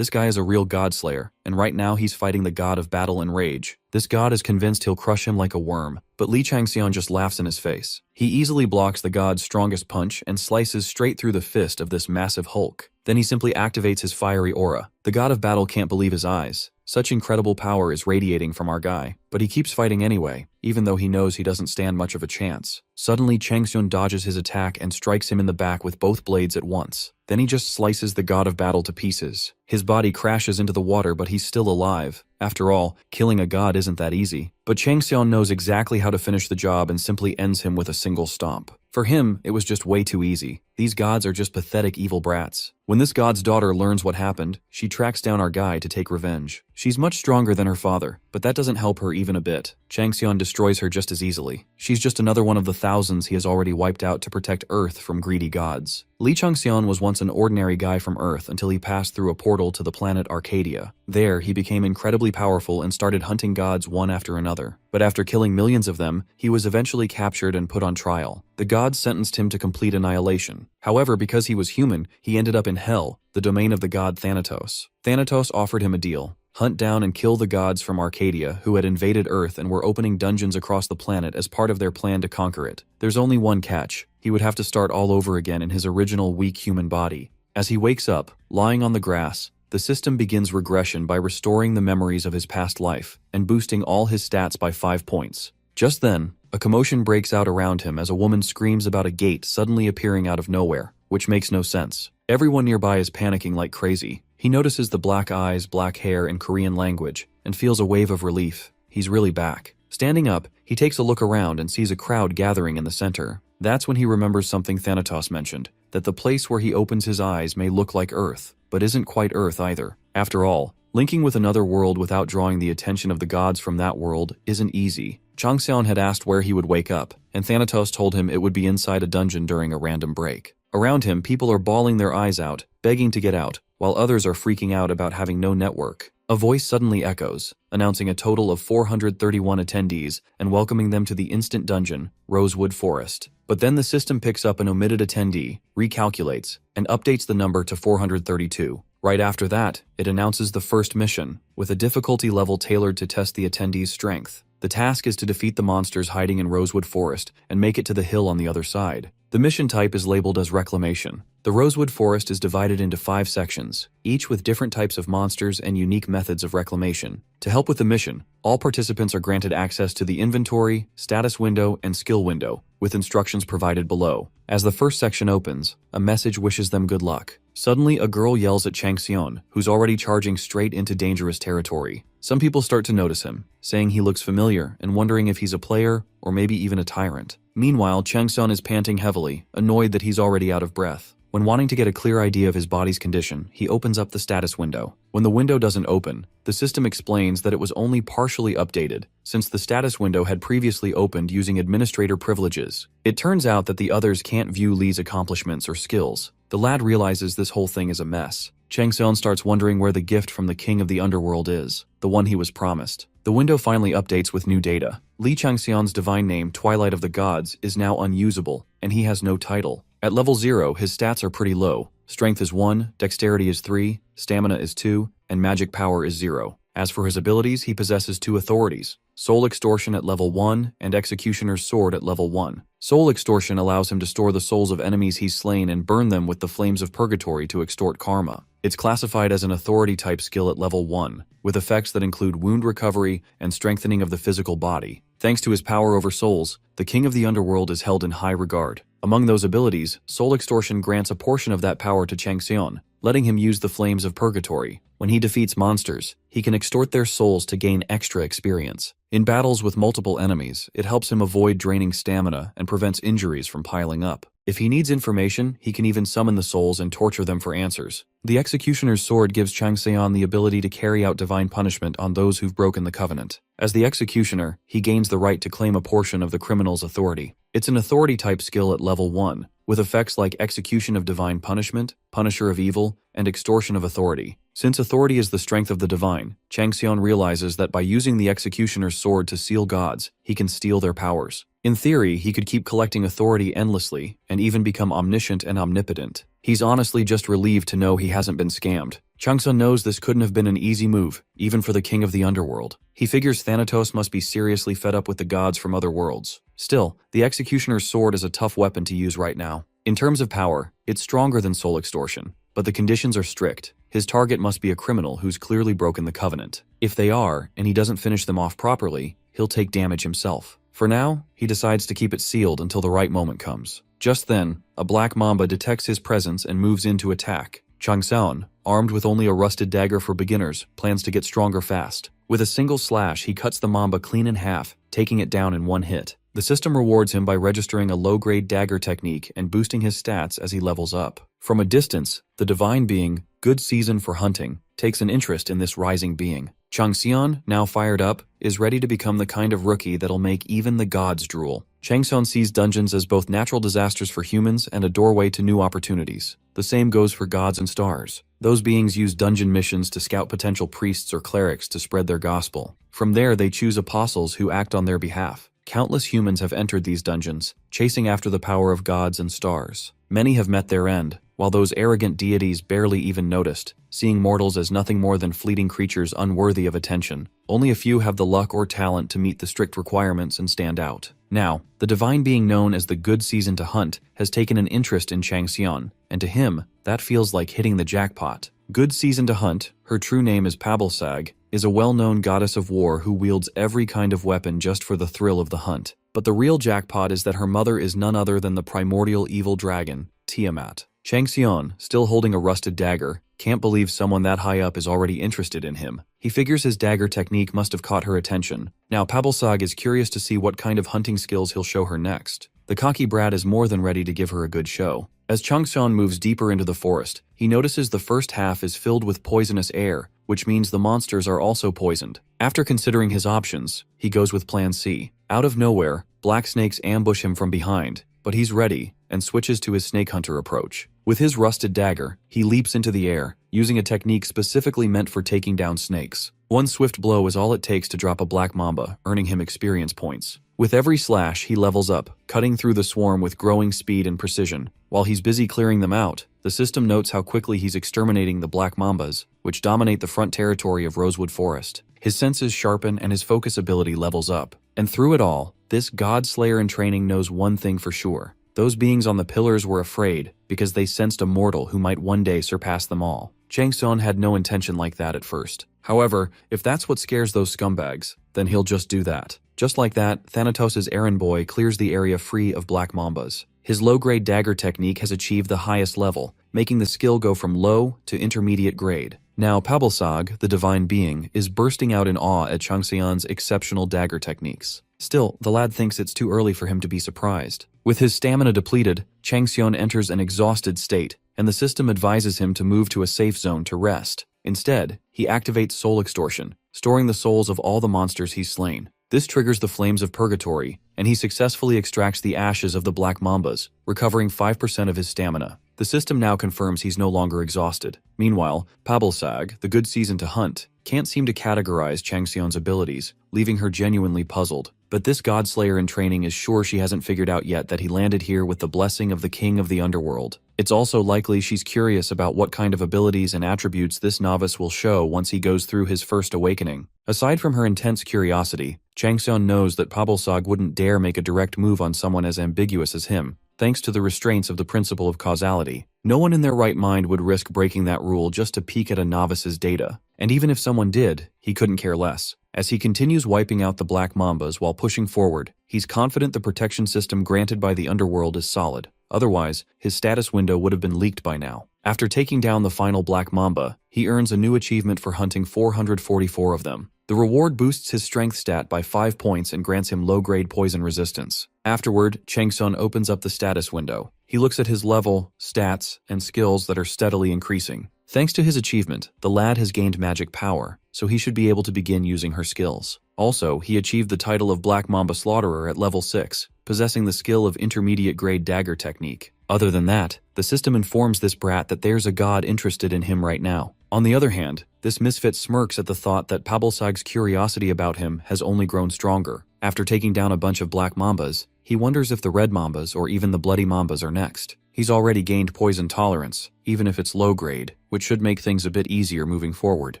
This guy is a real god slayer, and right now he's fighting the god of battle and rage. This god is convinced he'll crush him like a worm, but Li Changxian just laughs in his face. He easily blocks the god's strongest punch and slices straight through the fist of this massive Hulk. Then he simply activates his fiery aura. The god of battle can't believe his eyes. Such incredible power is radiating from our guy, but he keeps fighting anyway, even though he knows he doesn't stand much of a chance. Suddenly, Changxian dodges his attack and strikes him in the back with both blades at once. Then he just slices the god of battle to pieces. His body crashes into the water, but he's still alive. After all, killing a god isn't that easy. But Changxian knows exactly how to finish the job and simply ends him with a single stomp. For him, it was just way too easy. These gods are just pathetic evil brats. When this god's daughter learns what happened, she tracks down our guy to take revenge. She's much stronger than her father, but that doesn't help her even a bit. Changxian destroys her just as easily. She's just another one of the thousands he has already wiped out to protect Earth from greedy gods. Li Changxian was once an ordinary guy from Earth until he passed through a portal to the planet Arcadia. There, he became incredibly powerful and started hunting gods one after another. But after killing millions of them, he was eventually captured and put on trial. The gods sentenced him to complete annihilation. However, because he was human, he ended up in Hell, the domain of the god Thanatos. Thanatos offered him a deal. Hunt down and kill the gods from Arcadia who had invaded Earth and were opening dungeons across the planet as part of their plan to conquer it. There's only one catch. He would have to start all over again in his original weak human body. As he wakes up, lying on the grass, the system begins regression by restoring the memories of his past life and boosting all his stats by 5 points. Just then, a commotion breaks out around him as a woman screams about a gate suddenly appearing out of nowhere, which makes no sense. Everyone nearby is panicking like crazy. He notices the black eyes, black hair, and Korean language, and feels a wave of relief. He's really back. Standing up, he takes a look around and sees a crowd gathering in the center. That's when he remembers something Thanatos mentioned, that the place where he opens his eyes may look like Earth, but isn't quite Earth either. After all, linking with another world without drawing the attention of the gods from that world isn't easy. Changxian had asked where he would wake up, and Thanatos told him it would be inside a dungeon during a random break. Around him, people are bawling their eyes out, begging to get out, while others are freaking out about having no network. A voice suddenly echoes, announcing a total of 431 attendees and welcoming them to the instant dungeon, Rosewood Forest. But then the system picks up an omitted attendee, recalculates, and updates the number to 432. Right after that, it announces the first mission, with a difficulty level tailored to test the attendee's strength. The task is to defeat the monsters hiding in Rosewood Forest and make it to the hill on the other side. The mission type is labeled as Reclamation. The Rosewood Forest is divided into 5 sections, each with different types of monsters and unique methods of reclamation. To help with the mission, all participants are granted access to the inventory, status window, and skill window, with instructions provided below. As the first section opens, a message wishes them good luck. Suddenly, a girl yells at Changxian, who's already charging straight into dangerous territory. Some people start to notice him, saying he looks familiar and wondering if he's a player or maybe even a tyrant. Meanwhile, Changxian is panting heavily, annoyed that he's already out of breath. When wanting to get a clear idea of his body's condition, he opens up the status window. When the window doesn't open, the system explains that it was only partially updated, since the status window had previously opened using administrator privileges. It turns out that the others can't view Li's accomplishments or skills. The lad realizes this whole thing is a mess. Changxian starts wondering where the gift from the king of the underworld is, the one he was promised. The window finally updates with new data. Li Changxian's divine name, Twilight of the Gods, is now unusable, and he has no title. At level 0, his stats are pretty low. Strength is 1, dexterity is 3, stamina is 2, and magic power is 0. As for his abilities, he possesses 2 authorities, Soul Extortion at level 1 and Executioner's Sword at level 1. Soul Extortion allows him to store the souls of enemies he's slain and burn them with the flames of purgatory to extort karma. It's classified as an authority-type skill at level 1, with effects that include wound recovery and strengthening of the physical body. Thanks to his power over souls, the king of the underworld is held in high regard. Among those abilities, Soul Extortion grants a portion of that power to Changxian, letting him use the flames of purgatory. When he defeats monsters, he can extort their souls to gain extra experience. In battles with multiple enemies, it helps him avoid draining stamina and prevents injuries from piling up. If he needs information, he can even summon the souls and torture them for answers. The Executioner's Sword gives Changxian the ability to carry out divine punishment on those who've broken the covenant. As the Executioner, he gains the right to claim a portion of the criminal's authority. It's an authority-type skill at level 1, with effects like Execution of Divine Punishment, Punisher of Evil, and Extortion of Authority. Since authority is the strength of the divine, Changxian realizes that by using the Executioner's Sword to seal gods, he can steal their powers. In theory, he could keep collecting authority endlessly, and even become omniscient and omnipotent. He's honestly just relieved to know he hasn't been scammed. Changsun knows this couldn't have been an easy move, even for the king of the underworld. He figures Thanatos must be seriously fed up with the gods from other worlds. Still, the executioner's sword is a tough weapon to use right now. In terms of power, it's stronger than soul extortion, but the conditions are strict. His target must be a criminal who's clearly broken the covenant. If they are, and he doesn't finish them off properly, he'll take damage himself. For now, he decides to keep it sealed until the right moment comes. Just then, a black mamba detects his presence and moves in to attack. Changsun, armed with only a rusted dagger for beginners, plans to get stronger fast. With a single slash, he cuts the mamba clean in half, taking it down in one hit. The system rewards him by registering a low-grade dagger technique and boosting his stats as he levels up. From a distance, the divine being, good season for hunting, takes an interest in this rising being. Changsun, now fired up, is ready to become the kind of rookie that'll make even the gods drool. Changsun sees dungeons as both natural disasters for humans and a doorway to new opportunities. The same goes for gods and stars. Those beings use dungeon missions to scout potential priests or clerics to spread their gospel. From there, they choose apostles who act on their behalf. Countless humans have entered these dungeons, chasing after the power of gods and stars. Many have met their end, while those arrogant deities barely even noticed, seeing mortals as nothing more than fleeting creatures unworthy of attention. Only a few have the luck or talent to meet the strict requirements and stand out. Now, the divine being known as the good season to hunt has taken an interest in Changsun, and to him, that feels like hitting the jackpot. Good season to hunt, her true name is Pabalsag, is a well-known goddess of war who wields every kind of weapon just for the thrill of the hunt. But the real jackpot is that her mother is none other than the primordial evil dragon, Tiamat. Changsun, still holding a rusted dagger, can't believe someone that high up is already interested in him. He figures his dagger technique must have caught her attention. Now Pabalsag is curious to see what kind of hunting skills he'll show her next. The cocky brat is more than ready to give her a good show. As Changsun moves deeper into the forest, he notices the first half is filled with poisonous air, which means the monsters are also poisoned. After considering his options, he goes with Plan C. Out of nowhere, black snakes ambush him from behind, but he's ready and switches to his snake hunter approach. With his rusted dagger, he leaps into the air, using a technique specifically meant for taking down snakes. One swift blow is all it takes to drop a black mamba, earning him experience points. With every slash, he levels up, cutting through the swarm with growing speed and precision. While he's busy clearing them out, the system notes how quickly he's exterminating the black mambas, which dominate the front territory of Rosewood Forest. His senses sharpen and his focus ability levels up. And through it all, this god slayer in training knows one thing for sure. Those beings on the pillars were afraid because they sensed a mortal who might one day surpass them all. Changsun had no intention like that at first. However, if that's what scares those scumbags, then he'll just do that. Just like that, Thanatos' errand boy clears the area free of black mambas. His low-grade dagger technique has achieved the highest level, making the skill go from low to intermediate grade. Now Pabalsag, the divine being, is bursting out in awe at Changsun's exceptional dagger techniques. Still, the lad thinks it's too early for him to be surprised. With his stamina depleted, Changsun enters an exhausted state, and the system advises him to move to a safe zone to rest. Instead, he activates soul extortion, storing the souls of all the monsters he's slain. This triggers the flames of purgatory, and he successfully extracts the ashes of the black mambas, recovering 5% of his stamina. The system now confirms he's no longer exhausted. Meanwhile, Pabalsag, the good season to hunt, can't seem to categorize Changsun's abilities, leaving her genuinely puzzled. But this godslayer in training is sure she hasn't figured out yet that he landed here with the blessing of the king of the underworld. It's also likely she's curious about what kind of abilities and attributes this novice will show once he goes through his first awakening. Aside from her intense curiosity, Changsun knows that Pabalsag wouldn't dare make a direct move on someone as ambiguous as him, thanks to the restraints of the principle of causality. No one in their right mind would risk breaking that rule just to peek at a novice's data. And even if someone did, he couldn't care less. As he continues wiping out the black mambas while pushing forward, he's confident the protection system granted by the underworld is solid. Otherwise, his status window would have been leaked by now. After taking down the final black mamba, he earns a new achievement for hunting 444 of them. The reward boosts his strength stat by 5 points and grants him low-grade poison resistance. Afterward, Changsun opens up the status window. He looks at his level, stats, and skills that are steadily increasing. Thanks to his achievement, the lad has gained magic power, so he should be able to begin using her skills. Also, he achieved the title of Black Mamba Slaughterer at level 6, possessing the skill of intermediate grade dagger technique. Other than that, the system informs this brat that there's a god interested in him right now. On the other hand, this misfit smirks at the thought that Pabalsag's curiosity about him has only grown stronger. After taking down a bunch of black mambas, he wonders if the red mambas or even the bloody mambas are next. He's already gained poison tolerance, even if it's low grade, which should make things a bit easier moving forward.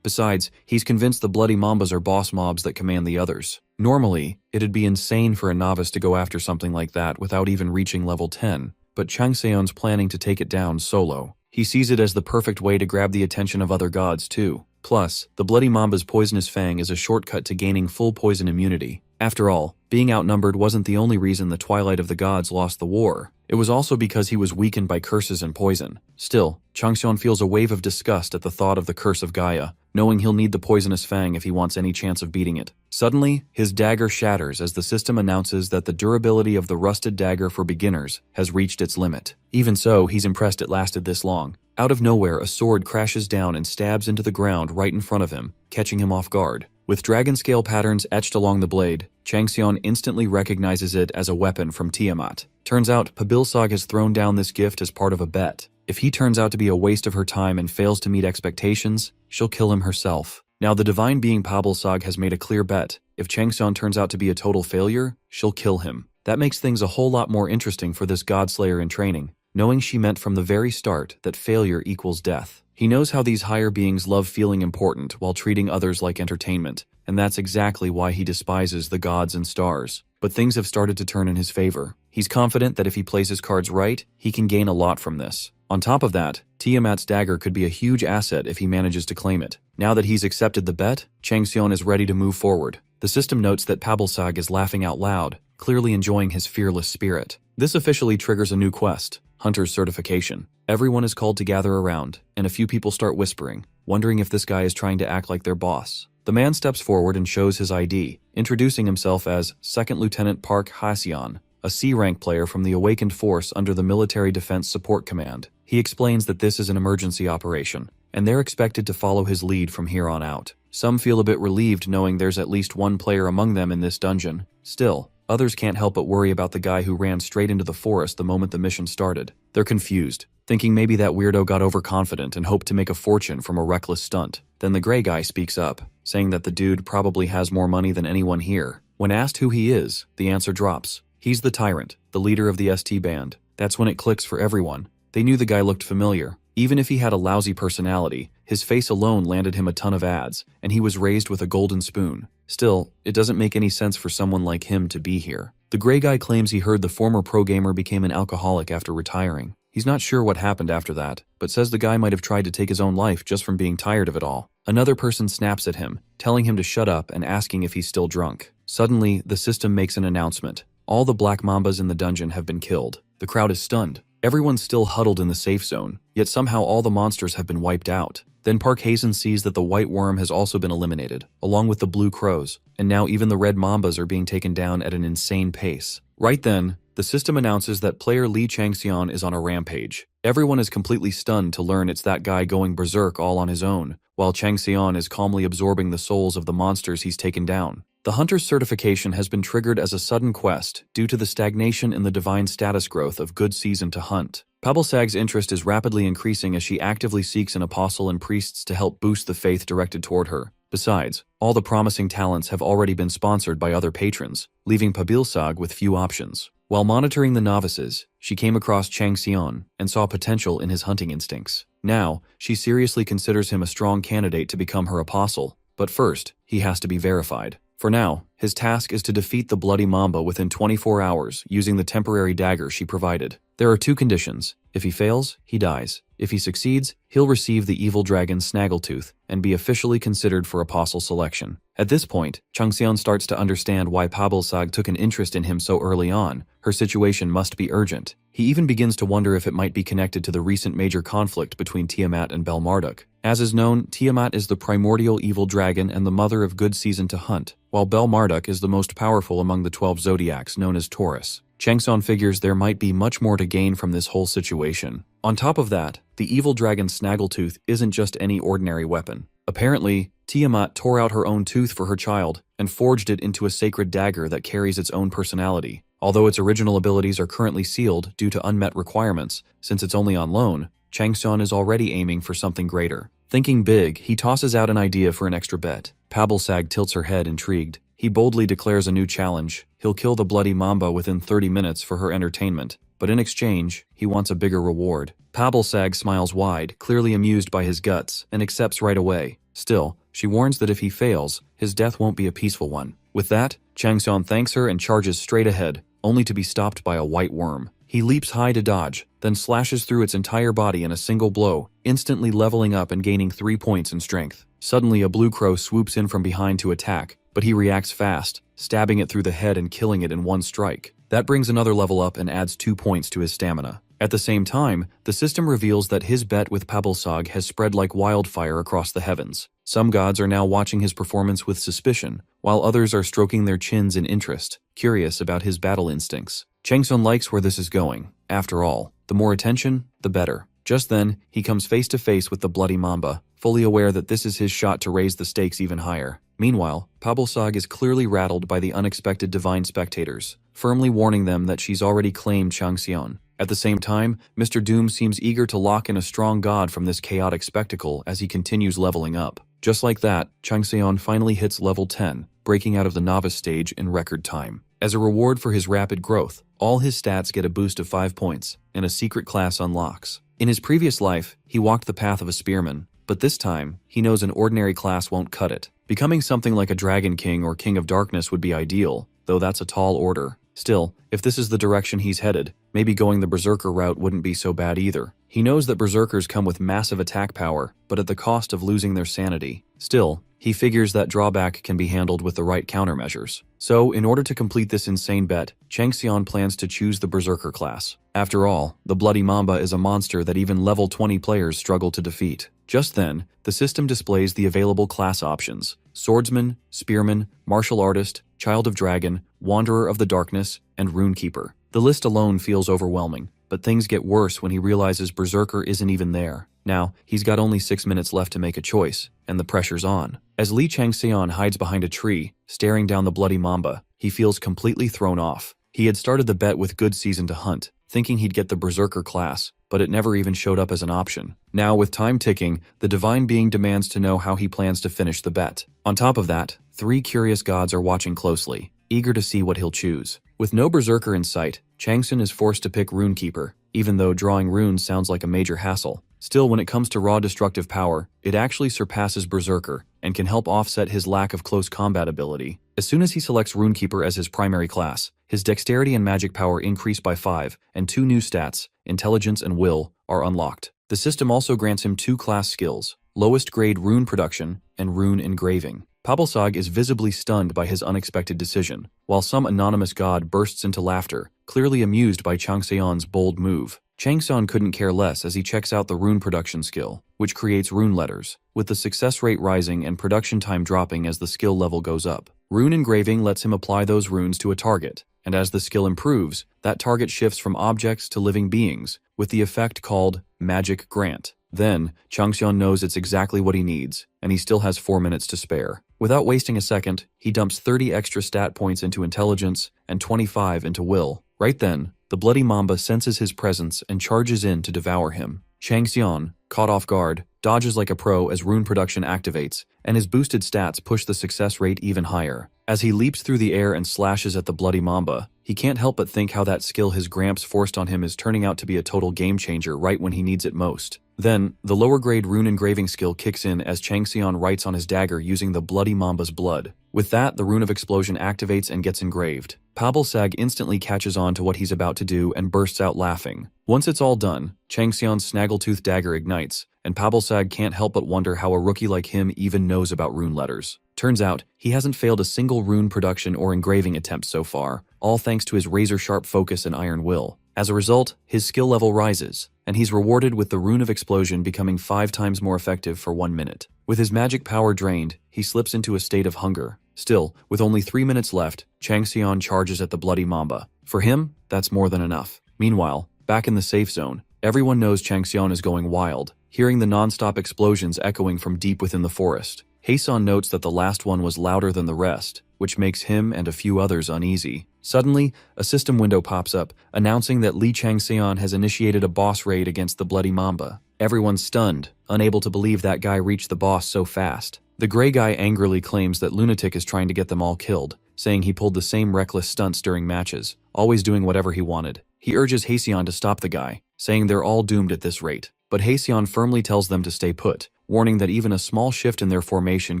Besides, he's convinced the bloody mambas are boss mobs that command the others. Normally, it'd be insane for a novice to go after something like that without even reaching level 10, but Changseon's planning to take it down solo. He sees it as the perfect way to grab the attention of other gods too. Plus, the bloody mamba's poisonous fang is a shortcut to gaining full poison immunity. After all, being outnumbered wasn't the only reason the Twilight of the Gods lost the war. It was also because he was weakened by curses and poison. Still, Changseon feels a wave of disgust at the thought of the curse of Gaia, knowing he'll need the poisonous fang if he wants any chance of beating it. Suddenly, his dagger shatters as the system announces that the durability of the rusted dagger for beginners has reached its limit. Even so, he's impressed it lasted this long. Out of nowhere, a sword crashes down and stabs into the ground right in front of him, catching him off guard. With dragon scale patterns etched along the blade, Changseon instantly recognizes it as a weapon from Tiamat. Turns out, Pabilsag has thrown down this gift as part of a bet. If he turns out to be a waste of her time and fails to meet expectations, she'll kill him herself. Now the divine being Pabilsag has made a clear bet. If Changseon turns out to be a total failure, she'll kill him. That makes things a whole lot more interesting for this godslayer in training, knowing she meant from the very start that failure equals death. He knows how these higher beings love feeling important while treating others like entertainment, and that's exactly why he despises the gods and stars. But things have started to turn in his favor. He's confident that if he plays his cards right, he can gain a lot from this. On top of that, Tiamat's dagger could be a huge asset if he manages to claim it. Now that he's accepted the bet, Changseon is ready to move forward. The system notes that Pabilsag is laughing out loud, clearly enjoying his fearless spirit. This officially triggers a new quest, Hunter's Certification. Everyone is called to gather around, and a few people start whispering, wondering if this guy is trying to act like their boss. The man steps forward and shows his ID, introducing himself as 2nd Lieutenant Park Haseon, a C-rank player from the Awakened Force under the Military Defense Support Command. He explains that this is an emergency operation, and they're expected to follow his lead from here on out. Some feel a bit relieved knowing there's at least one player among them in this dungeon. Still, others can't help but worry about the guy who ran straight into the forest the moment the mission started. They're confused, thinking maybe that weirdo got overconfident and hoped to make a fortune from a reckless stunt. Then the gray guy speaks up, saying that the dude probably has more money than anyone here. When asked who he is, the answer drops. He's the Tyrant, the leader of the ST band. That's when it clicks for everyone. They knew the guy looked familiar. Even if he had a lousy personality, his face alone landed him a ton of ads, and he was raised with a golden spoon. Still, it doesn't make any sense for someone like him to be here. The gray guy claims he heard the former pro gamer became an alcoholic after retiring. He's not sure what happened after that, but says the guy might have tried to take his own life just from being tired of it all. Another person snaps at him, telling him to shut up and asking if he's still drunk. Suddenly, the system makes an announcement. All the black mambas in the dungeon have been killed. The crowd is stunned. Everyone's still huddled in the safe zone, yet somehow all the monsters have been wiped out. Then Park Hazen sees that the white worm has also been eliminated, along with the blue crows, and now even the red mambas are being taken down at an insane pace. Right then, the system announces that player Lee Changseon is on a rampage. Everyone is completely stunned to learn it's that guy going berserk all on his own, while Changseon is calmly absorbing the souls of the monsters he's taken down. The Hunter's Certification has been triggered as a sudden quest due to the stagnation in the divine status growth of good season to hunt. Pabilsag's interest is rapidly increasing as she actively seeks an apostle and priests to help boost the faith directed toward her. Besides, all the promising talents have already been sponsored by other patrons, leaving Pabilsag with few options. While monitoring the novices, she came across Changseon and saw potential in his hunting instincts. Now, she seriously considers him a strong candidate to become her apostle, but first, he has to be verified. For now, his task is to defeat the bloody mamba within 24 hours using the temporary dagger she provided. There are two conditions. If he fails, he dies. If he succeeds, he'll receive the evil dragon Snaggletooth and be officially considered for apostle selection. At this point, Changseon starts to understand why Pabilsag took an interest in him so early on. Her situation must be urgent. He even begins to wonder if it might be connected to the recent major conflict between Tiamat and Bel-Marduk. As is known, Tiamat is the primordial evil dragon and the mother of good season to hunt, while Bel-Marduk is the most powerful among the 12 zodiacs known as Taurus. Changseon figures there might be much more to gain from this whole situation. On top of that, the evil dragon Snaggletooth isn't just any ordinary weapon. Apparently, Tiamat tore out her own tooth for her child and forged it into a sacred dagger that carries its own personality. Although its original abilities are currently sealed due to unmet requirements, since it's only on loan, Changseon is already aiming for something greater. Thinking big, he tosses out an idea for an extra bet. Pabilsag tilts her head, intrigued. He boldly declares a new challenge. He'll kill the bloody mamba within 30 minutes for her entertainment. but in exchange, he wants a bigger reward. Pabalsag smiles wide, clearly amused by his guts, and accepts right away. Still, she warns that if he fails, his death won't be a peaceful one. With that, Changseon thanks her and charges straight ahead, only to be stopped by a white worm. He leaps high to dodge, then slashes through its entire body in a single blow, instantly leveling up and gaining 3 points in strength. Suddenly, a blue crow swoops in from behind to attack, but he reacts fast, stabbing it through the head and killing it in one strike. That brings another level up and adds 2 points to his stamina. At the same time, the system reveals that his bet with Pabalsag has spread like wildfire across the heavens. Some gods are now watching his performance with suspicion, while others are stroking their chins in interest, curious about his battle instincts. Changseon likes where this is going. After all, the more attention, the better. Just then, he comes face to face with the bloody Mamba, fully aware that this is his shot to raise the stakes even higher. Meanwhile, Pabalsag is clearly rattled by the unexpected divine spectators, firmly warning them that she's already claimed Changseon. At the same time, Mr. Doom seems eager to lock in a strong god from this chaotic spectacle as he continues leveling up. Just like that, Changseon finally hits level 10, breaking out of the novice stage in record time. As a reward for his rapid growth, all his stats get a boost of 5 points, and a secret class unlocks. In his previous life, he walked the path of a spearman, but this time, he knows an ordinary class won't cut it. Becoming something like a Dragon King or King of Darkness would be ideal, though that's a tall order. Still, if this is the direction he's headed, maybe going the Berserker route wouldn't be so bad either. He knows that Berserkers come with massive attack power, but at the cost of losing their sanity. Still, he figures that drawback can be handled with the right countermeasures. So, in order to complete this insane bet, Changseon plans to choose the Berserker class. After all, the Bloody Mamba is a monster that even level 20 players struggle to defeat. Just then, the system displays the available class options: Swordsman, Spearman, Martial Artist, Child of Dragon, Wanderer of the Darkness, and Runekeeper. The list alone feels overwhelming, but things get worse when he realizes Berserker isn't even there. Now, he's got only 6 minutes left to make a choice, and the pressure's on. As Lee Changseon hides behind a tree, staring down the Bloody Mamba, he feels completely thrown off. He had started the bet with good season to hunt, thinking he'd get the Berserker class, but it never even showed up as an option. Now, with time ticking, the Divine Being demands to know how he plans to finish the bet. On top of that, 3 curious gods are watching closely, eager to see what he'll choose. With no Berserker in sight, Changseon is forced to pick Runekeeper, even though drawing runes sounds like a major hassle. Still, when it comes to raw destructive power, it actually surpasses Berserker, and can help offset his lack of close combat ability. As soon as he selects Runekeeper as his primary class, his dexterity and magic power increase by 5, and 2 new stats, Intelligence and Will, are unlocked. The system also grants him 2 class skills: lowest grade rune production and rune engraving. Pabalsag is visibly stunned by his unexpected decision, while some anonymous god bursts into laughter, clearly amused by Changseon's bold move. Changseon couldn't care less as he checks out the rune production skill, which creates rune letters, with the success rate rising and production time dropping as the skill level goes up. Rune engraving lets him apply those runes to a target, and as the skill improves, that target shifts from objects to living beings, with the effect called Magic Grant. Then, Changseon knows it's exactly what he needs, and he still has 4 minutes to spare. Without wasting a second, he dumps 30 extra stat points into Intelligence and 25 into Will. Right then, the Bloody Mamba senses his presence and charges in to devour him. Changseon, caught off guard, dodges like a pro as rune production activates, and his boosted stats push the success rate even higher. As he leaps through the air and slashes at the Bloody Mamba, he can't help but think how that skill his Gramps forced on him is turning out to be a total game changer right when he needs it most. Then, the lower grade rune engraving skill kicks in as Changseon writes on his dagger using the Bloody Mamba's blood. With that, the Rune of Explosion activates and gets engraved. Pabalsag instantly catches on to what he's about to do and bursts out laughing. Once it's all done, Changseon's snaggletooth dagger ignites, and Pabalsag can't help but wonder how a rookie like him even knows about rune letters. Turns out, he hasn't failed a single rune production or engraving attempt so far, all thanks to his razor-sharp focus and iron will. As a result, his skill level rises, and he's rewarded with the Rune of Explosion becoming 5 times more effective for 1 minute. With his magic power drained, he slips into a state of hunger. Still, with only 3 minutes left, Changseon charges at the Bloody Mamba. For him, that's more than enough. Meanwhile, back in the safe zone, everyone knows Changseon is going wild, hearing the non-stop explosions echoing from deep within the forest. Haeson notes that the last one was louder than the rest, which makes him and a few others uneasy. Suddenly, a system window pops up, announcing that Lee Changseon has initiated a boss raid against the Bloody Mamba. Everyone's stunned, unable to believe that guy reached the boss so fast. The gray guy angrily claims that Lunatic is trying to get them all killed, saying he pulled the same reckless stunts during matches, always doing whatever he wanted. He urges Haseon to stop the guy, saying they're all doomed at this rate. But Haseon firmly tells them to stay put, warning that even a small shift in their formation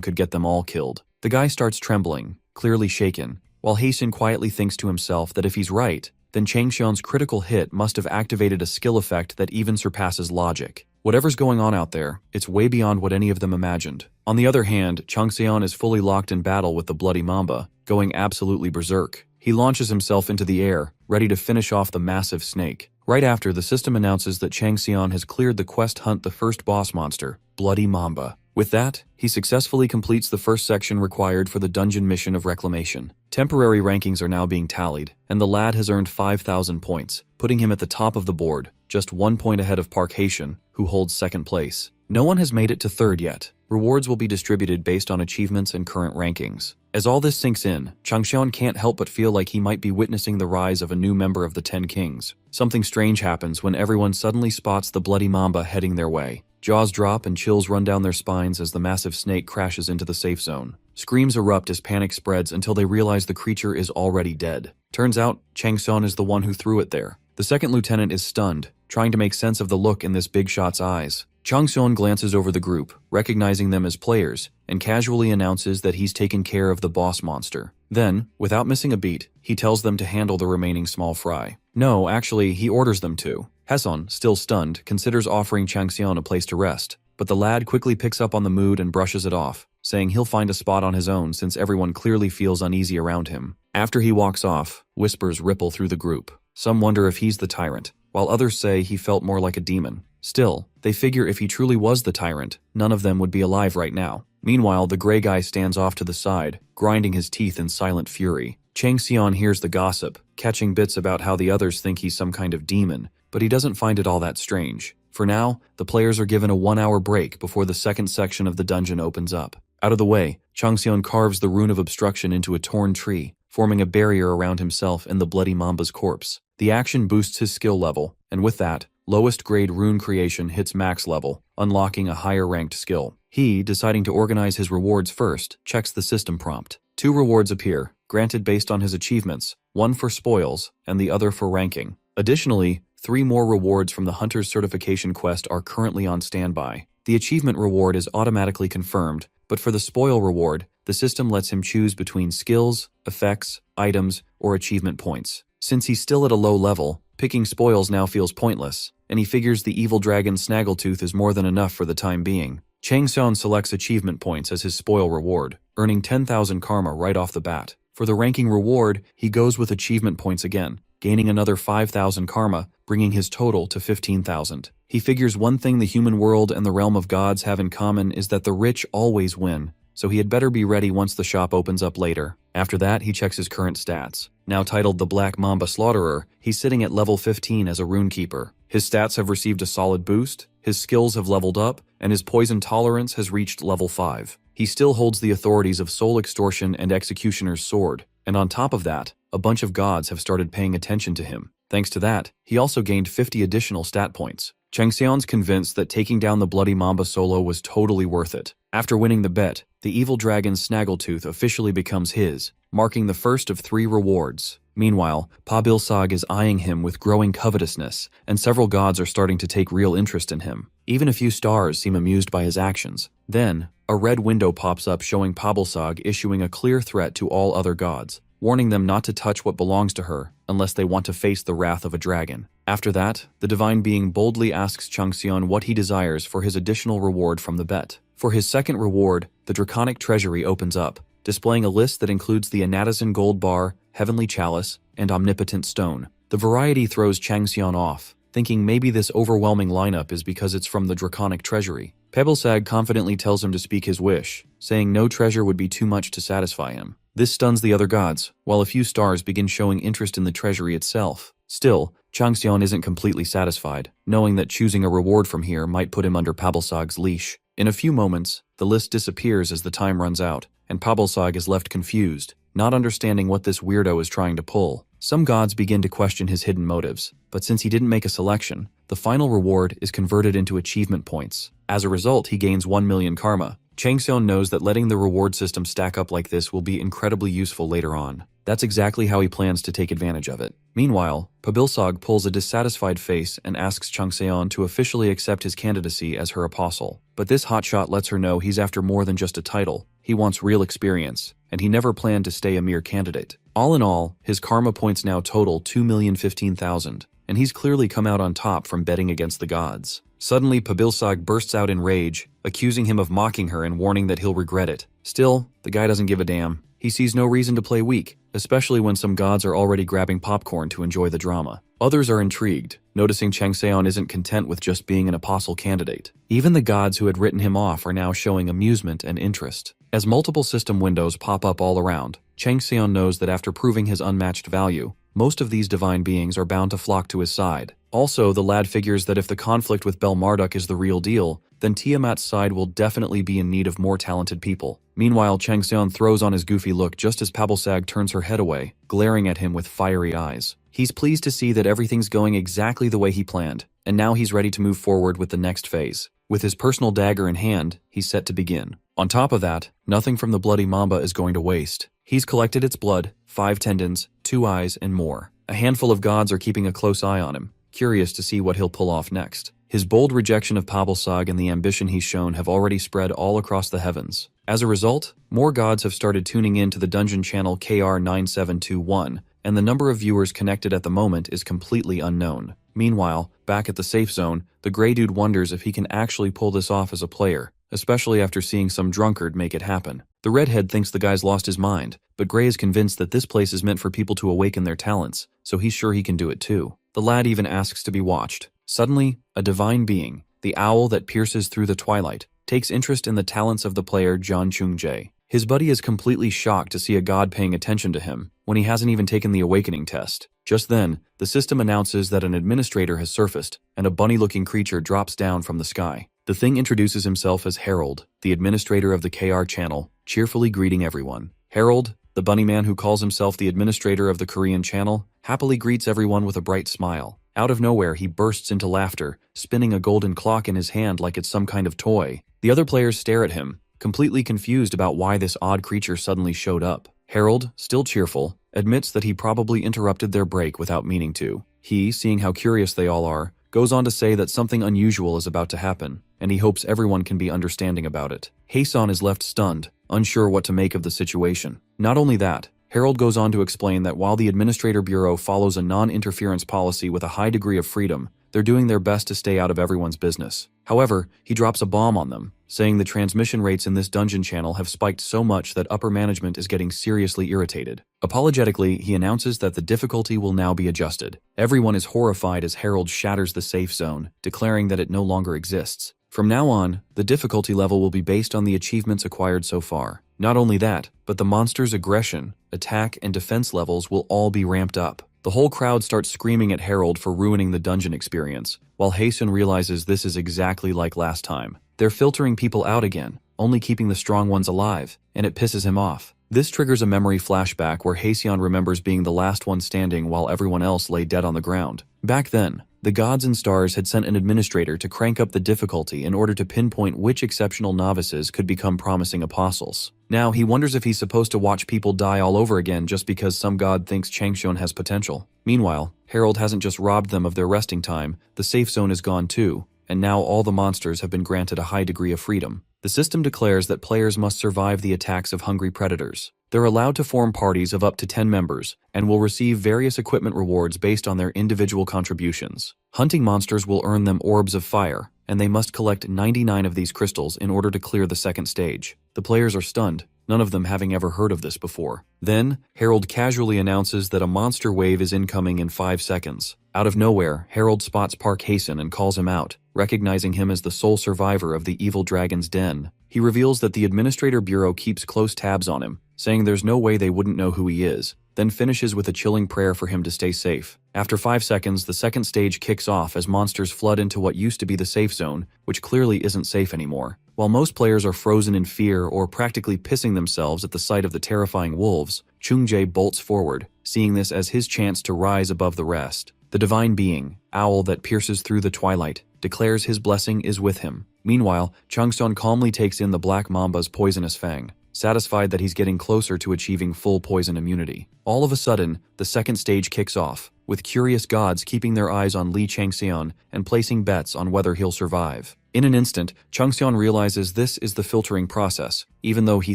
could get them all killed. The guy starts trembling, clearly shaken, while Haseon quietly thinks to himself that if he's right, then Changxion's critical hit must have activated a skill effect that even surpasses logic. Whatever's going on out there, it's way beyond what any of them imagined. On the other hand, Changxion is fully locked in battle with the bloody mamba, going absolutely berserk. He launches himself into the air, ready to finish off the massive snake. Right after, the system announces that Changxion has cleared the quest hunt the first boss monster, Bloody Mamba. With that, he successfully completes the first section required for the dungeon mission of reclamation. Temporary rankings are now being tallied, and the lad has earned 5,000 points, putting him at the top of the board, just 1 point ahead of Park Haitian, who holds second place. No one has made it to third yet. Rewards will be distributed based on achievements and current rankings. As all this sinks in, Changxion can't help but feel like he might be witnessing the rise of a new member of the 10 Kings. Something strange happens when everyone suddenly spots the bloody mamba heading their way. Jaws drop and chills run down their spines as the massive snake crashes into the safe zone. Screams erupt as panic spreads until they realize the creature is already dead. Turns out, Changxion is the one who threw it there. The second lieutenant is stunned, trying to make sense of the look in this big shot's eyes. Changxion glances over the group, recognizing them as players, and casually announces that he's taken care of the boss monster. Then, without missing a beat, he tells them to handle the remaining small fry. No, actually, he orders them to. Haseon, still stunned, considers offering Changxion a place to rest, but the lad quickly picks up on the mood and brushes it off, saying he'll find a spot on his own since everyone clearly feels uneasy around him. After he walks off, whispers ripple through the group. Some wonder if he's the tyrant, while others say he felt more like a demon. Still, they figure if he truly was the tyrant, none of them would be alive right now. Meanwhile, the gray guy stands off to the side, grinding his teeth in silent fury. Changxion hears the gossip, catching bits about how the others think he's some kind of demon, but he doesn't find it all that strange. For now, the players are given a 1-hour break before the second section of the dungeon opens up. Out of the way, Changxion carves the rune of obstruction into a torn tree, forming a barrier around himself and the bloody mamba's corpse. The action boosts his skill level, and with that, lowest grade rune creation hits max level, unlocking a higher ranked skill. He, deciding to organize his rewards first, checks the system prompt. 2 rewards appear, granted based on his achievements, one for spoils and the other for ranking. Additionally, 3 more rewards from the Hunter's Certification quest are currently on standby. The achievement reward is automatically confirmed, but for the spoil reward, the system lets him choose between skills, effects, items, or achievement points. Since he's still at a low level, picking spoils now feels pointless, and he figures the evil dragon Snaggletooth is more than enough for the time being. Changxion selects achievement points as his spoil reward, earning 10,000 karma right off the bat. For the ranking reward, he goes with achievement points again, gaining another 5,000 karma, bringing his total to 15,000. He figures one thing the human world and the realm of gods have in common is that the rich always win, so he had better be ready once the shop opens up later. After that, he checks his current stats. Now titled the Black Mamba Slaughterer, he's sitting at level 15 as a runekeeper. His stats have received a solid boost, his skills have leveled up, and his poison tolerance has reached level 5. He still holds the authorities of Soul Extortion and Executioner's Sword, and on top of that, a bunch of gods have started paying attention to him. Thanks to that, he also gained 50 additional stat points. Changxion's convinced that taking down the Bloody Mamba solo was totally worth it. After winning the bet, the evil dragon Snaggletooth officially becomes his, marking the first of 3 rewards. Meanwhile, Pabilsag is eyeing him with growing covetousness, and several gods are starting to take real interest in him. Even a few stars seem amused by his actions. Then, a red window pops up showing Pabilsag issuing a clear threat to all other gods, warning them not to touch what belongs to her unless they want to face the wrath of a dragon. After that, the divine being boldly asks Changxion what he desires for his additional reward from the bet. For his second reward, the Draconic Treasury opens up, displaying a list that includes the Anatizen Gold Bar, Heavenly Chalice, and Omnipotent Stone. The variety throws Changxion off, thinking maybe this overwhelming lineup is because it's from the Draconic Treasury. Pebblesag confidently tells him to speak his wish, saying no treasure would be too much to satisfy him. This stuns the other gods, while a few stars begin showing interest in the treasury itself. Still, Changxion isn't completely satisfied, knowing that choosing a reward from here might put him under Pabelsag's leash. In a few moments, the list disappears as the time runs out, and Pabelsag is left confused, not understanding what this weirdo is trying to pull. Some gods begin to question his hidden motives, but since he didn't make a selection, the final reward is converted into achievement points. As a result, he gains 1 million karma, Changseon knows that letting the reward system stack up like this will be incredibly useful later on. That's exactly how he plans to take advantage of it. Meanwhile, Pabilsog pulls a dissatisfied face and asks Changseon to officially accept his candidacy as her apostle. But this hotshot lets her know he's after more than just a title. He wants real experience, and he never planned to stay a mere candidate. All in all, his karma points now total 2,015,000, and he's clearly come out on top from betting against the gods. Suddenly, Pabilsog bursts out in rage, accusing him of mocking her and warning that he'll regret it. Still, the guy doesn't give a damn. He sees no reason to play weak, especially when some gods are already grabbing popcorn to enjoy the drama. Others are intrigued, noticing Changseon isn't content with just being an apostle candidate. Even the gods who had written him off are now showing amusement and interest. As multiple system windows pop up all around, Changseon knows that after proving his unmatched value, most of these divine beings are bound to flock to his side. Also, the lad figures that if the conflict with Bel Marduk is the real deal, then Tiamat's side will definitely be in need of more talented people. Meanwhile, Changseon throws on his goofy look just as Pabilsag turns her head away, glaring at him with fiery eyes. He's pleased to see that everything's going exactly the way he planned, and now he's ready to move forward with the next phase. With his personal dagger in hand, he's set to begin. On top of that, nothing from the bloody mamba is going to waste. He's collected its blood, 5 tendons, 2 eyes, and more. A handful of gods are keeping a close eye on him, curious to see what he'll pull off next. His bold rejection of Pabilsag and the ambition he's shown have already spread all across the heavens. As a result, more gods have started tuning in to the dungeon channel KR9721, and the number of viewers connected at the moment is completely unknown. Meanwhile, back at the safe zone, the Grey Dude wonders if he can actually pull this off as a player, especially after seeing some drunkard make it happen. The redhead thinks the guy's lost his mind, but Grey is convinced that this place is meant for people to awaken their talents, so he's sure he can do it too. The lad even asks to be watched. Suddenly, a divine being, the owl that pierces through the twilight, takes interest in the talents of the player John Chung-jae. His buddy is completely shocked to see a god paying attention to him when he hasn't even taken the awakening test. Just then, the system announces that an administrator has surfaced, and a bunny-looking creature drops down from the sky. The thing introduces himself as Harold, the administrator of the KR channel, cheerfully greeting everyone. Harold, the bunny man who calls himself the administrator of the Korean channel, happily greets everyone with a bright smile. Out of nowhere, he bursts into laughter, spinning a golden clock in his hand like it's some kind of toy. The other players stare at him, completely confused about why this odd creature suddenly showed up. Harold, still cheerful, admits that he probably interrupted their break without meaning to. He, seeing how curious they all are, goes on to say that something unusual is about to happen, and he hopes everyone can be understanding about it. Haeson is left stunned, unsure what to make of the situation. Not only that, Harold goes on to explain that while the Administrator Bureau follows a non-interference policy with a high degree of freedom, they're doing their best to stay out of everyone's business. However, he drops a bomb on them, saying the transmission rates in this dungeon channel have spiked so much that upper management is getting seriously irritated. Apologetically, he announces that the difficulty will now be adjusted. Everyone is horrified as Harold shatters the safe zone, declaring that it no longer exists. From now on, the difficulty level will be based on the achievements acquired so far. Not only that, but the monster's aggression, attack, and defense levels will all be ramped up. The whole crowd starts screaming at Harold for ruining the dungeon experience, while Haesun realizes this is exactly like last time. They're filtering people out again, only keeping the strong ones alive, and it pisses him off. This triggers a memory flashback where Haesun remembers being the last one standing while everyone else lay dead on the ground. Back then, the gods and stars had sent an administrator to crank up the difficulty in order to pinpoint which exceptional novices could become promising apostles. Now, he wonders if he's supposed to watch people die all over again just because some god thinks Changseon has potential. Meanwhile, Harold hasn't just robbed them of their resting time, the safe zone is gone too, and now all the monsters have been granted a high degree of freedom. The system declares that players must survive the attacks of hungry predators. They're allowed to form parties of up to 10 members and will receive various equipment rewards based on their individual contributions. Hunting monsters will earn them orbs of fire, and they must collect 99 of these crystals in order to clear the second stage. The players are stunned, none of them having ever heard of this before. Then, Harold casually announces that a monster wave is incoming in 5 seconds. Out of nowhere, Harold spots Park Haesun and calls him out, recognizing him as the sole survivor of the evil dragon's den. He reveals that the Administrator Bureau keeps close tabs on him, saying there's no way they wouldn't know who he is, then finishes with a chilling prayer for him to stay safe. After 5 seconds, the second stage kicks off as monsters flood into what used to be the safe zone, which clearly isn't safe anymore. While most players are frozen in fear or practically pissing themselves at the sight of the terrifying wolves, Chung-jae bolts forward, seeing this as his chance to rise above the rest. The divine being, owl that pierces through the twilight, declares his blessing is with him. Meanwhile, Changseon calmly takes in the Black Mamba's poisonous fang, satisfied that he's getting closer to achieving full poison immunity. All of a sudden, the second stage kicks off, with curious gods keeping their eyes on Lee Changseon and placing bets on whether he'll survive. In an instant, Changseon realizes this is the filtering process, even though he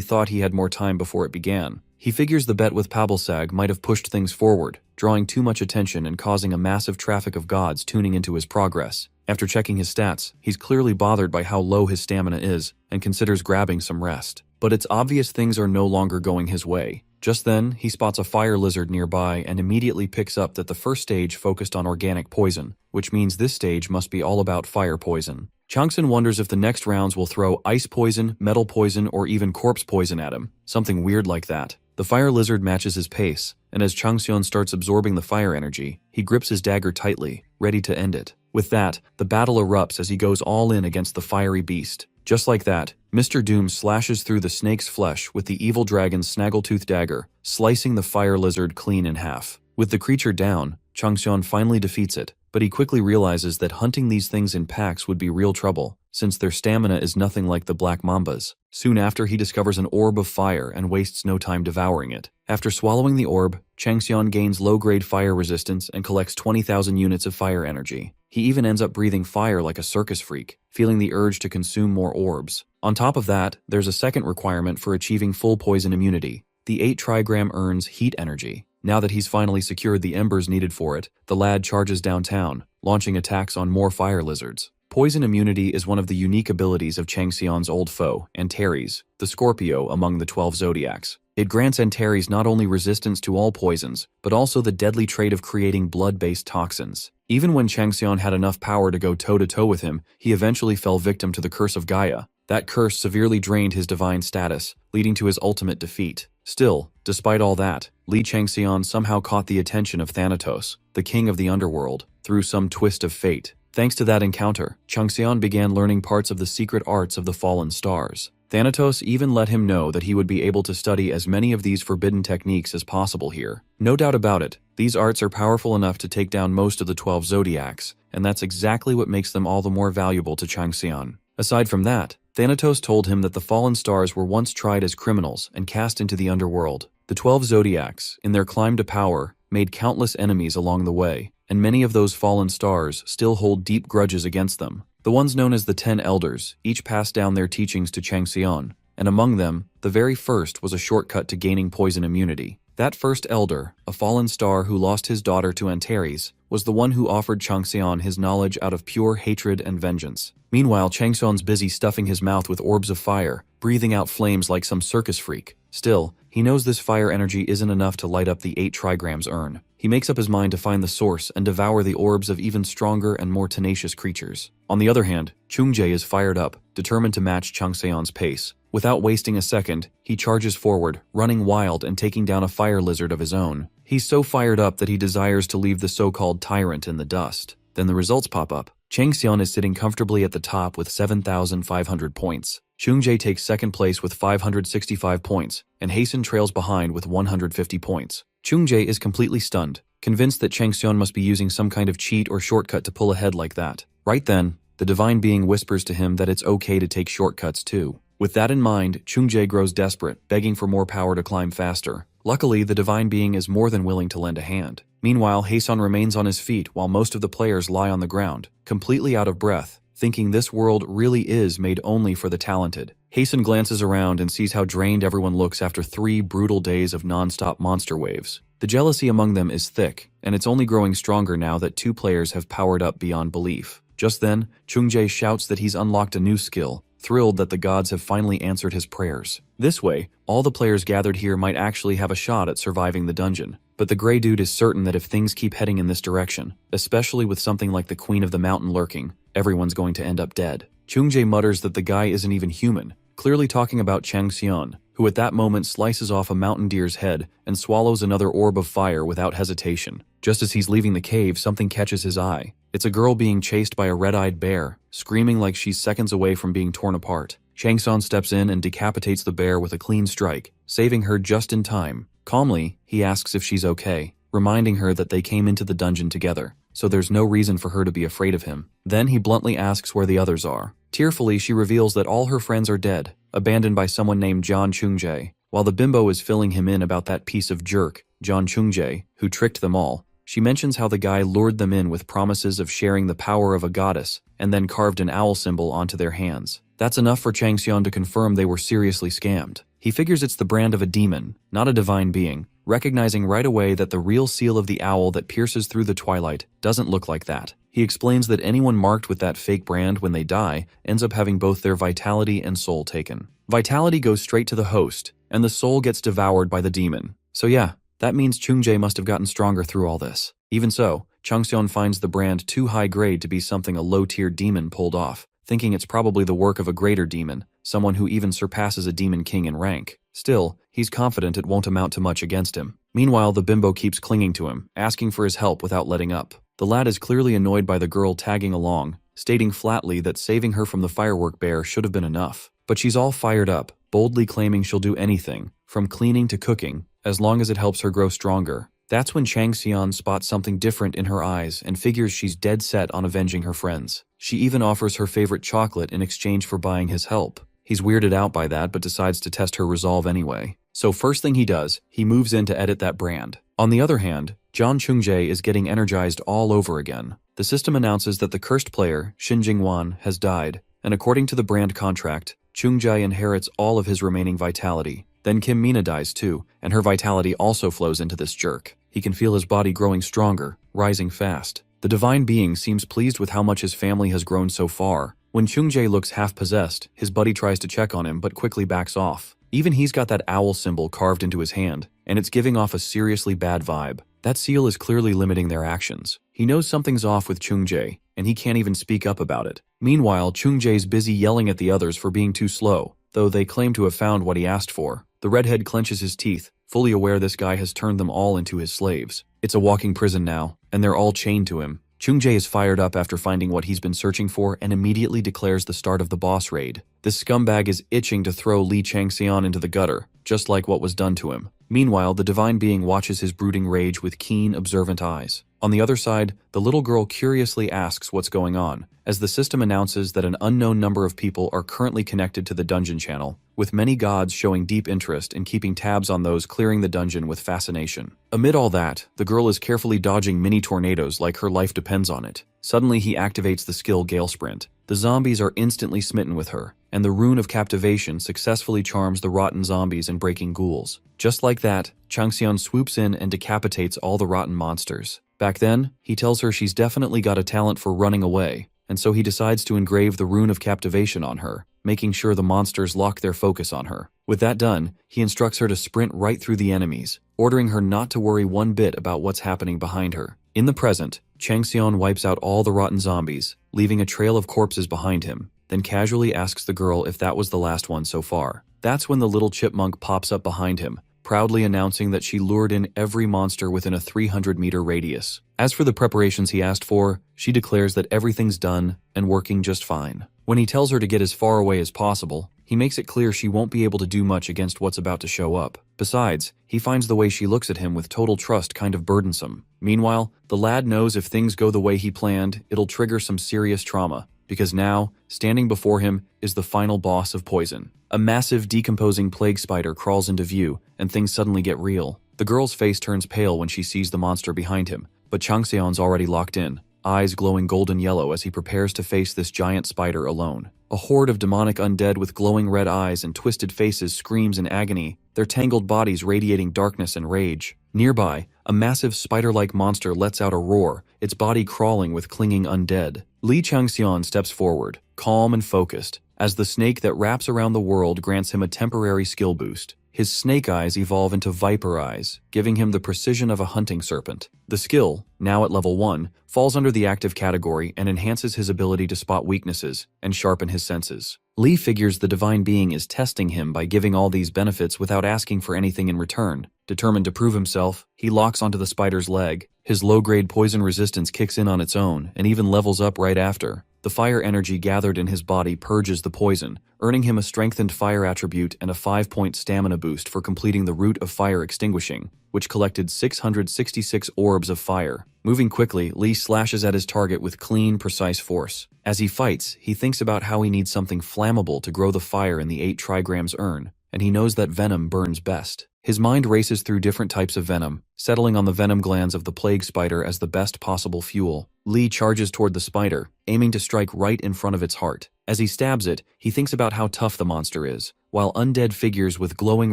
thought he had more time before it began. He figures the bet with Pabalsag might have pushed things forward, drawing too much attention and causing a massive traffic of gods tuning into his progress. After checking his stats, he's clearly bothered by how low his stamina is and considers grabbing some rest. But it's obvious things are no longer going his way. Just then, he spots a fire lizard nearby and immediately picks up that the first stage focused on organic poison, which means this stage must be all about fire poison. Changseon wonders if the next rounds will throw ice poison, metal poison, or even corpse poison at him, something weird like that. The fire lizard matches his pace, and as Changseon starts absorbing the fire energy, he grips his dagger tightly, ready to end it. With that, the battle erupts as he goes all in against the fiery beast. Just like that, Mr. Doom slashes through the snake's flesh with the evil dragon's snaggletooth dagger, slicing the fire lizard clean in half. With the creature down, Changseon finally defeats it, but he quickly realizes that hunting these things in packs would be real trouble, since their stamina is nothing like the Black Mamba's. Soon after, he discovers an orb of fire and wastes no time devouring it. After swallowing the orb, Changseon gains low-grade fire resistance and collects 20,000 units of fire energy. He even ends up breathing fire like a circus freak, feeling the urge to consume more orbs. On top of that, there's a second requirement for achieving full poison immunity. The 8 trigram earns heat energy. Now that he's finally secured the embers needed for it, the lad charges downtown, launching attacks on more fire lizards. Poison immunity is one of the unique abilities of Changseon's old foe, Antares, the Scorpio among the 12 zodiacs. It grants Antares not only resistance to all poisons, but also the deadly trait of creating blood-based toxins. Even when Changseon had enough power to go toe-to-toe with him, he eventually fell victim to the curse of Gaia. That curse severely drained his divine status, leading to his ultimate defeat. Still, despite all that, Lee Changseon somehow caught the attention of Thanatos, the king of the underworld, through some twist of fate. Thanks to that encounter, Changseon began learning parts of the secret arts of the fallen stars. Thanatos even let him know that he would be able to study as many of these forbidden techniques as possible here. No doubt about it, these arts are powerful enough to take down most of the 12 zodiacs, and that's exactly what makes them all the more valuable to Changseon. Aside from that, Thanatos told him that the fallen stars were once tried as criminals and cast into the underworld. The 12 zodiacs, in their climb to power, made countless enemies along the way, and many of those fallen stars still hold deep grudges against them. The ones known as the 10 Elders each passed down their teachings to Changseon, and among them, the very first was a shortcut to gaining poison immunity. That first elder, a fallen star who lost his daughter to Antares, was the one who offered Changseon his knowledge out of pure hatred and vengeance. Meanwhile, Changseon's busy stuffing his mouth with orbs of fire, breathing out flames like some circus freak. Still, he knows this fire energy isn't enough to light up the 8 trigrams urn. He makes up his mind to find the source and devour the orbs of even stronger and more tenacious creatures. On the other hand, Chungjae is fired up, determined to match Changseon's pace. Without wasting a second, he charges forward, running wild and taking down a fire lizard of his own. He's so fired up that he desires to leave the so-called tyrant in the dust. Then the results pop up. Changseon is sitting comfortably at the top with 7,500 points. Chungjae takes second place with 565 points, and Hasten trails behind with 150 points. Chungjae is completely stunned, convinced that Changseon must be using some kind of cheat or shortcut to pull ahead like that. Right then, the divine being whispers to him that it's okay to take shortcuts too. With that in mind, Chungjae grows desperate, begging for more power to climb faster. Luckily, the divine being is more than willing to lend a hand. Meanwhile, Haesun remains on his feet while most of the players lie on the ground, completely out of breath, thinking this world really is made only for the talented. Haesun glances around and sees how drained everyone looks after 3 brutal days of non-stop monster waves. The jealousy among them is thick, and it's only growing stronger now that 2 players have powered up beyond belief. Just then, Chungjae shouts that he's unlocked a new skill, thrilled that the gods have finally answered his prayers. This way, all the players gathered here might actually have a shot at surviving the dungeon. But the Grey Dude is certain that if things keep heading in this direction, especially with something like the Queen of the Mountain lurking, everyone's going to end up dead. Chungjae mutters that the guy isn't even human, clearly talking about Changseon, who at that moment slices off a mountain deer's head and swallows another orb of fire without hesitation. Just as he's leaving the cave, something catches his eye. It's a girl being chased by a red-eyed bear, screaming like she's seconds away from being torn apart. Changseon steps in and decapitates the bear with a clean strike, saving her just in time. Calmly, he asks if she's okay, reminding her that they came into the dungeon together. so there's no reason for her to be afraid of him. Then he bluntly asks where the others are. Tearfully, she reveals that all her friends are dead, abandoned by someone named John Chungjae. While the bimbo is filling him in about that piece of jerk, John Chungjae, who tricked them all, she mentions how the guy lured them in with promises of sharing the power of a goddess, and then carved an owl symbol onto their hands. That's enough for Changseon to confirm they were seriously scammed. He figures it's the brand of a demon, not a divine being, recognizing right away that the real seal of the owl that pierces through the twilight doesn't look like that. He explains that anyone marked with that fake brand when they die ends up having both their vitality and soul taken. Vitality goes straight to the host, and the soul gets devoured by the demon. So yeah, that means Chungjae must have gotten stronger through all this. Even so, Changseon finds the brand too high grade to be something a low-tier demon pulled off, thinking it's probably the work of a greater demon, someone who even surpasses a demon king in rank. Still, he's confident it won't amount to much against him. Meanwhile, the bimbo keeps clinging to him, asking for his help without letting up. The lad is clearly annoyed by the girl tagging along, stating flatly that saving her from the firework bear should have been enough. But she's all fired up, boldly claiming she'll do anything, from cleaning to cooking, as long as it helps her grow stronger. That's when Changseon spots something different in her eyes and figures she's dead set on avenging her friends. She even offers her favorite chocolate in exchange for buying his help. He's weirded out by that but decides to test her resolve anyway. So first thing he does, he moves in to edit that brand. On the other hand, John Chungjae is getting energized all over again. The system announces that the cursed player, Shin Jingwan, has died, and according to the brand contract, Chungjae inherits all of his remaining vitality. Then Kim Mina dies too, and her vitality also flows into this jerk. He can feel his body growing stronger, rising fast. The divine being seems pleased with how much his family has grown so far. When Chungjae looks half-possessed, his buddy tries to check on him but quickly backs off. Even he's got that owl symbol carved into his hand, and it's giving off a seriously bad vibe. That seal is clearly limiting their actions. He knows something's off with Chungjae, and he can't even speak up about it. Meanwhile, Chungjae's busy yelling at the others for being too slow, though they claim to have found what he asked for. The redhead clenches his teeth, fully aware this guy has turned them all into his slaves. It's a walking prison now, and they're all chained to him. Chungjae is fired up after finding what he's been searching for and immediately declares the start of the boss raid. This scumbag is itching to throw Lee Changseon into the gutter, just like what was done to him. Meanwhile, the divine being watches his brooding rage with keen, observant eyes. On the other side, the little girl curiously asks what's going on, as the system announces that an unknown number of people are currently connected to the dungeon channel, with many gods showing deep interest in keeping tabs on those clearing the dungeon with fascination. Amid all that, the girl is carefully dodging mini tornadoes like her life depends on it. Suddenly, he activates the skill Gale Sprint. The zombies are instantly smitten with her, and the rune of captivation successfully charms the rotten zombies and breaking ghouls. Just like that, Changseon swoops in and decapitates all the rotten monsters. Back then, he tells her she's definitely got a talent for running away, and so he decides to engrave the rune of captivation on her, making sure the monsters lock their focus on her. With that done, he instructs her to sprint right through the enemies, ordering her not to worry one bit about what's happening behind her. In the present, Changseon wipes out all the rotten zombies, leaving a trail of corpses behind him, then casually asks the girl if that was the last one so far. That's when the little chipmunk pops up behind him, proudly announcing that she lured in every monster within a 300-meter radius. As for the preparations he asked for, she declares that everything's done and working just fine. When he tells her to get as far away as possible, he makes it clear she won't be able to do much against what's about to show up. Besides, he finds the way she looks at him with total trust kind of burdensome. Meanwhile, the lad knows if things go the way he planned, it'll trigger some serious trauma, because now, standing before him, is the final boss of Poison. A massive decomposing plague spider crawls into view, and things suddenly get real. The girl's face turns pale when she sees the monster behind him, but Changseon's already locked in, eyes glowing golden yellow as he prepares to face this giant spider alone. A horde of demonic undead with glowing red eyes and twisted faces screams in agony, their tangled bodies radiating darkness and rage. Nearby, a massive spider-like monster lets out a roar, its body crawling with clinging undead. Lee Changseon steps forward, calm and focused, as the snake that wraps around the world grants him a temporary skill boost. His snake eyes evolve into viper eyes, giving him the precision of a hunting serpent. The skill, now at level 1, falls under the active category and enhances his ability to spot weaknesses and sharpen his senses. Lee figures the divine being is testing him by giving all these benefits without asking for anything in return. Determined to prove himself, he locks onto the spider's leg. His low-grade poison resistance kicks in on its own and even levels up right after. The fire energy gathered in his body purges the poison, earning him a strengthened fire attribute and a 5-point stamina boost for completing the Root of Fire Extinguishing, which collected 666 orbs of fire. Moving quickly, Lee slashes at his target with clean, precise force. As he fights, he thinks about how he needs something flammable to grow the fire in the 8 trigrams urn, and he knows that venom burns best. His mind races through different types of venom, settling on the venom glands of the plague spider as the best possible fuel. Lee charges toward the spider, aiming to strike right in front of its heart. As he stabs it, he thinks about how tough the monster is, while undead figures with glowing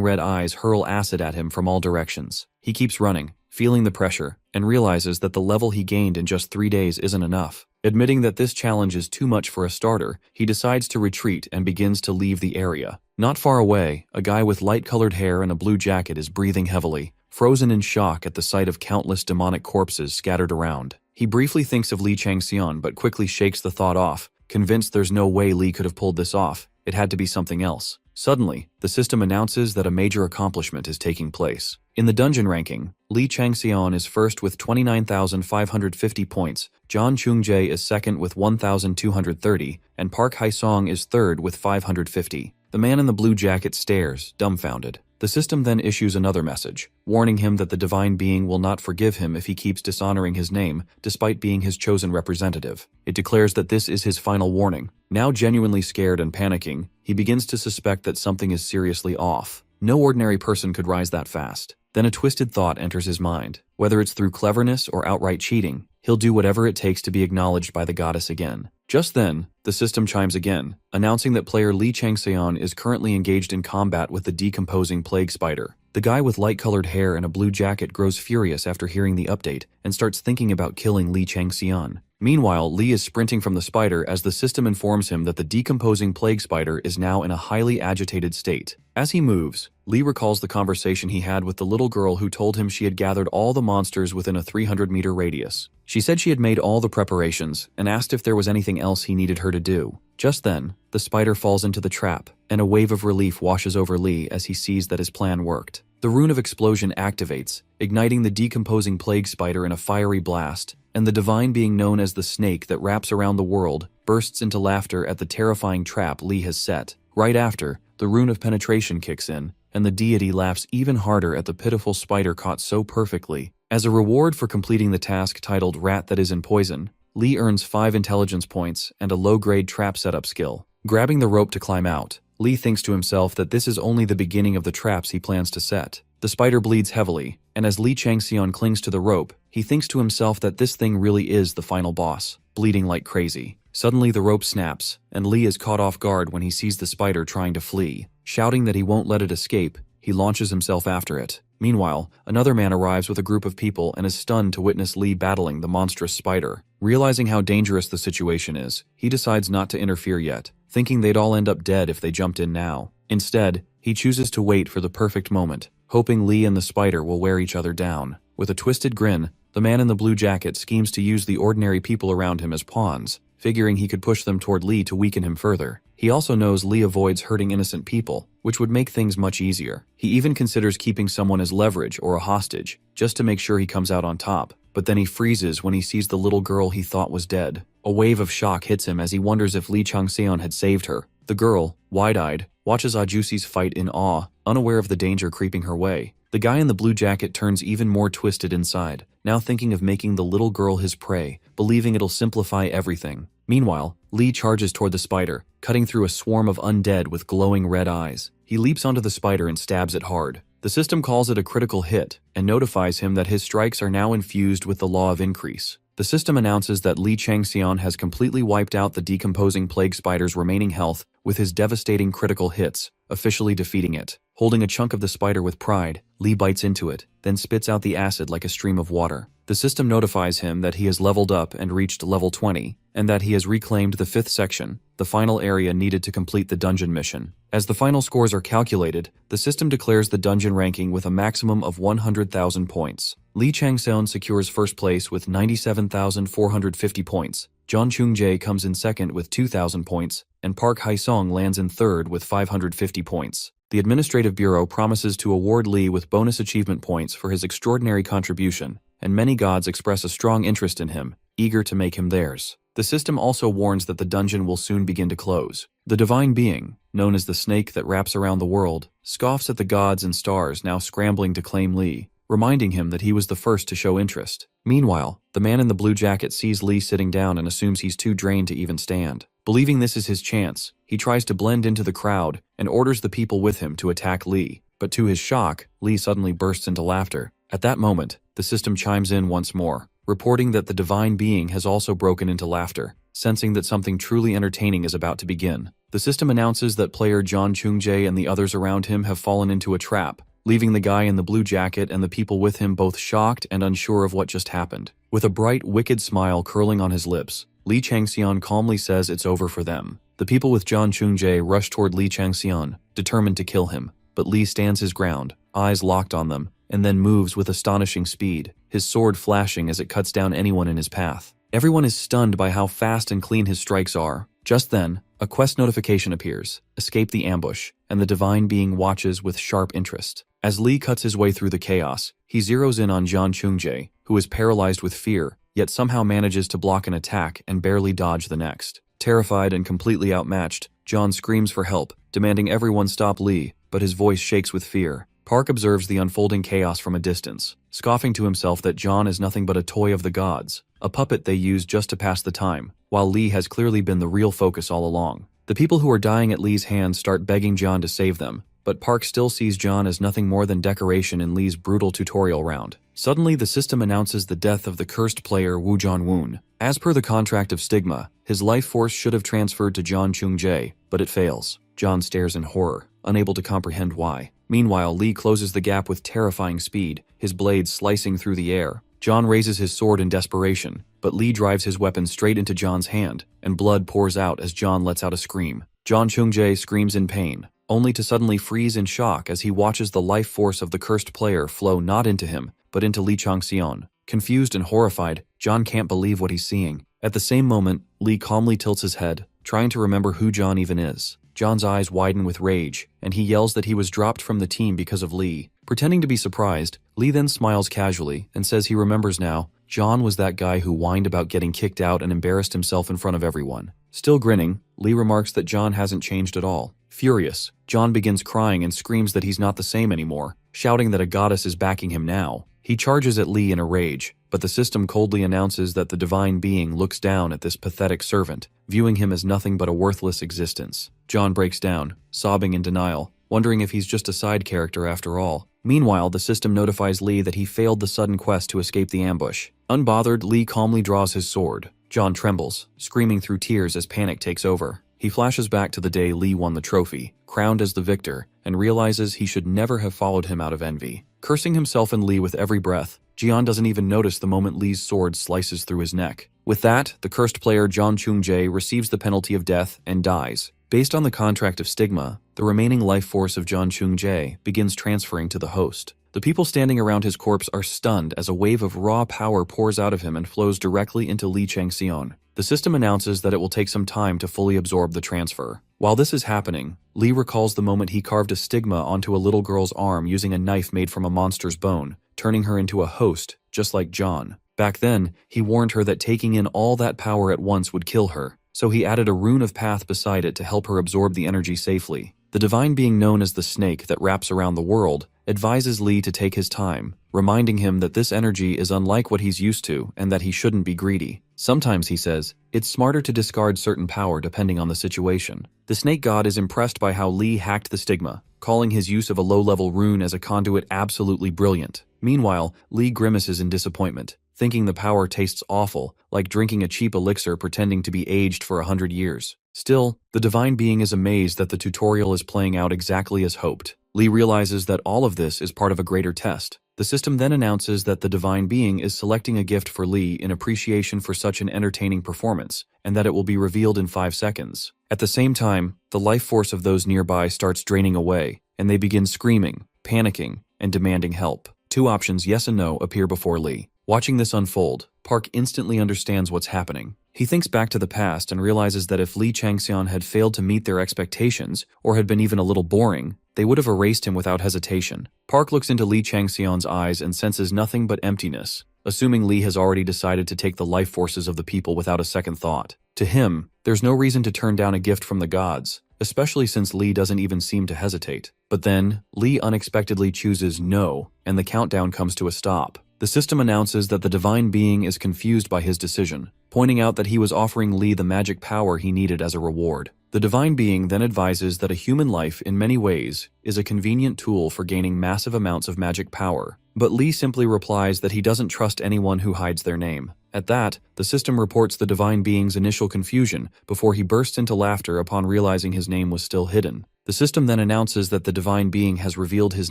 red eyes hurl acid at him from all directions. He keeps running, feeling the pressure, and realizes that the level he gained in just 3 days isn't enough. Admitting that this challenge is too much for a starter, he decides to retreat and begins to leave the area. Not far away, a guy with light-colored hair and a blue jacket is breathing heavily, frozen in shock at the sight of countless demonic corpses scattered around. He briefly thinks of Lee Changxian but quickly shakes the thought off, convinced there's no way Lee could have pulled this off. It had to be something else. Suddenly, the system announces that a major accomplishment is taking place. In the dungeon ranking, Lee Changxian is first with 29,550 points, John Chungjae is second with 1,230, and Park Haesong is third with 550. The man in the blue jacket stares, dumbfounded. The system then issues another message, warning him that the divine being will not forgive him if he keeps dishonoring his name, despite being his chosen representative. It declares that this is his final warning. Now genuinely scared and panicking, he begins to suspect that something is seriously off. No ordinary person could rise that fast. Then a twisted thought enters his mind. Whether it's through cleverness or outright cheating, he'll do whatever it takes to be acknowledged by the goddess again. Just then, the system chimes again, announcing that player Lee Changseon is currently engaged in combat with the decomposing plague spider. The guy with light-colored hair and a blue jacket grows furious after hearing the update and starts thinking about killing Lee Changseon. Meanwhile, Lee is sprinting from the spider as the system informs him that the decomposing plague spider is now in a highly agitated state. As he moves, Lee recalls the conversation he had with the little girl who told him she had gathered all the monsters within a 300-meter radius. She said she had made all the preparations and asked if there was anything else he needed her to do. Just then, the spider falls into the trap, and a wave of relief washes over Lee as he sees that his plan worked. The Rune of Explosion activates, igniting the decomposing plague spider in a fiery blast, and the divine being known as the snake that wraps around the world bursts into laughter at the terrifying trap Lee has set. Right after, the Rune of Penetration kicks in, and the deity laughs even harder at the pitiful spider caught so perfectly. As a reward for completing the task titled Rat That Is in Poison, Lee earns 5 intelligence points and a low-grade trap setup skill. Grabbing the rope to climb out, Lee thinks to himself that this is only the beginning of the traps he plans to set. The spider bleeds heavily, and as Lee Changseon clings to the rope, he thinks to himself that this thing really is the final boss, bleeding like crazy. Suddenly the rope snaps, and Lee is caught off guard when he sees the spider trying to flee. Shouting that he won't let it escape, he launches himself after it. Meanwhile, another man arrives with a group of people and is stunned to witness Lee battling the monstrous spider. Realizing how dangerous the situation is, he decides not to interfere yet, thinking they'd all end up dead if they jumped in now. Instead, he chooses to wait for the perfect moment, hoping Lee and the spider will wear each other down. With a twisted grin, the man in the blue jacket schemes to use the ordinary people around him as pawns, figuring he could push them toward Lee to weaken him further. He also knows Lee avoids hurting innocent people, which would make things much easier. He even considers keeping someone as leverage or a hostage, just to make sure he comes out on top. But then he freezes when he sees the little girl he thought was dead. A wave of shock hits him as he wonders if Lee Changseon had saved her. The girl, wide-eyed, watches Ajusi's fight in awe, unaware of the danger creeping her way. The guy in the blue jacket turns even more twisted inside, now thinking of making the little girl his prey, believing it'll simplify everything. Meanwhile, Lee charges toward the spider, cutting through a swarm of undead with glowing red eyes. He leaps onto the spider and stabs it hard. The system calls it a critical hit and notifies him that his strikes are now infused with the law of increase. The system announces that Lee Changseon has completely wiped out the decomposing plague spider's remaining health with his devastating critical hits, officially defeating it. Holding a chunk of the spider with pride, Lee bites into it, then spits out the acid like a stream of water. The system notifies him that he has leveled up and reached level 20, and that he has reclaimed the 5th section, the final area needed to complete the dungeon mission. As the final scores are calculated, the system declares the dungeon ranking with a maximum of 100,000 points. Lee Changseon secures first place with 97,450 points. John Chungjae comes in second with 2,000 points, and Park Haesong lands in third with 550 points. The Administrative Bureau promises to award Lee with bonus achievement points for his extraordinary contribution, and many gods express a strong interest in him, eager to make him theirs. The system also warns that the dungeon will soon begin to close. The divine being, known as the snake that wraps around the world, scoffs at the gods and stars now scrambling to claim Lee, reminding him that he was the first to show interest. Meanwhile, the man in the blue jacket sees Lee sitting down and assumes he's too drained to even stand. Believing this is his chance, he tries to blend into the crowd and orders the people with him to attack Lee. But to his shock, Lee suddenly bursts into laughter. At that moment, the system chimes in once more, reporting that the divine being has also broken into laughter, sensing that something truly entertaining is about to begin. The system announces that player John Chung-jae and the others around him have fallen into a trap, leaving the guy in the blue jacket and the people with him both shocked and unsure of what just happened. With a bright, wicked smile curling on his lips, Lee Changxian calmly says it's over for them. The people with John Chung-jae rush toward Lee Changxian, determined to kill him, but Lee stands his ground, eyes locked on them, and then moves with astonishing speed, his sword flashing as it cuts down anyone in his path. Everyone is stunned by how fast and clean his strikes are. Just then, a quest notification appears, "Escape the ambush," and the divine being watches with sharp interest. As Lee cuts his way through the chaos, he zeroes in on John Chung-jae, who is paralyzed with fear, yet somehow manages to block an attack and barely dodge the next. Terrified and completely outmatched, John screams for help, demanding everyone stop Lee, but his voice shakes with fear. Park observes the unfolding chaos from a distance, scoffing to himself that John is nothing but a toy of the gods, a puppet they use just to pass the time, while Lee has clearly been the real focus all along. The people who are dying at Lee's hands start begging John to save them, but Park still sees John as nothing more than decoration in Lee's brutal tutorial round. Suddenly, the system announces the death of the cursed player Woo Jong-woon. As per the contract of Stigma, his life force should have transferred to John Chung-jae, but it fails. John stares in horror, unable to comprehend why. Meanwhile, Lee closes the gap with terrifying speed, his blade slicing through the air. John raises his sword in desperation, but Lee drives his weapon straight into John's hand, and blood pours out as John lets out a scream. John Chung-jae screams in pain, only to suddenly freeze in shock as he watches the life force of the cursed player flow not into him, but into Lee Changxian. Confused and horrified, John can't believe what he's seeing. At the same moment, Lee calmly tilts his head, trying to remember who John even is. John's eyes widen with rage, and he yells that he was dropped from the team because of Lee. Pretending to be surprised, Lee then smiles casually and says he remembers now. John was that guy who whined about getting kicked out and embarrassed himself in front of everyone. Still grinning, Lee remarks that John hasn't changed at all. Furious, John begins crying and screams that he's not the same anymore, shouting that a goddess is backing him now. He charges at Lee in a rage, but the system coldly announces that the divine being looks down at this pathetic servant, viewing him as nothing but a worthless existence. John breaks down, sobbing in denial, wondering if he's just a side character after all. Meanwhile, the system notifies Lee that he failed the sudden quest to escape the ambush. Unbothered, Lee calmly draws his sword. John trembles, screaming through tears as panic takes over. He flashes back to the day Lee won the trophy, crowned as the victor, and realizes he should never have followed him out of envy. Cursing himself and Lee with every breath, Jian doesn't even notice the moment Lee's sword slices through his neck. With that, the cursed player John Chung-jae receives the penalty of death and dies. Based on the contract of Stigma, the remaining life force of John Chung-jae begins transferring to the host. The people standing around his corpse are stunned as a wave of raw power pours out of him and flows directly into Lee Changxian. The system announces that it will take some time to fully absorb the transfer. While this is happening, Lee recalls the moment he carved a stigma onto a little girl's arm using a knife made from a monster's bone, turning her into a host, just like John. Back then, he warned her that taking in all that power at once would kill her, so he added a rune of path beside it to help her absorb the energy safely. The divine being known as the snake that wraps around the world advises Lee to take his time, reminding him that this energy is unlike what he's used to and that he shouldn't be greedy. Sometimes, he says, it's smarter to discard certain power depending on the situation. The snake god is impressed by how Lee hacked the stigma, calling his use of a low-level rune as a conduit absolutely brilliant. Meanwhile, Lee grimaces in disappointment, thinking the power tastes awful, like drinking a cheap elixir pretending to be aged for 100 years. Still, the divine being is amazed that the tutorial is playing out exactly as hoped. Lee realizes that all of this is part of a greater test. The system then announces that the divine being is selecting a gift for Lee in appreciation for such an entertaining performance, and that it will be revealed in 5 seconds. At the same time, the life force of those nearby starts draining away, and they begin screaming, panicking, and demanding help. 2 options, yes and no, appear before Lee. Watching this unfold, Park instantly understands what's happening. He thinks back to the past and realizes that if Lee Changxian had failed to meet their expectations, or had been even a little boring, they would have erased him without hesitation. Park looks into Lee Changxian's eyes and senses nothing but emptiness. assuming Lee has already decided to take the life forces of the people without a second thought. To him, there's no reason to turn down a gift from the gods, especially since Lee doesn't even seem to hesitate. But then, Lee unexpectedly chooses no, and the countdown comes to a stop. The system announces that the divine being is confused by his decision, pointing out that he was offering Lee the magic power he needed as a reward. The divine being then advises that a human life, in many ways, is a convenient tool for gaining massive amounts of magic power, but Lee simply replies that he doesn't trust anyone who hides their name. At that, the system reports the divine being's initial confusion before he bursts into laughter upon realizing his name was still hidden. The system then announces that the divine being has revealed his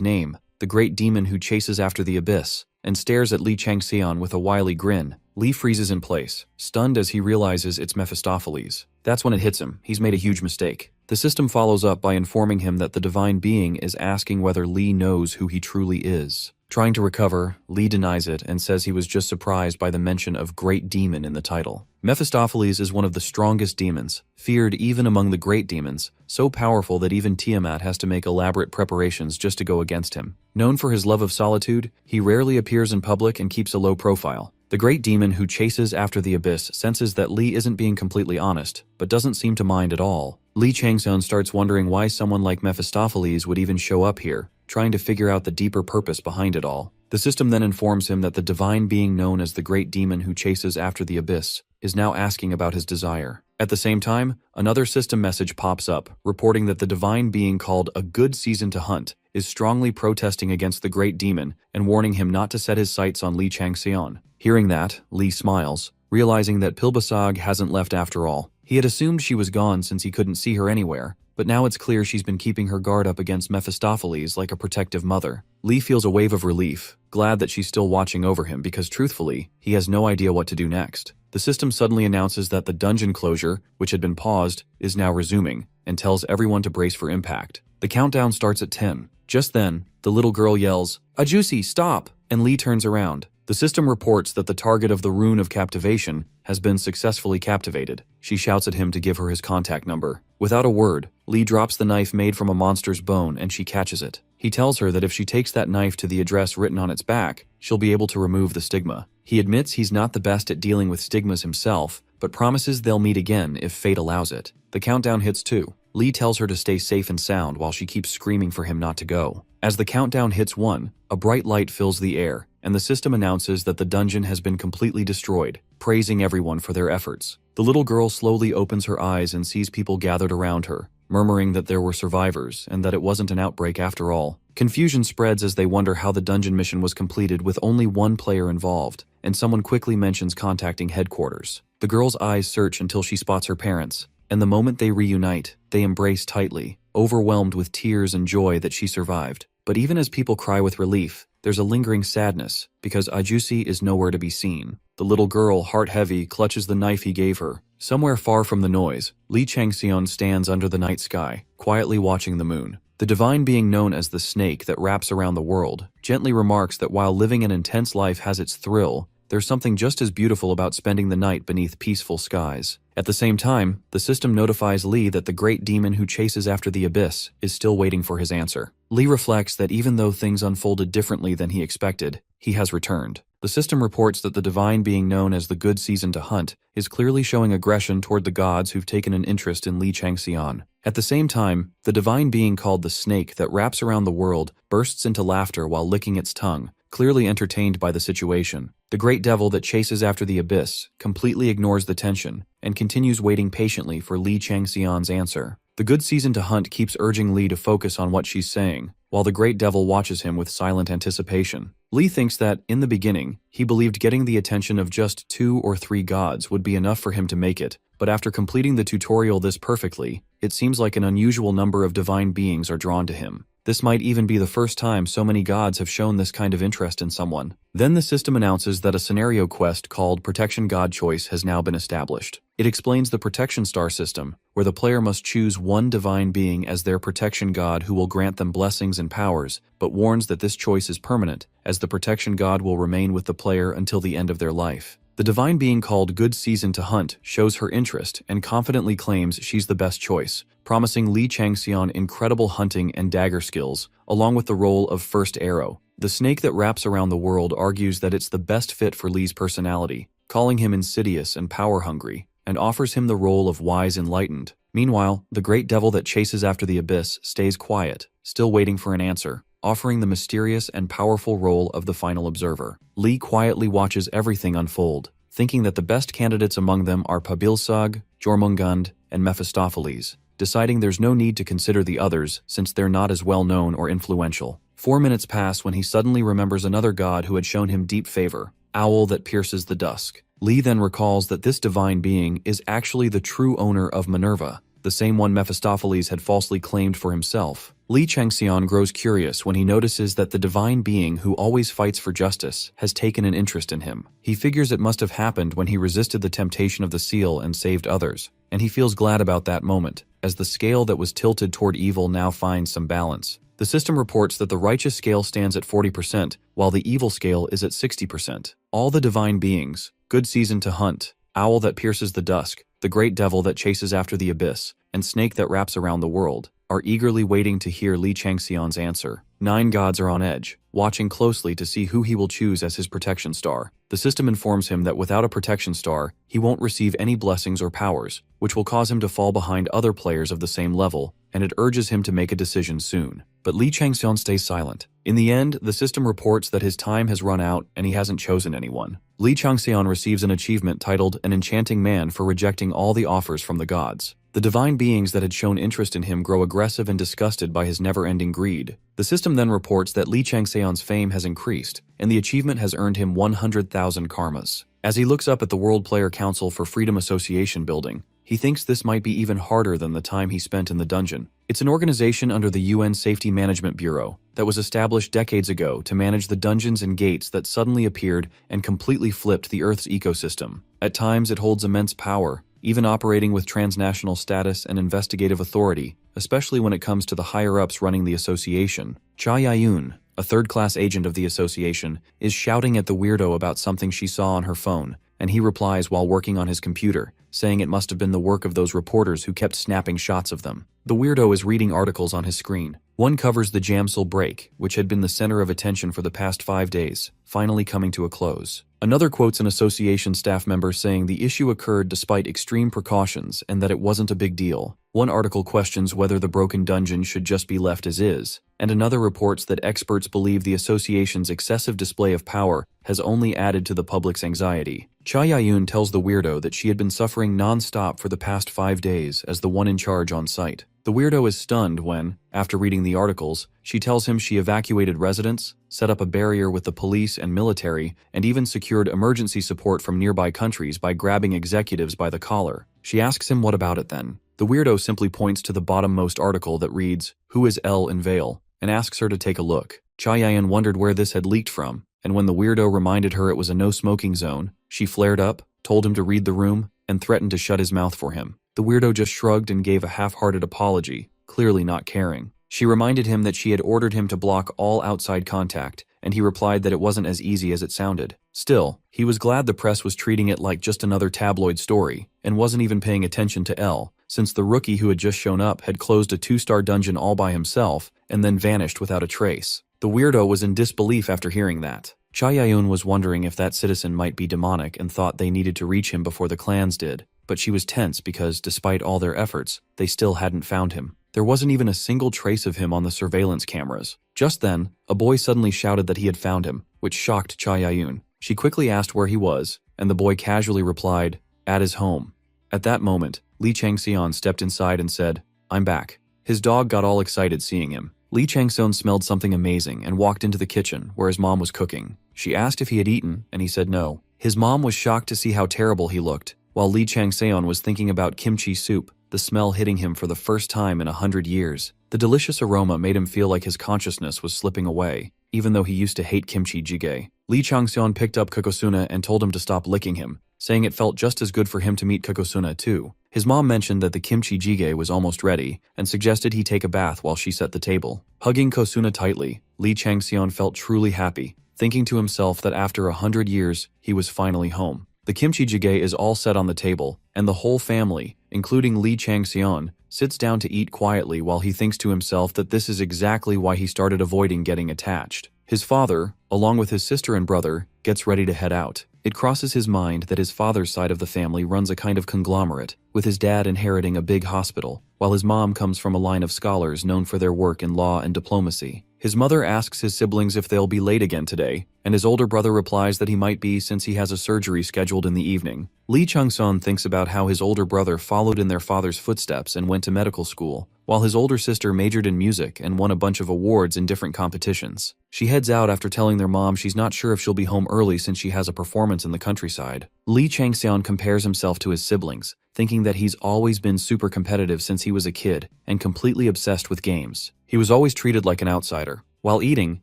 name, the great demon who chases after the abyss, and stares at Lee Changxian with a wily grin. Lee freezes in place, stunned as he realizes it's Mephistopheles. That's when it hits him. He's made a huge mistake. The system follows up by informing him that the divine being is asking whether Lee knows who he truly is. Trying to recover, Lee denies it and says he was just surprised by the mention of Great Demon in the title. Mephistopheles is one of the strongest demons, feared even among the great demons, so powerful that even Tiamat has to make elaborate preparations just to go against him. Known for his love of solitude, he rarely appears in public and keeps a low profile. The great demon who chases after the abyss senses that Lee isn't being completely honest, but doesn't seem to mind at all. Lee Changxian starts wondering why someone like Mephistopheles would even show up here, trying to figure out the deeper purpose behind it all. The system then informs him that the divine being known as the great demon who chases after the abyss is now asking about his desire. At the same time, another system message pops up, reporting that the divine being called a good season to hunt is strongly protesting against the great demon and warning him not to set his sights on Lee Changxian. Hearing that, Lee smiles, realizing that Pilbasag hasn't left after all. He had assumed she was gone since he couldn't see her anywhere, but now it's clear she's been keeping her guard up against Mephistopheles like a protective mother. Lee feels a wave of relief, glad that she's still watching over him because truthfully, he has no idea what to do next. The system suddenly announces that the dungeon closure, which had been paused, is now resuming, and tells everyone to brace for impact. The countdown starts at 10. Just then, the little girl yells, "Ajusi, stop!" and Lee turns around. The system reports that the target of the rune of captivation has been successfully captivated. She shouts at him to give her his contact number. Without a word, Lee drops the knife made from a monster's bone and she catches it. He tells her that if she takes that knife to the address written on its back, she'll be able to remove the stigma. He admits he's not the best at dealing with stigmas himself, but promises they'll meet again if fate allows it. The countdown hits 2. Lee tells her to stay safe and sound while she keeps screaming for him not to go. As the countdown hits 1, a bright light fills the air, and the system announces that the dungeon has been completely destroyed, praising everyone for their efforts. The little girl slowly opens her eyes and sees people gathered around her, murmuring that there were survivors and that it wasn't an outbreak after all. Confusion spreads as they wonder how the dungeon mission was completed with only one player involved, and someone quickly mentions contacting headquarters. The girl's eyes search until she spots her parents, and the moment they reunite, they embrace tightly, overwhelmed with tears and joy that she survived. But even as people cry with relief, there's a lingering sadness, because Ajusi is nowhere to be seen. The little girl, heart-heavy, clutches the knife he gave her. Somewhere far from the noise, Lee Changxian stands under the night sky, quietly watching the moon. The divine being known as the snake that wraps around the world gently remarks that while living an intense life has its thrill, there's something just as beautiful about spending the night beneath peaceful skies. At the same time, the system notifies Lee that the great demon who chases after the abyss is still waiting for his answer. Lee reflects that even though things unfolded differently than he expected, he has returned. The system reports that the divine being known as the good season to hunt is clearly showing aggression toward the gods who've taken an interest in Lee Changxian. At the same time, the divine being called the snake that wraps around the world bursts into laughter while licking its tongue, clearly entertained by the situation. The great devil that chases after the abyss completely ignores the tension and continues waiting patiently for Lee Changxian's answer. The good season to hunt keeps urging Lee to focus on what she's saying, while the great devil watches him with silent anticipation. Lee thinks that, in the beginning, he believed getting the attention of just 2 or 3 gods would be enough for him to make it, but after completing the tutorial this perfectly, it seems like an unusual number of divine beings are drawn to him. This might even be the first time so many gods have shown this kind of interest in someone. Then the system announces that a scenario quest called Protection God Choice has now been established. It explains the protection star system, where the player must choose one divine being as their protection god who will grant them blessings and powers, but warns that this choice is permanent, as the protection god will remain with the player until the end of their life. The divine being called Good Season to Hunt shows her interest and confidently claims she's the best choice, promising Lee Changxian incredible hunting and dagger skills, along with the role of first arrow. The snake that wraps around the world argues that it's the best fit for Lee's personality, calling him insidious and power-hungry, and offers him the role of wise enlightened. Meanwhile, the great devil that chases after the abyss stays quiet, still waiting for an answer, offering the mysterious and powerful role of the final observer. Lee quietly watches everything unfold, thinking that the best candidates among them are Pabilsag, Jormungand, and Mephistopheles, deciding there's no need to consider the others since they're not as well known or influential. 4 minutes pass when he suddenly remembers another god who had shown him deep favor, Owl that pierces the dusk. Lee then recalls that this divine being is actually the true owner of Minerva, the same one Mephistopheles had falsely claimed for himself. Lee Changxian grows curious when he notices that the divine being who always fights for justice has taken an interest in him. He figures it must have happened when he resisted the temptation of the seal and saved others, and he feels glad about that moment, as the scale that was tilted toward evil now finds some balance. The system reports that the righteous scale stands at 40%, while the evil scale is at 60%. All the divine beings, good season to hunt, owl that pierces the dusk, the great devil that chases after the abyss, and snake that wraps around the world, are eagerly waiting to hear Li Changxian's answer. 9 gods are on edge, watching closely to see who he will choose as his protection star. The system informs him that without a protection star, he won't receive any blessings or powers, which will cause him to fall behind other players of the same level, and it urges him to make a decision soon. But Li Changxian stays silent. In the end, the system reports that his time has run out and he hasn't chosen anyone. Li Changxian receives an achievement titled An Enchanting Man for rejecting all the offers from the gods. The divine beings that had shown interest in him grow aggressive and disgusted by his never-ending greed. The system then reports that Li Changxian's fame has increased, and the achievement has earned him 100,000 karmas. As he looks up at the World Player Council for Freedom Association building, he thinks this might be even harder than the time he spent in the dungeon. It's an organization under the UN Safety Management Bureau that was established decades ago to manage the dungeons and gates that suddenly appeared and completely flipped the Earth's ecosystem. At times, it holds immense power, even operating with transnational status and investigative authority, especially when it comes to the higher-ups running the association. Cha Yayun, a third-class agent of the association, is shouting at the weirdo about something she saw on her phone, and he replies while working on his computer, saying it must have been the work of those reporters who kept snapping shots of them. The weirdo is reading articles on his screen. One covers the Jamsil break, which had been the center of attention for the past 5 days, finally coming to a close. Another quotes an association staff member saying the issue occurred despite extreme precautions and that it wasn't a big deal. One article questions whether the broken dungeon should just be left as is, and another reports that experts believe the association's excessive display of power has only added to the public's anxiety. Cha Yayun tells the weirdo that she had been suffering non-stop for the past 5 days as the one in charge on site. The weirdo is stunned when, after reading the articles, she tells him she evacuated residents, set up a barrier with the police and military, and even secured emergency support from nearby countries by grabbing executives by the collar. She asks him what about it then. The weirdo simply points to the bottommost article that reads, "Who is L in Vale?" and asks her to take a look. Cha Yayan wondered where this had leaked from, and when the weirdo reminded her it was a no-smoking zone, she flared up, told him to read the room, and threatened to shut his mouth for him. The weirdo just shrugged and gave a half-hearted apology, clearly not caring. She reminded him that she had ordered him to block all outside contact, and he replied that it wasn't as easy as it sounded. Still, he was glad the press was treating it like just another tabloid story, and wasn't even paying attention to L, since the rookie who had just shown up had closed a 2-star dungeon all by himself, and then vanished without a trace. The weirdo was in disbelief after hearing that. Cha Yayun was wondering if that citizen might be demonic and thought they needed to reach him before the clans did, but she was tense because, despite all their efforts, they still hadn't found him. There wasn't even a single trace of him on the surveillance cameras. Just then, a boy suddenly shouted that he had found him, which shocked Cha Yayun. She quickly asked where he was, and the boy casually replied, "At his home." At that moment, Li Changxian stepped inside and said, "I'm back." His dog got all excited seeing him. Li Changxian smelled something amazing and walked into the kitchen where his mom was cooking. She asked if he had eaten, and he said no. His mom was shocked to see how terrible he looked, while Li Changxian was thinking about kimchi soup, the smell hitting him for the first time in 100 years. The delicious aroma made him feel like his consciousness was slipping away, even though he used to hate kimchi jjigae. Li Changxian picked up Kokosuna and told him to stop licking him, saying it felt just as good for him to meet Kokosuna too. His mom mentioned that the kimchi jjigae was almost ready, and suggested he take a bath while she set the table. Hugging Kosuna tightly, Li Changxian felt truly happy, thinking to himself that after 100 years, he was finally home. The kimchi jjigae is all set on the table, and the whole family, including Li Changxian, sits down to eat quietly while he thinks to himself that this is exactly why he started avoiding getting attached. His father, along with his sister and brother, gets ready to head out. It crosses his mind that his father's side of the family runs a kind of conglomerate, with his dad inheriting a big hospital, while his mom comes from a line of scholars known for their work in law and diplomacy. His mother asks his siblings if they'll be late again today, and his older brother replies that he might be since he has a surgery scheduled in the evening. Lee Chung-seon thinks about how his older brother followed in their father's footsteps and went to medical school, while his older sister majored in music and won a bunch of awards in different competitions. She heads out after telling their mom she's not sure if she'll be home early since she has a performance in the countryside. Lee Chang-seon compares himself to his siblings, thinking that he's always been super competitive since he was a kid and completely obsessed with games. He was always treated like an outsider. While eating,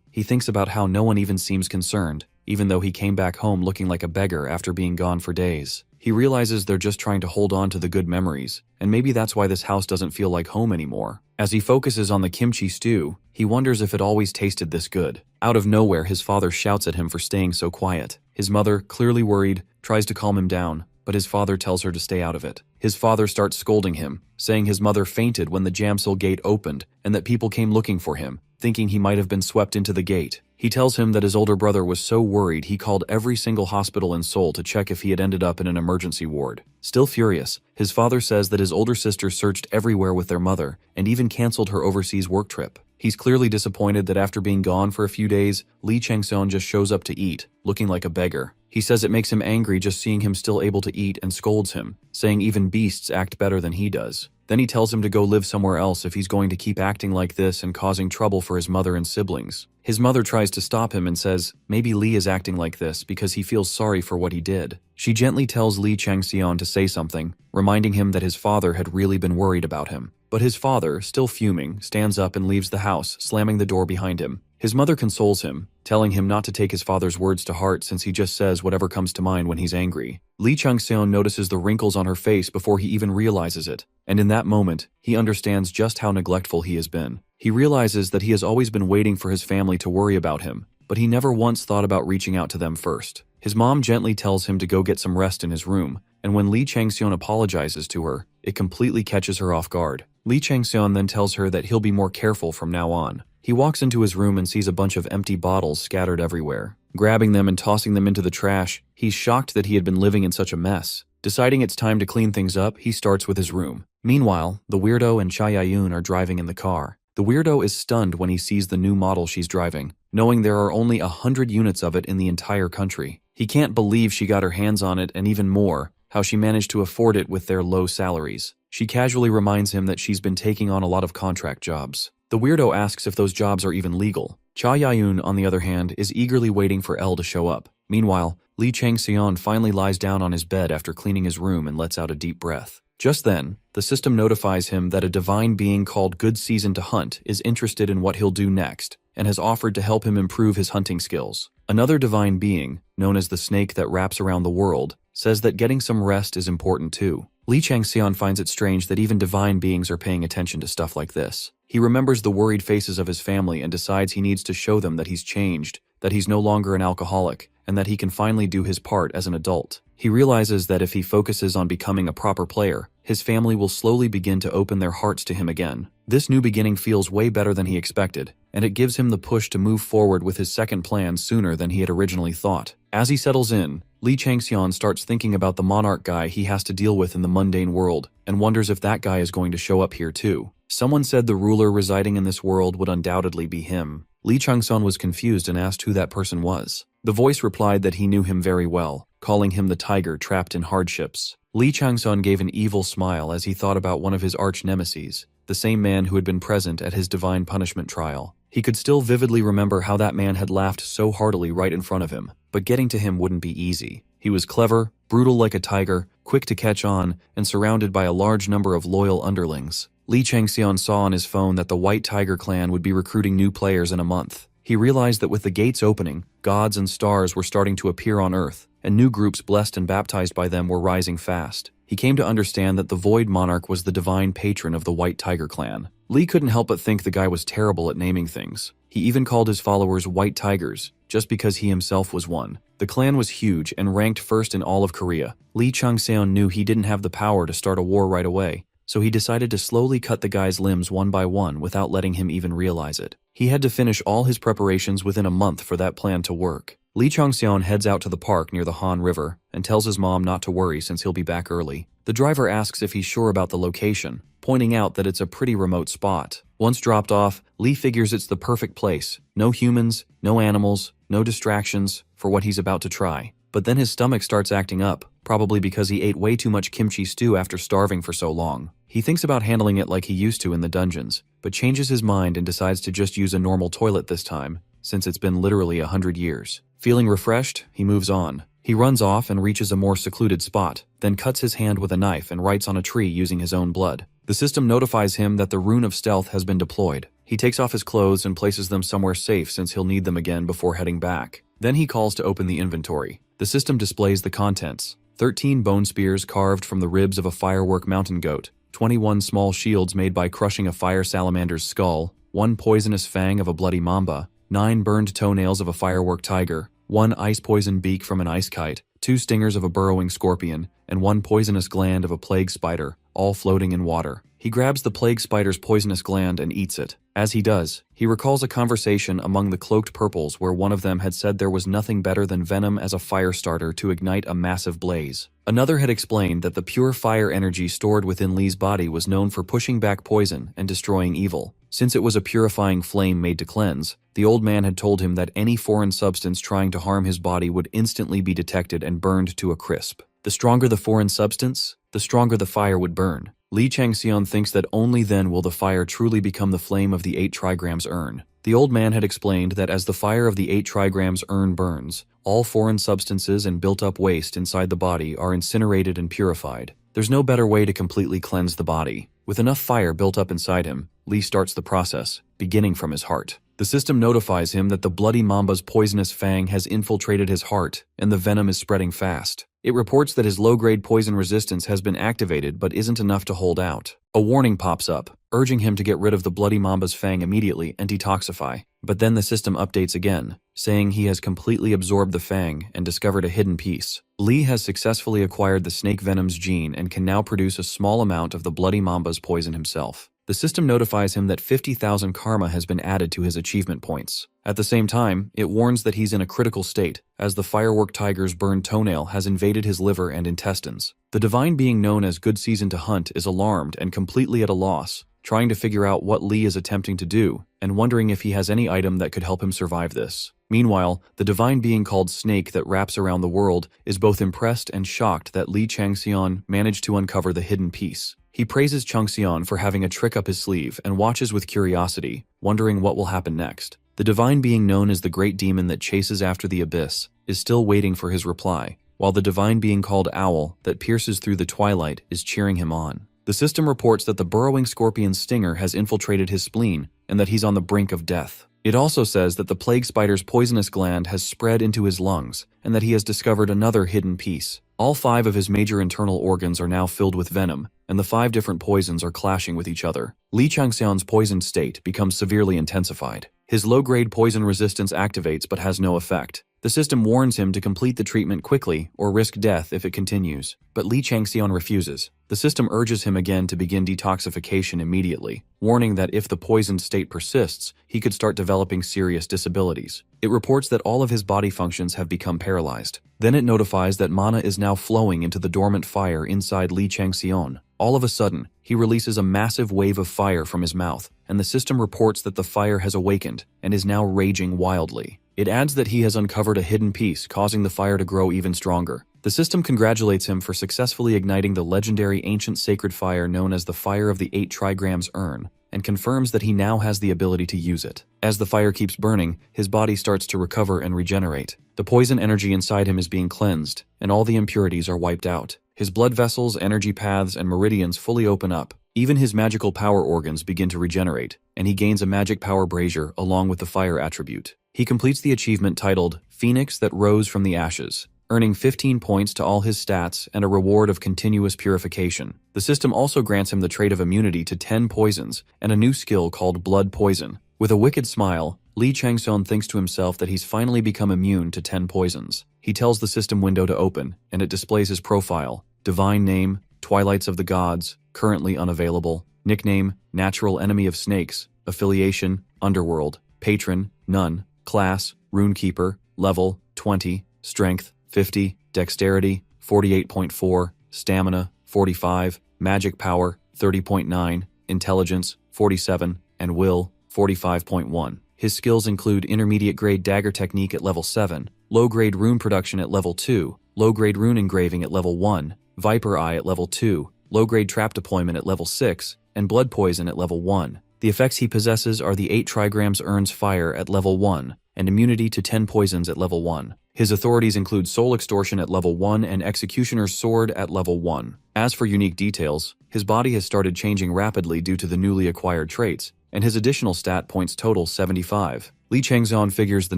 he thinks about how no one even seems concerned, even though he came back home looking like a beggar after being gone for days. He realizes they're just trying to hold on to the good memories, and maybe that's why this house doesn't feel like home anymore. As he focuses on the kimchi stew, he wonders if it always tasted this good. Out of nowhere, his father shouts at him for staying so quiet. His mother, clearly worried, tries to calm him down, but his father tells her to stay out of it. His father starts scolding him, saying his mother fainted when the Jamsil gate opened and that people came looking for him, thinking he might have been swept into the gate. He tells him that his older brother was so worried he called every single hospital in Seoul to check if he had ended up in an emergency ward. Still furious, his father says that his older sister searched everywhere with their mother and even canceled her overseas work trip. He's clearly disappointed that after being gone for a few days, Lee Chang-seon just shows up to eat, looking like a beggar. He says it makes him angry just seeing him still able to eat and scolds him, saying even beasts act better than he does. Then he tells him to go live somewhere else if he's going to keep acting like this and causing trouble for his mother and siblings. His mother tries to stop him and says maybe Lee is acting like this because he feels sorry for what he did. She gently tells Lee Chang-seon to say something, reminding him that his father had really been worried about him. But his father, still fuming, stands up and leaves the house, slamming the door behind him. His mother consoles him, telling him not to take his father's words to heart since he just says whatever comes to mind when he's angry. Lee Chung-seon notices the wrinkles on her face before he even realizes it, and in that moment, he understands just how neglectful he has been. He realizes that he has always been waiting for his family to worry about him, but he never once thought about reaching out to them first. His mom gently tells him to go get some rest in his room, and when Lee Chang-seon apologizes to her, it completely catches her off guard. Lee Chang-seon then tells her that he'll be more careful from now on. He walks into his room and sees a bunch of empty bottles scattered everywhere. Grabbing them and tossing them into the trash, he's shocked that he had been living in such a mess. Deciding it's time to clean things up, he starts with his room. Meanwhile, the weirdo and Cha Ya-yoon are driving in the car. The weirdo is stunned when he sees the new model she's driving, knowing there are only 100 units of it in the entire country. He can't believe she got her hands on it, and even more, how she managed to afford it with their low salaries. She casually reminds him that she's been taking on a lot of contract jobs. The weirdo asks if those jobs are even legal. Cha Ya-yoon, on the other hand, is eagerly waiting for Elle to show up. Meanwhile, Lee Chang-seon finally lies down on his bed after cleaning his room and lets out a deep breath. Just then, the system notifies him that a divine being called Good Season to Hunt is interested in what he'll do next and has offered to help him improve his hunting skills. Another divine being, known as the snake that wraps around the world, says that getting some rest is important too. Lee Chang-seon finds it strange that even divine beings are paying attention to stuff like this. He remembers the worried faces of his family and decides he needs to show them that he's changed, that he's no longer an alcoholic, and that he can finally do his part as an adult. He realizes that if he focuses on becoming a proper player, his family will slowly begin to open their hearts to him again. This new beginning feels way better than he expected, and it gives him the push to move forward with his second plan sooner than he had originally thought. As he settles in, Lee Chang-seon starts thinking about the monarch guy he has to deal with in the mundane world, and wonders if that guy is going to show up here too. Someone said the ruler residing in this world would undoubtedly be him. Lee Chung-seon was confused and asked who that person was. The voice replied that he knew him very well, calling him the tiger trapped in hardships. Lee Chang-seon gave an evil smile as he thought about one of his arch-nemeses, the same man who had been present at his divine punishment trial. He could still vividly remember how that man had laughed so heartily right in front of him, but getting to him wouldn't be easy. He was clever, brutal like a tiger, quick to catch on, and surrounded by a large number of loyal underlings. Lee Chang-seon saw on his phone that the White Tiger clan would be recruiting new players in a month. He realized that with the gates opening, gods and stars were starting to appear on Earth, and new groups blessed and baptized by them were rising fast. He came to understand that the Void Monarch was the divine patron of the White Tiger clan. Lee couldn't help but think the guy was terrible at naming things. He even called his followers White Tigers, just because he himself was one. The clan was huge and ranked first in all of Korea. Lee Chung-seon knew he didn't have the power to start a war right away, so he decided to slowly cut the guy's limbs one by one without letting him even realize it. He had to finish all his preparations within a month for that plan to work. Lee Changxian heads out to the park near the Han River and tells his mom not to worry since he'll be back early. The driver asks if he's sure about the location, pointing out that it's a pretty remote spot. Once dropped off, Lee figures it's the perfect place. No humans, no animals, no distractions for what he's about to try. But then his stomach starts acting up, probably because he ate way too much kimchi stew after starving for so long. He thinks about handling it like he used to in the dungeons, but changes his mind and decides to just use a normal toilet this time, since it's been literally 100 years. Feeling refreshed, he moves on. He runs off and reaches a more secluded spot, then cuts his hand with a knife and writes on a tree using his own blood. The system notifies him that the rune of stealth has been deployed. He takes off his clothes and places them somewhere safe since he'll need them again before heading back. Then he calls to open the inventory. The system displays the contents: 13 bone spears carved from the ribs of a firework mountain goat, 21 small shields made by crushing a fire salamander's skull, 1 poisonous fang of a bloody mamba, 9 burned toenails of a firework tiger, 1 ice poison beak from an ice kite, 2 stingers of a burrowing scorpion, and 1 poisonous gland of a plague spider, all floating in water. He grabs the plague spider's poisonous gland and eats it. As he does, he recalls a conversation among the cloaked purples where one of them had said there was nothing better than venom as a fire starter to ignite a massive blaze. Another had explained that the pure fire energy stored within Lee's body was known for pushing back poison and destroying evil. Since it was a purifying flame made to cleanse, the old man had told him that any foreign substance trying to harm his body would instantly be detected and burned to a crisp. The stronger the foreign substance, the stronger the fire would burn. Lee Changxian thinks that only then will the fire truly become the flame of the 8 trigrams urn. The old man had explained that as the fire of the 8 trigrams urn burns, all foreign substances and built-up waste inside the body are incinerated and purified. There's no better way to completely cleanse the body. With enough fire built up inside him, Lee starts the process, beginning from his heart. The system notifies him that the bloody mamba's poisonous fang has infiltrated his heart, and the venom is spreading fast. It reports that his low-grade poison resistance has been activated but isn't enough to hold out. A warning pops up, urging him to get rid of the bloody mamba's fang immediately and detoxify. But then the system updates again, saying he has completely absorbed the fang and discovered a hidden piece. Lee has successfully acquired the snake venom's gene and can now produce a small amount of the bloody mamba's poison himself. The system notifies him that 50,000 karma has been added to his achievement points. At the same time, it warns that he's in a critical state, as the firework tiger's burned toenail has invaded his liver and intestines. The divine being known as Good Season to Hunt is alarmed and completely at a loss, trying to figure out what Lee is attempting to do, and wondering if he has any item that could help him survive this. Meanwhile, the divine being called Snake that wraps around the world is both impressed and shocked that Lee Changxian managed to uncover the hidden piece. He praises Changxian for having a trick up his sleeve and watches with curiosity, wondering what will happen next. The divine being known as the great demon that chases after the abyss is still waiting for his reply, while the divine being called Owl that pierces through the twilight is cheering him on. The system reports that the burrowing scorpion's stinger has infiltrated his spleen and that he's on the brink of death. It also says that the plague spider's poisonous gland has spread into his lungs and that he has discovered another hidden piece. All 5 of his major internal organs are now filled with venom, and the 5 different poisons are clashing with each other. Lee Changxian's poisoned state becomes severely intensified. His low-grade poison resistance activates but has no effect. The system warns him to complete the treatment quickly or risk death if it continues, but Lee Changxian refuses. The system urges him again to begin detoxification immediately, warning that if the poisoned state persists, he could start developing serious disabilities. It reports that all of his body functions have become paralyzed. Then it notifies that mana is now flowing into the dormant fire inside Lee Changxian. All of a sudden, he releases a massive wave of fire from his mouth, and the system reports that the fire has awakened and is now raging wildly. It adds that he has uncovered a hidden piece, causing the fire to grow even stronger. The system congratulates him for successfully igniting the legendary ancient sacred fire known as the Fire of the 8 Trigrams Urn, and confirms that he now has the ability to use it. As the fire keeps burning, his body starts to recover and regenerate. The poison energy inside him is being cleansed, and all the impurities are wiped out. His blood vessels, energy paths, and meridians fully open up. Even his magical power organs begin to regenerate, and he gains a magic power brazier along with the fire attribute. He completes the achievement titled Phoenix that Rose from the Ashes, earning 15 points to all his stats and a reward of continuous purification. The system also grants him the trait of immunity to 10 poisons and a new skill called Blood Poison. With a wicked smile, Lee Changxian thinks to himself that he's finally become immune to 10 poisons. He tells the system window to open, and it displays his profile, divine name, Twilights of the Gods, currently unavailable. Nickname, Natural Enemy of Snakes. Affiliation, Underworld. Patron, None. Class, Runekeeper. Level, 20. Strength, 50. Dexterity, 48.4. Stamina, 45. Magic Power, 30.9. Intelligence, 47. And Will, 45.1. His skills include intermediate-grade dagger technique at level 7, low-grade rune production at level 2, low-grade rune engraving at level 1, Viper Eye at level 2, low-grade trap deployment at level 6, and blood poison at level 1. The effects he possesses are the 8 trigrams earns fire at level 1, and immunity to 10 poisons at level 1. His authorities include Soul Extortion at level 1 and Executioner's Sword at level 1. As for unique details, his body has started changing rapidly due to the newly acquired traits, and his additional stat points total 75. Li Changxian figures the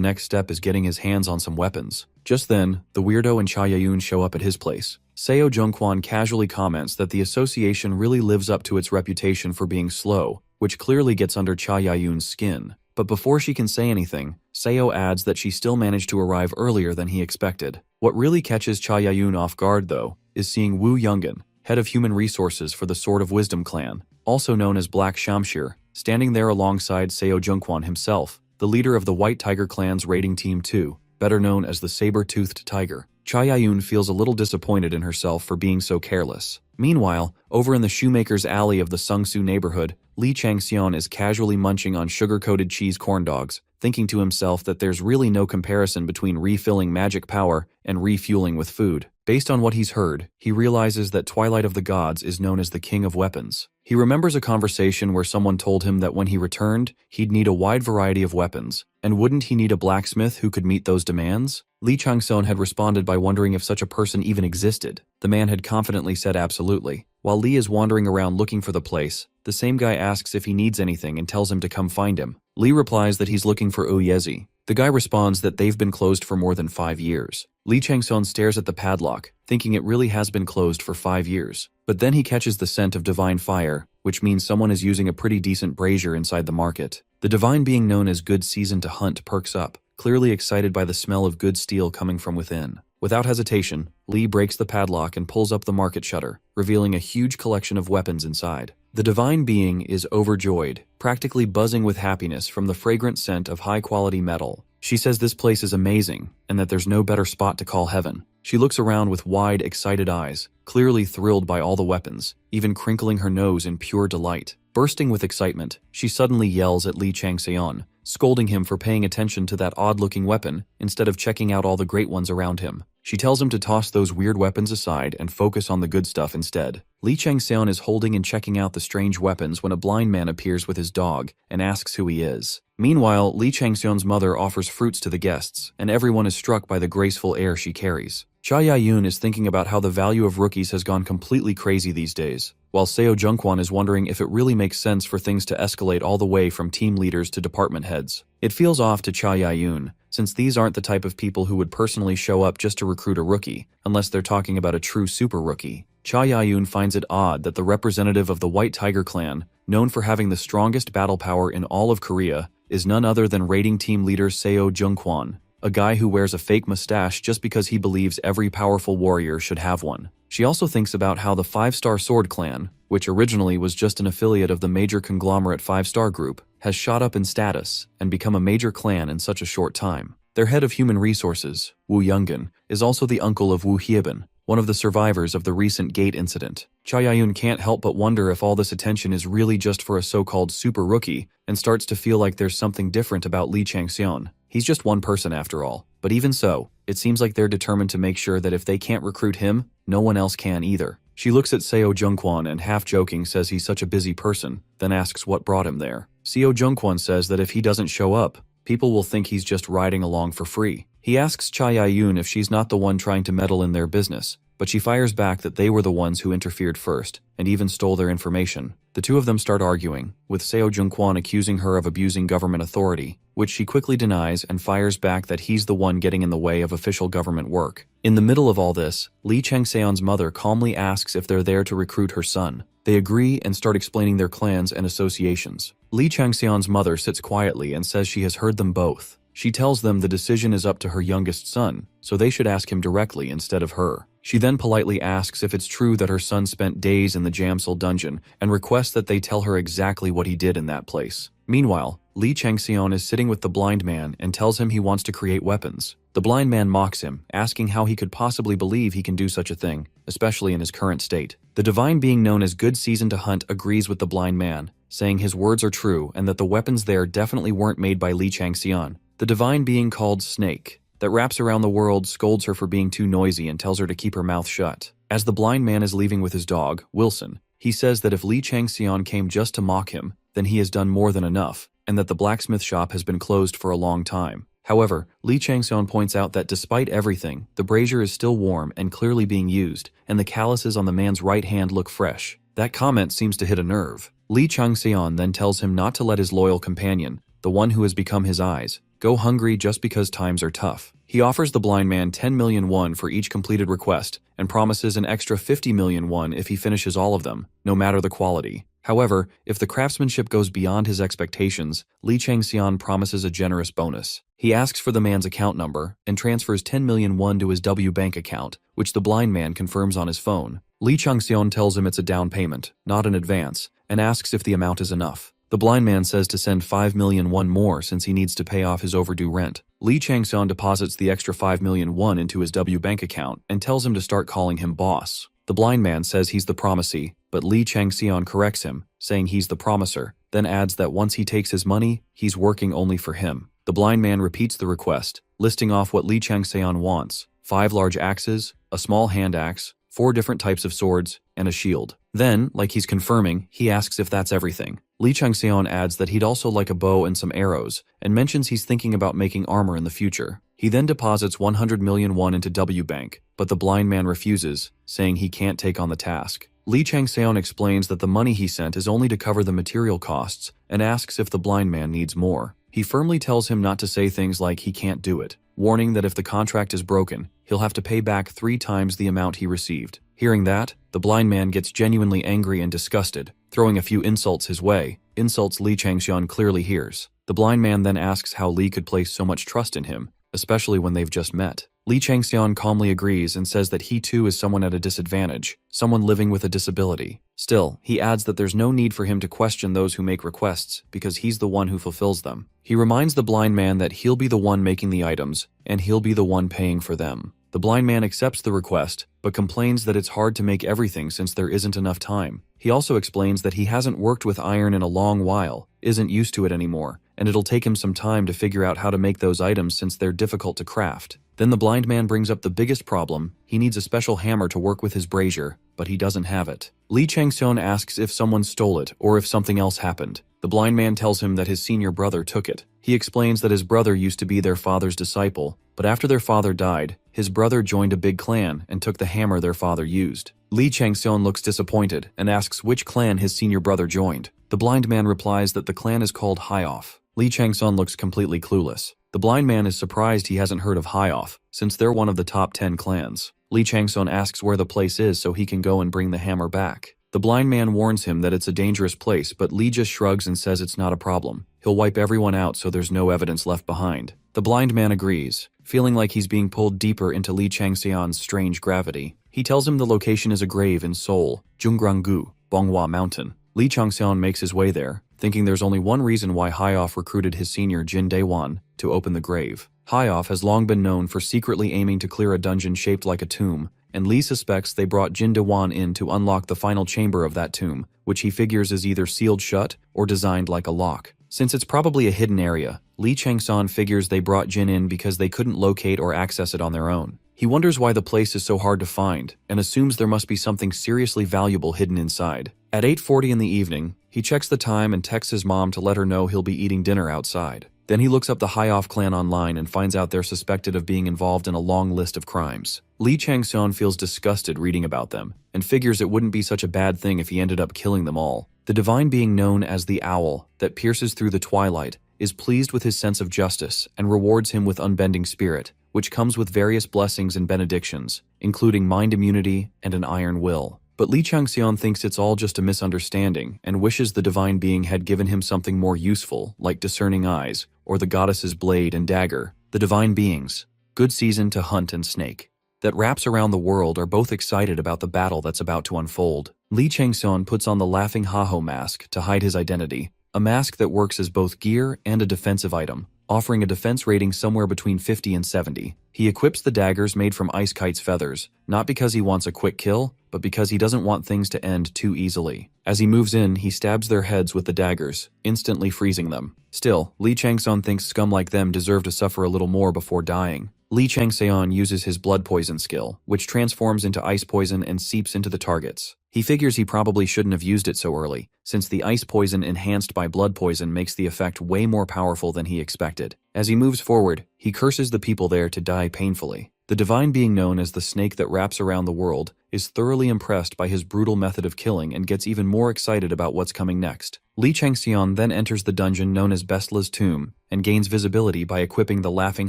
next step is getting his hands on some weapons. Just then, the weirdo and Cha Yayun show up at his place. Seo Jungkwan casually comments that the association really lives up to its reputation for being slow, which clearly gets under Cha Yayun's skin. But before she can say anything, Seo adds that she still managed to arrive earlier than he expected. What really catches Cha Yayun off guard, though, is seeing Wu Yungan, head of human resources for the Sword of Wisdom clan, also known as Black Shamshir, standing there alongside Seo Jungkwan himself, the leader of the White Tiger clan's raiding team 2, better known as the Saber-Toothed Tiger. Cha Yayun feels a little disappointed in herself for being so careless. Meanwhile, over in the Shoemaker's Alley of the Sungsu neighborhood, Li Changxian is casually munching on sugar-coated cheese corn dogs, thinking to himself that there's really no comparison between refilling magic power and refueling with food. Based on what he's heard, he realizes that Twilight of the Gods is known as the King of Weapons. He remembers a conversation where someone told him that when he returned, he'd need a wide variety of weapons, and wouldn't he need a blacksmith who could meet those demands? Li Changxian had responded by wondering if such a person even existed. The man had confidently said absolutely. While Li is wandering around looking for the place, the same guy asks if he needs anything and tells him to come find him. Li replies that he's looking for Uyezi. The guy responds that they've been closed for more than 5 years. Li Changxian stares at the padlock, thinking it really has been closed for 5 years. But then he catches the scent of divine fire, which means someone is using a pretty decent brazier inside the market. The divine being known as Good Season to Hunt perks up, clearly excited by the smell of good steel coming from within. Without hesitation, Li breaks the padlock and pulls up the market shutter, revealing a huge collection of weapons inside. The divine being is overjoyed, practically buzzing with happiness from the fragrant scent of high-quality metal. She says this place is amazing, and that there's no better spot to call heaven. She looks around with wide, excited eyes, clearly thrilled by all the weapons, even crinkling her nose in pure delight. Bursting with excitement, she suddenly yells at Li Changxian, scolding him for paying attention to that odd-looking weapon instead of checking out all the great ones around him. She tells him to toss those weird weapons aside and focus on the good stuff instead. Li Changxian is holding and checking out the strange weapons when a blind man appears with his dog and asks who he is. Meanwhile, Li Changxian's mother offers fruits to the guests, and everyone is struck by the graceful air she carries. Cha Yayun is thinking about how the value of rookies has gone completely crazy these days, while Seo Jungkwan is wondering if it really makes sense for things to escalate all the way from team leaders to department heads. It feels off to Cha Yayun, since these aren't the type of people who would personally show up just to recruit a rookie, unless they're talking about a true super rookie. Cha Yayun finds it odd that the representative of the White Tiger clan, known for having the strongest battle power in all of Korea, is none other than raiding team leader Seo Jungkwan, a guy who wears a fake mustache just because he believes every powerful warrior should have one. She also thinks about how the 5-Star Sword clan, which originally was just an affiliate of the major conglomerate 5-Star Group, has shot up in status and become a major clan in such a short time. Their head of human resources, Wu Yungan, is also the uncle of Wu Hieben, one of the survivors of the recent gate incident. Cha Yayun can't help but wonder if all this attention is really just for a so-called super rookie, and starts to feel like there's something different about Li Changxian. He's just one person after all. But even so, it seems like they're determined to make sure that if they can't recruit him, no one else can either. She looks at Seo Jungkwan and half-joking says he's such a busy person, then asks what brought him there. Seo Jungkwan says that if he doesn't show up, people will think he's just riding along for free. He asks Cha Yayun if she's not the one trying to meddle in their business, but she fires back that they were the ones who interfered first, and even stole their information. The two of them start arguing, with Seo Jungkwan accusing her of abusing government authority, which she quickly denies and fires back that he's the one getting in the way of official government work. In the middle of all this, Li Changxian's mother calmly asks if they're there to recruit her son. They agree and start explaining their clans and associations. Li Changxian's mother sits quietly and says she has heard them both. She tells them the decision is up to her youngest son, so they should ask him directly instead of her. She then politely asks if it's true that her son spent days in the Jamsil dungeon and requests that they tell her exactly what he did in that place. Meanwhile, Li Changxian is sitting with the blind man and tells him he wants to create weapons. The blind man mocks him, asking how he could possibly believe he can do such a thing, especially in his current state. The divine being known as Good Season to Hunt agrees with the blind man, saying his words are true and that the weapons there definitely weren't made by Li Changxian. The divine being called Snake, that wraps around the world, scolds her for being too noisy and tells her to keep her mouth shut. As the blind man is leaving with his dog, Wilson, he says that if Li Changxian came just to mock him, then he has done more than enough, and that the blacksmith shop has been closed for a long time. However, Li Changxian points out that despite everything, the brazier is still warm and clearly being used, and the calluses on the man's right hand look fresh. That comment seems to hit a nerve. Li Changxian then tells him not to let his loyal companion, the one who has become his eyes, go hungry just because times are tough. He offers the blind man 10 million won for each completed request and promises an extra 50 million won if he finishes all of them, no matter the quality. However, if the craftsmanship goes beyond his expectations, Li Changxian promises a generous bonus. He asks for the man's account number and transfers 10 million won to his W bank account, which the blind man confirms on his phone. Li Changxian tells him it's a down payment, not an advance, and asks if the amount is enough. The blind man says to send 5 million won more since he needs to pay off his overdue rent. Li Changxian deposits the extra 5 million won into his W bank account and tells him to start calling him boss. The blind man says he's the promisee, but Li Changxian corrects him, saying he's the promiser, then adds that once he takes his money, he's working only for him. The blind man repeats the request, listing off what Li Changxian wants: 5 large axes, a small hand axe, 4 different types of swords, and a shield. Then, like he's confirming, he asks if that's everything. Li Changxian adds that he'd also like a bow and some arrows, and mentions he's thinking about making armor in the future. He then deposits 100 million won into W Bank, but the blind man refuses, saying he can't take on the task. Li Changxian explains that the money he sent is only to cover the material costs, and asks if the blind man needs more. He firmly tells him not to say things like he can't do it, warning that if the contract is broken, he'll have to pay back 3 times the amount he received. Hearing that, the blind man gets genuinely angry and disgusted, throwing a few insults his way, insults Li Changxian clearly hears. The blind man then asks how Li could place so much trust in him, especially when they've just met. Li Changxian calmly agrees and says that he too is someone at a disadvantage, someone living with a disability. Still, he adds that there's no need for him to question those who make requests, because he's the one who fulfills them. He reminds the blind man that he'll be the one making the items, and he'll be the one paying for them. The blind man accepts the request, but complains that it's hard to make everything since there isn't enough time. He also explains that he hasn't worked with iron in a long while, isn't used to it anymore, and it'll take him some time to figure out how to make those items since they're difficult to craft. Then the blind man brings up the biggest problem: he needs a special hammer to work with his brazier, but he doesn't have it. Li Changxian asks if someone stole it or if something else happened. The blind man tells him that his senior brother took it. He explains that his brother used to be their father's disciple, but after their father died, his brother joined a big clan and took the hammer their father used. Li Changxian looks disappointed and asks which clan his senior brother joined. The blind man replies that the clan is called High-Off. Li Changxian looks completely clueless. The blind man is surprised he hasn't heard of High-Off, since they're one of the top 10 clans. Li Changxian asks where the place is so he can go and bring the hammer back. The blind man warns him that it's a dangerous place, but Li just shrugs and says it's not a problem. He'll wipe everyone out so there's no evidence left behind. The blind man agrees, feeling like he's being pulled deeper into Li Changxian's strange gravity. He tells him the location is a grave in Seoul, Junggranggu, Bonghua Mountain. Li Changxian makes his way there, thinking there's only one reason why High-Off recruited his senior Jin Daewon to open the grave. High-Off has long been known for secretly aiming to clear a dungeon shaped like a tomb, and Li suspects they brought Jin Daewon in to unlock the final chamber of that tomb, which he figures is either sealed shut or designed like a lock. Since it's probably a hidden area, Li Changxian figures they brought Jin in because they couldn't locate or access it on their own. He wonders why the place is so hard to find, and assumes there must be something seriously valuable hidden inside. At 8:40 in the evening, he checks the time and texts his mom to let her know he'll be eating dinner outside. Then he looks up the High-Off clan online and finds out they're suspected of being involved in a long list of crimes. Li Changxian feels disgusted reading about them, and figures it wouldn't be such a bad thing if he ended up killing them all. The divine being known as the Owl, that pierces through the twilight, is pleased with his sense of justice and rewards him with unbending spirit, which comes with various blessings and benedictions, including mind immunity and an iron will. But Li Changxian thinks it's all just a misunderstanding and wishes the divine being had given him something more useful, like discerning eyes, or the goddess's blade and dagger. The divine beings. Good season to hunt and snake. that wraps around the world are both excited about the battle that's about to unfold. Lee Changseon puts on the laughing ha-ho mask to hide his identity, a mask that works as both gear and a defensive item, offering a defense rating somewhere between 50 and 70. He equips the daggers made from Ice Kite's feathers, not because he wants a quick kill, but because he doesn't want things to end too easily. As he moves in, he stabs their heads with the daggers, instantly freezing them. Still, Lee Changseon thinks scum like them deserve to suffer a little more before dying. Lee Changseon uses his blood poison skill, which transforms into ice poison and seeps into the targets. He figures he probably shouldn't have used it so early, since the ice poison enhanced by blood poison makes the effect way more powerful than he expected. As he moves forward, he curses the people there to die painfully. The divine being known as the snake that wraps around the world is thoroughly impressed by his brutal method of killing and gets even more excited about what's coming next. Lee Changseon then enters the dungeon known as Bestla's Tomb and gains visibility by equipping the laughing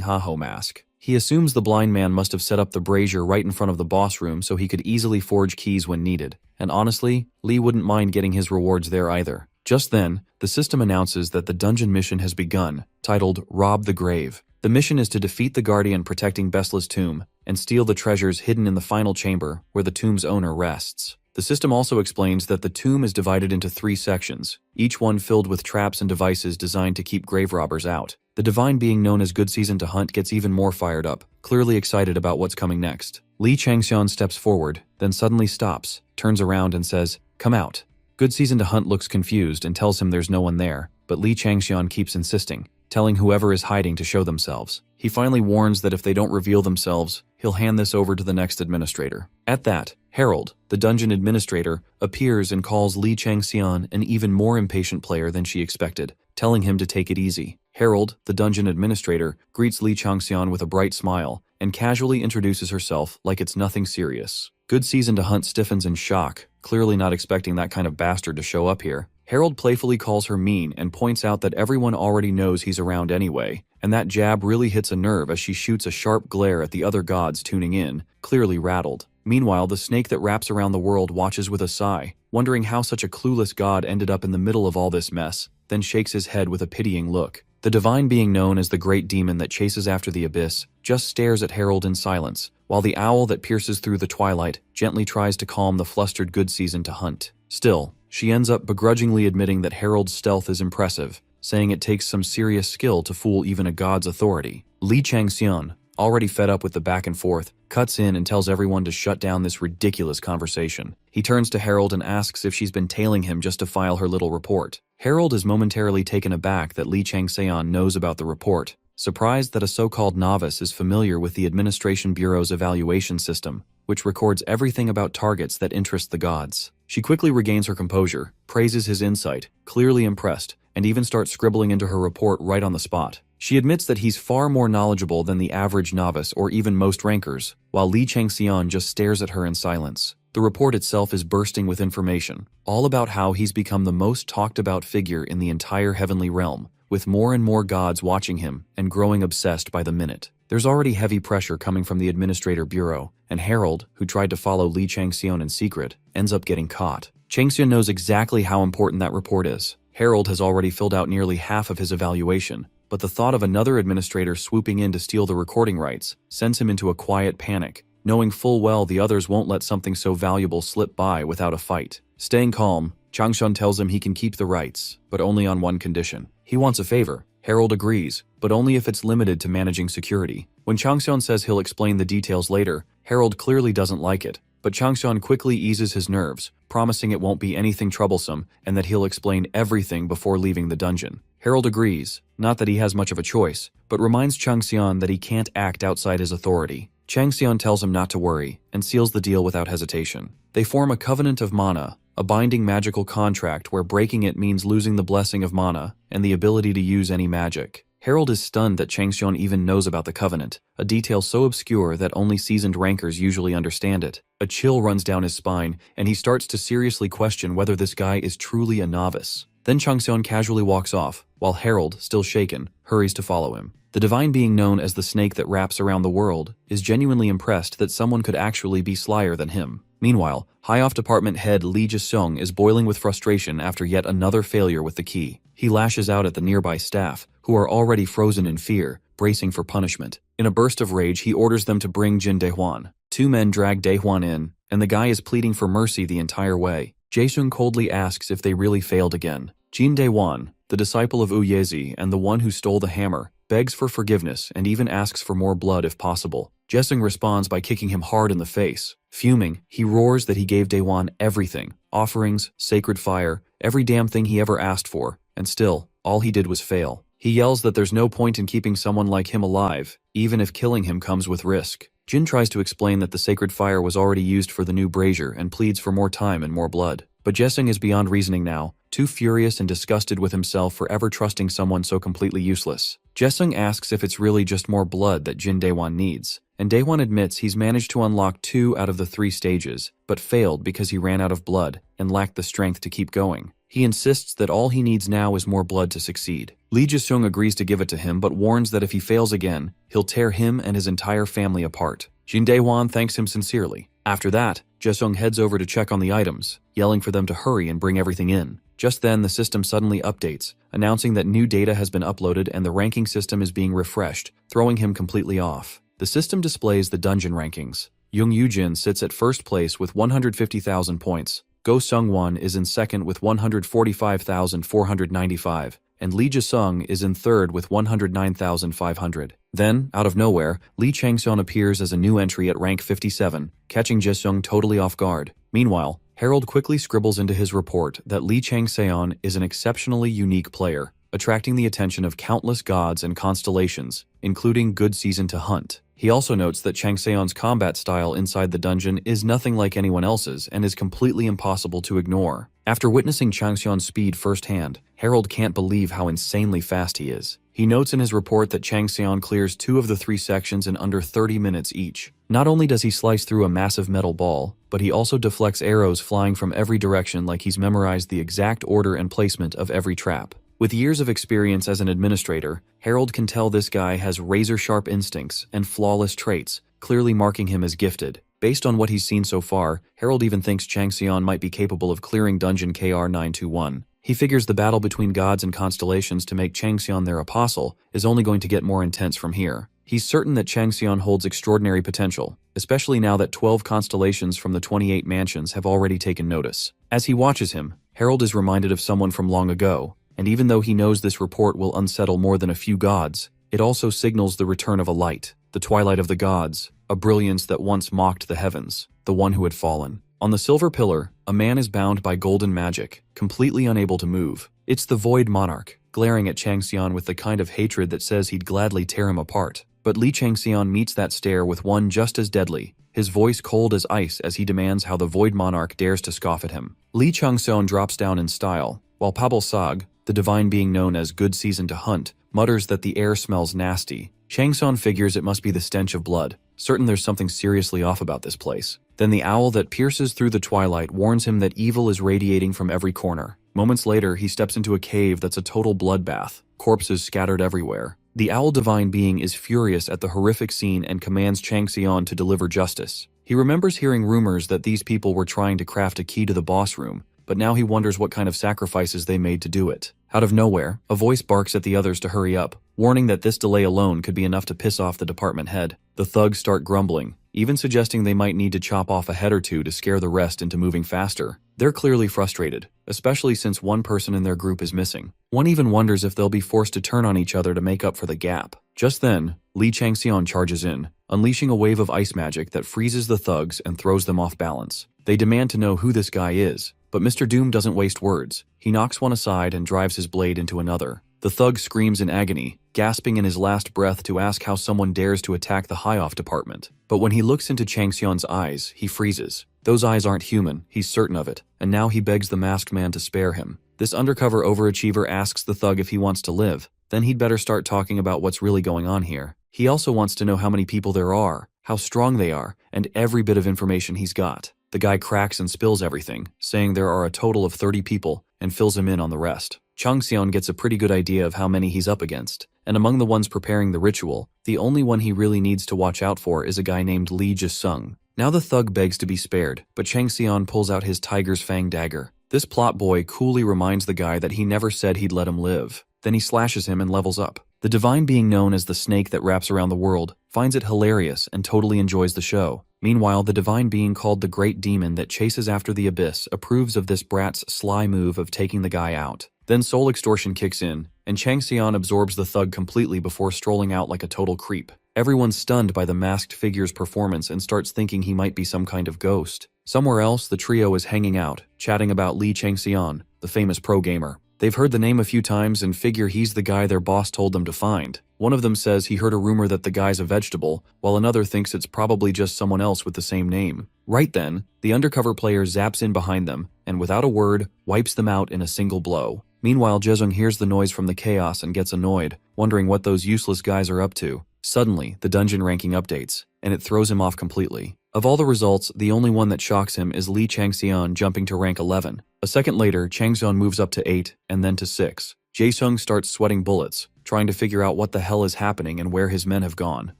ha-ho mask. He assumes the blind man must have set up the brazier right in front of the boss room so he could easily forge keys when needed. And honestly, Lee wouldn't mind getting his rewards there either. Just then, the system announces that the dungeon mission has begun, titled Rob the Grave. The mission is to defeat the guardian protecting Bestla's tomb and steal the treasures hidden in the final chamber where the tomb's owner rests. The system also explains that the tomb is divided into 3 sections, each one filled with traps and devices designed to keep grave robbers out. The divine being known as Good Season to Hunt gets even more fired up, clearly excited about what's coming next. Lee Changseon steps forward, then suddenly stops, turns around and says, "Come out." Good Season to Hunt looks confused and tells him there's no one there, but Lee Changseon keeps insisting, telling whoever is hiding to show themselves. He finally warns that if they don't reveal themselves, he'll hand this over to the next administrator. At that, Harold, the dungeon administrator, appears and calls Lee Changseon an even more impatient player than she expected, telling him to take it easy. Harold, the dungeon administrator, greets Lee Changseon with a bright smile and casually introduces herself like it's nothing serious. Good Season to Hunt stiffens in shock, clearly not expecting that kind of bastard to show up here. Harold playfully calls her mean and points out that everyone already knows he's around anyway, and that jab really hits a nerve as she shoots a sharp glare at the other gods tuning in, clearly rattled. Meanwhile, the snake that wraps around the world watches with a sigh, wondering how such a clueless god ended up in the middle of all this mess, then shakes his head with a pitying look. The divine being known as the great demon that chases after the abyss just stares at Harold in silence, while the owl that pierces through the twilight gently tries to calm the flustered Good Season to Hunt. Still, she ends up begrudgingly admitting that Harold's stealth is impressive, saying it takes some serious skill to fool even a god's authority. Lee Changseon, already fed up with the back and forth, cuts in and tells everyone to shut down this ridiculous conversation. He turns to Harold and asks if she's been tailing him just to file her little report. Harold is momentarily taken aback that Lee Changseon knows about the report, surprised that a so-called novice is familiar with the Administration Bureau's evaluation system, which records everything about targets that interest the gods. She quickly regains her composure, praises his insight, clearly impressed, and even starts scribbling into her report right on the spot. She admits that he's far more knowledgeable than the average novice or even most rankers, while Lee Changseon just stares at her in silence. The report itself is bursting with information, all about how he's become the most talked about figure in the entire heavenly realm, with more and more gods watching him and growing obsessed by the minute. There's already heavy pressure coming from the Administrator Bureau, and Harold, who tried to follow Lee Changseon in secret, ends up getting caught. Changseon knows exactly how important that report is. Harold has already filled out nearly half of his evaluation, but the thought of another administrator swooping in to steal the recording rights sends him into a quiet panic, knowing full well the others won't let something so valuable slip by without a fight. Staying calm, Changseon tells him he can keep the rights, but only on one condition. He wants a favor. Harold agrees, but only if it's limited to managing security. When Changseon says he'll explain the details later, Harold clearly doesn't like it, but Changseon quickly eases his nerves, promising it won't be anything troublesome and that he'll explain everything before leaving the dungeon. Harold agrees, not that he has much of a choice, but reminds Changseon that he can't act outside his authority. Changseon tells him not to worry and seals the deal without hesitation. They form a covenant of mana, a binding magical contract where breaking it means losing the blessing of mana and the ability to use any magic. Harold is stunned that Changseon even knows about the covenant, a detail so obscure that only seasoned rankers usually understand it. A chill runs down his spine, and he starts to seriously question whether this guy is truly a novice. Then Changseon casually walks off, while Harold, still shaken, hurries to follow him. The divine being known as the snake that wraps around the world is genuinely impressed that someone could actually be slyer than him. Meanwhile, High-Off Department head Lee Ji-seong is boiling with frustration after yet another failure with the key. He lashes out at the nearby staff, who are already frozen in fear, bracing for punishment. In a burst of rage, he orders them to bring Jin Daehwan, Two men drag Daehwan in, and the guy is pleading for mercy the entire way. Jaesung coldly asks if they really failed again. Jin Daehwan, the disciple of Uyezi and the one who stole the hammer, begs for forgiveness and even asks for more blood if possible. Jaesung responds by kicking him hard in the face. Fuming, he roars that he gave Daehwan everything, offerings, sacred fire, every damn thing he ever asked for, and still, all he did was fail. He yells that there's no point in keeping someone like him alive, even if killing him comes with risk. Jin tries to explain that the sacred fire was already used for the new brazier and pleads for more time and more blood. But Jaesung is beyond reasoning now, too furious and disgusted with himself for ever trusting someone so completely useless. Jaesung asks if it's really just more blood that Jin Daehwan needs, and Daehwan admits he's managed to unlock 2 out of the 3 stages, but failed because he ran out of blood and lacked the strength to keep going. He insists that all he needs now is more blood to succeed. Lee Jaesung agrees to give it to him but warns that if he fails again, he'll tear him and his entire family apart. Jin Daehwan thanks him sincerely. After that, Jaesung heads over to check on the items, yelling for them to hurry and bring everything in. Just then, the system suddenly updates, announcing that new data has been uploaded and the ranking system is being refreshed, throwing him completely off. The system displays the dungeon rankings. Young Yujin sits at first place with 150,000 points. Go Sungwon is in second with 145,495, and Lee Jaesung is in third with 109,500. Then, out of nowhere, Lee Changseon appears as a new entry at rank 57, catching Jaesung totally off guard. Meanwhile, Harold quickly scribbles into his report that Lee Changseon is an exceptionally unique player, attracting the attention of countless gods and constellations, including good season to hunt. He also notes that Changseon's combat style inside the dungeon is nothing like anyone else's and is completely impossible to ignore. After witnessing Changseon's speed firsthand, Harold can't believe how insanely fast he is. He notes in his report that Changseon clears 2 of the 3 sections in under 30 minutes each. Not only does he slice through a massive metal ball, but he also deflects arrows flying from every direction like he's memorized the exact order and placement of every trap. With years of experience as an administrator, Harold can tell this guy has razor-sharp instincts and flawless traits, clearly marking him as gifted. Based on what he's seen so far, Harold even thinks Changseon might be capable of clearing Dungeon KR 921. He figures the battle between gods and constellations to make Changseon their apostle is only going to get more intense from here. He's certain that Changseon holds extraordinary potential, especially now that 12 constellations from the 28 mansions have already taken notice. As he watches him, Harold is reminded of someone from long ago, and even though he knows this report will unsettle more than a few gods, it also signals the return of a light, the twilight of the gods, a brilliance that once mocked the heavens, the one who had fallen. On the silver pillar, a man is bound by golden magic, completely unable to move. It's the Void Monarch, glaring at Changseon with the kind of hatred that says he'd gladly tear him apart. But Lee Changseon meets that stare with one just as deadly, his voice cold as ice as he demands how the Void Monarch dares to scoff at him. Lee Changseon drops down in style, while Pabal Sag, the divine being known as Good Season to Hunt, mutters that the air smells nasty. Changseon figures it must be the stench of blood, certain there's something seriously off about this place. Then the owl that pierces through the twilight warns him that evil is radiating from every corner. Moments later, he steps into a cave that's a total bloodbath, corpses scattered everywhere. The owl divine being is furious at the horrific scene and commands Changseon to deliver justice. He remembers hearing rumors that these people were trying to craft a key to the boss room, but now he wonders what kind of sacrifices they made to do it. Out of nowhere, a voice barks at the others to hurry up, warning that this delay alone could be enough to piss off the department head. The thugs start grumbling, even suggesting they might need to chop off a head or two to scare the rest into moving faster. They're clearly frustrated, especially since one person in their group is missing. One even wonders if they'll be forced to turn on each other to make up for the gap. Just then, Lee Changseon charges in, unleashing a wave of ice magic that freezes the thugs and throws them off balance. They demand to know who this guy is, but Mr. Doom doesn't waste words. He knocks one aside and drives his blade into another. The thug screams in agony, gasping in his last breath to ask how someone dares to attack the high-off department. But when he looks into Changseon's eyes, he freezes. Those eyes aren't human, he's certain of it, and now he begs the masked man to spare him. This undercover overachiever asks the thug if he wants to live. Then he'd better start talking about what's really going on here. He also wants to know how many people there are, how strong they are, and every bit of information he's got. The guy cracks and spills everything, saying there are a total of 30 people, and fills him in on the rest. Changseon gets a pretty good idea of how many he's up against, and among the ones preparing the ritual, the only one he really needs to watch out for is a guy named Lee Jaesung. Now the thug begs to be spared, but Changseon pulls out his tiger's fang dagger. This plot boy coolly reminds the guy that he never said he'd let him live. Then he slashes him and levels up. The divine being known as the snake that wraps around the world finds it hilarious and totally enjoys the show. Meanwhile, the divine being called the Great Demon that chases after the Abyss approves of this brat's sly move of taking the guy out. Then soul extortion kicks in, and Changxian absorbs the thug completely before strolling out like a total creep. Everyone's stunned by the masked figure's performance and starts thinking he might be some kind of ghost. Somewhere else, the trio is hanging out, chatting about Li Changxian, the famous pro gamer. They've heard the name a few times and figure he's the guy their boss told them to find. One of them says he heard a rumor that the guy's a vegetable, while another thinks it's probably just someone else with the same name. Right then, the undercover player zaps in behind them, and without a word, wipes them out in a single blow. Meanwhile, Jezung hears the noise from the chaos and gets annoyed, wondering what those useless guys are up to. Suddenly, the dungeon ranking updates, and it throws him off completely. Of all the results, the only one that shocks him is Li Changxian jumping to rank 11. A second later, Changxian moves up to 8, and then to 6. Jae-sung starts sweating bullets, trying to figure out what the hell is happening and where his men have gone.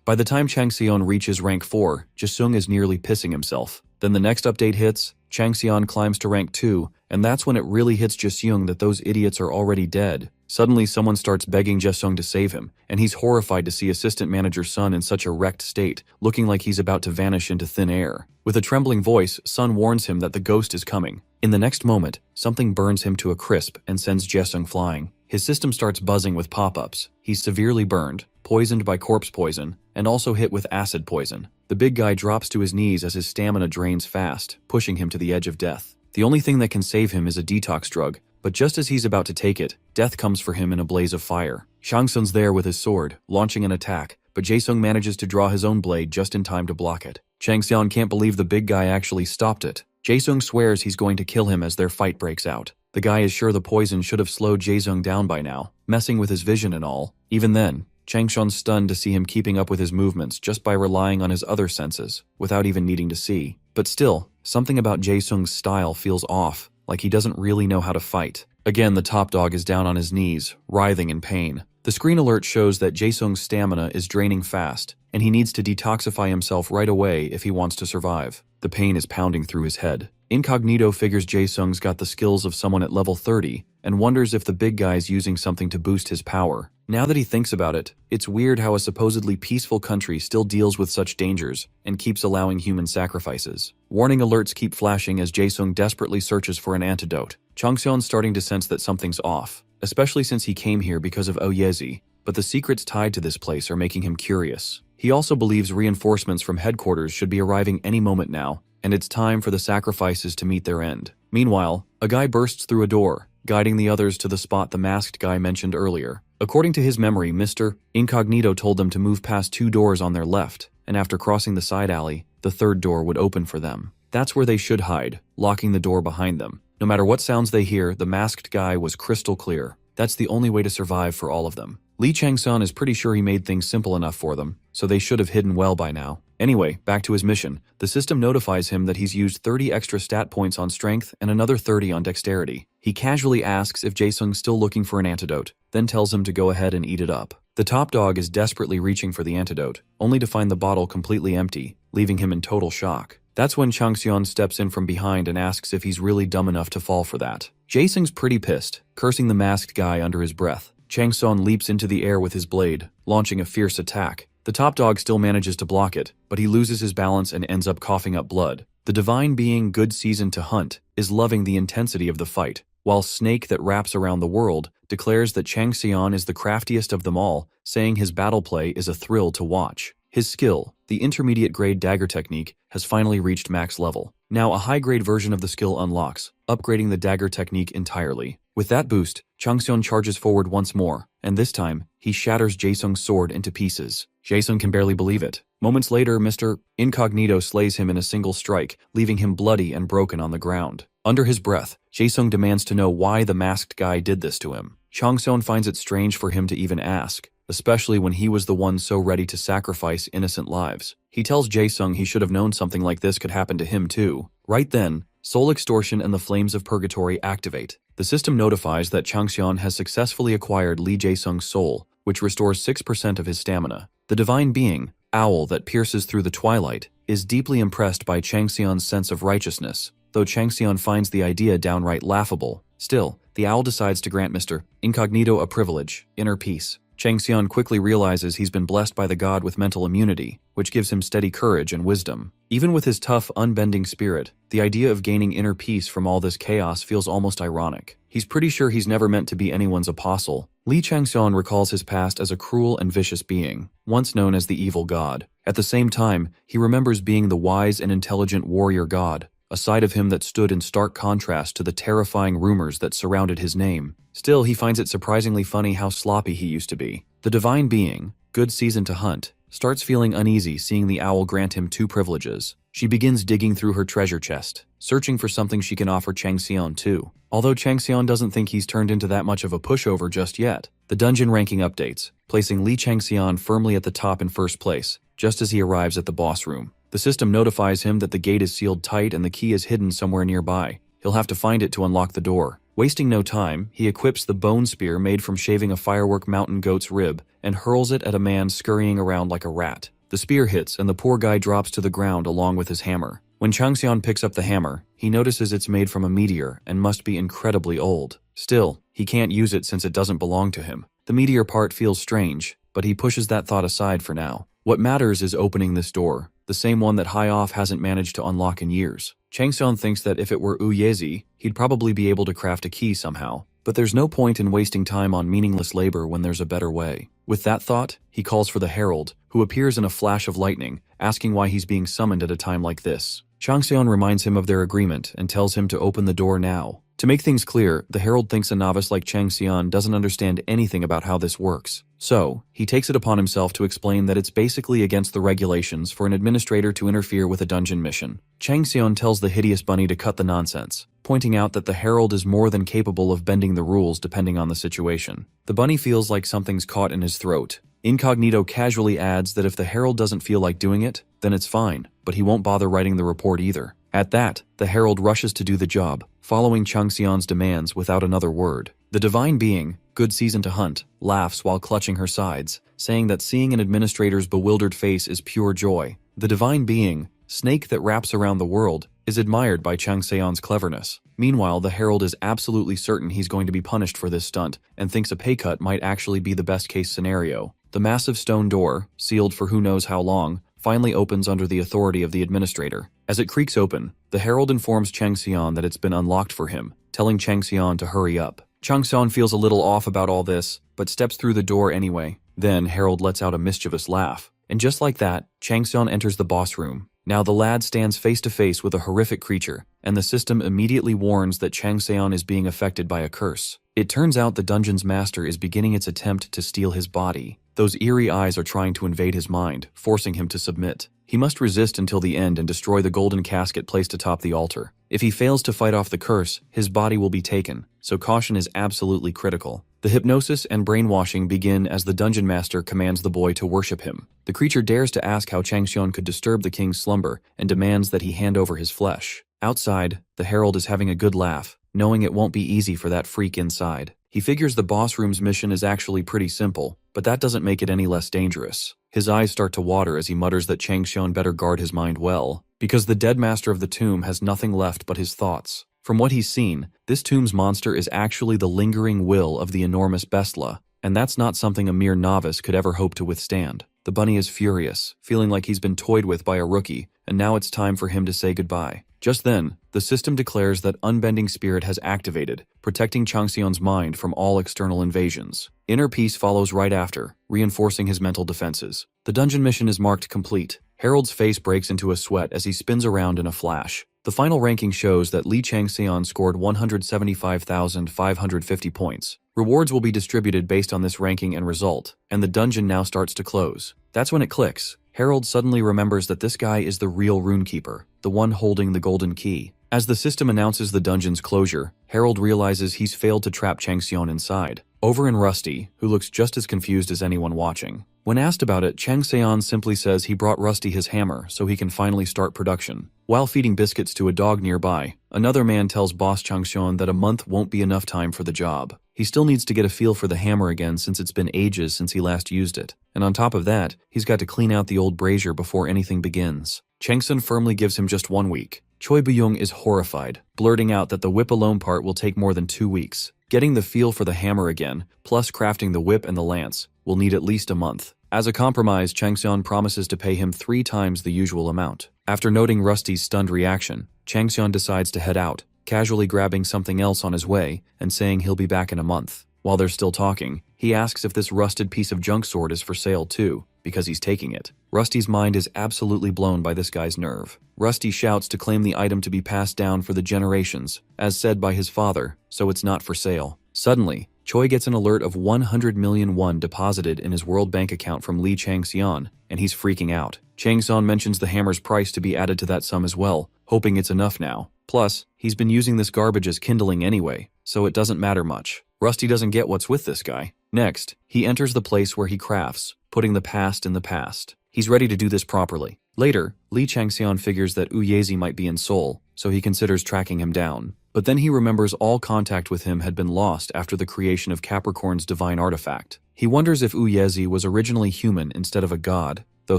By the time Changxian reaches rank 4, Jae-sung is nearly pissing himself. Then the next update hits, Changxian climbs to rank 2, and that's when it really hits Jae-sung that those idiots are already dead. Suddenly, someone starts begging Jae-sung to save him, and he's horrified to see assistant manager Sun in such a wrecked state, looking like he's about to vanish into thin air. With a trembling voice, Sun warns him that the ghost is coming. In the next moment, something burns him to a crisp and sends Jae-sung flying. His system starts buzzing with pop-ups. He's severely burned, poisoned by corpse poison, and also hit with acid poison. The big guy drops to his knees as his stamina drains fast, pushing him to the edge of death. The only thing that can save him is a detox drug, but just as he's about to take it, death comes for him in a blaze of fire. Shang-sun's there with his sword, launching an attack, but Jae-sung manages to draw his own blade just in time to block it. Changxian can't believe the big guy actually stopped it. Jae-sung swears he's going to kill him as their fight breaks out. The guy is sure the poison should have slowed Jae-sung down by now, messing with his vision and all. Even then, Changxian's stunned to see him keeping up with his movements just by relying on his other senses, without even needing to see. But still, something about Jae-sung's style feels off, like he doesn't really know how to fight. Again, the top dog is down on his knees, writhing in pain. The screen alert shows that Jae-sung's stamina is draining fast, and he needs to detoxify himself right away if he wants to survive. The pain is pounding through his head. Incognito figures Jae-sung's got the skills of someone at level 30, and wonders if the big guy's using something to boost his power. Now that he thinks about it, it's weird how a supposedly peaceful country still deals with such dangers and keeps allowing human sacrifices. Warning alerts keep flashing as Jae-sung desperately searches for an antidote. Changxian's starting to sense that something's off, especially since he came here because of Oyezi, but the secrets tied to this place are making him curious. He also believes reinforcements from headquarters should be arriving any moment now, and it's time for the sacrifices to meet their end. Meanwhile, a guy bursts through a door, guiding the others to the spot the masked guy mentioned earlier. According to his memory, Mr. Incognito told them to move past 2 doors on their left, and after crossing the side alley, the 3rd door would open for them. That's where they should hide, locking the door behind them. No matter what sounds they hear, the masked guy was crystal clear. That's the only way to survive for all of them. Li Changxian is pretty sure he made things simple enough for them, so they should have hidden well by now. Anyway, back to his mission. The system notifies him that he's used 30 extra stat points on strength and another 30 on dexterity. He casually asks if Jae-sung's still looking for an antidote, then tells him to go ahead and eat it up. The top dog is desperately reaching for the antidote, only to find the bottle completely empty, leaving him in total shock. That's when Changxian steps in from behind and asks if he's really dumb enough to fall for that. Jae-sung's pretty pissed, cursing the masked guy under his breath. Changxian leaps into the air with his blade, launching a fierce attack. The top dog still manages to block it, but he loses his balance and ends up coughing up blood. The divine being good seasoned to hunt is loving the intensity of the fight, while Snake that wraps around the world declares that Changxian is the craftiest of them all, saying his battle play is a thrill to watch. His skill, the intermediate grade dagger technique, has finally reached max level. Now a high grade version of the skill unlocks, upgrading the dagger technique entirely. With that boost, Changxian charges forward once more, and this time, he shatters Jae-sung's sword into pieces. Jae-sung can barely believe it. Moments later, Mr. Incognito slays him in a single strike, leaving him bloody and broken on the ground. Under his breath, Jae-sung demands to know why the masked guy did this to him. Changxian finds it strange for him to even ask, especially when he was the one so ready to sacrifice innocent lives. He tells Jae-sung he should have known something like this could happen to him too. Right then, soul extortion and the flames of purgatory activate. The system notifies that Changxian has successfully acquired Li Jae-sung's soul, which restores 6% of his stamina. The divine being, Owl that pierces through the twilight, is deeply impressed by Changxian's sense of righteousness, though Changxian finds the idea downright laughable. Still, the owl decides to grant Mr. Incognito a privilege, inner peace. Chang Xian quickly realizes he's been blessed by the god with mental immunity, which gives him steady courage and wisdom. Even with his tough, unbending spirit, the idea of gaining inner peace from all this chaos feels almost ironic. He's pretty sure he's never meant to be anyone's apostle. Li Changxian recalls his past as a cruel and vicious being, once known as the evil god. At the same time, he remembers being the wise and intelligent warrior god, a side of him that stood in stark contrast to the terrifying rumors that surrounded his name. Still, he finds it surprisingly funny how sloppy he used to be. The divine being, good season to hunt, starts feeling uneasy seeing the owl grant him 2 privileges. She begins digging through her treasure chest, searching for something she can offer Chang Xian too. Although Chang Xian doesn't think he's turned into that much of a pushover just yet, the dungeon ranking updates, placing Li Changxian firmly at the top in first place, just as he arrives at the boss room. The system notifies him that the gate is sealed tight and the key is hidden somewhere nearby. He'll have to find it to unlock the door. Wasting no time, he equips the bone spear made from shaving a firework mountain goat's rib and hurls it at a man scurrying around like a rat. The spear hits and the poor guy drops to the ground along with his hammer. When Changxian picks up the hammer, he notices it's made from a meteor and must be incredibly old. Still, he can't use it since it doesn't belong to him. The meteor part feels strange, but he pushes that thought aside for now. What matters is opening this door, the same one that High Off hasn't managed to unlock in years. Changxian thinks that if it were Uyezi, he'd probably be able to craft a key somehow. But there's no point in wasting time on meaningless labor when there's a better way. With that thought, he calls for the herald, who appears in a flash of lightning, asking why he's being summoned at a time like this. Changxian reminds him of their agreement and tells him to open the door now. To make things clear, the herald thinks a novice like Changxian doesn't understand anything about how this works. So, he takes it upon himself to explain that it's basically against the regulations for an administrator to interfere with a dungeon mission. Changxian tells the hideous bunny to cut the nonsense, pointing out that the herald is more than capable of bending the rules depending on the situation. The bunny feels like something's caught in his throat. Incognito casually adds that if the herald doesn't feel like doing it, then it's fine, but he won't bother writing the report either. At that, the herald rushes to do the job, following Changxian's demands without another word. The divine being, good season to hunt, laughs while clutching her sides, saying that seeing an administrator's bewildered face is pure joy. The divine being, snake that wraps around the world, is admired by Changxian's cleverness. Meanwhile, the herald is absolutely certain he's going to be punished for this stunt and thinks a pay cut might actually be the best case scenario. The massive stone door, sealed for who knows how long, finally opens under the authority of the administrator. As it creaks open, the herald informs Changxian that it's been unlocked for him, telling Changxian to hurry up. Changxian feels a little off about all this, but steps through the door anyway. Then Herald lets out a mischievous laugh. And just like that, Changxian enters the boss room. Now the lad stands face to face with a horrific creature, and the system immediately warns that Changxian is being affected by a curse. It turns out the dungeon's master is beginning its attempt to steal his body. Those eerie eyes are trying to invade his mind, forcing him to submit. He must resist until the end and destroy the golden casket placed atop the altar. If he fails to fight off the curse, his body will be taken, so caution is absolutely critical. The hypnosis and brainwashing begin as the dungeon master commands the boy to worship him. The creature dares to ask how Changxian could disturb the king's slumber and demands that he hand over his flesh. Outside, the herald is having a good laugh, knowing it won't be easy for that freak inside. He figures the boss room's mission is actually pretty simple, but that doesn't make it any less dangerous. His eyes start to water as he mutters that Changxian better guard his mind well, because the dead master of the tomb has nothing left but his thoughts. From what he's seen, this tomb's monster is actually the lingering will of the enormous Bestla, and that's not something a mere novice could ever hope to withstand. The bunny is furious, feeling like he's been toyed with by a rookie, and now it's time for him to say goodbye. Just then, the system declares that Unbending Spirit has activated, protecting Changxian's mind from all external invasions. Inner peace follows right after, reinforcing his mental defenses. The dungeon mission is marked complete. Harold's face breaks into a sweat as he spins around in a flash. The final ranking shows that Li Changxian scored 175,550 points. Rewards will be distributed based on this ranking and result, and the dungeon now starts to close. That's when it clicks. Harold suddenly remembers that this guy is the real runekeeper, the one holding the golden key. As the system announces the dungeon's closure, Harold realizes he's failed to trap Changxian inside. Over in Rusty, who looks just as confused as anyone watching. When asked about it, Changxian simply says he brought Rusty his hammer so he can finally start production. While feeding biscuits to a dog nearby, another man tells boss Changxian that a month won't be enough time for the job. He still needs to get a feel for the hammer again since it's been ages since he last used it. And on top of that, he's got to clean out the old brazier before anything begins. Changxian firmly gives him just 1 week. Choi Buyung is horrified, blurting out that the whip alone part will take more than 2 weeks. Getting the feel for the hammer again, plus crafting the whip and the lance, will need at least a month. As a compromise, Chang Seon promises to pay him 3 times the usual amount. After noting Rusty's stunned reaction, Chang Seon decides to head out, casually grabbing something else on his way and saying he'll be back in a month. While they're still talking, he asks if this rusted piece of junk sword is for sale too, because he's taking it. Rusty's mind is absolutely blown by this guy's nerve. Rusty shouts to claim the item to be passed down for the generations, as said by his father, so it's not for sale. Suddenly, Choi gets an alert of 100 million won deposited in his World Bank account from Lee Chang-seon, and he's freaking out. Chang-seon mentions the hammer's price to be added to that sum as well, hoping it's enough now. Plus, he's been using this garbage as kindling anyway, so it doesn't matter much. Rusty doesn't get what's with this guy. Next, he enters the place where he crafts, putting the past in the past. He's ready to do this properly. Later, Lee Chang-seon figures that Uyezi might be in Seoul, so he considers tracking him down. But then he remembers all contact with him had been lost after the creation of Capricorn's divine artifact. He wonders if Uyezi was originally human instead of a god, though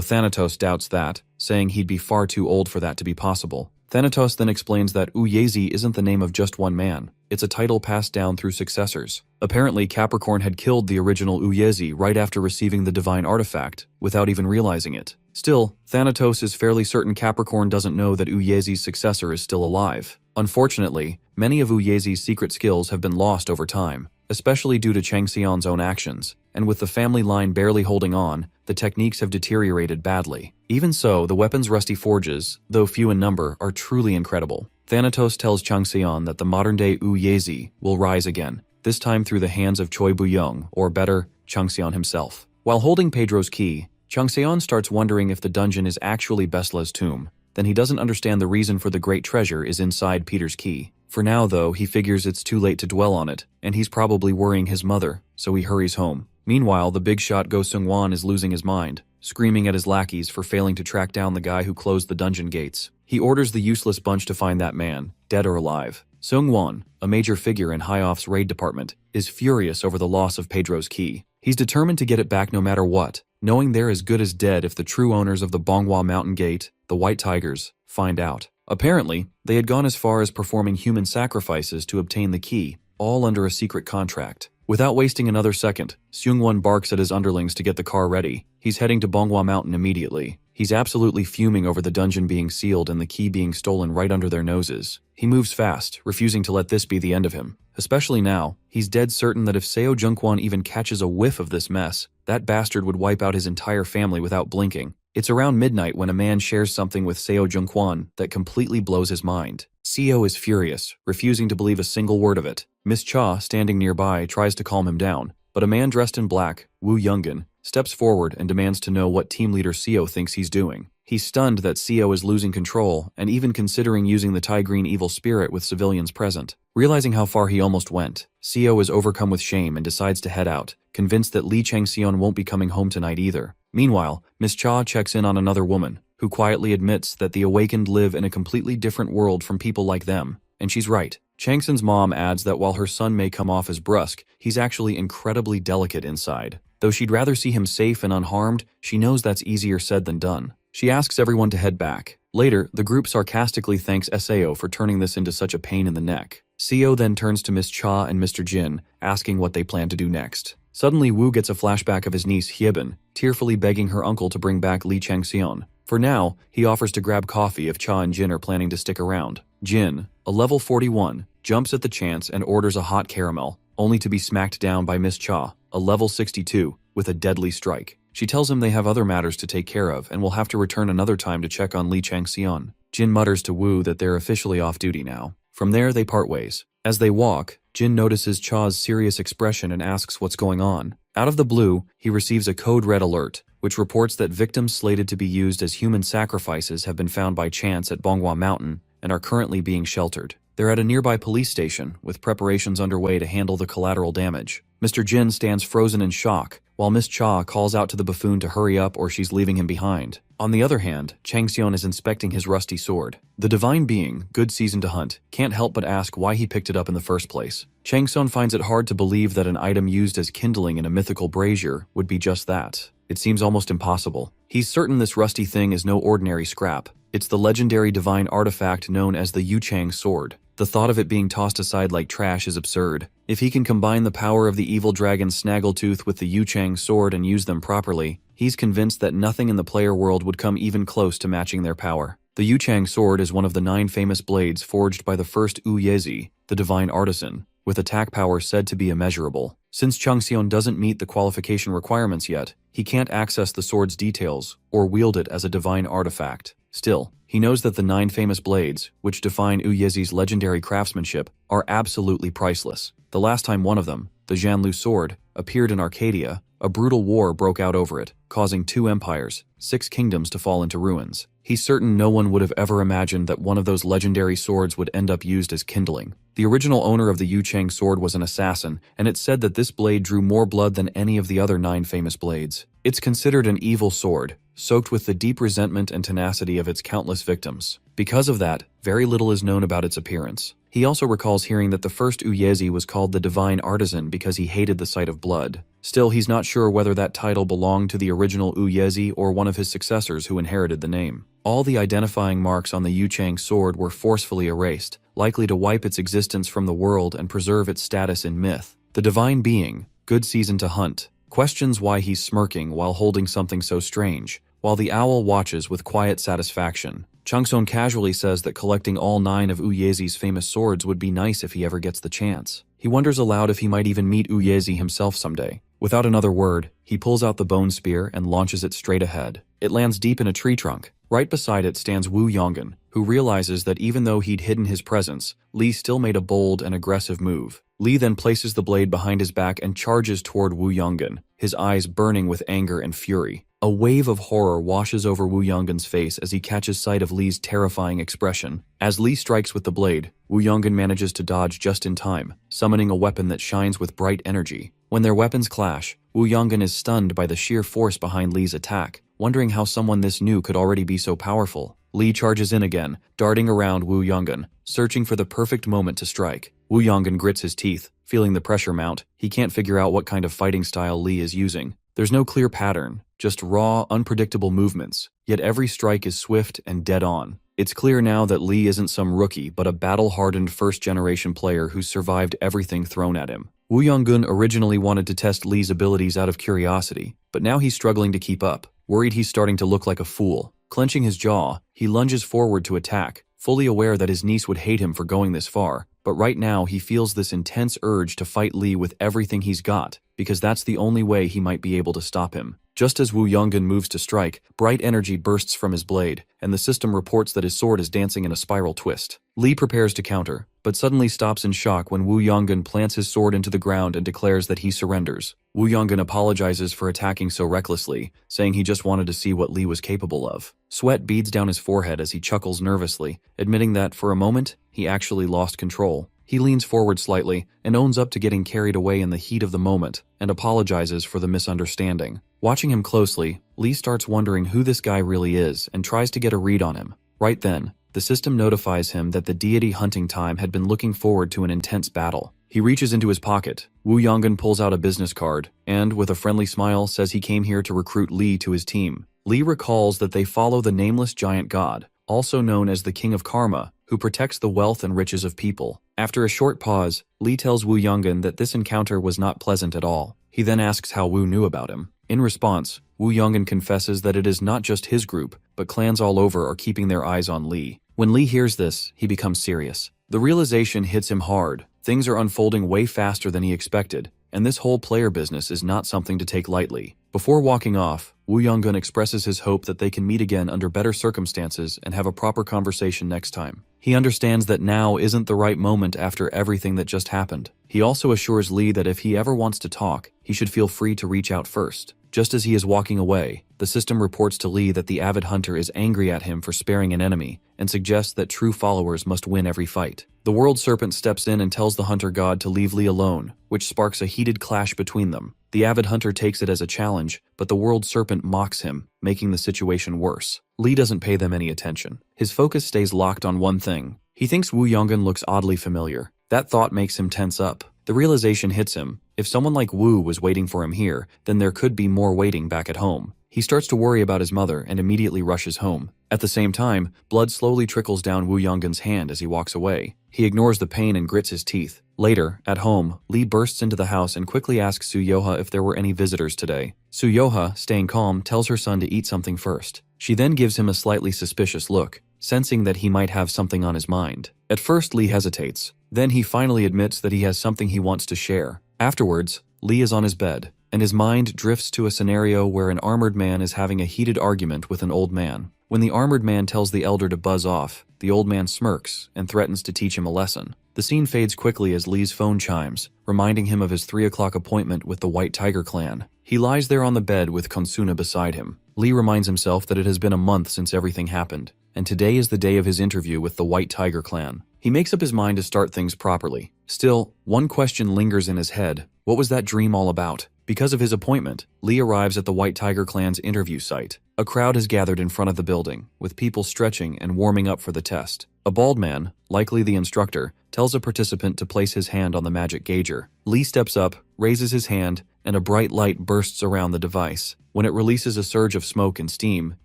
Thanatos doubts that, saying he'd be far too old for that to be possible. Thanatos then explains that Uyezi isn't the name of just one man. It's a title passed down through successors. Apparently, Capricorn had killed the original Uyezi right after receiving the divine artifact, without even realizing it. Still, Thanatos is fairly certain Capricorn doesn't know that Uyezi's successor is still alive. Unfortunately, many of Uyezi's secret skills have been lost over time, especially due to Chang-seon's own actions, and with the family line barely holding on, the techniques have deteriorated badly. Even so, the weapons Rusty forges, though few in number, are truly incredible. Thanatos tells Chang-seon that the modern-day Uyezi will rise again, this time through the hands of Choi Bu-young, or better, Chang-seon himself. While holding Pedro's key, Chang-seon starts wondering if the dungeon is actually Besla's tomb. Then he doesn't understand the reason for the great treasure is inside Peter's key. For now, though, he figures it's too late to dwell on it, and he's probably worrying his mother, so he hurries home. Meanwhile, the big shot Go Seung-won is losing his mind, screaming at his lackeys for failing to track down the guy who closed the dungeon gates. He orders the useless bunch to find that man, dead or alive. Seung-won, a major figure in High-Off's raid department, is furious over the loss of Pedro's key. He's determined to get it back no matter what, knowing they're as good as dead if the true owners of the Bonghwa Mountain Gate, the White Tigers, find out. Apparently, they had gone as far as performing human sacrifices to obtain the key, all under a secret contract. Without wasting another second, Seung-won barks at his underlings to get the car ready. He's heading to Bonghwa Mountain immediately. He's absolutely fuming over the dungeon being sealed and the key being stolen right under their noses. He moves fast, refusing to let this be the end of him. Especially now, he's dead certain that if Seo Jung-kwon even catches a whiff of this mess, that bastard would wipe out his entire family without blinking. It's around midnight when a man shares something with Seo Jung-kwon that completely blows his mind. Seo is furious, refusing to believe a single word of it. Miss Cha, standing nearby, tries to calm him down, but a man dressed in black, Woo Youngun, steps forward and demands to know what team leader Seo thinks he's doing. He's stunned that Seo is losing control and even considering using the Thai Green evil spirit with civilians present. Realizing how far he almost went, Seo is overcome with shame and decides to head out, convinced that Lee Chang-seon won't be coming home tonight either. Meanwhile, Miss Cha checks in on another woman, who quietly admits that the awakened live in a completely different world from people like them, and she's right. Changsun's mom adds that while her son may come off as brusque, he's actually incredibly delicate inside. Though she'd rather see him safe and unharmed, she knows that's easier said than done. She asks everyone to head back. Later, the group sarcastically thanks Sao for turning this into such a pain in the neck. Seo then turns to Miss Cha and Mr. Jin, asking what they plan to do next. Suddenly, Woo gets a flashback of his niece Hyebin, tearfully begging her uncle to bring back Lee Chang-seon. For now, he offers to grab coffee if Cha and Jin are planning to stick around. Jin, a level 41, jumps at the chance and orders a hot caramel, only to be smacked down by Miss Cha, a level 62, with a deadly strike. She tells him they have other matters to take care of and will have to return another time to check on Lee Chang-seon. Jin mutters to Woo that they're officially off duty now. From there, they part ways. As they walk, Jin notices Cha's serious expression and asks what's going on. Out of the blue, he receives a code red alert, which reports that victims slated to be used as human sacrifices have been found by chance at Bonghwa Mountain and are currently being sheltered. They're at a nearby police station, with preparations underway to handle the collateral damage. Mr. Jin stands frozen in shock, while Miss Cha calls out to the buffoon to hurry up or she's leaving him behind. On the other hand, Changxion is inspecting his rusty sword. The divine being, good season to hunt, can't help but ask why he picked it up in the first place. Changxion finds it hard to believe that an item used as kindling in a mythical brazier would be just that. It seems almost impossible. He's certain this rusty thing is no ordinary scrap. It's the legendary divine artifact known as the Yuchang sword. The thought of it being tossed aside like trash is absurd. If he can combine the power of the evil dragon Snaggletooth with the Yuchang sword and use them properly, he's convinced that nothing in the player world would come even close to matching their power. The Yuchang sword is one of the 9 famous blades forged by the first Uyezi, the divine artisan, with attack power said to be immeasurable. Since Changxion doesn't meet the qualification requirements yet, he can't access the sword's details or wield it as a divine artifact. Still, he knows that the 9 famous blades, which define Uyezi's legendary craftsmanship, are absolutely priceless. The last time one of them, the Jianlu sword, appeared in Arcadia, a brutal war broke out over it, causing 2 empires, 6 kingdoms to fall into ruins. He's certain no one would have ever imagined that one of those legendary swords would end up used as kindling. The original owner of the Yuchang sword was an assassin, and it's said that this blade drew more blood than any of the other 9 famous blades. It's considered an evil sword, soaked with the deep resentment and tenacity of its countless victims. Because of that, very little is known about its appearance. He also recalls hearing that the first Uyezi was called the Divine Artisan because he hated the sight of blood. Still, he's not sure whether that title belonged to the original Uyezi or one of his successors who inherited the name. All the identifying marks on the Yuchang sword were forcefully erased, likely to wipe its existence from the world and preserve its status in myth. The divine being, good season to hunt, questions why he's smirking while holding something so strange, while the owl watches with quiet satisfaction. Changxion casually says that collecting all 9 of Uyezi's famous swords would be nice if he ever gets the chance. He wonders aloud if he might even meet Uyezi himself someday. Without another word, he pulls out the bone spear and launches it straight ahead. It lands deep in a tree trunk. Right beside it stands Wu Yonggan, who realizes that even though he'd hidden his presence, Li still made a bold and aggressive move. Li then places the blade behind his back and charges toward Wu Yonggan, his eyes burning with anger and fury. A wave of horror washes over Wu Yonggan's face as he catches sight of Li's terrifying expression. As Li strikes with the blade, Wu Yonggan manages to dodge just in time, summoning a weapon that shines with bright energy. When their weapons clash, Wu Yonggan is stunned by the sheer force behind Li's attack, wondering how someone this new could already be so powerful. Li charges in again, darting around Wu Yonggan, searching for the perfect moment to strike. Wu Yonggan grits his teeth, feeling the pressure mount. He can't figure out what kind of fighting style Li is using. There's no clear pattern, just raw, unpredictable movements, yet every strike is swift and dead on. It's clear now that Li isn't some rookie, but a battle-hardened first-generation player who's survived everything thrown at him. Wu Yonggun originally wanted to test Li's abilities out of curiosity, but now he's struggling to keep up, worried he's starting to look like a fool. Clenching his jaw, he lunges forward to attack, fully aware that his niece would hate him for going this far, but right now he feels this intense urge to fight Li with everything he's got, because that's the only way he might be able to stop him. Just as Wu Yonggun moves to strike, bright energy bursts from his blade, and the system reports that his sword is dancing in a spiral twist. Li prepares to counter, but suddenly stops in shock when Wu Yonggun plants his sword into the ground and declares that he surrenders. Wu Yonggun apologizes for attacking so recklessly, saying he just wanted to see what Li was capable of. Sweat beads down his forehead as he chuckles nervously, admitting that, for a moment, he actually lost control. He leans forward slightly and owns up to getting carried away in the heat of the moment and apologizes for the misunderstanding. Watching him closely, Li starts wondering who this guy really is and tries to get a read on him. Right then, the system notifies him that the deity Hunting Time had been looking forward to an intense battle. He reaches into his pocket. Wu Yonggun pulls out a business card and, with a friendly smile, says he came here to recruit Li to his team. Li recalls that they follow the nameless giant god, also known as the King of Karma, who protects the wealth and riches of people. After a short pause, Li tells Wu Yonggun that this encounter was not pleasant at all. He then asks how Wu knew about him. In response, Wu Yonggun confesses that it is not just his group, but clans all over are keeping their eyes on Li. When Li hears this, he becomes serious. The realization hits him hard. Things are unfolding way faster than he expected, and this whole player business is not something to take lightly. Before walking off, Wu Yonggun expresses his hope that they can meet again under better circumstances and have a proper conversation next time. He understands that now isn't the right moment after everything that just happened. He also assures Li that if he ever wants to talk, he should feel free to reach out first. Just as he is walking away, the system reports to Li that the avid hunter is angry at him for sparing an enemy and suggests that true followers must win every fight. The world serpent steps in and tells the hunter god to leave Lee alone, which sparks a heated clash between them. The avid hunter takes it as a challenge, but the world serpent mocks him, making the situation worse. Lee doesn't pay them any attention. His focus stays locked on one thing. He thinks Wu Yonggan looks oddly familiar. That thought makes him tense up. The realization hits him. If someone like Wu was waiting for him here, then there could be more waiting back at home. He starts to worry about his mother and immediately rushes home. At the same time, blood slowly trickles down Wu Yonggan's hand as he walks away. He ignores the pain and grits his teeth. Later, at home, Lee bursts into the house and quickly asks Su-yoha if there were any visitors today. Su-yoha, staying calm, tells her son to eat something first. She then gives him a slightly suspicious look, sensing that he might have something on his mind. At first, Lee hesitates. Then he finally admits that he has something he wants to share. Afterwards, Lee is on his bed, and his mind drifts to a scenario where an armored man is having a heated argument with an old man. When the armored man tells the elder to buzz off, the old man smirks and threatens to teach him a lesson. The scene fades quickly as Lee's phone chimes, reminding him of his 3 o'clock appointment with the White Tiger clan. He lies there on the bed with Konsuna beside him. Lee reminds himself that it has been a month since everything happened, and today is the day of his interview with the White Tiger clan. He makes up his mind to start things properly. Still, one question lingers in his head. What was that dream all about? Because of his appointment, Lee arrives at the White Tiger clan's interview site. A crowd has gathered in front of the building, with people stretching and warming up for the test. A bald man, likely the instructor, tells a participant to place his hand on the magic gauger. Lee steps up, raises his hand, and a bright light bursts around the device. When it releases a surge of smoke and steam,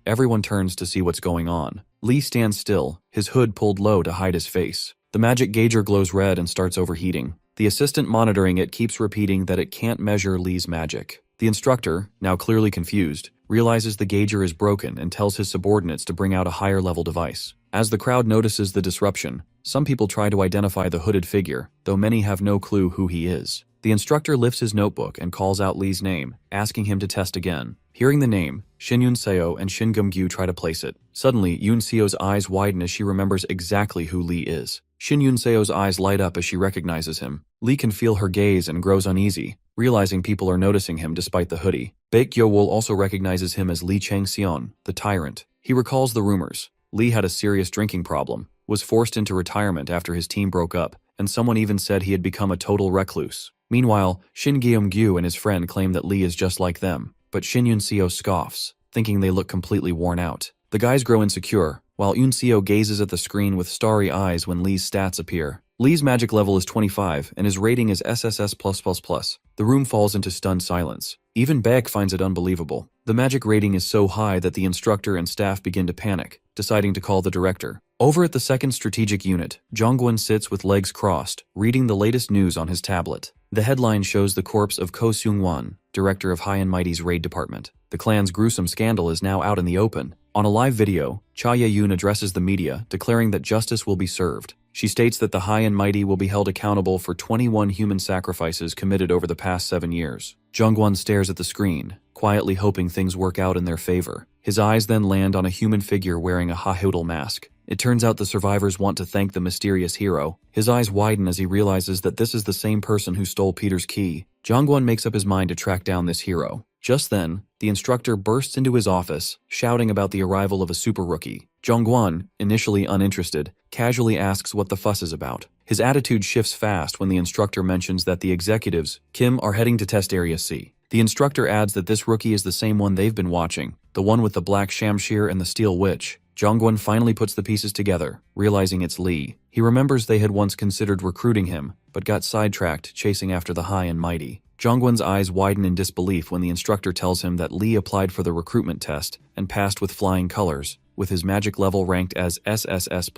everyone turns to see what's going on. Lee stands still, his hood pulled low to hide his face. The magic gauger glows red and starts overheating. The assistant monitoring it keeps repeating that it can't measure Lee's magic. The instructor, now clearly confused, realizes the gauger is broken and tells his subordinates to bring out a higher level device. As the crowd notices the disruption, some people try to identify the hooded figure, though many have no clue who he is. The instructor lifts his notebook and calls out Lee's name, asking him to test again. Hearing the name, Shin Yun-seo and Shin Gum-gyu try to place it. Suddenly, Yun-seo's eyes widen as she remembers exactly who Lee is. Shin Yun-seo's eyes light up as she recognizes him. Lee can feel her gaze and grows uneasy, realizing people are noticing him despite the hoodie. Baek-gyo-wol also recognizes him as Lee Chang-seon, the tyrant. He recalls the rumors. Lee had a serious drinking problem, was forced into retirement after his team broke up, and someone even said he had become a total recluse. Meanwhile, Shin Gyeom-gyu and his friend claim that Lee is just like them, but Shin Yun-seo scoffs, thinking they look completely worn out. The guys grow insecure, while Yun-seo gazes at the screen with starry eyes when Lee's stats appear. Lee's magic level is 25, and his rating is SSS+++. The room falls into stunned silence. Even Baek finds it unbelievable. The magic rating is so high that the instructor and staff begin to panic, deciding to call the director. Over at the 2nd Strategic Unit, Jongwon sits with legs crossed, reading the latest news on his tablet. The headline shows the corpse of Ko Seung-won, director of High and Mighty's raid department. The clan's gruesome scandal is now out in the open. On a live video, Cha Ye-yoon addresses the media, declaring that justice will be served. She states that the High and Mighty will be held accountable for 21 human sacrifices committed over the past 7 years. Jongwon stares at the screen, quietly hoping things work out in their favor. His eyes then land on a human figure wearing a Ha-hodel mask. It turns out the survivors want to thank the mysterious hero. His eyes widen as he realizes that this is the same person who stole Peter's key. Jongwon makes up his mind to track down this hero. Just then, the instructor bursts into his office, shouting about the arrival of a super rookie. Jongwon, initially uninterested, casually asks what the fuss is about. His attitude shifts fast when the instructor mentions that the executives, Kim, are heading to test Area C. The instructor adds that this rookie is the same one they've been watching, the one with the black shamshir and the steel witch. Jongwon finally puts the pieces together, realizing it's Lee. He remembers they had once considered recruiting him, but got sidetracked chasing after the High and Mighty. Jongwon's eyes widen in disbelief when the instructor tells him that Lee applied for the recruitment test and passed with flying colors, with his magic level ranked as SSS+++.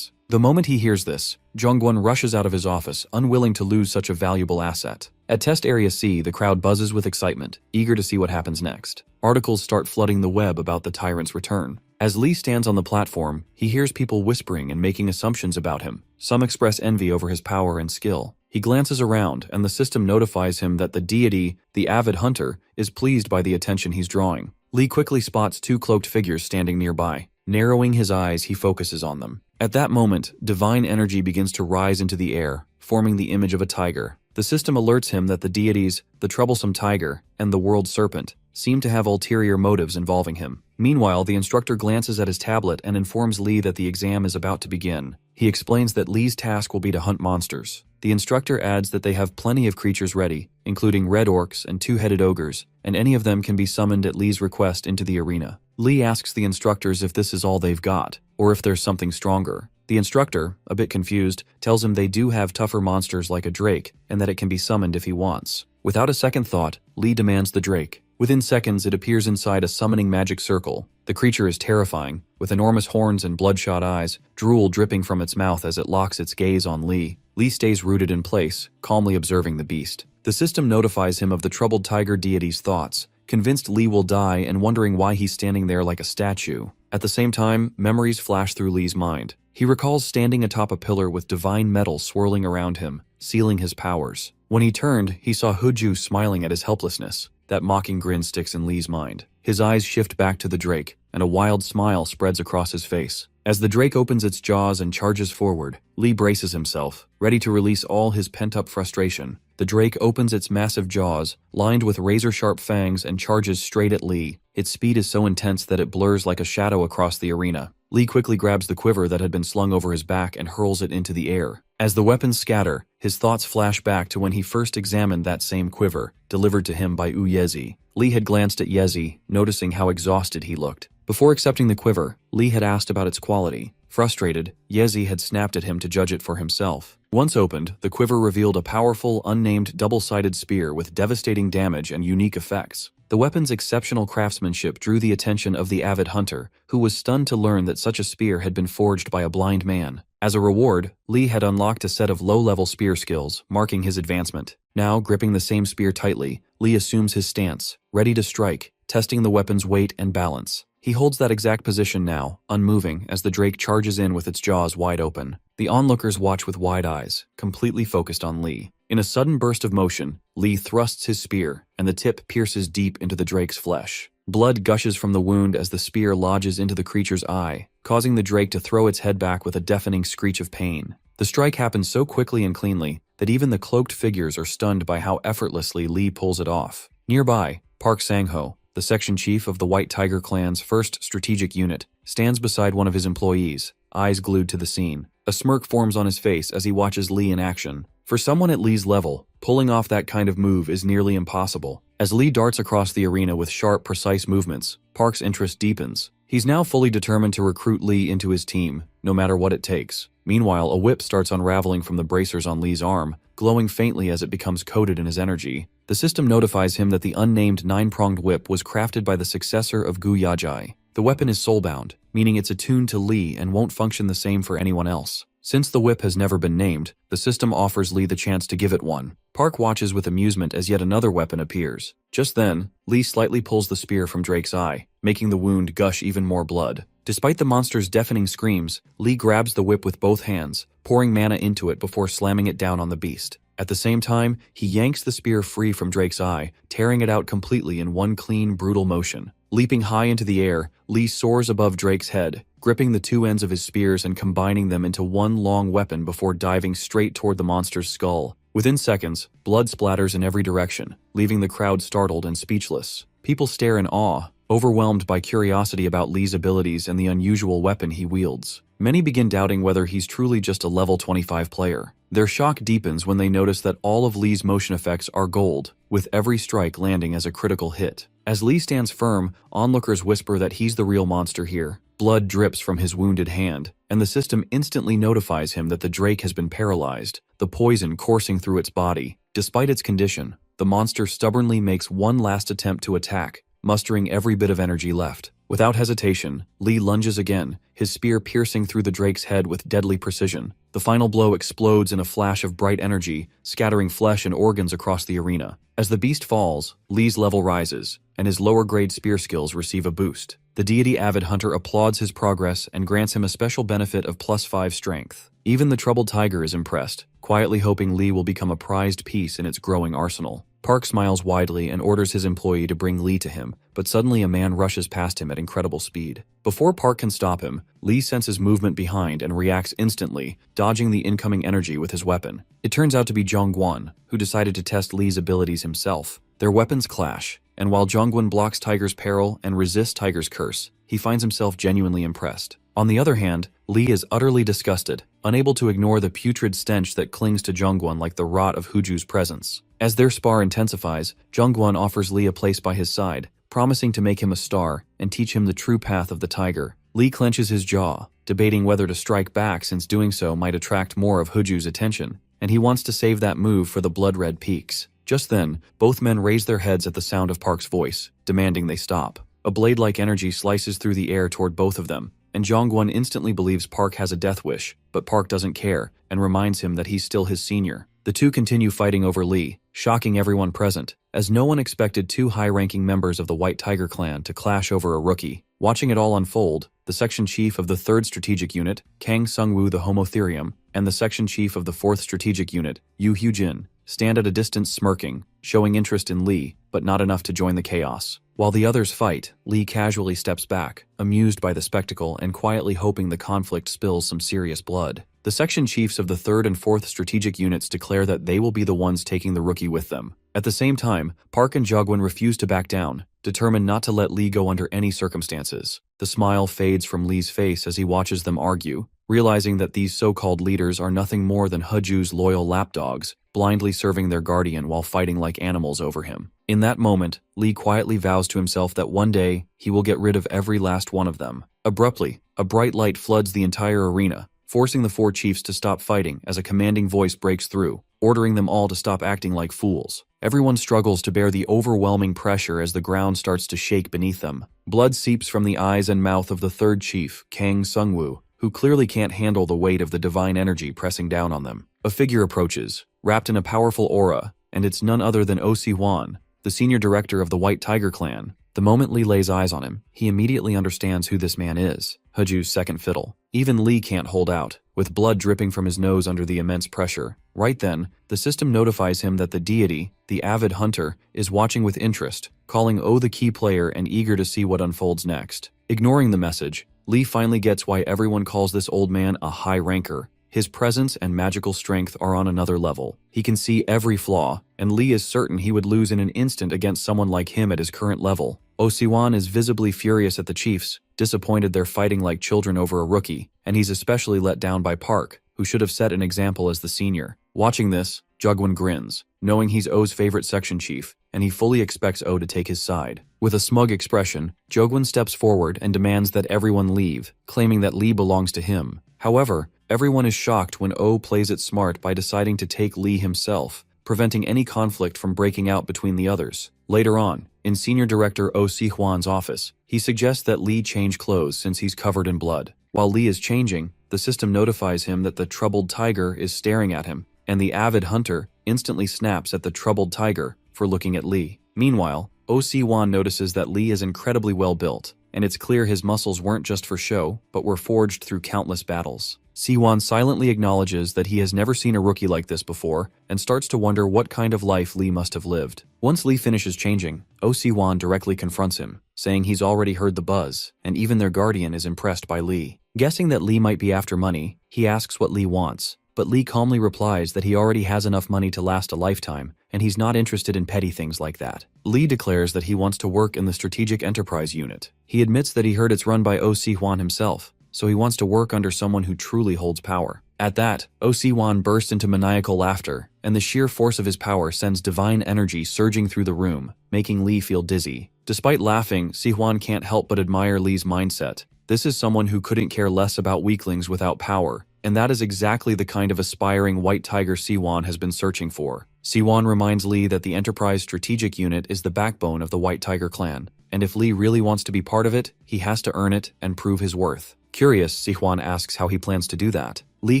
The moment he hears this, Jongwon rushes out of his office, unwilling to lose such a valuable asset. At Test Area C, the crowd buzzes with excitement, eager to see what happens next. Articles start flooding the web about the tyrant's return. As Lee stands on the platform, he hears people whispering and making assumptions about him. Some express envy over his power and skill. He glances around, and the system notifies him that the deity, the avid hunter, is pleased by the attention he's drawing. Lee quickly spots 2 cloaked figures standing nearby. Narrowing his eyes, he focuses on them. At that moment, divine energy begins to rise into the air, forming the image of a tiger. The system alerts him that the deities, the troublesome tiger, and the world serpent, seem to have ulterior motives involving him. Meanwhile, the instructor glances at his tablet and informs Lee that the exam is about to begin. He explains that Lee's task will be to hunt monsters. The instructor adds that they have plenty of creatures ready, including red orcs and two-headed ogres, and any of them can be summoned at Lee's request into the arena. Lee asks the instructors if this is all they've got, or if there's something stronger. The instructor, a bit confused, tells him they do have tougher monsters like a drake, and that it can be summoned if he wants. Without a second thought, Lee demands the drake. Within seconds, it appears inside a summoning magic circle. The creature is terrifying, with enormous horns and bloodshot eyes, drool dripping from its mouth as it locks its gaze on Lee. Lee stays rooted in place, calmly observing the beast. The system notifies him of the troubled tiger deity's thoughts, convinced Lee will die and wondering why he's standing there like a statue. At the same time, memories flash through Lee's mind. He recalls standing atop a pillar with divine metal swirling around him, sealing his powers. When he turned, he saw Huju smiling at his helplessness. That mocking grin sticks in Lee's mind. His eyes shift back to the drake, and a wild smile spreads across his face. As the drake opens its jaws and charges forward, Lee braces himself, ready to release all his pent-up frustration. The drake opens its massive jaws, lined with razor-sharp fangs, and charges straight at Lee. Its speed is so intense that it blurs like a shadow across the arena. Lee quickly grabs the quiver that had been slung over his back and hurls it into the air. As the weapons scatter, his thoughts flash back to when he first examined that same quiver, delivered to him by Yezi. Lee had glanced at Yezi, noticing how exhausted he looked. Before accepting the quiver, Lee had asked about its quality. Frustrated, Yezi had snapped at him to judge it for himself. Once opened, the quiver revealed a powerful, unnamed double-sided spear with devastating damage and unique effects. The weapon's exceptional craftsmanship drew the attention of the avid hunter, who was stunned to learn that such a spear had been forged by a blind man. As a reward, Lee had unlocked a set of low-level spear skills, marking his advancement. Now, gripping the same spear tightly, Lee assumes his stance, ready to strike, testing the weapon's weight and balance. He holds that exact position now, unmoving, as the drake charges in with its jaws wide open. The onlookers watch with wide eyes, completely focused on Lee. In a sudden burst of motion, Lee thrusts his spear, and the tip pierces deep into the drake's flesh. Blood gushes from the wound as the spear lodges into the creature's eye, causing the drake to throw its head back with a deafening screech of pain. The strike happens so quickly and cleanly that even the cloaked figures are stunned by how effortlessly Lee pulls it off. Nearby, Park Sang-ho, the section chief of the White Tiger Clan's 1st Strategic Unit, stands beside one of his employees, eyes glued to the scene. A smirk forms on his face as he watches Lee in action. For someone at Lee's level, pulling off that kind of move is nearly impossible. As Lee darts across the arena with sharp, precise movements, Park's interest deepens. He's now fully determined to recruit Lee into his team, no matter what it takes. Meanwhile, a whip starts unraveling from the bracers on Lee's arm, glowing faintly as it becomes coated in his energy. The system notifies him that the unnamed 9-pronged whip was crafted by the successor of Gu Yajai. The weapon is soulbound, meaning it's attuned to Lee and won't function the same for anyone else. Since the whip has never been named, the system offers Lee the chance to give it one. Park watches with amusement as yet another weapon appears. Just then, Lee slightly pulls the spear from Drake's eye, making the wound gush even more blood. Despite the monster's deafening screams, Lee grabs the whip with both hands, pouring mana into it before slamming it down on the beast. At the same time, he yanks the spear free from Drake's eye, tearing it out completely in one clean, brutal motion. Leaping high into the air, Lee soars above Drake's head, gripping the two ends of his spears and combining them into one long weapon before diving straight toward the monster's skull. Within seconds, blood splatters in every direction, leaving the crowd startled and speechless. People stare in awe, overwhelmed by curiosity about Lee's abilities and the unusual weapon he wields. Many begin doubting whether he's truly just a level 25 player. Their shock deepens when they notice that all of Lee's motion effects are gold, with every strike landing as a critical hit. As Lee stands firm, onlookers whisper that he's the real monster here. Blood drips from his wounded hand, and the system instantly notifies him that the drake has been paralyzed, the poison coursing through its body. Despite its condition, the monster stubbornly makes one last attempt to attack, mustering every bit of energy left. Without hesitation, Lee lunges again, his spear piercing through the drake's head with deadly precision. The final blow explodes in a flash of bright energy, scattering flesh and organs across the arena. As the beast falls, Lee's level rises, and his lower-grade spear skills receive a boost. The deity avid hunter applauds his progress and grants him a special benefit of +5 strength. Even the troubled tiger is impressed, quietly hoping Lee will become a prized piece in its growing arsenal. Park smiles widely and orders his employee to bring Lee to him, but suddenly a man rushes past him at incredible speed. Before Park can stop him, Lee senses movement behind and reacts instantly, dodging the incoming energy with his weapon. It turns out to be Zhongguan, who decided to test Lee's abilities himself. Their weapons clash, and while Jongwon blocks Tiger's peril and resists Tiger's curse, he finds himself genuinely impressed. On the other hand, Lee is utterly disgusted, unable to ignore the putrid stench that clings to Jongwon like the rot of Huju's presence. As their spar intensifies, Jongwon offers Lee a place by his side, promising to make him a star and teach him the true path of the tiger. Lee clenches his jaw, debating whether to strike back since doing so might attract more of Huju's attention, and he wants to save that move for the blood-red peaks. Just then, both men raise their heads at the sound of Park's voice, demanding they stop. A blade-like energy slices through the air toward both of them, and Jongwon instantly believes Park has a death wish, but Park doesn't care and reminds him that he's still his senior. The two continue fighting over Lee, shocking everyone present, as no one expected two high-ranking members of the White Tiger clan to clash over a rookie. Watching it all unfold, the section chief of the 3rd Strategic Unit, Kang Sung-woo the Homotherium, and the section chief of the 4th Strategic Unit, Yu Hyujin, stand at a distance smirking, showing interest in Lee, but not enough to join the chaos. While the others fight, Lee casually steps back, amused by the spectacle and quietly hoping the conflict spills some serious blood. The section chiefs of the 3rd and 4th Strategic Units declare that they will be the ones taking the rookie with them. At the same time, Park and Jongwon refuse to back down, determined not to let Lee go under any circumstances. The smile fades from Lee's face as he watches them argue, realizing that these so-called leaders are nothing more than Huju's loyal lapdogs, blindly serving their guardian while fighting like animals over him. In that moment, Lee quietly vows to himself that one day, he will get rid of every last one of them. Abruptly, a bright light floods the entire arena, forcing the 4 chiefs to stop fighting as a commanding voice breaks through, ordering them all to stop acting like fools. Everyone struggles to bear the overwhelming pressure as the ground starts to shake beneath them. Blood seeps from the eyes and mouth of the 3rd chief, Kang Sung-woo, who clearly can't handle the weight of the divine energy pressing down on them. A figure approaches, wrapped in a powerful aura, and it's none other than Oh Si-hwan, the senior director of the White Tiger clan. The moment Lee lays eyes on him, he immediately understands who this man is, Huju's second fiddle. Even Lee can't hold out, with blood dripping from his nose under the immense pressure. Right then, the system notifies him that the deity, the avid hunter, is watching with interest, calling Oh the key player and eager to see what unfolds next. Ignoring the message, Lee finally gets why everyone calls this old man a high ranker. His presence and magical strength are on another level. He can see every flaw, and Lee is certain he would lose in an instant against someone like him at his current level. Oh Si-hwan is visibly furious at the chiefs, disappointed they're fighting like children over a rookie, and he's especially let down by Park, who should have set an example as the senior. Watching this, Jongwon grins, knowing he's Oh's favorite section chief, and he fully expects Oh to take his side. With a smug expression, Jongwon steps forward and demands that everyone leave, claiming that Lee belongs to him. However, everyone is shocked when Oh plays it smart by deciding to take Lee himself, preventing any conflict from breaking out between the others. Later on, in Senior Director Oh Si-hwan's office, he suggests that Lee change clothes since he's covered in blood. While Lee is changing, the system notifies him that the troubled tiger is staring at him, and the avid hunter instantly snaps at the troubled tiger for looking at Lee. Meanwhile, Oh Si-hwan notices that Lee is incredibly well built, and it's clear his muscles weren't just for show, but were forged through countless battles. Si-hwan silently acknowledges that he has never seen a rookie like this before, and starts to wonder what kind of life Lee must have lived. Once Lee finishes changing, Oh Si-hwan directly confronts him, saying he's already heard the buzz, and even their guardian is impressed by Lee. Guessing that Lee might be after money, he asks what Lee wants, but Lee calmly replies that he already has enough money to last a lifetime, and he's not interested in petty things like that. Lee declares that he wants to work in the Strategic Enterprise Unit. He admits that he heard it's run by Oh Si-hwan himself, so he wants to work under someone who truly holds power. At that, Oh Si-hwan bursts into maniacal laughter, and the sheer force of his power sends divine energy surging through the room, making Lee feel dizzy. Despite laughing, Si-hwan can't help but admire Lee's mindset. This is someone who couldn't care less about weaklings without power, and that is exactly the kind of aspiring White Tiger Si-hwan has been searching for. Si-hwan reminds Lee that the Enterprise Strategic Unit is the backbone of the White Tiger clan, and if Lee really wants to be part of it, he has to earn it and prove his worth. Curious, Si-hwan asks how he plans to do that. Lee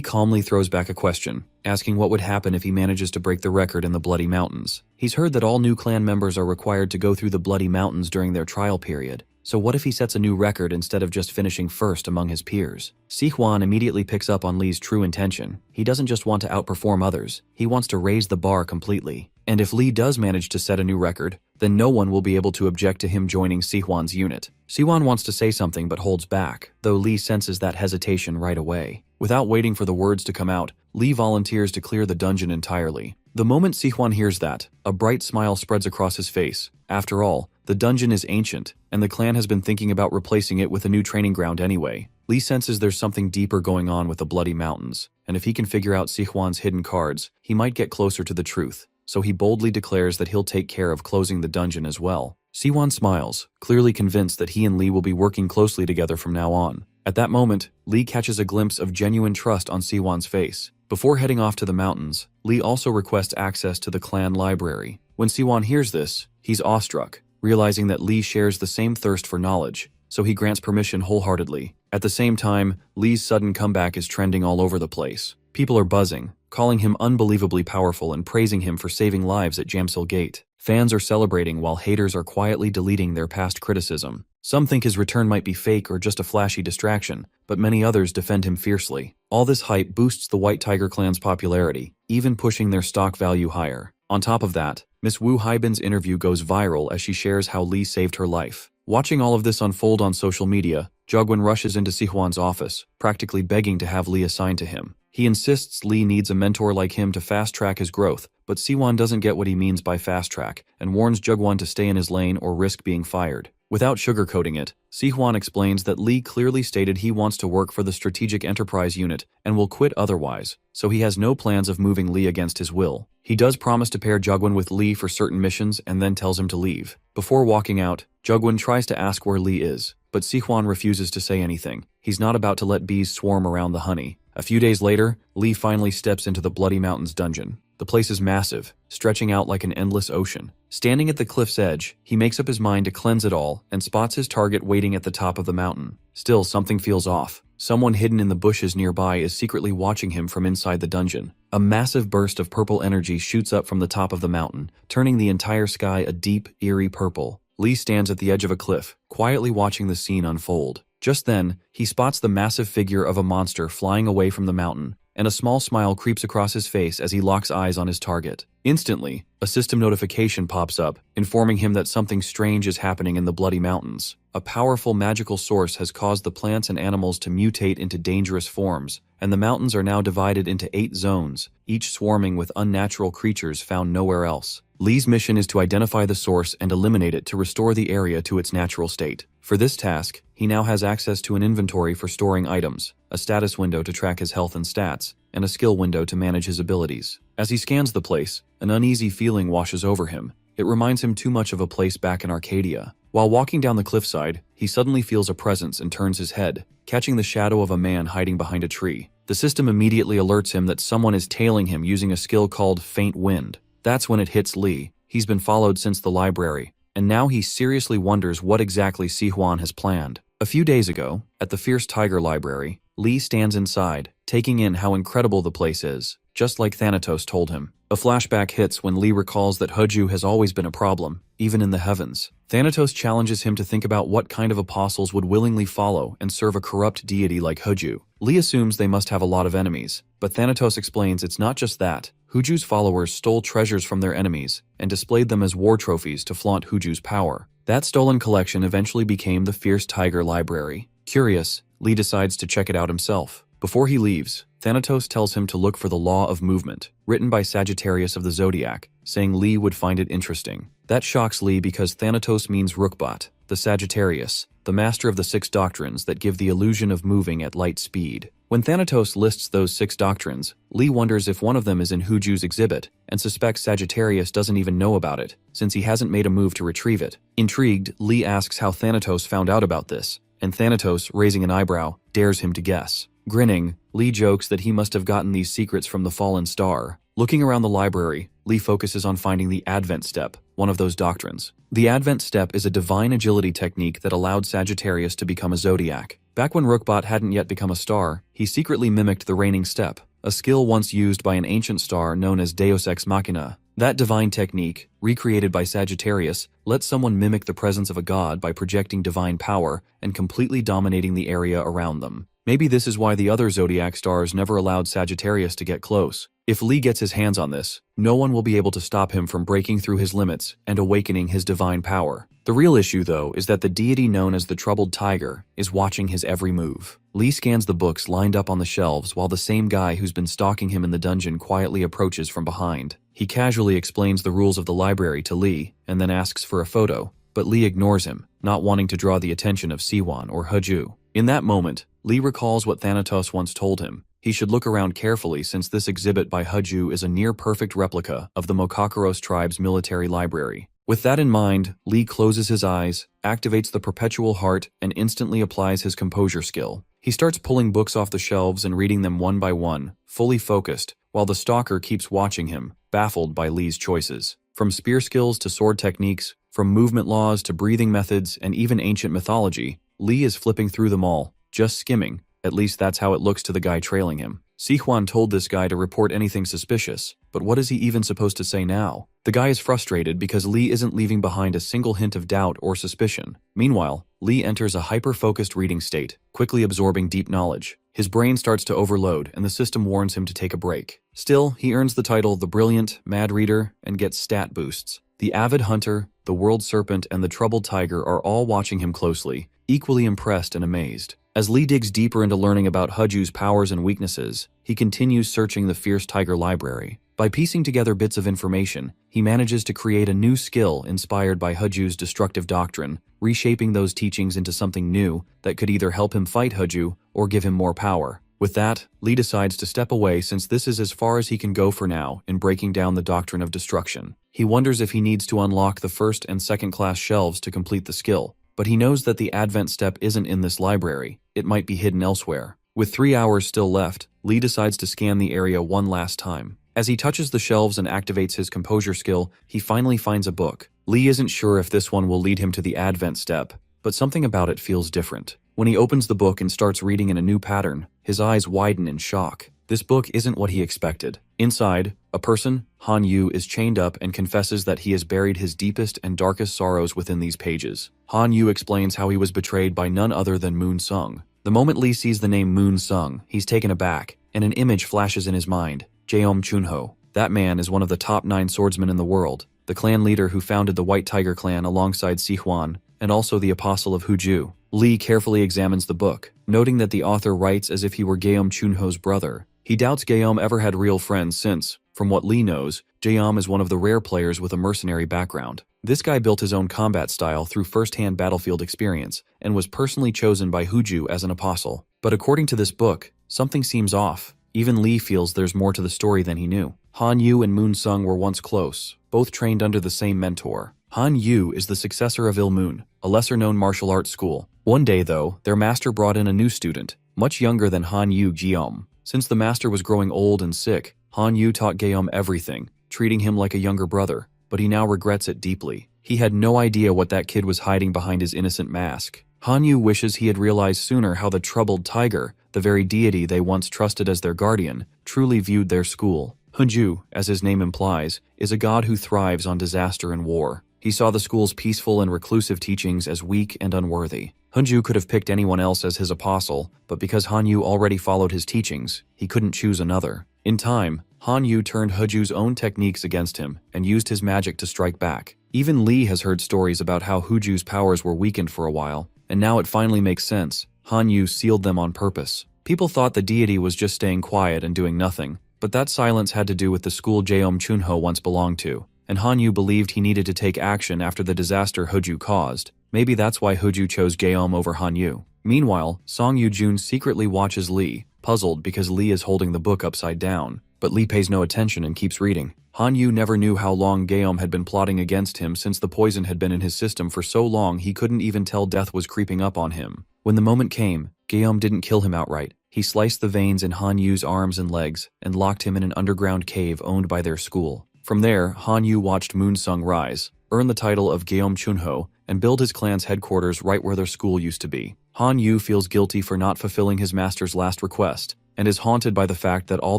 calmly throws back a question, asking what would happen if he manages to break the record in the Bloody Mountains. He's heard that all new clan members are required to go through the Bloody Mountains during their trial period, so what if he sets a new record instead of just finishing first among his peers? Si-hwan immediately picks up on Lee's true intention. He doesn't just want to outperform others, he wants to raise the bar completely. And if Lee does manage to set a new record, then no one will be able to object to him joining Si-hwan's unit. Si-hwan wants to say something but holds back, though Lee senses that hesitation right away. Without waiting for the words to come out, Lee volunteers to clear the dungeon entirely. The moment Sihwan hears that, a bright smile spreads across his face. After all, the dungeon is ancient, and the clan has been thinking about replacing it with a new training ground anyway. Lee senses there's something deeper going on with the Bloody Mountains, and if he can figure out Sihwan's hidden cards, he might get closer to the truth. So he boldly declares that he'll take care of closing the dungeon as well. Sihwan smiles, clearly convinced that he and Lee will be working closely together from now on. At that moment, Lee catches a glimpse of genuine trust on Sihwan's face. Before heading off to the mountains, Lee also requests access to the clan library. When Sihwan hears this, he's awestruck, realizing that Lee shares the same thirst for knowledge, so he grants permission wholeheartedly. At the same time, Lee's sudden comeback is trending all over the place. People are buzzing, calling him unbelievably powerful and praising him for saving lives at Jamsil Gate. Fans are celebrating while haters are quietly deleting their past criticism. Some think his return might be fake or just a flashy distraction, but many others defend him fiercely. All this hype boosts the White Tiger clan's popularity, even pushing their stock value higher. On top of that, Miss Wu Haibin's interview goes viral as she shares how Lee saved her life. Watching all of this unfold on social media, Jugwon rushes into Sihwan's office, practically begging to have Lee assigned to him. He insists Lee needs a mentor like him to fast-track his growth, but Sihwan doesn't get what he means by fast-track and warns Jugwon to stay in his lane or risk being fired. Without sugarcoating it, Sihwan explains that Lee clearly stated he wants to work for the Strategic Enterprise Unit and will quit otherwise, so he has no plans of moving Lee against his will. He does promise to pair Jugwon with Lee for certain missions and then tells him to leave. Before walking out, Jugwon tries to ask where Lee is, but Sihwan refuses to say anything. He's not about to let bees swarm around the honey. A few days later, Lee finally steps into the Bloody Mountains dungeon. The place is massive, stretching out like an endless ocean. Standing at the cliff's edge, he makes up his mind to cleanse it all and spots his target waiting at the top of the mountain. Still, something feels off. Someone hidden in the bushes nearby is secretly watching him from inside the dungeon. A massive burst of purple energy shoots up from the top of the mountain, turning the entire sky a deep, eerie purple. Lee stands at the edge of a cliff, quietly watching the scene unfold. Just then, he spots the massive figure of a monster flying away from the mountain, and a small smile creeps across his face as he locks eyes on his target. Instantly, a system notification pops up, informing him that something strange is happening in the Bloody Mountains. A powerful magical source has caused the plants and animals to mutate into dangerous forms, and the mountains are now divided into 8 zones, each swarming with unnatural creatures found nowhere else. Lee's mission is to identify the source and eliminate it to restore the area to its natural state. For this task, he now has access to an inventory for storing items, a status window to track his health and stats, and a skill window to manage his abilities. As he scans the place, an uneasy feeling washes over him. It reminds him too much of a place back in Arcadia. While walking down the cliffside, he suddenly feels a presence and turns his head, catching the shadow of a man hiding behind a tree. The system immediately alerts him that someone is tailing him using a skill called Faint Wind. That's when it hits Lee. He's been followed since the library, and now he seriously wonders what exactly Sihwan has planned. A few days ago, at the Fierce Tiger Library, Lee stands inside, taking in how incredible the place is, just like Thanatos told him. A flashback hits when Lee recalls that Huju has always been a problem, even in the heavens. Thanatos challenges him to think about what kind of apostles would willingly follow and serve a corrupt deity like Huju. Lee assumes they must have a lot of enemies, but Thanatos explains it's not just that. Huju's followers stole treasures from their enemies and displayed them as war trophies to flaunt Huju's power. That stolen collection eventually became the Fierce Tiger Library. Curious, Lee decides to check it out himself. Before he leaves, Thanatos tells him to look for the Law of Movement, written by Sagittarius of the Zodiac, saying Lee would find it interesting. That shocks Lee because Thanatos means Rukbat, the Sagittarius, the master of the 6 doctrines that give the illusion of moving at light speed. When Thanatos lists those 6 doctrines, Lee wonders if one of them is in Huju's exhibit, and suspects Sagittarius doesn't even know about it, since he hasn't made a move to retrieve it. Intrigued, Lee asks how Thanatos found out about this, and Thanatos, raising an eyebrow, dares him to guess. Grinning, Lee jokes that he must have gotten these secrets from the fallen star. Looking around the library, Lee focuses on finding the Advent Step, one of those doctrines. The Advent Step is a divine agility technique that allowed Sagittarius to become a zodiac. Back when Rukbat hadn't yet become a star, he secretly mimicked the reigning step, a skill once used by an ancient star known as Deus Ex Machina. That divine technique, recreated by Sagittarius, lets someone mimic the presence of a god by projecting divine power and completely dominating the area around them. Maybe this is why the other zodiac stars never allowed Sagittarius to get close. If Lee gets his hands on this, no one will be able to stop him from breaking through his limits and awakening his divine power. The real issue, though, is that the deity known as the Troubled Tiger is watching his every move. Lee scans the books lined up on the shelves while the same guy who's been stalking him in the dungeon quietly approaches from behind. He casually explains the rules of the library to Lee and then asks for a photo, but Lee ignores him, not wanting to draw the attention of Siwon or Heju. In that moment, Lee recalls what Thanatos once told him. He should look around carefully since this exhibit by Heju is a near-perfect replica of the Mokakuros tribe's military library. With that in mind, Lee closes his eyes, activates the perpetual heart, and instantly applies his composure skill. He starts pulling books off the shelves and reading them one by one, fully focused, while the stalker keeps watching him, baffled by Lee's choices. From spear skills to sword techniques, from movement laws to breathing methods and even ancient mythology, Lee is flipping through them all, just skimming. At least that's how it looks to the guy trailing him. Sihuan told this guy to report anything suspicious, but what is he even supposed to say now? The guy is frustrated because Lee isn't leaving behind a single hint of doubt or suspicion. Meanwhile, Lee enters a hyper-focused reading state, quickly absorbing deep knowledge. His brain starts to overload, and the system warns him to take a break. Still, he earns the title the Brilliant Mad Reader and gets stat boosts. The Avid Hunter, the World Serpent, and the Troubled Tiger are all watching him closely, equally impressed and amazed. As Lee digs deeper into learning about Heju's powers and weaknesses, he continues searching the Fierce Tiger library. By piecing together bits of information, he manages to create a new skill inspired by Heju's destructive doctrine, reshaping those teachings into something new that could either help him fight Heju or give him more power. With that, Lee decides to step away since this is as far as he can go for now in breaking down the doctrine of destruction. He wonders if he needs to unlock the first and second class shelves to complete the skill, but he knows that the Advent step isn't in this library. It might be hidden elsewhere. With 3 hours still left, Lee decides to scan the area one last time. As he touches the shelves and activates his composure skill, he finally finds a book. Lee isn't sure if this one will lead him to the Advent step, but something about it feels different. When he opens the book and starts reading in a new pattern, his eyes widen in shock. This book isn't what he expected. Inside, a person, Han Yu, is chained up and confesses that he has buried his deepest and darkest sorrows within these pages. Han Yu explains how he was betrayed by none other than Moon Sung. The moment Lee sees the name Moon Sung, he's taken aback, and an image flashes in his mind. Jeom Chunho. That man is one of the top 9 swordsmen in the world, the clan leader who founded the White Tiger clan alongside Sihuan, and also the apostle of Huju. Lee carefully examines the book, noting that the author writes as if he were Jeom Chunho's brother. He doubts Jeom ever had real friends since, from what Lee knows, Jeom is one of the rare players with a mercenary background. This guy built his own combat style through first-hand battlefield experience, and was personally chosen by Huju as an apostle. But according to this book, something seems off. Even Lee feels there's more to the story than he knew. Han Yu and Moon Sung were once close, both trained under the same mentor. Han Yu is the successor of Il Moon, a lesser-known martial arts school. One day, though, their master brought in a new student, much younger than Han Yu Jeom. Since the master was growing old and sick, Han Yu taught Jeom everything, treating him like a younger brother, but he now regrets it deeply. He had no idea what that kid was hiding behind his innocent mask. Han Yu wishes he had realized sooner how the Troubled Tiger, the very deity they once trusted as their guardian, truly viewed their school. Hunju, as his name implies, is a god who thrives on disaster and war. He saw the school's peaceful and reclusive teachings as weak and unworthy. Hunju could have picked anyone else as his apostle, but because Han Yu already followed his teachings, he couldn't choose another. In time, Han Yu turned Huju's own techniques against him and used his magic to strike back. Even Lee has heard stories about how Huju's powers were weakened for a while, and now it finally makes sense. Han Yu sealed them on purpose. People thought the deity was just staying quiet and doing nothing, but that silence had to do with the school Jeom Chunho once belonged to, and Han Yu believed he needed to take action after the disaster Huju caused. Maybe that's why Huju chose Jeom over Han Yu. Meanwhile, Song Yu-jun secretly watches Lee, puzzled because Lee is holding the book upside down, but Lee pays no attention and keeps reading. Han Yu never knew how long Jeom had been plotting against him since the poison had been in his system for so long he couldn't even tell death was creeping up on him. When the moment came, Jeom didn't kill him outright. He sliced the veins in Han Yu's arms and legs and locked him in an underground cave owned by their school. From there, Han Yu watched Moon Sung rise, earn the title of Jeom Chunho, and build his clan's headquarters right where their school used to be. Han Yu feels guilty for not fulfilling his master's last request, and is haunted by the fact that all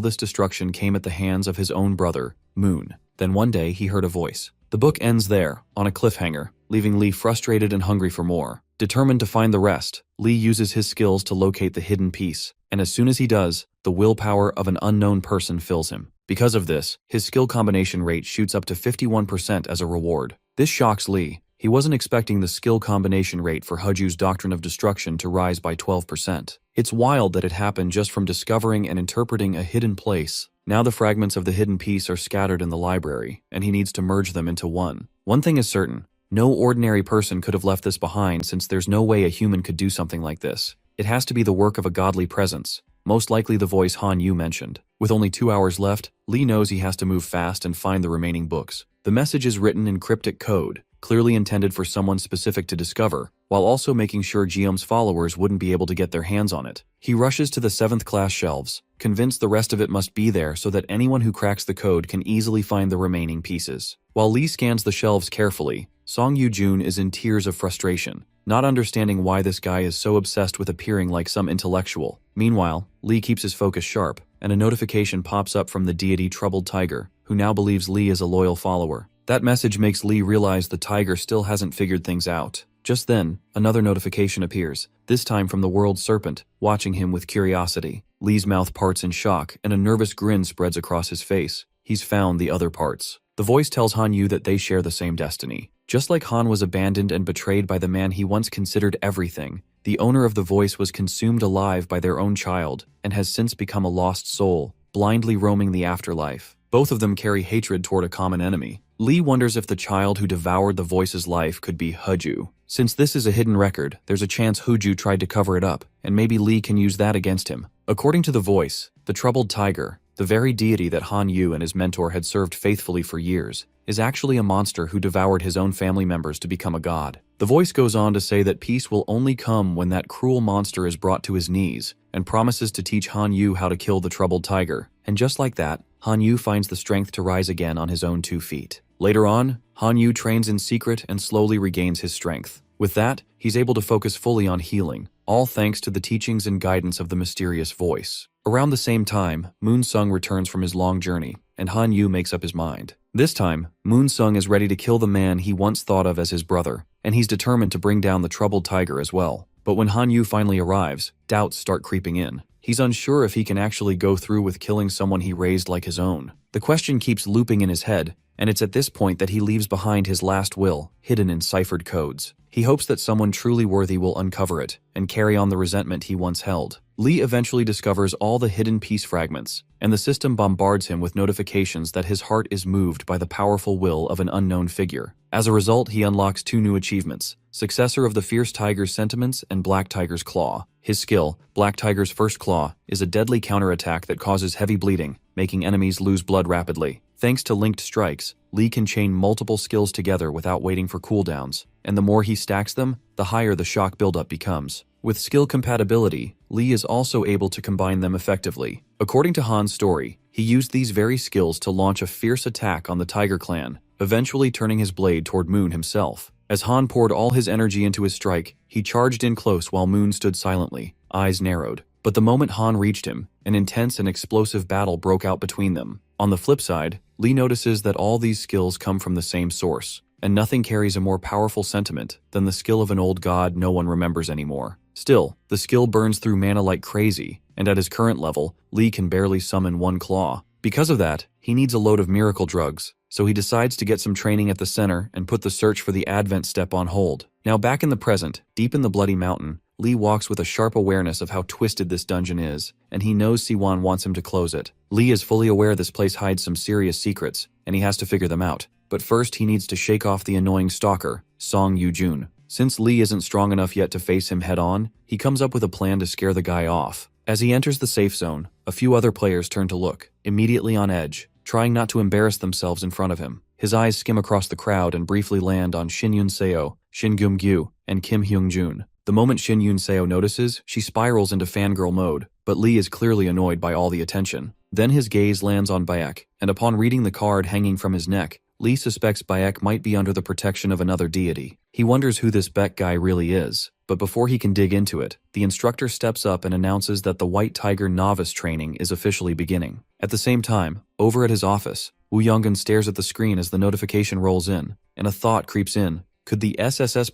this destruction came at the hands of his own brother, Moon. Then one day he heard a voice. The book ends there, on a cliffhanger, leaving Lee frustrated and hungry for more. Determined to find the rest, Lee uses his skills to locate the hidden piece, and as soon as he does, the willpower of an unknown person fills him. Because of this, his skill combination rate shoots up to 51% as a reward. This shocks Lee, He wasn't expecting the skill combination rate for Huju's Doctrine of Destruction to rise by 12%. It's wild that it happened just from discovering and interpreting a hidden place. Now the fragments of the hidden piece are scattered in the library, and he needs to merge them into one. One thing is certain. No ordinary person could have left this behind, since there's no way a human could do something like this. It has to be the work of a godly presence, most likely the voice Han Yu mentioned. With only 2 hours left, Lee knows he has to move fast and find the remaining books. The message is written in cryptic code, clearly intended for someone specific to discover, while also making sure Geum's followers wouldn't be able to get their hands on it. He rushes to the 7th class shelves, convinced the rest of it must be there so that anyone who cracks the code can easily find the remaining pieces. While Lee scans the shelves carefully, Song Yoo-jun is in tears of frustration, not understanding why this guy is so obsessed with appearing like some intellectual. Meanwhile, Lee keeps his focus sharp, and a notification pops up from the deity Troubled Tiger, who now believes Lee is a loyal follower. That message makes Lee realize the tiger still hasn't figured things out. Just then, another notification appears, this time from the world serpent, watching him with curiosity. Lee's mouth parts in shock, and a nervous grin spreads across his face. He's found the other parts. The voice tells Han Yu that they share the same destiny. Just like Han was abandoned and betrayed by the man he once considered everything, the owner of the voice was consumed alive by their own child, and has since become a lost soul, blindly roaming the afterlife. Both of them carry hatred toward a common enemy. Lee wonders if the child who devoured the voice's life could be Huju. Since this is a hidden record, there's a chance Huju tried to cover it up, and maybe Lee can use that against him. According to the voice, the Troubled Tiger, the very deity that Han Yu and his mentor had served faithfully for years, is actually a monster who devoured his own family members to become a god. The voice goes on to say that peace will only come when that cruel monster is brought to his knees, and promises to teach Han Yu how to kill the Troubled Tiger. And just like that, Han Yu finds the strength to rise again on his own 2 feet. Later on, Han Yu trains in secret and slowly regains his strength. With that, he's able to focus fully on healing, all thanks to the teachings and guidance of the mysterious voice. Around the same time, Moon Sung returns from his long journey, and Han Yu makes up his mind. This time, Moon Sung is ready to kill the man he once thought of as his brother, and he's determined to bring down the Troubled Tiger as well. But when Han Yu finally arrives, doubts start creeping in. He's unsure if he can actually go through with killing someone he raised like his own. The question keeps looping in his head, and it's at this point that he leaves behind his last will, hidden in ciphered codes. He hopes that someone truly worthy will uncover it, and carry on the resentment he once held. Lee eventually discovers all the hidden piece fragments, and the system bombards him with notifications that his heart is moved by the powerful will of an unknown figure. As a result, he unlocks 2 new achievements, Successor of the Fierce Tiger's Sentiments and Black Tiger's Claw. His skill, Black Tiger's First Claw, is a deadly counterattack that causes heavy bleeding, making enemies lose blood rapidly. Thanks to linked strikes, Lee can chain multiple skills together without waiting for cooldowns, and the more he stacks them, the higher the shock buildup becomes. With skill compatibility, Lee is also able to combine them effectively. According to Han's story, he used these very skills to launch a fierce attack on the Tiger Clan, eventually turning his blade toward Moon himself. As Han poured all his energy into his strike, he charged in close while Moon stood silently, eyes narrowed. But the moment Han reached him, an intense and explosive battle broke out between them. On the flip side, Lee notices that all these skills come from the same source, and nothing carries a more powerful sentiment than the skill of an old god no one remembers anymore. Still, the skill burns through mana like crazy, and at his current level, Lee can barely summon 1 claw. Because of that, he needs a load of miracle drugs, so he decides to get some training at the center and put the search for the Advent step on hold. Now back in the present, deep in the Bloody Mountain, Lee walks with a sharp awareness of how twisted this dungeon is, and he knows Siwon wants him to close it. Lee is fully aware this place hides some serious secrets, and he has to figure them out. But first he needs to shake off the annoying stalker, Song Yoo-jun. Since Lee isn't strong enough yet to face him head-on, he comes up with a plan to scare the guy off. As he enters the safe zone, a few other players turn to look, immediately on edge, trying not to embarrass themselves in front of him. His eyes skim across the crowd and briefly land on Shin Yun-seo, Shin Gum-gyu, and Kim Hyung-jun. The moment Shin Yun-seo notices, she spirals into fangirl mode, but Lee is clearly annoyed by all the attention. Then his gaze lands on Baek, and upon reading the card hanging from his neck, Lee suspects Baek might be under the protection of another deity. He wonders who this Baek guy really is, but before he can dig into it, the instructor steps up and announces that the White Tiger novice training is officially beginning. At the same time, over at his office, Woo Young-gun stares at the screen as the notification rolls in, and a thought creeps in. Could the SSS+++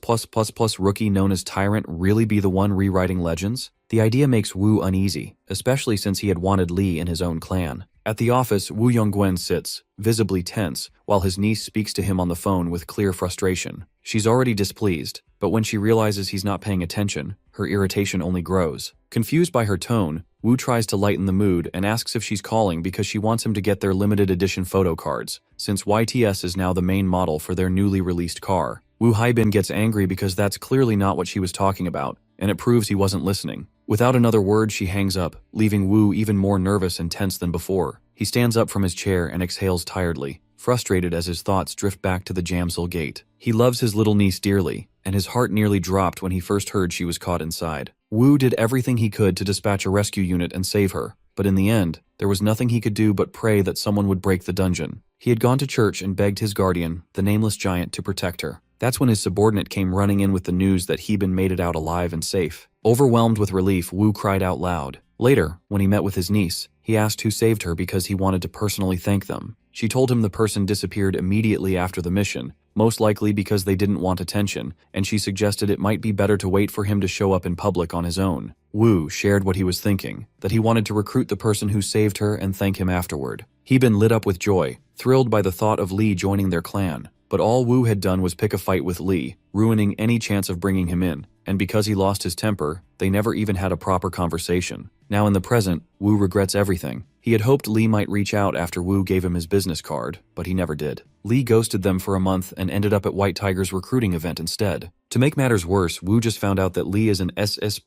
rookie known as Tyrant really be the one rewriting Legends? The idea makes Woo uneasy, especially since he had wanted Lee in his own clan. At the office, Woo Young-gwen sits, visibly tense, while his niece speaks to him on the phone with clear frustration. She's already displeased, but when she realizes he's not paying attention, her irritation only grows. Confused by her tone, Woo tries to lighten the mood and asks if she's calling because she wants him to get their limited edition photo cards, since YTS is now the main model for their newly released car. Woo Haibin gets angry because that's clearly not what she was talking about, and it proves he wasn't listening. Without another word, she hangs up, leaving Woo even more nervous and tense than before. He stands up from his chair and exhales tiredly, frustrated as his thoughts drift back to the Jamsil gate. He loves his little niece dearly, and his heart nearly dropped when he first heard she was caught inside. Woo did everything he could to dispatch a rescue unit and save her, but in the end, there was nothing he could do but pray that someone would break the dungeon. He had gone to church and begged his guardian, the nameless giant, to protect her. That's when his subordinate came running in with the news that Haibin made it out alive and safe. Overwhelmed with relief, Woo cried out loud. Later, when he met with his niece, he asked who saved her because he wanted to personally thank them. She told him the person disappeared immediately after the mission, most likely because they didn't want attention, and she suggested it might be better to wait for him to show up in public on his own. Woo shared what he was thinking, that he wanted to recruit the person who saved her and thank him afterward. Haibin lit up with joy, thrilled by the thought of Lee joining their clan. But all Woo had done was pick a fight with Lee, ruining any chance of bringing him in, and because he lost his temper, they never even had a proper conversation. Now in the present, Woo regrets everything. He had hoped Lee might reach out after Woo gave him his business card, but he never did. Lee ghosted them for a month and ended up at White Tiger's recruiting event instead. To make matters worse, Woo just found out that Lee is an SS+++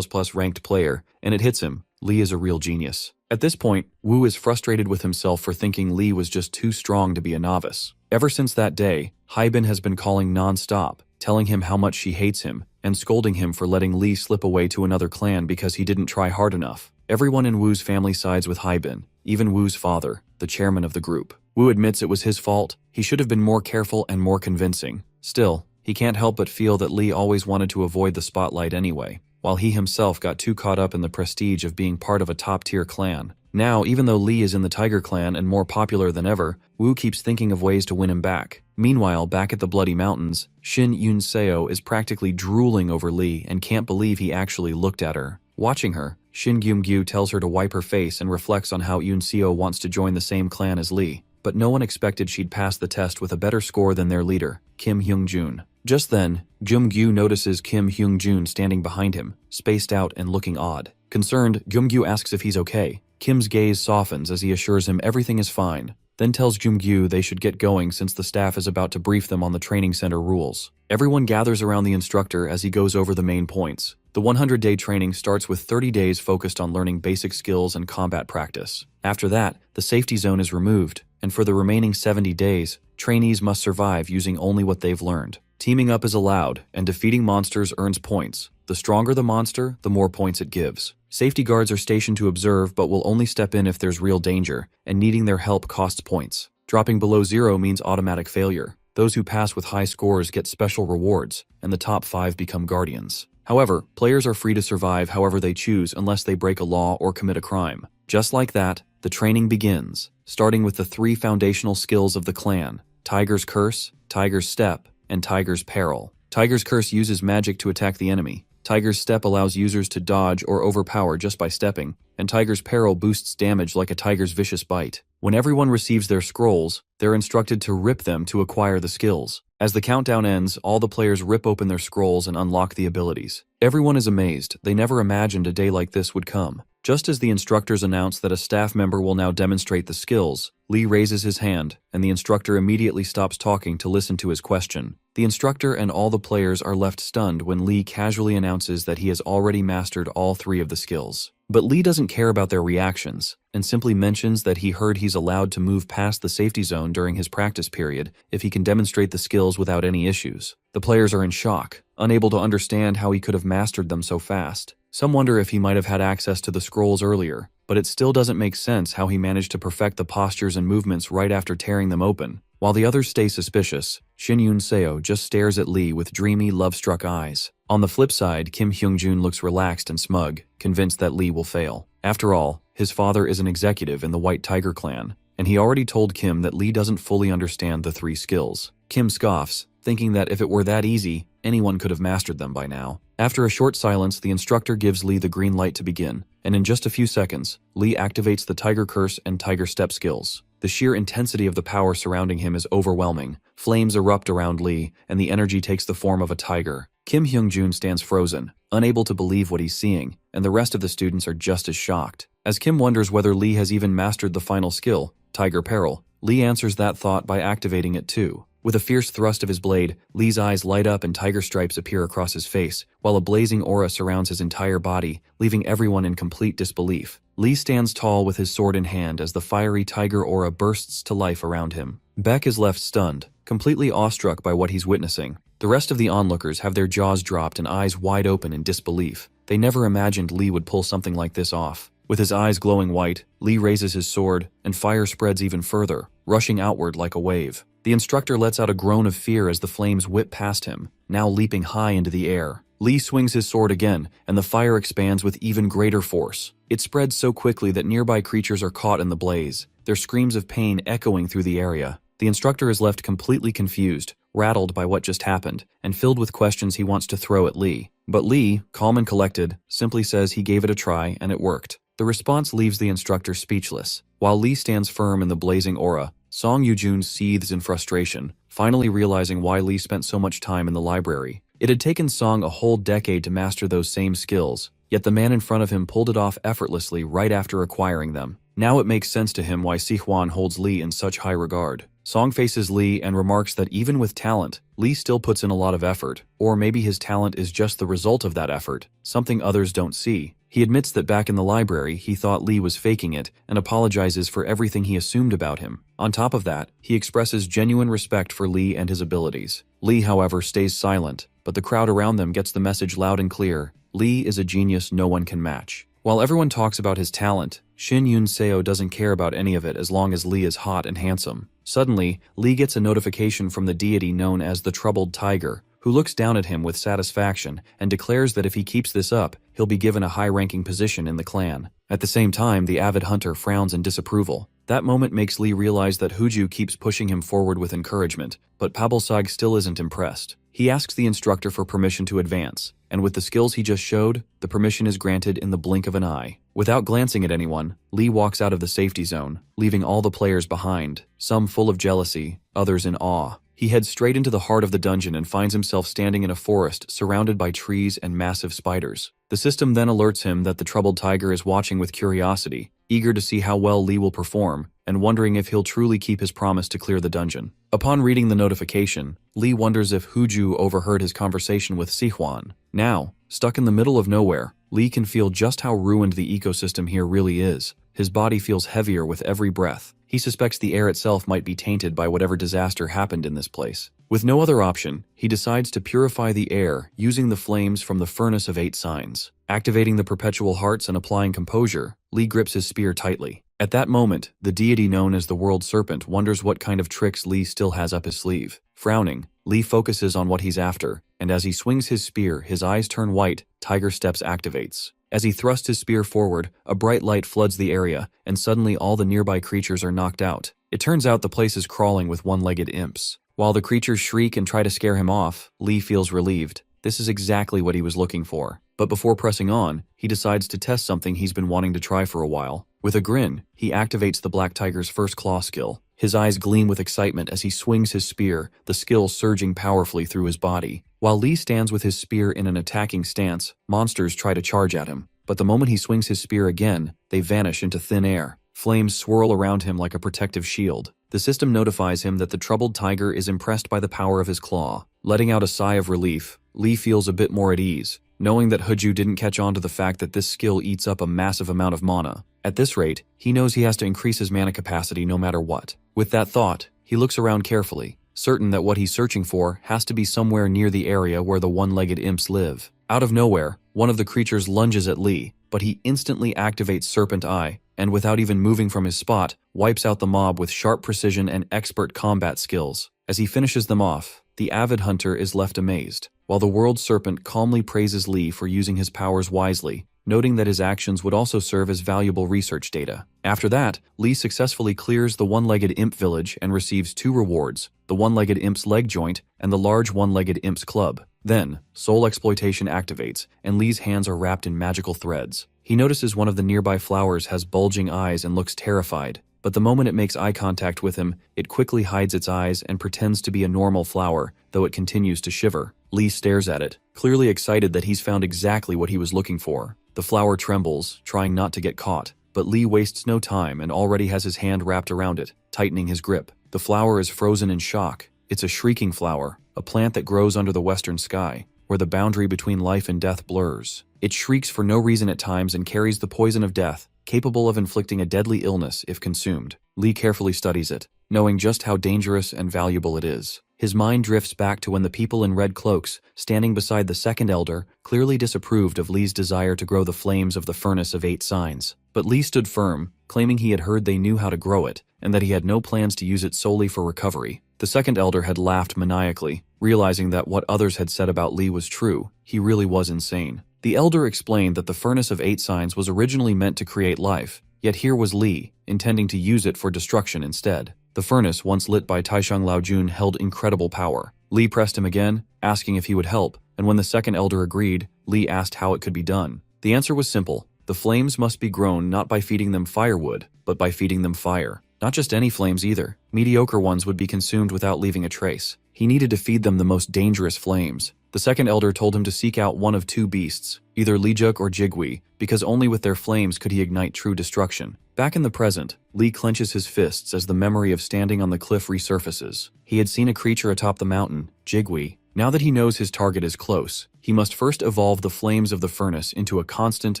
ranked player, and it hits him. Lee is a real genius. At this point, Woo is frustrated with himself for thinking Lee was just too strong to be a novice. Ever since that day, Haibin has been calling non-stop, telling him how much she hates him, and scolding him for letting Lee slip away to another clan because he didn't try hard enough. Everyone in Woo's family sides with Haibin, even Woo's father, the chairman of the group. Woo admits it was his fault. He should have been more careful and more convincing. Still, he can't help but feel that Lee always wanted to avoid the spotlight anyway, while he himself got too caught up in the prestige of being part of a top-tier clan. Now, even though Lee is in the Tiger Clan and more popular than ever, Woo keeps thinking of ways to win him back. Meanwhile, back at the Bloody Mountains, Shin Yoon-seo is practically drooling over Lee and can't believe he actually looked at her. Watching her, Shin Gyum-gyu tells her to wipe her face and reflects on how Yoon-seo wants to join the same clan as Lee. But no one expected she'd pass the test with a better score than their leader, Kim Hyung-jun. Just then, Gyum-gyu notices Kim Hyung-jun standing behind him, spaced out and looking odd. Concerned, Gyum-gyu asks if he's okay. Kim's gaze softens as he assures him everything is fine, then tells Gyum-gyu they should get going since the staff is about to brief them on the training center rules. Everyone gathers around the instructor as he goes over the main points. The 100-day training starts with 30 days focused on learning basic skills and combat practice. After that, the safety zone is removed, and for the remaining 70 days, trainees must survive using only what they've learned. Teaming up is allowed, and defeating monsters earns points. The stronger the monster, the more points it gives. Safety guards are stationed to observe but will only step in if there's real danger, and needing their help costs points. Dropping below 0 means automatic failure. Those who pass with high scores get special rewards, and the top 5 become guardians. However, players are free to survive however they choose unless they break a law or commit a crime. Just like that, the training begins, starting with the 3 foundational skills of the clan: Tiger's Curse, Tiger's Step, and Tiger's Peril. Tiger's Curse uses magic to attack the enemy. Tiger's Step allows users to dodge or overpower just by stepping, and Tiger's Peril boosts damage like a tiger's vicious bite. When everyone receives their scrolls, they're instructed to rip them to acquire the skills. As the countdown ends, all the players rip open their scrolls and unlock the abilities. Everyone is amazed. They never imagined a day like this would come. Just as the instructors announce that a staff member will now demonstrate the skills, Lee raises his hand, and the instructor immediately stops talking to listen to his question. The instructor and all the players are left stunned when Lee casually announces that he has already mastered all 3 of the skills. But Lee doesn't care about their reactions, and simply mentions that he heard he's allowed to move past the safety zone during his practice period if he can demonstrate the skills without any issues. The players are in shock, unable to understand how he could have mastered them so fast. Some wonder if he might have had access to the scrolls earlier, but it still doesn't make sense how he managed to perfect the postures and movements right after tearing them open. While the others stay suspicious, Shin Yoon-seo just stares at Lee with dreamy, love-struck eyes. On the flip side, Kim Hyung-jun looks relaxed and smug, convinced that Lee will fail. After all, his father is an executive in the White Tiger Clan, and he already told Kim that Lee doesn't fully understand the 3 skills. Kim scoffs, thinking that if it were that easy, anyone could have mastered them by now. After a short silence, the instructor gives Lee the green light to begin, and in just a few seconds, Lee activates the Tiger Curse and Tiger Step skills. The sheer intensity of the power surrounding him is overwhelming. Flames erupt around Lee, and the energy takes the form of a tiger. Kim Hyung-jun stands frozen, unable to believe what he's seeing, and the rest of the students are just as shocked. As Kim wonders whether Lee has even mastered the final skill, Tiger Peril, Lee answers that thought by activating it too. With a fierce thrust of his blade, Lee's eyes light up and tiger stripes appear across his face, while a blazing aura surrounds his entire body, leaving everyone in complete disbelief. Lee stands tall with his sword in hand as the fiery tiger aura bursts to life around him. Beck is left stunned, completely awestruck by what he's witnessing. The rest of the onlookers have their jaws dropped and eyes wide open in disbelief. They never imagined Lee would pull something like this off. With his eyes glowing white, Lee raises his sword, and fire spreads even further, rushing outward like a wave. The instructor lets out a groan of fear as the flames whip past him, now leaping high into the air. Lee swings his sword again, and the fire expands with even greater force. It spreads so quickly that nearby creatures are caught in the blaze, their screams of pain echoing through the area. The instructor is left completely confused, rattled by what just happened, and filled with questions he wants to throw at Lee. But Lee, calm and collected, simply says he gave it a try and it worked. The response leaves the instructor speechless. While Lee stands firm in the blazing aura, Song Yoo-jun seethes in frustration, finally realizing why Lee spent so much time in the library. It had taken Song a whole decade to master those same skills, yet the man in front of him pulled it off effortlessly right after acquiring them. Now it makes sense to him why Si-hwan holds Lee in such high regard. Song faces Lee and remarks that even with talent, Lee still puts in a lot of effort, or maybe his talent is just the result of that effort, something others don't see. He admits that back in the library, he thought Lee was faking it and apologizes for everything he assumed about him. On top of that, he expresses genuine respect for Lee and his abilities. Lee, however, stays silent, but the crowd around them gets the message loud and clear. Lee is a genius no one can match. While everyone talks about his talent, Shin Yoon-seo doesn't care about any of it as long as Lee is hot and handsome. Suddenly, Lee gets a notification from the deity known as the Troubled Tiger, who looks down at him with satisfaction and declares that if he keeps this up, he'll be given a high-ranking position in the clan. At the same time, the avid hunter frowns in disapproval. That moment makes Lee realize that Hooju keeps pushing him forward with encouragement, but Pabalsag still isn't impressed. He asks the instructor for permission to advance, and with the skills he just showed, the permission is granted in the blink of an eye. Without glancing at anyone, Lee walks out of the safety zone, leaving all the players behind, some full of jealousy, others in awe. He heads straight into the heart of the dungeon and finds himself standing in a forest surrounded by trees and massive spiders. The system then alerts him that the Troubled Tiger is watching with curiosity, eager to see how well Lee will perform, and wondering if he'll truly keep his promise to clear the dungeon. Upon reading the notification, Lee wonders if Hooju overheard his conversation with Si-hwan. Now, stuck in the middle of nowhere, Lee can feel just how ruined the ecosystem here really is. His body feels heavier with every breath. He suspects the air itself might be tainted by whatever disaster happened in this place. With no other option, he decides to purify the air using the flames from the Furnace of 8 Signs. Activating the perpetual hearts and applying composure, Lee grips his spear tightly. At that moment, the deity known as the World Serpent wonders what kind of tricks Lee still has up his sleeve. Frowning, Lee focuses on what he's after, and as he swings his spear, his eyes turn white. Tiger Steps activates. As he thrusts his spear forward, a bright light floods the area, and suddenly all the nearby creatures are knocked out. It turns out the place is crawling with one-legged imps. While the creatures shriek and try to scare him off, Lee feels relieved. This is exactly what he was looking for. But before pressing on, he decides to test something he's been wanting to try for a while. With a grin, he activates the Black Tiger's first claw skill. His eyes gleam with excitement as he swings his spear, the skill surging powerfully through his body. While Lee stands with his spear in an attacking stance, monsters try to charge at him. But the moment he swings his spear again, they vanish into thin air. Flames swirl around him like a protective shield. The system notifies him that the Troubled Tiger is impressed by the power of his claw. Letting out a sigh of relief, Lee feels a bit more at ease, knowing that Hooju didn't catch on to the fact that this skill eats up a massive amount of mana. At this rate, he knows he has to increase his mana capacity no matter what. With that thought, he looks around carefully, certain that what he's searching for has to be somewhere near the area where the one-legged imps live. Out of nowhere, one of the creatures lunges at Lee, but he instantly activates Serpent Eye, and without even moving from his spot, wipes out the mob with sharp precision and expert combat skills. As he finishes them off, the avid hunter is left amazed, while the World Serpent calmly praises Lee for using his powers wisely, noting that his actions would also serve as valuable research data. After that, Lee successfully clears the one-legged imp village and receives 2 rewards, the one-legged imp's leg joint and the large one-legged imp's club. Then, soul exploitation activates, and Lee's hands are wrapped in magical threads. He notices one of the nearby flowers has bulging eyes and looks terrified, but the moment it makes eye contact with him, it quickly hides its eyes and pretends to be a normal flower, though it continues to shiver. Lee stares at it, clearly excited that he's found exactly what he was looking for. The flower trembles, trying not to get caught, but Lee wastes no time and already has his hand wrapped around it, tightening his grip. The flower is frozen in shock. It's a shrieking flower, a plant that grows under the western sky, where the boundary between life and death blurs. It shrieks for no reason at times and carries the poison of death, capable of inflicting a deadly illness if consumed. Lee carefully studies it, knowing just how dangerous and valuable it is. His mind drifts back to when the people in red cloaks, standing beside the second elder, clearly disapproved of Lee's desire to grow the flames of the furnace of 8 signs. But Lee stood firm, claiming he had heard they knew how to grow it, and that he had no plans to use it solely for recovery. The second elder had laughed maniacally, realizing that what others had said about Lee was true. He really was insane. The elder explained that the furnace of 8 signs was originally meant to create life, yet here was Lee, intending to use it for destruction instead. The furnace, once lit by Taisheng Laojun, held incredible power. Lee pressed him again, asking if he would help, and when the second elder agreed, Lee asked how it could be done. The answer was simple. The flames must be grown not by feeding them firewood, but by feeding them fire. Not just any flames either. Mediocre ones would be consumed without leaving a trace. He needed to feed them the most dangerous flames. The second elder told him to seek out one of 2 beasts, either Lijuk or Jigui, because only with their flames could he ignite true destruction. Back in the present, Lee clenches his fists as the memory of standing on the cliff resurfaces. He had seen a creature atop the mountain, Jigui. Now that he knows his target is close, he must first evolve the flames of the furnace into a constant,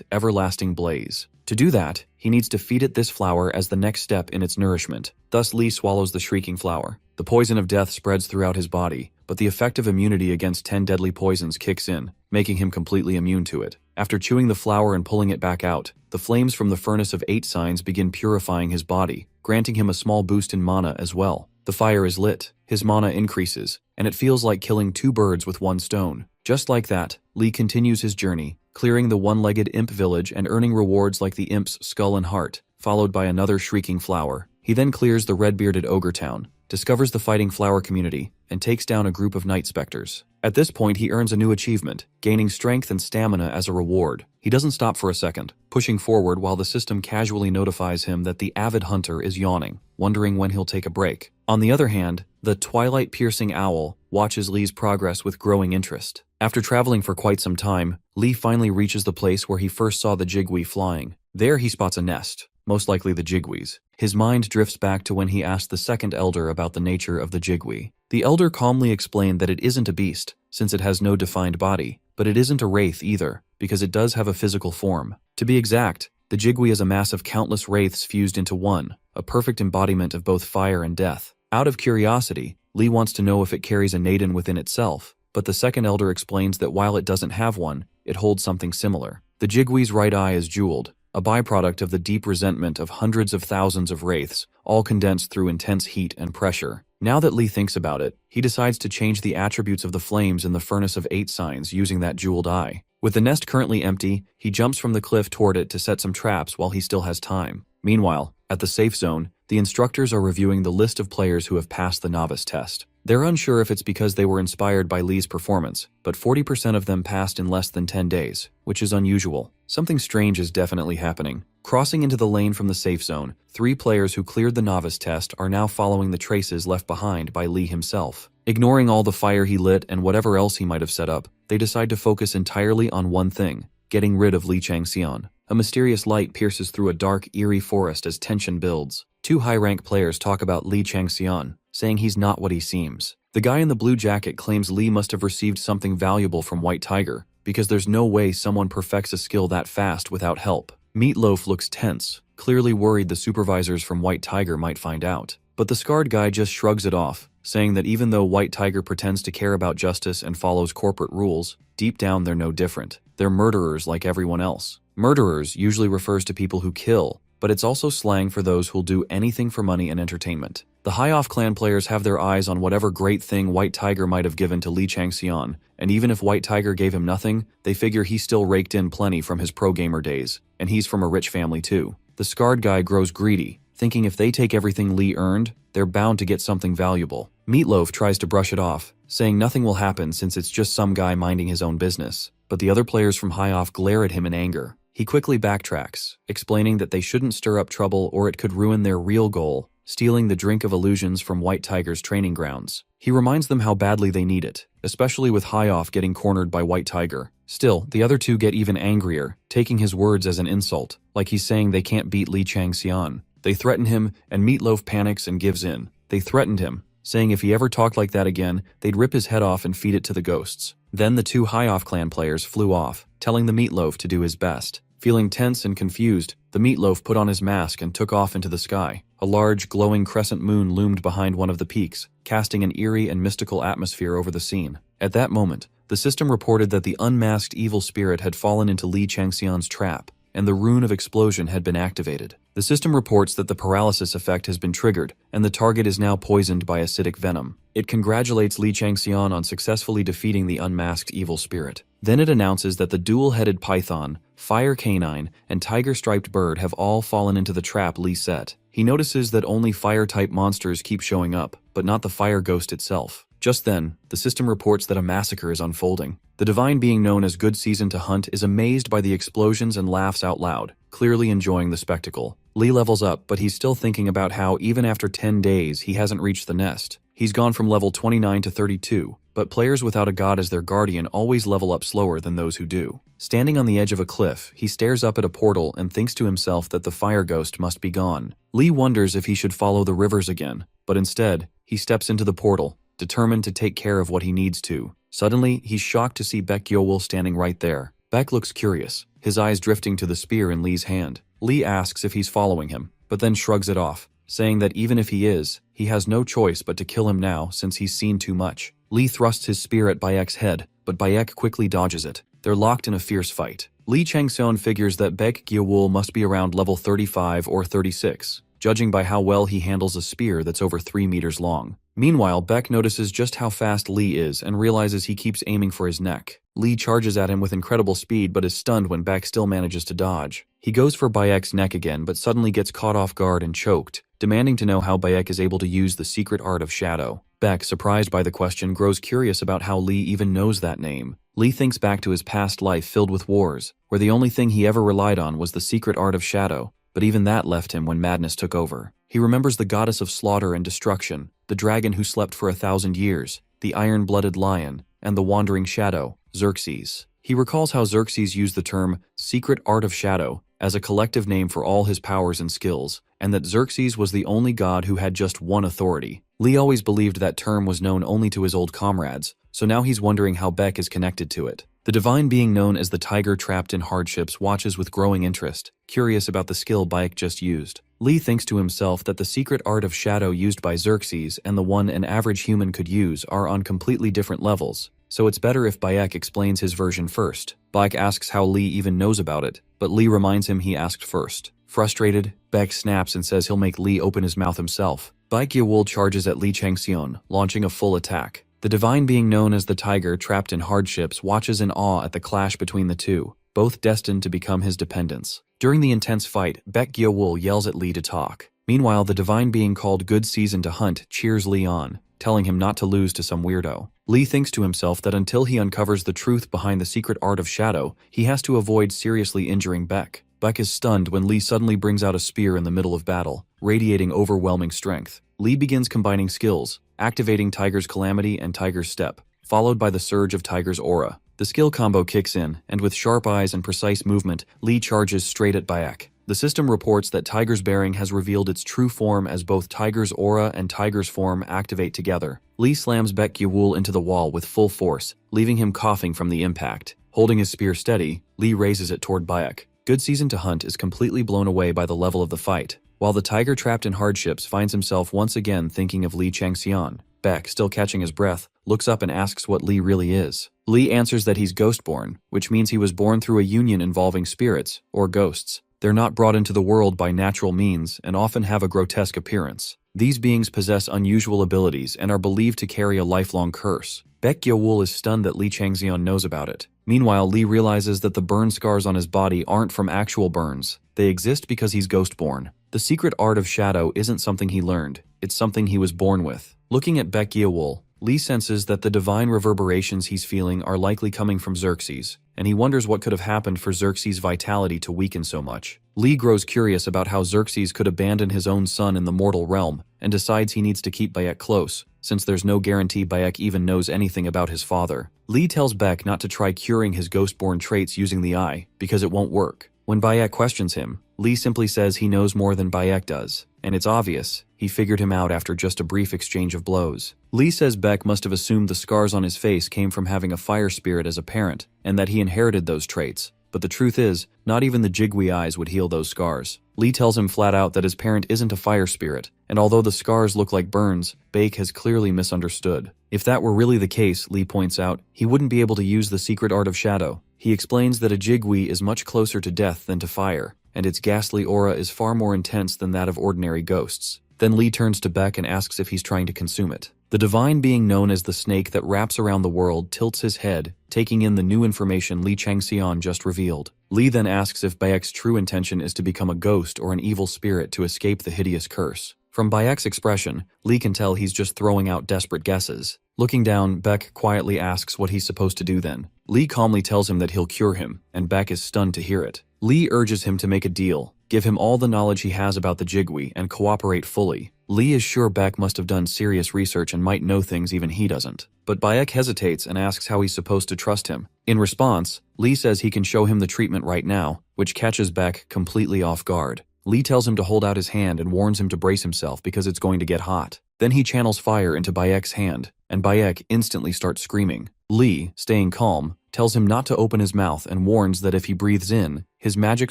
everlasting blaze. To do that, he needs to feed it this flower as the next step in its nourishment. Thus Lee swallows the shrieking flower. The poison of death spreads throughout his body, but the effect of immunity against 10 deadly poisons kicks in, making him completely immune to it. After chewing the flower and pulling it back out, the flames from the furnace of 8 signs begin purifying his body, granting him a small boost in mana as well. The fire is lit, his mana increases, and it feels like killing 2 birds with 1 stone. Just like that, Lee continues his journey, clearing the one-legged imp village and earning rewards like the imp's skull and heart, followed by another shrieking flower. He then clears the red-bearded ogre town, discovers the fighting flower community, and takes down a group of night specters. At this point, he earns a new achievement, gaining strength and stamina as a reward. He doesn't stop for a second, pushing forward while the system casually notifies him that the avid hunter is yawning, wondering when he'll take a break. On the other hand, the twilight-piercing owl watches Lee's progress with growing interest. After traveling for quite some time, Lee finally reaches the place where he first saw the Jigui flying. There he spots a nest, most likely the Jigui's. His mind drifts back to when he asked the second elder about the nature of the Jigui. The elder calmly explained that it isn't a beast, since it has no defined body, but it isn't a wraith either, because it does have a physical form. To be exact, the Jigui is a mass of countless wraiths fused into one, a perfect embodiment of both fire and death. Out of curiosity, Lee wants to know if it carries a Naden within itself, but the second elder explains that while it doesn't have one, it holds something similar. The Jigui's right eye is jeweled, a byproduct of the deep resentment of hundreds of thousands of wraiths, all condensed through intense heat and pressure. Now that Lee thinks about it, he decides to change the attributes of the flames in the furnace of 8 signs using that jeweled eye. With the nest currently empty, he jumps from the cliff toward it to set some traps while he still has time. Meanwhile, at the safe zone, the instructors are reviewing the list of players who have passed the novice test. They're unsure if it's because they were inspired by Lee's performance, but 40% of them passed in less than 10 days, which is unusual. Something strange is definitely happening. Crossing into the lane from the safe zone, 3 players who cleared the novice test are now following the traces left behind by Lee himself. Ignoring all the fire he lit and whatever else he might have set up, they decide to focus entirely on one thing: getting rid of Lee Changxian. A mysterious light pierces through a dark, eerie forest as tension builds. 2 high-rank players talk about Lee Changxian, saying he's not what he seems. The guy in the blue jacket claims Lee must have received something valuable from White Tiger, because there's no way someone perfects a skill that fast without help. Meatloaf looks tense, clearly worried the supervisors from White Tiger might find out. But the scarred guy just shrugs it off, saying that even though White Tiger pretends to care about justice and follows corporate rules, deep down they're no different. They're murderers like everyone else. Murderers usually refers to people who kill, but it's also slang for those who'll do anything for money and entertainment. The High-Off clan players have their eyes on whatever great thing White Tiger might have given to Lee Changxian, and even if White Tiger gave him nothing, they figure he still raked in plenty from his pro-gamer days, and he's from a rich family too. The scarred guy grows greedy, thinking if they take everything Lee earned, they're bound to get something valuable. Meatloaf tries to brush it off, saying nothing will happen since it's just some guy minding his own business. But the other players from high off glare at him in anger. He quickly backtracks, explaining that they shouldn't stir up trouble or it could ruin their real goal, stealing the drink of illusions from White Tiger's training grounds. He reminds them how badly they need it, especially with High Off getting cornered by White Tiger. Still, the other two get even angrier, taking his words as an insult, like he's saying they can't beat Lee Changxian. They threaten him, and Meatloaf panics and gives in. They threatened him, saying if he ever talked like that again, they'd rip his head off and feed it to the ghosts. Then the two High Off clan players flew off, telling the Meatloaf to do his best. Feeling tense and confused, the Meatloaf put on his mask and took off into the sky. A large, glowing crescent moon loomed behind one of the peaks, casting an eerie and mystical atmosphere over the scene. At that moment, the system reported that the unmasked evil spirit had fallen into Lee Changxian's trap, and the rune of explosion had been activated. The system reports that the paralysis effect has been triggered, and the target is now poisoned by acidic venom. It congratulates Lee Changxian on successfully defeating the unmasked evil spirit. Then it announces that the dual-headed python, fire canine, and tiger-striped bird have all fallen into the trap Lee set. He notices that only fire-type monsters keep showing up, but not the fire ghost itself. Just then, the system reports that a massacre is unfolding. The divine being known as Good Season to Hunt is amazed by the explosions and laughs out loud, clearly enjoying the spectacle. Lee levels up, but he's still thinking about how even after 10 days he hasn't reached the nest. He's gone from level 29 to 32, but players without a god as their guardian always level up slower than those who do. Standing on the edge of a cliff, he stares up at a portal and thinks to himself that the fire ghost must be gone. Lee wonders if he should follow the rivers again, but instead, he steps into the portal, determined to take care of what he needs to. Suddenly, he's shocked to see Baek Gyeowol standing right there. Baek looks curious, his eyes drifting to the spear in Lee's hand. Lee asks if he's following him, but then shrugs it off, saying that even if he is, he has no choice but to kill him now since he's seen too much. Lee thrusts his spear at Baek's head, but Baek quickly dodges it. They're locked in a fierce fight. Lee Changseon figures that Baek Gyeowol must be around level 35 or 36, judging by how well he handles a spear that's over 3 meters long. Meanwhile, Baek notices just how fast Lee is and realizes he keeps aiming for his neck. Lee charges at him with incredible speed but is stunned when Baek still manages to dodge. He goes for Baek's neck again but suddenly gets caught off guard and choked, demanding to know how Baek is able to use the secret art of shadow. Baek, surprised by the question, grows curious about how Lee even knows that name. Lee thinks back to his past life filled with wars, where the only thing he ever relied on was the secret art of shadow, but even that left him when madness took over. He remembers the goddess of slaughter and destruction, the dragon who slept for 1,000 years, the iron-blooded lion, and the wandering shadow, Xerxes. He recalls how Xerxes used the term secret art of shadow as a collective name for all his powers and skills, and that Xerxes was the only god who had just one authority. Lee always believed that term was known only to his old comrades, so now he's wondering how Baek is connected to it. The divine being known as the tiger trapped in hardships watches with growing interest, curious about the skill Baek just used. Lee thinks to himself that the secret art of shadow used by Xerxes and the one an average human could use are on completely different levels, so it's better if Baek explains his version first. Baek asks how Lee even knows about it, but Lee reminds him he asked first. Frustrated, Baek snaps and says he'll make Lee open his mouth himself. Baek Gyeowol charges at Lee Changseon, launching a full attack. The divine being known as the tiger trapped in hardships watches in awe at the clash between the two, both destined to become his dependents. During the intense fight, Baek Gyeowol yells at Lee to talk. Meanwhile, the divine being called Good Season to Hunt cheers Lee on, telling him not to lose to some weirdo. Lee thinks to himself that until he uncovers the truth behind the secret art of shadow, he has to avoid seriously injuring Baek. Baek is stunned when Lee suddenly brings out a spear in the middle of battle, radiating overwhelming strength. Lee begins combining skills, activating Tiger's Calamity and Tiger's Step, followed by the surge of Tiger's Aura. The skill combo kicks in, and with sharp eyes and precise movement, Lee charges straight at Baek. The system reports that Tiger's Bearing has revealed its true form as both Tiger's Aura and Tiger's form activate together. Lee slams Baek Gyeowol into the wall with full force, leaving him coughing from the impact. Holding his spear steady, Lee raises it toward Baek. Good Season to Hunt is completely blown away by the level of the fight, while the tiger trapped in hardships finds himself once again thinking of Lee Changseon. Baek, still catching his breath, looks up and asks what Lee really is. Lee answers that he's ghost-born, which means he was born through a union involving spirits, or ghosts. They're not brought into the world by natural means and often have a grotesque appearance. These beings possess unusual abilities and are believed to carry a lifelong curse. Baek Gyeowol is stunned that Lee Changseon knows about it. Meanwhile, Lee realizes that the burn scars on his body aren't from actual burns. They exist because he's ghost-born. The secret art of shadow isn't something he learned, it's something he was born with. Looking at Baek Yeowol, Lee senses that the divine reverberations he's feeling are likely coming from Xerxes, and he wonders what could have happened for Xerxes' vitality to weaken so much. Lee grows curious about how Xerxes could abandon his own son in the mortal realm, and decides he needs to keep Baek close, since there's no guarantee Baek even knows anything about his father. Lee tells Baek not to try curing his ghost-born traits using the eye, because it won't work. When Baek questions him, Lee simply says he knows more than Baek does, and it's obvious, he figured him out after just a brief exchange of blows. Lee says Baek must have assumed the scars on his face came from having a fire spirit as a parent, and that he inherited those traits. But the truth is, not even the Jigwe eyes would heal those scars. Lee tells him flat out that his parent isn't a fire spirit, and although the scars look like burns, Baek has clearly misunderstood. If that were really the case, Lee points out, he wouldn't be able to use the secret art of shadow. He explains that a Jigwe is much closer to death than to fire, and its ghastly aura is far more intense than that of ordinary ghosts. Then Lee turns to Baek and asks if he's trying to consume it. The divine being known as the snake that wraps around the world tilts his head, taking in the new information Lee Changxian just revealed. Lee then asks if Baek's true intention is to become a ghost or an evil spirit to escape the hideous curse. From Baek's expression, Lee can tell he's just throwing out desperate guesses. Looking down, Baek quietly asks what he's supposed to do then. Lee calmly tells him that he'll cure him, and Baek is stunned to hear it. Lee urges him to make a deal, give him all the knowledge he has about the Jigwe, and cooperate fully. Lee is sure Baek must have done serious research and might know things even he doesn't. But Baek hesitates and asks how he's supposed to trust him. In response, Lee says he can show him the treatment right now, which catches Baek completely off guard. Lee tells him to hold out his hand and warns him to brace himself because it's going to get hot. Then he channels fire into Baek's hand, and Baek instantly starts screaming. Lee, staying calm, tells him not to open his mouth and warns that if he breathes in, his magic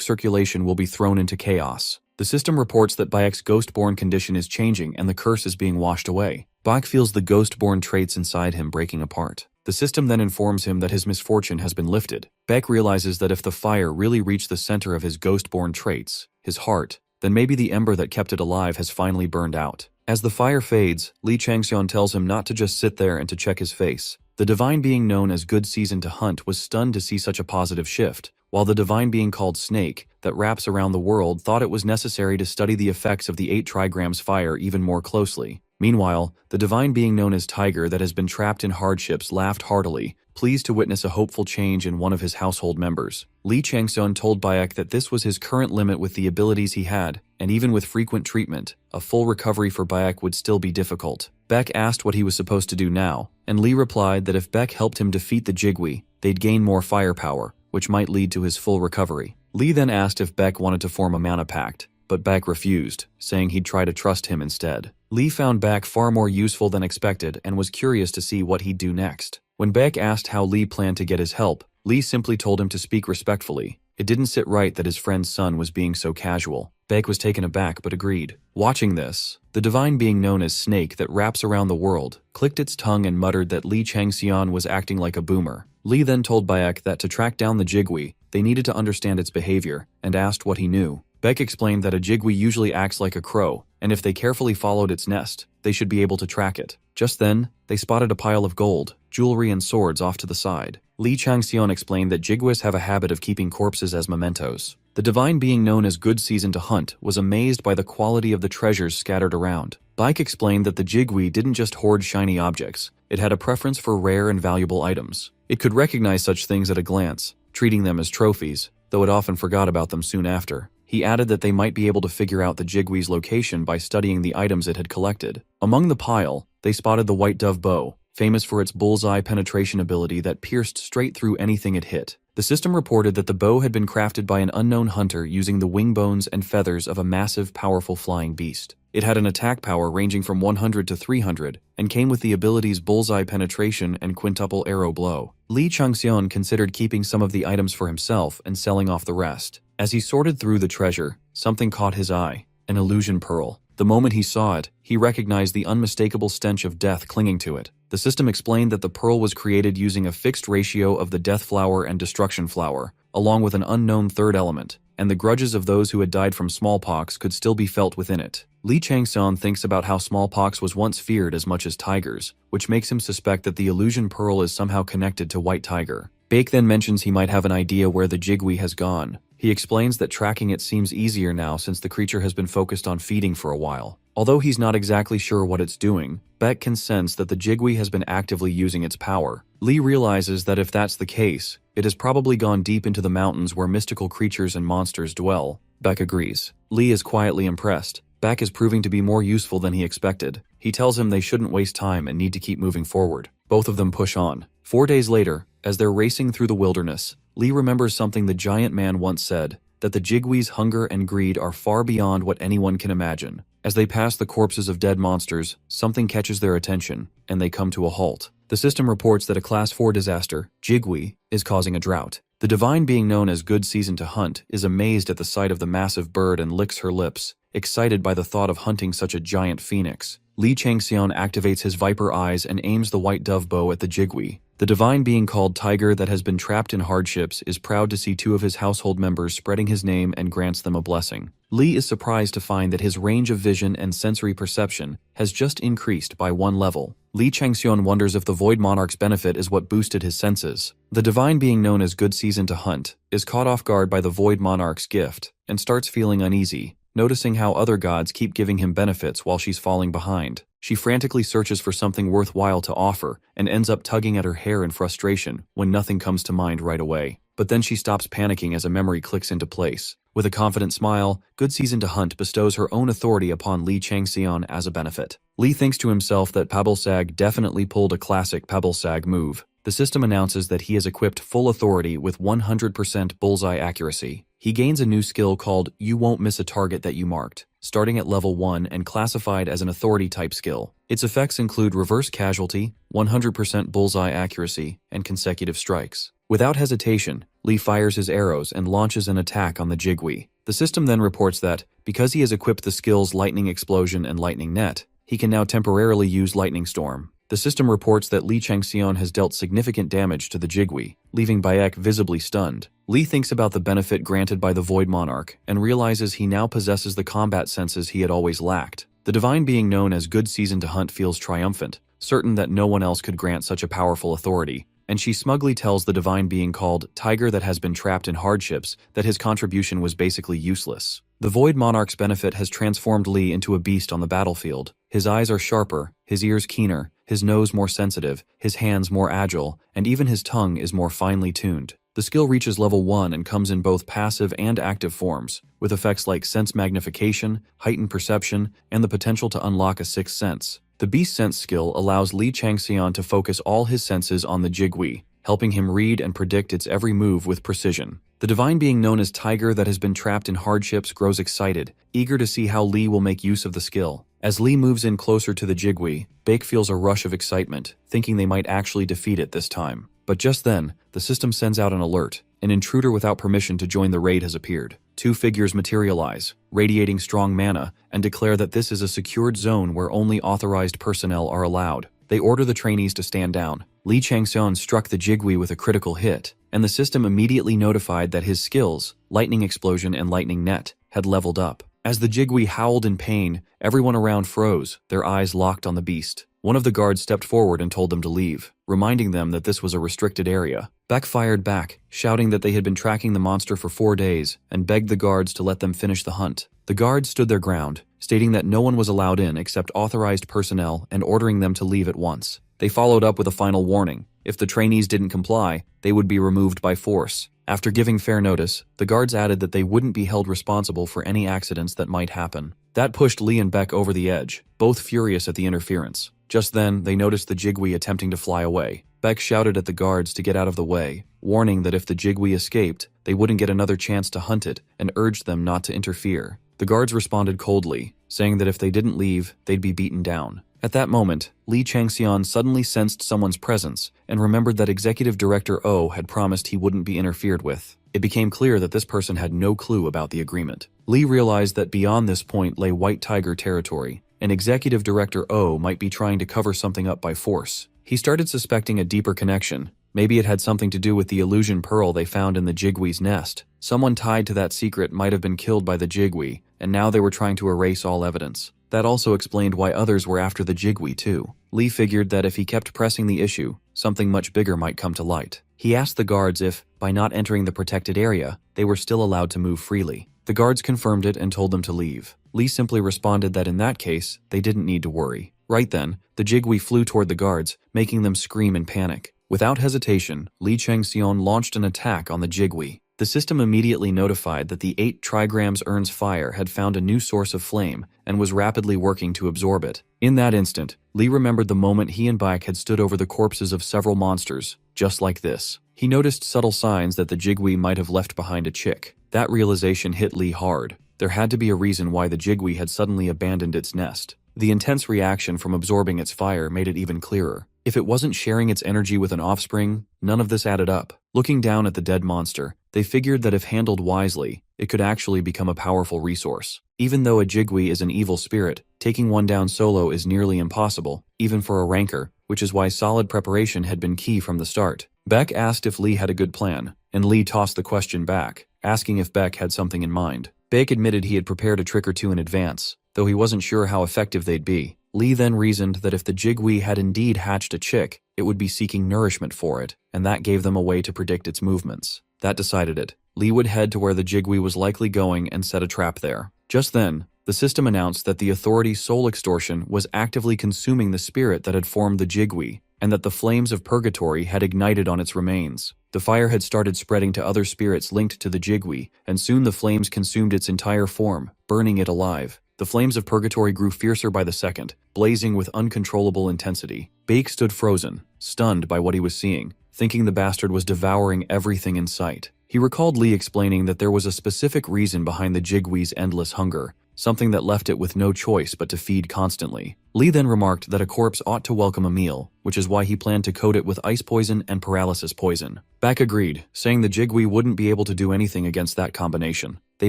circulation will be thrown into chaos. The system reports that Baek's ghost-born condition is changing and the curse is being washed away. Baek feels the ghost-born traits inside him breaking apart. The system then informs him that his misfortune has been lifted. Baek realizes that if the fire really reached the center of his ghost-born traits, his heart, then maybe the ember that kept it alive has finally burned out. As the fire fades, Lee Changxian tells him not to just sit there and to check his face. The divine being known as Good Season to Hunt was stunned to see such a positive shift, while the divine being called Snake, that wraps around the world, thought it was necessary to study the effects of the 8 trigrams fire even more closely. Meanwhile, the divine being known as Tiger that has been trapped in hardships laughed heartily, pleased to witness a hopeful change in one of his household members. Lee Changxian told Baek that this was his current limit with the abilities he had, and even with frequent treatment, a full recovery for Baek would still be difficult. Baek asked what he was supposed to do now, and Lee replied that if Baek helped him defeat the Jigwe, they'd gain more firepower, which might lead to his full recovery. Lee then asked if Baek wanted to form a mana pact, but Baek refused, saying he'd try to trust him instead. Lee found Baek far more useful than expected and was curious to see what he'd do next. When Baek asked how Lee planned to get his help, Lee simply told him to speak respectfully. It didn't sit right that his friend's son was being so casual. Baek was taken aback but agreed. Watching this, the divine being known as Snake that wraps around the world clicked its tongue and muttered that Lee Changxian was acting like a boomer. Lee then told Baek that to track down the Jigwe, they needed to understand its behavior, and asked what he knew. Baek explained that a Jigwe usually acts like a crow, and if they carefully followed its nest, they should be able to track it. Just then, they spotted a pile of gold, jewelry and swords off to the side. Lee Changxian explained that Jigwes have a habit of keeping corpses as mementos. The divine being known as Good Season to Hunt was amazed by the quality of the treasures scattered around. Baek explained that the Jigwe didn't just hoard shiny objects, it had a preference for rare and valuable items. It could recognize such things at a glance, treating them as trophies, though it often forgot about them soon after. He added that they might be able to figure out the Jigwe's location by studying the items it had collected. Among the pile, they spotted the White Dove bow, famous for its bullseye penetration ability that pierced straight through anything it hit. The system reported that the bow had been crafted by an unknown hunter using the wing bones and feathers of a massive, powerful flying beast. It had an attack power ranging from 100 to 300, and came with the abilities bullseye penetration and quintuple arrow blow. Lee Changxian considered keeping some of the items for himself and selling off the rest. As he sorted through the treasure, something caught his eye, an illusion pearl. The moment he saw it, he recognized the unmistakable stench of death clinging to it. The system explained that the pearl was created using a fixed ratio of the death flower and destruction flower, along with an unknown third element, and the grudges of those who had died from smallpox could still be felt within it. Lee Changxian thinks about how smallpox was once feared as much as tigers, which makes him suspect that the illusion pearl is somehow connected to White Tiger. Baek then mentions he might have an idea where the Jigwe has gone. He explains that tracking it seems easier now since the creature has been focused on feeding for a while. Although he's not exactly sure what it's doing, Beck can sense that the Jigui has been actively using its power. Lee realizes that if that's the case, it has probably gone deep into the mountains where mystical creatures and monsters dwell. Beck agrees. Lee is quietly impressed. Beck is proving to be more useful than he expected. He tells him they shouldn't waste time and need to keep moving forward. Both of them push on. 4 days later, as they're racing through the wilderness, Lee remembers something the giant man once said, that the Jigui's hunger and greed are far beyond what anyone can imagine. As they pass the corpses of dead monsters, something catches their attention, and they come to a halt. The system reports that a Class 4 disaster, Jigui, is causing a drought. The divine being known as Good Season to Hunt is amazed at the sight of the massive bird and licks her lips, excited by the thought of hunting such a giant phoenix. Lee Changxian activates his viper eyes and aims the white dove bow at the Jigui. The divine being called Tiger that has been trapped in hardships is proud to see 2 of his household members spreading his name and grants them a blessing. Lee is surprised to find that his range of vision and sensory perception has just increased by 1 level. Lee Changxian wonders if the Void Monarch's benefit is what boosted his senses. The divine being known as Good Season to Hunt is caught off guard by the Void Monarch's gift and starts feeling uneasy, noticing how other gods keep giving him benefits while she's falling behind. She frantically searches for something worthwhile to offer and ends up tugging at her hair in frustration when nothing comes to mind right away. But then she stops panicking as a memory clicks into place. With a confident smile, Good Season to Hunt bestows her own authority upon Lee Changxian as a benefit. Lee thinks to himself that Pablsag definitely pulled a classic Pablsag move. The system announces that he has equipped full authority with 100% bullseye accuracy. He gains a new skill called You Won't Miss a Target That You Marked, starting at level 1 and classified as an authority-type skill. Its effects include reverse casualty, 100% bullseye accuracy, and consecutive strikes. Without hesitation, Lee fires his arrows and launches an attack on the Jigui. The system then reports that, because he has equipped the skills Lightning Explosion and Lightning Net, he can now temporarily use Lightning Storm. The system reports that Lee Changxian has dealt significant damage to the Jigui, leaving Bayek visibly stunned. Lee thinks about the benefit granted by the Void Monarch and realizes he now possesses the combat senses he had always lacked. The divine being known as Good Season to Hunt feels triumphant, certain that no one else could grant such a powerful authority, and she smugly tells the divine being called Tiger that has been trapped in hardships that his contribution was basically useless. The Void Monarch's benefit has transformed Lee into a beast on the battlefield. His eyes are sharper, his ears keener, his nose more sensitive, his hands more agile, and even his tongue is more finely tuned. The skill reaches level 1 and comes in both passive and active forms, with effects like sense magnification, heightened perception, and the potential to unlock a 6th sense. The Beast Sense skill allows Lee Changxian to focus all his senses on the Jigui, helping him read and predict its every move with precision. The divine being known as Tiger that has been trapped in hardships grows excited, eager to see how Lee will make use of the skill. As Lee moves in closer to the Jigui, Bake feels a rush of excitement, thinking they might actually defeat it this time. But just then, the system sends out an alert. An intruder without permission to join the raid has appeared. 2 figures materialize, radiating strong mana, and declare that this is a secured zone where only authorized personnel are allowed. They order the trainees to stand down. Lee Changxian struck the Jigui with a critical hit, and the system immediately notified that his skills, Lightning Explosion and Lightning Net, had leveled up. As the Jigui howled in pain, everyone around froze, their eyes locked on the beast. One of the guards stepped forward and told them to leave, reminding them that this was a restricted area. Beck fired back, shouting that they had been tracking the monster for 4 days, and begged the guards to let them finish the hunt. The guards stood their ground, stating that no one was allowed in except authorized personnel and ordering them to leave at once. They followed up with a final warning. If the trainees didn't comply, they would be removed by force. After giving fair notice, the guards added that they wouldn't be held responsible for any accidents that might happen. That pushed Lee and Beck over the edge, both furious at the interference. Just then, they noticed the Jigui attempting to fly away. Beck shouted at the guards to get out of the way, warning that if the Jigui escaped, they wouldn't get another chance to hunt it, and urged them not to interfere. The guards responded coldly, saying that if they didn't leave, they'd be beaten down. At that moment, Lee Changxian suddenly sensed someone's presence and remembered that Executive Director O had promised he wouldn't be interfered with. It became clear that this person had no clue about the agreement. Lee realized that beyond this point lay White Tiger territory, and Executive Director O might be trying to cover something up by force. He started suspecting a deeper connection. Maybe it had something to do with the illusion pearl they found in the Jigui's nest. Someone tied to that secret might have been killed by the Jigui, and now they were trying to erase all evidence. That also explained why others were after the Jigui too. Lee figured that if he kept pressing the issue, something much bigger might come to light. He asked the guards if, by not entering the protected area, they were still allowed to move freely. The guards confirmed it and told them to leave. Lee simply responded that in that case, they didn't need to worry. Right then, the Jigui flew toward the guards, making them scream in panic. Without hesitation, Lee Changxion launched an attack on the Jigui. The system immediately notified that the 8 trigrams Urn's fire had found a new source of flame and was rapidly working to absorb it. In that instant, Lee remembered the moment he and Baek had stood over the corpses of several monsters, just like this. He noticed subtle signs that the Jigui might have left behind a chick. That realization hit Lee hard. There had to be a reason why the Jigui had suddenly abandoned its nest. The intense reaction from absorbing its fire made it even clearer. If it wasn't sharing its energy with an offspring, none of this added up. Looking down at the dead monster, they figured that if handled wisely, it could actually become a powerful resource. Even though a Jigui is an evil spirit, taking one down solo is nearly impossible, even for a ranker, which is why solid preparation had been key from the start. Beck asked if Lee had a good plan, and Lee tossed the question back, asking if Beck had something in mind. Beck admitted he had prepared a trick or two in advance, though he wasn't sure how effective they'd be. Lee then reasoned that if the Jigui had indeed hatched a chick, it would be seeking nourishment for it, and that gave them a way to predict its movements. That decided it. Lee would head to where the Jigui was likely going and set a trap there. Just then, the system announced that the authority's soul extortion was actively consuming the spirit that had formed the Jigui, and that the flames of purgatory had ignited on its remains. The fire had started spreading to other spirits linked to the Jigui, and soon the flames consumed its entire form, burning it alive. The flames of purgatory grew fiercer by the second, blazing with uncontrollable intensity. Bake stood frozen, stunned by what he was seeing, thinking the bastard was devouring everything in sight. He recalled Lee explaining that there was a specific reason behind the Jigui's endless hunger, something that left it with no choice but to feed constantly. Lee then remarked that a corpse ought to welcome a meal, which is why he planned to coat it with ice poison and paralysis poison. Baek agreed, saying the Jigui wouldn't be able to do anything against that combination. They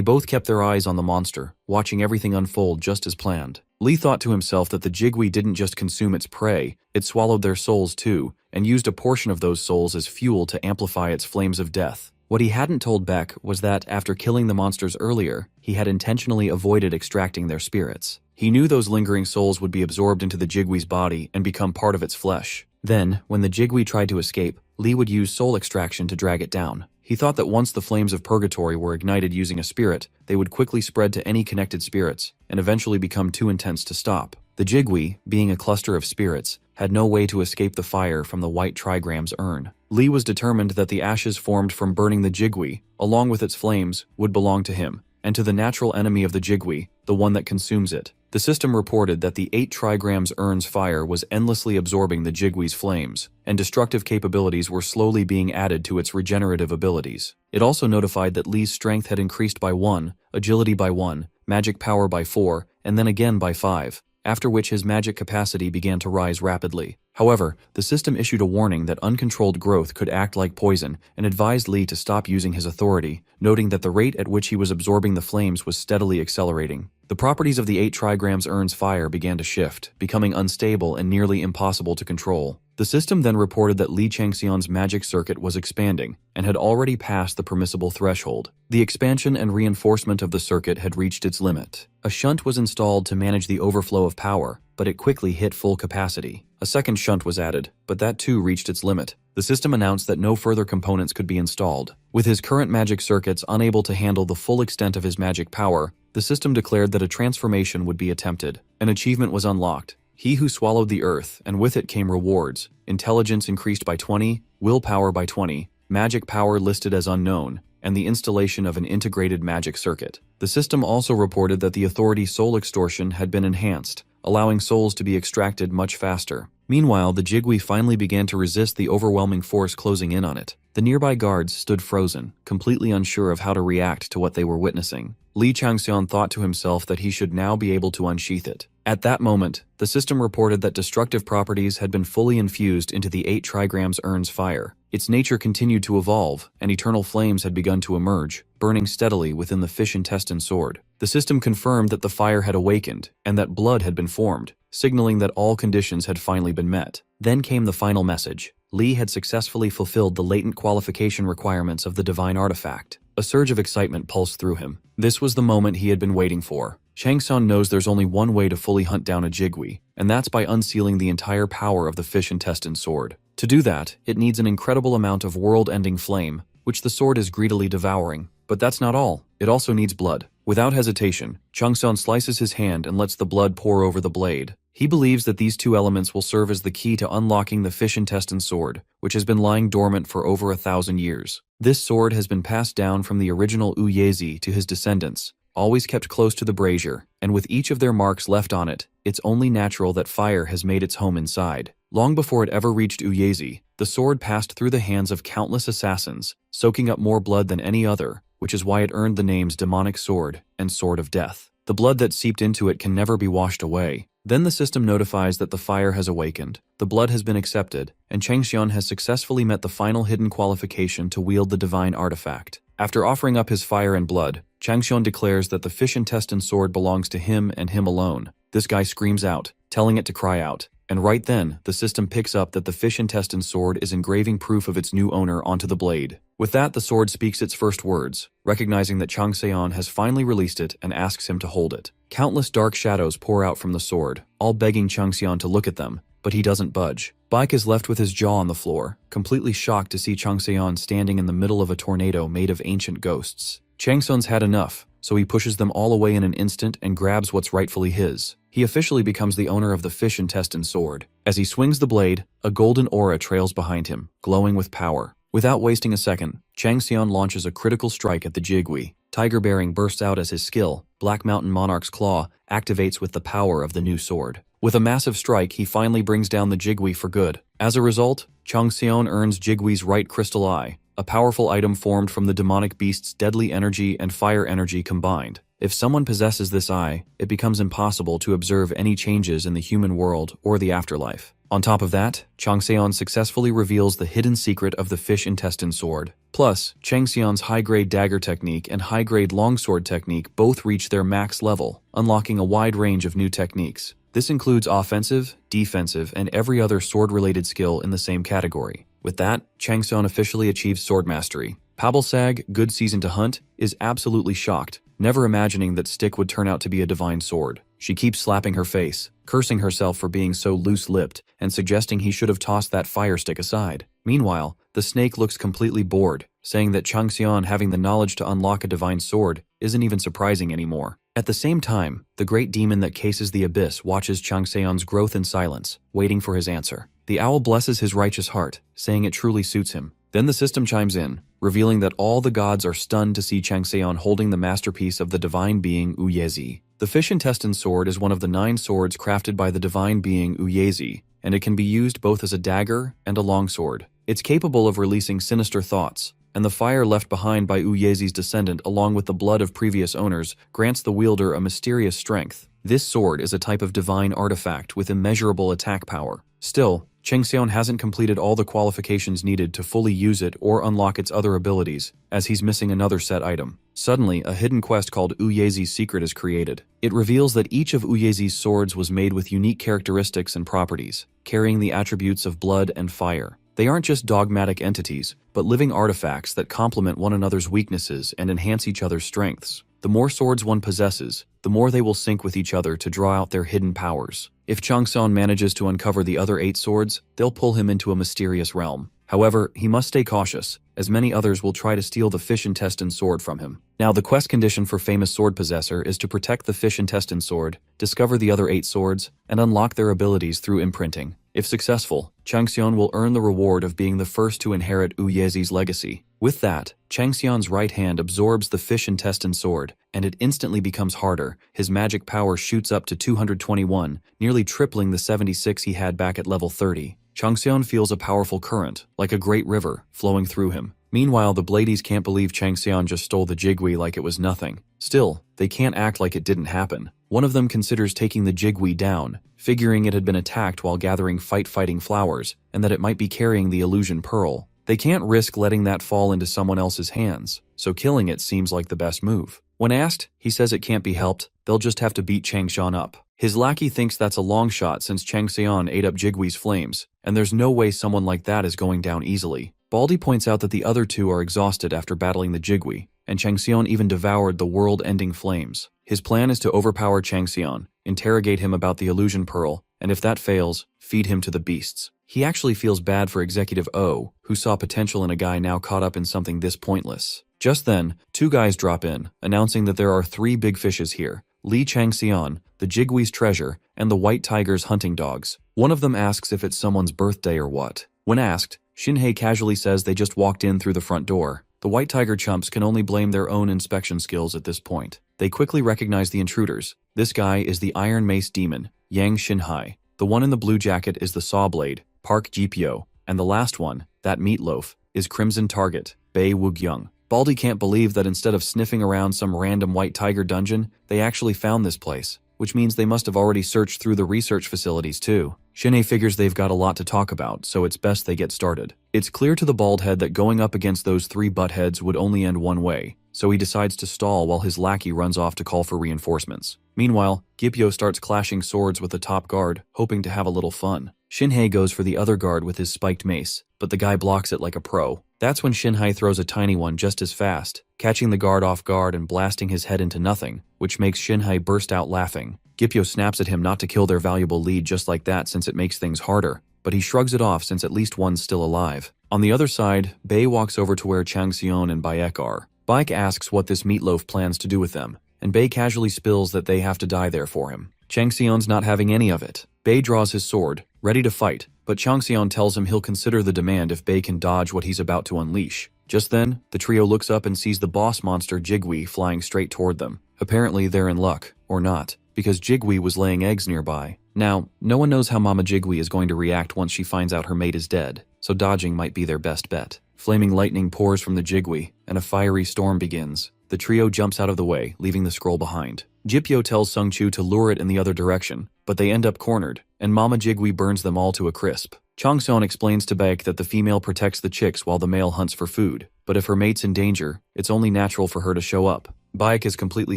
both kept their eyes on the monster, watching everything unfold just as planned. Lee thought to himself that the Jigui didn't just consume its prey, it swallowed their souls too, and used a portion of those souls as fuel to amplify its flames of death. What he hadn't told Beck was that, after killing the monsters earlier, he had intentionally avoided extracting their spirits. He knew those lingering souls would be absorbed into the Jigui's body and become part of its flesh. Then, when the Jigui tried to escape, Lee would use soul extraction to drag it down. He thought that once the flames of purgatory were ignited using a spirit, they would quickly spread to any connected spirits, and eventually become too intense to stop. The Jigui, being a cluster of spirits, had no way to escape the fire from the white trigram's urn. Lee was determined that the ashes formed from burning the Jigui, along with its flames, would belong to him, and to the natural enemy of the Jigui, the one that consumes it. The system reported that the 8 trigrams urn's fire was endlessly absorbing the Jigui's flames, and destructive capabilities were slowly being added to its regenerative abilities. It also notified that Lee's strength had increased by 1, agility by 1, magic power by 4, and then again by 5, after which his magic capacity began to rise rapidly. However, the system issued a warning that uncontrolled growth could act like poison and advised Lee to stop using his authority, noting that the rate at which he was absorbing the flames was steadily accelerating. The properties of the 8 trigrams urn's fire began to shift, becoming unstable and nearly impossible to control. The system then reported that Li Changxion's magic circuit was expanding and had already passed the permissible threshold. The expansion and reinforcement of the circuit had reached its limit. A shunt was installed to manage the overflow of power, but it quickly hit full capacity. A second shunt was added, but that too reached its limit. The system announced that no further components could be installed. With his current magic circuits unable to handle the full extent of his magic power, the system declared that a transformation would be attempted. An achievement was unlocked. He who swallowed the earth, and with it came rewards. Intelligence increased by 20, willpower by 20, magic power listed as unknown, and the installation of an integrated magic circuit. The system also reported that the authority's soul extortion had been enhanced, allowing souls to be extracted much faster. Meanwhile, the Jigui finally began to resist the overwhelming force closing in on it. The nearby guards stood frozen, completely unsure of how to react to what they were witnessing. Li Changxion thought to himself that he should now be able to unsheath it. At that moment, the system reported that destructive properties had been fully infused into the 8 trigrams urn's fire. Its nature continued to evolve, and eternal flames had begun to emerge, burning steadily within the fish intestine sword. The system confirmed that the fire had awakened, and that blood had been formed, signaling that all conditions had finally been met. Then came the final message. Li had successfully fulfilled the latent qualification requirements of the divine artifact. A surge of excitement pulsed through him. This was the moment he had been waiting for. Changxun knows there's only one way to fully hunt down a Jigui, and that's by unsealing the entire power of the fish intestine sword. To do that, it needs an incredible amount of world-ending flame, which the sword is greedily devouring. But that's not all. It also needs blood. Without hesitation, Changseon slices his hand and lets the blood pour over the blade. He believes that these two elements will serve as the key to unlocking the fish intestine sword, which has been lying dormant for over 1,000 years. This sword has been passed down from the original Uyezi to his descendants, always kept close to the brazier, and with each of their marks left on it, it's only natural that fire has made its home inside. Long before it ever reached Uyezi, the sword passed through the hands of countless assassins, soaking up more blood than any other, which is why it earned the names Demonic Sword and Sword of Death. The blood that seeped into it can never be washed away. Then the system notifies that the fire has awakened, the blood has been accepted, and Changseon has successfully met the final hidden qualification to wield the divine artifact. After offering up his fire and blood, Changseon declares that the fish intestine sword belongs to him and him alone. This guy screams out, telling it to cry out. And right then, the system picks up that the fish intestine sword is engraving proof of its new owner onto the blade. With that, the sword speaks its first words, recognizing that Changseon has finally released it and asks him to hold it. Countless dark shadows pour out from the sword, all begging Changseon to look at them, but he doesn't budge. Baek is left with his jaw on the floor, completely shocked to see Changseon standing in the middle of a tornado made of ancient ghosts. Changseon's had enough, so he pushes them all away in an instant and grabs what's rightfully his. He officially becomes the owner of the fish intestine sword. As he swings the blade, a golden aura trails behind him, glowing with power. Without wasting a second, Changseon launches a critical strike at the Jigui. Tiger Bearing bursts out as his skill. Black Mountain Monarch's Claw activates with the power of the new sword. With a massive strike, he finally brings down the Jigui for good. As a result, Changseon earns Jigui's right crystal eye, a powerful item formed from the demonic beast's deadly energy and fire energy combined. If someone possesses this eye, it becomes impossible to observe any changes in the human world or the afterlife. On top of that, Changseon successfully reveals the hidden secret of the fish intestine sword. Plus, Changseon's high-grade dagger technique and high-grade longsword technique both reach their max level, unlocking a wide range of new techniques. This includes offensive, defensive, and every other sword-related skill in the same category. With that, Changseon officially achieves sword mastery. Pabalsag, good season to hunt, is absolutely shocked, never imagining that Stick would turn out to be a divine sword. She keeps slapping her face, cursing herself for being so loose-lipped, and suggesting he should have tossed that fire stick aside. Meanwhile, the snake looks completely bored, saying that Changseon having the knowledge to unlock a divine sword isn't even surprising anymore. At the same time, the great demon that cases the abyss watches Changseon's growth in silence, waiting for his answer. The owl blesses his righteous heart, saying it truly suits him. Then the system chimes in, revealing that all the gods are stunned to see Changseon holding the masterpiece of the divine being Uyezi. The fish intestine sword is one of the 9 swords crafted by the divine being Uyezi, and it can be used both as a dagger and a longsword. It's capable of releasing sinister thoughts, and the fire left behind by Uyezi's descendant along with the blood of previous owners grants the wielder a mysterious strength. This sword is a type of divine artifact with immeasurable attack power. Still, Changseon hasn't completed all the qualifications needed to fully use it or unlock its other abilities, as he's missing another set item. Suddenly, a hidden quest called Uyezi's Secret is created. It reveals that each of Uyezi's swords was made with unique characteristics and properties, carrying the attributes of blood and fire. They aren't just dogmatic entities, but living artifacts that complement one another's weaknesses and enhance each other's strengths. The more swords one possesses, the more they will sync with each other to draw out their hidden powers. If Changseon manages to uncover the other 8 swords, they'll pull him into a mysterious realm. However, he must stay cautious, as many others will try to steal the fish intestine sword from him. Now, the quest condition for famous sword possessor is to protect the fish intestine sword, discover the other 8 swords, and unlock their abilities through imprinting. If successful, Changseon will earn the reward of being the first to inherit Uyezi's legacy. With that, Changseon's right hand absorbs the fish intestine sword, and it instantly becomes harder. His magic power shoots up to 221, nearly tripling the 76 he had back at level 30. Changseon feels a powerful current, like a great river, flowing through him. Meanwhile, the Bladies can't believe Changseon just stole the Jigui like it was nothing. Still, they can't act like it didn't happen. One of them considers taking the Jigui down, figuring it had been attacked while gathering fighting flowers, and that it might be carrying the illusion pearl. They can't risk letting that fall into someone else's hands, so killing it seems like the best move. When asked, he says it can't be helped, they'll just have to beat Changseon up. His lackey thinks that's a long shot since Changseon ate up Jigui's flames, and there's no way someone like that is going down easily. Baldy points out that the other 2 are exhausted after battling the Jigui, and Changseon even devoured the world-ending flames. His plan is to overpower Changseon, interrogate him about the illusion pearl, and if that fails, feed him to the beasts. He actually feels bad for Executive O, who saw potential in a guy now caught up in something this pointless. Just then, two guys drop in, announcing that there are 3 big fishes here: Lee Changxian, the Jigwee's treasure, and the White Tiger's hunting dogs. One of them asks if it's someone's birthday or what. When asked, Shinhei casually says they just walked in through the front door. The White Tiger chumps can only blame their own inspection skills at this point. They quickly recognize the intruders. This guy is the Iron Mace Demon, Yang Shinhai. The one in the blue jacket is the Saw Blade, Park Jipyo, and the last one, that meatloaf, is Crimson Target, Bei Wugyung. Baldy can't believe that instead of sniffing around some random White Tiger dungeon, they actually found this place, which means they must have already searched through the research facilities too. Shinhei figures they've got a lot to talk about, so it's best they get started. It's clear to the bald head that going up against those 3 buttheads would only end one way, so he decides to stall while his lackey runs off to call for reinforcements. Meanwhile, Gipyo starts clashing swords with the top guard, hoping to have a little fun. Shinhei goes for the other guard with his spiked mace, but the guy blocks it like a pro. That's when Shinhei throws a tiny one just as fast, catching the guard off guard and blasting his head into nothing, which makes Shinhei burst out laughing. Gipyo snaps at him not to kill their valuable lead just like that since it makes things harder, but he shrugs it off since at least one's still alive. On the other side, Bei walks over to where Changxion and Bayek are. Bayek asks what this meatloaf plans to do with them, and Bei casually spills that they have to die there for him. Changxion's not having any of it. Bei draws his sword, ready to fight, but Changxion tells him he'll consider the demand if Bei can dodge what he's about to unleash. Just then, the trio looks up and sees the boss monster Jigwee flying straight toward them. Apparently they're in luck, or not, because Jigwee was laying eggs nearby. Now, no one knows how Mama Jigwee is going to react once she finds out her mate is dead, so dodging might be their best bet. Flaming lightning pours from the Jigwee, and a fiery storm begins. The trio jumps out of the way, leaving the scroll behind. Jipyo tells Sungchu to lure it in the other direction, but they end up cornered, and Mama Jigwee burns them all to a crisp. Changseon explains to Baek that the female protects the chicks while the male hunts for food, but if her mate's in danger, it's only natural for her to show up. Baek is completely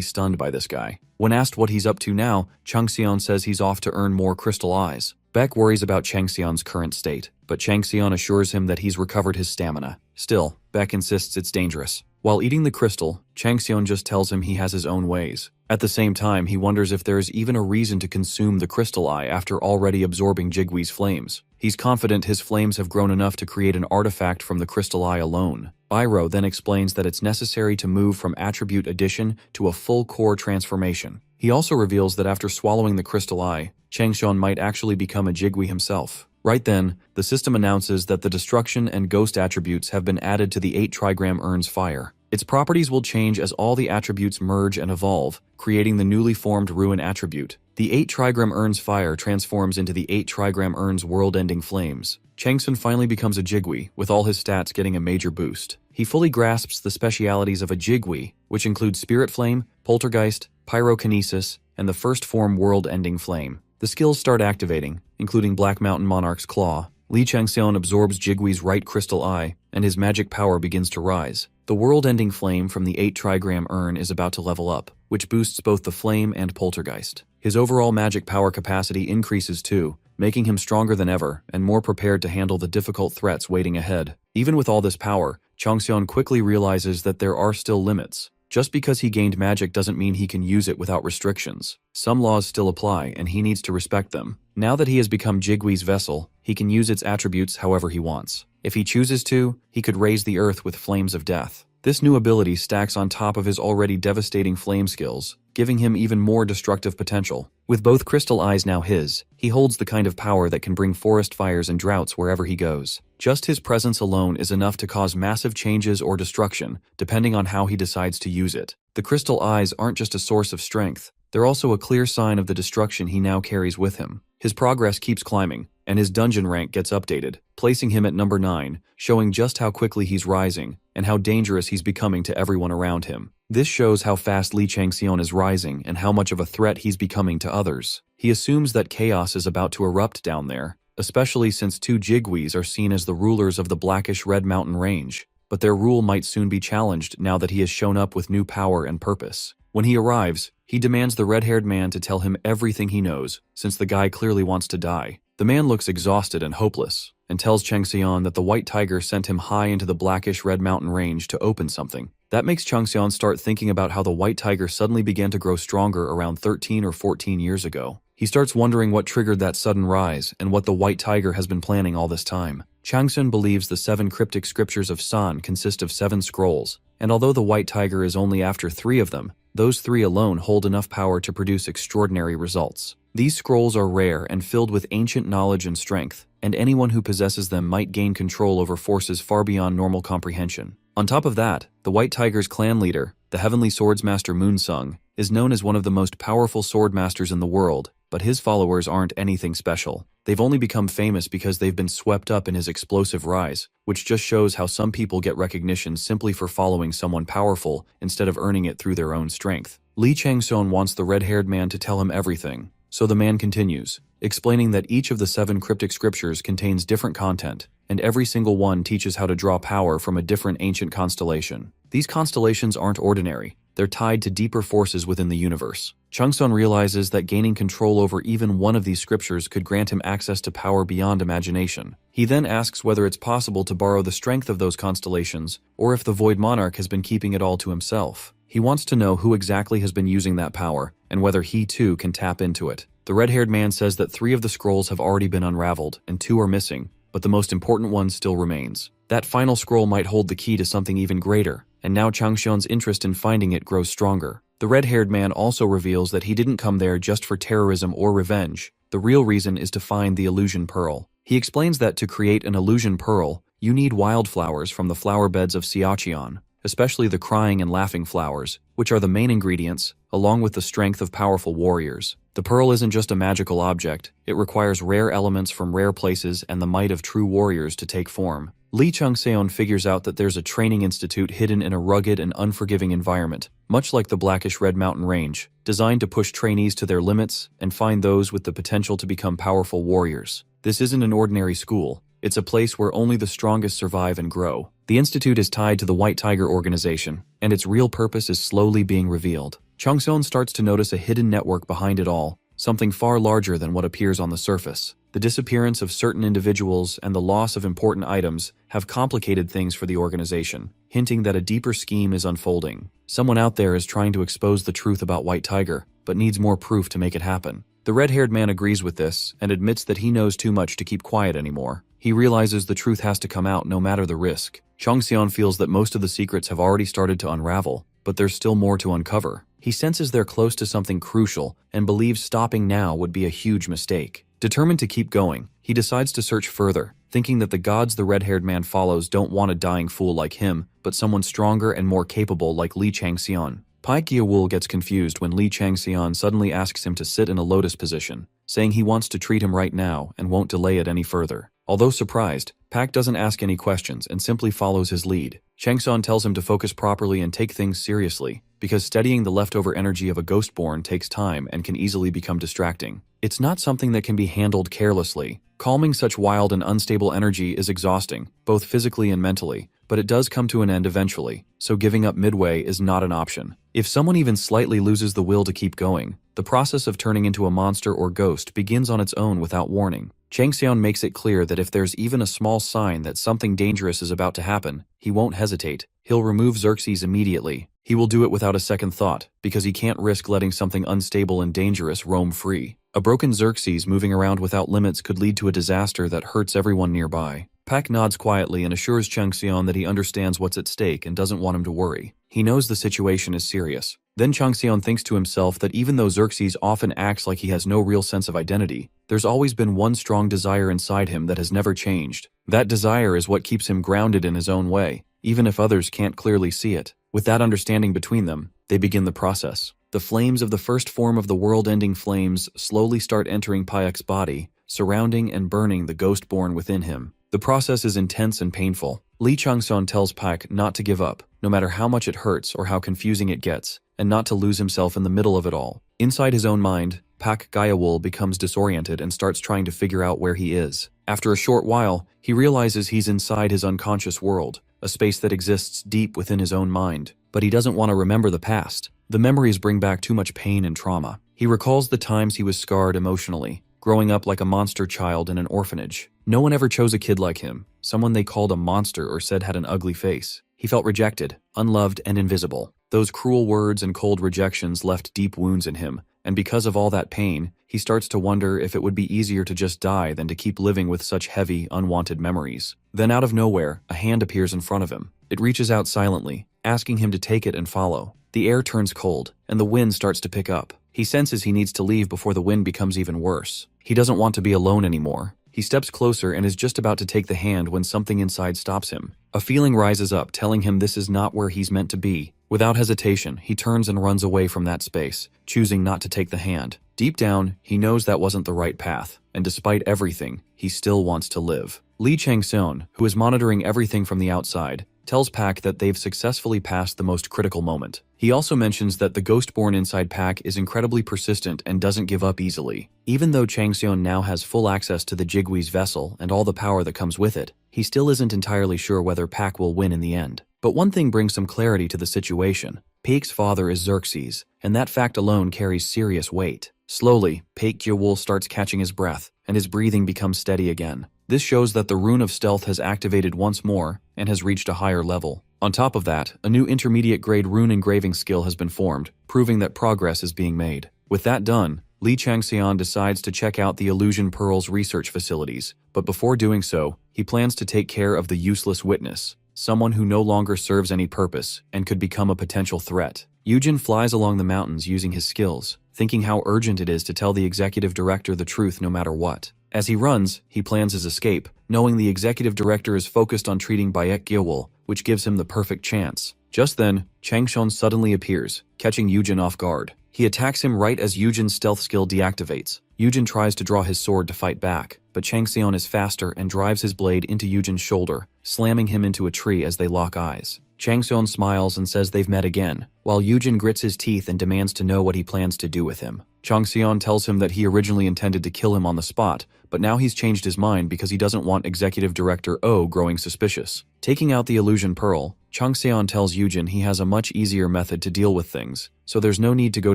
stunned by this guy. When asked what he's up to now, Changseon says he's off to earn more crystal eyes. Baek worries about Changseon's current state, but Changseon assures him that he's recovered his stamina. Still, Baek insists it's dangerous. While eating the crystal, Changseon just tells him he has his own ways. At the same time, he wonders if there is even a reason to consume the crystal eye after already absorbing Jigwee's flames. He's confident his flames have grown enough to create an artifact from the crystal eye alone. Iroh then explains that it's necessary to move from attribute addition to a full core transformation. He also reveals that after swallowing the crystal eye, Changseon might actually become a Jigwee himself. Right then, the system announces that the destruction and ghost attributes have been added to the 8 trigram urn's fire. Its properties will change as all the attributes merge and evolve, creating the newly formed ruin attribute. The 8 trigram urn's fire transforms into the 8 trigram urn's world-ending flames. Changsun finally becomes a Jigwee, with all his stats getting a major boost. He fully grasps the specialities of a Jigwee, which include Spirit Flame, Poltergeist, Pyrokinesis, and the first form world-ending flame. The skills start activating, including Black Mountain Monarch's Claw. Lee Changseon absorbs Jigwee's right crystal eye, and his magic power begins to rise. The world-ending flame from the 8 trigram urn is about to level up, which boosts both the flame and Poltergeist. His overall magic power capacity increases too, making him stronger than ever and more prepared to handle the difficult threats waiting ahead. Even with all this power, Changseon quickly realizes that there are still limits. Just because he gained magic doesn't mean he can use it without restrictions. Some laws still apply, and he needs to respect them. Now that he has become Jigwee's vessel, he can use its attributes however he wants. If he chooses to, he could raise the earth with flames of death. This new ability stacks on top of his already devastating flame skills, giving him even more destructive potential. With both crystal eyes now his, he holds the kind of power that can bring forest fires and droughts wherever he goes. Just his presence alone is enough to cause massive changes or destruction, depending on how he decides to use it. The crystal eyes aren't just a source of strength, they're also a clear sign of the destruction he now carries with him. His progress keeps climbing, and his dungeon rank gets updated, placing him at number 9, showing just how quickly he's rising, and how dangerous he's becoming to everyone around him. This shows how fast Lee Changseon is rising and how much of a threat he's becoming to others. He assumes that chaos is about to erupt down there, especially since 2 Jigwees are seen as the rulers of the blackish-red mountain range, but their rule might soon be challenged now that he has shown up with new power and purpose. When he arrives, he demands the red-haired man to tell him everything he knows, since the guy clearly wants to die. The man looks exhausted and hopeless, and tells Changseon that the White Tiger sent him high into the blackish-red mountain range to open something. That makes Changseon start thinking about how the White Tiger suddenly began to grow stronger around 13 or 14 years ago. He starts wondering what triggered that sudden rise and what the White Tiger has been planning all this time. Changsun believes the 7 cryptic scriptures of San consist of 7 scrolls, and although the White Tiger is only after 3 of them, those 3 alone hold enough power to produce extraordinary results. These scrolls are rare and filled with ancient knowledge and strength, and anyone who possesses them might gain control over forces far beyond normal comprehension. On top of that, the White Tiger's clan leader, the Heavenly Swordsmaster Moonsung, is known as one of the most powerful swordmasters in the world, but his followers aren't anything special. They've only become famous because they've been swept up in his explosive rise, which just shows how some people get recognition simply for following someone powerful instead of earning it through their own strength. Li Changsun wants the red-haired man to tell him everything, so the man continues, explaining that each of the 7 cryptic scriptures contains different content, and every single one teaches how to draw power from a different ancient constellation. These constellations aren't ordinary. They're tied to deeper forces within the universe. Changsun realizes that gaining control over even one of these scriptures could grant him access to power beyond imagination. He then asks whether it's possible to borrow the strength of those constellations, or if the Void Monarch has been keeping it all to himself. He wants to know who exactly has been using that power, and whether he too can tap into it. The red-haired man says that 3 of the scrolls have already been unraveled, and 2 are missing, but the most important one still remains. That final scroll might hold the key to something even greater, and now Changshun's interest in finding it grows stronger. The red-haired man also reveals that he didn't come there just for terrorism or revenge. The real reason is to find the illusion pearl. He explains that to create an illusion pearl, you need wildflowers from the flower beds of Xiaqian, especially the crying and laughing flowers, which are the main ingredients, along with the strength of powerful warriors. The pearl isn't just a magical object, it requires rare elements from rare places and the might of true warriors to take form. Li Changseon figures out that there's a training institute hidden in a rugged and unforgiving environment, much like the Blackish Red Mountain Range, designed to push trainees to their limits and find those with the potential to become powerful warriors. This isn't an ordinary school, it's a place where only the strongest survive and grow. The institute is tied to the White Tiger organization, and its real purpose is slowly being revealed. Changseon starts to notice a hidden network behind it all, something far larger than what appears on the surface. The disappearance of certain individuals and the loss of important items have complicated things for the organization, hinting that a deeper scheme is unfolding. Someone out there is trying to expose the truth about White Tiger, but needs more proof to make it happen. The red-haired man agrees with this and admits that he knows too much to keep quiet anymore. He realizes the truth has to come out no matter the risk. Changseon feels that most of the secrets have already started to unravel, but there's still more to uncover. He senses they're close to something crucial and believes stopping now would be a huge mistake. Determined to keep going, he decides to search further, thinking that the gods the red-haired man follows don't want a dying fool like him, but someone stronger and more capable like Li Changseon. Paik Gyawul gets confused when Li Changseon suddenly asks him to sit in a lotus position, saying he wants to treat him right now and won't delay it any further. Although surprised, Paik doesn't ask any questions and simply follows his lead. Changseon tells him to focus properly and take things seriously, because studying the leftover energy of a Ghostborn takes time and can easily become distracting. It's not something that can be handled carelessly. Calming such wild and unstable energy is exhausting, both physically and mentally, but it does come to an end eventually, so giving up midway is not an option. If someone even slightly loses the will to keep going, the process of turning into a monster or ghost begins on its own without warning. Changseon makes it clear that if there's even a small sign that something dangerous is about to happen, he won't hesitate. He'll remove Xerxes immediately. He will do it without a second thought, because he can't risk letting something unstable and dangerous roam free. A broken Xerxes moving around without limits could lead to a disaster that hurts everyone nearby. Paik nods quietly and assures Changseon that he understands what's at stake and doesn't want him to worry. He knows the situation is serious. Then Changseon thinks to himself that even though Xerxes often acts like he has no real sense of identity, there's always been one strong desire inside him that has never changed. That desire is what keeps him grounded in his own way, even if others can't clearly see it. With that understanding between them, they begin the process. The flames of the first form of the world-ending flames slowly start entering Paik's body, surrounding and burning the ghost-born within him. The process is intense and painful. Li Changseon tells Paik not to give up, no matter how much it hurts or how confusing it gets, and not to lose himself in the middle of it all. Inside his own mind, Paik Gyawul becomes disoriented and starts trying to figure out where he is. After a short while, he realizes he's inside his unconscious world, a space that exists deep within his own mind. But he doesn't want to remember the past. The memories bring back too much pain and trauma. He recalls the times he was scarred emotionally, growing up like a monster child in an orphanage. No one ever chose a kid like him, someone they called a monster or said had an ugly face. He felt rejected, unloved, and invisible. Those cruel words and cold rejections left deep wounds in him, and because of all that pain, he starts to wonder if it would be easier to just die than to keep living with such heavy, unwanted memories. Then out of nowhere, a hand appears in front of him. It reaches out silently, asking him to take it and follow. The air turns cold, and the wind starts to pick up. He senses he needs to leave before the wind becomes even worse. He doesn't want to be alone anymore. He steps closer and is just about to take the hand when something inside stops him. A feeling rises up telling him this is not where he's meant to be. Without hesitation, he turns and runs away from that space, choosing not to take the hand. Deep down, he knows that wasn't the right path, and despite everything, he still wants to live. Lee Chang-seon, who is monitoring everything from the outside, tells Pak that they've successfully passed the most critical moment. He also mentions that the ghost born inside Pak is incredibly persistent and doesn't give up easily. Even though Chang-seon now has full access to the Jigwee's vessel and all the power that comes with it, he still isn't entirely sure whether Pak will win in the end. But one thing brings some clarity to the situation. Pak's father is Xerxes, and that fact alone carries serious weight. Slowly, Pak Gyewol starts catching his breath, and his breathing becomes steady again. This shows that the rune of stealth has activated once more and has reached a higher level. On top of that, a new intermediate-grade rune engraving skill has been formed, proving that progress is being made. With that done, Lee Chang-seon decides to check out the Illusion Pearl's research facilities, but before doing so, he plans to take care of the useless witness, someone who no longer serves any purpose and could become a potential threat. Yujin flies along the mountains using his skills, thinking how urgent it is to tell the executive director the truth no matter what. As he runs, he plans his escape, knowing the executive director is focused on treating Baek Gyewol, which gives him the perfect chance. Just then, Chang-seon suddenly appears, catching Yujin off guard. He attacks him right as Yujin's stealth skill deactivates. Yujin tries to draw his sword to fight back, but Chang-seon is faster and drives his blade into Yujin's shoulder, slamming him into a tree as they lock eyes. Chang-seon smiles and says they've met again, while Yujin grits his teeth and demands to know what he plans to do with him. Chang-seon tells him that he originally intended to kill him on the spot, but now he's changed his mind because he doesn't want Executive Director Oh growing suspicious. Taking out the Illusion Pearl, Chang-seon tells Yujin he has a much easier method to deal with things, so there's no need to go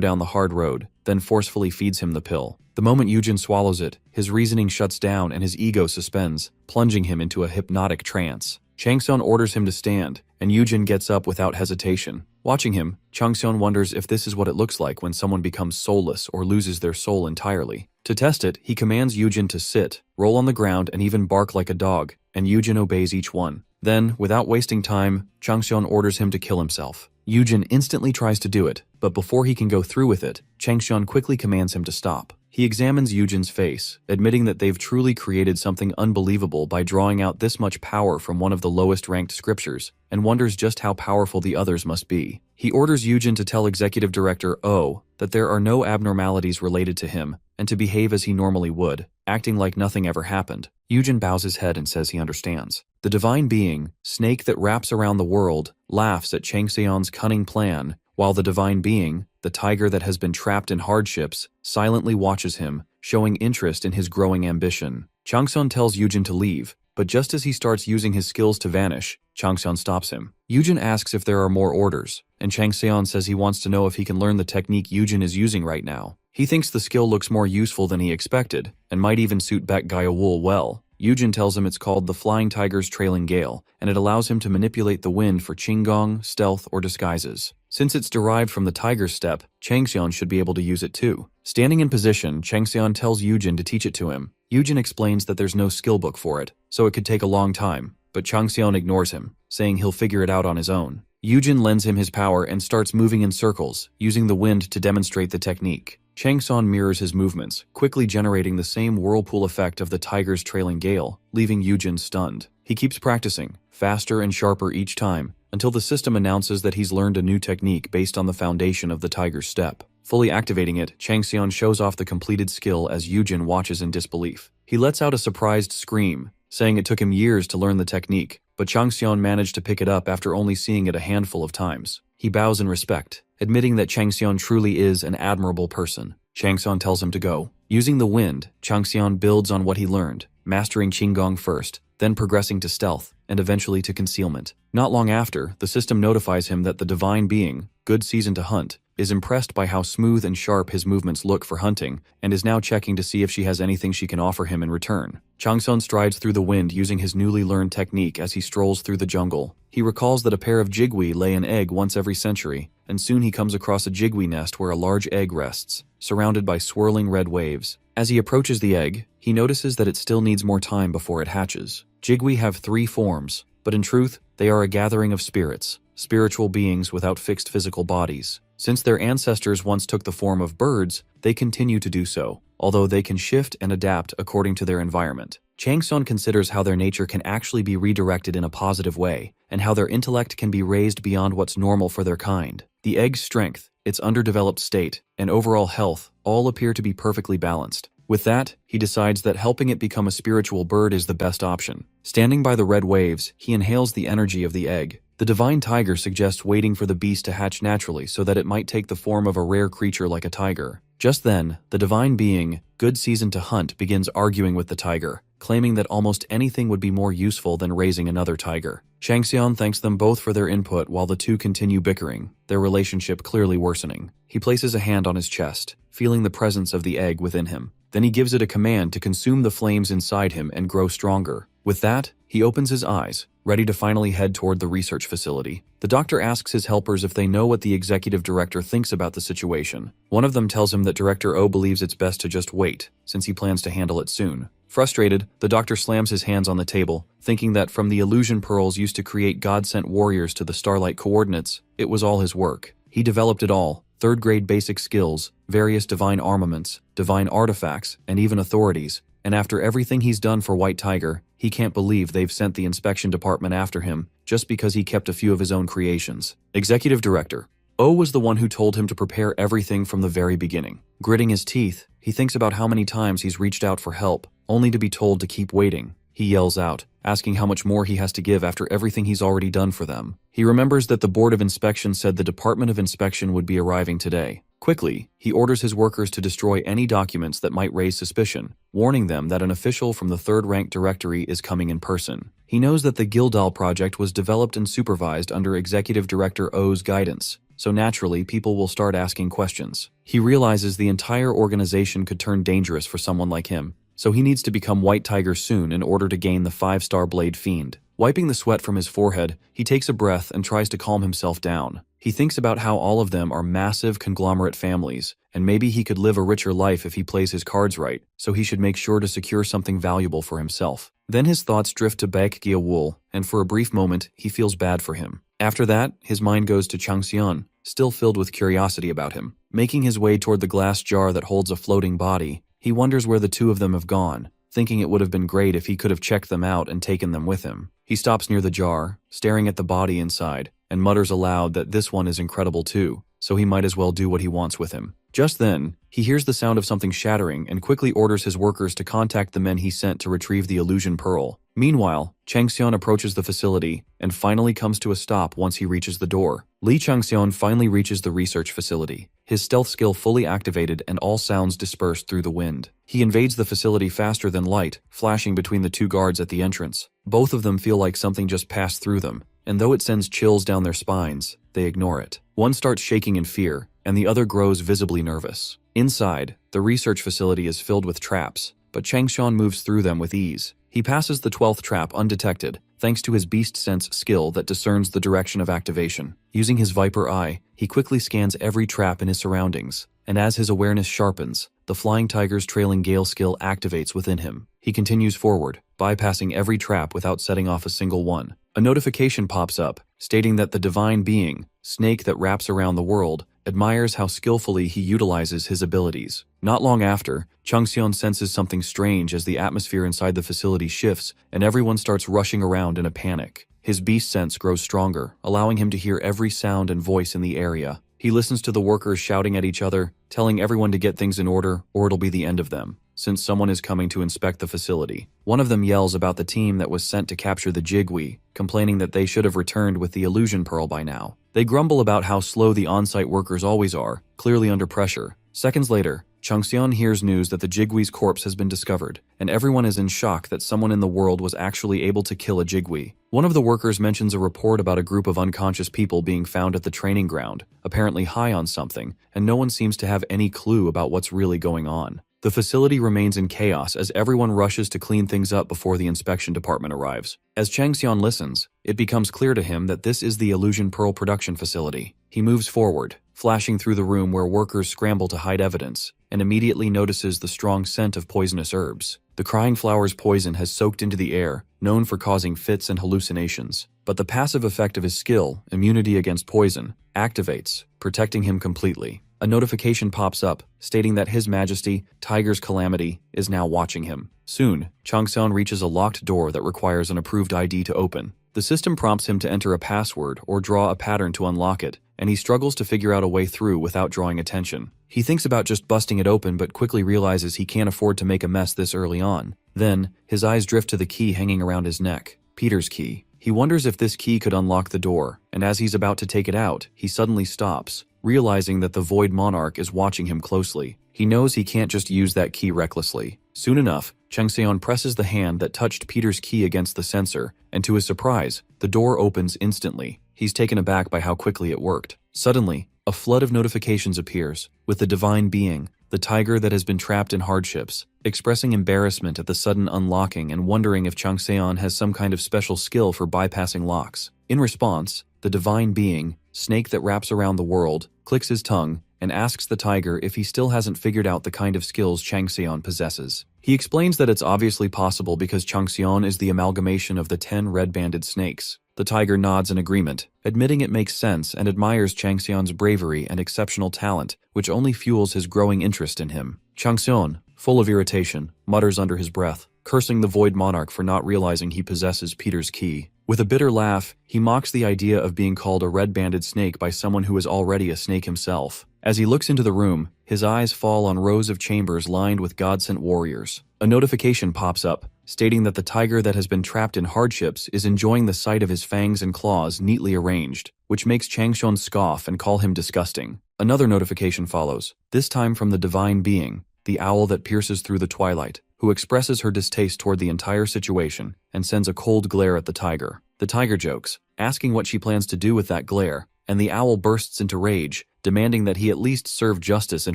down the hard road, then forcefully feeds him the pill. The moment Yujin swallows it, his reasoning shuts down and his ego suspends, plunging him into a hypnotic trance. Chang-seon orders him to stand, and Yujin gets up without hesitation. Watching him, Chang-seon wonders if this is what it looks like when someone becomes soulless or loses their soul entirely. To test it, he commands Yujin to sit, roll on the ground, and even bark like a dog, and Yujin obeys each one. Then, without wasting time, Chang-seon orders him to kill himself. Yujin instantly tries to do it, but before he can go through with it, Chang-seon quickly commands him to stop. He examines Yujin's face, admitting that they've truly created something unbelievable by drawing out this much power from one of the lowest-ranked scriptures, and wonders just how powerful the others must be. He orders Yujin to tell Executive Director Oh that there are no abnormalities related to him, and to behave as he normally would, acting like nothing ever happened. Yujin bows his head and says he understands. The divine being, snake that wraps around the world, laughs at Chang-seon's cunning plan, while the divine being, the tiger that has been trapped in hardships, silently watches him, showing interest in his growing ambition. Chang-seon tells Yujin to leave, but just as he starts using his skills to vanish, Chang-seon stops him. Yujin asks if there are more orders, and Chang-seon says he wants to know if he can learn the technique Yujin is using right now. He thinks the skill looks more useful than he expected, and might even suit Baek Gyewol well. Yujin tells him it's called the Flying Tiger's Trailing Gale, and it allows him to manipulate the wind for qinggong, stealth, or disguises. Since it's derived from the tiger's step, Chang-seon should be able to use it too. Standing in position, Chang-seon tells Yujin to teach it to him. Yujin explains that there's no skill book for it, so it could take a long time, but Chang-seon ignores him, saying he'll figure it out on his own. Yujin lends him his power and starts moving in circles, using the wind to demonstrate the technique. Chang-seon mirrors his movements, quickly generating the same whirlpool effect of the tiger's trailing gale, leaving Yujin stunned. He keeps practicing, faster and sharper each time, until the system announces that he's learned a new technique based on the foundation of the tiger's step. Fully activating it, Chang-seon shows off the completed skill as Yujin watches in disbelief. He lets out a surprised scream, saying it took him years to learn the technique, but Chang-seon managed to pick it up after only seeing it a handful of times. He bows in respect, admitting that Chang-seon truly is an admirable person. Chang-seon tells him to go. Using the wind, Chang-seon builds on what he learned, mastering qinggong first, then progressing to stealth, and eventually to concealment. Not long after, the system notifies him that the divine being, good season to hunt, is impressed by how smooth and sharp his movements look for hunting, and is now checking to see if she has anything she can offer him in return. Chang-seon strides through the wind using his newly learned technique as he strolls through the jungle. He recalls that a pair of jigwee lay an egg once every century, and soon he comes across a jigwee nest where a large egg rests. surrounded by swirling red waves. As he approaches the egg, he notices that it still needs more time before it hatches. Jigwe have 3 forms, but in truth, they are a gathering of spirits, spiritual beings without fixed physical bodies. Since their ancestors once took the form of birds, they continue to do so, although they can shift and adapt according to their environment. Changseon considers how their nature can actually be redirected in a positive way, and how their intellect can be raised beyond what's normal for their kind. The egg's strength, its underdeveloped state, and overall health all appear to be perfectly balanced. With that, he decides that helping it become a spiritual bird is the best option. Standing by the red waves, he inhales the energy of the egg. The divine tiger suggests waiting for the beast to hatch naturally so that it might take the form of a rare creature like a tiger. Just then, the divine being, good seasoned to hunt, begins arguing with the tiger, claiming that almost anything would be more useful than raising another tiger. Changseon thanks them both for their input while the two continue bickering, their relationship clearly worsening. He places a hand on his chest, feeling the presence of the egg within him. Then he gives it a command to consume the flames inside him and grow stronger. With that, he opens his eyes, ready to finally head toward the research facility. The doctor asks his helpers if they know what the executive director thinks about the situation. One of them tells him that Director O believes it's best to just wait, since he plans to handle it soon. Frustrated, the doctor slams his hands on the table, thinking that from the illusion pearls used to create God-sent warriors to the starlight coordinates, it was all his work. He developed it all: third-grade basic skills, various divine armaments, divine artifacts, and even authorities. And after everything he's done for White Tiger, he can't believe they've sent the inspection department after him just because he kept a few of his own creations. Executive Director O was the one who told him to prepare everything from the very beginning. Gritting his teeth, he thinks about how many times he's reached out for help, only to be told to keep waiting. He yells out, asking how much more he has to give after everything he's already done for them. He remembers that the Board of Inspection said the Department of Inspection would be arriving today. Quickly, he orders his workers to destroy any documents that might raise suspicion, warning them that an official from the third-ranked directory is coming in person. He knows that the Gildal project was developed and supervised under Executive Director O's guidance, so naturally people will start asking questions. He realizes the entire organization could turn dangerous for someone like him, so he needs to become White Tiger soon in order to gain the 5-star Blade Fiend. Wiping the sweat from his forehead, he takes a breath and tries to calm himself down. He thinks about how all of them are massive conglomerate families, and maybe he could live a richer life if he plays his cards right, so he should make sure to secure something valuable for himself. Then his thoughts drift to Baekgyeol, and for a brief moment, he feels bad for him. After that, his mind goes to Changseon, still filled with curiosity about him. Making his way toward the glass jar that holds a floating body, he wonders where the two of them have gone, thinking it would have been great if he could have checked them out and taken them with him. He stops near the jar, staring at the body inside, and mutters aloud that this one is incredible too, so he might as well do what he wants with him. Just then, he hears the sound of something shattering and quickly orders his workers to contact the men he sent to retrieve the illusion pearl. Meanwhile, Changseon approaches the facility and finally comes to a stop once he reaches the door. Lee Changseon finally reaches the research facility, his stealth skill fully activated and all sounds dispersed through the wind. He invades the facility faster than light, flashing between the two guards at the entrance. Both of them feel like something just passed through them, and though it sends chills down their spines, they ignore it. One starts shaking in fear, and the other grows visibly nervous. Inside, the research facility is filled with traps, but Changseon moves through them with ease. He passes the 12th trap undetected, thanks to his beast sense skill that discerns the direction of activation. Using his viper eye, he quickly scans every trap in his surroundings, and as his awareness sharpens, the flying tiger's trailing gale skill activates within him. He continues forward, bypassing every trap without setting off a single one. A notification pops up, stating that the divine being, snake that wraps around the world, admires how skillfully he utilizes his abilities. Not long after, Changseon senses something strange as the atmosphere inside the facility shifts and everyone starts rushing around in a panic. His beast sense grows stronger, allowing him to hear every sound and voice in the area. He listens to the workers shouting at each other, telling everyone to get things in order or it'll be the end of them, since someone is coming to inspect the facility. One of them yells about the team that was sent to capture the Jigwe, complaining that they should have returned with the illusion pearl by now. They grumble about how slow the on-site workers always are, clearly under pressure. Seconds later, Changseon hears news that the Jigwe's corpse has been discovered, and everyone is in shock that someone in the world was actually able to kill a Jigwe. One of the workers mentions a report about a group of unconscious people being found at the training ground, apparently high on something, and no one seems to have any clue about what's really going on. The facility remains in chaos as everyone rushes to clean things up before the inspection department arrives. As Changseon listens, it becomes clear to him that this is the Illusion Pearl production facility. He moves forward, flashing through the room where workers scramble to hide evidence, and immediately notices the strong scent of poisonous herbs. The crying flower's poison has soaked into the air, known for causing fits and hallucinations. But the passive effect of his skill, immunity against poison, activates, protecting him completely. A notification pops up, stating that His Majesty, Tiger's Calamity, is now watching him. Soon, Changseon reaches a locked door that requires an approved ID to open. The system prompts him to enter a password or draw a pattern to unlock it, and he struggles to figure out a way through without drawing attention. He thinks about just busting it open but quickly realizes he can't afford to make a mess this early on. Then, his eyes drift to the key hanging around his neck, Peter's key. He wonders if this key could unlock the door, and as he's about to take it out, he suddenly stops, realizing that the Void Monarch is watching him closely. He knows he can't just use that key recklessly. Soon enough, Changseon presses the hand that touched Peter's key against the sensor, and to his surprise, the door opens instantly. He's taken aback by how quickly it worked. Suddenly, a flood of notifications appears, with the Divine Being, the tiger that has been trapped in hardships, expressing embarrassment at the sudden unlocking and wondering if Changseon has some kind of special skill for bypassing locks. In response, the Divine Being, snake that wraps around the world, clicks his tongue and asks the tiger if he still hasn't figured out the kind of skills Changseon possesses. He explains that it's obviously possible because Changseon is the amalgamation of the 10 red-banded snakes. The tiger nods in agreement, admitting it makes sense and admires Changseon's bravery and exceptional talent, which only fuels his growing interest in him. Changseon, full of irritation, mutters under his breath, cursing the Void Monarch for not realizing he possesses Peter's key. With a bitter laugh, he mocks the idea of being called a red-banded snake by someone who is already a snake himself. As he looks into the room, his eyes fall on rows of chambers lined with God-sent warriors. A notification pops up, stating that the tiger that has been trapped in hardships is enjoying the sight of his fangs and claws neatly arranged, which makes Changseon scoff and call him disgusting. Another notification follows, this time from the Divine Being, the owl that pierces through the twilight, who expresses her distaste toward the entire situation and sends a cold glare at the tiger. The tiger jokes, asking what she plans to do with that glare, and the owl bursts into rage, demanding that he at least serve justice in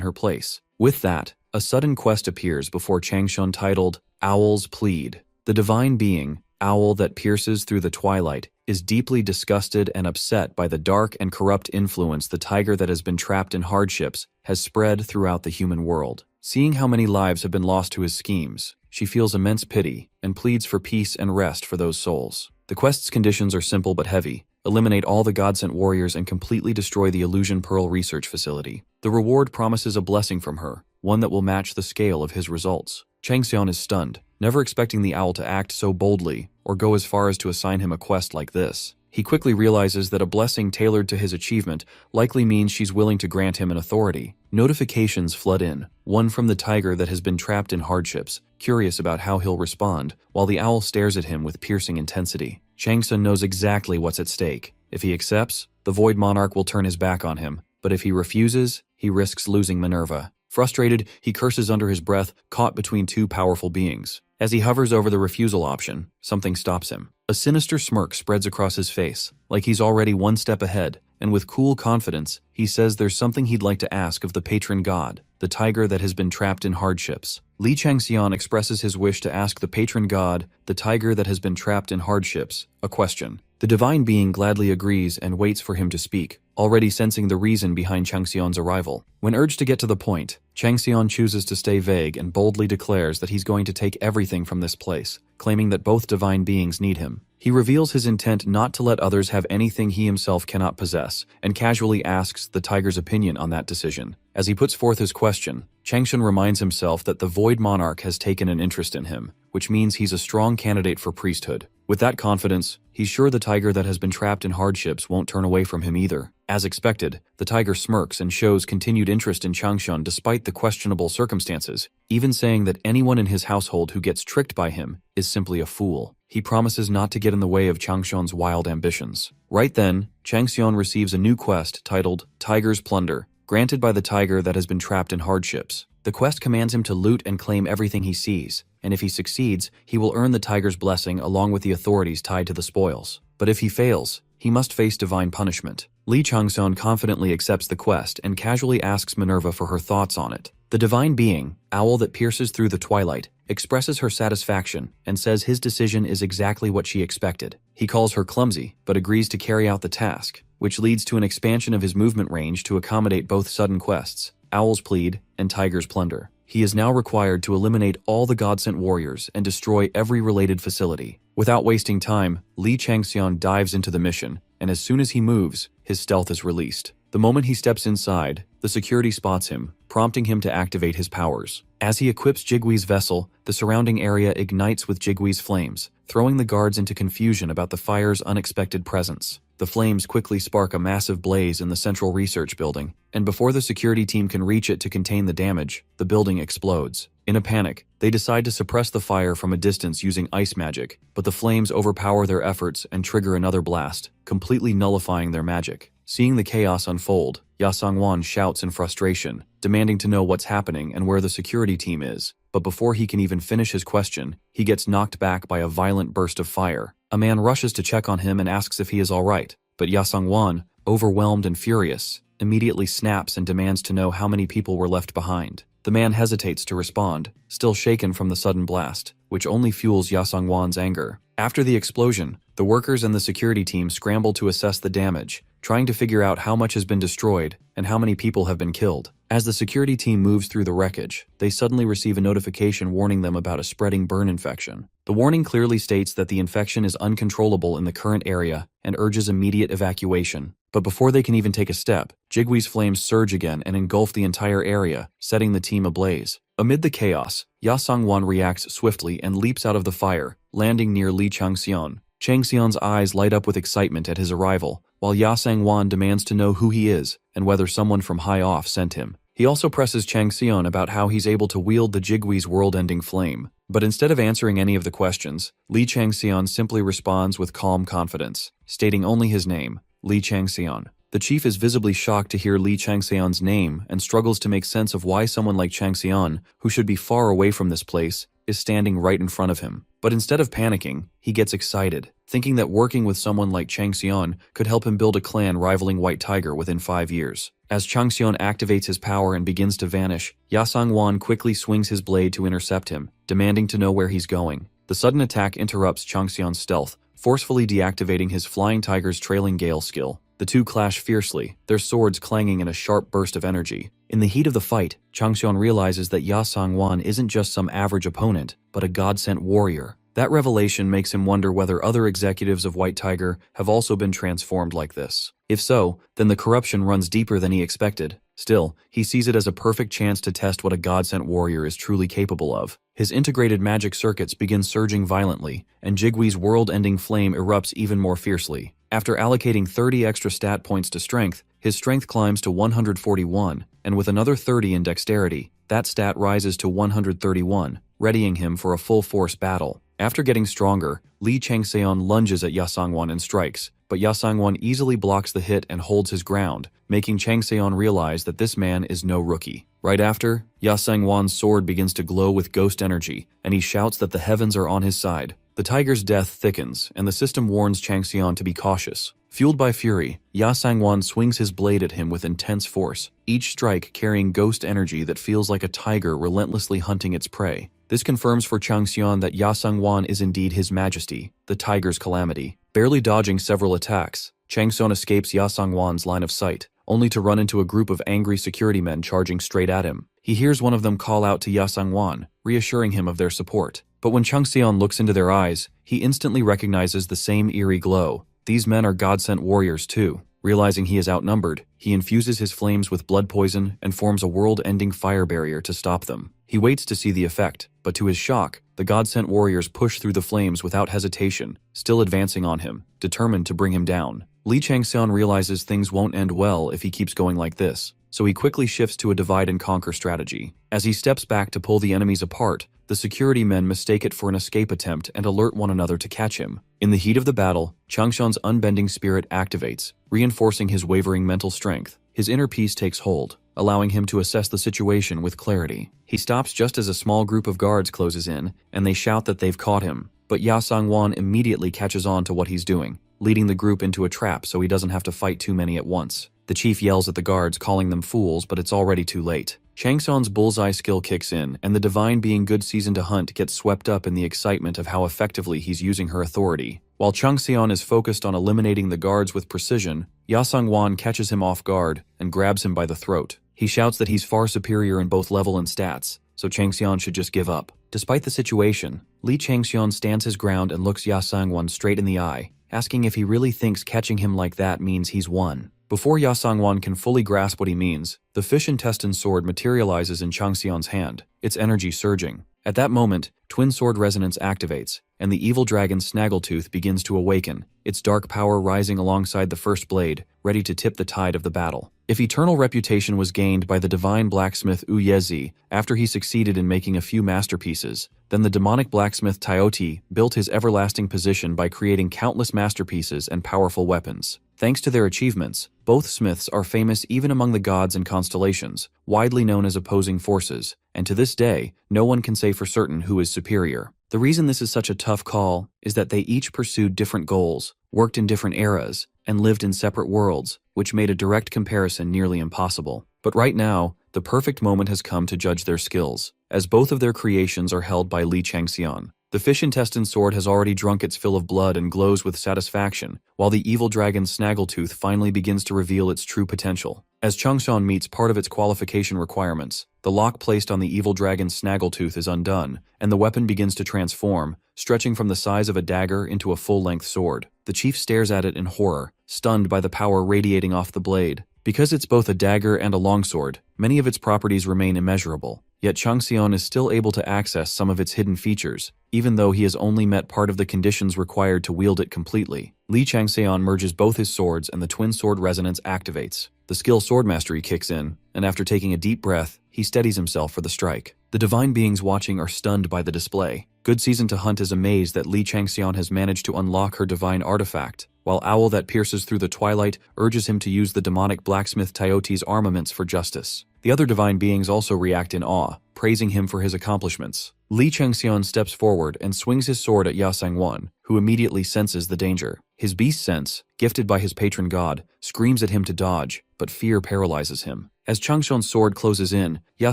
her place. With that, a sudden quest appears before Changseon titled, Owl's Plead. The Divine Being, owl that pierces through the twilight, is deeply disgusted and upset by the dark and corrupt influence the tiger that has been trapped in hardships has spread throughout the human world. Seeing how many lives have been lost to his schemes, she feels immense pity and pleads for peace and rest for those souls. The quest's conditions are simple but heavy. Eliminate all the God-sent warriors and completely destroy the Illusion Pearl research facility. The reward promises a blessing from her, one that will match the scale of his results. Changseon is stunned, never expecting the owl to act so boldly or go as far as to assign him a quest like this. He quickly realizes that a blessing tailored to his achievement likely means she's willing to grant him an authority. Notifications flood in, one from the tiger that has been trapped in hardships, curious about how he'll respond, while the owl stares at him with piercing intensity. Changseon knows exactly what's at stake. If he accepts, the Void Monarch will turn his back on him, but if he refuses, he risks losing Minerva. Frustrated, he curses under his breath, caught between two powerful beings. As he hovers over the refusal option, something stops him. A sinister smirk spreads across his face, like he's already one step ahead, and with cool confidence, he says there's something he'd like to ask of the patron god, the tiger that has been trapped in hardships. Li Changseon expresses his wish to ask the patron god, the tiger that has been trapped in hardships, a question. The Divine Being gladly agrees and waits for him to speak, already sensing the reason behind Changseon's arrival. When urged to get to the point, Changseon chooses to stay vague and boldly declares that he's going to take everything from this place, claiming that both Divine Beings need him. He reveals his intent not to let others have anything he himself cannot possess, and casually asks the tiger's opinion on that decision. As he puts forth his question, Changseon reminds himself that the Void Monarch has taken an interest in him, which means he's a strong candidate for priesthood. With that confidence, he's sure the tiger that has been trapped in hardships won't turn away from him either. As expected, the tiger smirks and shows continued interest in Changseon despite the questionable circumstances, even saying that anyone in his household who gets tricked by him is simply a fool. He promises not to get in the way of Changseon's wild ambitions. Right then, Changseon receives a new quest titled Tiger's Plunder, granted by the tiger that has been trapped in hardships. The quest commands him to loot and claim everything he sees, and if he succeeds, he will earn the tiger's blessing along with the authorities tied to the spoils. But if he fails, he must face divine punishment. Li Changseon confidently accepts the quest and casually asks Minerva for her thoughts on it. The Divine Being, owl that pierces through the twilight, expresses her satisfaction and says his decision is exactly what she expected. He calls her clumsy, but agrees to carry out the task. which leads to an expansion of his movement range to accommodate both sudden quests, Owl's Plead, and Tiger's Plunder. He is now required to eliminate all the God-sent warriors and destroy every related facility. Without wasting time, Lee Changxian dives into the mission, and as soon as he moves, his stealth is released. The moment he steps inside, the security spots him, prompting him to activate his powers. As he equips Jigui's vessel, the surrounding area ignites with Jigui's flames, throwing the guards into confusion about the fire's unexpected presence. The flames quickly spark a massive blaze in the central research building, and before the security team can reach it to contain the damage, the building explodes. In a panic, they decide to suppress the fire from a distance using ice magic, but the flames overpower their efforts and trigger another blast, completely nullifying their magic. Seeing the chaos unfold, Ya Sangwan shouts in frustration, demanding to know what's happening and where the security team is. But before he can even finish his question, he gets knocked back by a violent burst of fire. A man rushes to check on him and asks if he is alright, but Ya Sangwan, overwhelmed and furious, immediately snaps and demands to know how many people were left behind. The man hesitates to respond, still shaken from the sudden blast, which only fuels Ya Sangwan's anger. After the explosion, the workers and the security team scramble to assess the damage, trying to figure out how much has been destroyed and how many people have been killed. As the security team moves through the wreckage, they suddenly receive a notification warning them about a spreading burn infection. The warning clearly states that the infection is uncontrollable in the current area and urges immediate evacuation. But before they can even take a step, Jigui's flames surge again and engulf the entire area, setting the team ablaze. Amid the chaos, Ya Sangwan reacts swiftly and leaps out of the fire, landing near Li Changxian. Changxian's eyes light up with excitement at his arrival, while Ya Sangwan demands to know who he is and whether someone from high off sent him. He also presses Changxian about how he's able to wield the Jigui's world-ending flame. But instead of answering any of the questions, Li Changxian simply responds with calm confidence, stating only his name, Li Changxian. The chief is visibly shocked to hear Li Changxian's name and struggles to make sense of why someone like Changxian, who should be far away from this place, is standing right in front of him. But instead of panicking, he gets excited, thinking that working with someone like Changxian could help him build a clan rivaling White Tiger within 5 years. As Changxian activates his power and begins to vanish, Ya Sangwan quickly swings his blade to intercept him, demanding to know where he's going. The sudden attack interrupts Changxian's stealth, forcefully deactivating his Flying Tiger's Trailing Gale skill. The two clash fiercely, their swords clanging in a sharp burst of energy. In the heat of the fight, Changxian realizes that Ya Sangwan isn't just some average opponent, but a god-sent warrior. That revelation makes him wonder whether other executives of White Tiger have also been transformed like this. If so, then the corruption runs deeper than he expected. Still, he sees it as a perfect chance to test what a god-sent warrior is truly capable of. His integrated magic circuits begin surging violently, and Jigui's world-ending flame erupts even more fiercely. After allocating 30 extra stat points to strength, his strength climbs to 141, and with another 30 in dexterity, that stat rises to 131, readying him for a full-force battle. After getting stronger, Li Changxian lunges at Ya Sangwan and strikes, but Ya Sangwan easily blocks the hit and holds his ground, making Changxian realize that this man is no rookie. Right after, Ya Sangwan's sword begins to glow with ghost energy, and he shouts that the heavens are on his side. The tiger's death thickens, and the system warns Changxian to be cautious. Fueled by fury, Ya Sangwan swings his blade at him with intense force, each strike carrying ghost energy that feels like a tiger relentlessly hunting its prey. This confirms for Changxian that Ya Sangwan is indeed his majesty, the tiger's calamity. Barely dodging several attacks, Changxian escapes Ya Sangwan's line of sight, only to run into a group of angry security men charging straight at him. He hears one of them call out to Ya Sangwan, reassuring him of their support. But when Changxian looks into their eyes, he instantly recognizes the same eerie glow. These men are god-sent warriors too. Realizing he is outnumbered, he infuses his flames with blood poison and forms a world-ending fire barrier to stop them. He waits to see the effect, but to his shock, the god-sent warriors push through the flames without hesitation, still advancing on him, determined to bring him down. Li Changxian realizes things won't end well if he keeps going like this, so he quickly shifts to a divide-and-conquer strategy. As he steps back to pull the enemies apart, the security men mistake it for an escape attempt and alert one another to catch him. In the heat of the battle, Changxian's unbending spirit activates, reinforcing his wavering mental strength. His inner peace takes hold, allowing him to assess the situation with clarity. He stops just as a small group of guards closes in, and they shout that they've caught him. But Ya Sangwan immediately catches on to what he's doing, leading the group into a trap so he doesn't have to fight too many at once. The chief yells at the guards, calling them fools, but it's already too late. Changxian's bullseye skill kicks in, and the divine being good season to hunt gets swept up in the excitement of how effectively he's using her authority. While Chung Seon is focused on eliminating the guards with precision, Ya Sung-won catches him off guard and grabs him by the throat. He shouts that he's far superior in both level and stats, so Chang Seon should just give up. Despite the situation, Lee Chang-seon stands his ground and looks Ya Sang-won straight in the eye, asking if he really thinks catching him like that means he's won. Before Ya Sang-won can fully grasp what he means, the fish intestine sword materializes in Chang Seon's hand, its energy surging. At that moment, Twin Sword Resonance activates, and the evil dragon Snaggletooth begins to awaken, its dark power rising alongside the first blade, ready to tip the tide of the battle. If eternal reputation was gained by the divine blacksmith Uyezi after he succeeded in making a few masterpieces, then the demonic blacksmith Taioti built his everlasting position by creating countless masterpieces and powerful weapons. Thanks to their achievements, both smiths are famous even among the gods and constellations, widely known as opposing forces, and to this day, no one can say for certain who is superior. The reason this is such a tough call is that they each pursued different goals, worked in different eras, and lived in separate worlds, which made a direct comparison nearly impossible. But right now, the perfect moment has come to judge their skills, as both of their creations are held by Lee Chang-seon. The fish intestine sword has already drunk its fill of blood and glows with satisfaction, while the evil dragon Snaggletooth finally begins to reveal its true potential. As Chung Seon meets part of its qualification requirements, the lock placed on the evil dragon Snaggletooth is undone, and the weapon begins to transform, stretching from the size of a dagger into a full-length sword. The chief stares at it in horror, stunned by the power radiating off the blade. Because it's both a dagger and a longsword, many of its properties remain immeasurable. Yet Chung Seon is still able to access some of its hidden features, even though he has only met part of the conditions required to wield it completely. Lee Chang-seon merges both his swords and the Twin Sword Resonance activates. The skill Sword Mastery kicks in, and after taking a deep breath, he steadies himself for the strike. The divine beings watching are stunned by the display. Good Season to Hunt is amazed that Lee Chang-seon has managed to unlock her divine artifact, while Owl that pierces through the twilight urges him to use the demonic blacksmith Taioti's armaments for justice. The other divine beings also react in awe, praising him for his accomplishments. Lee Chang-seon steps forward and swings his sword at Ya Sang-won, who immediately senses the danger. His beast sense, gifted by his patron god, screams at him to dodge, but fear paralyzes him. As Chung Seon's sword closes in, Ya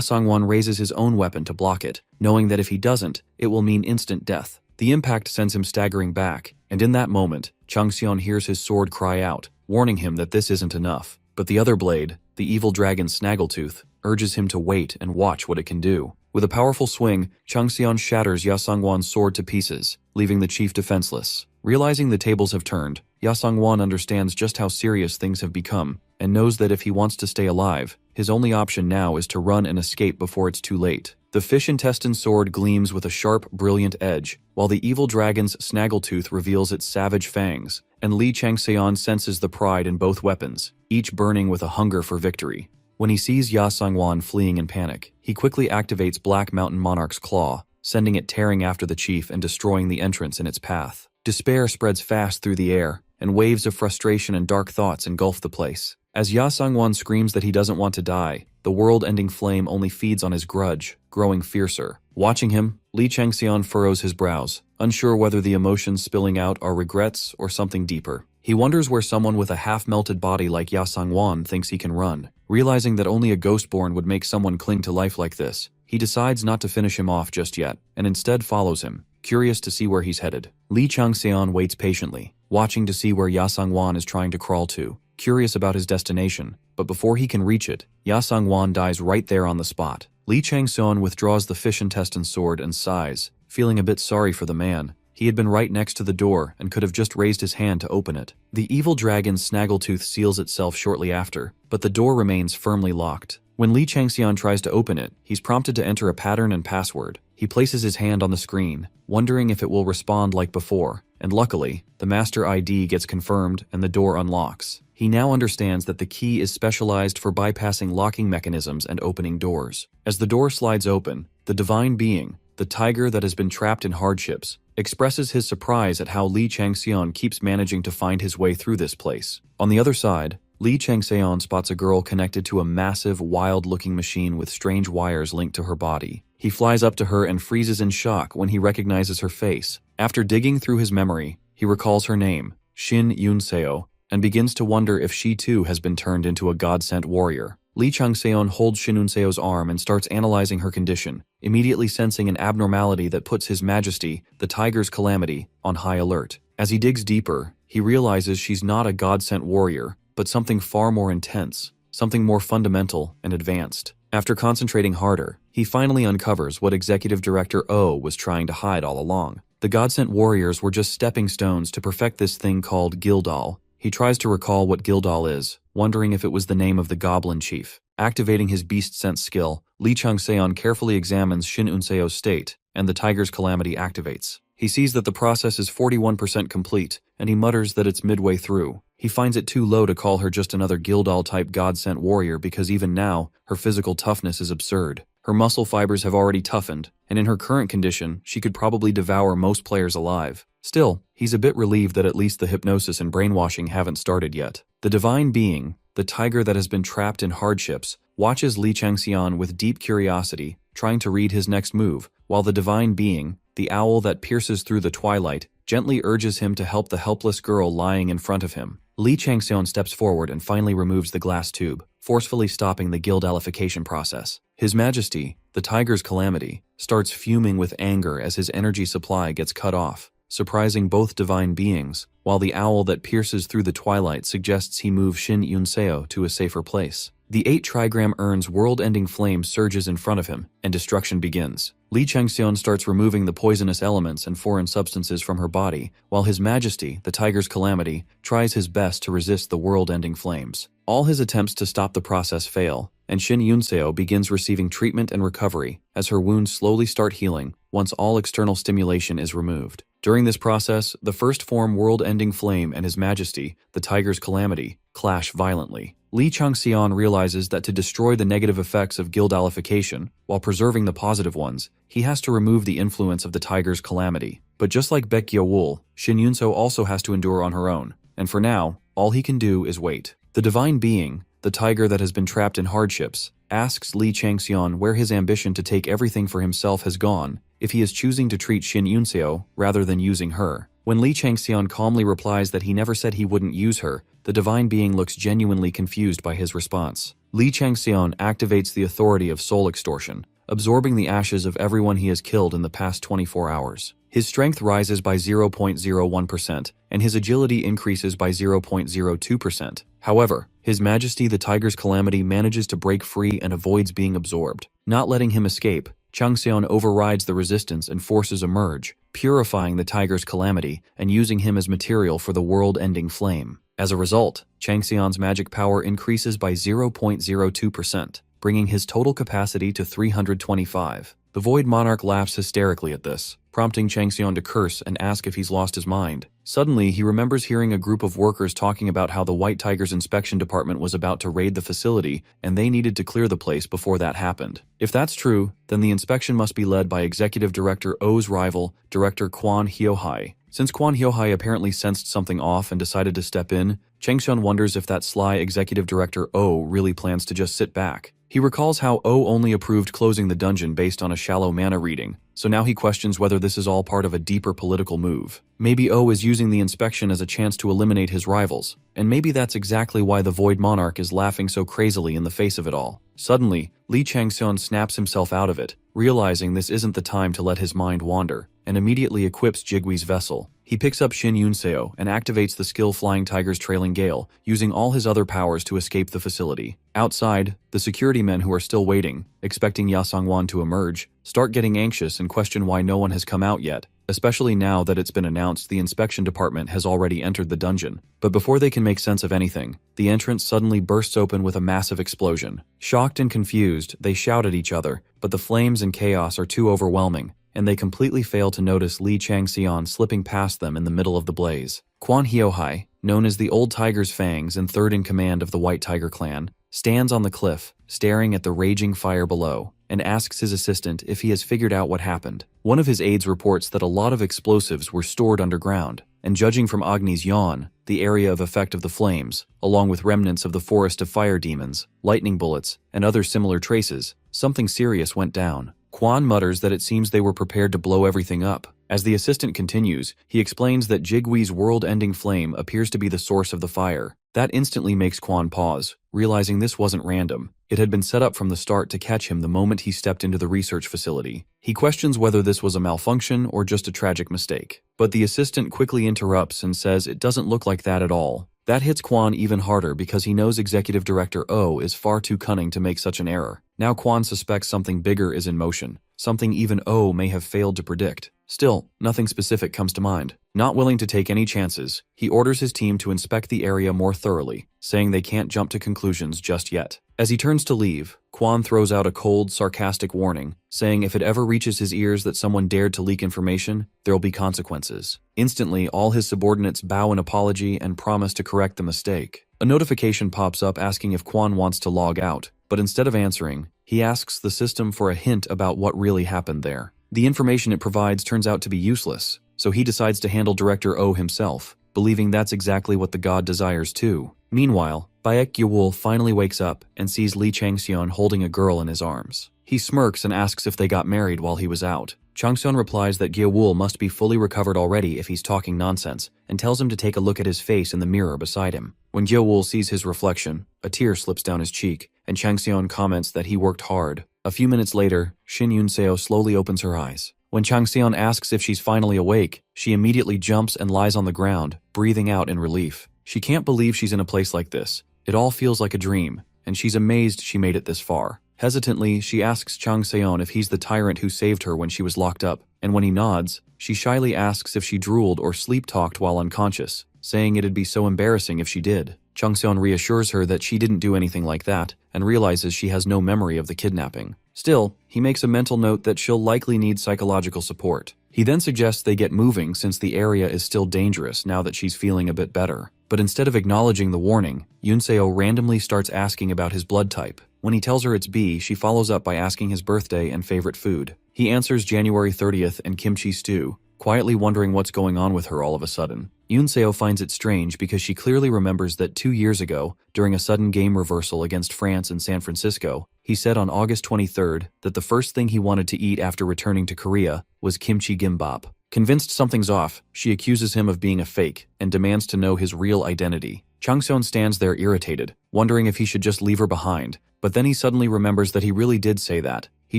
Sang-won raises his own weapon to block it, knowing that if he doesn't, it will mean instant death. The impact sends him staggering back, and in that moment, Chung Seon hears his sword cry out, warning him that this isn't enough. But the other blade, the evil dragon Snaggletooth, urges him to wait and watch what it can do. With a powerful swing, Chung Seon shatters Ya Sang-won's sword to pieces, leaving the chief defenseless. Realizing the tables have turned, Ya Sang-won understands just how serious things have become, and knows that if he wants to stay alive, his only option now is to run and escape before it's too late. The fish intestine sword gleams with a sharp, brilliant edge, while the evil dragon's Snaggletooth reveals its savage fangs, and Lee Chang-seon senses the pride in both weapons, each burning with a hunger for victory. When he sees Ya Sang-won fleeing in panic, he quickly activates Black Mountain Monarch's claw, sending it tearing after the chief and destroying the entrance in its path. Despair spreads fast through the air, and waves of frustration and dark thoughts engulf the place. As Ya Sang-won screams that he doesn't want to die, the world-ending flame only feeds on his grudge, growing fiercer. Watching him, Lee Chang-seon furrows his brows, unsure whether the emotions spilling out are regrets or something deeper. He wonders where someone with a half-melted body like Ya Sang-won thinks he can run. Realizing that only a Ghostborn would make someone cling to life like this, he decides not to finish him off just yet, and instead follows him, curious to see where he's headed. Lee Chang-seon waits patiently, watching to see where Ya Sang-won is trying to crawl to, curious about his destination, but before he can reach it, Ya Sang-won dies right there on the spot. Lee Chang-seon withdraws the fish intestine sword and sighs, feeling a bit sorry for the man. He had been right next to the door and could have just raised his hand to open it. The evil dragon Snaggletooth seals itself shortly after, but the door remains firmly locked. When Lee Chang-seon tries to open it, he's prompted to enter a pattern and password. He places his hand on the screen, wondering if it will respond like before, and luckily, the master ID gets confirmed and the door unlocks. He now understands that the key is specialized for bypassing locking mechanisms and opening doors. As the door slides open, the divine being, the tiger that has been trapped in hardships, expresses his surprise at how Lee Chang-seon keeps managing to find his way through this place. On the other side, Lee Chang-seon spots a girl connected to a massive, wild-looking machine with strange wires linked to her body. He flies up to her and freezes in shock when he recognizes her face. After digging through his memory, he recalls her name, Shin Yoon-seo, and begins to wonder if she too has been turned into a god-sent warrior. Lee Chang-seon holds Shin Yoon-seo's arm and starts analyzing her condition, immediately sensing an abnormality that puts His Majesty, the Tiger's Calamity, on high alert. As he digs deeper, he realizes she's not a god-sent warrior, but something far more intense, something more fundamental and advanced. After concentrating harder, he finally uncovers what Executive Director O was trying to hide all along. The god-sent warriors were just stepping stones to perfect this thing called Gildal. He tries to recall what Gildal is, wondering if it was the name of the goblin chief. Activating his beast sense skill, Lee Chung-seon carefully examines Shin Unseo's state, and the tiger's calamity activates. He sees that the process is 41% complete, and he mutters that it's midway through. He finds it too low to call her just another Gildal-type god-sent warrior because even now, her physical toughness is absurd. Her muscle fibers have already toughened, and in her current condition, she could probably devour most players alive. Still, he's a bit relieved that at least the hypnosis and brainwashing haven't started yet. The divine being, the tiger that has been trapped in hardships, watches Lee Chang-seon with deep curiosity, trying to read his next move, while the divine being, the owl that pierces through the twilight, gently urges him to help the helpless girl lying in front of him. Lee Chang-seon steps forward and finally removes the glass tube, forcefully stopping the Gildalification process. His Majesty, the tiger's calamity, starts fuming with anger as his energy supply gets cut off, surprising both divine beings, while the owl that pierces through the twilight suggests he move Shin Yunseo to a safer place. The 8 trigram urn's world-ending flame surges in front of him, and destruction begins. Lee Chang-seon starts removing the poisonous elements and foreign substances from her body, while His Majesty, the tiger's calamity, tries his best to resist the world-ending flames. All his attempts to stop the process fail, and Shin Yunseo begins receiving treatment and recovery as her wounds slowly start healing once all external stimulation is removed. During this process, the first form world-ending flame and His Majesty, the tiger's calamity, clash violently. Lee Chang-seon realizes that to destroy the negative effects of Gildalification, while preserving the positive ones, he has to remove the influence of the tiger's calamity. But just like Baekgyeol, Shin Yunseo also has to endure on her own, and for now, all he can do is wait. The divine being, the tiger that has been trapped in hardships, asks Lee Chang-seon where his ambition to take everything for himself has gone, if he is choosing to treat Shin Yunseo rather than using her. When Lee Chang-seon calmly replies that he never said he wouldn't use her, the divine being looks genuinely confused by his response. Lee Chang-seon activates the authority of soul extortion, absorbing the ashes of everyone he has killed in the past 24 hours. His strength rises by 0.01%, and his agility increases by 0.02%. However, His Majesty the Tiger's Calamity manages to break free and avoids being absorbed. Not letting him escape, Chang-seon overrides the resistance and forces a merge, purifying the Tiger's Calamity and using him as material for the world-ending flame. As a result, Chang-seon's magic power increases by 0.02%, bringing his total capacity to 325. The Void Monarch laughs hysterically at this, prompting Chang-seon to curse and ask if he's lost his mind. Suddenly, he remembers hearing a group of workers talking about how the White Tiger's inspection department was about to raid the facility and they needed to clear the place before that happened. If that's true, then the inspection must be led by Executive Director O's rival, Director Kwon Hyo-hai. Since Kwon Hyo-hai apparently sensed something off and decided to step in, Chang-seon wonders if that sly Executive Director O really plans to just sit back. He recalls how O only approved closing the dungeon based on a shallow mana reading, so now he questions whether this is all part of a deeper political move. Maybe O is using the inspection as a chance to eliminate his rivals, and maybe that's exactly why the Void Monarch is laughing so crazily in the face of it all. Suddenly, Lee Chang-seon snaps himself out of it, realizing this isn't the time to let his mind wander, and immediately equips Jigwee's vessel. He picks up Shin Yunseo and activates the skill Flying Tiger's Trailing Gale, using all his other powers to escape the facility. Outside, the security men who are still waiting, expecting Ya Sang-won to emerge, start getting anxious and question why no one has come out yet, especially now that it's been announced the inspection department has already entered the dungeon. But before they can make sense of anything, the entrance suddenly bursts open with a massive explosion. Shocked and confused, they shout at each other, but the flames and chaos are too overwhelming, and they completely fail to notice Lee Chang-seon slipping past them in the middle of the blaze. Kwon Hyo-hai, known as the Old Tiger's Fangs and third in command of the White Tiger clan, stands on the cliff, staring at the raging fire below, and asks his assistant if he has figured out what happened. One of his aides reports that a lot of explosives were stored underground, and judging from Agni's yawn, the area of effect of the flames, along with remnants of the forest of fire demons, lightning bullets, and other similar traces, something serious went down. Kwon mutters that it seems they were prepared to blow everything up, As the assistant continues, he explains that Jigwee's world-ending flame appears to be the source of the fire. That instantly makes Kwon pause, realizing this wasn't random. It had been set up from the start to catch him the moment he stepped into the research facility. He questions whether this was a malfunction or just a tragic mistake. But the assistant quickly interrupts and says it doesn't look like that at all. That hits Kwon even harder because he knows Executive Director Oh is far too cunning to make such an error. Now Kwon suspects something bigger is in motion, something even Oh may have failed to predict. Still, nothing specific comes to mind. Not willing to take any chances, he orders his team to inspect the area more thoroughly, saying they can't jump to conclusions just yet. As he turns to leave, Kwon throws out a cold, sarcastic warning, saying if it ever reaches his ears that someone dared to leak information, there'll be consequences. Instantly, all his subordinates bow an apology and promise to correct the mistake. A notification pops up asking if Kwon wants to log out, but instead of answering, he asks the system for a hint about what really happened there. The information it provides turns out to be useless, so he decides to handle Director Oh himself, believing that's exactly what the god desires too. Meanwhile, Baek Gyewol finally wakes up and sees Lee Changseon holding a girl in his arms. He smirks and asks if they got married while he was out. Changseon replies that Gyewol must be fully recovered already if he's talking nonsense, and tells him to take a look at his face in the mirror beside him. When Gyewol sees his reflection, a tear slips down his cheek, and Changseon comments that he worked hard. A few minutes later, Shin Yunseo slowly opens her eyes. When Changseon asks if she's finally awake, she immediately jumps and lies on the ground, breathing out in relief. She can't believe she's in a place like this. It all feels like a dream, and she's amazed she made it this far. Hesitantly, she asks Changseon if he's the tyrant who saved her when she was locked up, and when he nods, she shyly asks if she drooled or sleep-talked while unconscious, saying it'd be so embarrassing if she did. Changseon reassures her that she didn't do anything like that, and realizes she has no memory of the kidnapping. Still, he makes a mental note that she'll likely need psychological support. He then suggests they get moving since the area is still dangerous now that she's feeling a bit better. But instead of acknowledging the warning, Yunseo randomly starts asking about his blood type. When he tells her it's B, she follows up by asking his birthday and favorite food. He answers January 30th and kimchi stew, quietly wondering what's going on with her all of a sudden. Yunseo finds it strange because she clearly remembers that 2 years ago, during a sudden game reversal against France in San Francisco, he said on August 23rd that the first thing he wanted to eat after returning to Korea was kimchi gimbap. Convinced something's off, she accuses him of being a fake and demands to know his real identity. Changseon stands there irritated, wondering if he should just leave her behind, but then he suddenly remembers that he really did say that. He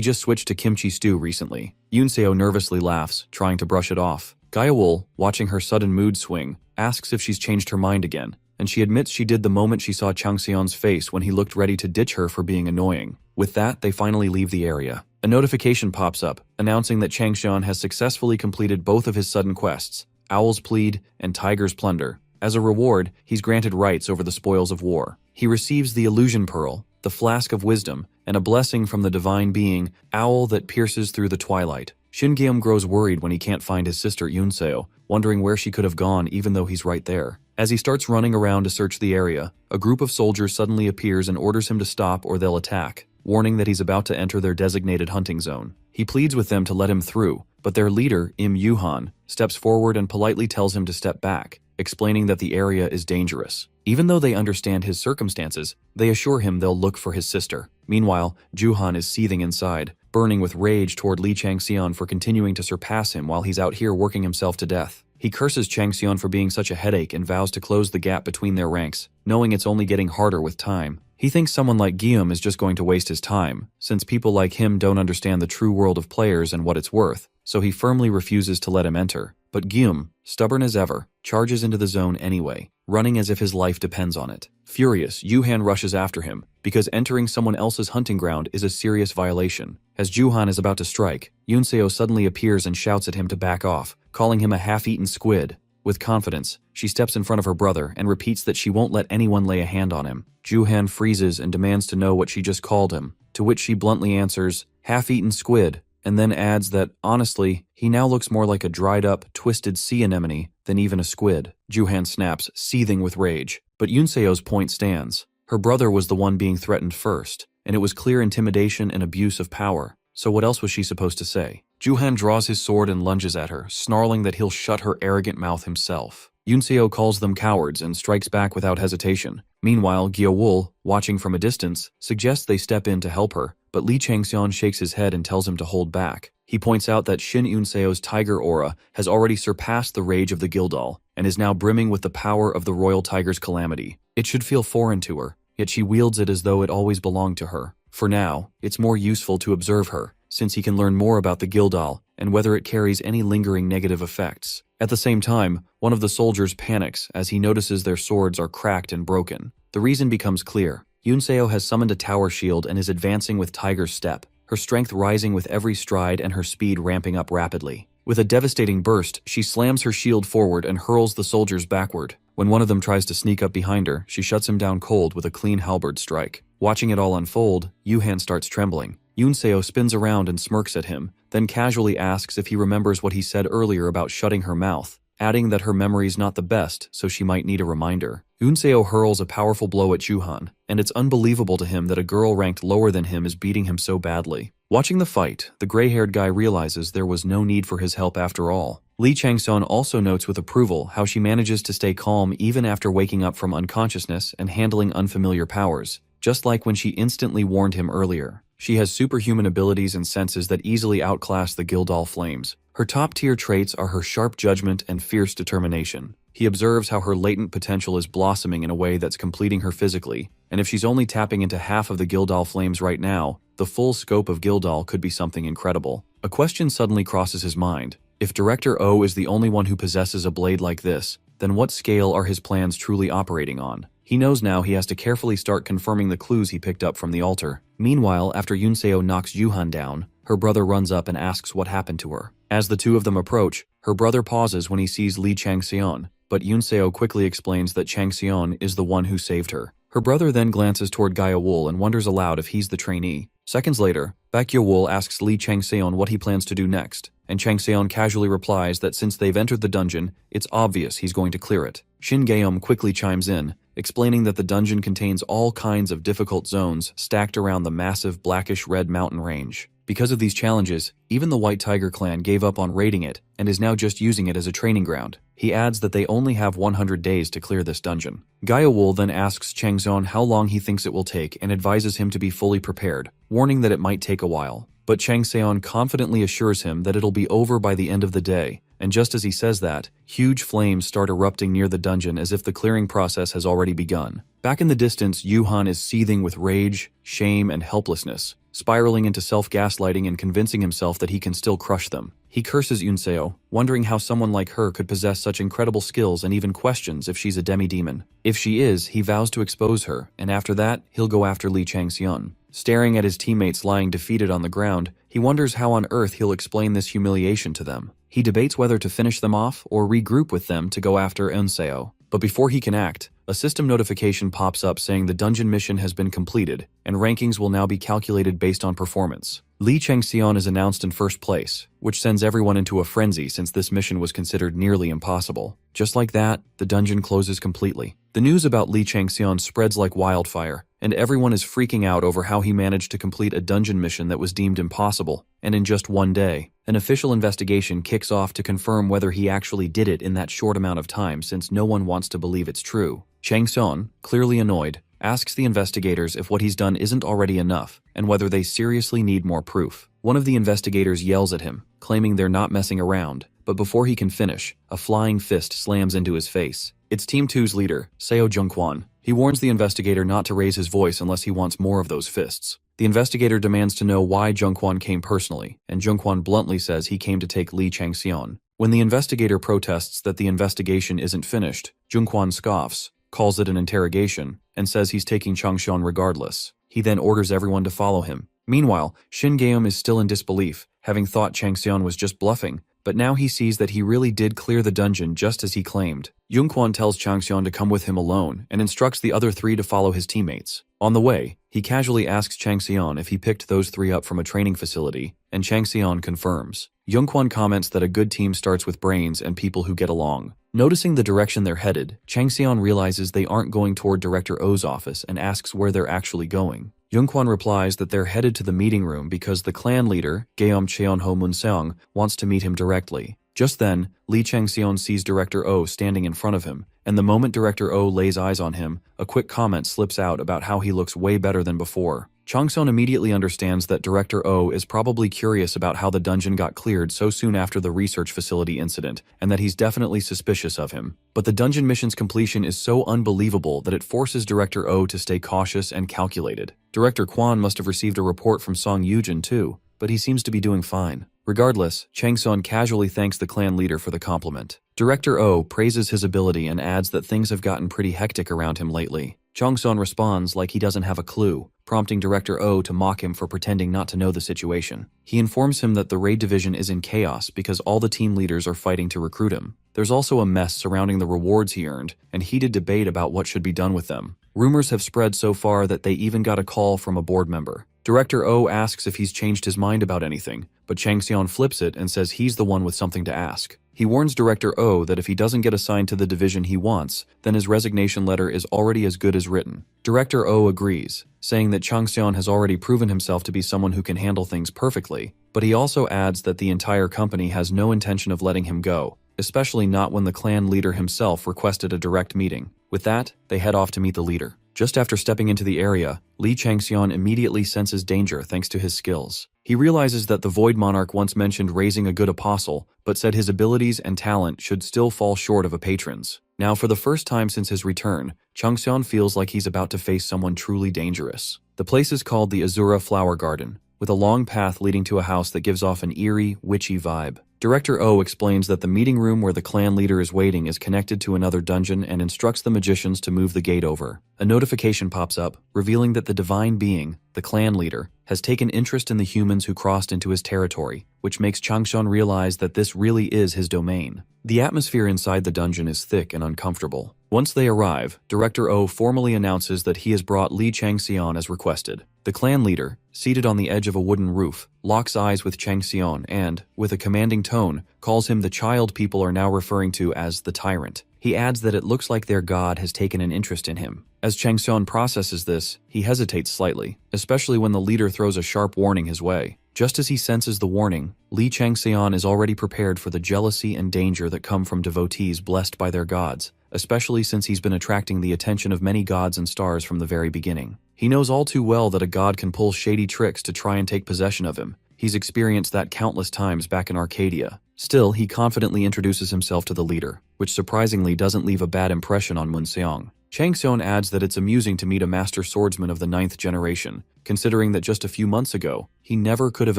just switched to kimchi stew recently. Yunseo nervously laughs, trying to brush it off. Gyewol, watching her sudden mood swing, asks if she's changed her mind again, and she admits she did the moment she saw Changseon's face when he looked ready to ditch her for being annoying. With that, they finally leave the area. A notification pops up, announcing that Changseon has successfully completed both of his sudden quests, Owl's Plead and Tiger's Plunder. As a reward, he's granted rights over the spoils of war. He receives the Illusion Pearl, the Flask of Wisdom, and a blessing from the divine being, Owl that pierces through the twilight. Shin Gyeom grows worried when he can't find his sister Yunseo, wondering where she could have gone even though he's right there. As he starts running around to search the area, a group of soldiers suddenly appears and orders him to stop or they'll attack, warning that he's about to enter their designated hunting zone. He pleads with them to let him through, but their leader, Im Yuhan, steps forward and politely tells him to step back, explaining that the area is dangerous. Even though they understand his circumstances, they assure him they'll look for his sister. Meanwhile, Juhan is seething inside, burning with rage toward Lee Changseon for continuing to surpass him while he's out here working himself to death. He curses Changseon for being such a headache and vows to close the gap between their ranks, knowing it's only getting harder with time. He thinks someone like Guillaume is just going to waste his time, since people like him don't understand the true world of players and what it's worth, so he firmly refuses to let him enter. But Guillaume, stubborn as ever, charges into the zone anyway, running as if his life depends on it. Furious, Yuhan rushes after him, because entering someone else's hunting ground is a serious violation. As Juhan is about to strike, Yunseo suddenly appears and shouts at him to back off, calling him a half-eaten squid. With confidence, she steps in front of her brother and repeats that she won't let anyone lay a hand on him. Juhan freezes and demands to know what she just called him, to which she bluntly answers, half-eaten squid, and then adds that, honestly, he now looks more like a dried-up, twisted sea anemone than even a squid. Juhan snaps, seething with rage, but Yunseo's point stands. Her brother was the one being threatened first, and it was clear intimidation and abuse of power, so what else was she supposed to say? Juhan draws his sword and lunges at her, snarling that he'll shut her arrogant mouth himself. Yunseo calls them cowards and strikes back without hesitation. Meanwhile, Gyewol, watching from a distance, suggests they step in to help her, but Lee Changseon shakes his head and tells him to hold back. He points out that Shin Eun-seo's tiger aura has already surpassed the rage of the Gildal and is now brimming with the power of the royal tiger's calamity. It should feel foreign to her, yet she wields it as though it always belonged to her. For now, it's more useful to observe her, since he can learn more about the Gildal and whether it carries any lingering negative effects. At the same time, one of the soldiers panics as he notices their swords are cracked and broken. The reason becomes clear. Eun-seo has summoned a tower shield and is advancing with tiger's step, her strength rising with every stride and her speed ramping up rapidly. With a devastating burst, she slams her shield forward and hurls the soldiers backward. When one of them tries to sneak up behind her, she shuts him down cold with a clean halberd strike. Watching it all unfold, Yuhan starts trembling. Eun-seo spins around and smirks at him, then casually asks if he remembers what he said earlier about shutting her mouth, adding that her memory's not the best, so she might need a reminder. Eun-seo hurls a powerful blow at Yuhan, and it's unbelievable to him that a girl ranked lower than him is beating him so badly. Watching the fight, the gray-haired guy realizes there was no need for his help after all. Lee Chang-seon also notes with approval how she manages to stay calm even after waking up from unconsciousness and handling unfamiliar powers, just like when she instantly warned him earlier. She has superhuman abilities and senses that easily outclass the Gildal flames. Her top-tier traits are her sharp judgment and fierce determination. He observes how her latent potential is blossoming in a way that's completing her physically, and if she's only tapping into half of the Gildal flames right now, the full scope of Gildal could be something incredible. A question suddenly crosses his mind. If Director O is the only one who possesses a blade like this, then what scale are his plans truly operating on? He knows now he has to carefully start confirming the clues he picked up from the altar. Meanwhile, after Eun-seo knocks Yuhan down, her brother runs up and asks what happened to her. As the two of them approach, her brother pauses when he sees Lee Chang-seon, but Eun-seo quickly explains that Chang-seon is the one who saved her. Her brother then glances toward Gaia-wool and wonders aloud if he's the trainee. Seconds later, Baekye-wool asks Lee Chang-seon what he plans to do next, and Chang-seon casually replies that since they've entered the dungeon, it's obvious he's going to clear it. Shin Gaeum quickly chimes in, explaining that the dungeon contains all kinds of difficult zones stacked around the massive blackish-red mountain range. Because of these challenges, even the White Tiger clan gave up on raiding it and is now just using it as a training ground. He adds that they only have 100 days to clear this dungeon. Gaia-wool then asks Chang-seon how long he thinks it will take and advises him to be fully prepared, warning that it might take a while. But Chang-seon confidently assures him that it'll be over by the end of the day, and just as he says that, huge flames start erupting near the dungeon as if the clearing process has already begun. Back in the distance, Yuhan is seething with rage, shame, and helplessness, spiraling into self-gaslighting and convincing himself that he can still crush them. He curses Eun-seo, wondering how someone like her could possess such incredible skills and even questions if she's a demi-demon. If she is, he vows to expose her, and after that, he'll go after Lee Chang-seon. Staring at his teammates lying defeated on the ground, he wonders how on earth he'll explain this humiliation to them. He debates whether to finish them off or regroup with them to go after Eun-seo. But before he can act, a system notification pops up saying the dungeon mission has been completed, and rankings will now be calculated based on performance. Lee Chang-seon is announced in first place, which sends everyone into a frenzy since this mission was considered nearly impossible. Just like that, the dungeon closes completely. The news about Lee Chang-seon spreads like wildfire, and everyone is freaking out over how he managed to complete a dungeon mission that was deemed impossible, and in just one day. An official investigation kicks off to confirm whether he actually did it in that short amount of time since no one wants to believe it's true. Chang-seon, clearly annoyed, asks the investigators if what he's done isn't already enough, and whether they seriously need more proof. One of the investigators yells at him, claiming they're not messing around, but before he can finish, a flying fist slams into his face. It's Team 2's leader, Seo Jung-kwon. He warns the investigator not to raise his voice unless he wants more of those fists. The investigator demands to know why Jung-kwon came personally, and Jung-kwon bluntly says he came to take Lee Chang-seon. When the investigator protests that the investigation isn't finished, Jung-kwon scoffs, calls it an interrogation, and says he's taking Chang-seon regardless. He then orders everyone to follow him. Meanwhile, Shin Gaeum is still in disbelief, having thought Chang-seon was just bluffing, but now he sees that he really did clear the dungeon just as he claimed. Jung-kwon tells Chang-seon to come with him alone and instructs the other three to follow his teammates. On the way, he casually asks Chang-seon if he picked those three up from a training facility, and Chang-seon confirms. Jung-kwon comments that a good team starts with brains and people who get along. Noticing the direction they're headed, Chang-seon realizes they aren't going toward Director O's office and asks where they're actually going. Jung-kwon replies that they're headed to the meeting room because the clan leader, Gaeum Cheonho Munseong, wants to meet him directly. Just then, Lee Chang-seon sees Director O standing in front of him, and the moment Director O lays eyes on him, a quick comment slips out about how he looks way better than before. Changseon immediately understands that Director O is probably curious about how the dungeon got cleared so soon after the research facility incident, and that he's definitely suspicious of him. But the dungeon mission's completion is so unbelievable that it forces Director O to stay cautious and calculated. Director Kwon must have received a report from Song Yujin too, but he seems to be doing fine. Regardless, Changseon casually thanks the clan leader for the compliment. Director O praises his ability and adds that things have gotten pretty hectic around him lately. Changseon responds like he doesn't have a clue, prompting Director O to mock him for pretending not to know the situation. He informs him that the raid division is in chaos because all the team leaders are fighting to recruit him. There's also a mess surrounding the rewards he earned, and heated debate about what should be done with them. Rumors have spread so far that they even got a call from a board member. Director O asks if he's changed his mind about anything, but Changseon flips it and says he's the one with something to ask. He warns Director O that if he doesn't get assigned to the division he wants, then his resignation letter is already as good as written. Director O agrees, saying that Changseon has already proven himself to be someone who can handle things perfectly, but he also adds that the entire company has no intention of letting him go, especially not when the clan leader himself requested a direct meeting. With that, they head off to meet the leader. Just after stepping into the area, Lee Changseon immediately senses danger thanks to his skills. He realizes that the Void Monarch once mentioned raising a good apostle, but said his abilities and talent should still fall short of a patron's. Now, for the first time since his return, Changseon feels like he's about to face someone truly dangerous. The place is called the Azura Flower Garden, with a long path leading to a house that gives off an eerie, witchy vibe. Director O explains that the meeting room where the clan leader is waiting is connected to another dungeon and instructs the magicians to move the gate over. A notification pops up, revealing that the divine being, the clan leader, has taken interest in the humans who crossed into his territory, which makes Changseon realize that this really is his domain. The atmosphere inside the dungeon is thick and uncomfortable. Once they arrive, Director O formally announces that he has brought Lee Changseon as requested. The clan leader, seated on the edge of a wooden roof, locks eyes with Changseon and, with a commanding tone, calls him the child people are now referring to as the tyrant. He adds that it looks like their god has taken an interest in him. As Changseon processes this, he hesitates slightly, especially when the leader throws a sharp warning his way. Just as he senses the warning, Lee Changseon is already prepared for the jealousy and danger that come from devotees blessed by their gods, especially since he's been attracting the attention of many gods and stars from the very beginning. He knows all too well that a god can pull shady tricks to try and take possession of him. He's experienced that countless times back in Arcadia. Still, he confidently introduces himself to the leader, which surprisingly doesn't leave a bad impression on Munseong. Changseon adds that it's amusing to meet a master swordsman of the 9th generation, considering that just a few months ago, he never could have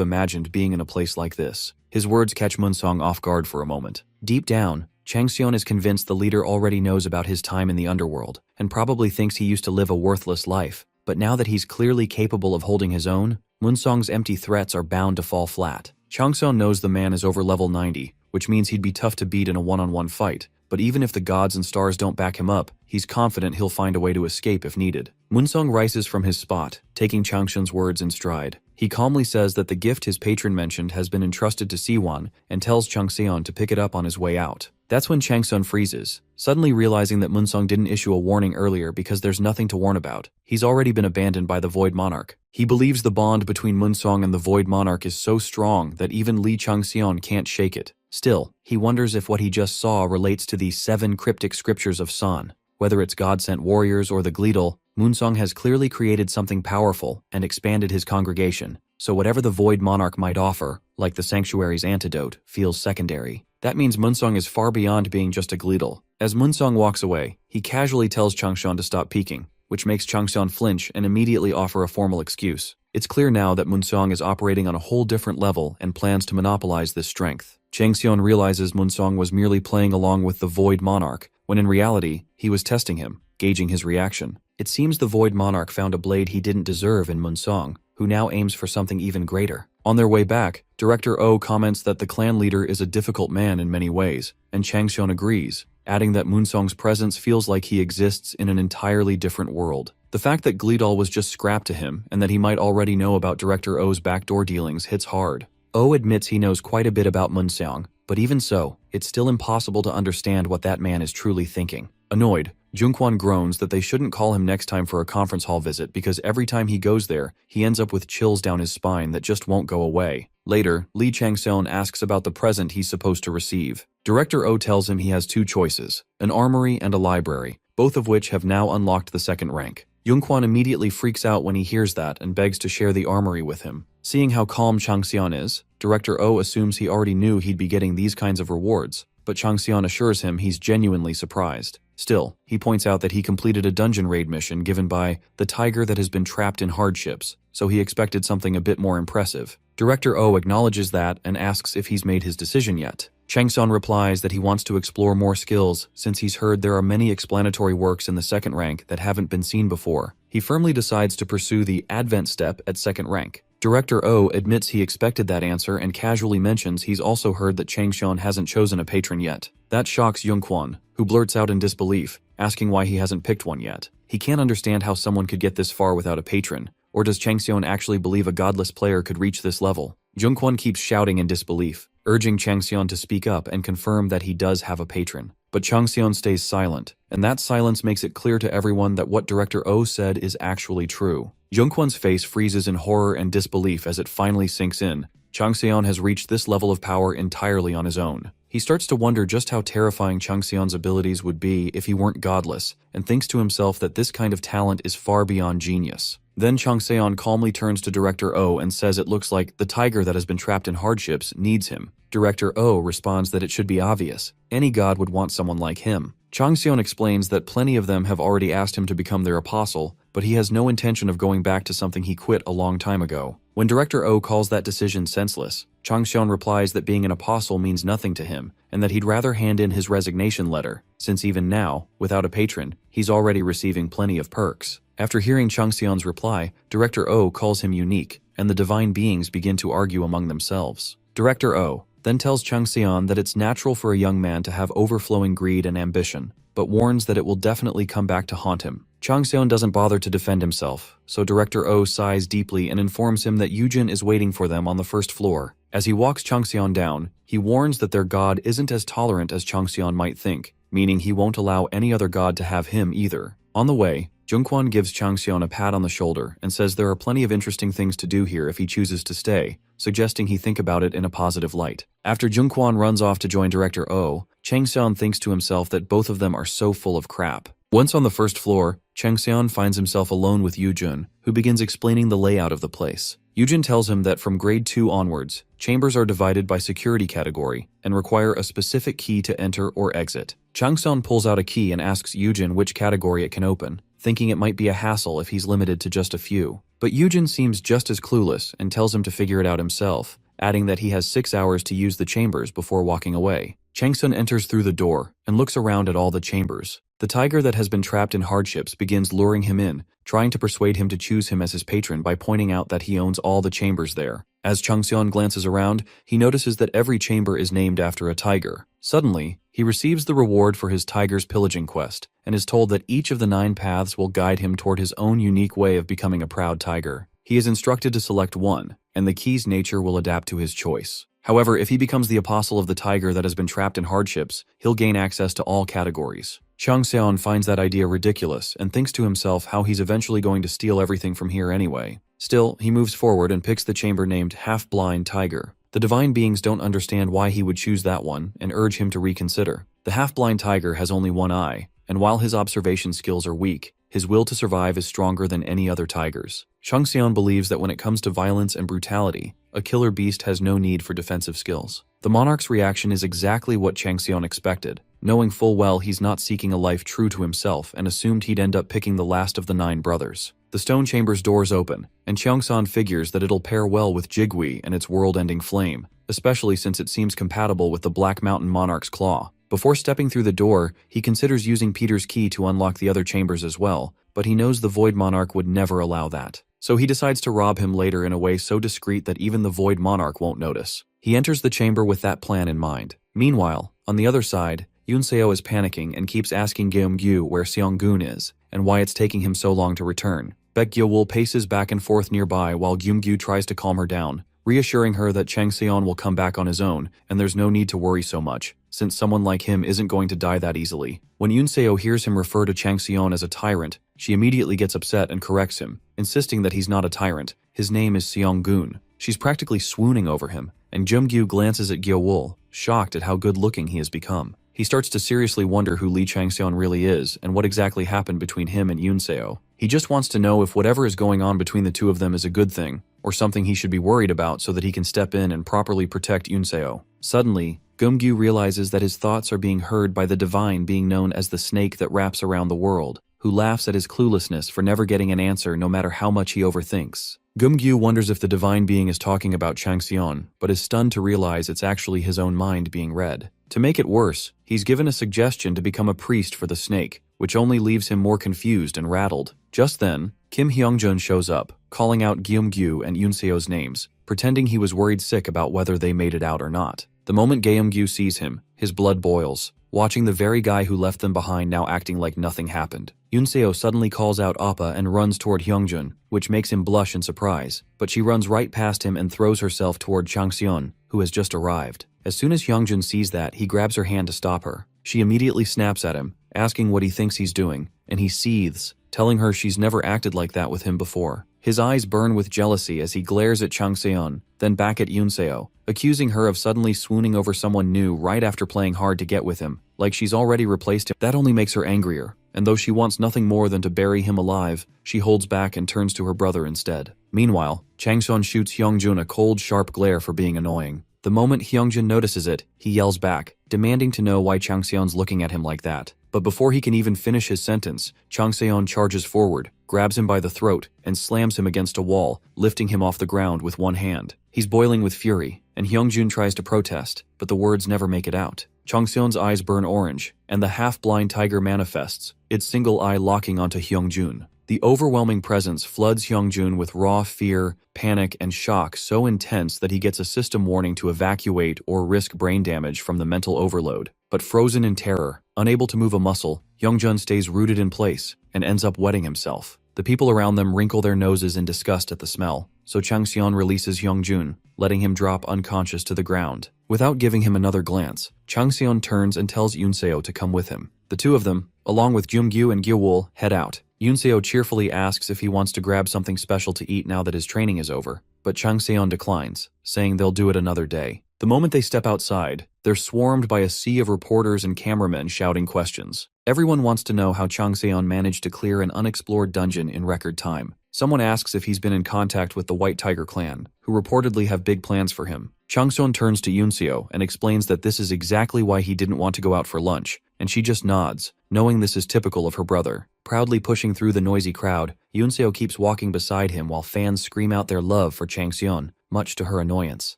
imagined being in a place like this. His words catch Munseong off guard for a moment. Deep down, Changseon is convinced the leader already knows about his time in the underworld, and probably thinks he used to live a worthless life. But now that he's clearly capable of holding his own, Munseong's empty threats are bound to fall flat. Changseon knows the man is over level 90, which means he'd be tough to beat in a one-on-one fight, but even if the gods and stars don't back him up, he's confident he'll find a way to escape if needed. Munseong rises from his spot, taking Changseon's words in stride. He calmly says that the gift his patron mentioned has been entrusted to Siwon and tells Changseon to pick it up on his way out. That's when Changseon freezes, suddenly realizing that Munseong didn't issue a warning earlier because there's nothing to warn about. He's already been abandoned by the Void Monarch. He believes the bond between Munseong and the Void Monarch is so strong that even Lee Changseon can't shake it. Still, he wonders if what he just saw relates to the 7 cryptic scriptures of San. Whether it's God-sent warriors or the Gleedle, Munseong has clearly created something powerful and expanded his congregation, so whatever the Void Monarch might offer, like the Sanctuary's antidote, feels secondary. That means Munseong is far beyond being just a Gleedle. As Munseong walks away, he casually tells Changseon to stop peeking, which makes Changseon flinch and immediately offer a formal excuse. It's clear now that Munseong is operating on a whole different level and plans to monopolize this strength. Changseon realizes Munseong was merely playing along with the Void Monarch, when in reality, he was testing him, gauging his reaction. It seems the Void Monarch found a blade he didn't deserve in Munseong, who now aims for something even greater. On their way back, Director O comments that the clan leader is a difficult man in many ways, and Changseon agrees, adding that Munseong's presence feels like he exists in an entirely different world. The fact that Gleedle was just scrap to him and that he might already know about Director O's backdoor dealings hits hard. O admits he knows quite a bit about Munseong, but even so, it's still impossible to understand what that man is truly thinking. Annoyed, Junkwon groans that they shouldn't call him next time for a conference hall visit because every time he goes there, he ends up with chills down his spine that just won't go away. Later, Lee Changseon asks about the present he's supposed to receive. Director O tells him he has 2 choices, an armory and a library, both of which have now unlocked the 2nd rank. Yongkwon immediately freaks out when he hears that and begs to share the armory with him. Seeing how calm Changxian is, Director O assumes he already knew he'd be getting these kinds of rewards, but Changxian assures him he's genuinely surprised. Still, he points out that he completed a dungeon raid mission given by the tiger that has been trapped in hardships, so he expected something a bit more impressive. Director O acknowledges that and asks if he's made his decision yet. Changxian replies that he wants to explore more skills since he's heard there are many explanatory works in the second rank that haven't been seen before. He firmly decides to pursue the Advent step at second rank. Director O admits he expected that answer and casually mentions he's also heard that Changxian hasn't chosen a patron yet. That shocks Yongkwon, who blurts out in disbelief, asking why he hasn't picked one yet. He can't understand how someone could get this far without a patron, or does Changxian actually believe a godless player could reach this level? Yongkwon keeps shouting in disbelief, urging Changxian to speak up and confirm that he does have a patron. But Changxian stays silent, and that silence makes it clear to everyone that what Director O said is actually true. Yongkwon's face freezes in horror and disbelief as it finally sinks in. Changxian has reached this level of power entirely on his own. He starts to wonder just how terrifying Changxian's abilities would be if he weren't godless, and thinks to himself that this kind of talent is far beyond genius. Then Changxian calmly turns to Director O and says it looks like the tiger that has been trapped in hardships needs him. Director O responds that it should be obvious. Any god would want someone like him. Changxian explains that plenty of them have already asked him to become their apostle, but he has no intention of going back to something he quit a long time ago. When Director O calls that decision senseless, Changxian replies that being an apostle means nothing to him, and that he'd rather hand in his resignation letter, since even now, without a patron, he's already receiving plenty of perks. After hearing Changxian's reply, Director O calls him unique, and the divine beings begin to argue among themselves. Director O then tells Changxian that it's natural for a young man to have overflowing greed and ambition, but warns that it will definitely come back to haunt him. Changxian doesn't bother to defend himself, so Director O sighs deeply and informs him that Yujin is waiting for them on the first floor. As he walks Changxian down, he warns that their god isn't as tolerant as Changxian might think, meaning he won't allow any other god to have him either. On the way, Jungkwon gives Changxian a pat on the shoulder and says there are plenty of interesting things to do here if he chooses to stay, suggesting he think about it in a positive light. After Jungkwon runs off to join Director O, Changxian thinks to himself that both of them are so full of crap. Once on the first floor, Changxian finds himself alone with Yujin, who begins explaining the layout of the place. Yujin tells him that from grade 2 onwards, chambers are divided by security category and require a specific key to enter or exit. Changxian pulls out a key and asks Yujin which category it can open, thinking it might be a hassle if he's limited to just a few. But Yujin seems just as clueless and tells him to figure it out himself, adding that he has 6 hours to use the chambers before walking away. Changxian enters through the door and looks around at all the chambers. The tiger that has been trapped in hardships begins luring him in, trying to persuade him to choose him as his patron by pointing out that he owns all the chambers there. As Changxian glances around, he notices that every chamber is named after a tiger. Suddenly, he receives the reward for his tiger's pillaging quest, and is told that each of the 9 paths will guide him toward his own unique way of becoming a proud tiger. He is instructed to select one, and the key's nature will adapt to his choice. However, if he becomes the apostle of the tiger that has been trapped in hardships, he'll gain access to all categories. Changxian finds that idea ridiculous and thinks to himself how he's eventually going to steal everything from here anyway. Still, he moves forward and picks the chamber named Half-Blind Tiger. The divine beings don't understand why he would choose that one and urge him to reconsider. The half-blind tiger has only one eye, and while his observation skills are weak, his will to survive is stronger than any other tiger's. Changxian believes that when it comes to violence and brutality, a killer beast has no need for defensive skills. The monarch's reaction is exactly what Changxian expected, knowing full well he's not seeking a life true to himself and assumed he'd end up picking the last of the 9 brothers. The stone chamber's doors open, and Cheongsan figures that it'll pair well with Jigui and its world-ending flame, especially since it seems compatible with the Black Mountain Monarch's claw. Before stepping through the door, he considers using Peter's key to unlock the other chambers as well, but he knows the Void Monarch would never allow that. So he decides to rob him later in a way so discreet that even the Void Monarch won't notice. He enters the chamber with that plan in mind. Meanwhile, on the other side, Yunseo is panicking and keeps asking Gyeonggu where Seonggun is, and why it's taking him so long to return. Baek Gyeowol paces back and forth nearby while Gyeonggu tries to calm her down, reassuring her that Changseon will come back on his own, and there's no need to worry so much, since someone like him isn't going to die that easily. When Yunseo hears him refer to Changseon as a tyrant, she immediately gets upset and corrects him, insisting that he's not a tyrant. His name is Seonggun. She's practically swooning over him, and Gyeonggu glances at Gyeowol, shocked at how good-looking he has become. He starts to seriously wonder who Lee Changseon really is and what exactly happened between him and Yunseo. He just wants to know if whatever is going on between the two of them is a good thing, or something he should be worried about so that he can step in and properly protect Yunseo. Suddenly, Geumgyu realizes that his thoughts are being heard by the divine being known as the snake that wraps around the world, who laughs at his cluelessness for never getting an answer no matter how much he overthinks. Geumgyu wonders if the divine being is talking about Changseon, but is stunned to realize it's actually his own mind being read. To make it worse, he's given a suggestion to become a priest for the snake, which only leaves him more confused and rattled. Just then, Kim Hyungjun shows up, calling out Geumgyu and Yunseo's names, pretending he was worried sick about whether they made it out or not. The moment Geumgyu sees him, his blood boils, watching the very guy who left them behind now acting like nothing happened. Yunseo suddenly calls out Appa and runs toward Hyungjun, which makes him blush in surprise, but she runs right past him and throws herself toward Changseon, who has just arrived. As soon as Hyungjun sees that, he grabs her hand to stop her. She immediately snaps at him, asking what he thinks he's doing, and he seethes, telling her she's never acted like that with him before. His eyes burn with jealousy as he glares at Changseon, then back at Yunseo, accusing her of suddenly swooning over someone new right after playing hard to get with him, like she's already replaced him. That only makes her angrier, and though she wants nothing more than to bury him alive, she holds back and turns to her brother instead. Meanwhile, Changseon shoots Hyungjun a cold, sharp glare for being annoying. The moment Hyungjun notices it, he yells back, demanding to know why Changseon's looking at him like that. But before he can even finish his sentence, Changseon charges forward, grabs him by the throat, and slams him against a wall, lifting him off the ground with one hand. He's boiling with fury, and Hyungjun tries to protest, but the words never make it out. Changseon's eyes burn orange, and the half-blind tiger manifests, its single eye locking onto Hyungjun. The overwhelming presence floods Hyungjun with raw fear, panic, and shock so intense that he gets a system warning to evacuate or risk brain damage from the mental overload. But frozen in terror, unable to move a muscle, Hyungjun stays rooted in place and ends up wetting himself. The people around them wrinkle their noses in disgust at the smell, so Changseon releases Hyungjun, letting him drop unconscious to the ground. Without giving him another glance, Changseon turns and tells Yunseo to come with him. The two of them, along with Geumgyu and Gyewol, head out. Yunseo cheerfully asks if he wants to grab something special to eat now that his training is over, but Changseon declines, saying they'll do it another day. The moment they step outside, they're swarmed by a sea of reporters and cameramen shouting questions. Everyone wants to know how Changseon managed to clear an unexplored dungeon in record time. Someone asks if he's been in contact with the White Tiger clan, who reportedly have big plans for him. Changseon turns to Yunseo and explains that this is exactly why he didn't want to go out for lunch, and she just nods, knowing this is typical of her brother. Proudly pushing through the noisy crowd, Yunseo keeps walking beside him while fans scream out their love for Changseon, much to her annoyance.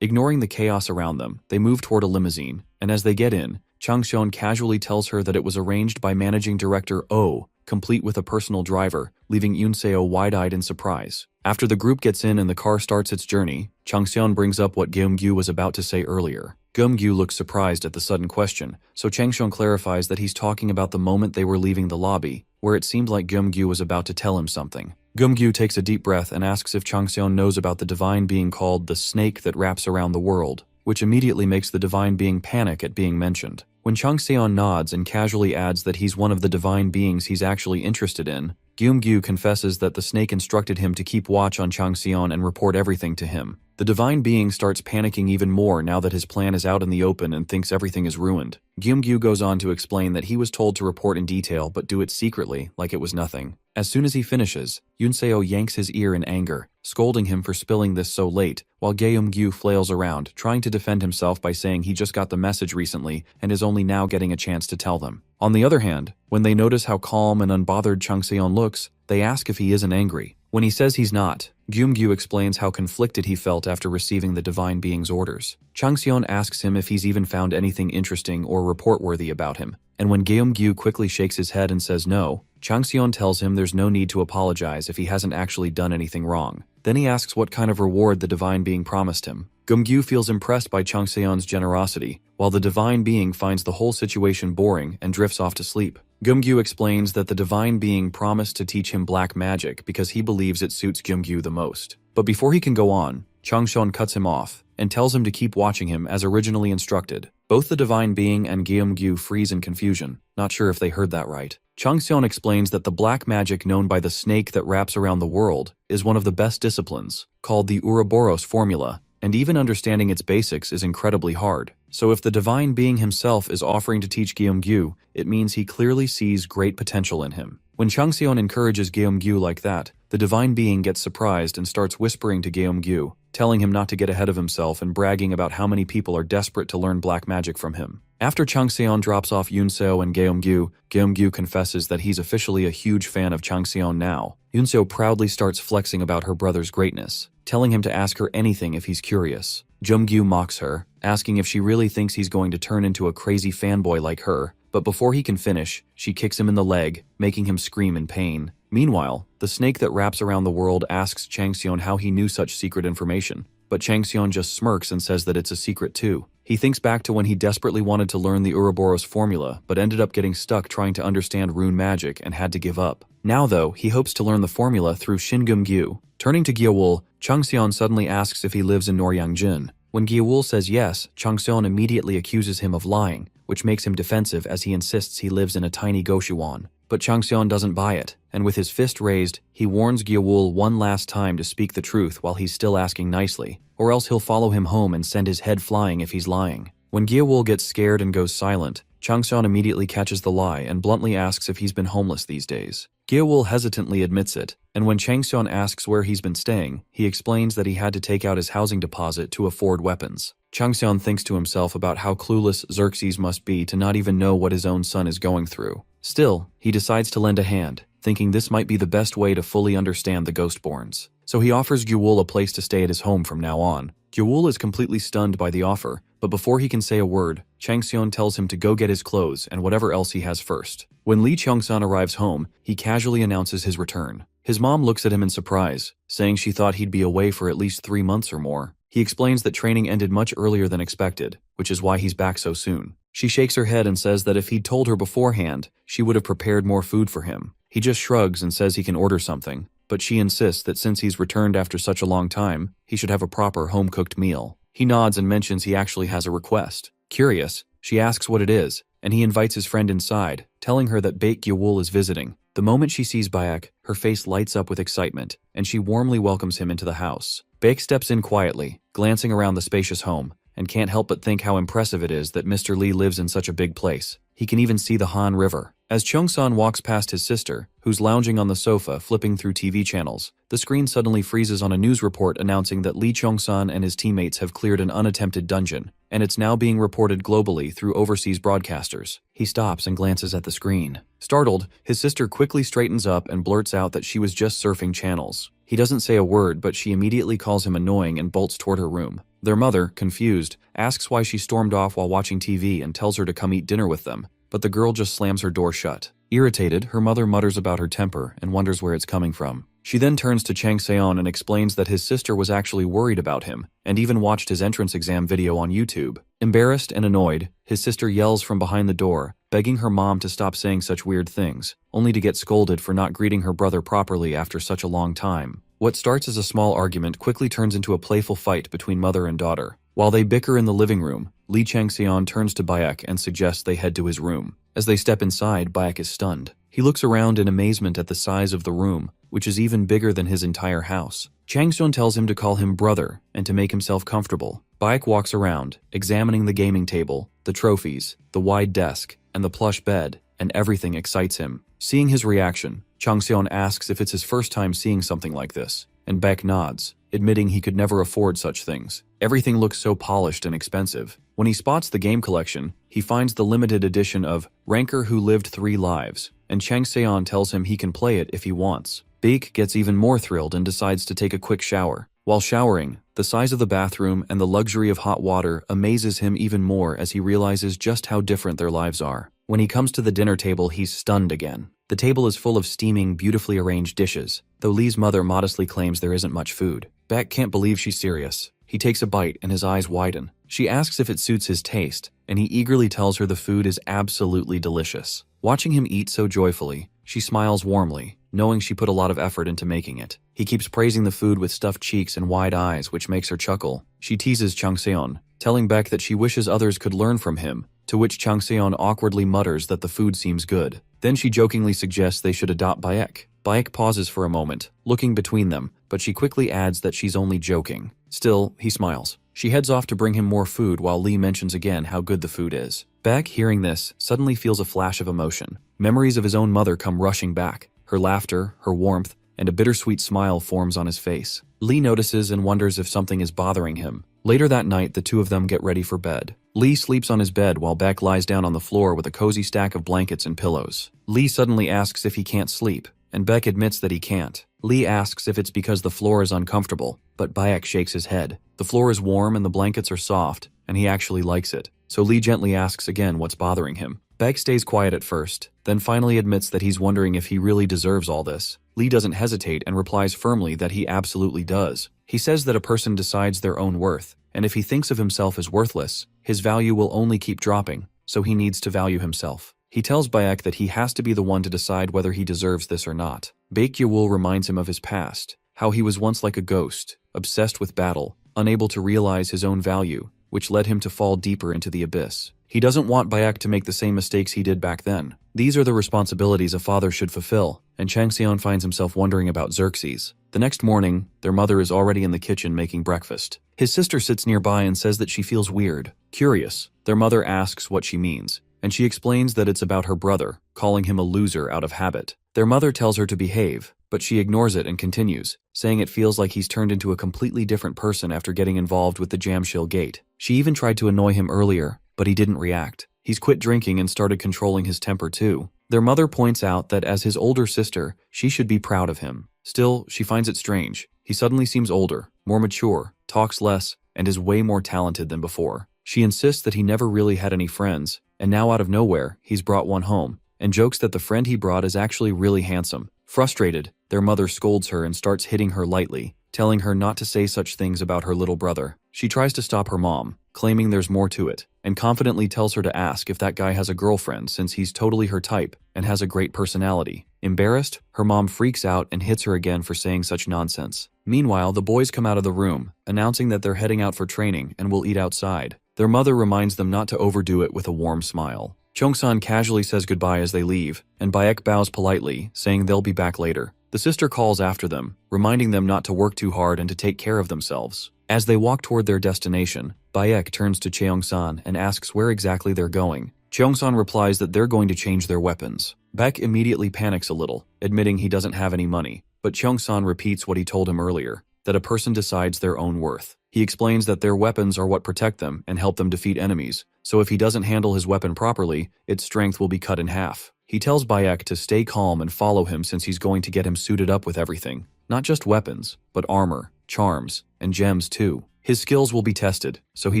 Ignoring the chaos around them, they move toward a limousine, and as they get in, Changseon casually tells her that it was arranged by managing director Oh, complete with a personal driver, leaving Yunseo wide-eyed in surprise. After the group gets in and the car starts its journey, Changseon brings up what Geumgyu was about to say earlier. Geumgyu looks surprised at the sudden question, so Changseon clarifies that he's talking about the moment they were leaving the lobby, where it seemed like Geumgyu was about to tell him something. Geumgyu takes a deep breath and asks if Changseon knows about the divine being called the snake that wraps around the world, which immediately makes the divine being panic at being mentioned. When Changseon nods and casually adds that he's one of the divine beings he's actually interested in, Geumgyu confesses that the snake instructed him to keep watch on Changseon and report everything to him. The divine being starts panicking even more now that his plan is out in the open and thinks everything is ruined. Geumgyu goes on to explain that he was told to report in detail but do it secretly, like it was nothing. As soon as he finishes, Yunseo yanks his ear in anger, scolding him for spilling this so late, while Geumgyu flails around, trying to defend himself by saying he just got the message recently and is only now getting a chance to tell them. On the other hand, when they notice how calm and unbothered Changseon looks, they ask if he isn't angry. When he says he's not, Geumgyu explains how conflicted he felt after receiving the divine being's orders. Changseon asks him if he's even found anything interesting or report-worthy about him, and when Geumgyu quickly shakes his head and says no, Changseon tells him there's no need to apologize if he hasn't actually done anything wrong. Then he asks what kind of reward the divine being promised him. Geumgyu feels impressed by Changseon's generosity, while the divine being finds the whole situation boring and drifts off to sleep. Geumgyu explains that the divine being promised to teach him black magic because he believes it suits Geumgyu the most. But before he can go on, Changseon cuts him off and tells him to keep watching him as originally instructed. Both the divine being and Geumgyu freeze in confusion, not sure if they heard that right. Changseon explains that the black magic known by the snake that wraps around the world is one of the best disciplines, called the Ouroboros formula, and even understanding its basics is incredibly hard. So if the divine being himself is offering to teach Gyeonggu, it means he clearly sees great potential in him. When Changseon encourages Gyeonggu like that, the divine being gets surprised and starts whispering to Gyeonggu, telling him not to get ahead of himself and bragging about how many people are desperate to learn black magic from him. After Changseon drops off Yunseo and Gyeonggu, Gyeonggu confesses that he's officially a huge fan of Changseon now. Yunseo proudly starts flexing about her brother's greatness, telling him to ask her anything if he's curious. Jeonggu mocks her, asking if she really thinks he's going to turn into a crazy fanboy like her, but before he can finish, she kicks him in the leg, making him scream in pain. Meanwhile, the snake that wraps around the world asks Changseon how he knew such secret information, but Changseon just smirks and says that it's a secret too. He thinks back to when he desperately wanted to learn the Ouroboros formula, but ended up getting stuck trying to understand rune magic and had to give up. Now though, he hopes to learn the formula through Shingum-gyu. Turning to Gyeowul, Changseon suddenly asks if he lives in Noryangjin. When Gyeowul says yes, Changseon immediately accuses him of lying, which makes him defensive as he insists he lives in a tiny Goshuan. But Changseon doesn't buy it, and with his fist raised, he warns Gyeowul one last time to speak the truth while he's still asking nicely, or else he'll follow him home and send his head flying if he's lying. When Gyeowul gets scared and goes silent, Changseon immediately catches the lie and bluntly asks if he's been homeless these days. Gyeowul hesitantly admits it, and when Changseon asks where he's been staying, he explains that he had to take out his housing deposit to afford weapons. Changseon thinks to himself about how clueless Xerxes must be to not even know what his own son is going through. Still, he decides to lend a hand, thinking this might be the best way to fully understand the Ghostborns. So he offers Gyeowul a place to stay at his home from now on. Gyeowul is completely stunned by the offer, but before he can say a word, Changseon tells him to go get his clothes and whatever else he has first. When Lee Cheongsan arrives home, he casually announces his return. His mom looks at him in surprise, saying she thought he'd be away for at least 3 months or more. He explains that training ended much earlier than expected, which is why he's back so soon. She shakes her head and says that if he'd told her beforehand, she would have prepared more food for him. He just shrugs and says he can order something, but she insists that since he's returned after such a long time, he should have a proper home-cooked meal. He nods and mentions he actually has a request. Curious, she asks what it is, and he invites his friend inside, telling her that Baek Gyeowul is visiting. The moment she sees Baek, her face lights up with excitement, and she warmly welcomes him into the house. Baek steps in quietly, glancing around the spacious home, and can't help but think how impressive it is that Mr. Lee lives in such a big place. He can even see the Han River. As Cheongsan walks past his sister, who's lounging on the sofa flipping through TV channels, the screen suddenly freezes on a news report announcing that Lee Cheongsan and his teammates have cleared an unattempted dungeon, and it's now being reported globally through overseas broadcasters. He stops and glances at the screen. Startled, his sister quickly straightens up and blurts out that she was just surfing channels. He doesn't say a word, but she immediately calls him annoying and bolts toward her room. Their mother, confused, asks why she stormed off while watching TV and tells her to come eat dinner with them, but the girl just slams her door shut. Irritated, her mother mutters about her temper and wonders where it's coming from. She then turns to Changseon and explains that his sister was actually worried about him, and even watched his entrance exam video on YouTube. Embarrassed and annoyed, his sister yells from behind the door, begging her mom to stop saying such weird things, only to get scolded for not greeting her brother properly after such a long time. What starts as a small argument quickly turns into a playful fight between mother and daughter. While they bicker in the living room, Lee Changseon turns to Baek and suggests they head to his room. As they step inside, Baek is stunned. He looks around in amazement at the size of the room, which is even bigger than his entire house. Changseon tells him to call him brother and to make himself comfortable. Baek walks around, examining the gaming table, the trophies, the wide desk, and the plush bed, and everything excites him. Seeing his reaction, Changseon asks if it's his first time seeing something like this, and Baek nods, admitting he could never afford such things. Everything looks so polished and expensive. When he spots the game collection, he finds the limited edition of Ranker Who Lived 3 Lives, and Changseon tells him he can play it if he wants. Baek gets even more thrilled and decides to take a quick shower. While showering, the size of the bathroom and the luxury of hot water amazes him even more as he realizes just how different their lives are. When he comes to the dinner table, he's stunned again. The table is full of steaming, beautifully arranged dishes, though Lee's mother modestly claims there isn't much food. Baek can't believe she's serious. He takes a bite and his eyes widen. She asks if it suits his taste, and he eagerly tells her the food is absolutely delicious. Watching him eat so joyfully, she smiles warmly, knowing she put a lot of effort into making it. He keeps praising the food with stuffed cheeks and wide eyes, which makes her chuckle. She teases Changseon, telling Baek that she wishes others could learn from him, to which Changseon awkwardly mutters that the food seems good. Then she jokingly suggests they should adopt Baek. Baek pauses for a moment, looking between them, but she quickly adds that she's only joking. Still, he smiles. She heads off to bring him more food while Lee mentions again how good the food is. Baek, hearing this, suddenly feels a flash of emotion. Memories of his own mother come rushing back. Her laughter, her warmth, and a bittersweet smile forms on his face. Lee notices and wonders if something is bothering him. Later that night, the two of them get ready for bed. Lee sleeps on his bed while Baek lies down on the floor with a cozy stack of blankets and pillows. Lee suddenly asks if he can't sleep, and Baek admits that he can't. Lee asks if it's because the floor is uncomfortable, but Baek shakes his head. The floor is warm and the blankets are soft, and he actually likes it. So Lee gently asks again what's bothering him. Baek stays quiet at first, then finally admits that he's wondering if he really deserves all this. Lee doesn't hesitate and replies firmly that he absolutely does. He says that a person decides their own worth, and if he thinks of himself as worthless, his value will only keep dropping, so he needs to value himself. He tells Baek that he has to be the one to decide whether he deserves this or not. Baek Yewol reminds him of his past, how he was once like a ghost, obsessed with battle, unable to realize his own value, which led him to fall deeper into the abyss. He doesn't want Baek to make the same mistakes he did back then. These are the responsibilities a father should fulfill, and Changseon finds himself wondering about Xerxes. The next morning, their mother is already in the kitchen making breakfast. His sister sits nearby and says that she feels weird. Curious, their mother asks what she means, and she explains that it's about her brother, calling him a loser out of habit. Their mother tells her to behave, but she ignores it and continues, saying it feels like he's turned into a completely different person after getting involved with the Jamshil Gate. She even tried to annoy him earlier, but he didn't react. He's quit drinking and started controlling his temper too. Their mother points out that as his older sister, she should be proud of him. Still, she finds it strange. He suddenly seems older, more mature, talks less, and is way more talented than before. She insists that he never really had any friends, and now out of nowhere, he's brought one home, and jokes that the friend he brought is actually really handsome. Frustrated, their mother scolds her and starts hitting her lightly, telling her not to say such things about her little brother. She tries to stop her mom, claiming there's more to it, and confidently tells her to ask if that guy has a girlfriend since he's totally her type and has a great personality. Embarrassed, her mom freaks out and hits her again for saying such nonsense. Meanwhile, the boys come out of the room, announcing that they're heading out for training and will eat outside. Their mother reminds them not to overdo it with a warm smile. Chongsan casually says goodbye as they leave, and Baek bows politely, saying they'll be back later. The sister calls after them, reminding them not to work too hard and to take care of themselves. As they walk toward their destination, Baek turns to Cheongsan and asks where exactly they're going. Cheongsan replies that they're going to change their weapons. Baek immediately panics a little, admitting he doesn't have any money, but Cheongsan repeats what he told him earlier, that a person decides their own worth. He explains that their weapons are what protect them and help them defeat enemies, so if he doesn't handle his weapon properly, its strength will be cut in half. He tells Baek to stay calm and follow him since he's going to get him suited up with everything. Not just weapons, but armor, charms, and gems too. His skills will be tested, so he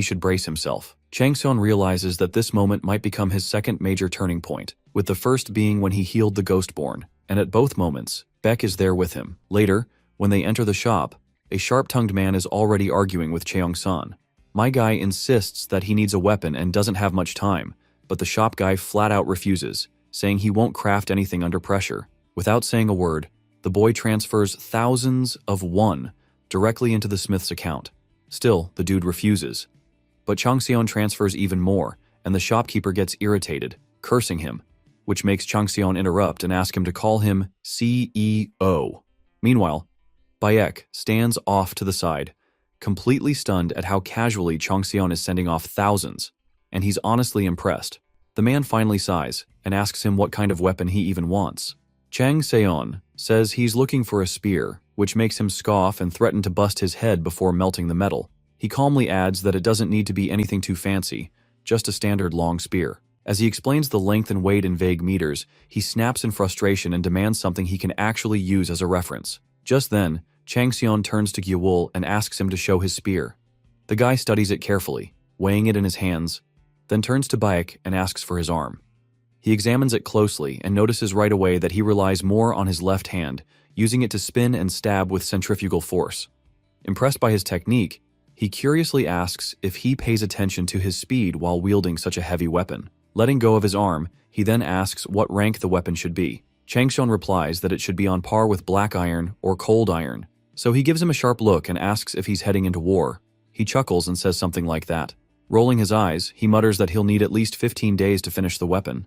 should brace himself. Changseon realizes that this moment might become his second major turning point, with the first being when he healed the Ghostborn, and at both moments, Baek is there with him. Later, when they enter the shop, a sharp-tongued man is already arguing with Cheongsan. My guy insists that he needs a weapon and doesn't have much time, but the shop guy flat out refuses, saying he won't craft anything under pressure. Without saying a word, the boy transfers thousands of won directly into the smith's account. Still, the dude refuses. But Changseon transfers even more, and the shopkeeper gets irritated, cursing him, which makes Changseon interrupt and ask him to call him CEO. Meanwhile, Baek stands off to the side, completely stunned at how casually Changseon is sending off thousands, and he's honestly impressed. The man finally sighs and asks him what kind of weapon he even wants. Chang Seon says he's looking for a spear, which makes him scoff and threaten to bust his head before melting the metal. He calmly adds that it doesn't need to be anything too fancy, just a standard long spear. As he explains the length and weight in vague meters, he snaps in frustration and demands something he can actually use as a reference. Just then, Changseon turns to Gyewol and asks him to show his spear. The guy studies it carefully, weighing it in his hands, then turns to Baek and asks for his arm. He examines it closely and notices right away that he relies more on his left hand, using it to spin and stab with centrifugal force. Impressed by his technique, he curiously asks if he pays attention to his speed while wielding such a heavy weapon. Letting go of his arm, he then asks what rank the weapon should be. Changseon replies that it should be on par with black iron or cold iron, so he gives him a sharp look and asks if he's heading into war. He chuckles and says something like that. Rolling his eyes, he mutters that he'll need at least 15 days to finish the weapon.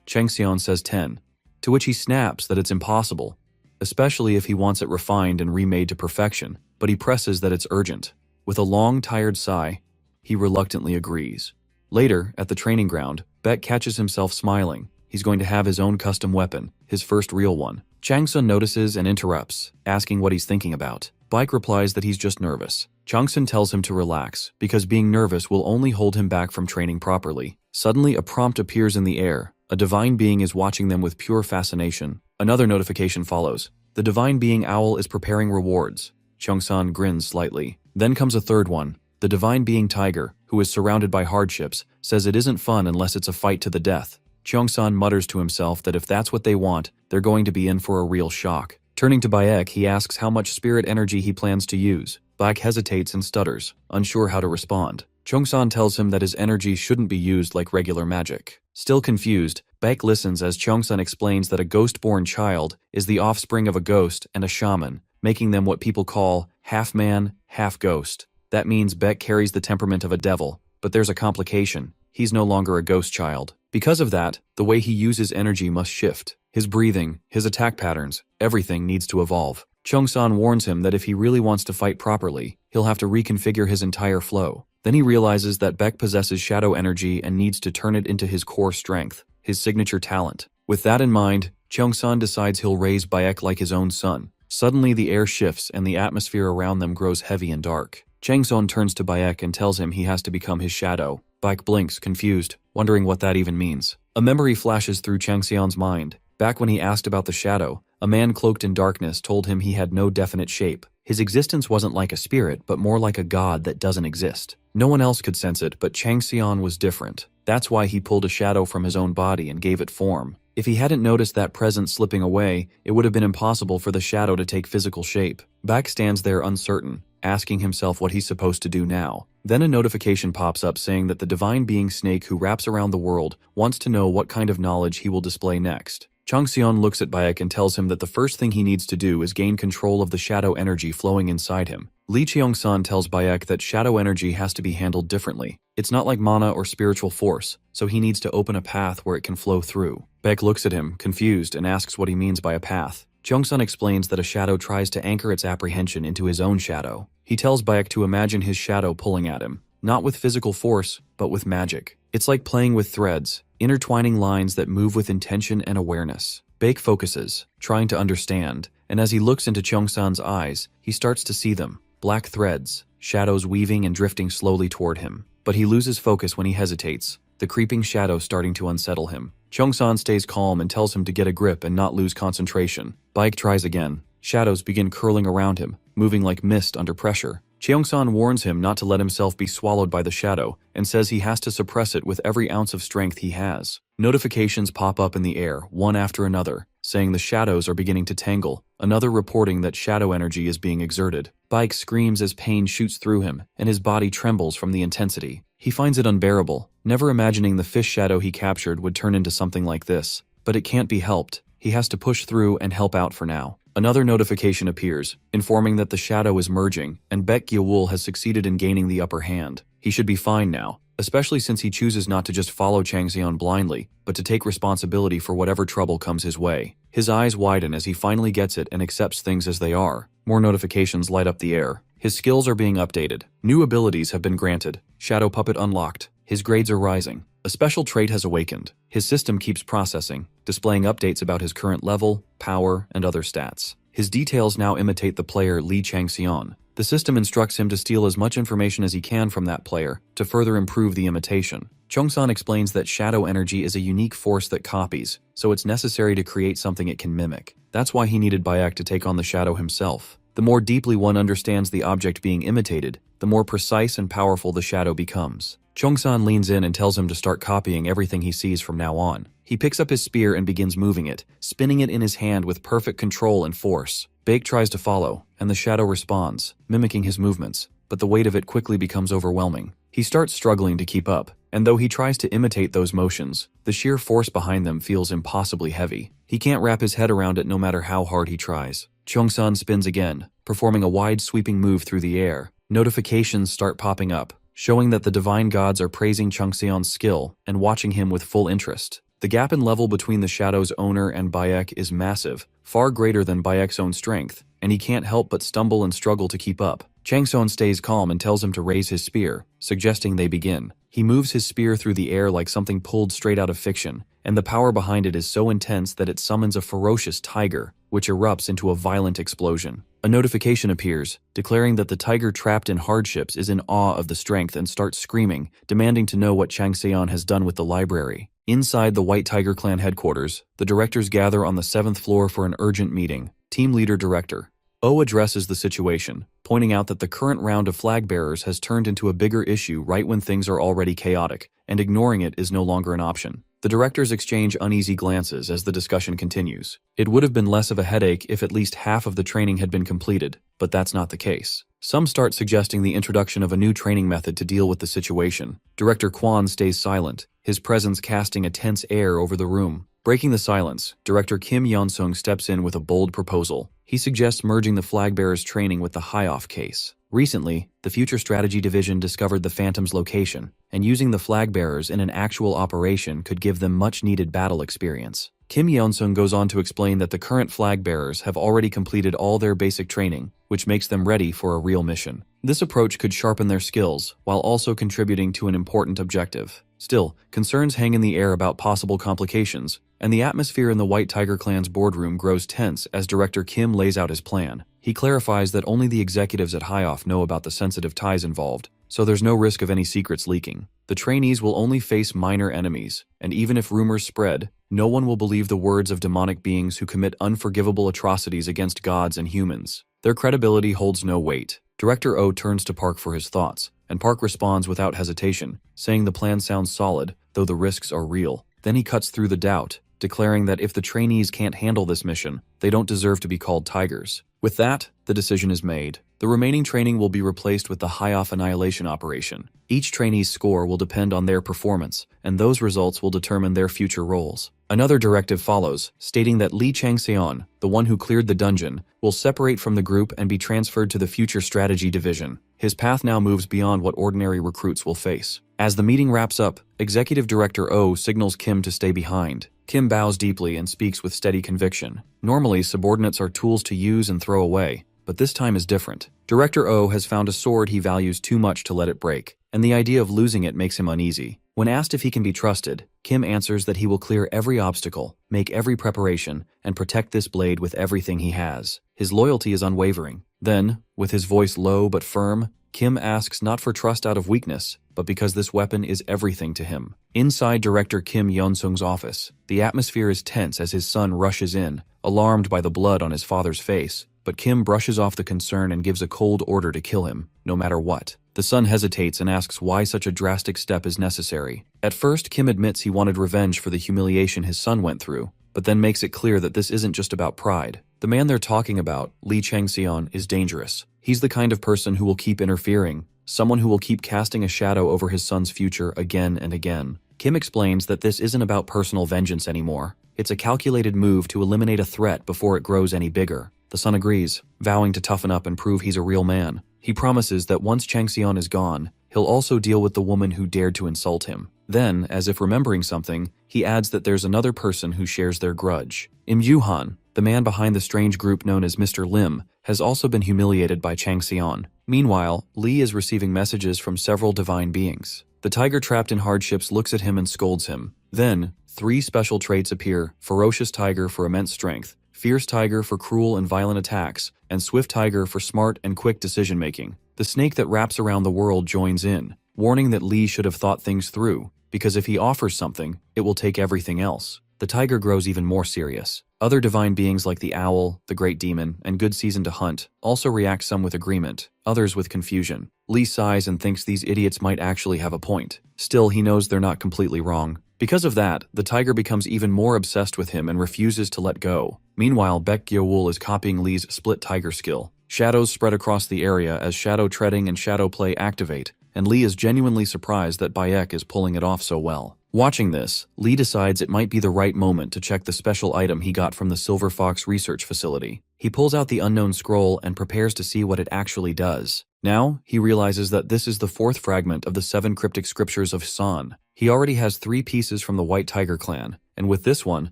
Changseon says 10, to which he snaps that it's impossible, especially if he wants it refined and remade to perfection, but he presses that it's urgent. With a long, tired sigh, he reluctantly agrees. Later, at the training ground, Beck catches himself smiling. He's going to have his own custom weapon, his first real one. Changsun notices and interrupts, asking what he's thinking about. Baek replies that he's just nervous. Changsun tells him to relax, because being nervous will only hold him back from training properly. Suddenly, a prompt appears in the air. A divine being is watching them with pure fascination. Another notification follows. The divine being owl is preparing rewards. Changsun grins slightly. Then comes a third one. The divine being tiger, who is surrounded by hardships, says it isn't fun unless it's a fight to the death. Changsun mutters to himself that if that's what they want, they're going to be in for a real shock. Turning to Baek, he asks how much spirit energy he plans to use. Baek hesitates and stutters, unsure how to respond. Changsun tells him that his energy shouldn't be used like regular magic. Still confused, Baek listens as Changsun explains that a ghost-born child is the offspring of a ghost and a shaman, making them what people call half-man, half-ghost. That means Baek carries the temperament of a devil, but there's a complication. He's no longer a ghost child. Because of that, the way he uses energy must shift. His breathing, his attack patterns, everything needs to evolve. Changsun warns him that if he really wants to fight properly, he'll have to reconfigure his entire flow. Then he realizes that Baek possesses shadow energy and needs to turn it into his core strength, his signature talent. With that in mind, Changsun decides he'll raise Baek like his own son. Suddenly the air shifts and the atmosphere around them grows heavy and dark. Changsun turns to Baek and tells him he has to become his shadow. Baek blinks, confused, wondering what that even means. A memory flashes through Changsion's mind. Back when he asked about the shadow, a man cloaked in darkness told him he had no definite shape. His existence wasn't like a spirit, but more like a god that doesn't exist. No one else could sense it, but Changsion was different. That's why he pulled a shadow from his own body and gave it form. If he hadn't noticed that presence slipping away, it would have been impossible for the shadow to take physical shape. Baek stands there uncertain, asking himself what he's supposed to do now. Then a notification pops up saying that the divine being snake who wraps around the world wants to know what kind of knowledge he will display next. Changsion looks at Baek and tells him that the first thing he needs to do is gain control of the shadow energy flowing inside him. Lee Cheong-san tells Baek that shadow energy has to be handled differently. It's not like mana or spiritual force, so he needs to open a path where it can flow through. Baek looks at him, confused, and asks what he means by a path. Cheong-san explains that a shadow tries to anchor its apprehension into his own shadow. He tells Baek to imagine his shadow pulling at him, not with physical force, but with magic. It's like playing with threads, intertwining lines that move with intention and awareness. Baek focuses, trying to understand, and as he looks into Cheong-san's eyes, he starts to see them. Black threads, shadows weaving and drifting slowly toward him. But he loses focus when he hesitates, the creeping shadow starting to unsettle him. Cheong-san stays calm and tells him to get a grip and not lose concentration. Baek tries again. Shadows begin curling around him, moving like mist under pressure. Cheong-san warns him not to let himself be swallowed by the shadow and says he has to suppress it with every ounce of strength he has. Notifications pop up in the air, one after another, saying the shadows are beginning to tangle, another reporting that shadow energy is being exerted. Baek screams as pain shoots through him, and his body trembles from the intensity. He finds it unbearable, never imagining the fish shadow he captured would turn into something like this. But it can't be helped. He has to push through and help out for now. Another notification appears, informing that the shadow is merging, and Baek Gyeowul has succeeded in gaining the upper hand. He should be fine now, especially since he chooses not to just follow Changsion blindly, but to take responsibility for whatever trouble comes his way. His eyes widen as he finally gets it and accepts things as they are. More notifications light up the air. His skills are being updated. New abilities have been granted. Shadow Puppet unlocked. His grades are rising. A special trait has awakened. His system keeps processing, displaying updates about his current level, power, and other stats. His details now imitate the player Lee Changxian. The system instructs him to steal as much information as he can from that player to further improve the imitation. Cheong-san explains that shadow energy is a unique force that copies, so it's necessary to create something it can mimic. That's why he needed Baek to take on the shadow himself. The more deeply one understands the object being imitated, the more precise and powerful the shadow becomes. Cheong-san leans in and tells him to start copying everything he sees from now on. He picks up his spear and begins moving it, spinning it in his hand with perfect control and force. Baek tries to follow, and the shadow responds, mimicking his movements, but the weight of it quickly becomes overwhelming. He starts struggling to keep up, and though he tries to imitate those motions, the sheer force behind them feels impossibly heavy. He can't wrap his head around it no matter how hard he tries. Cheong-san spins again, performing a wide sweeping move through the air. Notifications start popping up, showing that the divine gods are praising Changxion's skill and watching him with full interest. The gap in level between the Shadow's owner and Bayek is massive, far greater than Bayek's own strength, and he can't help but stumble and struggle to keep up. Changseon stays calm and tells him to raise his spear, suggesting they begin. He moves his spear through the air like something pulled straight out of fiction, and the power behind it is so intense that it summons a ferocious tiger, which erupts into a violent explosion. A notification appears, declaring that the tiger trapped in hardships is in awe of the strength and starts screaming, demanding to know what Changseon has done with the library. Inside the White Tiger Clan headquarters, the directors gather on the 7th floor for an urgent meeting. Team Leader Director O addresses the situation, pointing out that the current round of flag bearers has turned into a bigger issue right when things are already chaotic, and ignoring it is no longer an option. The directors exchange uneasy glances as the discussion continues. It would have been less of a headache if at least half of the training had been completed, but that's not the case. Some start suggesting the introduction of a new training method to deal with the situation. Director Kwon stays silent, his presence casting a tense air over the room. Breaking the silence, Director Kim Yeon-sung steps in with a bold proposal. He suggests merging the flag bearers' training with the High-Off case. Recently, the Future Strategy Division discovered the Phantom's location, and using the flag bearers in an actual operation could give them much-needed battle experience. Kim Yeon-sung goes on to explain that the current flag bearers have already completed all their basic training, which makes them ready for a real mission. This approach could sharpen their skills, while also contributing to an important objective. Still, concerns hang in the air about possible complications, and the atmosphere in the White Tiger Clan's boardroom grows tense as Director Kim lays out his plan. He clarifies that only the executives at High-Off know about the sensitive ties involved, so there's no risk of any secrets leaking. The trainees will only face minor enemies, and even if rumors spread, no one will believe the words of demonic beings who commit unforgivable atrocities against gods and humans. Their credibility holds no weight. Director O turns to Park for his thoughts, and Park responds without hesitation, saying the plan sounds solid, though the risks are real. Then he cuts through the doubt, declaring that if the trainees can't handle this mission, they don't deserve to be called tigers. With that, the decision is made. The remaining training will be replaced with the High-Off Annihilation operation. Each trainee's score will depend on their performance, and those results will determine their future roles. Another directive follows, stating that Lee Changseon, the one who cleared the dungeon, will separate from the group and be transferred to the Future Strategy Division. His path now moves beyond what ordinary recruits will face. As the meeting wraps up, Executive Director O signals Kim to stay behind. Kim bows deeply and speaks with steady conviction. Normally, subordinates are tools to use and throw away, but this time is different. Director O has found a sword he values too much to let it break, and the idea of losing it makes him uneasy. When asked if he can be trusted, Kim answers that he will clear every obstacle, make every preparation, and protect this blade with everything he has. His loyalty is unwavering. Then, with his voice low but firm, Kim asks not for trust out of weakness, but because this weapon is everything to him. Inside Director Kim Yeon-sung's office, the atmosphere is tense as his son rushes in, alarmed by the blood on his father's face, but Kim brushes off the concern and gives a cold order to kill him, no matter what. The son hesitates and asks why such a drastic step is necessary. At first, Kim admits he wanted revenge for the humiliation his son went through, but then makes it clear that this isn't just about pride. The man they're talking about, Lee Changseon, is dangerous. He's the kind of person who will keep interfering, someone who will keep casting a shadow over his son's future again and again. Kim explains that this isn't about personal vengeance anymore. It's a calculated move to eliminate a threat before it grows any bigger. The son agrees, vowing to toughen up and prove he's a real man. He promises that once Changseon is gone, he'll also deal with the woman who dared to insult him. Then, as if remembering something, he adds that there's another person who shares their grudge. Im Yoo-han, the man behind the strange group known as Mr. Lim, has also been humiliated by Changseon. Meanwhile, Lee is receiving messages from several divine beings. The tiger trapped in hardships looks at him and scolds him. Then, 3 special traits appear: Ferocious Tiger for immense strength, Fierce Tiger for cruel and violent attacks, and Swift Tiger for smart and quick decision-making. The snake that wraps around the world joins in, warning that Lee should have thought things through, because if he offers something, it will take everything else. The tiger grows even more serious. Other divine beings like the owl, the great demon, and good season to hunt also react, some with agreement, others with confusion. Lee sighs and thinks these idiots might actually have a point. Still, he knows they're not completely wrong. Because of that, the tiger becomes even more obsessed with him and refuses to let go. Meanwhile, Baek Gyo-wol is copying Lee's split tiger skill. Shadows spread across the area as shadow treading and shadow play activate, and Lee is genuinely surprised that Bayek is pulling it off so well. Watching this, Lee decides it might be the right moment to check the special item he got from the Silver Fox research facility. He pulls out the unknown scroll and prepares to see what it actually does. Now, he realizes that this is the 4th fragment of the 7 cryptic scriptures of San. He already has 3 pieces from the White Tiger clan, and with this one,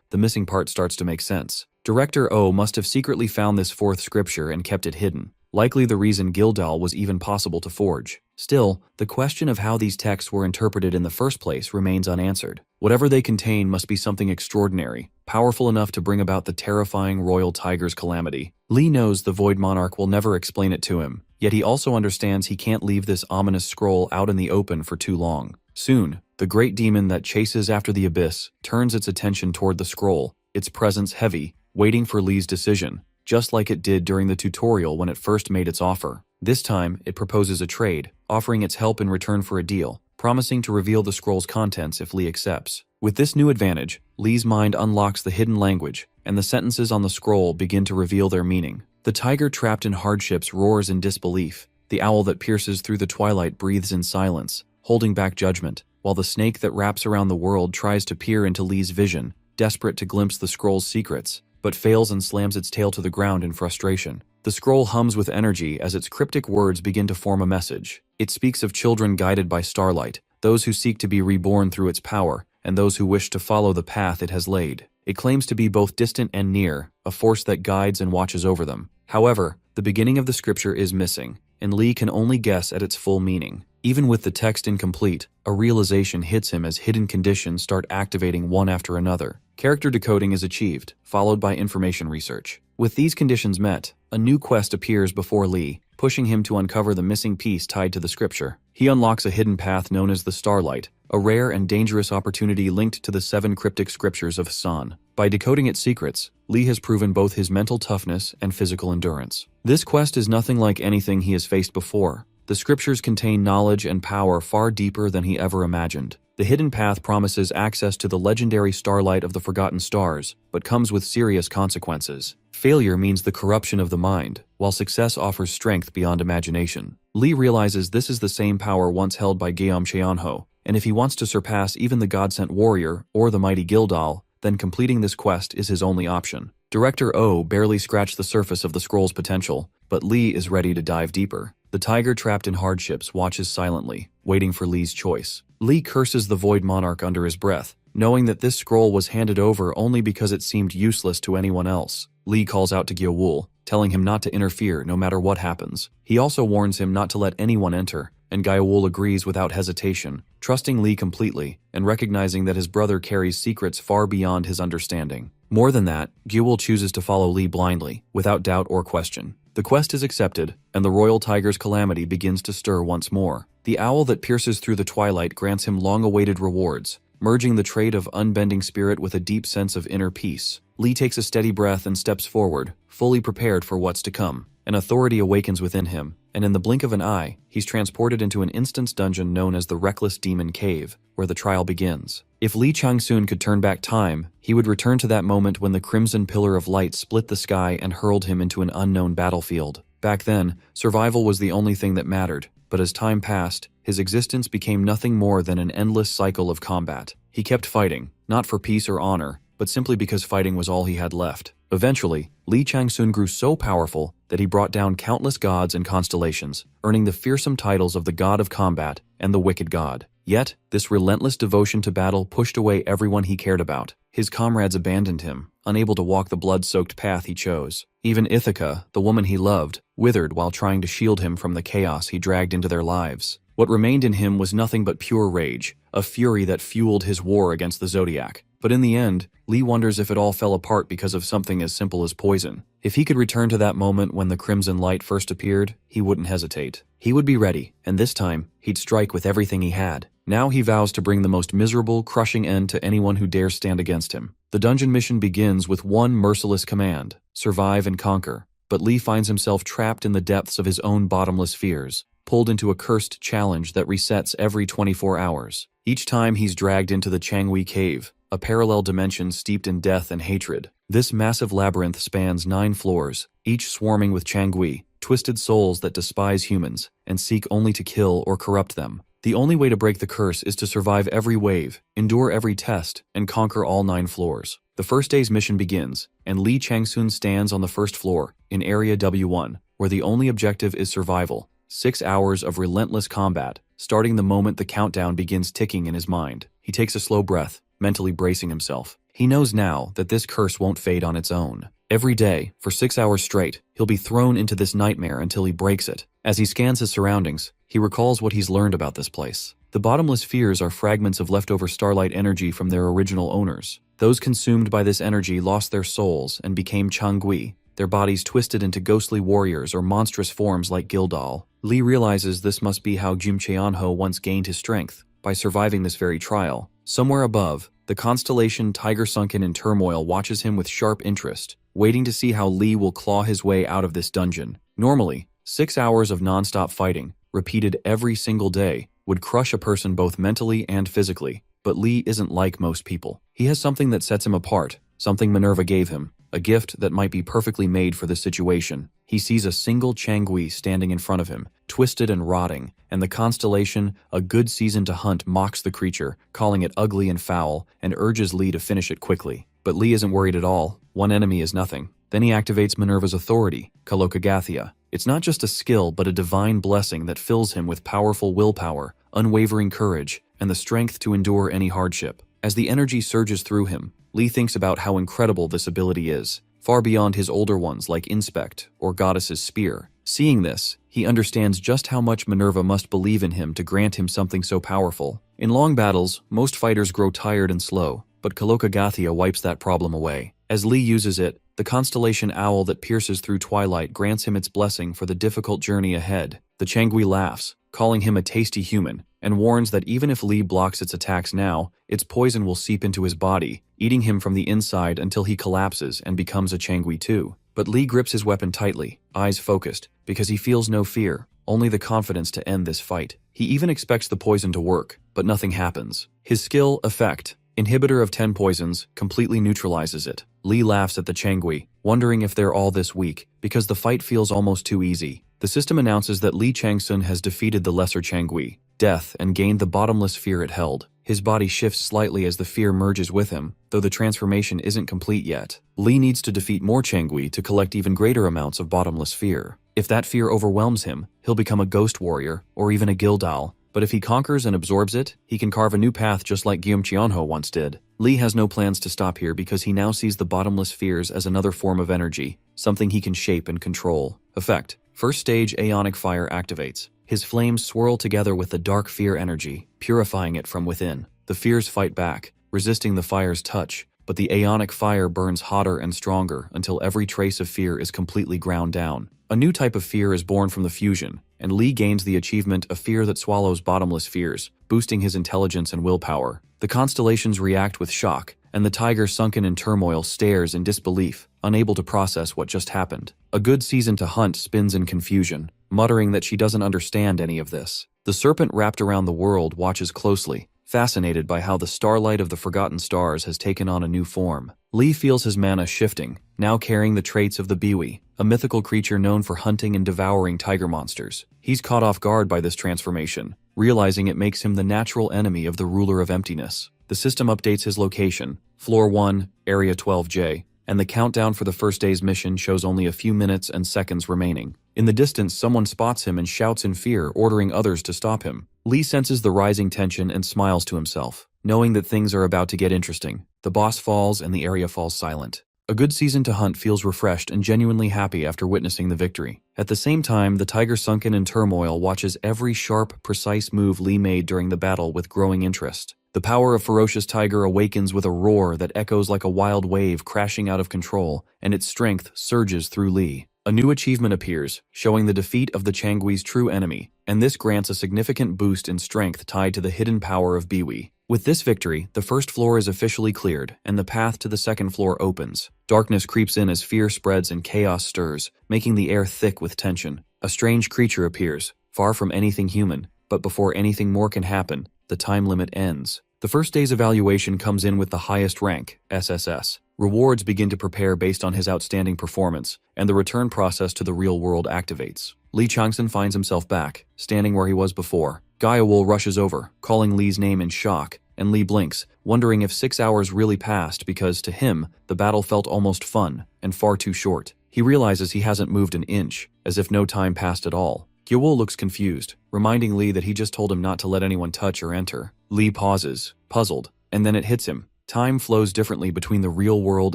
the missing part starts to make sense. Director O must have secretly found this 4th scripture and kept it hidden, likely the reason Gildal was even possible to forge. Still, the question of how these texts were interpreted in the first place remains unanswered. Whatever they contain must be something extraordinary, powerful enough to bring about the terrifying royal tiger's calamity. Lee knows the Void Monarch will never explain it to him, yet he also understands he can't leave this ominous scroll out in the open for too long. Soon, the great demon that chases after the abyss turns its attention toward the scroll, its presence heavy, waiting for Lee's decision, just like it did during the tutorial when it first made its offer. This time, it proposes a trade, offering its help in return for a deal, promising to reveal the scroll's contents if Lee accepts. With this new advantage, Lee's mind unlocks the hidden language, and the sentences on the scroll begin to reveal their meaning. The tiger trapped in hardships roars in disbelief. The owl that pierces through the twilight breathes in silence, holding back judgment, while the snake that wraps around the world tries to peer into Lee's vision, desperate to glimpse the scroll's secrets, but fails and slams its tail to the ground in frustration. The scroll hums with energy as its cryptic words begin to form a message. It speaks of children guided by starlight, those who seek to be reborn through its power, and those who wish to follow the path it has laid. It claims to be both distant and near, a force that guides and watches over them. However, the beginning of the scripture is missing, and Lee can only guess at its full meaning. Even with the text incomplete, a realization hits him as hidden conditions start activating one after another. Character decoding is achieved, followed by information research. With these conditions met, a new quest appears before Lee, pushing him to uncover the missing piece tied to the scripture. He unlocks a hidden path known as the Starlight, a rare and dangerous opportunity linked to the 7 cryptic scriptures of San. By decoding its secrets, Lee has proven both his mental toughness and physical endurance. This quest is nothing like anything he has faced before. The scriptures contain knowledge and power far deeper than he ever imagined. The hidden path promises access to the legendary starlight of the Forgotten Stars, but comes with serious consequences. Failure means the corruption of the mind, while success offers strength beyond imagination. Lee realizes this is the same power once held by Guillaume Cheonho, and if he wants to surpass even the God-sent warrior or the mighty Gildal, then completing this quest is his only option. Director O barely scratched the surface of the scroll's potential, but Lee is ready to dive deeper. The tiger trapped in hardships watches silently, waiting for Lee's choice. Lee curses the Void Monarch under his breath, knowing that this scroll was handed over only because it seemed useless to anyone else. Lee calls out to Gyeowul, telling him not to interfere no matter what happens. He also warns him not to let anyone enter, and Gyeowul agrees without hesitation, trusting Lee completely and recognizing that his brother carries secrets far beyond his understanding. More than that, Gyeowul chooses to follow Lee blindly, without doubt or question. The quest is accepted, and the royal tiger's calamity begins to stir once more. The owl that pierces through the twilight grants him long-awaited rewards, merging the trait of unbending spirit with a deep sense of inner peace. Lee takes a steady breath and steps forward, fully prepared for what's to come. An authority awakens within him, and in the blink of an eye, he's transported into an instance dungeon known as the Reckless Demon Cave, where the trial begins. If Lee Chang-soon could turn back time, he would return to that moment when the crimson pillar of light split the sky and hurled him into an unknown battlefield. Back then, survival was the only thing that mattered, but as time passed, his existence became nothing more than an endless cycle of combat. He kept fighting, not for peace or honor, but simply because fighting was all he had left. Eventually, Lee Chang-soon grew so powerful that he brought down countless gods and constellations, earning the fearsome titles of the God of Combat and the Wicked God. Yet, this relentless devotion to battle pushed away everyone he cared about. His comrades abandoned him, unable to walk the blood-soaked path he chose. Even Ithaca, the woman he loved, withered while trying to shield him from the chaos he dragged into their lives. What remained in him was nothing but pure rage, a fury that fueled his war against the Zodiac. But in the end, Lee wonders if it all fell apart because of something as simple as poison. If he could return to that moment when the crimson light first appeared, he wouldn't hesitate. He would be ready, and this time, he'd strike with everything he had. Now he vows to bring the most miserable, crushing end to anyone who dares stand against him. The dungeon mission begins with one merciless command: survive and conquer. But Lee finds himself trapped in the depths of his own bottomless fears, pulled into a cursed challenge that resets every 24 hours. Each time he's dragged into the Changwei Cave, a parallel dimension steeped in death and hatred. This massive labyrinth spans 9 floors, each swarming with Changwei, twisted souls that despise humans and seek only to kill or corrupt them. The only way to break the curse is to survive every wave, endure every test, and conquer all 9 floors. The first day's mission begins, and Lee Chang-soon stands on the first floor, in Area W1, where the only objective is survival. 6 hours of relentless combat, starting the moment the countdown begins ticking in his mind. He takes a slow breath, mentally bracing himself. He knows now that this curse won't fade on its own. Every day, for 6 hours straight, he'll be thrown into this nightmare until he breaks it. As he scans his surroundings, he recalls what he's learned about this place. The bottomless spheres are fragments of leftover starlight energy from their original owners. Those consumed by this energy lost their souls and became Changui, their bodies twisted into ghostly warriors or monstrous forms like Gildal. Lee realizes this must be how Cheonho once gained his strength, by surviving this very trial. Somewhere above, the constellation Tiger sunken in turmoil watches him with sharp interest, waiting to see how Lee will claw his way out of this dungeon. Normally, 6 hours of non-stop fighting, repeated every single day, would crush a person both mentally and physically. But Lee isn't like most people. He has something that sets him apart, something Minerva gave him, a gift that might be perfectly made for this situation. He sees a single Changui standing in front of him, twisted and rotting, and the constellation, a good season to hunt, mocks the creature, calling it ugly and foul, and urges Lee to finish it quickly. But Lee isn't worried at all. One enemy is nothing. Then he activates Minerva's authority, Kalokagathia. It's not just a skill, but a divine blessing that fills him with powerful willpower, unwavering courage, and the strength to endure any hardship. As the energy surges through him, Lee thinks about how incredible this ability is, far beyond his older ones like Inspect or Goddess's Spear. Seeing this, he understands just how much Minerva must believe in him to grant him something so powerful. In long battles, most fighters grow tired and slow, but Kalokagathia wipes that problem away. As Lee uses it, the constellation owl that pierces through twilight grants him its blessing for the difficult journey ahead. The Changui laughs, calling him a tasty human, and warns that even if Lee blocks its attacks now, its poison will seep into his body, eating him from the inside until he collapses and becomes a Changui too. But Lee grips his weapon tightly, eyes focused, because he feels no fear, only the confidence to end this fight. He even expects the poison to work, but nothing happens. His skill, Effect, Inhibitor of 10 poisons, completely neutralizes it. Lee laughs at the Changui, wondering if they're all this weak, because the fight feels almost too easy. The system announces that Lee Changsun has defeated the lesser Changui, Death, and gained the bottomless fear it held. His body shifts slightly as the fear merges with him, though the transformation isn't complete yet. Lee needs to defeat more Changui to collect even greater amounts of bottomless fear. If that fear overwhelms him, he'll become a ghost warrior, or even a Gildal. But if he conquers and absorbs it, he can carve a new path just like Cheonho once did. Lee has no plans to stop here because he now sees the bottomless fears as another form of energy, something he can shape and control. Effect: First stage Aeonic Fire activates. His flames swirl together with the dark fear energy, purifying it from within. The fears fight back, resisting the fire's touch, but the Aeonic Fire burns hotter and stronger until every trace of fear is completely ground down. A new type of fear is born from the fusion, and Lee gains the achievement of Fear that swallows bottomless fears, boosting his intelligence and willpower. The constellations react with shock, and the tiger sunken in turmoil stares in disbelief, unable to process what just happened. A good season to hunt spins in confusion, muttering that she doesn't understand any of this. The serpent wrapped around the world watches closely, fascinated by how the starlight of the forgotten stars has taken on a new form. Lee feels his mana shifting, now carrying the traits of the Biwi, a mythical creature known for hunting and devouring tiger monsters. He's caught off guard by this transformation, realizing it makes him the natural enemy of the ruler of emptiness. The system updates his location, Floor 1, Area 12J, and the countdown for the first day's mission shows only a few minutes and seconds remaining. In the distance, someone spots him and shouts in fear, ordering others to stop him. Lee senses the rising tension and smiles to himself, knowing that things are about to get interesting. The boss falls and the area falls silent. A good season to hunt feels refreshed and genuinely happy after witnessing the victory. At the same time, the tiger sunken in turmoil watches every sharp, precise move Lee made during the battle with growing interest. The power of ferocious tiger awakens with a roar that echoes like a wild wave crashing out of control, and its strength surges through Lee. A new achievement appears, showing the defeat of the Changui's true enemy, and this grants a significant boost in strength tied to the hidden power of Biwi. With this victory, the first floor is officially cleared, and the path to the second floor opens. Darkness creeps in as fear spreads and chaos stirs, making the air thick with tension. A strange creature appears, far from anything human, but before anything more can happen, the time limit ends. The first day's evaluation comes in with the highest rank, SSS. Rewards begin to prepare based on his outstanding performance, and the return process to the real world activates. Lee Changsun finds himself back, standing where he was before. Gaiawol rushes over, calling Lee's name in shock, and Lee blinks, wondering if 6 hours really passed because, to him, the battle felt almost fun and far too short. He realizes he hasn't moved an inch, as if no time passed at all. Gyeol looks confused, reminding Lee that he just told him not to let anyone touch or enter. Lee pauses, puzzled, and then it hits him. Time flows differently between the real world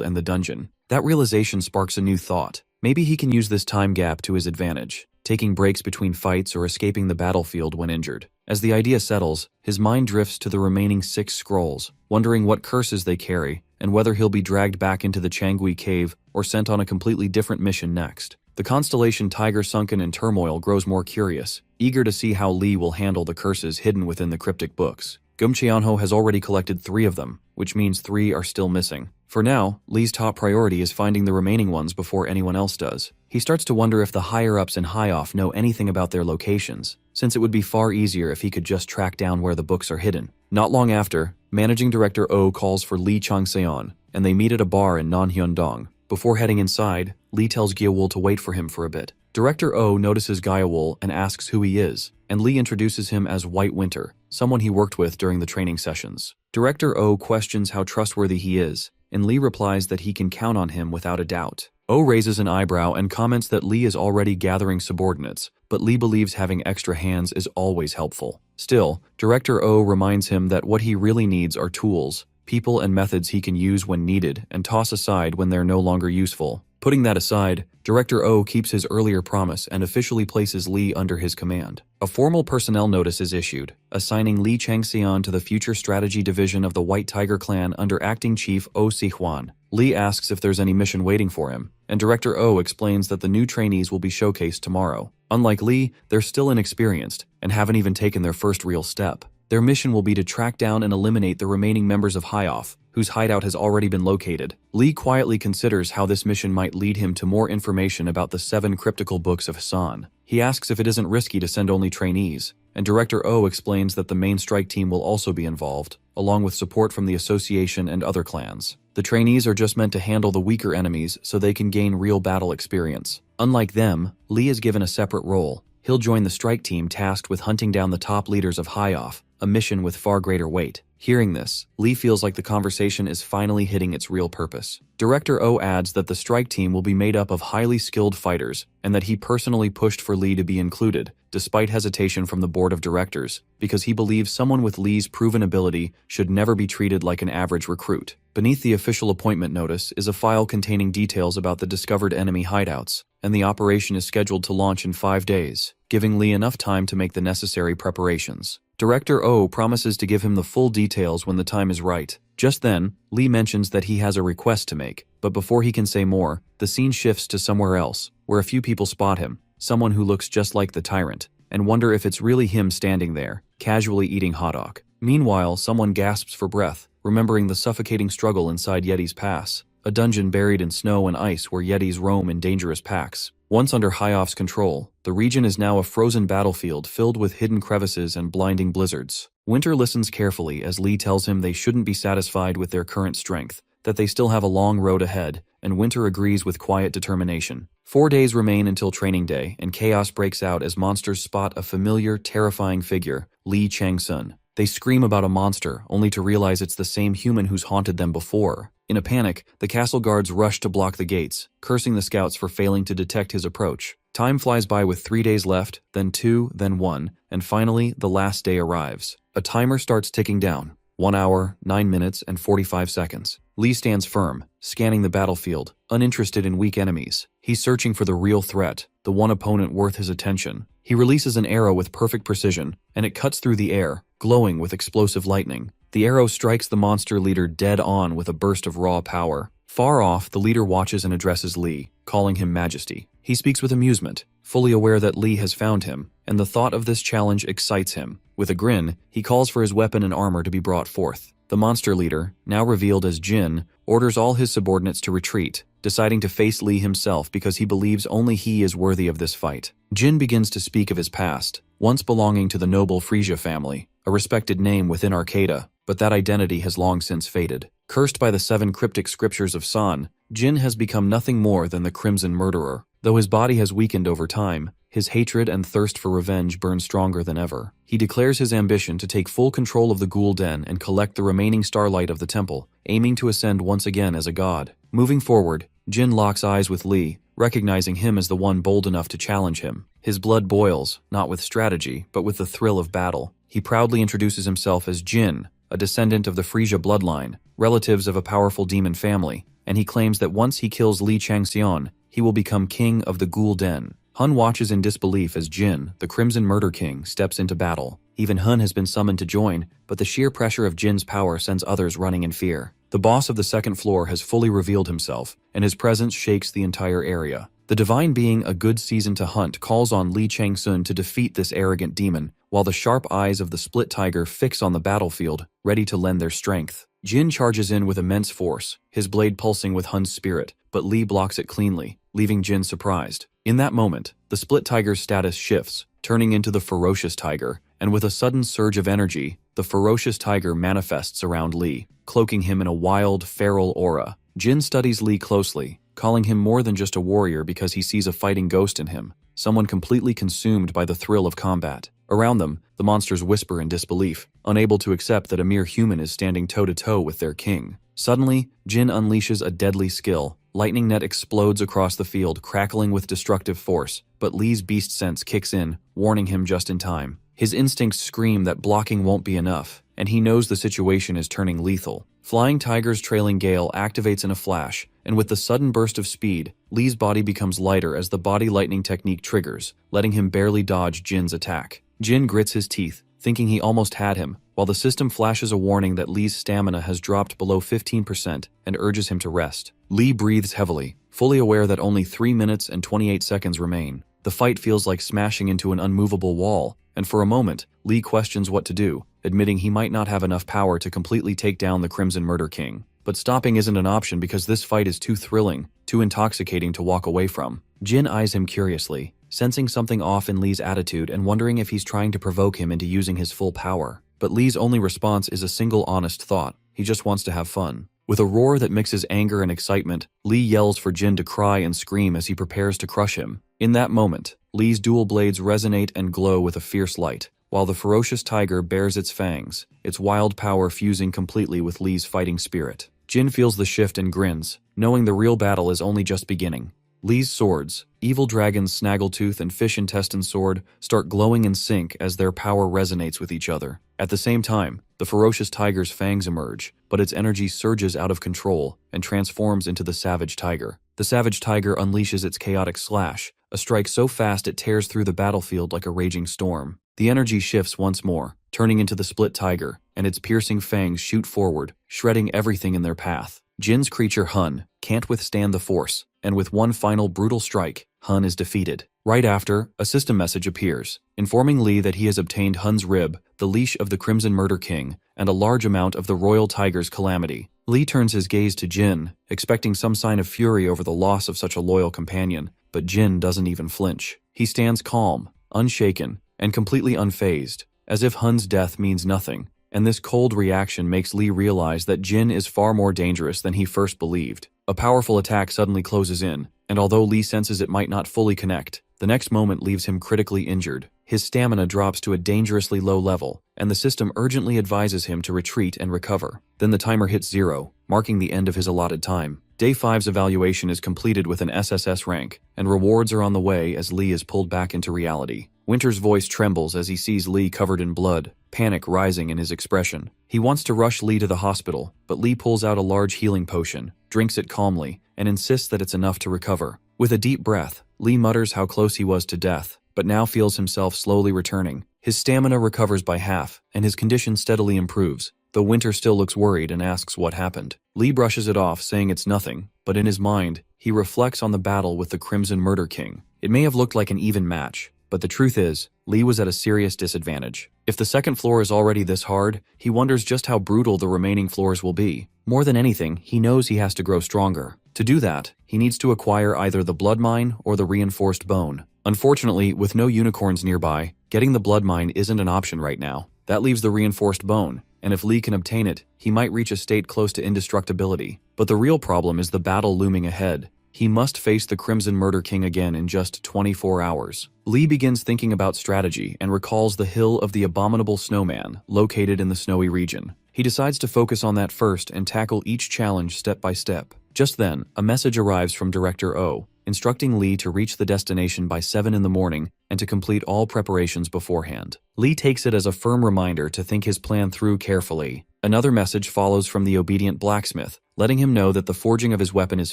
and the dungeon. That realization sparks a new thought. Maybe he can use this time gap to his advantage, taking breaks between fights or escaping the battlefield when injured. As the idea settles, his mind drifts to the remaining 6 scrolls, wondering what curses they carry and whether he'll be dragged back into the Changui cave or sent on a completely different mission next. The constellation Tiger sunken in turmoil grows more curious, eager to see how Lee will handle the curses hidden within the cryptic books. Gumcheonho has already collected 3 of them, which means 3 are still missing. For now, Lee's top priority is finding the remaining ones before anyone else does. He starts to wonder if the higher-ups in High-Off know anything about their locations, since it would be far easier if he could just track down where the books are hidden. Not long after, Managing Director Oh calls for Lee Changseon, and they meet at a bar in Nanhyundong. Before heading inside, Lee tells Gyeol to wait for him for a bit. Director Oh notices Gyeol and asks who he is, and Lee introduces him as White Winter, someone he worked with during the training sessions. Director Oh questions how trustworthy he is, and Lee replies that he can count on him without a doubt. Oh raises an eyebrow and comments that Lee is already gathering subordinates, but Lee believes having extra hands is always helpful. Still, Director Oh reminds him that what he really needs are tools, people and methods he can use when needed and toss aside when they're no longer useful. Putting that aside, Director Oh keeps his earlier promise and officially places Lee under his command. A formal personnel notice is issued, assigning Lee Changseon to the Future Strategy Division of the White Tiger Clan under Acting Chief Oh Si-hwan. Lee asks if there's any mission waiting for him, and Director Oh explains that the new trainees will be showcased tomorrow. Unlike Lee, they're still inexperienced and haven't even taken their first real step. Their mission will be to track down and eliminate the remaining members of High-Off, whose hideout has already been located. Lee quietly considers how this mission might lead him to more information about the 7 cryptical books of Hassan. He asks if it isn't risky to send only trainees, and Director Oh explains that the main strike team will also be involved, along with support from the association and other clans. The trainees are just meant to handle the weaker enemies so they can gain real battle experience. Unlike them, Lee is given a separate role. He'll join the strike team tasked with hunting down the top leaders of High-Off, a mission with far greater weight. Hearing this, Lee feels like the conversation is finally hitting its real purpose. Director Oh adds that the strike team will be made up of highly skilled fighters, and that he personally pushed for Lee to be included, despite hesitation from the board of directors, because he believes someone with Lee's proven ability should never be treated like an average recruit. Beneath the official appointment notice is a file containing details about the discovered enemy hideouts, and the operation is scheduled to launch in 5 days, giving Lee enough time to make the necessary preparations. Director Oh promises to give him the full details when the time is right. Just then, Lee mentions that he has a request to make, but before he can say more, the scene shifts to somewhere else, where a few people spot him, someone who looks just like the tyrant, and wonder if it's really him standing there, casually eating hotdog. Meanwhile, someone gasps for breath, remembering the suffocating struggle inside Yeti's Pass, a dungeon buried in snow and ice where Yetis roam in dangerous packs. Once under High-Off's control, the region is now a frozen battlefield filled with hidden crevices and blinding blizzards. Winter listens carefully as Lee tells him they shouldn't be satisfied with their current strength, that they still have a long road ahead, and Winter agrees with quiet determination. 4 days remain until training day, and chaos breaks out as monsters spot a familiar, terrifying figure, Lee Chang-sun. They scream about a monster, only to realize it's the same human who's haunted them before. In a panic, the castle guards rush to block the gates, cursing the scouts for failing to detect his approach. Time flies by with 3 days left, then 2, then 1, and finally, the last day arrives. A timer starts ticking down. 1 hour, 9 minutes, and 45 seconds. Lee stands firm, scanning the battlefield, uninterested in weak enemies. He's searching for the real threat, the one opponent worth his attention. He releases an arrow with perfect precision, and it cuts through the air, glowing with explosive lightning. The arrow strikes the monster leader dead on with a burst of raw power. Far off, the leader watches and addresses Lee, calling him Majesty. He speaks with amusement, fully aware that Lee has found him, and the thought of this challenge excites him. With a grin, he calls for his weapon and armor to be brought forth. The monster leader, now revealed as Jin, orders all his subordinates to retreat, deciding to face Lee himself because he believes only he is worthy of this fight. Jin begins to speak of his past, once belonging to the noble Frisia family, a respected name within Arcata, but that identity has long since faded. Cursed by the 7 cryptic scriptures of San, Jin has become nothing more than the Crimson Murderer. Though his body has weakened over time, his hatred and thirst for revenge burn stronger than ever. He declares his ambition to take full control of the Ghoul Den and collect the remaining starlight of the temple, aiming to ascend once again as a god. Moving forward, Jin locks eyes with Lee, recognizing him as the one bold enough to challenge him. His blood boils, not with strategy, but with the thrill of battle. He proudly introduces himself as Jin, a descendant of the Frisia bloodline, relatives of a powerful demon family, and he claims that once he kills Li Changxian, he will become king of the Ghoul Den. Hun watches in disbelief as Jin, the Crimson Murder King, steps into battle. Even Hun has been summoned to join, but the sheer pressure of Jin's power sends others running in fear. The boss of the second floor has fully revealed himself, and his presence shakes the entire area. The divine being a good season to hunt calls on Li Changsun to defeat this arrogant demon, while the sharp eyes of the split tiger fix on the battlefield, ready to lend their strength. Jin charges in with immense force, his blade pulsing with Hun's spirit, but Li blocks it cleanly, leaving Jin surprised. In that moment, the split tiger's status shifts, turning into the ferocious tiger, and with a sudden surge of energy, the ferocious tiger manifests around Li, cloaking him in a wild, feral aura. Jin studies Li closely, calling him more than just a warrior because he sees a fighting ghost in him, someone completely consumed by the thrill of combat. Around them, the monsters whisper in disbelief, unable to accept that a mere human is standing toe-to-toe with their king. Suddenly, Jin unleashes a deadly skill. Lightning net explodes across the field, crackling with destructive force, but Li's beast sense kicks in, warning him just in time. His instincts scream that blocking won't be enough, and he knows the situation is turning lethal. Flying Tiger's trailing gale activates in a flash, and with the sudden burst of speed, Li's body becomes lighter as the body lightning technique triggers, letting him barely dodge Jin's attack. Jin grits his teeth, thinking he almost had him, while the system flashes a warning that Li's stamina has dropped below 15% and urges him to rest. Li breathes heavily, fully aware that only 3 minutes and 28 seconds remain. The fight feels like smashing into an unmovable wall, and for a moment, Li questions what to do, admitting he might not have enough power to completely take down the Crimson Murder King. But stopping isn't an option because this fight is too thrilling, too intoxicating to walk away from. Jin eyes him curiously, sensing something off in Li's attitude and wondering if he's trying to provoke him into using his full power. But Li's only response is a single honest thought. He just wants to have fun. With a roar that mixes anger and excitement, Li yells for Jin to cry and scream as he prepares to crush him. In that moment, Li's dual blades resonate and glow with a fierce light, while the ferocious tiger bares its fangs, its wild power fusing completely with Li's fighting spirit. Jin feels the shift and grins, knowing the real battle is only just beginning. Li's swords, Evil Dragon's Snaggletooth and Fish Intestine Sword, start glowing in sync as their power resonates with each other. At the same time, the ferocious tiger's fangs emerge, but its energy surges out of control and transforms into the savage tiger. The savage tiger unleashes its chaotic slash, a strike so fast it tears through the battlefield like a raging storm. The energy shifts once more, turning into the split tiger, and its piercing fangs shoot forward, shredding everything in their path. Jin's creature Hun can't withstand the force, and with one final brutal strike, Hun is defeated. Right after, a system message appears, informing Li that he has obtained Hun's rib, the leash of the Crimson Murder King, and a large amount of the Royal Tiger's calamity. Li turns his gaze to Jin, expecting some sign of fury over the loss of such a loyal companion, but Jin doesn't even flinch. He stands calm, unshaken, and completely unfazed, as if Hun's death means nothing, and this cold reaction makes Li realize that Jin is far more dangerous than he first believed. A powerful attack suddenly closes in, and although Li senses it might not fully connect, the next moment leaves him critically injured. His stamina drops to a dangerously low level, and the system urgently advises him to retreat and recover. Then the timer hits 0, marking the end of his allotted time. Day 5's evaluation is completed with an SSS rank, and rewards are on the way as Li is pulled back into reality. Winter's voice trembles as he sees Li covered in blood, panic rising in his expression. He wants to rush Li to the hospital, but Li pulls out a large healing potion, drinks it calmly, and insists that it's enough to recover. With a deep breath, Li mutters how close he was to death, but now feels himself slowly returning. His stamina recovers by half, and his condition steadily improves, though Winter still looks worried and asks what happened. Li brushes it off, saying it's nothing, but in his mind, he reflects on the battle with the Crimson Murder King. It may have looked like an even match, but the truth is, Li was at a serious disadvantage. If the second floor is already this hard, he wonders just how brutal the remaining floors will be. More than anything, he knows he has to grow stronger. To do that, he needs to acquire either the blood mine or the reinforced bone. Unfortunately, with no unicorns nearby, getting the blood mine isn't an option right now. That leaves the reinforced bone, and if Li can obtain it, he might reach a state close to indestructibility. But the real problem is the battle looming ahead. He must face the Crimson Murder King again in just 24 hours. Li begins thinking about strategy and recalls the Hill of the Abominable Snowman, located in the snowy region. He decides to focus on that first and tackle each challenge step by step. Just then, a message arrives from Director O. instructing Lee to reach the destination by 7 in the morning and to complete all preparations beforehand. Lee takes it as a firm reminder to think his plan through carefully. Another message follows from the obedient blacksmith, letting him know that the forging of his weapon is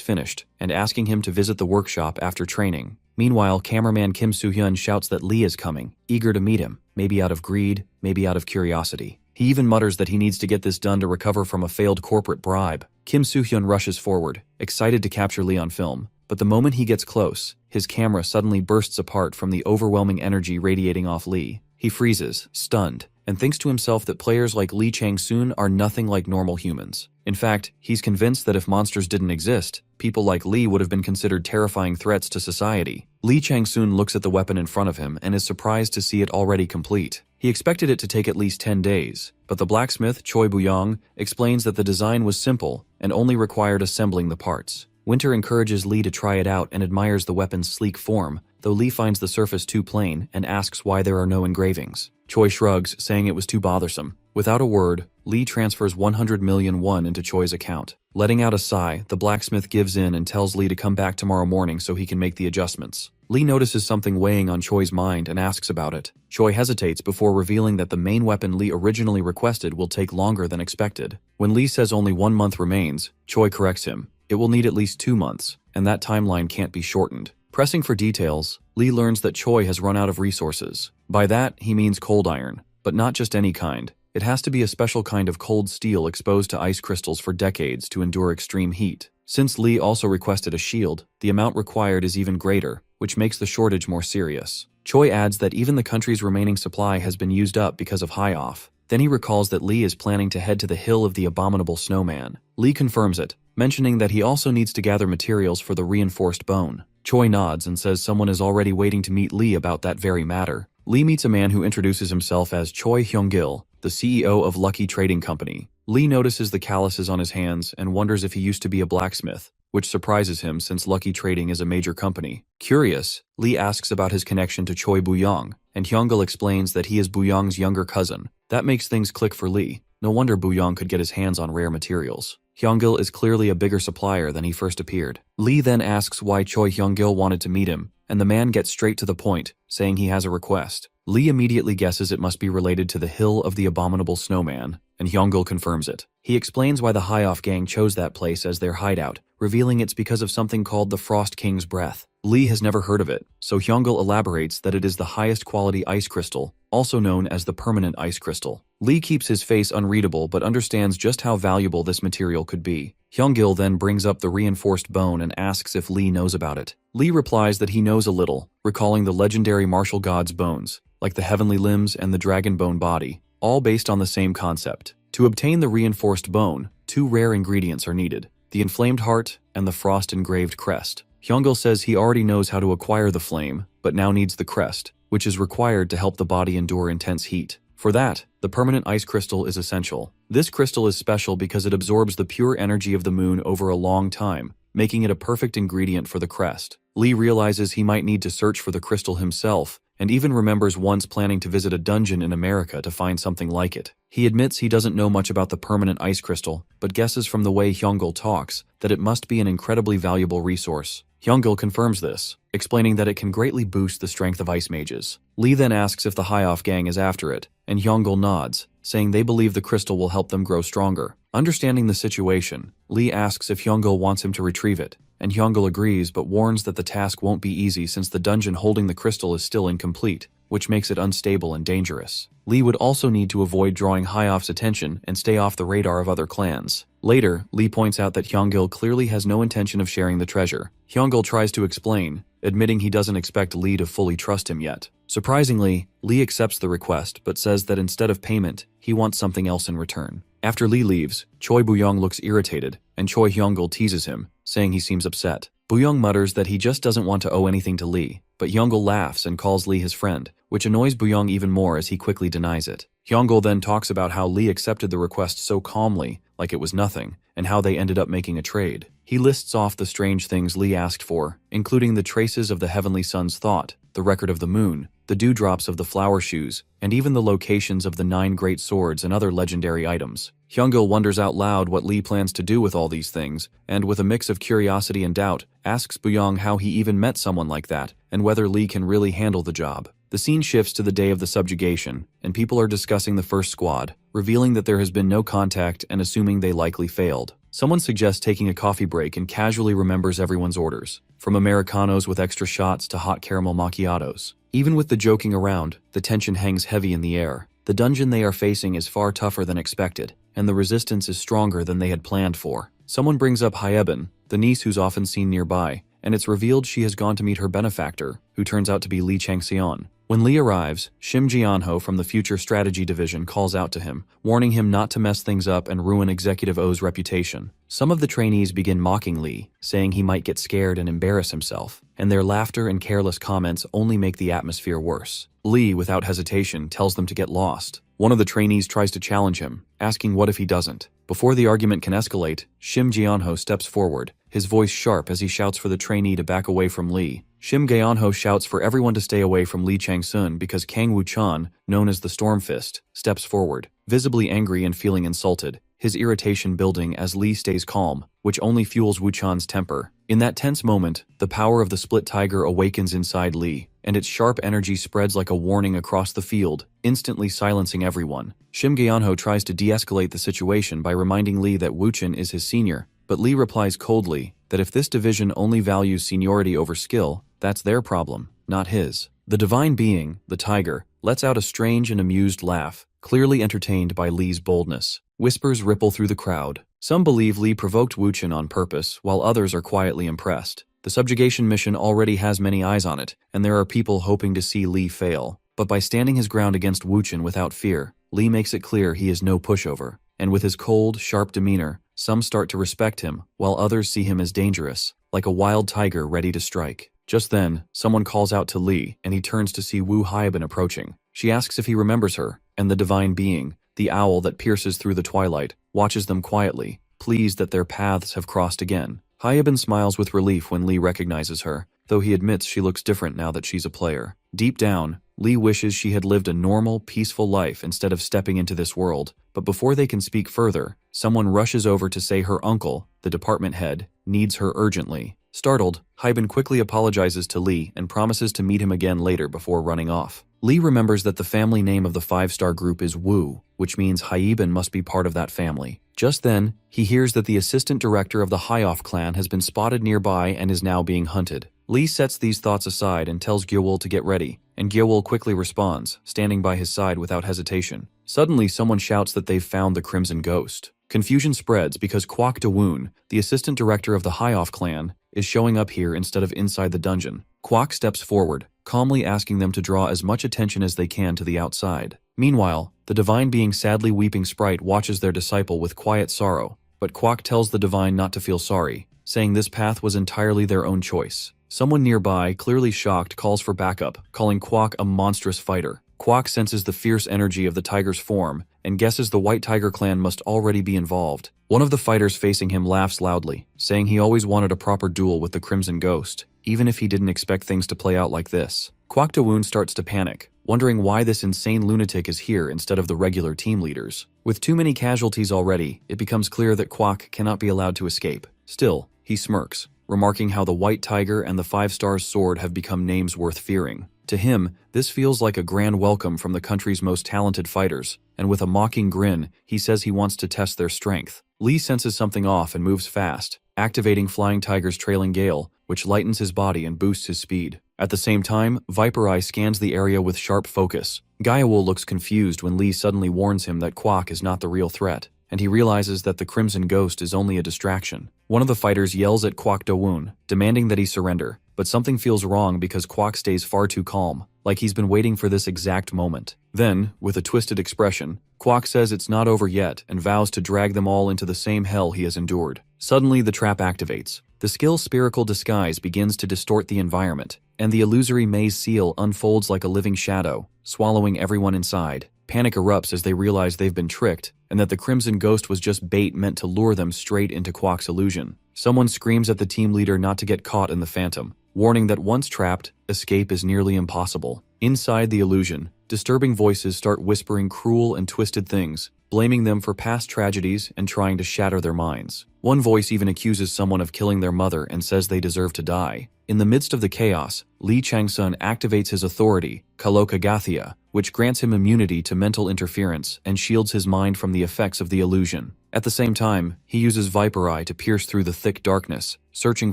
finished and asking him to visit the workshop after training. Meanwhile, cameraman Kim Soo-hyun shouts that Lee is coming, eager to meet him, maybe out of greed, maybe out of curiosity. He even mutters that he needs to get this done to recover from a failed corporate bribe. Kim Soo-hyun rushes forward, excited to capture Lee on film, but the moment he gets close, his camera suddenly bursts apart from the overwhelming energy radiating off Lee. He freezes, stunned, and thinks to himself that players like Lee Chang-soon are nothing like normal humans. In fact, he's convinced that if monsters didn't exist, people like Lee would have been considered terrifying threats to society. Lee Chang-soon looks at the weapon in front of him and is surprised to see it already complete. He expected it to take at least 10 days, but the blacksmith, Choi Boo-young, explains that the design was simple and only required assembling the parts. Winter encourages Lee to try it out and admires the weapon's sleek form, though Lee finds the surface too plain and asks why there are no engravings. Choi shrugs, saying it was too bothersome. Without a word, Lee transfers 100 million won into Choi's account. Letting out a sigh, the blacksmith gives in and tells Lee to come back tomorrow morning so he can make the adjustments. Lee notices something weighing on Choi's mind and asks about it. Choi hesitates before revealing that the main weapon Lee originally requested will take longer than expected. When Lee says only 1 month remains, Choi corrects him. It will need at least 2 months, and that timeline can't be shortened. Pressing for details, Lee learns that Choi has run out of resources. By that, he means cold iron, but not just any kind. It has to be a special kind of cold steel exposed to ice crystals for decades to endure extreme heat. Since Lee also requested a shield, the amount required is even greater, which makes the shortage more serious. Choi adds that even the country's remaining supply has been used up because of high-off. Then he recalls that Lee is planning to head to the Hill of the Abominable Snowman. Lee confirms it, mentioning that he also needs to gather materials for the reinforced bone. Choi nods and says someone is already waiting to meet Lee about that very matter. Lee meets a man who introduces himself as Choi Hyung-gil, the CEO of Lucky Trading Company. Lee notices the calluses on his hands and wonders if he used to be a blacksmith, which surprises him since Lucky Trading is a major company. Curious, Lee asks about his connection to Choi Boo-young, and Hyung-gil explains that he is Boo-young's younger cousin. That makes things click for Lee. No wonder Boo-young could get his hands on rare materials. Hyung-gil is clearly a bigger supplier than he first appeared. Lee then asks why Choi Hyung-gil wanted to meet him, and the man gets straight to the point, saying he has a request. Lee immediately guesses it must be related to the Hill of the Abominable Snowman, and Hyung-gil confirms it. He explains why the High-Off gang chose that place as their hideout, revealing it's because of something called the Frost King's Breath. Lee has never heard of it, so Hyung-gil elaborates that it is the highest quality ice crystal, also known as the permanent ice crystal. Lee keeps his face unreadable but understands just how valuable this material could be. Hyung-gil then brings up the reinforced bone and asks if Lee knows about it. Lee replies that he knows a little, recalling the legendary martial god's bones, like the heavenly limbs and the dragon bone body, all based on the same concept. To obtain the reinforced bone, 2 rare ingredients are needed, the inflamed heart and the frost-engraved crest. Hyung-gil says he already knows how to acquire the flame, but now needs the crest, which is required to help the body endure intense heat. For that, the permanent ice crystal is essential. This crystal is special because it absorbs the pure energy of the moon over a long time, making it a perfect ingredient for the crest. Lee realizes he might need to search for the crystal himself, and even remembers once planning to visit a dungeon in America to find something like it. He admits he doesn't know much about the permanent ice crystal, but guesses from the way Hyung-gil talks that it must be an incredibly valuable resource. Hyung-gil confirms this, explaining that it can greatly boost the strength of ice mages. Lee then asks if the High-Off gang is after it, and Hyung-gil nods, saying they believe the crystal will help them grow stronger. Understanding the situation, Lee asks if Hyung-gil wants him to retrieve it, and Hyung-gil agrees but warns that the task won't be easy since the dungeon holding the crystal is still incomplete, which makes it unstable and dangerous. Lee would also need to avoid drawing High-Off's attention and stay off the radar of other clans. Later, Lee points out that Hyung-gil clearly has no intention of sharing the treasure. Hyung-gil tries to explain, admitting he doesn't expect Lee to fully trust him yet. Surprisingly, Lee accepts the request but says that instead of payment, he wants something else in return. After Lee leaves, Choi Boo-young looks irritated, and Choi Hyung-gil teases him, saying he seems upset. Boo-young mutters that he just doesn't want to owe anything to Lee, but Hyung-gil laughs and calls Lee his friend, which annoys Boo-young even more as he quickly denies it. Hyung-gil then talks about how Lee accepted the request so calmly, like it was nothing, and how they ended up making a trade. He lists off the strange things Lee asked for, including the traces of the heavenly sun's thought, the record of the moon, the dewdrops of the flower shoes, and even the locations of the 9 great swords and other legendary items. Hyungil wonders out loud what Lee plans to do with all these things, and with a mix of curiosity and doubt, asks Buyong how he even met someone like that, and whether Lee can really handle the job. The scene shifts to the day of the subjugation, and people are discussing the first squad, revealing that there has been no contact and assuming they likely failed. Someone suggests taking a coffee break and casually remembers everyone's orders, from Americanos with extra shots to hot caramel macchiatos. Even with the joking around, the tension hangs heavy in the air. The dungeon they are facing is far tougher than expected, and the resistance is stronger than they had planned for. Someone brings up Hyeben, the niece who's often seen nearby, and it's revealed she has gone to meet her benefactor, who turns out to be Lee Changseon. When Lee arrives, Shim Jianho from the Future Strategy Division calls out to him, warning him not to mess things up and ruin Executive O's reputation. Some of the trainees begin mocking Lee, saying he might get scared and embarrass himself, and their laughter and careless comments only make the atmosphere worse. Lee, without hesitation, tells them to get lost. One of the trainees tries to challenge him, asking what if he doesn't. Before the argument can escalate, Shim Jianho steps forward, his voice sharp as he shouts for the trainee to back away from Lee. Shim Gaeonho shouts for everyone to stay away from Lee Chang-sun because Kang Woo-chan, known as the Stormfist, steps forward, visibly angry and feeling insulted, his irritation building as Lee stays calm, which only fuels Woo-chan's temper. In that tense moment, the power of the split tiger awakens inside Lee, and its sharp energy spreads like a warning across the field, instantly silencing everyone. Shim Gaeonho tries to de-escalate the situation by reminding Lee that Woo-chan is his senior, but Lee replies coldly that if this division only values seniority over skill, that's their problem, not his. The divine being, the tiger, lets out a strange and amused laugh, clearly entertained by Lee's boldness. Whispers ripple through the crowd. Some believe Lee provoked Woo-chan on purpose, while others are quietly impressed. The subjugation mission already has many eyes on it, and there are people hoping to see Lee fail. But by standing his ground against Woo-chan without fear, Lee makes it clear he is no pushover. And with his cold, sharp demeanor, some start to respect him, while others see him as dangerous, like a wild tiger ready to strike. Just then, someone calls out to Lee, and he turns to see Wu Hyeben approaching. She asks if he remembers her, and the divine being, the owl that pierces through the twilight, watches them quietly, pleased that their paths have crossed again. Hyeben smiles with relief when Lee recognizes her, though he admits she looks different now that she's a player. Deep down, Lee wishes she had lived a normal, peaceful life instead of stepping into this world, but before they can speak further, someone rushes over to say her uncle, the department head, needs her urgently. Startled, Hyben quickly apologizes to Lee and promises to meet him again later before running off. Lee remembers that the family name of the 5-star group is Wu, which means Hyeben must be part of that family. Just then, he hears that the assistant director of the Hyoff clan has been spotted nearby and is now being hunted. Lee sets these thoughts aside and tells Gyewol to get ready, and Gyewol quickly responds, standing by his side without hesitation. Suddenly, someone shouts that they've found the Crimson Ghost. Confusion spreads because Kwok Do-woon, the assistant director of the Hyoff clan, is showing up here instead of inside the dungeon. Kwok steps forward, calmly asking them to draw as much attention as they can to the outside. Meanwhile, the divine being sadly weeping sprite watches their disciple with quiet sorrow, but Kwok tells the divine not to feel sorry, saying this path was entirely their own choice. Someone nearby, clearly shocked, calls for backup, calling Kwok a monstrous fighter. Kwok senses the fierce energy of the tiger's form and guesses the White Tiger clan must already be involved. One of the fighters facing him laughs loudly, saying he always wanted a proper duel with the Crimson Ghost, even if he didn't expect things to play out like this. Kwok Do-woon starts to panic, wondering why this insane lunatic is here instead of the regular team leaders. With too many casualties already, it becomes clear that Kwok cannot be allowed to escape. Still, he smirks, remarking how the White Tiger and the 5-star's sword have become names worth fearing. To him, this feels like a grand welcome from the country's most talented fighters, and with a mocking grin, he says he wants to test their strength. Lee senses something off and moves fast, activating Flying Tiger's trailing gale, which lightens his body and boosts his speed. At the same time, Viper Eye scans the area with sharp focus. Gyewol looks confused when Lee suddenly warns him that Kwok is not the real threat, and he realizes that the Crimson Ghost is only a distraction. One of the fighters yells at Kwok Do-woon, demanding that he surrender, but something feels wrong because Kwok stays far too calm, like he's been waiting for this exact moment. Then, with a twisted expression, Kwok says it's not over yet and vows to drag them all into the same hell he has endured. Suddenly, the trap activates. The skill Spherical Disguise begins to distort the environment, and the illusory maze seal unfolds like a living shadow, swallowing everyone inside. Panic erupts as they realize they've been tricked, and that the Crimson Ghost was just bait meant to lure them straight into Kwok's illusion. Someone screams at the team leader not to get caught in the phantom, warning that once trapped, escape is nearly impossible. Inside the illusion, disturbing voices start whispering cruel and twisted things, blaming them for past tragedies and trying to shatter their minds. One voice even accuses someone of killing their mother and says they deserve to die. In the midst of the chaos, Lee Chang-sun activates his authority, Kalokagathia, which grants him immunity to mental interference and shields his mind from the effects of the illusion. At the same time, he uses Viper Eye to pierce through the thick darkness, searching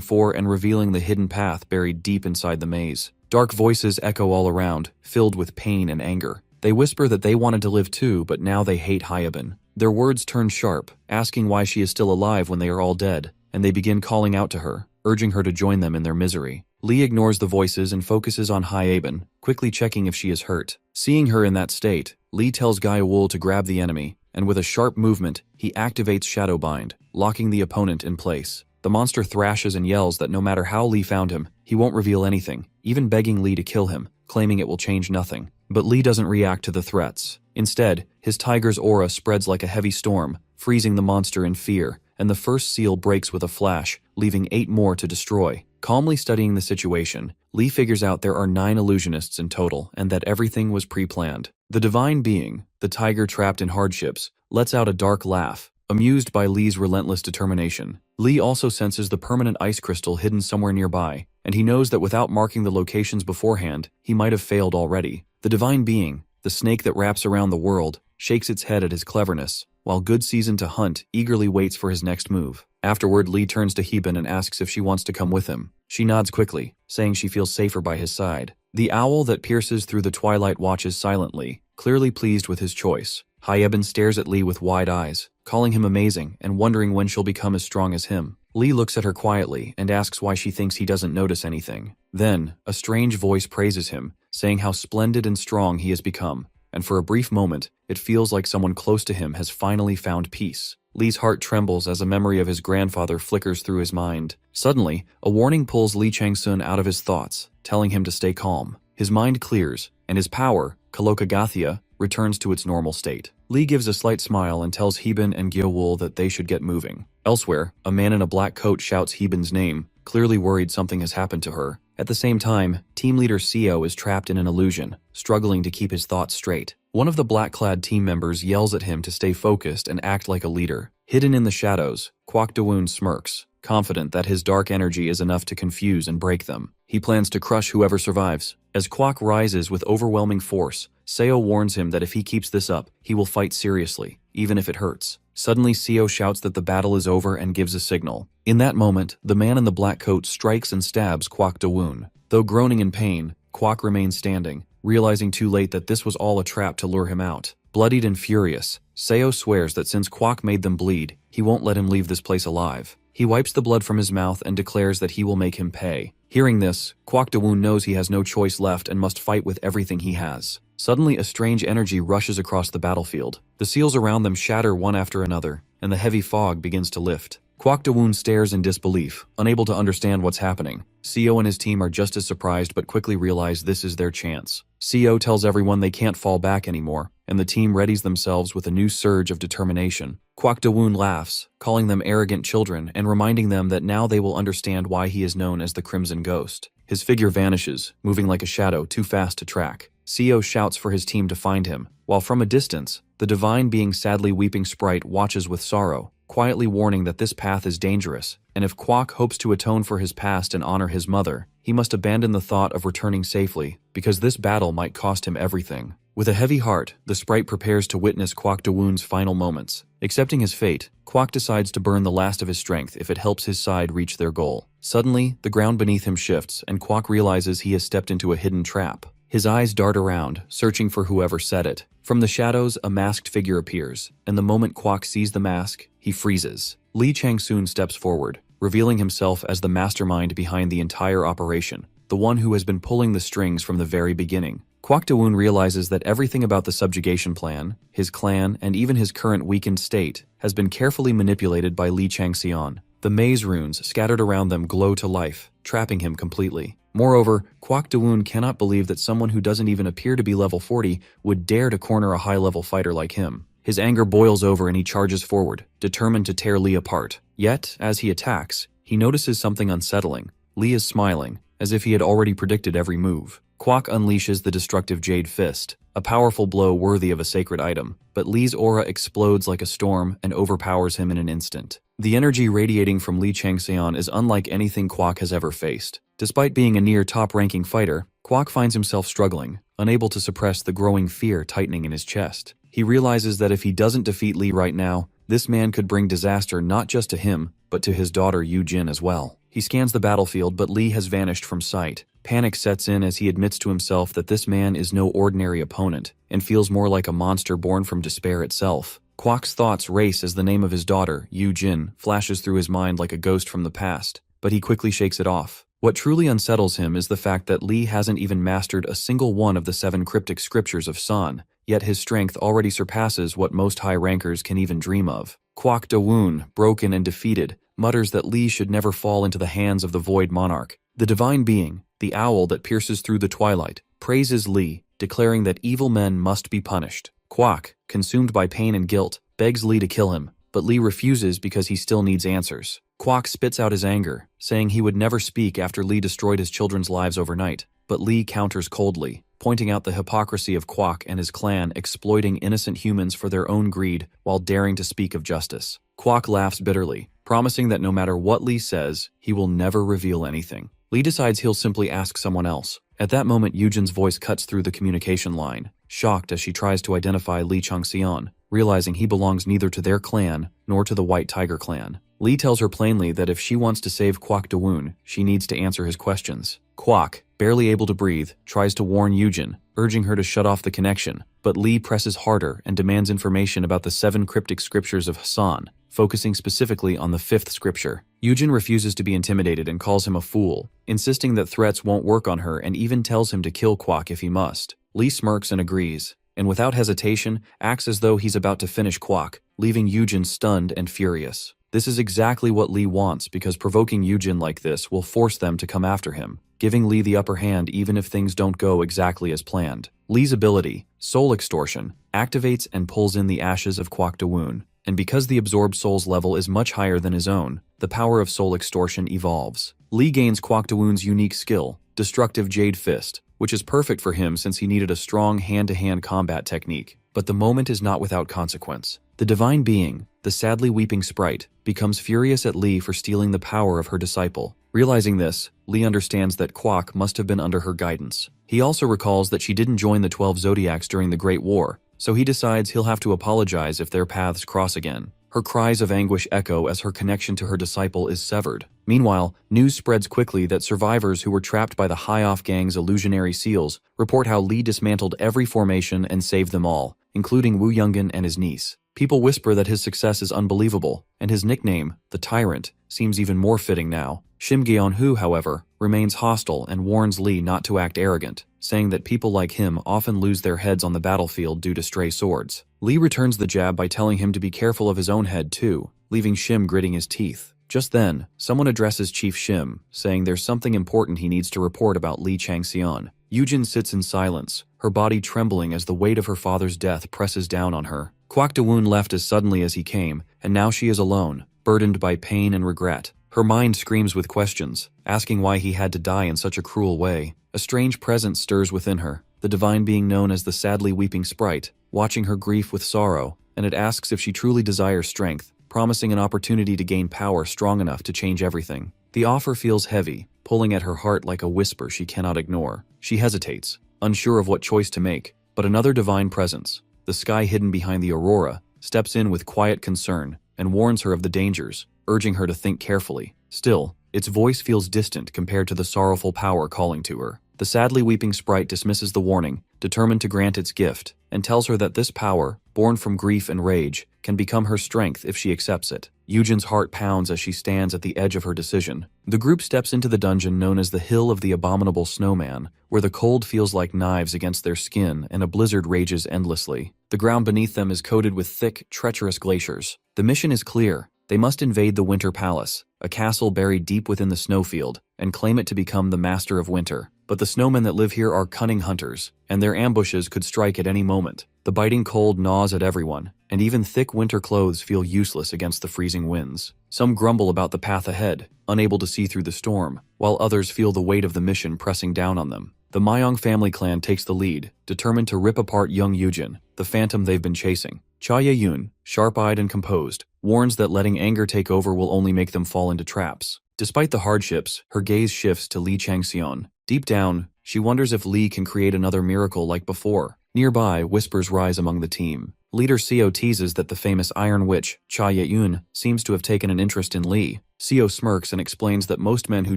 for and revealing the hidden path buried deep inside the maze. Dark voices echo all around, filled with pain and anger. They whisper that they wanted to live too, but now they hate Hyabin. Their words turn sharp, asking why she is still alive when they are all dead, and they begin calling out to her, urging her to join them in their misery. Lee ignores the voices and focuses on Hyabin, quickly checking if she is hurt. Seeing her in that state, Lee tells Yahello to grab the enemy, and with a sharp movement, he activates Shadowbind, locking the opponent in place. The monster thrashes and yells that no matter how Lee found him, he won't reveal anything, even begging Lee to kill him, claiming it will change nothing. But Lee doesn't react to the threats. Instead, his tiger's aura spreads like a heavy storm, freezing the monster in fear, and the first seal breaks with a flash, leaving 8 more to destroy. Calmly studying the situation, Lee figures out there are 9 illusionists in total and that everything was pre-planned. The divine being, the tiger trapped in hardships, lets out a dark laugh, amused by Lee's relentless determination. Lee also senses the permanent ice crystal hidden somewhere nearby, and he knows that without marking the locations beforehand, he might have failed already. The divine being, the snake that wraps around the world, shakes its head at his cleverness, while Good Season to Hunt eagerly waits for his next move. Afterward, Lee turns to Hyabin and asks if she wants to come with him. She nods quickly, saying she feels safer by his side. The owl that pierces through the twilight watches silently, clearly pleased with his choice. Hyabin stares at Lee with wide eyes, calling him amazing and wondering when she'll become as strong as him. Lee looks at her quietly and asks why she thinks he doesn't notice anything. Then, a strange voice praises him, saying how splendid and strong he has become, and for a brief moment, it feels like someone close to him has finally found peace. Lee's heart trembles as a memory of his grandfather flickers through his mind. Suddenly, a warning pulls Lee Chang-sun out of his thoughts, telling him to stay calm. His mind clears, and his power, Kalokagathia, returns to its normal state. Lee gives a slight smile and tells Hyabin and Yahello that they should get moving. Elsewhere, a man in a black coat shouts Hyabin's name, clearly worried something has happened to her. At the same time, team leader Seo is trapped in an illusion, struggling to keep his thoughts straight. One of the black-clad team members yells at him to stay focused and act like a leader. Hidden in the shadows, Kwak Do-woon smirks, confident that his dark energy is enough to confuse and break them. He plans to crush whoever survives. As Kwak rises with overwhelming force, Seo warns him that if he keeps this up, he will fight seriously, even if it hurts. Suddenly, Seo shouts that the battle is over and gives a signal. In that moment, the man in the black coat strikes and stabs Kwak Do-woon. Though groaning in pain, Kwak remains standing, realizing too late that this was all a trap to lure him out. Bloodied and furious, Seo swears that since Kwak made them bleed, he won't let him leave this place alive. He wipes the blood from his mouth and declares that he will make him pay. Hearing this, Kwak Do-woon knows he has no choice left and must fight with everything he has. Suddenly, a strange energy rushes across the battlefield. The seals around them shatter one after another, and the heavy fog begins to lift. Kwak Do-woon stares in disbelief, unable to understand what's happening. Seo and his team are just as surprised but quickly realize this is their chance. Seo tells everyone they can't fall back anymore, and the team readies themselves with a new surge of determination. Kwak Do-woon laughs, calling them arrogant children and reminding them that now they will understand why he is known as the Crimson Ghost. His figure vanishes, moving like a shadow too fast to track. Seo shouts for his team to find him, while from a distance, the divine being sadly weeping sprite watches with sorrow, quietly warning that this path is dangerous, and if Kwak hopes to atone for his past and honor his mother, he must abandon the thought of returning safely, because this battle might cost him everything. With a heavy heart, the sprite prepares to witness Kwak Do-woon's final moments. Accepting his fate, Kwak decides to burn the last of his strength if it helps his side reach their goal. Suddenly, the ground beneath him shifts, and Kwak realizes he has stepped into a hidden trap. His eyes dart around, searching for whoever said it. From the shadows, a masked figure appears, and the moment Kwak sees the mask, he freezes. Lee Chang-sun steps forward, revealing himself as the mastermind behind the entire operation, the one who has been pulling the strings from the very beginning. Kwak Do-woon realizes that everything about the subjugation plan, his clan, and even his current weakened state has been carefully manipulated by Lee Chang-seon. The maze runes scattered around them glow to life, trapping him completely. Moreover, Kwak Do-woon cannot believe that someone who doesn't even appear to be level 40 would dare to corner a high-level fighter like him. His anger boils over and he charges forward, determined to tear Lee apart. Yet, as he attacks, he notices something unsettling. Lee is smiling, as if he had already predicted every move. Kwok unleashes the destructive Jade Fist, a powerful blow worthy of a sacred item, but Lee's aura explodes like a storm and overpowers him in an instant. The energy radiating from Lee Changseon is unlike anything Kwok has ever faced. Despite being a near top-ranking fighter, Kwok finds himself struggling, unable to suppress the growing fear tightening in his chest. He realizes that if he doesn't defeat Lee right now, this man could bring disaster not just to him, but to his daughter Yu-jin as well. He scans the battlefield, but Lee has vanished from sight. Panic sets in as he admits to himself that this man is no ordinary opponent, and feels more like a monster born from despair itself. Kwok's thoughts race as the name of his daughter, Yu-jin, flashes through his mind like a ghost from the past, but he quickly shakes it off. What truly unsettles him is the fact that Lee hasn't even mastered a single one of the 7 cryptic scriptures of San, yet his strength already surpasses what most high rankers can even dream of. Kwok Da-woon, broken and defeated, mutters that Lee should never fall into the hands of the Void Monarch. The divine being, the owl that pierces through the twilight, praises Lee, declaring that evil men must be punished. Kwok, consumed by pain and guilt, begs Lee to kill him, but Lee refuses because he still needs answers. Kwok spits out his anger, saying he would never speak after Lee destroyed his children's lives overnight, but Lee counters coldly, pointing out the hypocrisy of Kwok and his clan exploiting innocent humans for their own greed while daring to speak of justice. Kwok laughs bitterly, promising that no matter what Lee says, he will never reveal anything. Lee decides he'll simply ask someone else. At that moment, Yujin's voice cuts through the communication line, shocked as she tries to identify Lee Changseon, realizing he belongs neither to their clan nor to the White Tiger clan. Lee tells her plainly that if she wants to save Kwok Da-woon, she needs to answer his questions. Kwok, barely able to breathe, tries to warn Yujin, urging her to shut off the connection, but Lee presses harder and demands information about the 7 cryptic scriptures of San, focusing specifically on the 5th scripture. Yujin refuses to be intimidated and calls him a fool, insisting that threats won't work on her and even tells him to kill Kwok if he must. Lee smirks and agrees, and without hesitation, acts as though he's about to finish Kwok, leaving Yujin stunned and furious. This is exactly what Lee wants because provoking Yujin like this will force them to come after him, giving Lee the upper hand even if things don't go exactly as planned. Lee's ability, Soul Extortion, activates and pulls in the ashes of Kwok Da-woon, and because the absorbed soul's level is much higher than his own, the power of Soul Extortion evolves. Lee gains Kwok Da-woon's unique skill, Destructive Jade Fist, which is perfect for him since he needed a strong hand-to-hand combat technique. But the moment is not without consequence. The divine being, the sadly weeping sprite, becomes furious at Lee for stealing the power of her disciple. Realizing this, Lee understands that Kwok must have been under her guidance. He also recalls that she didn't join the 12 Zodiacs during the Great War, so he decides he'll have to apologize if their paths cross again. Her cries of anguish echo as her connection to her disciple is severed. Meanwhile, news spreads quickly that survivors who were trapped by the High-Off Gang's illusionary seals report how Lee dismantled every formation and saved them all, including Woo Youngan and his niece. People whisper that his success is unbelievable, and his nickname, the Tyrant, seems even more fitting now. Shim Gyeon-hoo, however, remains hostile and warns Lee not to act arrogant, saying that people like him often lose their heads on the battlefield due to stray swords. Lee returns the jab by telling him to be careful of his own head too, leaving Shim gritting his teeth. Just then, someone addresses Chief Shim, saying there's something important he needs to report about Lee Changseon. Yujin sits in silence, her body trembling as the weight of her father's death presses down on her. Kwok Da-woon left as suddenly as he came, and now she is alone, burdened by pain and regret. Her mind screams with questions, asking why he had to die in such a cruel way. A strange presence stirs within her, the divine being known as the sadly weeping sprite, watching her grief with sorrow, and it asks if she truly desires strength, promising an opportunity to gain power strong enough to change everything. The offer feels heavy, pulling at her heart like a whisper she cannot ignore. She hesitates, unsure of what choice to make, but another divine presence, the sky hidden behind the aurora, steps in with quiet concern and warns her of the dangers, urging her to think carefully. Still, its voice feels distant compared to the sorrowful power calling to her. The sadly weeping sprite dismisses the warning, determined to grant its gift, and tells her that this power, born from grief and rage, can become her strength if she accepts it. Yujin's heart pounds as she stands at the edge of her decision. The group steps into the dungeon known as the Hill of the Abominable Snowman, where the cold feels like knives against their skin and a blizzard rages endlessly. The ground beneath them is coated with thick, treacherous glaciers. The mission is clear. They must invade the Winter Palace, a castle buried deep within the snowfield, and claim it to become the master of winter. But the snowmen that live here are cunning hunters, and their ambushes could strike at any moment. The biting cold gnaws at everyone, and even thick winter clothes feel useless against the freezing winds. Some grumble about the path ahead, unable to see through the storm, while others feel the weight of the mission pressing down on them. The Myong family clan takes the lead, determined to rip apart young Yujin, the phantom they've been chasing. Cha Ye-yoon, sharp-eyed and composed, warns that letting anger take over will only make them fall into traps. Despite the hardships, her gaze shifts to Lee Changseon. Deep down, she wonders if Lee can create another miracle like before. Nearby, whispers rise among the team. Leader Seo teases that the famous Iron Witch, Cha Ye-yoon, seems to have taken an interest in Lee. Seo smirks and explains that most men who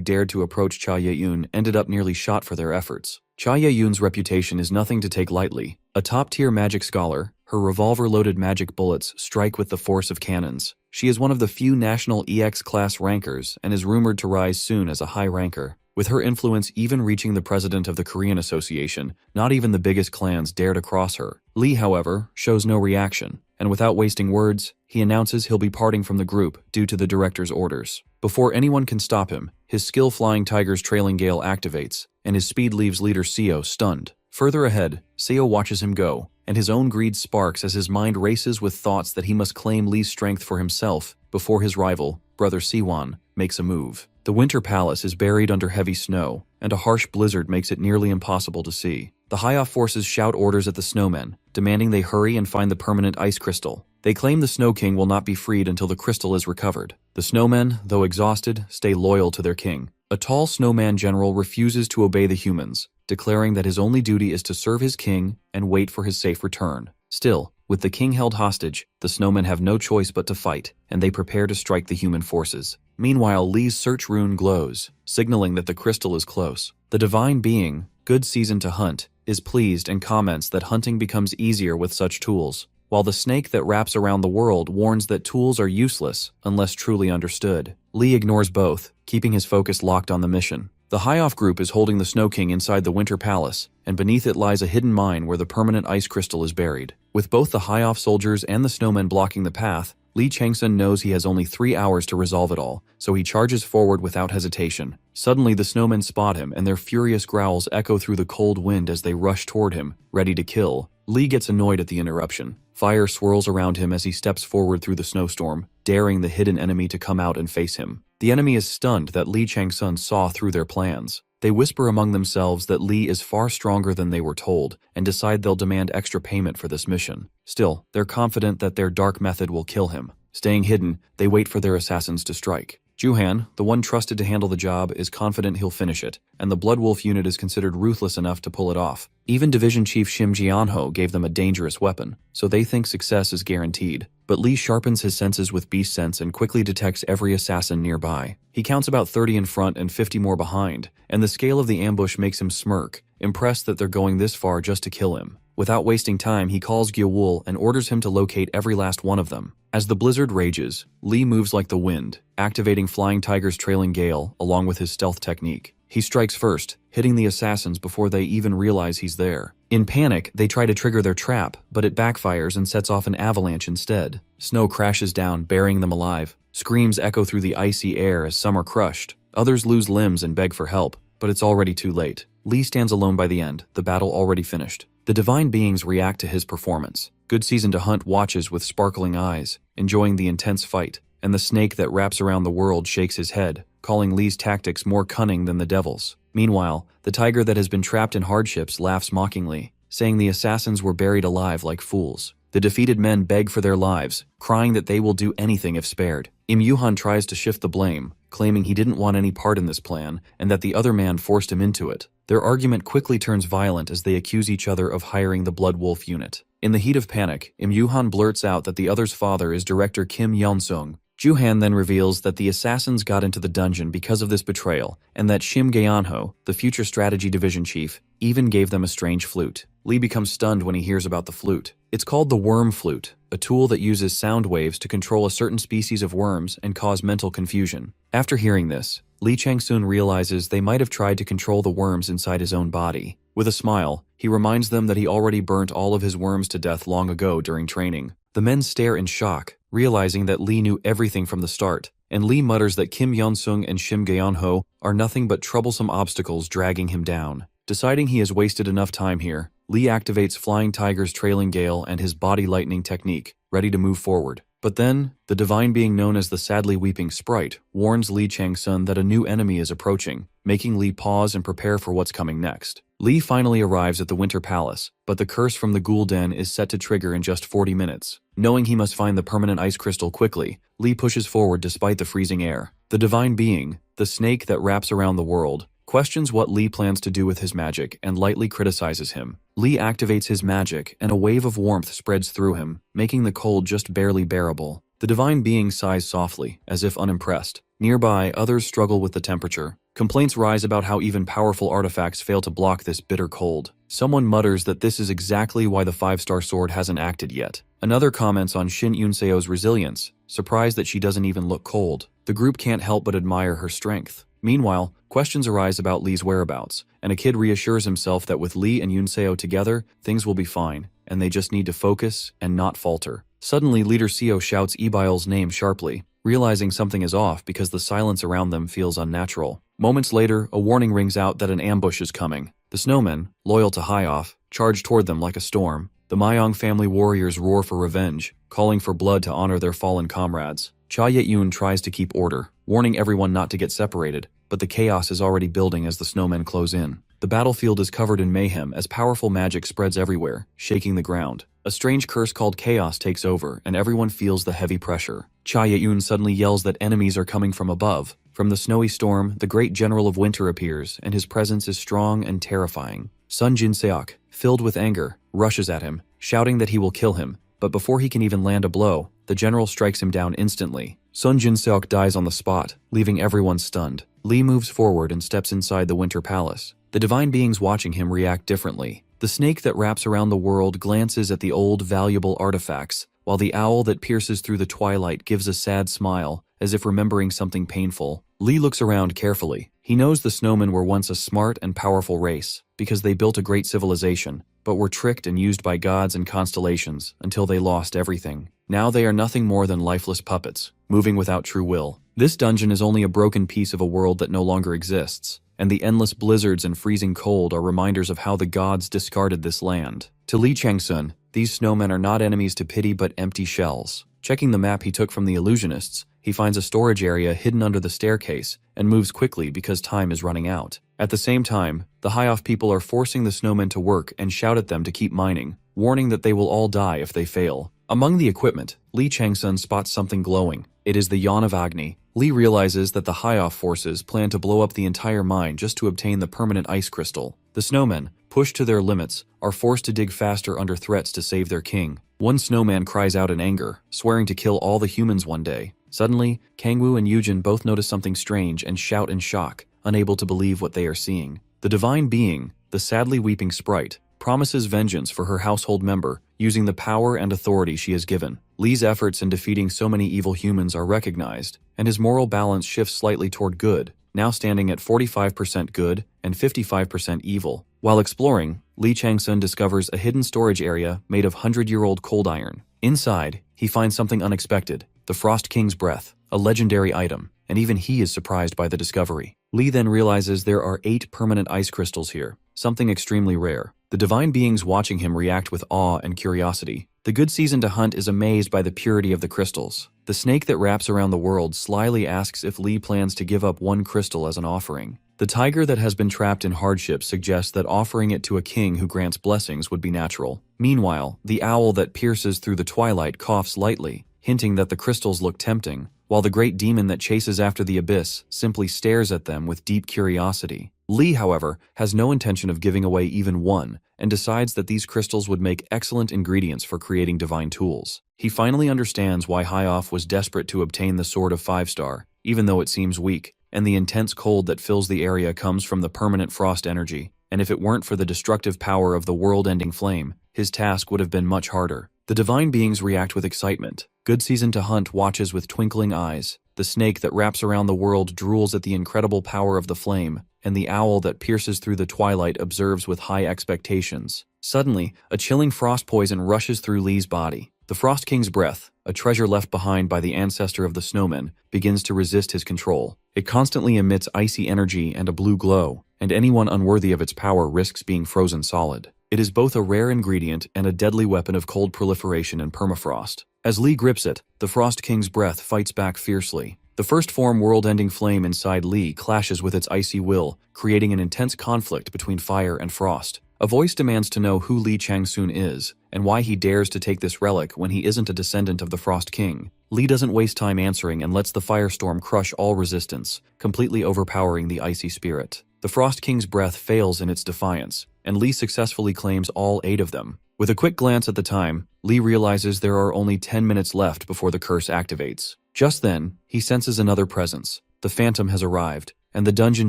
dared to approach Cha Ye-yoon ended up nearly shot for their efforts. Cha Ye-yoon's reputation is nothing to take lightly. A top-tier magic scholar, her revolver-loaded magic bullets strike with the force of cannons. She is one of the few national EX-class rankers and is rumored to rise soon as a high ranker. With her influence even reaching the president of the Korean Association, not even the biggest clans dare to cross her. Lee, however, shows no reaction, and without wasting words, he announces he'll be parting from the group due to the director's orders. Before anyone can stop him, his skill Flying Tiger's trailing gale activates, and his speed leaves leader Seo stunned. Further ahead, Seo watches him go, and his own greed sparks as his mind races with thoughts that he must claim Lee's strength for himself before his rival, brother Siwon, makes a move. The Winter Palace is buried under heavy snow, and a harsh blizzard makes it nearly impossible to see. The High-Off forces shout orders at the snowmen, demanding they hurry and find the permanent ice crystal. They claim the Snow King will not be freed until the crystal is recovered. The snowmen, though exhausted, stay loyal to their king. A tall snowman general refuses to obey the humans, declaring that his only duty is to serve his king and wait for his safe return. Still, with the king held hostage, the snowmen have no choice but to fight, and they prepare to strike the human forces. Meanwhile, Lee's search rune glows, signaling that the crystal is close. The divine being, good season to hunt, is pleased and comments that hunting becomes easier with such tools, while the snake that wraps around the world warns that tools are useless unless truly understood. Lee ignores both, keeping his focus locked on the mission. The High-Off group is holding the Snow King inside the Winter Palace, and beneath it lies a hidden mine where the permanent ice crystal is buried. With both the High-Off soldiers and the snowmen blocking the path, Lee Changsun knows he has only 3 hours to resolve it all, so he charges forward without hesitation. Suddenly, the snowmen spot him, and their furious growls echo through the cold wind as they rush toward him, ready to kill. Lee gets annoyed at the interruption. Fire swirls around him as he steps forward through the snowstorm, daring the hidden enemy to come out and face him. The enemy is stunned that Lee Changsun saw through their plans. They whisper among themselves that Lee is far stronger than they were told, and decide they'll demand extra payment for this mission. Still, they're confident that their dark method will kill him. Staying hidden, they wait for their assassins to strike. Juhan, the one trusted to handle the job, is confident he'll finish it, and the Blood Wolf unit is considered ruthless enough to pull it off. Even Division Chief Shim Jianho gave them a dangerous weapon, so they think success is guaranteed. But Lee sharpens his senses with beast sense and quickly detects every assassin nearby. He counts about 30 in front and 50 more behind, and the scale of the ambush makes him smirk, impressed that they're going this far just to kill him. Without wasting time, he calls Gyewol and orders him to locate every last one of them. As the blizzard rages, Lee moves like the wind, activating Flying Tiger's trailing gale along with his stealth technique. He strikes first, hitting the assassins before they even realize he's there. In panic, they try to trigger their trap, but it backfires and sets off an avalanche instead. Snow crashes down, burying them alive. Screams echo through the icy air as some are crushed. Others lose limbs and beg for help, but it's already too late. Lee stands alone by the end, the battle already finished. The divine beings react to his performance. Good Season to Hunt watches with sparkling eyes, enjoying the intense fight, and the snake that wraps around the world shakes his head, calling Lee's tactics more cunning than the devil's. Meanwhile, the tiger that has been trapped in hardships laughs mockingly, saying the assassins were buried alive like fools. The defeated men beg for their lives, crying that they will do anything if spared. Im Yuhan tries to shift the blame, claiming he didn't want any part in this plan and that the other man forced him into it. Their argument quickly turns violent as they accuse each other of hiring the Blood Wolf unit. In the heat of panic, Im Yuhan blurts out that the other's father is director Kim Yeon-sung. Juhan then reveals that the assassins got into the dungeon because of this betrayal, and that Shim Gaeonho, the future strategy division chief, even gave them a strange flute. Lee becomes stunned when he hears about the flute. It's called the worm flute, a tool that uses sound waves to control a certain species of worms and cause mental confusion. After hearing this, Lee Changsun realizes they might have tried to control the worms inside his own body. With a smile, he reminds them that he already burnt all of his worms to death long ago during training. The men stare in shock, realizing that Lee knew everything from the start, and Lee mutters that Kim Yeon-sung and Shim Gaeonho are nothing but troublesome obstacles dragging him down. Deciding he has wasted enough time here, Lee activates Flying Tiger's trailing gale and his body lightning technique, ready to move forward. But then, the divine being known as the sadly weeping sprite warns Li Changsun that a new enemy is approaching, making Li pause and prepare for what's coming next. Li finally arrives at the Winter Palace, but the curse from the Ghoul Den is set to trigger in just 40 minutes. Knowing he must find the permanent ice crystal quickly, Li pushes forward despite the freezing air. The divine being, the snake that wraps around the world, questions what Li plans to do with his magic and lightly criticizes him. Li activates his magic and a wave of warmth spreads through him, making the cold just barely bearable. The divine being sighs softly, as if unimpressed. Nearby, others struggle with the temperature. Complaints rise about how even powerful artifacts fail to block this bitter cold. Someone mutters that this is exactly why the 5-star sword hasn't acted yet. Another comments on Shin Yunseo's resilience, surprised that she doesn't even look cold. The group can't help but admire her strength. Meanwhile, questions arise about Li's whereabouts, and a kid reassures himself that with Li and Yunseo together, things will be fine, and they just need to focus and not falter. Suddenly, Leader Seo shouts Ebile's name sharply, realizing something is off because the silence around them feels unnatural. Moments later, a warning rings out that an ambush is coming. The snowmen, loyal to Highoff, charge toward them like a storm. The Mayong family warriors roar for revenge, calling for blood to honor their fallen comrades. Cha Yet-yoon tries to keep order, warning everyone not to get separated, but the chaos is already building as the snowmen close in. The battlefield is covered in mayhem as powerful magic spreads everywhere, shaking the ground. A strange curse called chaos takes over, and everyone feels the heavy pressure. Cha Yet-yoon suddenly yells that enemies are coming from above. From the snowy storm, the great general of winter appears, and his presence is strong and terrifying. Sun Jin-seok, filled with anger, rushes at him, shouting that he will kill him, but before he can even land a blow, the general strikes him down instantly. Sun Jin-seok dies on the spot, leaving everyone stunned. Li moves forward and steps inside the Winter Palace. The divine beings watching him react differently. The snake that wraps around the world glances at the old, valuable artifacts, while the owl that pierces through the twilight gives a sad smile, as if remembering something painful. Li looks around carefully. He knows the snowmen were once a smart and powerful race, because they built a great civilization, but were tricked and used by gods and constellations until they lost everything. Now they are nothing more than lifeless puppets, moving without true will. This dungeon is only a broken piece of a world that no longer exists, and the endless blizzards and freezing cold are reminders of how the gods discarded this land. To Li Changsun, these snowmen are not enemies to pity but empty shells. Checking the map he took from the illusionists, he finds a storage area hidden under the staircase and moves quickly because time is running out. At the same time, the Highoff people are forcing the snowmen to work and shout at them to keep mining, warning that they will all die if they fail. Among the equipment, Li Changsun spots something glowing. It is the Yawn of Agni. Li realizes that the Highoff forces plan to blow up the entire mine just to obtain the permanent ice crystal. The snowmen, pushed to their limits, are forced to dig faster under threats to save their king. One snowman cries out in anger, swearing to kill all the humans one day. Suddenly, Kangwoo and Yujin both notice something strange and shout in shock, unable to believe what they are seeing. The divine being, the sadly weeping sprite, promises vengeance for her household member, using the power and authority she is given. Li's efforts in defeating so many evil humans are recognized, and his moral balance shifts slightly toward good, now standing at 45% good and 55% evil. While exploring, Li Changsun discovers a hidden storage area made of 100-year-old cold iron. Inside, he finds something unexpected, the Frost King's Breath, a legendary item, and even he is surprised by the discovery. Li then realizes there are 8 permanent ice crystals here, something extremely rare. The divine beings watching him react with awe and curiosity. The good season to hunt is amazed by the purity of the crystals. The snake that wraps around the world slyly asks if Li plans to give up one crystal as an offering. The tiger that has been trapped in hardship suggests that offering it to a king who grants blessings would be natural. Meanwhile, the owl that pierces through the twilight coughs lightly, hinting that the crystals look tempting, while the great demon that chases after the abyss simply stares at them with deep curiosity. Li, however, has no intention of giving away even one, and decides that these crystals would make excellent ingredients for creating divine tools. He finally understands why Highoff was desperate to obtain the Sword of 5-star, even though it seems weak, and the intense cold that fills the area comes from the permanent frost energy, and if it weren't for the destructive power of the world-ending flame, his task would have been much harder. The divine beings react with excitement. Good Season to Hunt watches with twinkling eyes. The snake that wraps around the world drools at the incredible power of the flame, and the owl that pierces through the twilight observes with high expectations. Suddenly, a chilling frost poison rushes through Li's body. The Frost King's Breath, a treasure left behind by the ancestor of the snowmen, begins to resist his control. It constantly emits icy energy and a blue glow, and anyone unworthy of its power risks being frozen solid. It is both a rare ingredient and a deadly weapon of cold proliferation and permafrost. As Lee grips it, the Frost King's breath fights back fiercely. The first form world-ending flame inside Lee clashes with its icy will, creating an intense conflict between fire and frost. A voice demands to know who Lee Changsun is, and why he dares to take this relic when he isn't a descendant of the Frost King. Lee doesn't waste time answering and lets the firestorm crush all resistance, completely overpowering the icy spirit. The Frost King's breath fails in its defiance, and Lee successfully claims all 8 of them. With a quick glance at the time, Lee realizes there are only 10 minutes left before the curse activates. Just then, he senses another presence. The Phantom has arrived, and the dungeon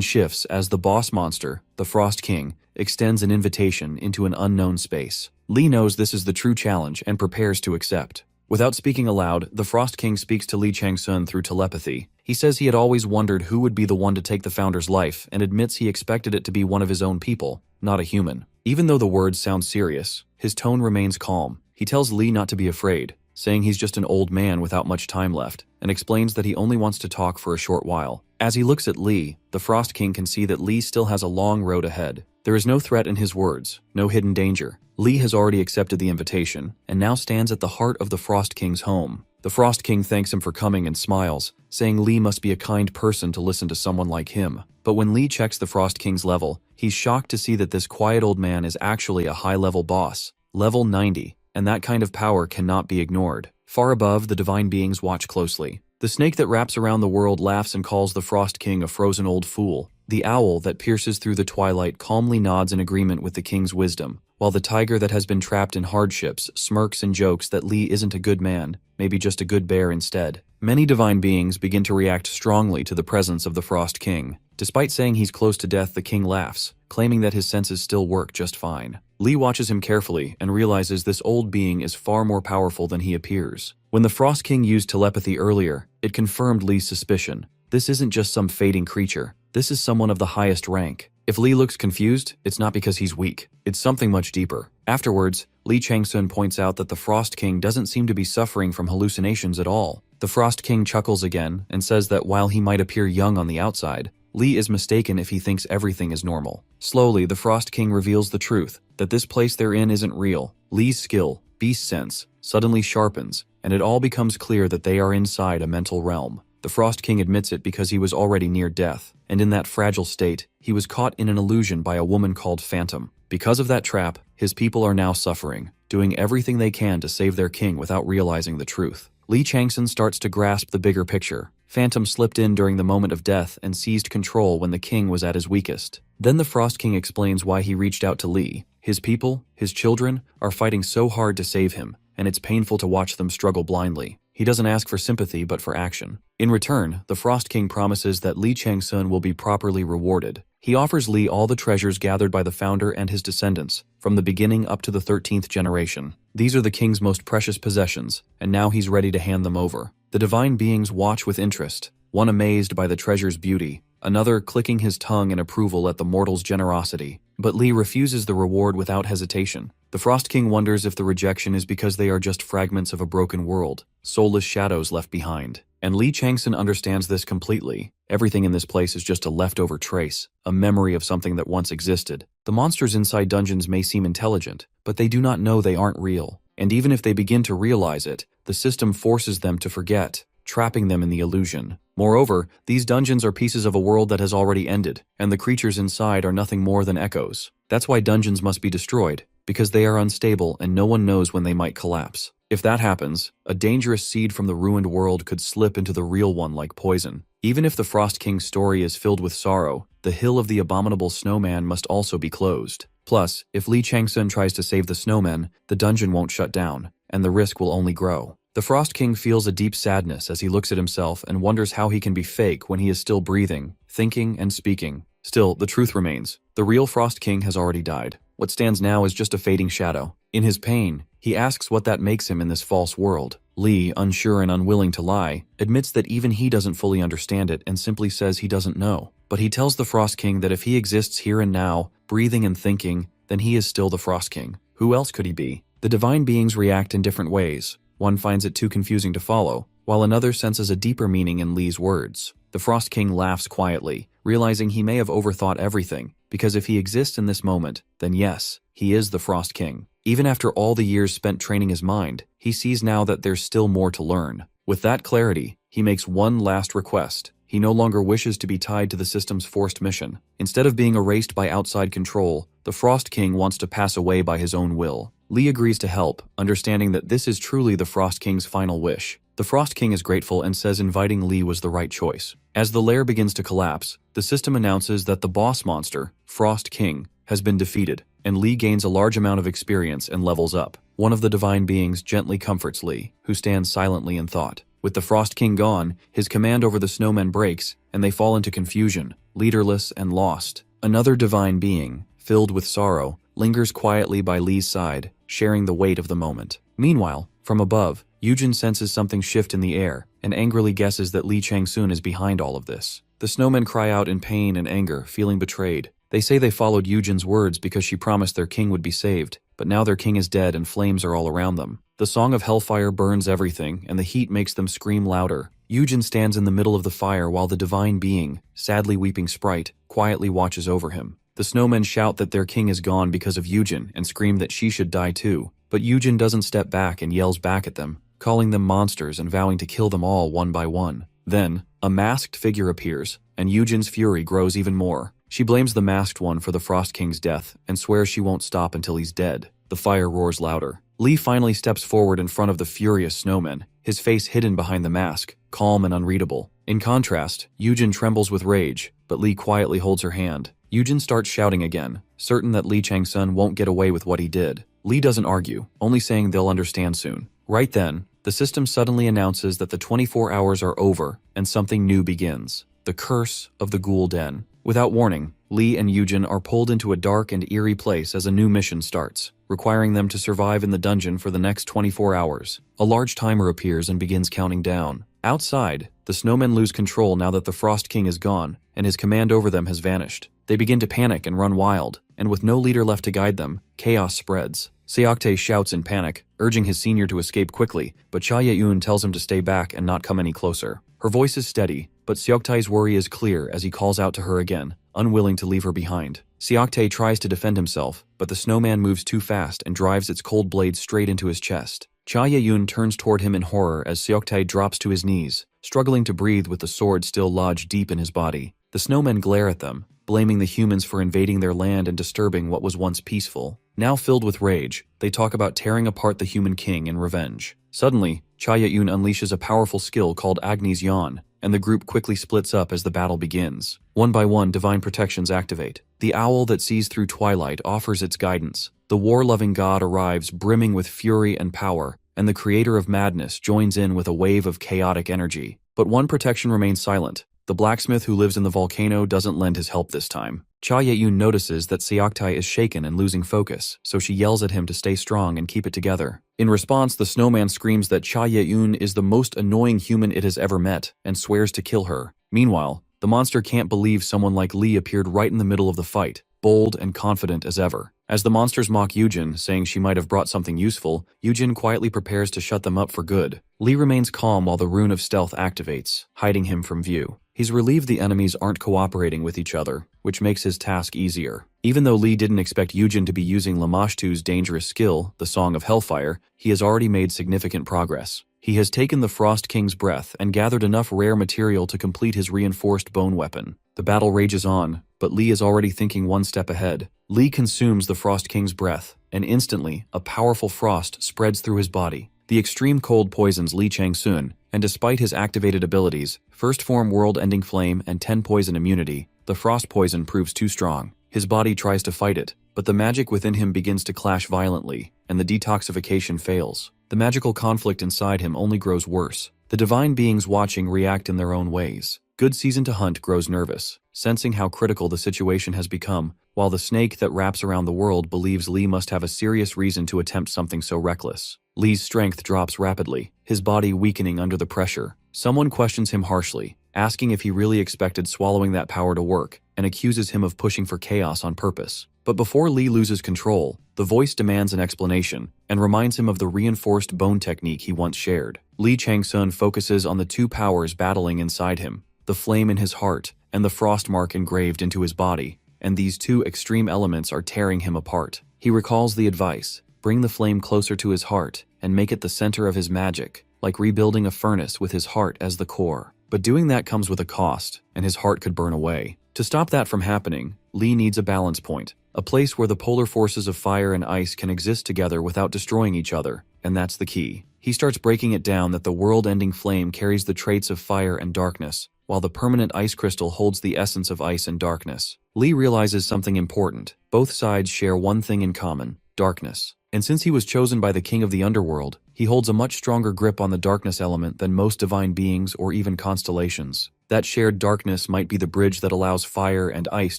shifts as the boss monster, the Frost King, extends an invitation into an unknown space. Lee knows this is the true challenge and prepares to accept. Without speaking aloud, the Frost King speaks to Lee Changsun through telepathy. He says he had always wondered who would be the one to take the founder's life and admits he expected it to be one of his own people, not a human. Even though the words sound serious, his tone remains calm. He tells Lee not to be afraid, saying he's just an old man without much time left, and explains that he only wants to talk for a short while. As he looks at Lee, the Frost King can see that Lee still has a long road ahead. There is no threat in his words, no hidden danger. Lee has already accepted the invitation, and now stands at the heart of the Frost King's home. The Frost King thanks him for coming and smiles, saying Lee must be a kind person to listen to someone like him. But when Lee checks the Frost King's level, he's shocked to see that this quiet old man is actually a high-level boss, level 90, and that kind of power cannot be ignored. Far above, the divine beings watch closely. The snake that wraps around the world laughs and calls the Frost King a frozen old fool. The owl that pierces through the twilight calmly nods in agreement with the king's wisdom, while the tiger that has been trapped in hardships smirks and jokes that Lee isn't a good man, maybe just a good bear instead. Many divine beings begin to react strongly to the presence of the Frost King. Despite saying he's close to death, the king laughs, claiming that his senses still work just fine. Lee watches him carefully and realizes this old being is far more powerful than he appears. When the Frost King used telepathy earlier, it confirmed Lee's suspicion. This isn't just some fading creature. This is someone of the highest rank. If Lee looks confused, it's not because he's weak. It's something much deeper. Afterwards, Lee Changsun points out that the Frost King doesn't seem to be suffering from hallucinations at all. The Frost King chuckles again and says that while he might appear young on the outside, Lee is mistaken if he thinks everything is normal. Slowly, the Frost King reveals the truth, that this place they're in isn't real. Lee's skill, beast sense, suddenly sharpens, and it all becomes clear that they are inside a mental realm. The Frost King admits it because he was already near death, and in that fragile state, he was caught in an illusion by a woman called Phantom. Because of that trap, his people are now suffering, doing everything they can to save their king without realizing the truth. Lee Changsun starts to grasp the bigger picture. Phantom slipped in during the moment of death and seized control when the king was at his weakest. Then the Frost King explains why he reached out to Lee. His people, his children, are fighting so hard to save him, and it's painful to watch them struggle blindly. He doesn't ask for sympathy but for action. In return, the Frost King promises that Lee Changsun will be properly rewarded. He offers Lee all the treasures gathered by the founder and his descendants, from the beginning up to the 13th generation. These are the king's most precious possessions, and now he's ready to hand them over. The divine beings watch with interest, one amazed by the treasure's beauty, another clicking his tongue in approval at the mortal's generosity. But Lee refuses the reward without hesitation. The Frost King wonders if the rejection is because they are just fragments of a broken world, soulless shadows left behind. And Lee Changsun understands this completely. Everything in this place is just a leftover trace, a memory of something that once existed. The monsters inside dungeons may seem intelligent, but they do not know they aren't real. And even if they begin to realize it, the system forces them to forget, trapping them in the illusion. Moreover, these dungeons are pieces of a world that has already ended, and the creatures inside are nothing more than echoes. That's why dungeons must be destroyed, because they are unstable and no one knows when they might collapse. If that happens, a dangerous seed from the ruined world could slip into the real one like poison. Even if the Frost King's story is filled with sorrow, the Hill of the Abominable Snowman must also be closed. Plus, if Lee Changsun tries to save the snowmen, the dungeon won't shut down, and the risk will only grow. The Frost King feels a deep sadness as he looks at himself and wonders how he can be fake when he is still breathing, thinking, and speaking. Still, the truth remains. The real Frost King has already died. What stands now is just a fading shadow. In his pain, he asks what that makes him in this false world. Lee, unsure and unwilling to lie, admits that even he doesn't fully understand it and simply says he doesn't know. But he tells the Frost King that if he exists here and now, breathing and thinking, then he is still the Frost King. Who else could he be? The divine beings react in different ways. One finds it too confusing to follow, while another senses a deeper meaning in Lee's words. The Frost King laughs quietly, realizing he may have overthought everything, because if he exists in this moment, then yes, he is the Frost King. Even after all the years spent training his mind, he sees now that there's still more to learn. With that clarity, he makes one last request. He no longer wishes to be tied to the system's forced mission. Instead of being erased by outside control, the Frost King wants to pass away by his own will. Lee agrees to help, understanding that this is truly the Frost King's final wish. The Frost King is grateful and says inviting Lee was the right choice. As the lair begins to collapse, the system announces that the boss monster, Frost King, has been defeated, and Lee gains a large amount of experience and levels up. One of the divine beings gently comforts Lee, who stands silently in thought. With the Frost King gone, his command over the snowmen breaks, and they fall into confusion, leaderless and lost. Another divine being, filled with sorrow, lingers quietly by Lee's side, sharing the weight of the moment. Meanwhile, from above, Yujin senses something shift in the air, and angrily guesses that Lee Chang-sun is behind all of this. The snowmen cry out in pain and anger, feeling betrayed. They say they followed Yujin's words because she promised their king would be saved, but now their king is dead and flames are all around them. The song of hellfire burns everything, and the heat makes them scream louder. Yujin stands in the middle of the fire while the divine being, sadly weeping sprite, quietly watches over him. The snowmen shout that their king is gone because of Yujin and scream that she should die too, but Yujin doesn't step back and yells back at them, calling them monsters and vowing to kill them all one by one. Then, a masked figure appears, and Yujin's fury grows even more. She blames the masked one for the Frost King's death and swears she won't stop until he's dead. The fire roars louder. Lee finally steps forward in front of the furious snowmen, his face hidden behind the mask, calm and unreadable. In contrast, Yujin trembles with rage, but Lee quietly holds her hand. Yujin starts shouting again, certain that Lee Chang-sun won't get away with what he did. Lee doesn't argue, only saying they'll understand soon. Right then, the system suddenly announces that the 24 hours are over and something new begins. The curse of the Ghoul Den. Without warning, Lee and Yujin are pulled into a dark and eerie place as a new mission starts, requiring them to survive in the dungeon for the next 24 hours. A large timer appears and begins counting down. Outside, the snowmen lose control now that the Frost King is gone, and his command over them has vanished. They begin to panic and run wild, and with no leader left to guide them, chaos spreads. Seoktae shouts in panic, urging his senior to escape quickly, but Cha Ye-eun tells him to stay back and not come any closer. Her voice is steady, but Seoktae's worry is clear as he calls out to her again, unwilling to leave her behind. Seoktae tries to defend himself, but the snowman moves too fast and drives its cold blade straight into his chest. Cha Ye-eun turns toward him in horror as Seoktae drops to his knees, struggling to breathe with the sword still lodged deep in his body. The snowmen glare at them, blaming the humans for invading their land and disturbing what was once peaceful. Now filled with rage, they talk about tearing apart the human king in revenge. Suddenly, Cha Ye-eun unleashes a powerful skill called Agni's Yawn, and the group quickly splits up as the battle begins. One by one, divine protections activate. The owl that sees through twilight offers its guidance. The war-loving god arrives brimming with fury and power, and the creator of madness joins in with a wave of chaotic energy. But one protection remains silent. The blacksmith who lives in the volcano doesn't lend his help this time. Cha Ye-eun notices that Seoktae is shaken and losing focus, so she yells at him to stay strong and keep it together. In response, the snowman screams that Cha Ye-eun is the most annoying human it has ever met and swears to kill her. Meanwhile, the monster can't believe someone like Lee appeared right in the middle of the fight, bold and confident as ever. As the monsters mock Yujin, saying she might have brought something useful, Yujin quietly prepares to shut them up for good. Lee remains calm while the rune of stealth activates, hiding him from view. He's relieved the enemies aren't cooperating with each other, which makes his task easier. Even though Lee didn't expect Yujin to be using Lamashtu's dangerous skill, the Song of Hellfire, he has already made significant progress. He has taken the Frost King's breath and gathered enough rare material to complete his reinforced bone weapon. The battle rages on, but Lee is already thinking one step ahead. Lee consumes the Frost King's breath, and instantly, a powerful frost spreads through his body. The extreme cold poisons Lee Chang-sun, and despite his activated abilities, First Form World-Ending Flame and 10 Poison Immunity, the frost poison proves too strong. His body tries to fight it, but the magic within him begins to clash violently, and the detoxification fails. The magical conflict inside him only grows worse. The divine beings watching react in their own ways. Good Season to Hunt grows nervous, sensing how critical the situation has become, while the snake that wraps around the world believes Lee must have a serious reason to attempt something so reckless. Lee's strength drops rapidly, his body weakening under the pressure. Someone questions him harshly, asking if he really expected swallowing that power to work, and accuses him of pushing for chaos on purpose. But before Lee loses control, the voice demands an explanation, and reminds him of the reinforced bone technique he once shared. Lee Chang-sun focuses on the two powers battling inside him, the flame in his heart, and the frost mark engraved into his body, and these two extreme elements are tearing him apart. He recalls the advice, bring the flame closer to his heart, and make it the center of his magic, like rebuilding a furnace with his heart as the core. But doing that comes with a cost, and his heart could burn away. To stop that from happening, Lee needs a balance point, a place where the polar forces of fire and ice can exist together without destroying each other, and that's the key. He starts breaking it down that the world-ending flame carries the traits of fire and darkness, while the permanent ice crystal holds the essence of ice and darkness. Lee realizes something important. Both sides share one thing in common: darkness. And since he was chosen by the king of the underworld, he holds a much stronger grip on the darkness element than most divine beings or even constellations. That shared darkness might be the bridge that allows fire and ice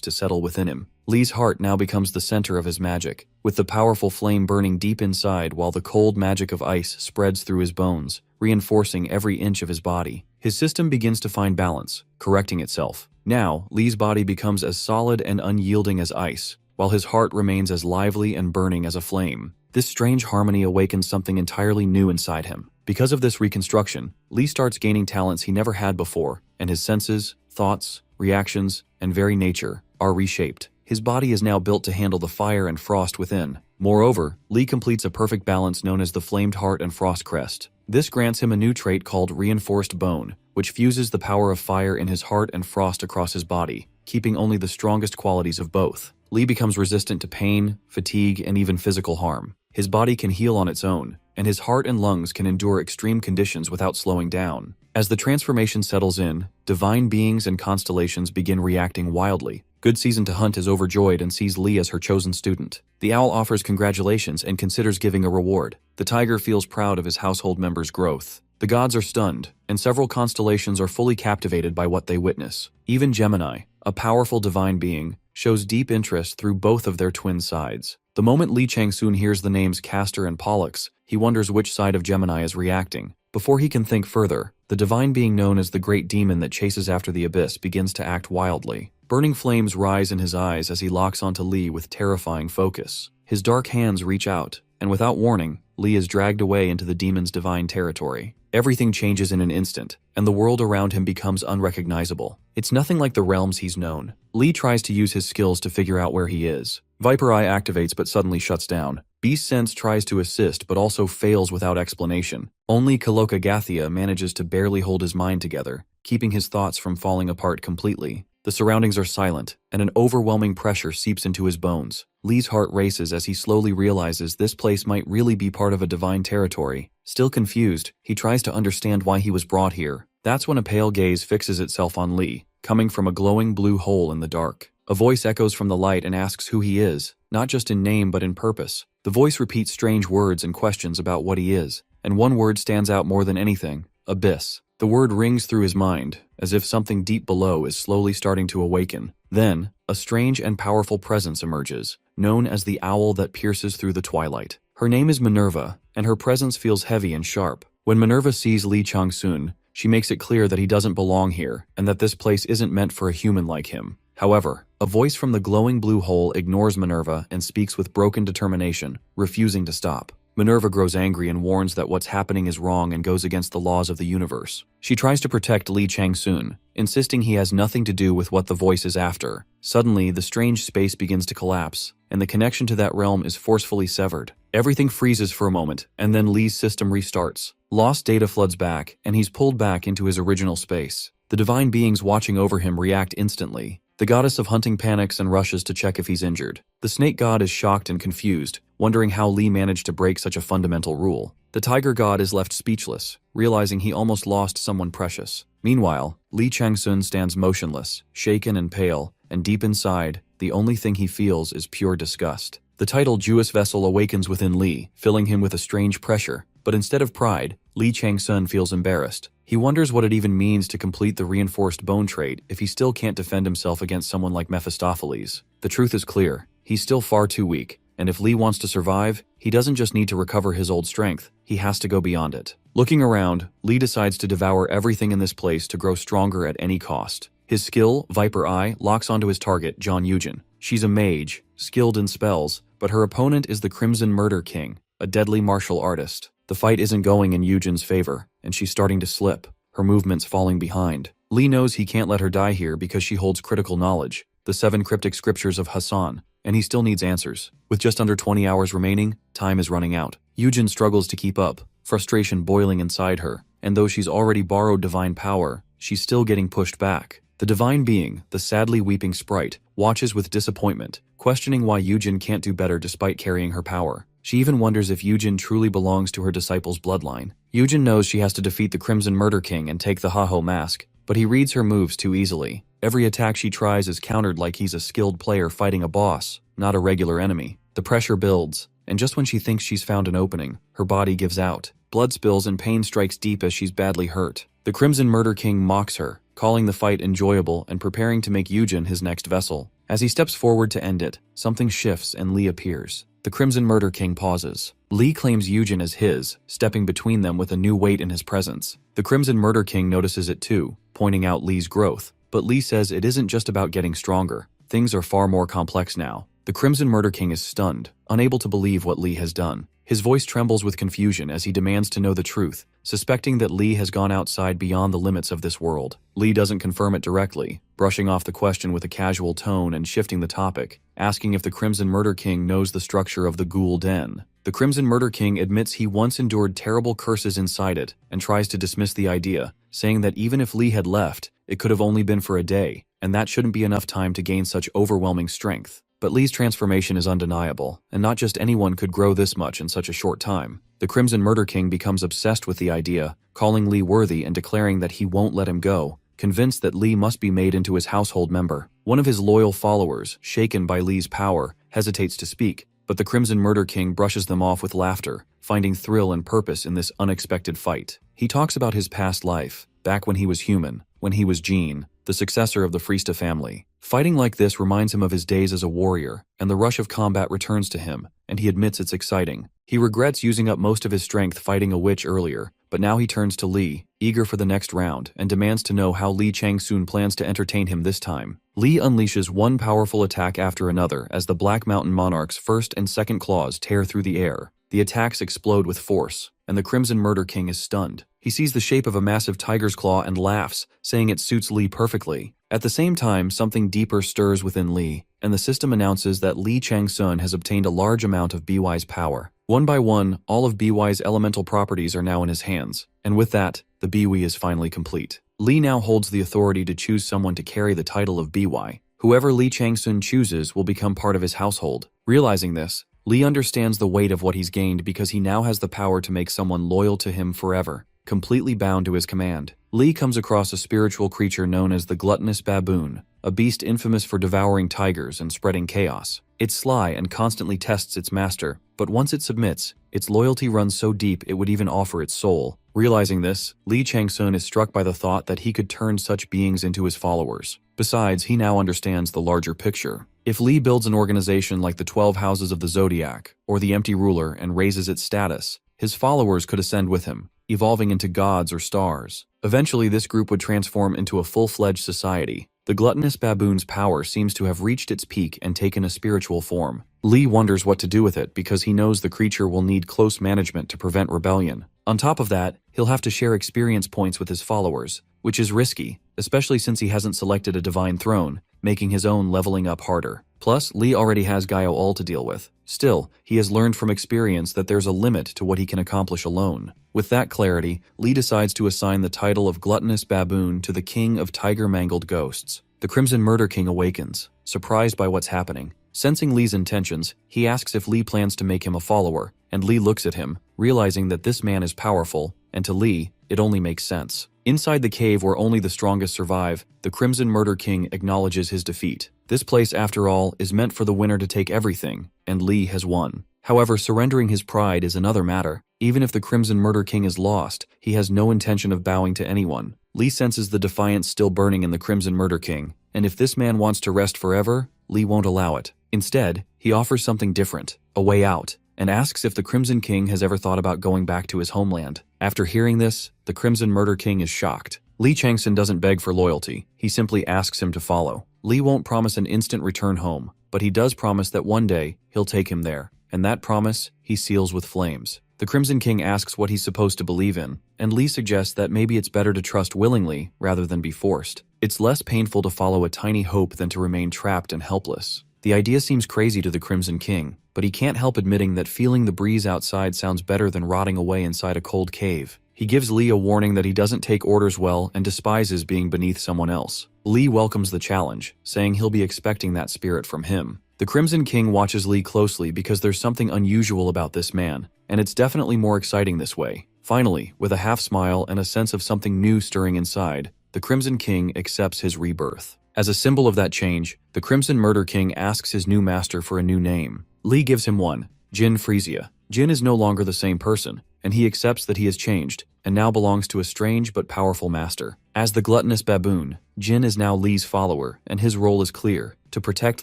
to settle within him. Lee's heart now becomes the center of his magic, with the powerful flame burning deep inside while the cold magic of ice spreads through his bones, reinforcing every inch of his body. His system begins to find balance, correcting itself. Now, Lee's body becomes as solid and unyielding as ice, while his heart remains as lively and burning as a flame. This strange harmony awakens something entirely new inside him. Because of this reconstruction, Lee starts gaining talents he never had before, and his senses, thoughts, reactions, and very nature are reshaped. His body is now built to handle the fire and frost within. Moreover, Lee completes a perfect balance known as the Flamed Heart and Frost Crest. This grants him a new trait called Reinforced Bone, which fuses the power of fire in his heart and frost across his body, keeping only the strongest qualities of both. Lee becomes resistant to pain, fatigue, and even physical harm. His body can heal on its own, and his heart and lungs can endure extreme conditions without slowing down. As the transformation settles in, divine beings and constellations begin reacting wildly. Good Season to Hunt is overjoyed and sees Lee as her chosen student. The owl offers congratulations and considers giving a reward. The tiger feels proud of his household member's growth. The gods are stunned, and several constellations are fully captivated by what they witness. Even Gemini, a powerful divine being, shows deep interest through both of their twin sides. The moment Lee Chang-soon hears the names Castor and Pollux, he wonders which side of Gemini is reacting. Before he can think further, the divine being known as the Great Demon that chases after the abyss begins to act wildly. Burning flames rise in his eyes as he locks onto Lee with terrifying focus. His dark hands reach out, and without warning, Lee is dragged away into the demon's divine territory. Everything changes in an instant, and the world around him becomes unrecognizable. It's nothing like the realms he's known. Lee tries to use his skills to figure out where he is. Viper Eye activates but suddenly shuts down. Beast Sense tries to assist but also fails without explanation. Only Kaloka Gathia manages to barely hold his mind together, keeping his thoughts from falling apart completely. The surroundings are silent, and an overwhelming pressure seeps into his bones. Lee's heart races as he slowly realizes this place might really be part of a divine territory. Still confused, he tries to understand why he was brought here. That's when a pale gaze fixes itself on Lee, coming from a glowing blue hole in the dark. A voice echoes from the light and asks who he is, not just in name but in purpose. The voice repeats strange words and questions about what he is, and one word stands out more than anything: abyss. The word rings through his mind, as if something deep below is slowly starting to awaken. Then, a strange and powerful presence emerges, known as the owl that pierces through the twilight. Her name is Minerva, and her presence feels heavy and sharp. When Minerva sees Lee Chang-soon, she makes it clear that he doesn't belong here, and that this place isn't meant for a human like him. However, a voice from the glowing blue hole ignores Minerva and speaks with broken determination, refusing to stop. Minerva grows angry and warns that what's happening is wrong and goes against the laws of the universe. She tries to protect Lee Chang-soon, insisting he has nothing to do with what the voice is after. Suddenly, the strange space begins to collapse, and the connection to that realm is forcefully severed. Everything freezes for a moment, and then Lee's system restarts. Lost data floods back, and he's pulled back into his original space. The divine beings watching over him react instantly. The goddess of hunting panics and rushes to check if he's injured. The snake god is shocked and confused, wondering how Lee managed to break such a fundamental rule. The tiger god is left speechless, realizing he almost lost someone precious. Meanwhile, Lee Chang-soon stands motionless, shaken and pale, and deep inside, the only thing he feels is pure disgust. The title Jewess Vessel awakens within Lee, filling him with a strange pressure. But instead of pride, Lee Chang-soon feels embarrassed. He wonders what it even means to complete the reinforced bone trait if he still can't defend himself against someone like Mephistopheles. The truth is clear, he's still far too weak, and if Lee wants to survive, he doesn't just need to recover his old strength, he has to go beyond it. Looking around, Lee decides to devour everything in this place to grow stronger at any cost. His skill, Viper Eye, locks onto his target, John Eugen. She's a mage, skilled in spells, but her opponent is the Crimson Murder King, a deadly martial artist. The fight isn't going in Eugen's favor, and she's starting to slip, her movements falling behind. Lee knows he can't let her die here because she holds critical knowledge, the 7 cryptic scriptures of Hassan, and he still needs answers. With just under 20 hours remaining, time is running out. Yujin struggles to keep up, frustration boiling inside her, and though she's already borrowed divine power, she's still getting pushed back. The divine being, the sadly weeping sprite, watches with disappointment, questioning why Yujin can't do better despite carrying her power. She even wonders if Yujin truly belongs to her disciple's bloodline. Yujin knows she has to defeat the Crimson Murder King and take the Haho mask, but he reads her moves too easily. Every attack she tries is countered like he's a skilled player fighting a boss, not a regular enemy. The pressure builds, and just when she thinks she's found an opening, her body gives out. Blood spills and pain strikes deep as she's badly hurt. The Crimson Murder King mocks her, calling the fight enjoyable and preparing to make Yujin his next vessel. As he steps forward to end it, something shifts and Lee appears. The Crimson Murder King pauses. Lee claims Yujin as his, stepping between them with a new weight in his presence. The Crimson Murder King notices it too, pointing out Lee's growth. But Lee says it isn't just about getting stronger. Things are far more complex now. The Crimson Murder King is stunned, unable to believe what Lee has done. His voice trembles with confusion as he demands to know the truth, suspecting that Lee has gone outside beyond the limits of this world. Lee doesn't confirm it directly, brushing off the question with a casual tone and shifting the topic, asking if the Crimson Murder King knows the structure of the Ghoul Den. The Crimson Murder King admits he once endured terrible curses inside it and tries to dismiss the idea, saying that even if Lee had left, it could have only been for a day, and that shouldn't be enough time to gain such overwhelming strength. But Lee's transformation is undeniable, and not just anyone could grow this much in such a short time. The Crimson Murder King becomes obsessed with the idea, calling Lee worthy and declaring that he won't let him go, convinced that Lee must be made into his household member. One of his loyal followers, shaken by Lee's power, hesitates to speak, but the Crimson Murder King brushes them off with laughter, finding thrill and purpose in this unexpected fight. He talks about his past life, back when he was human, when he was Jean, the successor of the Friesta family. Fighting like this reminds him of his days as a warrior, and the rush of combat returns to him, and he admits it's exciting. He regrets using up most of his strength fighting a witch earlier, but now he turns to Lee, eager for the next round, and demands to know how Lee Changsun plans to entertain him this time. Lee unleashes one powerful attack after another as the Black Mountain Monarch's first and second claws tear through the air. The attacks explode with force, and the Crimson Murder King is stunned. He sees the shape of a massive tiger's claw and laughs, saying it suits Lee perfectly. At the same time, something deeper stirs within Lee, and the system announces that Lee Changsun has obtained a large amount of BY's power. One by one, all of BY's elemental properties are now in his hands, and with that, the BY is finally complete. Lee now holds the authority to choose someone to carry the title of BY. Whoever Lee Changsun chooses will become part of his household. Realizing this, Lee understands the weight of what he's gained because he now has the power to make someone loyal to him forever, completely bound to his command. Lee comes across a spiritual creature known as the gluttonous baboon, a beast infamous for devouring tigers and spreading chaos. It's sly and constantly tests its master, but once it submits, its loyalty runs so deep it would even offer its soul. Realizing this, Lee Changsun is struck by the thought that he could turn such beings into his followers. Besides, he now understands the larger picture. If Lee builds an organization like the 12 Houses of the Zodiac, or the Empty Ruler, and raises its status, his followers could ascend with him, evolving into gods or stars. Eventually, this group would transform into a full-fledged society. The gluttonous baboon's power seems to have reached its peak and taken a spiritual form. Lee wonders what to do with it because he knows the creature will need close management to prevent rebellion. On top of that, he'll have to share experience points with his followers, which is risky, especially since he hasn't selected a divine throne, making his own leveling up harder. Plus, Lee already has Gaio to deal with. Still, he has learned from experience that there's a limit to what he can accomplish alone. With that clarity, Lee decides to assign the title of Gluttonous Baboon to the King of Tiger-Mangled Ghosts. The Crimson Murder King awakens, surprised by what's happening. Sensing Lee's intentions, he asks if Lee plans to make him a follower, and Lee looks at him, realizing that this man is powerful, and to Lee, it only makes sense. Inside the cave where only the strongest survive, the Crimson Murder King acknowledges his defeat. This place, after all, is meant for the winner to take everything, and Lee has won. However, surrendering his pride is another matter. Even if the Crimson Murder King is lost, he has no intention of bowing to anyone. Lee senses the defiance still burning in the Crimson Murder King, and if this man wants to rest forever, Lee won't allow it. Instead, he offers something different, a way out, and asks if the Crimson King has ever thought about going back to his homeland. After hearing this, the Crimson Murder King is shocked. Lee Changsun doesn't beg for loyalty, he simply asks him to follow. Lee won't promise an instant return home, but he does promise that one day, he'll take him there, and that promise, he seals with flames. The Crimson King asks what he's supposed to believe in, and Lee suggests that maybe it's better to trust willingly rather than be forced. It's less painful to follow a tiny hope than to remain trapped and helpless. The idea seems crazy to the Crimson King, but he can't help admitting that feeling the breeze outside sounds better than rotting away inside a cold cave. He gives Lee a warning that he doesn't take orders well and despises being beneath someone else. Lee welcomes the challenge, saying he'll be expecting that spirit from him. The Crimson King watches Lee closely because there's something unusual about this man, and it's definitely more exciting this way. Finally, with a half smile and a sense of something new stirring inside, the Crimson King accepts his rebirth. As a symbol of that change, the Crimson Murder King asks his new master for a new name. Lee gives him one, Jin Frisia. Jin is no longer the same person, and he accepts that he has changed, and now belongs to a strange but powerful master. As the gluttonous baboon, Jin is now Lee's follower, and his role is clear, to protect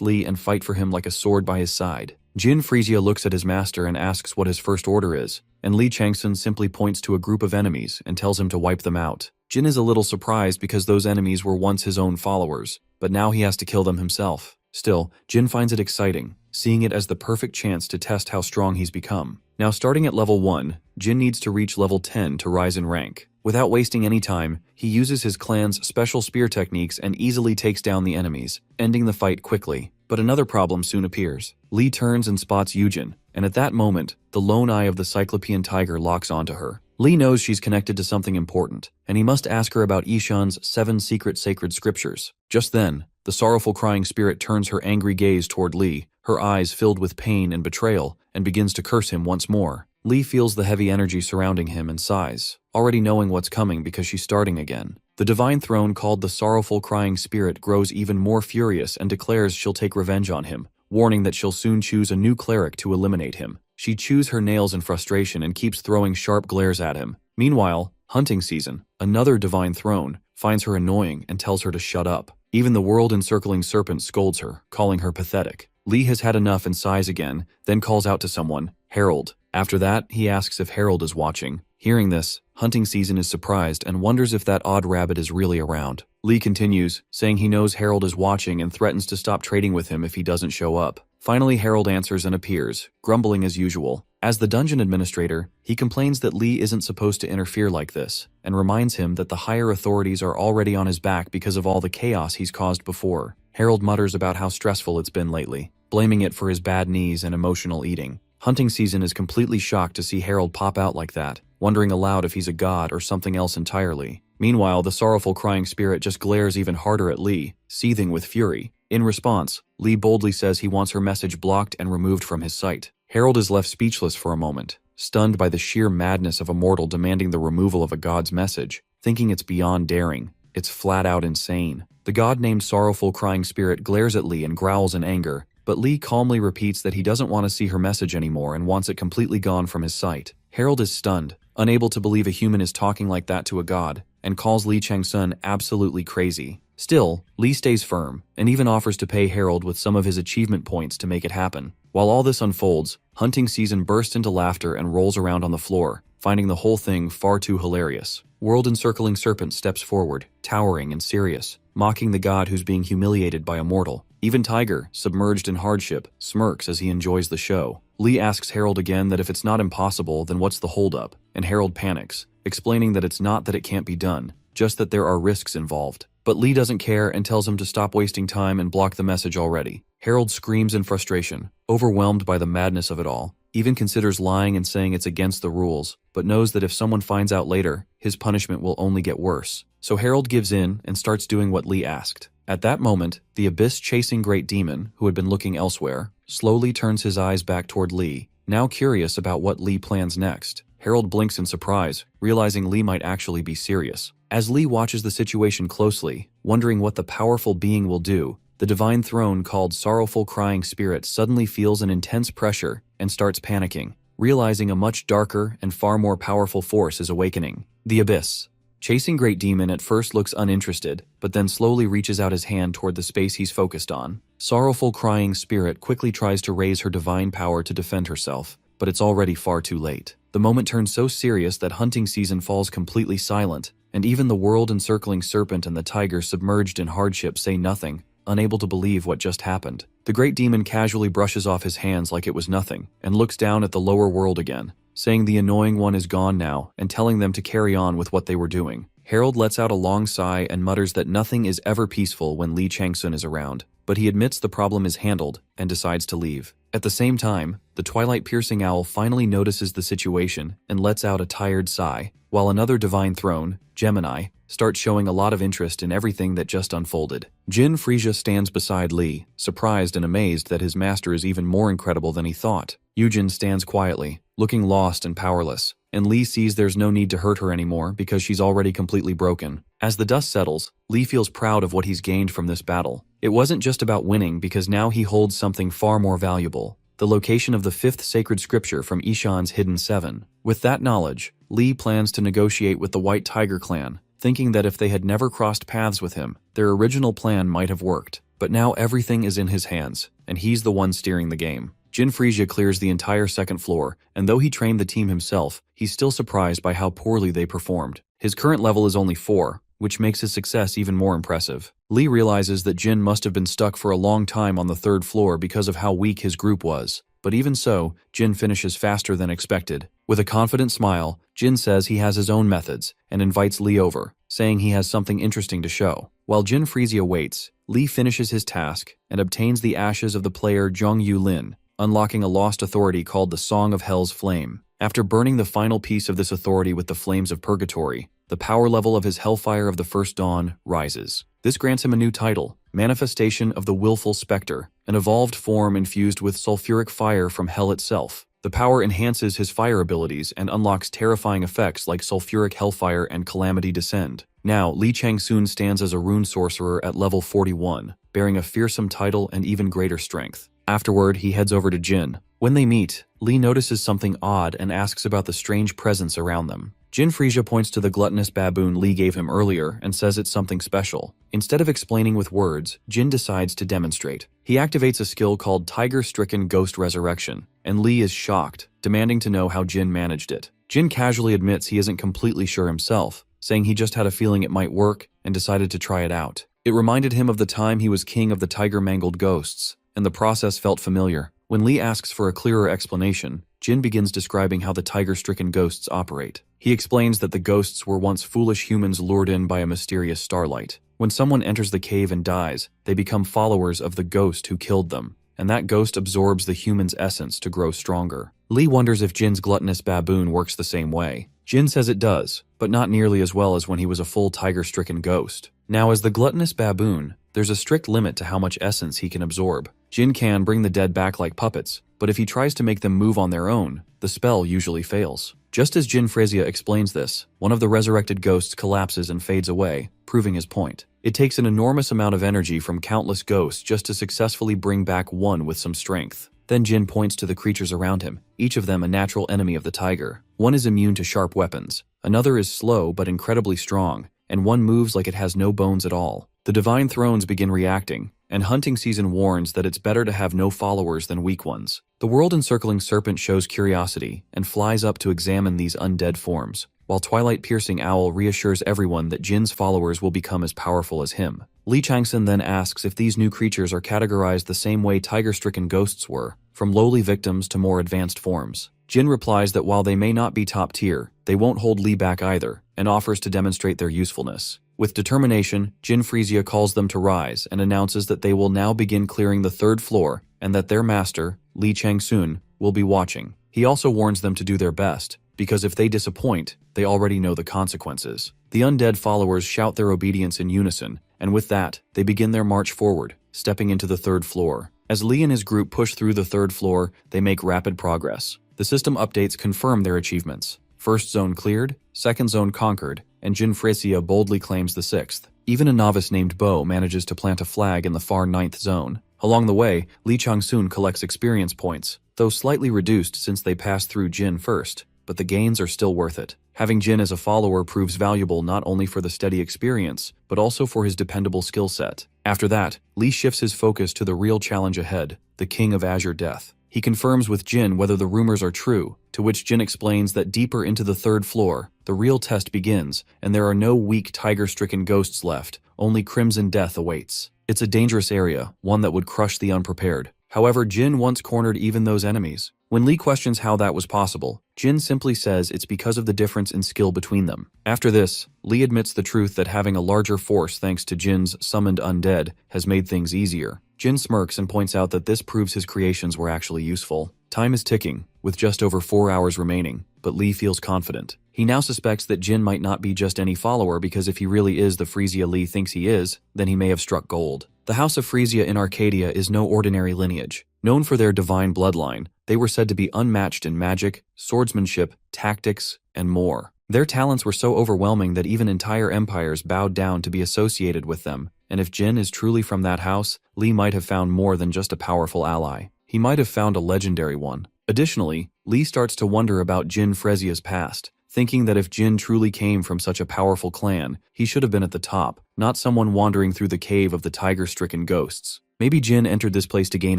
Lee and fight for him like a sword by his side. Jin Frisia looks at his master and asks what his first order is, and Lee Changsun simply points to a group of enemies and tells him to wipe them out. Jin is a little surprised because those enemies were once his own followers, but now he has to kill them himself. Still, Jin finds it exciting, seeing it as the perfect chance to test how strong he's become. Now starting at level 1, Jin needs to reach level 10 to rise in rank. Without wasting any time, he uses his clan's special spear techniques and easily takes down the enemies, ending the fight quickly. But another problem soon appears. Lee turns and spots Yujin, and at that moment, the lone eye of the Cyclopean tiger locks onto her. Lee knows she's connected to something important, and he must ask her about Ishan's 7 secret sacred scriptures. Just then, the sorrowful crying spirit turns her angry gaze toward Lee, her eyes filled with pain and betrayal, and begins to curse him once more. Lee feels the heavy energy surrounding him and sighs, already knowing what's coming because she's starting again. The divine throne called the sorrowful crying spirit grows even more furious and declares she'll take revenge on him, warning that she'll soon choose a new cleric to eliminate him. She chews her nails in frustration and keeps throwing sharp glares at him. Meanwhile, hunting season, another divine throne, finds her annoying and tells her to shut up. Even the world-encircling serpent scolds her, calling her pathetic. Lee has had enough and sighs again, then calls out to someone, Harold. After that, he asks if Harold is watching. Hearing this, hunting season is surprised and wonders if that odd rabbit is really around. Lee continues, saying he knows Harold is watching and threatens to stop trading with him if he doesn't show up. Finally, Harold answers and appears, grumbling as usual. As the dungeon administrator, he complains that Lee isn't supposed to interfere like this, and reminds him that the higher authorities are already on his back because of all the chaos he's caused before. Harold mutters about how stressful it's been lately, blaming it for his bad knees and emotional eating. Hunting season is completely shocked to see Harold pop out like that, wondering aloud if he's a god or something else entirely. Meanwhile, the sorrowful crying spirit just glares even harder at Lee, seething with fury. In response, Lee boldly says he wants her message blocked and removed from his sight. Harold is left speechless for a moment, stunned by the sheer madness of a mortal demanding the removal of a god's message, thinking it's beyond daring. It's flat out insane. The god named Sorrowful Crying Spirit glares at Lee and growls in anger, but Lee calmly repeats that he doesn't want to see her message anymore and wants it completely gone from his sight. Harold is stunned, unable to believe a human is talking like that to a god, and calls Lee Changsun absolutely crazy. Still, Lee stays firm, and even offers to pay Harold with some of his achievement points to make it happen. While all this unfolds, hunting season bursts into laughter and rolls around on the floor, finding the whole thing far too hilarious. World-encircling serpent steps forward, towering and serious, mocking the god who's being humiliated by a mortal. Even Tiger, submerged in hardship, smirks as he enjoys the show. Lee asks Harold again that if it's not impossible, then what's the holdup? And Harold panics, explaining that it's not that it can't be done, just that there are risks involved. But Lee doesn't care and tells him to stop wasting time and block the message already. Harold screams in frustration, overwhelmed by the madness of it all, even considers lying and saying it's against the rules, but knows that if someone finds out later, his punishment will only get worse. So Harold gives in and starts doing what Lee asked. At that moment, the abyss-chasing great demon, who had been looking elsewhere, slowly turns his eyes back toward Lee, now curious about what Lee plans next. Harold blinks in surprise, realizing Lee might actually be serious. As Lee watches the situation closely, wondering what the powerful being will do, the divine throne called Sorrowful Crying Spirit suddenly feels an intense pressure and starts panicking, realizing a much darker and far more powerful force is awakening. The Abyss. Chasing Great Demon at first looks uninterested, but then slowly reaches out his hand toward the space he's focused on. Sorrowful Crying Spirit quickly tries to raise her divine power to defend herself, but it's already far too late. The moment turns so serious that hunting season falls completely silent, and even the world-encircling serpent and the tiger submerged in hardship say nothing, unable to believe what just happened. The great demon casually brushes off his hands like it was nothing, and looks down at the lower world again, saying the annoying one is gone now and telling them to carry on with what they were doing. Harold lets out a long sigh and mutters that nothing is ever peaceful when Lee Changsun is around. but he admits the problem is handled and decides to leave. At the same time, the twilight-piercing owl finally notices the situation and lets out a tired sigh, while another divine throne, Gemini, starts showing a lot of interest in everything that just unfolded. Jin Frisia stands beside Lee, surprised and amazed that his master is even more incredible than he thought. Yujin stands quietly, looking lost and powerless, and Lee sees there's no need to hurt her anymore because she's already completely broken. As the dust settles, Lee feels proud of what he's gained from this battle. It wasn't just about winning because now he holds something far more valuable: the location of the 5th sacred scripture from Ishan's Hidden Seven. With that knowledge, Lee plans to negotiate with the White Tiger clan, thinking that if they had never crossed paths with him, their original plan might have worked. But now everything is in his hands, and he's the one steering the game. Jin Frisia clears the entire 2nd floor, and though he trained the team himself, he's still surprised by how poorly they performed. His current level is only 4, which makes his success even more impressive. Lee realizes that Jin must have been stuck for a long time on the 3rd floor because of how weak his group was. But even so, Jin finishes faster than expected. With a confident smile, Jin says he has his own methods and invites Lee over, saying he has something interesting to show. While Jin Frisia waits, Lee finishes his task and obtains the ashes of the player Zhong Yulin, unlocking a lost authority called the Song of Hell's Flame. After burning the final piece of this authority with the flames of purgatory, the power level of his Hellfire of the First Dawn rises. This grants him a new title, Manifestation of the Willful Spectre, an evolved form infused with sulfuric fire from hell itself. The power enhances his fire abilities and unlocks terrifying effects like sulfuric hellfire and calamity descend. Now, Lee Chang-soon stands as a rune sorcerer at level 41, bearing a fearsome title and even greater strength. Afterward, he heads over to Jin. When they meet, Lee notices something odd and asks about the strange presence around them. Jin Frisia points to the gluttonous baboon Lee gave him earlier and says it's something special. Instead of explaining with words, Jin decides to demonstrate. He activates a skill called Tiger-Stricken Ghost Resurrection, and Lee is shocked, demanding to know how Jin managed it. Jin casually admits he isn't completely sure himself, saying he just had a feeling it might work and decided to try it out. It reminded him of the time he was king of the tiger-mangled ghosts, and the process felt familiar. When Lee asks for a clearer explanation, Jin begins describing how the tiger-stricken ghosts operate. He explains that the ghosts were once foolish humans lured in by a mysterious starlight. When someone enters the cave and dies, they become followers of the ghost who killed them, and that ghost absorbs the human's essence to grow stronger. Lee wonders if Jin's gluttonous baboon works the same way. Jin says it does, but not nearly as well as when he was a full tiger-stricken ghost. Now, as the gluttonous baboon, there's a strict limit to how much essence he can absorb. Jin can bring the dead back like puppets, but if he tries to make them move on their own, the spell usually fails. Just as Jin Frisia explains this, one of the resurrected ghosts collapses and fades away, proving his point. It takes an enormous amount of energy from countless ghosts just to successfully bring back one with some strength. Then Jin points to the creatures around him, each of them a natural enemy of the tiger. One is immune to sharp weapons, another is slow but incredibly strong, and one moves like it has no bones at all. The divine thrones begin reacting, and hunting season warns that it's better to have no followers than weak ones. The world-encircling serpent shows curiosity and flies up to examine these undead forms, while twilight-piercing owl reassures everyone that Jin's followers will become as powerful as him. Lee Changsun then asks if these new creatures are categorized the same way tiger-stricken ghosts were, from lowly victims to more advanced forms. Jin replies that while they may not be top tier, they won't hold Lee back either, and offers to demonstrate their usefulness. With determination, Jin Frisia calls them to rise and announces that they will now begin clearing the 3rd floor and that their master, Lee Chang-soon, will be watching. He also warns them to do their best, because if they disappoint, they already know the consequences. The undead followers shout their obedience in unison, and with that, they begin their march forward, stepping into the 3rd floor. As Lee and his group push through the 3rd floor, they make rapid progress. The system updates confirm their achievements. 1st zone cleared, 2nd zone conquered, and Jin Frisia boldly claims the 6th. Even a novice named Bo manages to plant a flag in the far 9th zone. Along the way, Lee Chang-soon collects experience points, though slightly reduced since they passed through Jin first, but the gains are still worth it. Having Jin as a follower proves valuable not only for the steady experience, but also for his dependable skill set. After that, Lee shifts his focus to the real challenge ahead, the King of Azure Death. He confirms with Jin whether the rumors are true, to which Jin explains that deeper into the 3rd floor, the real test begins, and there are no weak tiger-stricken ghosts left, only crimson death awaits. It's a dangerous area, one that would crush the unprepared. However, Jin once cornered even those enemies. When Lee questions how that was possible, Jin simply says it's because of the difference in skill between them. After this, Lee admits the truth that having a larger force thanks to Jin's summoned undead has made things easier. Jin smirks and points out that this proves his creations were actually useful. Time is ticking, with just over 4 hours remaining, but Lee feels confident. He now suspects that Jin might not be just any follower because if he really is the Frisia Lee thinks he is, then he may have struck gold. The House of Frisia in Arcadia is no ordinary lineage. Known for their divine bloodline, they were said to be unmatched in magic, swordsmanship, tactics, and more. Their talents were so overwhelming that even entire empires bowed down to be associated with them, and if Jin is truly from that house, Lee might have found more than just a powerful ally. He might have found a legendary one. Additionally, Lee starts to wonder about Jin Fresia's past, thinking that if Jin truly came from such a powerful clan, he should have been at the top, not someone wandering through the cave of the tiger-stricken ghosts. Maybe Jin entered this place to gain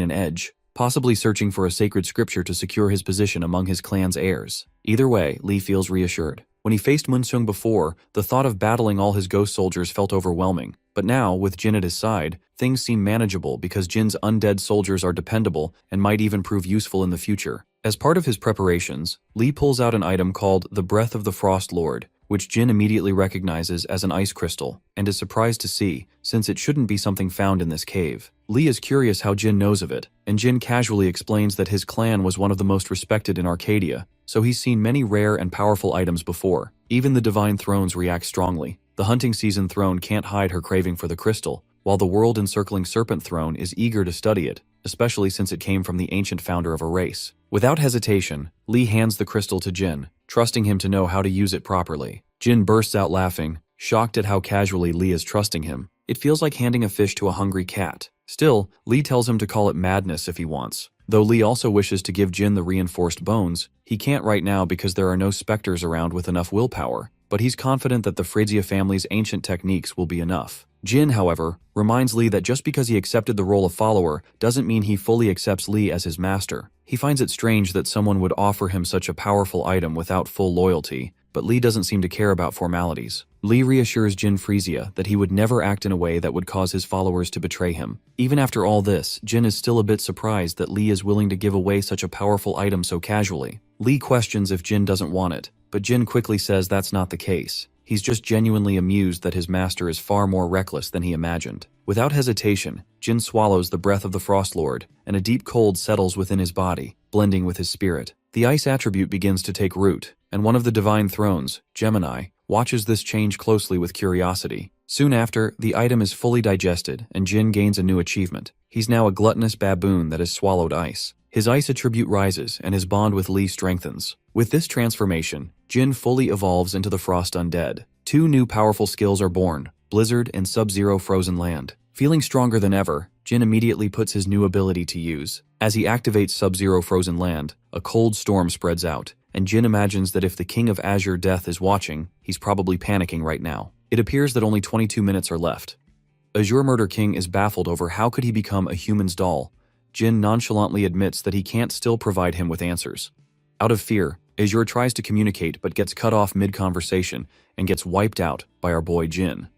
an edge, possibly searching for a sacred scripture to secure his position among his clan's heirs. Either way, Lee feels reassured. When he faced Munsung before, the thought of battling all his ghost soldiers felt overwhelming, but now, with Jin at his side, things seem manageable because Jin's undead soldiers are dependable and might even prove useful in the future. As part of his preparations, Lee pulls out an item called the Breath of the Frost Lord, which Jin immediately recognizes as an ice crystal, and is surprised to see, since it shouldn't be something found in this cave. Lee is curious how Jin knows of it, and Jin casually explains that his clan was one of the most respected in Arcadia, so he's seen many rare and powerful items before. Even the Divine Thrones react strongly. The Hunting Season Throne can't hide her craving for the crystal, while the World-Encircling Serpent Throne is eager to study it, especially since it came from the ancient founder of a race. Without hesitation, Lee hands the crystal to Jin, trusting him to know how to use it properly. Jin bursts out laughing, shocked at how casually Lee is trusting him. It feels like handing a fish to a hungry cat. Still, Lee tells him to call it madness if he wants. Though Lee also wishes to give Jin the reinforced bones, he can't right now because there are no specters around with enough willpower, but he's confident that the Frisia family's ancient techniques will be enough. Jin, however, reminds Lee that just because he accepted the role of follower doesn't mean he fully accepts Lee as his master. He finds it strange that someone would offer him such a powerful item without full loyalty, but Lee doesn't seem to care about formalities. Lee reassures Jin Frisia that he would never act in a way that would cause his followers to betray him. Even after all this, Jin is still a bit surprised that Lee is willing to give away such a powerful item so casually. Lee questions if Jin doesn't want it, but Jin quickly says that's not the case. He's just genuinely amused that his master is far more reckless than he imagined. Without hesitation, Jin swallows the breath of the Frost Lord, and a deep cold settles within his body, blending with his spirit. The ice attribute begins to take root, and one of the Divine Thrones, Gemini, watches this change closely with curiosity. Soon after, the item is fully digested, and Jin gains a new achievement. He's now a gluttonous baboon that has swallowed ice. His ice attribute rises, and his bond with Lee strengthens. With this transformation, Jin fully evolves into the Frost Undead. Two new powerful skills are born, Blizzard and Sub-Zero Frozen Land. Feeling stronger than ever, Jin immediately puts his new ability to use. As he activates Sub-Zero Frozen Land, a cold storm spreads out, and Jin imagines that if the King of Azure Death is watching, he's probably panicking right now. It appears that only 22 minutes are left. Azure Murder King is baffled over how could he become a human's doll. Jin nonchalantly admits that he can't still provide him with answers. Out of fear, Azure tries to communicate but gets cut off mid-conversation and gets wiped out by our boy Jin.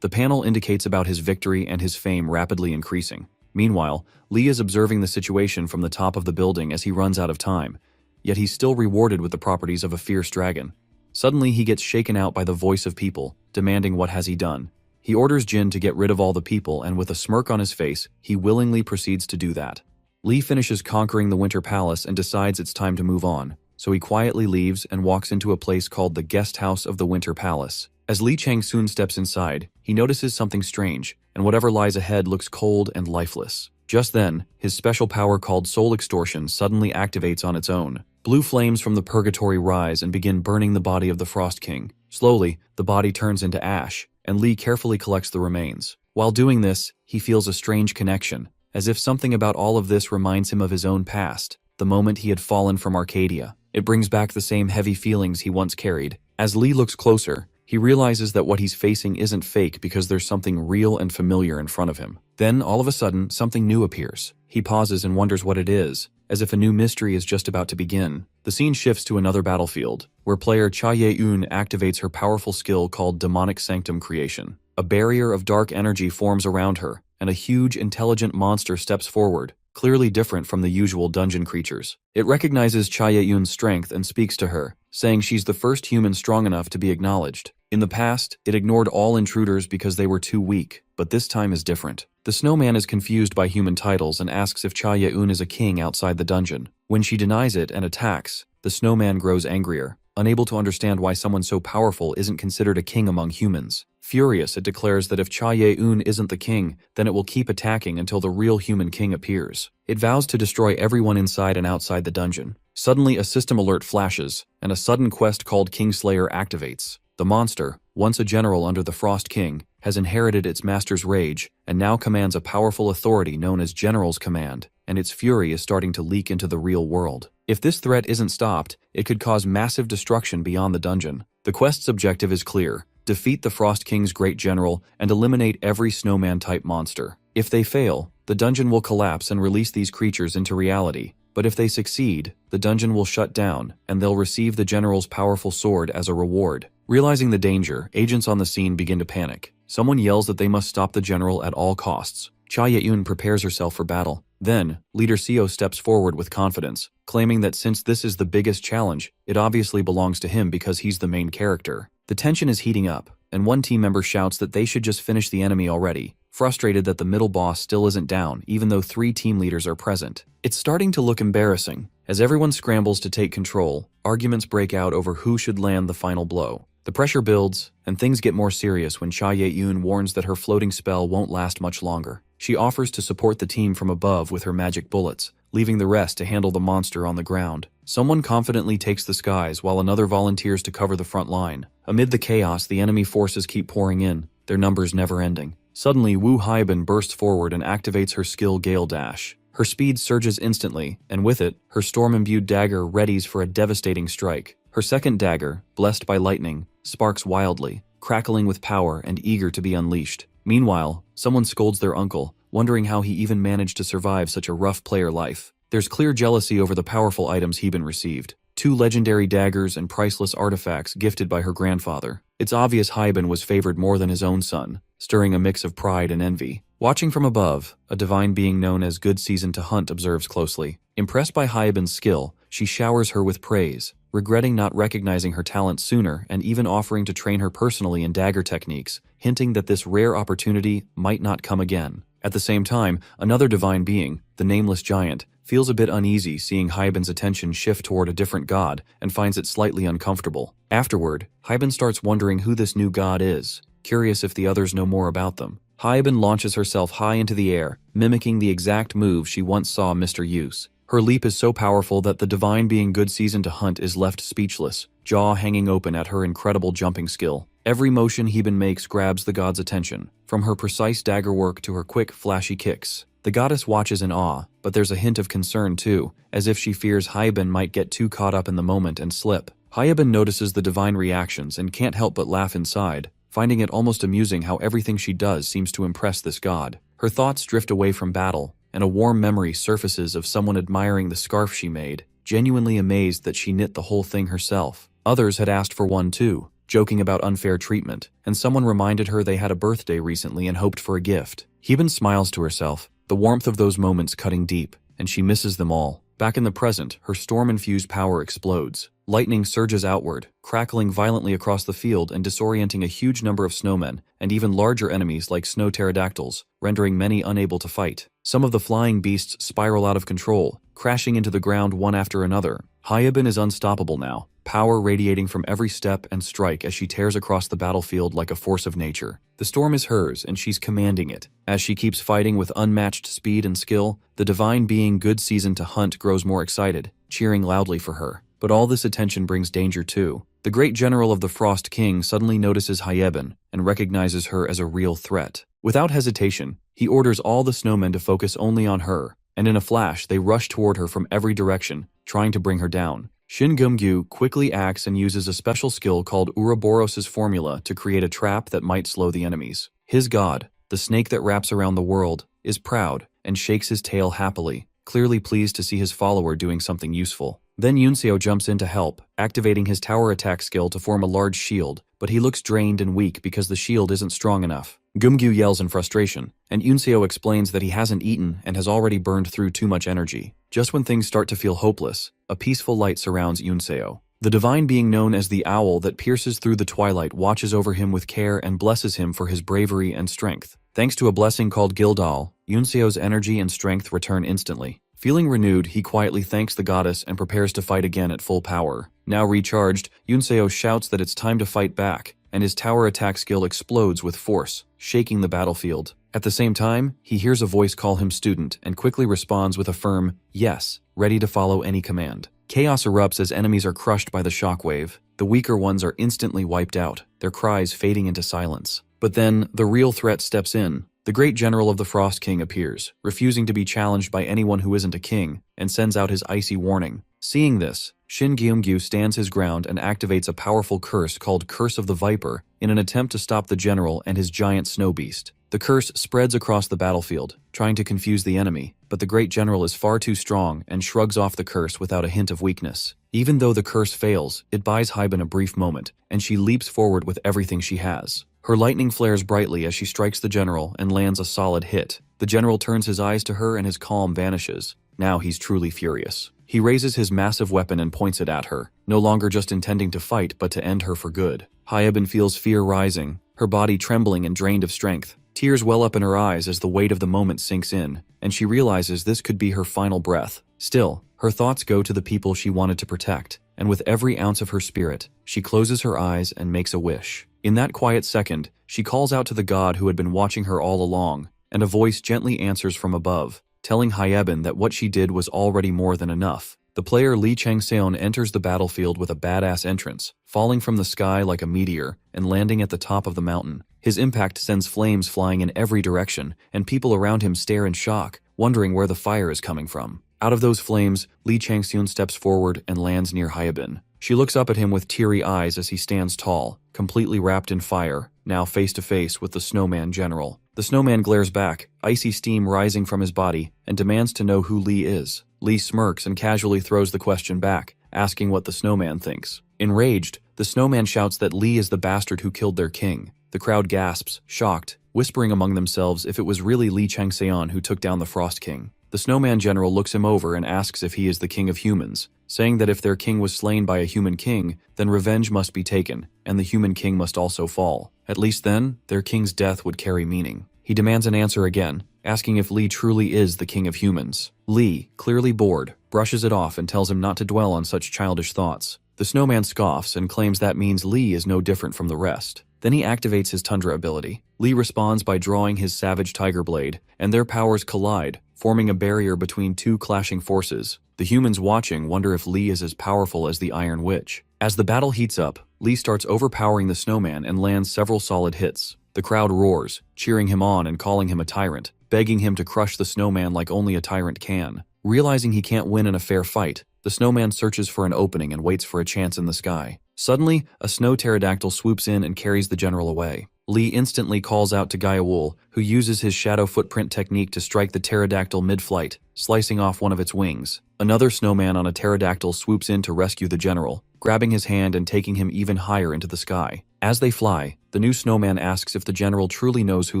The panel indicates about his victory and his fame rapidly increasing. Meanwhile, Lee is observing the situation from the top of the building as he runs out of time, yet he's still rewarded with the properties of a fierce dragon. Suddenly he gets shaken out by the voice of people, demanding what has he done. He orders Jin to get rid of all the people, and with a smirk on his face, he willingly proceeds to do that. Lee finishes conquering the Winter Palace and decides it's time to move on, so he quietly leaves and walks into a place called the Guest House of the Winter Palace. As Lee Chang-soon steps inside, he notices something strange, and whatever lies ahead looks cold and lifeless. Just then, his special power called Soul Extortion suddenly activates on its own. Blue flames from the purgatory rise and begin burning the body of the Frost King. Slowly, the body turns into ash, and Lee carefully collects the remains. While doing this, he feels a strange connection, as if something about all of this reminds him of his own past, the moment he had fallen from Arcadia. It brings back the same heavy feelings he once carried. As Lee looks closer, he realizes that what he's facing isn't fake because there's something real and familiar in front of him. Then, all of a sudden, something new appears. He pauses and wonders what it is, as if a new mystery is just about to begin. The scene shifts to another battlefield, where player Cha Ye-eun activates her powerful skill called Demonic Sanctum Creation. A barrier of dark energy forms around her, and a huge, intelligent monster steps forward, clearly different from the usual dungeon creatures. It recognizes Cha Ye-eun's strength and speaks to her, saying she's the first human strong enough to be acknowledged. In the past, it ignored all intruders because they were too weak, but this time is different. The snowman is confused by human titles and asks if Cha Ye-un is a king outside the dungeon. When she denies it and attacks, the snowman grows angrier, unable to understand why someone so powerful isn't considered a king among humans. Furious, it declares that if Cha Ye-un isn't the king, then it will keep attacking until the real human king appears. It vows to destroy everyone inside and outside the dungeon. Suddenly, a system alert flashes, and a sudden quest called Kingslayer activates. The monster, once a general under the Frost King, has inherited its master's rage and now commands a powerful authority known as General's Command, and its fury is starting to leak into the real world. If this threat isn't stopped, it could cause massive destruction beyond the dungeon. The quest's objective is clear: defeat the Frost King's great general and eliminate every snowman-type monster. If they fail, the dungeon will collapse and release these creatures into reality. But if they succeed, the dungeon will shut down, and they'll receive the general's powerful sword as a reward. Realizing the danger, agents on the scene begin to panic. Someone yells that they must stop the general at all costs. Cha Ye-un prepares herself for battle. Then, Leader Seo steps forward with confidence, claiming that since this is the biggest challenge, it obviously belongs to him because he's the main character. The tension is heating up, and one team member shouts that they should just finish the enemy already, frustrated that the middle boss still isn't down even though 3 team leaders are present. It's starting to look embarrassing. As everyone scrambles to take control, arguments break out over who should land the final blow. The pressure builds, and things get more serious when Cha Ye-un warns that her floating spell won't last much longer. She offers to support the team from above with her magic bullets, leaving the rest to handle the monster on the ground. Someone confidently takes the skies while another volunteers to cover the front line. Amid the chaos, the enemy forces keep pouring in, their numbers never ending. Suddenly, Wu Haibin bursts forward and activates her skill Gale Dash. Her speed surges instantly, and with it, her storm-imbued dagger readies for a devastating strike. Her second dagger, blessed by lightning, sparks wildly, crackling with power and eager to be unleashed. Meanwhile, someone scolds their uncle, wondering how he even managed to survive such a rough player life. There's clear jealousy over the powerful items Haibin received. 2 legendary daggers and priceless artifacts gifted by her grandfather. It's obvious Haibin was favored more than his own son, stirring a mix of pride and envy. Watching from above, a divine being known as Good Season to Hunt observes closely. Impressed by Haibin's skill, she showers her with praise, regretting not recognizing her talent sooner and even offering to train her personally in dagger techniques, hinting that this rare opportunity might not come again. At the same time, another divine being, the Nameless Giant, feels a bit uneasy seeing Haibin's attention shift toward a different god and finds it slightly uncomfortable. Afterward, Haibin starts wondering who this new god is, curious if the others know more about them. Haibin launches herself high into the air, mimicking the exact move she once saw Mr. use. Her leap is so powerful that the divine being Good Season to Hunt is left speechless, jaw hanging open at her incredible jumping skill. Every motion Haibin makes grabs the god's attention, from her precise dagger work to her quick, flashy kicks. The goddess watches in awe, but there's a hint of concern too, as if she fears Haibin might get too caught up in the moment and slip. Haibin notices the divine reactions and can't help but laugh inside, finding it almost amusing how everything she does seems to impress this god. Her thoughts drift away from battle, and a warm memory surfaces of someone admiring the scarf she made, genuinely amazed that she knit the whole thing herself. Others had asked for one too, joking about unfair treatment, and someone reminded her they had a birthday recently and hoped for a gift. Haibin smiles to herself, the warmth of those moments cutting deep, and she misses them all. Back in the present, her storm-infused power explodes. Lightning surges outward, crackling violently across the field and disorienting a huge number of snowmen, and even larger enemies like snow pterodactyls, rendering many unable to fight. Some of the flying beasts spiral out of control, crashing into the ground one after another. Haibin is unstoppable now, power radiating from every step and strike as she tears across the battlefield like a force of nature. The storm is hers, and she's commanding it. As she keeps fighting with unmatched speed and skill, the divine being Good Season to Hunt grows more excited, cheering loudly for her. But all this attention brings danger too. The great general of the Frost King suddenly notices Haibin and recognizes her as a real threat. Without hesitation, he orders all the snowmen to focus only on her, and in a flash they rush toward her from every direction, trying to bring her down. Shin Gumgyu quickly acts and uses a special skill called Ouroboros' formula to create a trap that might slow the enemies. His god, the snake that wraps around the world, is proud and shakes his tail happily, clearly pleased to see his follower doing something useful. Then Yunseo jumps in to help, activating his tower attack skill to form a large shield, but he looks drained and weak because the shield isn't strong enough. Gumgyu yells in frustration, and Yunseo explains that he hasn't eaten and has already burned through too much energy. Just when things start to feel hopeless, a peaceful light surrounds Yunseo. The divine being known as the owl that pierces through the twilight watches over him with care and blesses him for his bravery and strength. Thanks to a blessing called Gildal, Yunseo's energy and strength return instantly. Feeling renewed, he quietly thanks the goddess and prepares to fight again at full power. Now recharged, Yunseo shouts that it's time to fight back, and his tower attack skill explodes with force, shaking the battlefield. At the same time, he hears a voice call him student and quickly responds with a firm yes, ready to follow any command. Chaos erupts as enemies are crushed by the shockwave. The weaker ones are instantly wiped out, their cries fading into silence. But then, the real threat steps in. The great general of the Frost King appears, refusing to be challenged by anyone who isn't a king, and sends out his icy warning. Seeing this, Shin Gyeomgyu stands his ground and activates a powerful curse called Curse of the Viper in an attempt to stop the general and his giant snow beast. The curse spreads across the battlefield, trying to confuse the enemy, but the great general is far too strong and shrugs off the curse without a hint of weakness. Even though the curse fails, it buys Hyben a brief moment, and she leaps forward with everything she has. Her lightning flares brightly as she strikes the general and lands a solid hit. The general turns his eyes to her and his calm vanishes. Now he's truly furious. He raises his massive weapon and points it at her, no longer just intending to fight but to end her for good. Hyben feels fear rising, her body trembling and drained of strength. Tears well up in her eyes as the weight of the moment sinks in, and she realizes this could be her final breath. Still, her thoughts go to the people she wanted to protect, and with every ounce of her spirit, she closes her eyes and makes a wish. In that quiet second, she calls out to the god who had been watching her all along, and a voice gently answers from above, telling Hyben that what she did was already more than enough. The player Lee Changseon enters the battlefield with a badass entrance, falling from the sky like a meteor and landing at the top of the mountain. His impact sends flames flying in every direction, and people around him stare in shock, wondering where the fire is coming from. Out of those flames, Lee Changseon steps forward and lands near Hyben. She looks up at him with teary eyes as he stands tall, completely wrapped in fire, now face to face with the snowman general. The snowman glares back, icy steam rising from his body, and demands to know who Lee is. Lee smirks and casually throws the question back, asking what the snowman thinks. Enraged, the snowman shouts that Lee is the bastard who killed their king. The crowd gasps, shocked, whispering among themselves if it was really Lee Changseon who took down the Frost King. The snowman general looks him over and asks if he is the king of humans, saying that if their king was slain by a human king, then revenge must be taken, and the human king must also fall. At least then, their king's death would carry meaning. He demands an answer again, asking if Lee truly is the king of humans. Lee, clearly bored, brushes it off and tells him not to dwell on such childish thoughts. The snowman scoffs and claims that means Lee is no different from the rest. Then he activates his Tundra ability. Lee responds by drawing his Savage Tiger Blade, and their powers collide, forming a barrier between two clashing forces. The humans watching wonder if Lee is as powerful as the Iron Witch. As the battle heats up, Lee starts overpowering the snowman and lands several solid hits. The crowd roars, cheering him on and calling him a tyrant, begging him to crush the snowman like only a tyrant can. Realizing he can't win in a fair fight, the snowman searches for an opening and waits for a chance in the sky. Suddenly, a snow pterodactyl swoops in and carries the general away. Lee instantly calls out to Yahello, who uses his shadow footprint technique to strike the pterodactyl mid-flight, slicing off one of its wings. Another snowman on a pterodactyl swoops in to rescue the general, grabbing his hand and taking him even higher into the sky. As they fly, the new snowman asks if the general truly knows who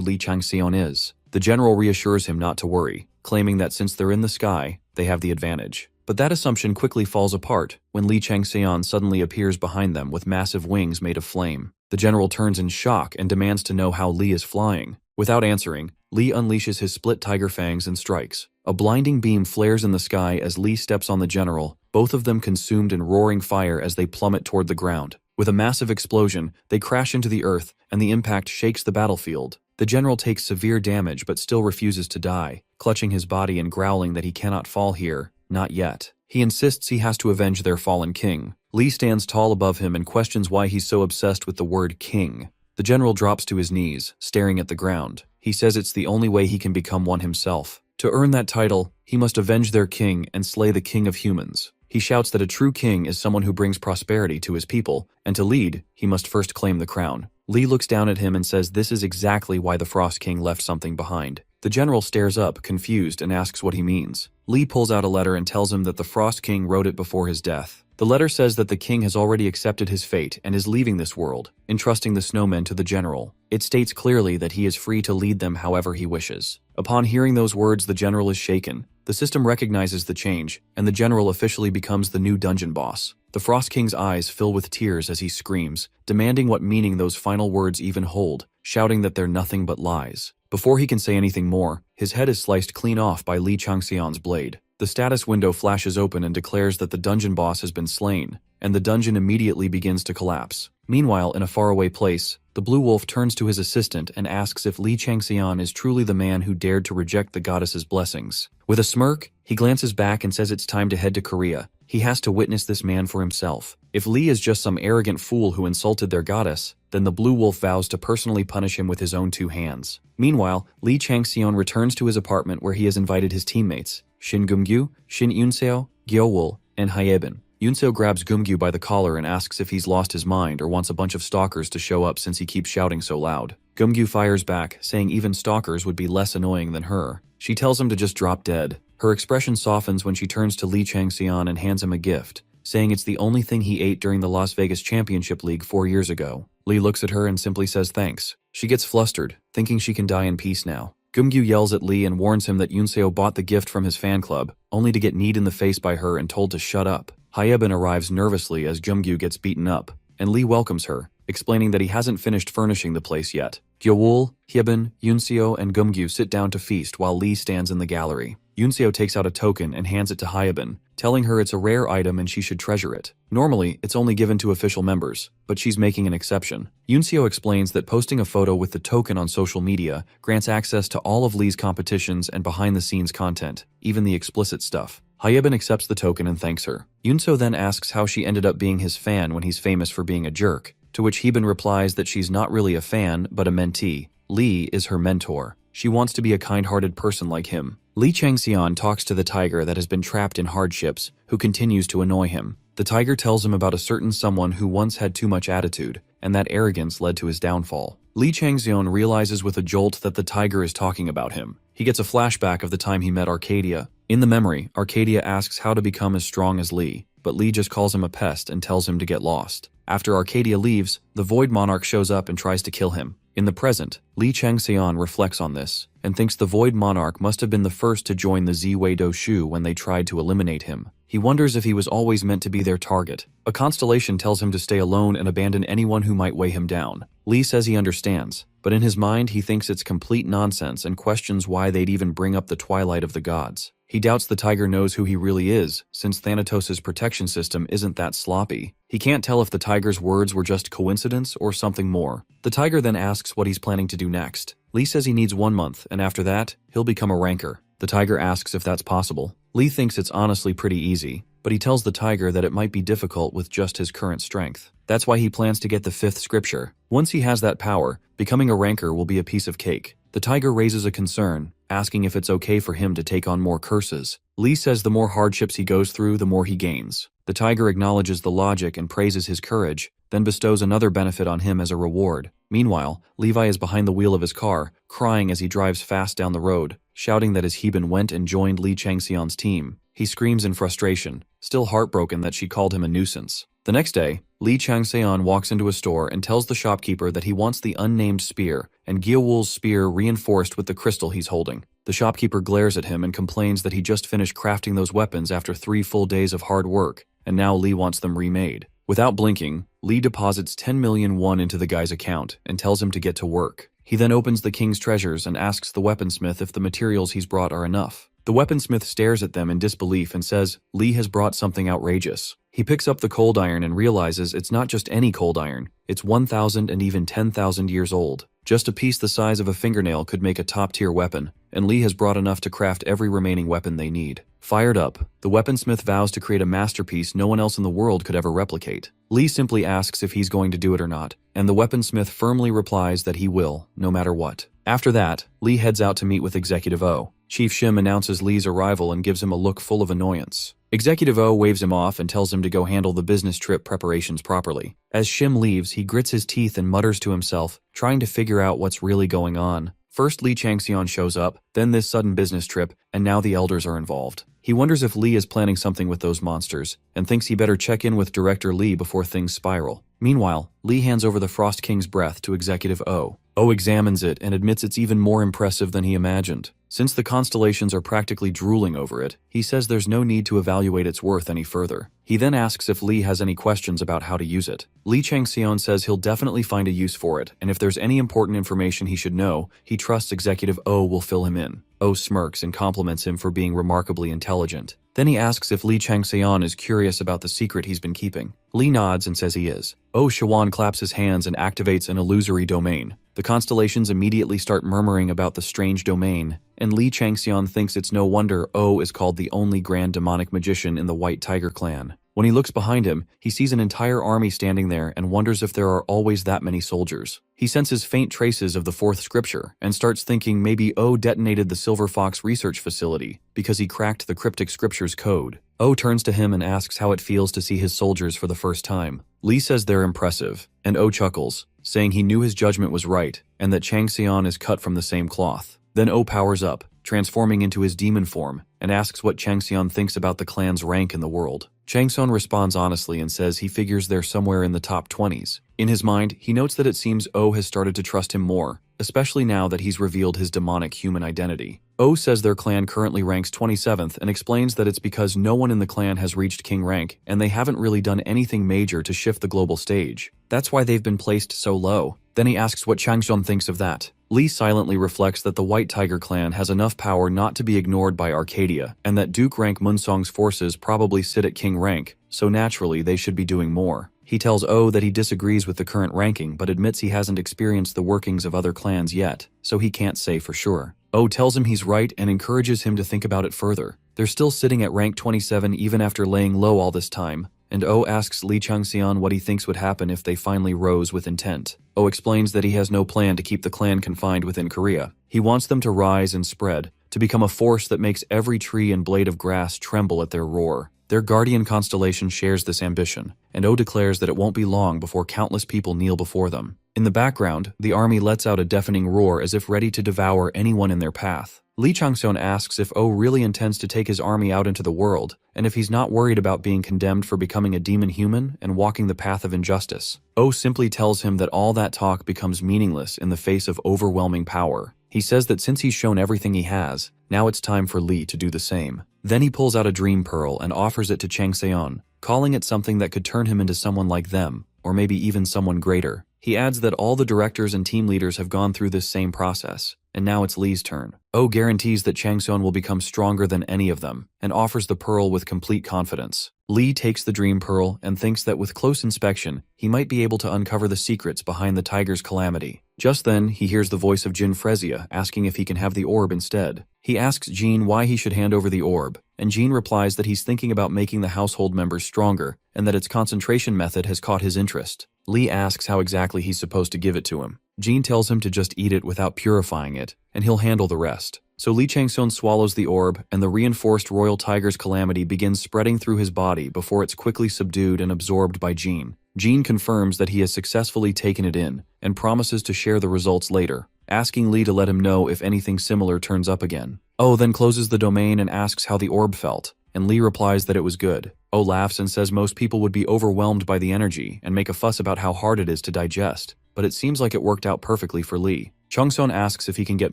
Lee Changseon is. The general reassures him not to worry, claiming that since they're in the sky, they have the advantage. But that assumption quickly falls apart when Lee Changseon suddenly appears behind them with massive wings made of flame. The general turns in shock and demands to know how Lee is flying. Without answering, Lee unleashes his split tiger fangs and strikes. A blinding beam flares in the sky as Lee steps on the general, both of them consumed in roaring fire as they plummet toward the ground. With a massive explosion, they crash into the earth, and the impact shakes the battlefield. The general takes severe damage but still refuses to die, clutching his body and growling that he cannot fall here. Not yet. He insists he has to avenge their fallen king. Lee stands tall above him and questions why he's so obsessed with the word king. The general drops to his knees, staring at the ground. He says it's the only way he can become one himself. To earn that title, he must avenge their king and slay the king of humans. He shouts that a true king is someone who brings prosperity to his people, and to lead, he must first claim the crown. Lee looks down at him and says this is exactly why the Frost King left something behind. The general stares up, confused, and asks what he means. Lee pulls out a letter and tells him that the Frost King wrote it before his death. The letter says that the king has already accepted his fate and is leaving this world, entrusting the snowmen to the general. It states clearly that he is free to lead them however he wishes. Upon hearing those words, the general is shaken. The system recognizes the change, and the general officially becomes the new dungeon boss. The Frost King's eyes fill with tears as he screams, demanding what meaning those final words even hold, shouting that they're nothing but lies. Before he can say anything more, his head is sliced clean off by Li Changxian's blade. The status window flashes open and declares that the dungeon boss has been slain, and the dungeon immediately begins to collapse. Meanwhile, in a faraway place, the Blue Wolf turns to his assistant and asks if Li Changxian is truly the man who dared to reject the goddess's blessings. With a smirk, he glances back and says it's time to head to Korea. He has to witness this man for himself. If Li is just some arrogant fool who insulted their goddess, then the Blue Wolf vows to personally punish him with his own 2 hands. Meanwhile, Li Changxian returns to his apartment where he has invited his teammates, Shin Gumgyu, Shin Yunseo, Gyeowol, and Hyebin. Yunseo grabs Gumgyu by the collar and asks if he's lost his mind or wants a bunch of stalkers to show up since he keeps shouting so loud. Gumgyu fires back, saying even stalkers would be less annoying than her. She tells him to just drop dead. Her expression softens when she turns to Li Changxian and hands him a gift, saying it's the only thing he ate during the Las Vegas Championship League 4 years ago. Li looks at her and simply says thanks. She gets flustered, thinking she can die in peace now. Gumgyu yells at Li and warns him that Yunseo bought the gift from his fan club, only to get kneed in the face by her and told to shut up. Hyebin arrives nervously as Gumgyu gets beaten up, and Li welcomes her, explaining that he hasn't finished furnishing the place yet. Gyeowol, Hyebin, Yunseo, and Gumgyu sit down to feast while Li stands in the gallery. Yunseo takes out a token and hands it to Hyebin, telling her it's a rare item and she should treasure it. Normally, it's only given to official members, but she's making an exception. Yunseo explains that posting a photo with the token on social media grants access to all of Li's competitions and behind-the-scenes content, even the explicit stuff. Hyebin accepts the token and thanks her. Yunseo then asks how she ended up being his fan when he's famous for being a jerk, to which Hyebin replies that she's not really a fan, but a mentee. Li is her mentor. She wants to be a kind-hearted person like him. Li Changxian talks to the tiger that has been trapped in hardships, who continues to annoy him. The tiger tells him about a certain someone who once had too much attitude, and that arrogance led to his downfall. Li Changxian realizes with a jolt that the tiger is talking about him. He gets a flashback of the time he met Arcadia. In the memory, Arcadia asks how to become as strong as Li, but Li just calls him a pest and tells him to get lost. After Arcadia leaves, the Void Monarch shows up and tries to kill him. In the present, Li Changxian reflects on this, and thinks the Void Monarch must have been the first to join the Ziwei Doshu when they tried to eliminate him. He wonders if he was always meant to be their target. A constellation tells him to stay alone and abandon anyone who might weigh him down. Li says he understands, but in his mind he thinks it's complete nonsense and questions why they'd even bring up the Twilight of the Gods. He doubts the tiger knows who he really is, since Thanatos' protection system isn't that sloppy. He can't tell if the tiger's words were just coincidence or something more. The tiger then asks what he's planning to do next. Li says he needs 1 month, and after that, he'll become a ranker. The tiger asks if that's possible. Li thinks it's honestly pretty easy, but he tells the tiger that it might be difficult with just his current strength. That's why he plans to get the 5th scripture. Once he has that power, becoming a ranker will be a piece of cake. The tiger raises a concern, asking if it's okay for him to take on more curses. Li says the more hardships he goes through, the more he gains. The tiger acknowledges the logic and praises his courage, then bestows another benefit on him as a reward. Meanwhile, Levi is behind the wheel of his car, crying as he drives fast down the road, shouting that his Hyebin went and joined Li Changxian's team. He screams in frustration, still heartbroken that she called him a nuisance. The next day, Li Changxian walks into a store and tells the shopkeeper that he wants the unnamed spear and Gyeowol's spear reinforced with the crystal he's holding. The shopkeeper glares at him and complains that he just finished crafting those weapons after 3 full days of hard work, and now Li wants them remade. Without blinking, Li deposits 10 million won into the guy's account and tells him to get to work. He then opens the king's treasures and asks the weaponsmith if the materials he's brought are enough. The weaponsmith stares at them in disbelief and says Li has brought something outrageous. He picks up the cold iron and realizes it's not just any cold iron, it's 1,000 and even 10,000 years old. Just a piece the size of a fingernail could make a top-tier weapon, and Li has brought enough to craft every remaining weapon they need. Fired up, the weaponsmith vows to create a masterpiece no one else in the world could ever replicate. Li simply asks if he's going to do it or not, and the weaponsmith firmly replies that he will, no matter what. After that, Li heads out to meet with Executive O. Chief Shim announces Li's arrival and gives him a look full of annoyance. Executive O waves him off and tells him to go handle the business trip preparations properly. As Shim leaves, he grits his teeth and mutters to himself, trying to figure out what's really going on. First Li Changxian shows up, then this sudden business trip, and now the elders are involved. He wonders if Lee is planning something with those monsters, and thinks he better check in with Director Lee before things spiral. Meanwhile, Lee hands over the Frost King's breath to Executive O. O examines it and admits it's even more impressive than he imagined. Since the constellations are practically drooling over it, he says there's no need to evaluate its worth any further. He then asks if Lee has any questions about how to use it. Lee Changxian says he'll definitely find a use for it, and if there's any important information he should know, he trusts Executive O will fill him in. O smirks and compliments him for being remarkably intelligent. Then he asks if Lee Changxian is curious about the secret he's been keeping. Lee nods and says he is. O Shawan claps his hands and activates an illusory domain. The constellations immediately start murmuring about the strange domain, and Lee Changxian thinks it's no wonder O is called the only grand demonic magician in the White Tiger clan. When he looks behind him, he sees an entire army standing there and wonders if there are always that many soldiers. He senses faint traces of the fourth scripture and starts thinking maybe O detonated the Silver Fox research facility because he cracked the cryptic scripture's code. O turns to him and asks how it feels to see his soldiers for the first time. Lee says they're impressive, and O chuckles, saying he knew his judgment was right and that Changxian is cut from the same cloth. Then O powers up, transforming into his demon form, and asks what Changxian thinks about the clan's rank in the world. Changxian responds honestly and says he figures they're somewhere in the top 20s. In his mind, he notes that it seems O has started to trust him more, especially now that he's revealed his demonic human identity. O says their clan currently ranks 27th and explains that it's because no one in the clan has reached king rank and they haven't really done anything major to shift the global stage. That's why they've been placed so low. Then he asks what Changxian thinks of that. Lee silently reflects that the White Tiger clan has enough power not to be ignored by Arcadia, and that Duke rank Munsong's forces probably sit at king rank, so naturally they should be doing more. He tells O that he disagrees with the current ranking but admits he hasn't experienced the workings of other clans yet, so he can't say for sure. O tells him he's right and encourages him to think about it further. They're still sitting at rank 27 even after laying low all this time, and O asks Lee Changxian what he thinks would happen if they finally rose with intent. O explains that he has no plan to keep the clan confined within Korea. He wants them to rise and spread, to become a force that makes every tree and blade of grass tremble at their roar. Their guardian constellation shares this ambition, and O declares that it won't be long before countless people kneel before them. In the background, the army lets out a deafening roar as if ready to devour anyone in their path. Lee Changxian asks if O really intends to take his army out into the world, and if he's not worried about being condemned for becoming a demon human and walking the path of injustice. O simply tells him that all that talk becomes meaningless in the face of overwhelming power. He says that since he's shown everything he has, now it's time for Lee to do the same. Then he pulls out a dream pearl and offers it to Changxian, calling it something that could turn him into someone like them, or maybe even someone greater. He adds that all the directors and team leaders have gone through this same process, and now it's Lee's turn. O guarantees that Changxian will become stronger than any of them, and offers the pearl with complete confidence. Lee takes the dream pearl and thinks that with close inspection, he might be able to uncover the secrets behind the tiger's calamity. Just then, he hears the voice of Jin Frezia asking if he can have the orb instead. He asks Jean why he should hand over the orb, and Jean replies that he's thinking about making the household members stronger, and that its concentration method has caught his interest. Lee asks how exactly he's supposed to give it to him. Jean tells him to just eat it without purifying it, and he'll handle the rest. So Lee Changxian swallows the orb, and the reinforced royal tiger's calamity begins spreading through his body before it's quickly subdued and absorbed by Jean. Jean confirms that he has successfully taken it in, and promises to share the results later, asking Lee to let him know if anything similar turns up again. O then closes the domain and asks how the orb felt, and Lee replies that it was good. O laughs and says most people would be overwhelmed by the energy and make a fuss about how hard it is to digest, but it seems like it worked out perfectly for Lee. Changxian asks if he can get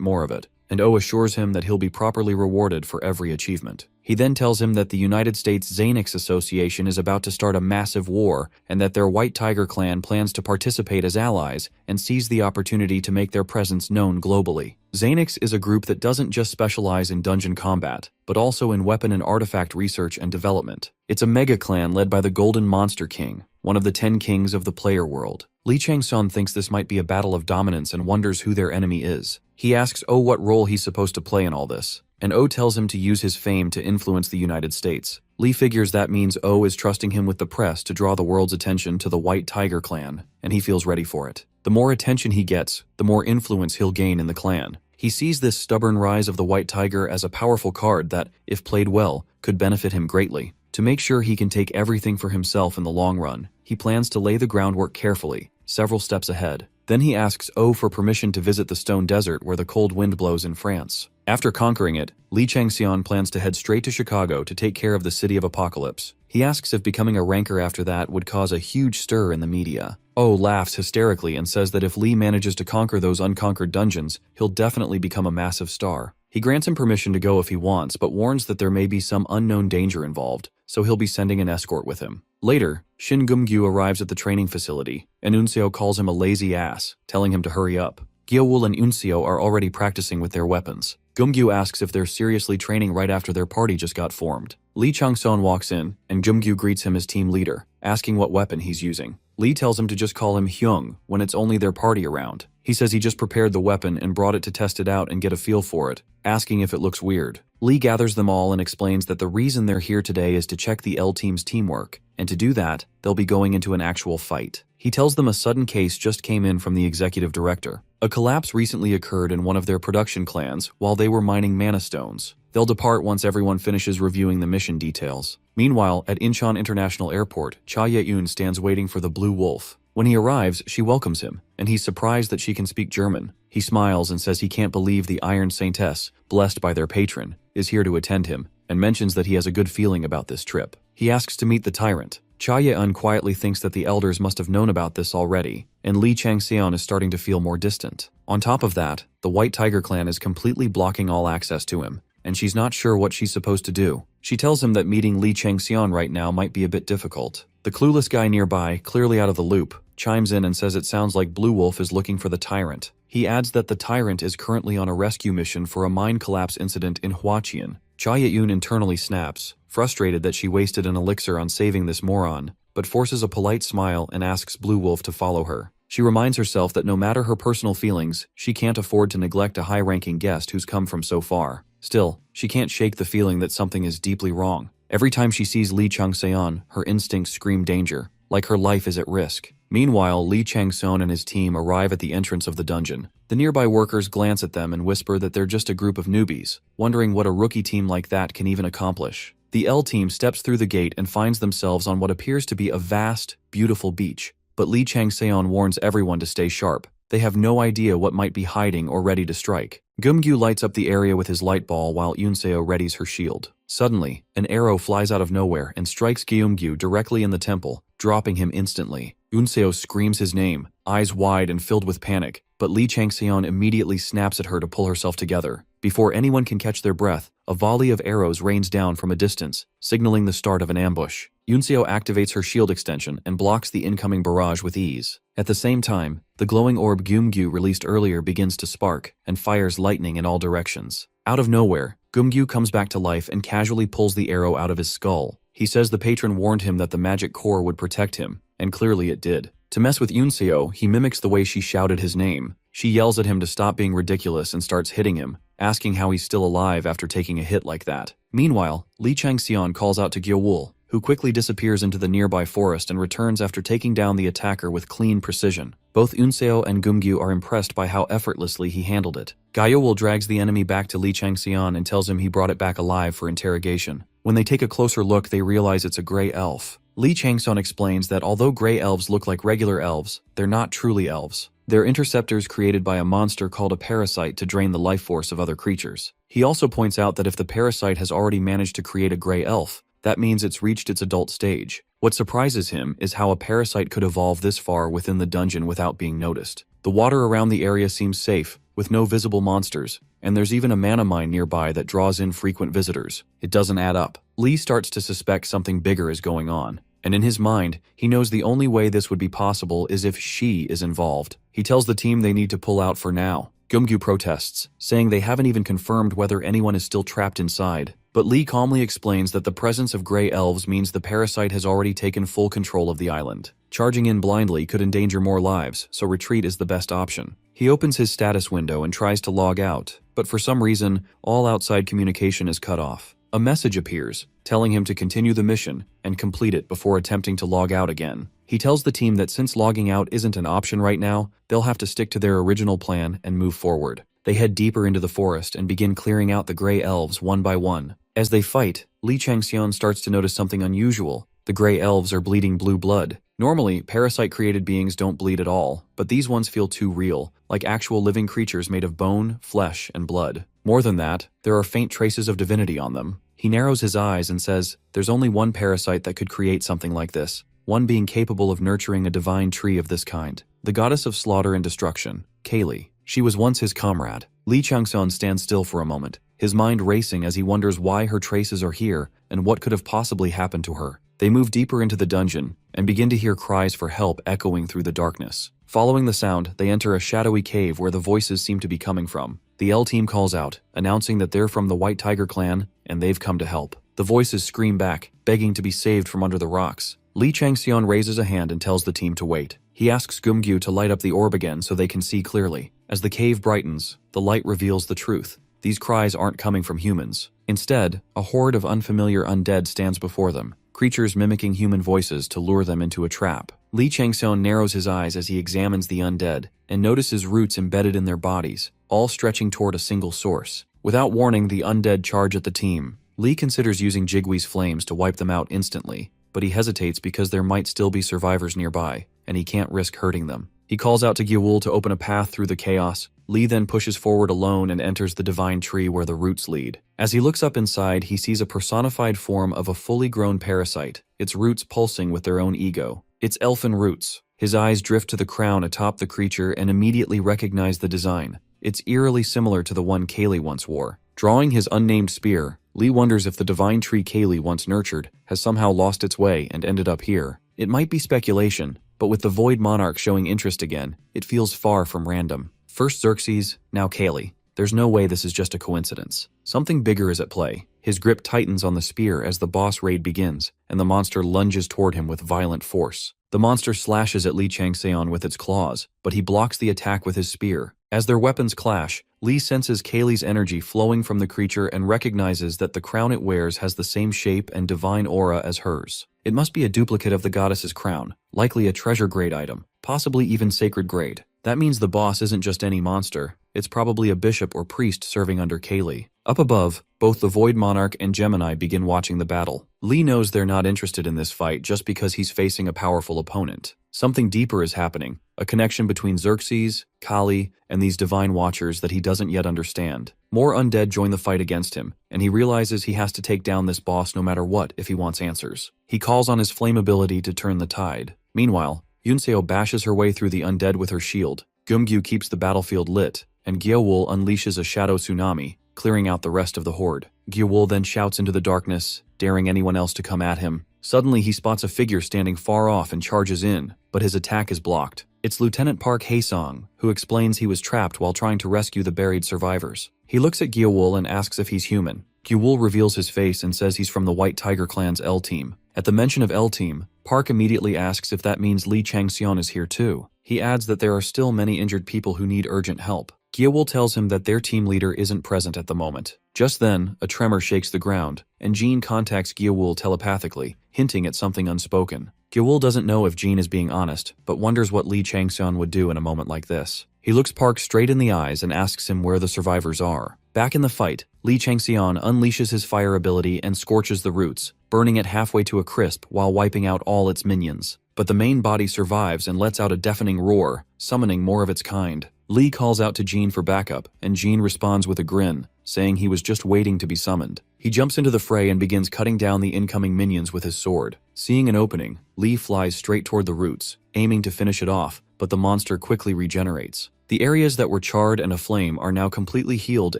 more of it, and O assures him that he'll be properly rewarded for every achievement. He then tells him that the United States Xenix Association is about to start a massive war and that their White Tiger clan plans to participate as allies and seize the opportunity to make their presence known globally. Xenix is a group that doesn't just specialize in dungeon combat, but also in weapon and artifact research and development. It's a mega clan led by the Golden Monster King, one of the 10 kings of the player world. Lee Changxian thinks this might be a battle of dominance and wonders who their enemy is. He asks O what role he's supposed to play in all this, and O tells him to use his fame to influence the United States. Lee figures that means O is trusting him with the press to draw the world's attention to the White Tiger clan, and he feels ready for it. The more attention he gets, the more influence he'll gain in the clan. He sees this stubborn rise of the White Tiger as a powerful card that, if played well, could benefit him greatly. To make sure he can take everything for himself in the long run, he plans to lay the groundwork carefully, several steps ahead. Then he asks O for permission to visit the Stone Desert where the cold wind blows in France. After conquering it, Li Changxian plans to head straight to Chicago to take care of the City of Apocalypse. He asks if becoming a ranker after that would cause a huge stir in the media. Oh laughs hysterically and says that if Li manages to conquer those unconquered dungeons, he'll definitely become a massive star. He grants him permission to go if he wants, but warns that there may be some unknown danger involved, so he'll be sending an escort with him. Later, Shin Gumgyu arrives at the training facility, and Unseo calls him a lazy ass, telling him to hurry up. Gyeowul and Unseo are already practicing with their weapons. Gumgyu asks if they're seriously training right after their party just got formed. Lee Changson walks in, and Gumgyu greets him as team leader, asking what weapon he's using. Lee tells him to just call him Hyung when it's only their party around. He says he just prepared the weapon and brought it to test it out and get a feel for it, asking if it looks weird. Lee gathers them all and explains that the reason they're here today is to check the L team's teamwork, and to do that, they'll be going into an actual fight. He tells them a sudden case just came in from the executive director. A collapse recently occurred in one of their production clans while they were mining mana stones. They'll depart once everyone finishes reviewing the mission details. Meanwhile, at Incheon International Airport, Cha Ye-eun stands waiting for the Blue Wolf. When he arrives, she welcomes him, and he's surprised that she can speak German. He smiles and says he can't believe the Iron Saintess, blessed by their patron, is here to attend him, and mentions that he has a good feeling about this trip. He asks to meet the tyrant. Cha Ye-eun quietly thinks that the elders must have known about this already, and Lee Changseon is starting to feel more distant. On top of that, the White Tiger clan is completely blocking all access to him, and she's not sure what she's supposed to do. She tells him that meeting Lee Changseon right now might be a bit difficult. The clueless guy nearby, clearly out of the loop, chimes in and says it sounds like Blue Wolf is looking for the tyrant. He adds that the tyrant is currently on a rescue mission for a mine collapse incident in Hwacheon. Cha Ye-eun internally snaps, frustrated that she wasted an elixir on saving this moron, but forces a polite smile and asks Blue Wolf to follow her. She reminds herself that no matter her personal feelings, she can't afford to neglect a high-ranking guest who's come from so far. Still, she can't shake the feeling that something is deeply wrong. Every time she sees Lee Changseon, her instincts scream danger, like her life is at risk. Meanwhile, Lee Changseon and his team arrive at the entrance of the dungeon. The nearby workers glance at them and whisper that they're just a group of newbies, wondering what a rookie team like that can even accomplish. The L team steps through the gate and finds themselves on what appears to be a vast, beautiful beach, but Lee Changseon warns everyone to stay sharp. They have no idea what might be hiding or ready to strike. Gumgyu lights up the area with his light ball while Unseo readies her shield. Suddenly, an arrow flies out of nowhere and strikes Gyeomgyu directly in the temple, dropping him instantly. Unseo screams his name, eyes wide and filled with panic, but Lee Changseon immediately snaps at her to pull herself together. Before anyone can catch their breath, a volley of arrows rains down from a distance, signaling the start of an ambush. Unseo activates her shield extension and blocks the incoming barrage with ease. At the same time, the glowing orb Gumgyu released earlier begins to spark and fires lightning in all directions. Out of nowhere, Gumgyu comes back to life and casually pulls the arrow out of his skull. He says the patron warned him that the magic core would protect him, and clearly it did. To mess with Unseo, he mimics the way she shouted his name. She yells at him to stop being ridiculous and starts hitting him, asking how he's still alive after taking a hit like that. Meanwhile, Lee Changseon calls out to Gyeowul, who quickly disappears into the nearby forest and returns after taking down the attacker with clean precision. Both Unseo and Gumgyu are impressed by how effortlessly he handled it. Gyeowul drags the enemy back to Lee Changseon and tells him he brought it back alive for interrogation. When they take a closer look, they realize it's a gray elf. Lee Changseon explains that although gray elves look like regular elves, they're not truly elves. They're interceptors created by a monster called a parasite to drain the life force of other creatures. He also points out that if the parasite has already managed to create a gray elf, that means it's reached its adult stage. What surprises him is how a parasite could evolve this far within the dungeon without being noticed. The water around the area seems safe, with no visible monsters, and there's even a mana mine nearby that draws in frequent visitors. It doesn't add up. Lee starts to suspect something bigger is going on, and in his mind, he knows the only way this would be possible is if she is involved. He tells the team they need to pull out for now. Gumgyu protests, saying they haven't even confirmed whether anyone is still trapped inside. But Lee calmly explains that the presence of gray elves means the parasite has already taken full control of the island. Charging in blindly could endanger more lives, so retreat is the best option. He opens his status window and tries to log out, but for some reason, all outside communication is cut off. A message appears, telling him to continue the mission and complete it before attempting to log out again. He tells the team that since logging out isn't an option right now, they'll have to stick to their original plan and move forward. They head deeper into the forest and begin clearing out the gray elves one by one. As they fight, Lee Changseon starts to notice something unusual. The gray elves are bleeding blue blood. Normally, parasite-created beings don't bleed at all, but these ones feel too real, like actual living creatures made of bone, flesh, and blood. More than that, there are faint traces of divinity on them. He narrows his eyes and says, there's only one parasite that could create something like this, one being capable of nurturing a divine tree of this kind. The goddess of slaughter and destruction, Kaylee. She was once his comrade. Lee Changseon stands still for a moment, his mind racing as he wonders why her traces are here and what could have possibly happened to her. They move deeper into the dungeon and begin to hear cries for help echoing through the darkness. Following the sound, they enter a shadowy cave where the voices seem to be coming from. The L team calls out, announcing that they're from the White Tiger clan and they've come to help. The voices scream back, begging to be saved from under the rocks. Lee Changseon raises a hand and tells the team to wait. He asks Gumgyu to light up the orb again so they can see clearly. As the cave brightens, the light reveals the truth. These cries aren't coming from humans. Instead, a horde of unfamiliar undead stands before them, creatures mimicking human voices to lure them into a trap. Lee Changseon narrows his eyes as he examines the undead and notices roots embedded in their bodies, all stretching toward a single source. Without warning, the undead charge at the team. Lee considers using Jigwee's flames to wipe them out instantly, but he hesitates because there might still be survivors nearby, and he can't risk hurting them. He calls out to Gyewol to open a path through the chaos. Lee then pushes forward alone and enters the divine tree where the roots lead. As he looks up inside, he sees a personified form of a fully grown parasite, its roots pulsing with their own ego. It's elfin roots. His eyes drift to the crown atop the creature and immediately recognize the design. It's eerily similar to the one Kaylee once wore. Drawing his unnamed spear, Lee wonders if the divine tree Kaylee once nurtured has somehow lost its way and ended up here. It might be speculation, but with the Void Monarch showing interest again, it feels far from random. First Xerxes, now Kaylee. There's no way this is just a coincidence. Something bigger is at play. His grip tightens on the spear as the boss raid begins, and the monster lunges toward him with violent force. The monster slashes at Lee Changseon with its claws, but he blocks the attack with his spear. As their weapons clash, Lee senses Kaylee's energy flowing from the creature and recognizes that the crown it wears has the same shape and divine aura as hers. It must be a duplicate of the goddess's crown, likely a treasure grade item, possibly even sacred grade. That means the boss isn't just any monster, it's probably a bishop or priest serving under Kaylee. Up above, both the Void Monarch and Gemini begin watching the battle. Lee knows they're not interested in this fight just because he's facing a powerful opponent. Something deeper is happening, a connection between Xerxes, Kali, and these divine watchers that he doesn't yet understand. More undead join the fight against him, and he realizes he has to take down this boss no matter what if he wants answers. He calls on his flame ability to turn the tide. Meanwhile, Yunseo bashes her way through the undead with her shield. Gumgyu keeps the battlefield lit, and Gyewol unleashes a shadow tsunami, clearing out the rest of the horde. Gyewol then shouts into the darkness, daring anyone else to come at him. Suddenly he spots a figure standing far off and charges in, but his attack is blocked. It's Lieutenant Park Haesong, who explains he was trapped while trying to rescue the buried survivors. He looks at Gyewol and asks if he's human. Gyewol reveals his face and says he's from the White Tiger clan's L team. At the mention of L team, Park immediately asks if that means Lee Changseon is here too. He adds that there are still many injured people who need urgent help. Gyewol tells him that their team leader isn't present at the moment. Just then, a tremor shakes the ground, and Jean contacts Gyewol telepathically, hinting at something unspoken. Gyewol doesn't know if Jean is being honest, but wonders what Lee Changseon would do in a moment like this. He looks Park straight in the eyes and asks him where the survivors are. Back in the fight, Lee Changseon unleashes his fire ability and scorches the roots, burning it halfway to a crisp while wiping out all its minions. But the main body survives and lets out a deafening roar, summoning more of its kind. Lee calls out to Jean for backup, and Jean responds with a grin, saying he was just waiting to be summoned. He jumps into the fray and begins cutting down the incoming minions with his sword. Seeing an opening, Lee flies straight toward the roots, aiming to finish it off, but the monster quickly regenerates. The areas that were charred and aflame are now completely healed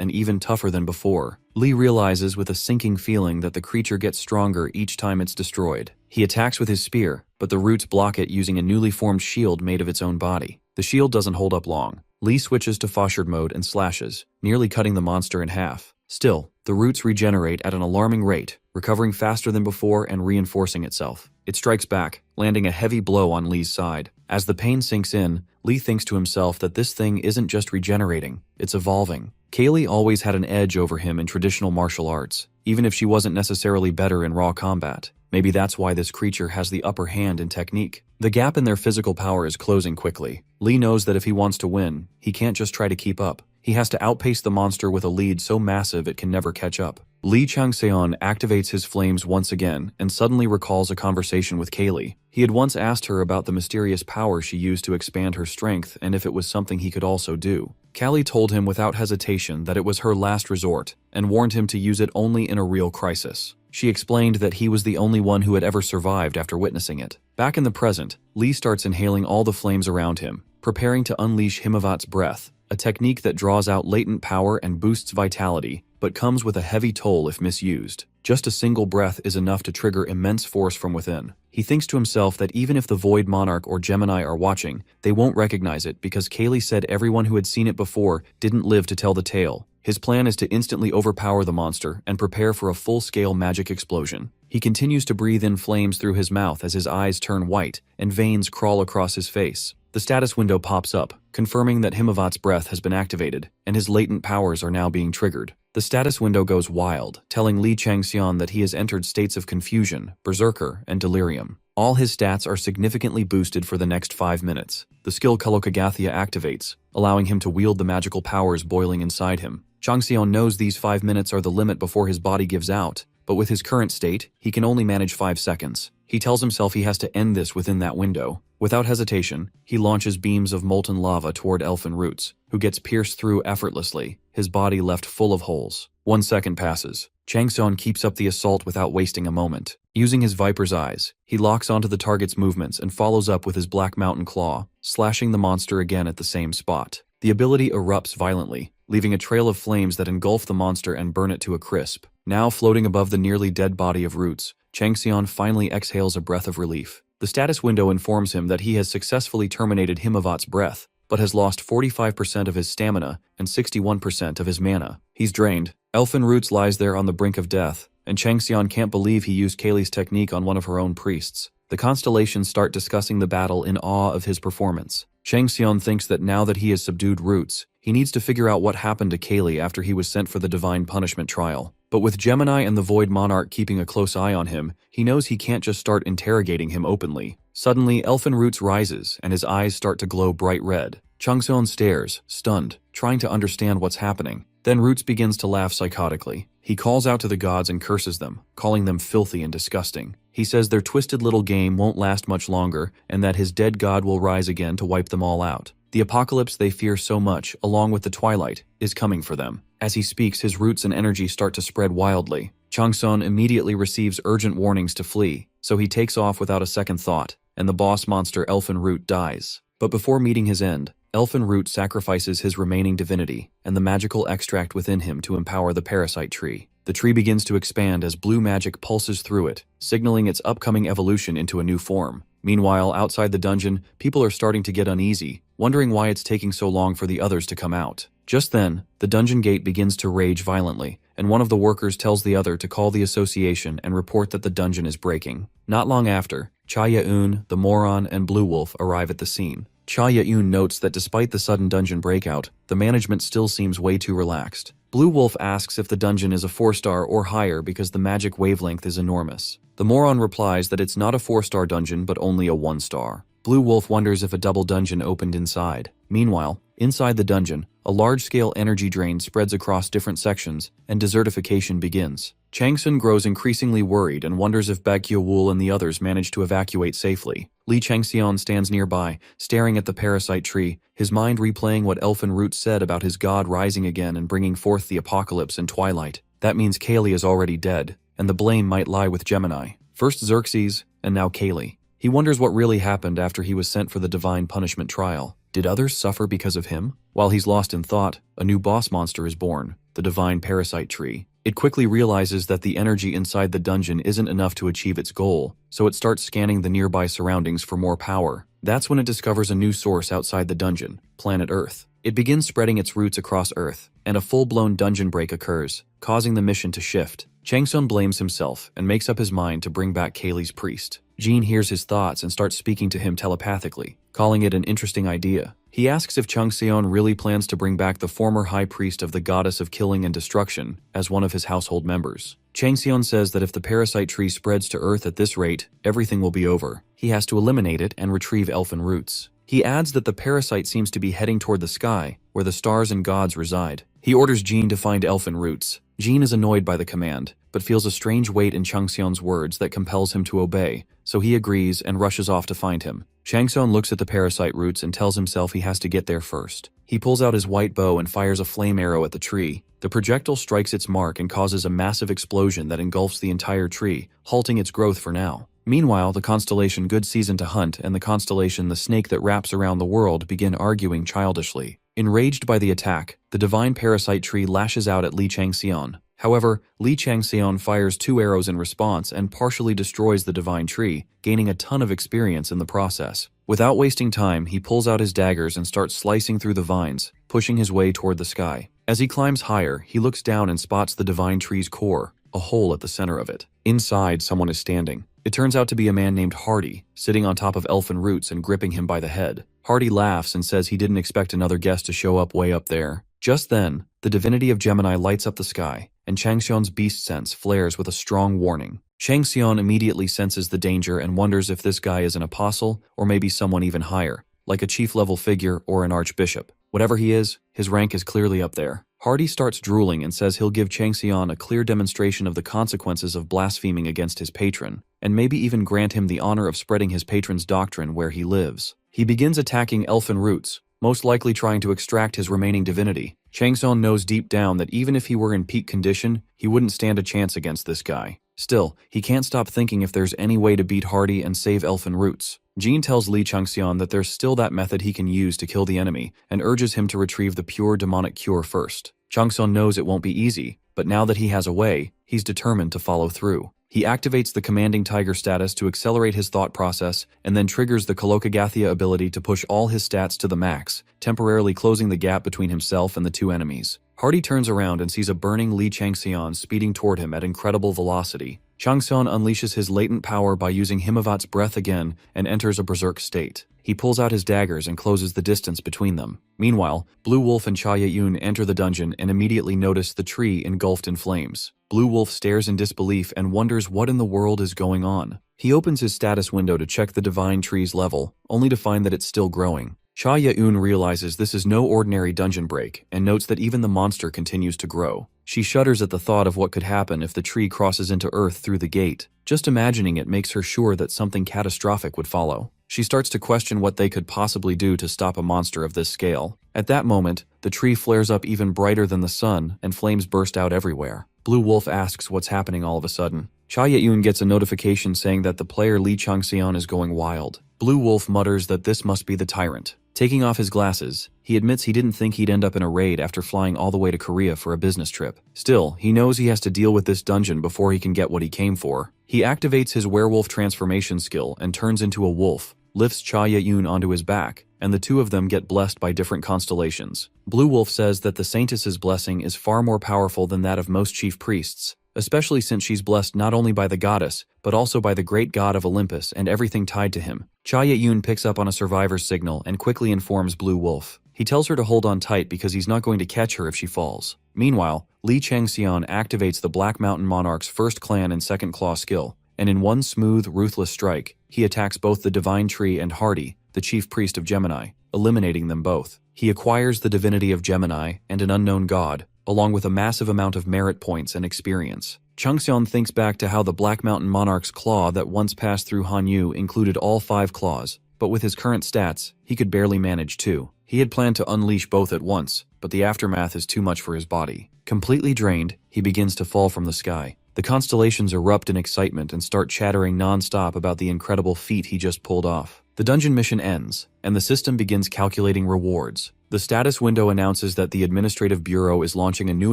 and even tougher than before. Lee realizes with a sinking feeling that the creature gets stronger each time it's destroyed. He attacks with his spear, but the roots block it using a newly formed shield made of its own body. The shield doesn't hold up long. Lee switches to Fauchard mode and slashes, nearly cutting the monster in half. Still, the roots regenerate at an alarming rate, recovering faster than before and reinforcing itself. It strikes back, landing a heavy blow on Lee's side. As the pain sinks in, Lee thinks to himself that this thing isn't just regenerating, it's evolving. Kaylee always had an edge over him in traditional martial arts, even if she wasn't necessarily better in raw combat. Maybe that's why this creature has the upper hand in technique. The gap in their physical power is closing quickly. Lee knows that if he wants to win, he can't just try to keep up. He has to outpace the monster with a lead so massive it can never catch up. Lee Changseon activates his flames once again and suddenly recalls a conversation with Kaylee. He had once asked her about the mysterious power she used to expand her strength and if it was something he could also do. Callie told him without hesitation that it was her last resort and warned him to use it only in a real crisis. She explained that he was the only one who had ever survived after witnessing it. Back in the present, Lee starts inhaling all the flames around him, preparing to unleash Himavat's breath, a technique that draws out latent power and boosts vitality, but comes with a heavy toll if misused. Just a single breath is enough to trigger immense force from within. He thinks to himself that even if the Void Monarch or Gemini are watching, they won't recognize it because Kaylee said everyone who had seen it before didn't live to tell the tale. His plan is to instantly overpower the monster and prepare for a full-scale magic explosion. He continues to breathe in flames through his mouth as his eyes turn white and veins crawl across his face. The status window pops up, confirming that Himavat's breath has been activated, and his latent powers are now being triggered. The status window goes wild, telling Lee Changxian that he has entered states of confusion, berserker, and delirium. All his stats are significantly boosted for the next 5 minutes. The skill Kalokagathia activates, allowing him to wield the magical powers boiling inside him. Changxian knows these 5 minutes are the limit before his body gives out, but with his current state, he can only manage 5 seconds. He tells himself he has to end this within that window. Without hesitation, he launches beams of molten lava toward Elfin Roots, who gets pierced through effortlessly, his body left full of holes. 1 second passes. Changxian keeps up the assault without wasting a moment. Using his viper's eyes, he locks onto the target's movements and follows up with his Black Mountain Claw, slashing the monster again at the same spot. The ability erupts violently, leaving a trail of flames that engulf the monster and burn it to a crisp. Now floating above the nearly dead body of Roots, Changxian finally exhales a breath of relief. The status window informs him that he has successfully terminated Himavat's breath, but has lost 45% of his stamina and 61% of his mana. He's drained. Elfin Roots lies there on the brink of death, and Changxian can't believe he used Kaylee's technique on one of her own priests. The constellations start discussing the battle in awe of his performance. Changxian thinks that now that he has subdued Roots, he needs to figure out what happened to Kaylee after he was sent for the Divine Punishment trial. But with Gemini and the Void Monarch keeping a close eye on him, he knows he can't just start interrogating him openly. Suddenly, Elfin Roots rises, and his eyes start to glow bright red. Changxian stares, stunned, trying to understand what's happening. Then Roots begins to laugh psychotically. He calls out to the gods and curses them, calling them filthy and disgusting. He says their twisted little game won't last much longer, and that his dead god will rise again to wipe them all out. The apocalypse they fear so much, along with the twilight, is coming for them. As he speaks, his roots and energy start to spread wildly. Changxian immediately receives urgent warnings to flee, so he takes off without a second thought, and the boss monster Elfin Root dies. But before meeting his end, Elfin Root sacrifices his remaining divinity and the magical extract within him to empower the parasite tree. The tree begins to expand as blue magic pulses through it, signaling its upcoming evolution into a new form. Meanwhile, outside the dungeon, people are starting to get uneasy, wondering why it's taking so long for the others to come out. Just then, the dungeon gate begins to rage violently, and one of the workers tells the other to call the association and report that the dungeon is breaking. Not long after, Cha Yaun, the Moron, and Blue Wolf arrive at the scene. Cha Yaun notes that despite the sudden dungeon breakout, the management still seems way too relaxed. Blue Wolf asks if the dungeon is a 4-star or higher because the magic wavelength is enormous. The Moron replies that it's not a 4-star dungeon but only a 1-star. Blue Wolf wonders if a double dungeon opened inside. Meanwhile, inside the dungeon, a large-scale energy drain spreads across different sections, and desertification begins. Changxian grows increasingly worried and wonders if Bagyeowul and the others manage to evacuate safely. Li Changxian stands nearby, staring at the parasite tree, his mind replaying what Elfin Root said about his god rising again and bringing forth the apocalypse and twilight. That means Kaylee is already dead, and the blame might lie with Gemini. First Xerxes, and now Kaylee. He wonders what really happened after he was sent for the Divine Punishment trial. Did others suffer because of him? While he's lost in thought, a new boss monster is born, the Divine Parasite Tree. It quickly realizes that the energy inside the dungeon isn't enough to achieve its goal, so it starts scanning the nearby surroundings for more power. That's when it discovers a new source outside the dungeon, planet Earth. It begins spreading its roots across Earth, and a full-blown dungeon break occurs, causing the mission to shift. Changxian blames himself and makes up his mind to bring back Kaylee's priest. Jean hears his thoughts and starts speaking to him telepathically, calling it an interesting idea. He asks if Changxian really plans to bring back the former high priest of the goddess of killing and destruction as one of his household members. Changxian says that if the parasite tree spreads to Earth at this rate, everything will be over. He has to eliminate it and retrieve Elfin Roots. He adds that the parasite seems to be heading toward the sky, where the stars and gods reside. He orders Jean to find Elfin Roots. Jean is annoyed by the command, but feels a strange weight in Changxian's words that compels him to obey, so he agrees and rushes off to find him. Changxian looks at the parasite roots and tells himself he has to get there first. He pulls out his white bow and fires a flame arrow at the tree. The projectile strikes its mark and causes a massive explosion that engulfs the entire tree, halting its growth for now. Meanwhile, the constellation Good Season to Hunt and the constellation The Snake That Wraps Around the World begin arguing childishly. Enraged by the attack, the divine parasite tree lashes out at Li Changxian. However, Li Changxian fires 2 arrows in response and partially destroys the divine tree, gaining a ton of experience in the process. Without wasting time, he pulls out his daggers and starts slicing through the vines, pushing his way toward the sky. As he climbs higher, he looks down and spots the divine tree's core, a hole at the center of it. Inside, someone is standing. It turns out to be a man named Hardy, sitting on top of elfin roots and gripping him by the head. Hardy laughs and says he didn't expect another guest to show up way up there. Just then, the divinity of Gemini lights up the sky, and Changxian's beast sense flares with a strong warning. Changxian immediately senses the danger and wonders if this guy is an apostle or maybe someone even higher, like a chief-level figure or an archbishop. Whatever he is, his rank is clearly up there. Hardy starts drooling and says he'll give Changxian a clear demonstration of the consequences of blaspheming against his patron, and maybe even grant him the honor of spreading his patron's doctrine where he lives. He begins attacking elfin roots, most likely trying to extract his remaining divinity. Changxian knows deep down that even if he were in peak condition, he wouldn't stand a chance against this guy. Still, he can't stop thinking if there's any way to beat Hardy and save elfin roots. Jean tells Li Changxian that there's still that method he can use to kill the enemy, and urges him to retrieve the pure demonic cure first. Changxian knows it won't be easy, but now that he has a way, he's determined to follow through. He activates the Commanding Tiger status to accelerate his thought process, and then triggers the Kolokagathia ability to push all his stats to the max, temporarily closing the gap between himself and the 2 enemies. Hardy turns around and sees a burning Li Changxian speeding toward him at incredible velocity. Changxian unleashes his latent power by using Himavat's breath again and enters a berserk state. He pulls out his daggers and closes the distance between them. Meanwhile, Blue Wolf and Cha Yun enter the dungeon and immediately notice the tree engulfed in flames. Blue Wolf stares in disbelief and wonders what in the world is going on. He opens his status window to check the divine tree's level, only to find that it's still growing. Cha Yun realizes this is no ordinary dungeon break and notes that even the monster continues to grow. She shudders at the thought of what could happen if the tree crosses into Earth through the gate. Just imagining it makes her sure that something catastrophic would follow. She starts to question what they could possibly do to stop a monster of this scale. At that moment, the tree flares up even brighter than the sun and flames burst out everywhere. Blue Wolf asks what's happening all of a sudden. Cha Yun gets a notification saying that the player Li Changxian is going wild. Blue Wolf mutters that this must be the tyrant. Taking off his glasses, he admits he didn't think he'd end up in a raid after flying all the way to Korea for a business trip. Still, he knows he has to deal with this dungeon before he can get what he came for. He activates his werewolf transformation skill and turns into a wolf, lifts Cha Yun onto his back, and the 2 of them get blessed by different constellations. Blue Wolf says that the Saintess's blessing is far more powerful than that of most chief priests, especially since she's blessed not only by the goddess, but also by the great god of Olympus and everything tied to him. Cha Yun picks up on a survivor's signal and quickly informs Blue Wolf. He tells her to hold on tight because he's not going to catch her if she falls. Meanwhile, Li Changxian activates the Black Mountain Monarch's first clan and second claw skill, and in one smooth, ruthless strike, he attacks both the Divine Tree and Hardy, the chief priest of Gemini, eliminating them both. He acquires the divinity of Gemini and an unknown god, along with a massive amount of merit points and experience. Changxian thinks back to how the Black Mountain Monarch's claw that once passed through Hanyu included all 5 claws, but with his current stats, he could barely manage 2. He had planned to unleash both at once, but the aftermath is too much for his body. Completely drained, he begins to fall from the sky. The constellations erupt in excitement and start chattering non-stop about the incredible feat he just pulled off. The dungeon mission ends, and the system begins calculating rewards. The status window announces that the Administrative Bureau is launching a new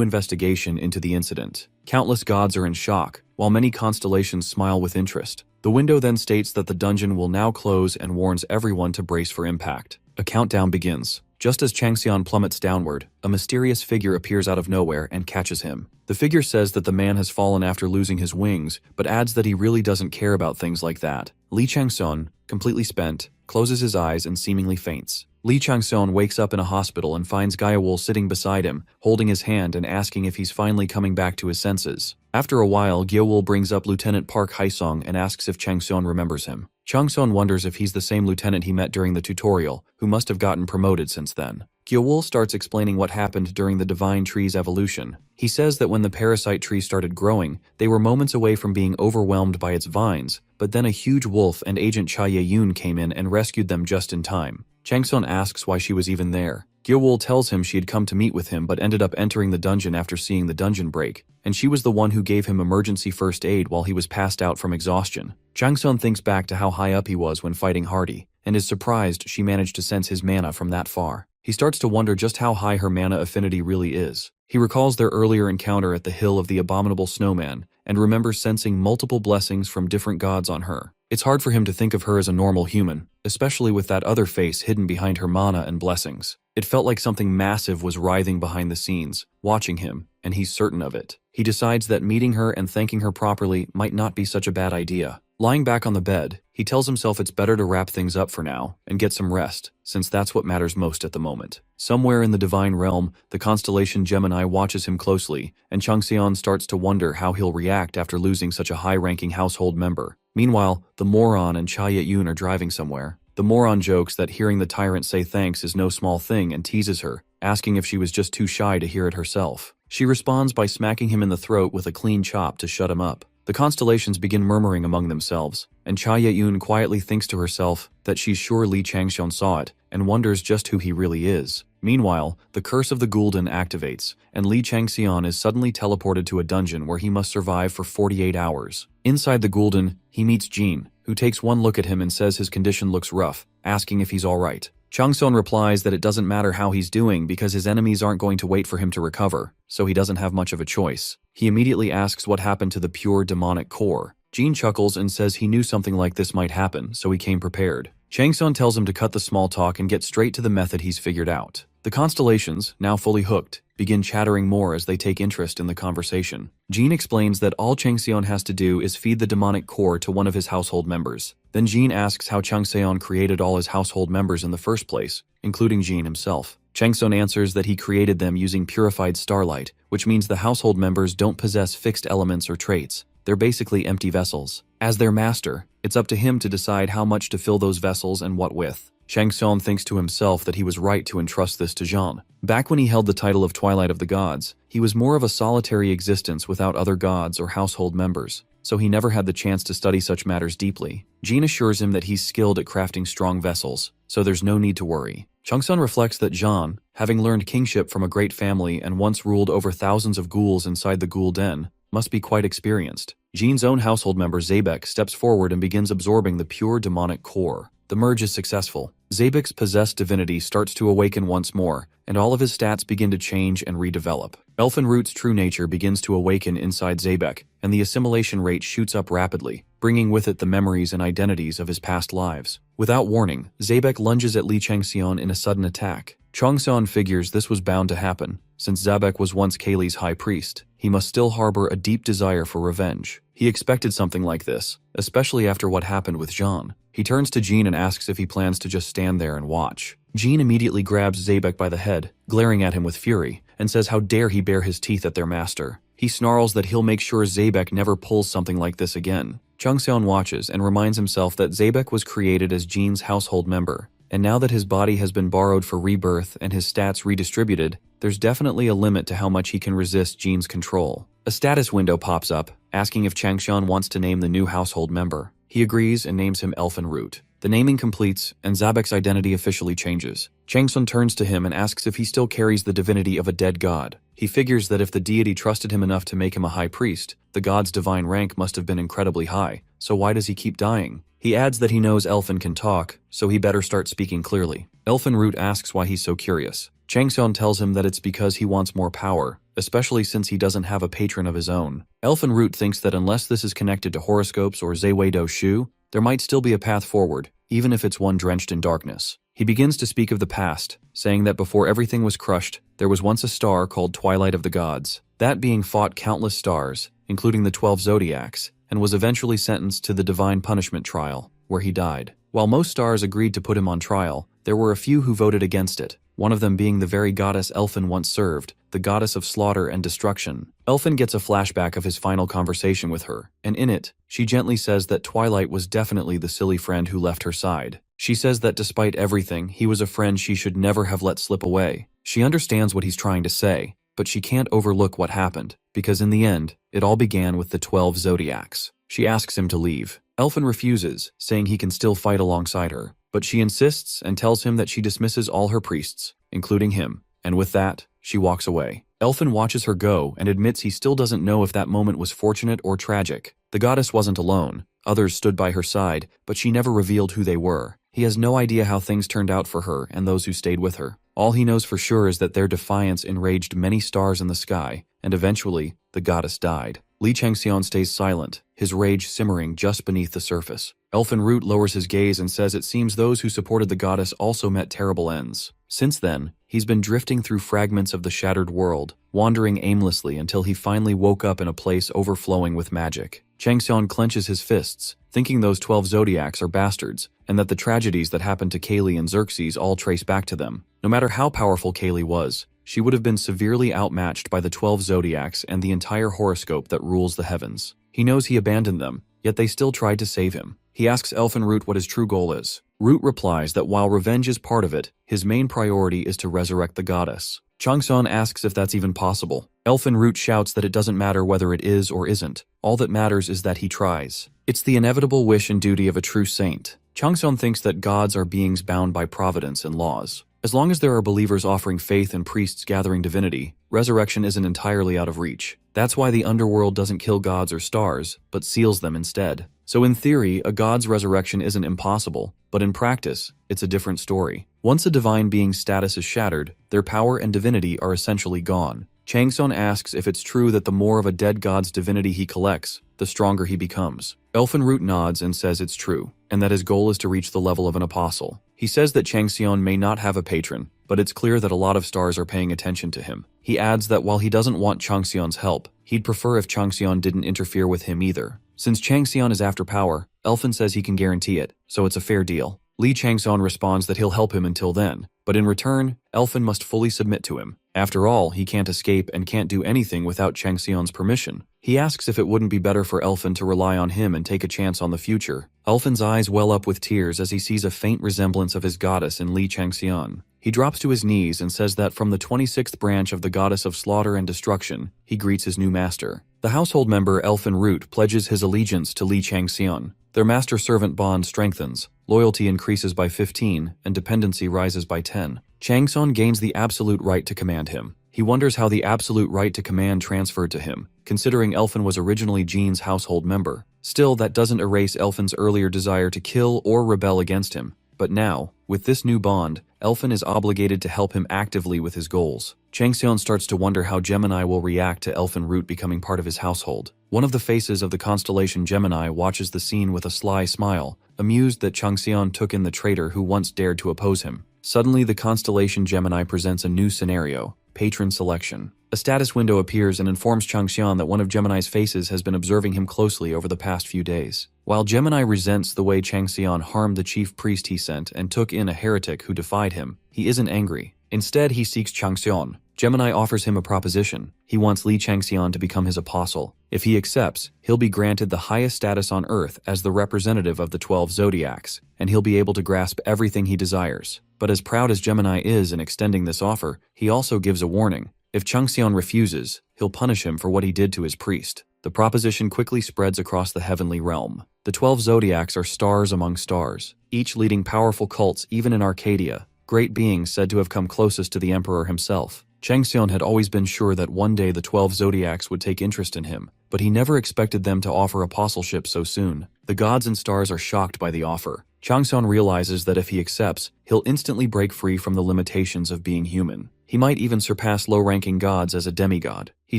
investigation into the incident. Countless gods are in shock, while many constellations smile with interest. The window then states that the dungeon will now close and warns everyone to brace for impact. A countdown begins. Just as Changxian plummets downward, a mysterious figure appears out of nowhere and catches him. The figure says that the man has fallen after losing his wings, but adds that he really doesn't care about things like that. Li Changxian, completely spent, closes his eyes and seemingly faints. Li Changxian wakes up in a hospital and finds Yahello sitting beside him, holding his hand and asking if he's finally coming back to his senses. After a while, Yahello brings up Lieutenant Park Haisong and asks if Changxian remembers him. Changxian wonders if he's the same lieutenant he met during the tutorial, who must have gotten promoted since then. Yahello starts explaining what happened during the Divine Tree's evolution. He says that when the parasite tree started growing, they were moments away from being overwhelmed by its vines, but then a huge wolf and Agent Cha Yun came in and rescued them just in time. Changxian asks why she was even there. Gyewol tells him she had come to meet with him but ended up entering the dungeon after seeing the dungeon break, and she was the one who gave him emergency first aid while he was passed out from exhaustion. Changseon thinks back to how high up he was when fighting Hardy, and is surprised she managed to sense his mana from that far. He starts to wonder just how high her mana affinity really is. He recalls their earlier encounter at the Hill of the Abominable Snowman, and remembers sensing multiple blessings from different gods on her. It's hard for him to think of her as a normal human, especially with that other face hidden behind her mana and blessings. It felt like something massive was writhing behind the scenes, watching him, and he's certain of it. He decides that meeting her and thanking her properly might not be such a bad idea. Lying back on the bed, he tells himself it's better to wrap things up for now and get some rest, since that's what matters most at the moment. Somewhere in the divine realm, the constellation Gemini watches him closely, and Changseon starts to wonder how he'll react after losing such a high-ranking household member. Meanwhile, the moron and Cha Ye-yoon are driving somewhere. The moron jokes that hearing the tyrant say thanks is no small thing and teases her, asking if she was just too shy to hear it herself. She responds by smacking him in the throat with a clean chop to shut him up. The constellations begin murmuring among themselves, and Cha Ye-yoon quietly thinks to herself that she's sure Lee Changseon saw it and wonders just who he really is. Meanwhile, the curse of the Gul'dan activates, and Lee Changseon is suddenly teleported to a dungeon where he must survive for 48 hours. Inside the Gul'dan, he meets Jin, who takes one look at him and says his condition looks rough, asking if he's alright. Changseon replies that it doesn't matter how he's doing because his enemies aren't going to wait for him to recover, so he doesn't have much of a choice. He immediately asks what happened to the pure demonic core. Jin chuckles and says he knew something like this might happen, so he came prepared. Changseon tells him to cut the small talk and get straight to the method he's figured out. The constellations, now fully hooked, begin chattering more as they take interest in the conversation. Jin explains that all Changseon has to do is feed the demonic core to one of his household members. Then Jin asks how Changseon created all his household members in the first place, including Jin himself. Changseon answers that he created them using purified starlight, which means the household members don't possess fixed elements or traits. They're basically empty vessels. As their master, it's up to him to decide how much to fill those vessels and what with. Changseon thinks to himself that he was right to entrust this to Jean. Back when he held the title of Twilight of the Gods, he was more of a solitary existence without other gods or household members, so he never had the chance to study such matters deeply. Jean assures him that he's skilled at crafting strong vessels, so there's no need to worry. Changseon reflects that Jean, having learned kingship from a great family and once ruled over thousands of ghouls inside the ghoul den, must be quite experienced. Jean's own household member Zabek steps forward and begins absorbing the pure demonic core. The merge is successful. Zabek's possessed divinity starts to awaken once more, and all of his stats begin to change and redevelop. Elfinroot's true nature begins to awaken inside Zabek, and the assimilation rate shoots up rapidly, bringing with it the memories and identities of his past lives. Without warning, Zabek lunges at Lee Changseon in a sudden attack. Changseon figures this was bound to happen. Since Zabek was once Kaylee's high priest, he must still harbor a deep desire for revenge. He expected something like this, especially after what happened with Jean. He turns to Jean and asks if he plans to just stand there and watch. Jean immediately grabs Zabek by the head, glaring at him with fury, and says how dare he bare his teeth at their master. He snarls that he'll make sure Zabek never pulls something like this again. Changseon watches and reminds himself that Zabek was created as Jean's household member, and now that his body has been borrowed for rebirth and his stats redistributed, there's definitely a limit to how much he can resist Jean's control. A status window pops up, asking if Changseon wants to name the new household member. He agrees and names him Elfinroot. The naming completes, and Zabek's identity officially changes. Changseon turns to him and asks if he still carries the divinity of a dead god. He figures that if the deity trusted him enough to make him a high priest, the god's divine rank must have been incredibly high, so why does he keep dying? He adds that he knows Elfin can talk, so he better start speaking clearly. Elfinroot asks why he's so curious. Changseon tells him that it's because he wants more power, especially since he doesn't have a patron of his own. Elfinroot thinks that unless this is connected to horoscopes or Zeiwei Shu, there might still be a path forward, even if it's one drenched in darkness. He begins to speak of the past, saying that before everything was crushed, there was once a star called Twilight of the Gods. That being fought countless stars, including the 12 zodiacs, and was eventually sentenced to the divine punishment trial, where he died. While most stars agreed to put him on trial, there were a few who voted against it, one of them being the very goddess Elfin once served, the goddess of slaughter and destruction. Elfin gets a flashback of his final conversation with her, and in it, she gently says that Twilight was definitely the silly friend who left her side. She says that despite everything, he was a friend she should never have let slip away. She understands what he's trying to say, but she can't overlook what happened, because in the end, it all began with the 12 zodiacs. She asks him to leave. Elfin refuses, saying he can still fight alongside her. but she insists and tells him that she dismisses all her priests, including him, and with that, she walks away. Elfen watches her go and admits he still doesn't know if that moment was fortunate or tragic. The goddess wasn't alone. Others stood by her side, but she never revealed who they were. He has no idea how things turned out for her and those who stayed with her. All he knows for sure is that their defiance enraged many stars in the sky, and eventually, the goddess died. Li Changxian stays silent, his rage simmering just beneath the surface. Elfen Root lowers his gaze and says it seems those who supported the goddess also met terrible ends. Since then, he's been drifting through fragments of the shattered world, wandering aimlessly until he finally woke up in a place overflowing with magic. Changxian clenches his fists, thinking those 12 zodiacs are bastards, and that the tragedies that happened to Kaylee and Xerxes all trace back to them. No matter how powerful Kaylee was, she would have been severely outmatched by the 12 zodiacs and the entire horoscope that rules the heavens. He knows he abandoned them, yet they still tried to save him. He asks Elfen Root what his true goal is. Root replies that while revenge is part of it, his main priority is to resurrect the goddess. Changxian asks if that's even possible. Elfen Root shouts that it doesn't matter whether it is or isn't. All that matters is that he tries. It's the inevitable wish and duty of a true saint. Changxian thinks that gods are beings bound by providence and laws. As long as there are believers offering faith and priests gathering divinity, resurrection isn't entirely out of reach. That's why the underworld doesn't kill gods or stars, but seals them instead. So in theory, a god's resurrection isn't impossible, but in practice, it's a different story. Once a divine being's status is shattered, their power and divinity are essentially gone. Changxian asks if it's true that the more of a dead god's divinity he collects, the stronger he becomes. Elfen Root nods and says it's true, and that his goal is to reach the level of an apostle. He says that Changxian may not have a patron, but it's clear that a lot of stars are paying attention to him. He adds that while he doesn't want Changxian's help, he'd prefer if Changxian didn't interfere with him either. Since Changxian is after power, Elfen says he can guarantee it, so it's a fair deal. Li Changxian responds that he'll help him until then, but in return, Elfen must fully submit to him. After all, he can't escape and can't do anything without Changxian's permission. He asks if it wouldn't be better for Elfen to rely on him and take a chance on the future. Elfen's eyes well up with tears as he sees a faint resemblance of his goddess in Li Changxian. He drops to his knees and says that from the 26th branch of the goddess of slaughter and destruction, he greets his new master. The household member Elfen Root pledges his allegiance to Li Changxian. Their master-servant bond strengthens, loyalty increases by 15, and dependency rises by 10. Changxian gains the absolute right to command him. He wonders how the absolute right to command transferred to him, considering Elfen was originally Jean's household member. Still, that doesn't erase Elfen's earlier desire to kill or rebel against him. But now, with this new bond, Elfen is obligated to help him actively with his goals. Changxian starts to wonder how Gemini will react to Elfen Root becoming part of his household. One of the faces of the constellation Gemini watches the scene with a sly smile, amused that Changxian took in the traitor who once dared to oppose him. Suddenly, the constellation Gemini presents a new scenario: patron selection. A status window appears and informs Changxian that one of Gemini's faces has been observing him closely over the past few days. While Gemini resents the way Changxian harmed the chief priest he sent and took in a heretic who defied him, he isn't angry. Instead, he seeks Changxian. Gemini offers him a proposition. He wants Li Changxian to become his apostle. If he accepts, he'll be granted the highest status on Earth as the representative of the 12 zodiacs, and he'll be able to grasp everything he desires. But as proud as Gemini is in extending this offer, he also gives a warning. If Changxian refuses, he'll punish him for what he did to his priest. The proposition quickly spreads across the heavenly realm. The 12 zodiacs are stars among stars, each leading powerful cults even in Arcadia, great beings said to have come closest to the emperor himself. Changxian had always been sure that one day the 12 zodiacs would take interest in him, but he never expected them to offer apostleship so soon. The gods and stars are shocked by the offer. Changxian realizes that if he accepts, he'll instantly break free from the limitations of being human. He might even surpass low-ranking gods as a demigod. He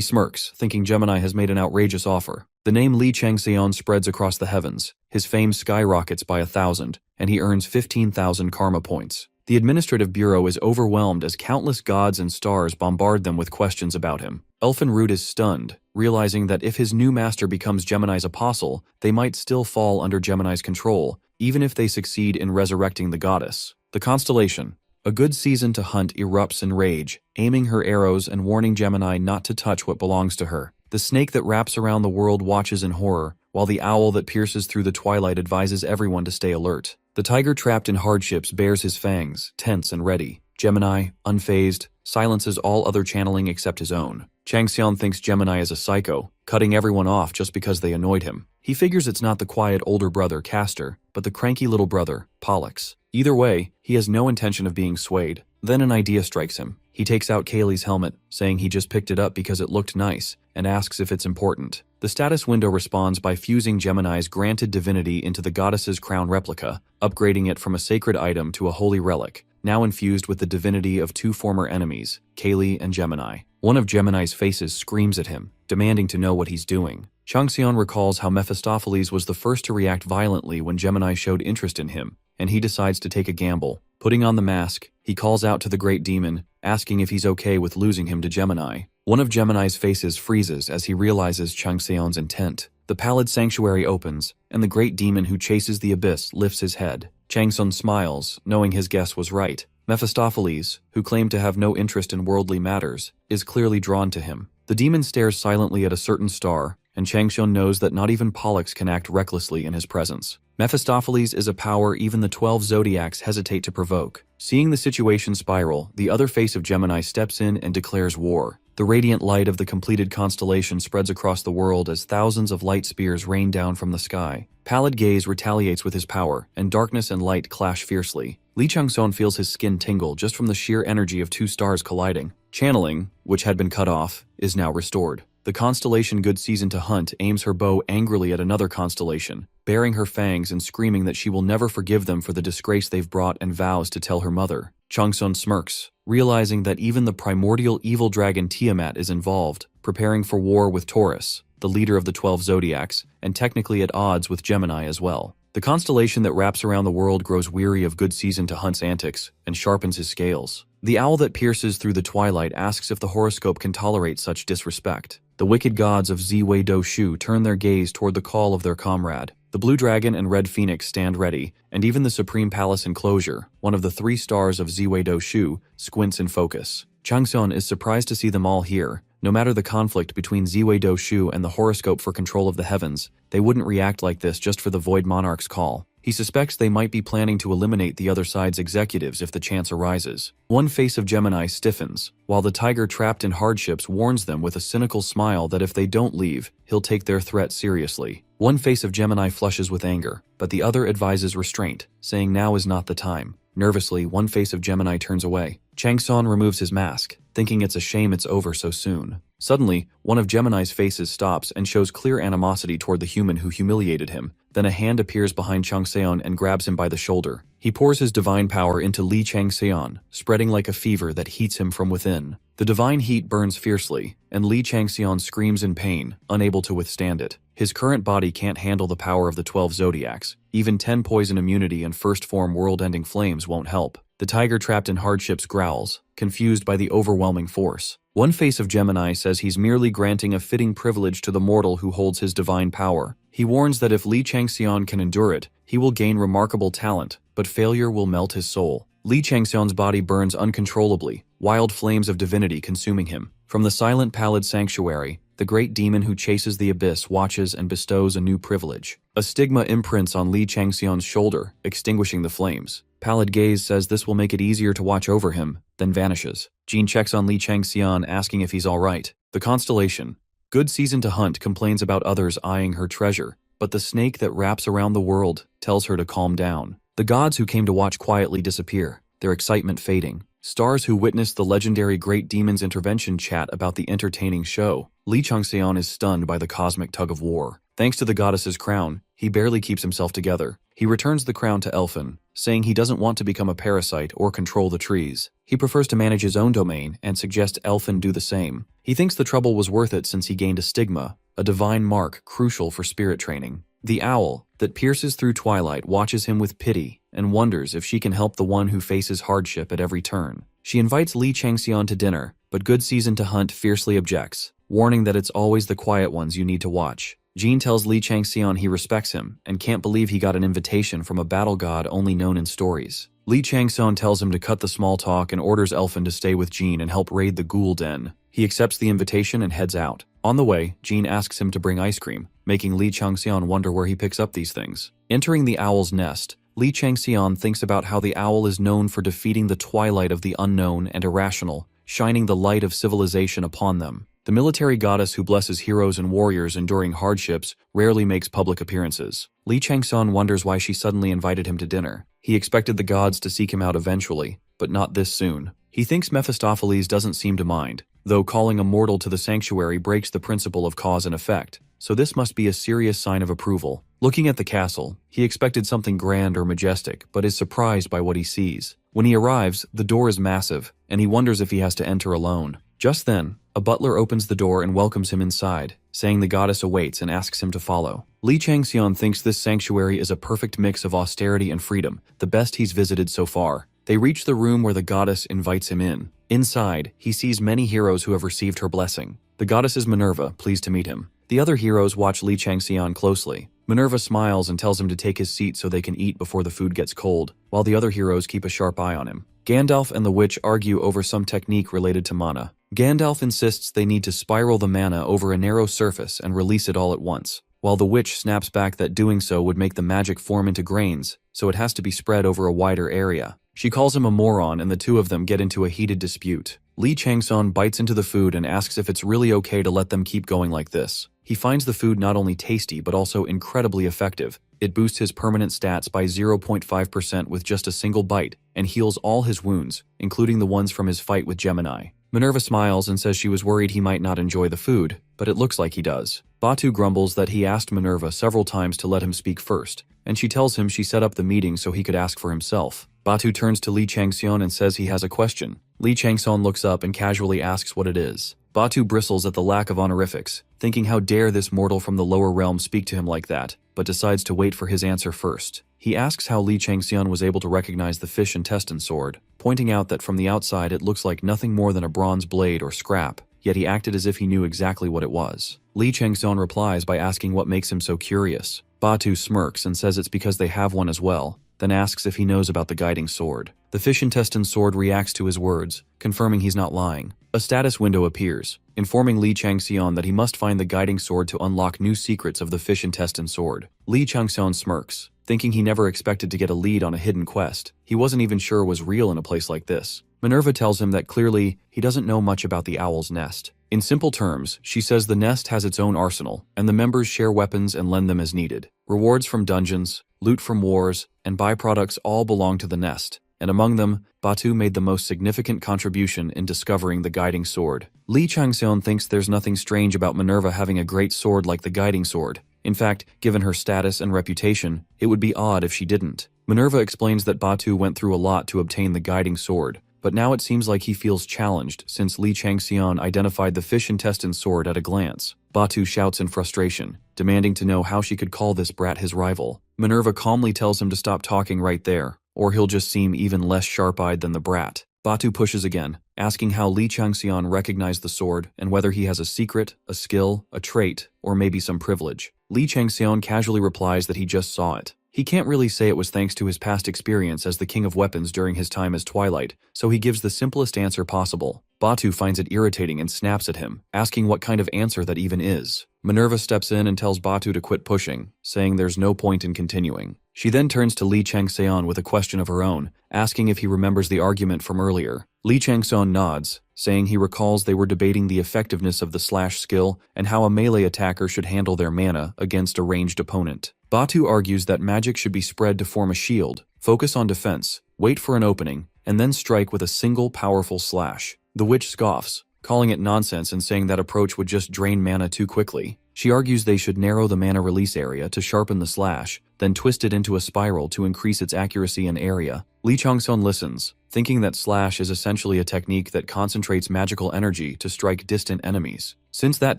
smirks, thinking Gemini has made an outrageous offer. The name Li Changxian spreads across the heavens. His fame skyrockets by 1,000, and he earns 15,000 karma points. The administrative bureau is overwhelmed as countless gods and stars bombard them with questions about him. Elfen Root is stunned, realizing that if his new master becomes Gemini's apostle, they might still fall under Gemini's control, even if they succeed in resurrecting the goddess. The constellation. A good season to hunt erupts in rage, aiming her arrows and warning Gemini not to touch what belongs to her. The snake that wraps around the world watches in horror, while the owl that pierces through the twilight advises everyone to stay alert. The tiger trapped in hardships bares his fangs, tense and ready. Gemini, unfazed, silences all other channeling except his own. Changxian thinks Gemini is a psycho, cutting everyone off just because they annoyed him. He figures it's not the quiet older brother, Castor, but the cranky little brother, Pollux. Either way, he has no intention of being swayed. Then an idea strikes him. He takes out Kaylee's helmet, saying he just picked it up because it looked nice, and asks if it's important. The status window responds by fusing Gemini's granted divinity into the goddess's crown replica, upgrading it from a sacred item to a holy relic, now infused with the divinity of two former enemies, Kaylee and Gemini. One of Gemini's faces screams at him, demanding to know what he's doing. Changseon recalls how Mephistopheles was the first to react violently when Gemini showed interest in him, and he decides to take a gamble. Putting on the mask, he calls out to the great demon, asking if he's okay with losing him to Gemini. One of Gemini's faces freezes as he realizes Changseon's intent. The pallid sanctuary opens, and the great demon who chases the abyss lifts his head. Changseon smiles, knowing his guess was right. Mephistopheles, who claimed to have no interest in worldly matters, is clearly drawn to him. The demon stares silently at a certain star, and Changseon knows that not even Pollux can act recklessly in his presence. Mephistopheles is a power even the 12 zodiacs hesitate to provoke. Seeing the situation spiral, the other face of Gemini steps in and declares war. The radiant light of the completed constellation spreads across the world as thousands of light spears rain down from the sky. Pallid Gaze retaliates with his power, and darkness and light clash fiercely. Lee Changseon feels his skin tingle just from the sheer energy of two stars colliding. Channeling, which had been cut off, is now restored. The constellation Good Season to Hunt aims her bow angrily at another constellation, baring her fangs and screaming that she will never forgive them for the disgrace they've brought and vows to tell her mother. Changseon smirks, realizing that even the primordial evil dragon Tiamat is involved, preparing for war with Taurus, the leader of the 12 zodiacs, and technically at odds with Gemini as well. The constellation that wraps around the world grows weary of Good Season to Hunt's antics and sharpens his scales. The owl that pierces through the twilight asks if the horoscope can tolerate such disrespect. The wicked gods of Ziwei Do Shu turn their gaze toward the call of their comrade. The blue dragon and red phoenix stand ready, and even the Supreme Palace enclosure, one of the 3 stars of Ziwei Do Shu, squints in focus. Changseon is surprised to see them all here. No matter the conflict between Ziwei Do Shu and the horoscope for control of the heavens, they wouldn't react like this just for the Void Monarch's call. He suspects they might be planning to eliminate the other side's executives if the chance arises. One face of Gemini stiffens, while the tiger trapped in hardships warns them with a cynical smile that if they don't leave, he'll take their threat seriously. One face of Gemini flushes with anger, but the other advises restraint, saying now is not the time. Nervously, one face of Gemini turns away. Changseon removes his mask, thinking it's a shame it's over so soon. Suddenly, one of Gemini's faces stops and shows clear animosity toward the human who humiliated him. Then a hand appears behind Changseon and grabs him by the shoulder. He pours his divine power into Lee Changseon, spreading like a fever that heats him from within. The divine heat burns fiercely, and Lee Changseon screams in pain, unable to withstand it. His current body can't handle the power of the 12 zodiacs. Even 10 poison immunity and first form world-ending flames won't help. The tiger trapped in hardships growls, confused by the overwhelming force. One face of Gemini says he's merely granting a fitting privilege to the mortal who holds his divine power. He warns that if Lee Changseon can endure it, he will gain remarkable talent, but failure will melt his soul. Lee Changseon's body burns uncontrollably, wild flames of divinity consuming him. From the silent pallid sanctuary, the great demon who chases the abyss watches and bestows a new privilege. A stigma imprints on Lee Changseon's shoulder, extinguishing the flames. Pallid Gaze says this will make it easier to watch over him, then vanishes. Jean checks on Lee Changseon, asking if he's alright. The constellation, Good Season to Hunt, complains about others eyeing her treasure, but the snake that wraps around the world tells her to calm down. The gods who came to watch quietly disappear, their excitement fading. Stars who witnessed the legendary Great Demon's intervention chat about the entertaining show. Lee Changseon is stunned by the cosmic tug of war. Thanks to the goddess's crown, he barely keeps himself together. He returns the crown to Elfin, saying he doesn't want to become a parasite or control the trees. He prefers to manage his own domain and suggests Elfin do the same. He thinks the trouble was worth it since he gained a stigma, a divine mark crucial for spirit training. The owl, that pierces through twilight, watches him with pity and wonders if she can help the one who faces hardship at every turn. She invites Lee Changseon to dinner, but Good Season to Hunt fiercely objects, warning that it's always the quiet ones you need to watch. Jean tells Lee Changseon he respects him and can't believe he got an invitation from a battle god only known in stories. Lee Changseon tells him to cut the small talk and orders Elfin to stay with Jean and help raid the ghoul den. He accepts the invitation and heads out. On the way, Jean asks him to bring ice cream, making Lee Changseon wonder where he picks up these things. Entering the owl's nest, Lee Changseon thinks about how the owl is known for defeating the twilight of the unknown and irrational, shining the light of civilization upon them. The military goddess who blesses heroes and warriors enduring hardships rarely makes public appearances. Lee Changseon wonders why she suddenly invited him to dinner. He expected the gods to seek him out eventually, but not this soon. He thinks Mephistopheles doesn't seem to mind, though calling a mortal to the sanctuary breaks the principle of cause and effect, so this must be a serious sign of approval. Looking at the castle, he expected something grand or majestic, but is surprised by what he sees. When he arrives, the door is massive, and he wonders if he has to enter alone. Just then, a butler opens the door and welcomes him inside, saying the goddess awaits and asks him to follow. Li Changxian thinks this sanctuary is a perfect mix of austerity and freedom, the best he's visited so far. They reach the room where the goddess invites him in. Inside, he sees many heroes who have received her blessing. The goddess is Minerva, pleased to meet him. The other heroes watch Li Changxian closely. Minerva smiles and tells him to take his seat so they can eat before the food gets cold, while the other heroes keep a sharp eye on him. Gandalf and the witch argue over some technique related to mana. Gandalf insists they need to spiral the mana over a narrow surface and release it all at once, while the witch snaps back that doing so would make the magic form into grains, so it has to be spread over a wider area. She calls him a moron and the two of them get into a heated dispute. Li Changxian bites into the food and asks if it's really okay to let them keep going like this. He finds the food not only tasty but also incredibly effective. It boosts his permanent stats by 0.5% with just a single bite and heals all his wounds, including the ones from his fight with Gemini. Minerva smiles and says she was worried he might not enjoy the food, but it looks like he does. Batu grumbles that he asked Minerva several times to let him speak first, and she tells him she set up the meeting so he could ask for himself. Batu turns to Li Changxian and says he has a question. Li Changxian looks up and casually asks what it is. Batu bristles at the lack of honorifics, thinking how dare this mortal from the lower realm speak to him like that, but decides to wait for his answer first. He asks how Li Changxian was able to recognize the fish intestine sword, pointing out that from the outside it looks like nothing more than a bronze blade or scrap, yet he acted as if he knew exactly what it was. Li Changxian replies by asking what makes him so curious. Batu smirks and says it's because they have one as well, then asks if he knows about the guiding sword. The fish intestine sword reacts to his words, confirming he's not lying. A status window appears, informing Li Changxian that he must find the guiding sword to unlock new secrets of the fish intestine sword. Li Changxian smirks, thinking he never expected to get a lead on a hidden quest he wasn't even sure was real in a place like this. Minerva tells him that clearly he doesn't know much about the owl's nest. In simple terms, she says the nest has its own arsenal, and the members share weapons and lend them as needed. Rewards from dungeons, loot from wars, and byproducts all belong to the nest, and among them, Batu made the most significant contribution in discovering the guiding sword. Li Changxian thinks there's nothing strange about Minerva having a great sword like the guiding sword. In fact, given her status and reputation, it would be odd if she didn't. Minerva explains that Batu went through a lot to obtain the guiding sword, but now it seems like he feels challenged since Li Changxian identified the fish intestine sword at a glance. Batu shouts in frustration, demanding to know how she could call this brat his rival. Minerva calmly tells him to stop talking right there, or he'll just seem even less sharp-eyed than the brat. Batu pushes again, asking how Li Changxian recognized the sword and whether he has a secret, a skill, a trait, or maybe some privilege. Li Changxian casually replies that he just saw it. He can't really say it was thanks to his past experience as the king of weapons during his time as Twilight, so he gives the simplest answer possible. Batu finds it irritating and snaps at him, asking what kind of answer that even is. Minerva steps in and tells Batu to quit pushing, saying there's no point in continuing. She then turns to Li Changxian with a question of her own, asking if he remembers the argument from earlier. Li Changxian nods, saying he recalls they were debating the effectiveness of the slash skill and how a melee attacker should handle their mana against a ranged opponent. Batu argues that magic should be spread to form a shield, focus on defense, wait for an opening, and then strike with a single powerful slash. The witch scoffs, calling it nonsense and saying that approach would just drain mana too quickly. She argues they should narrow the mana release area to sharpen the slash, then twist it into a spiral to increase its accuracy and area. Li Changxian listens, thinking that slash is essentially a technique that concentrates magical energy to strike distant enemies. Since that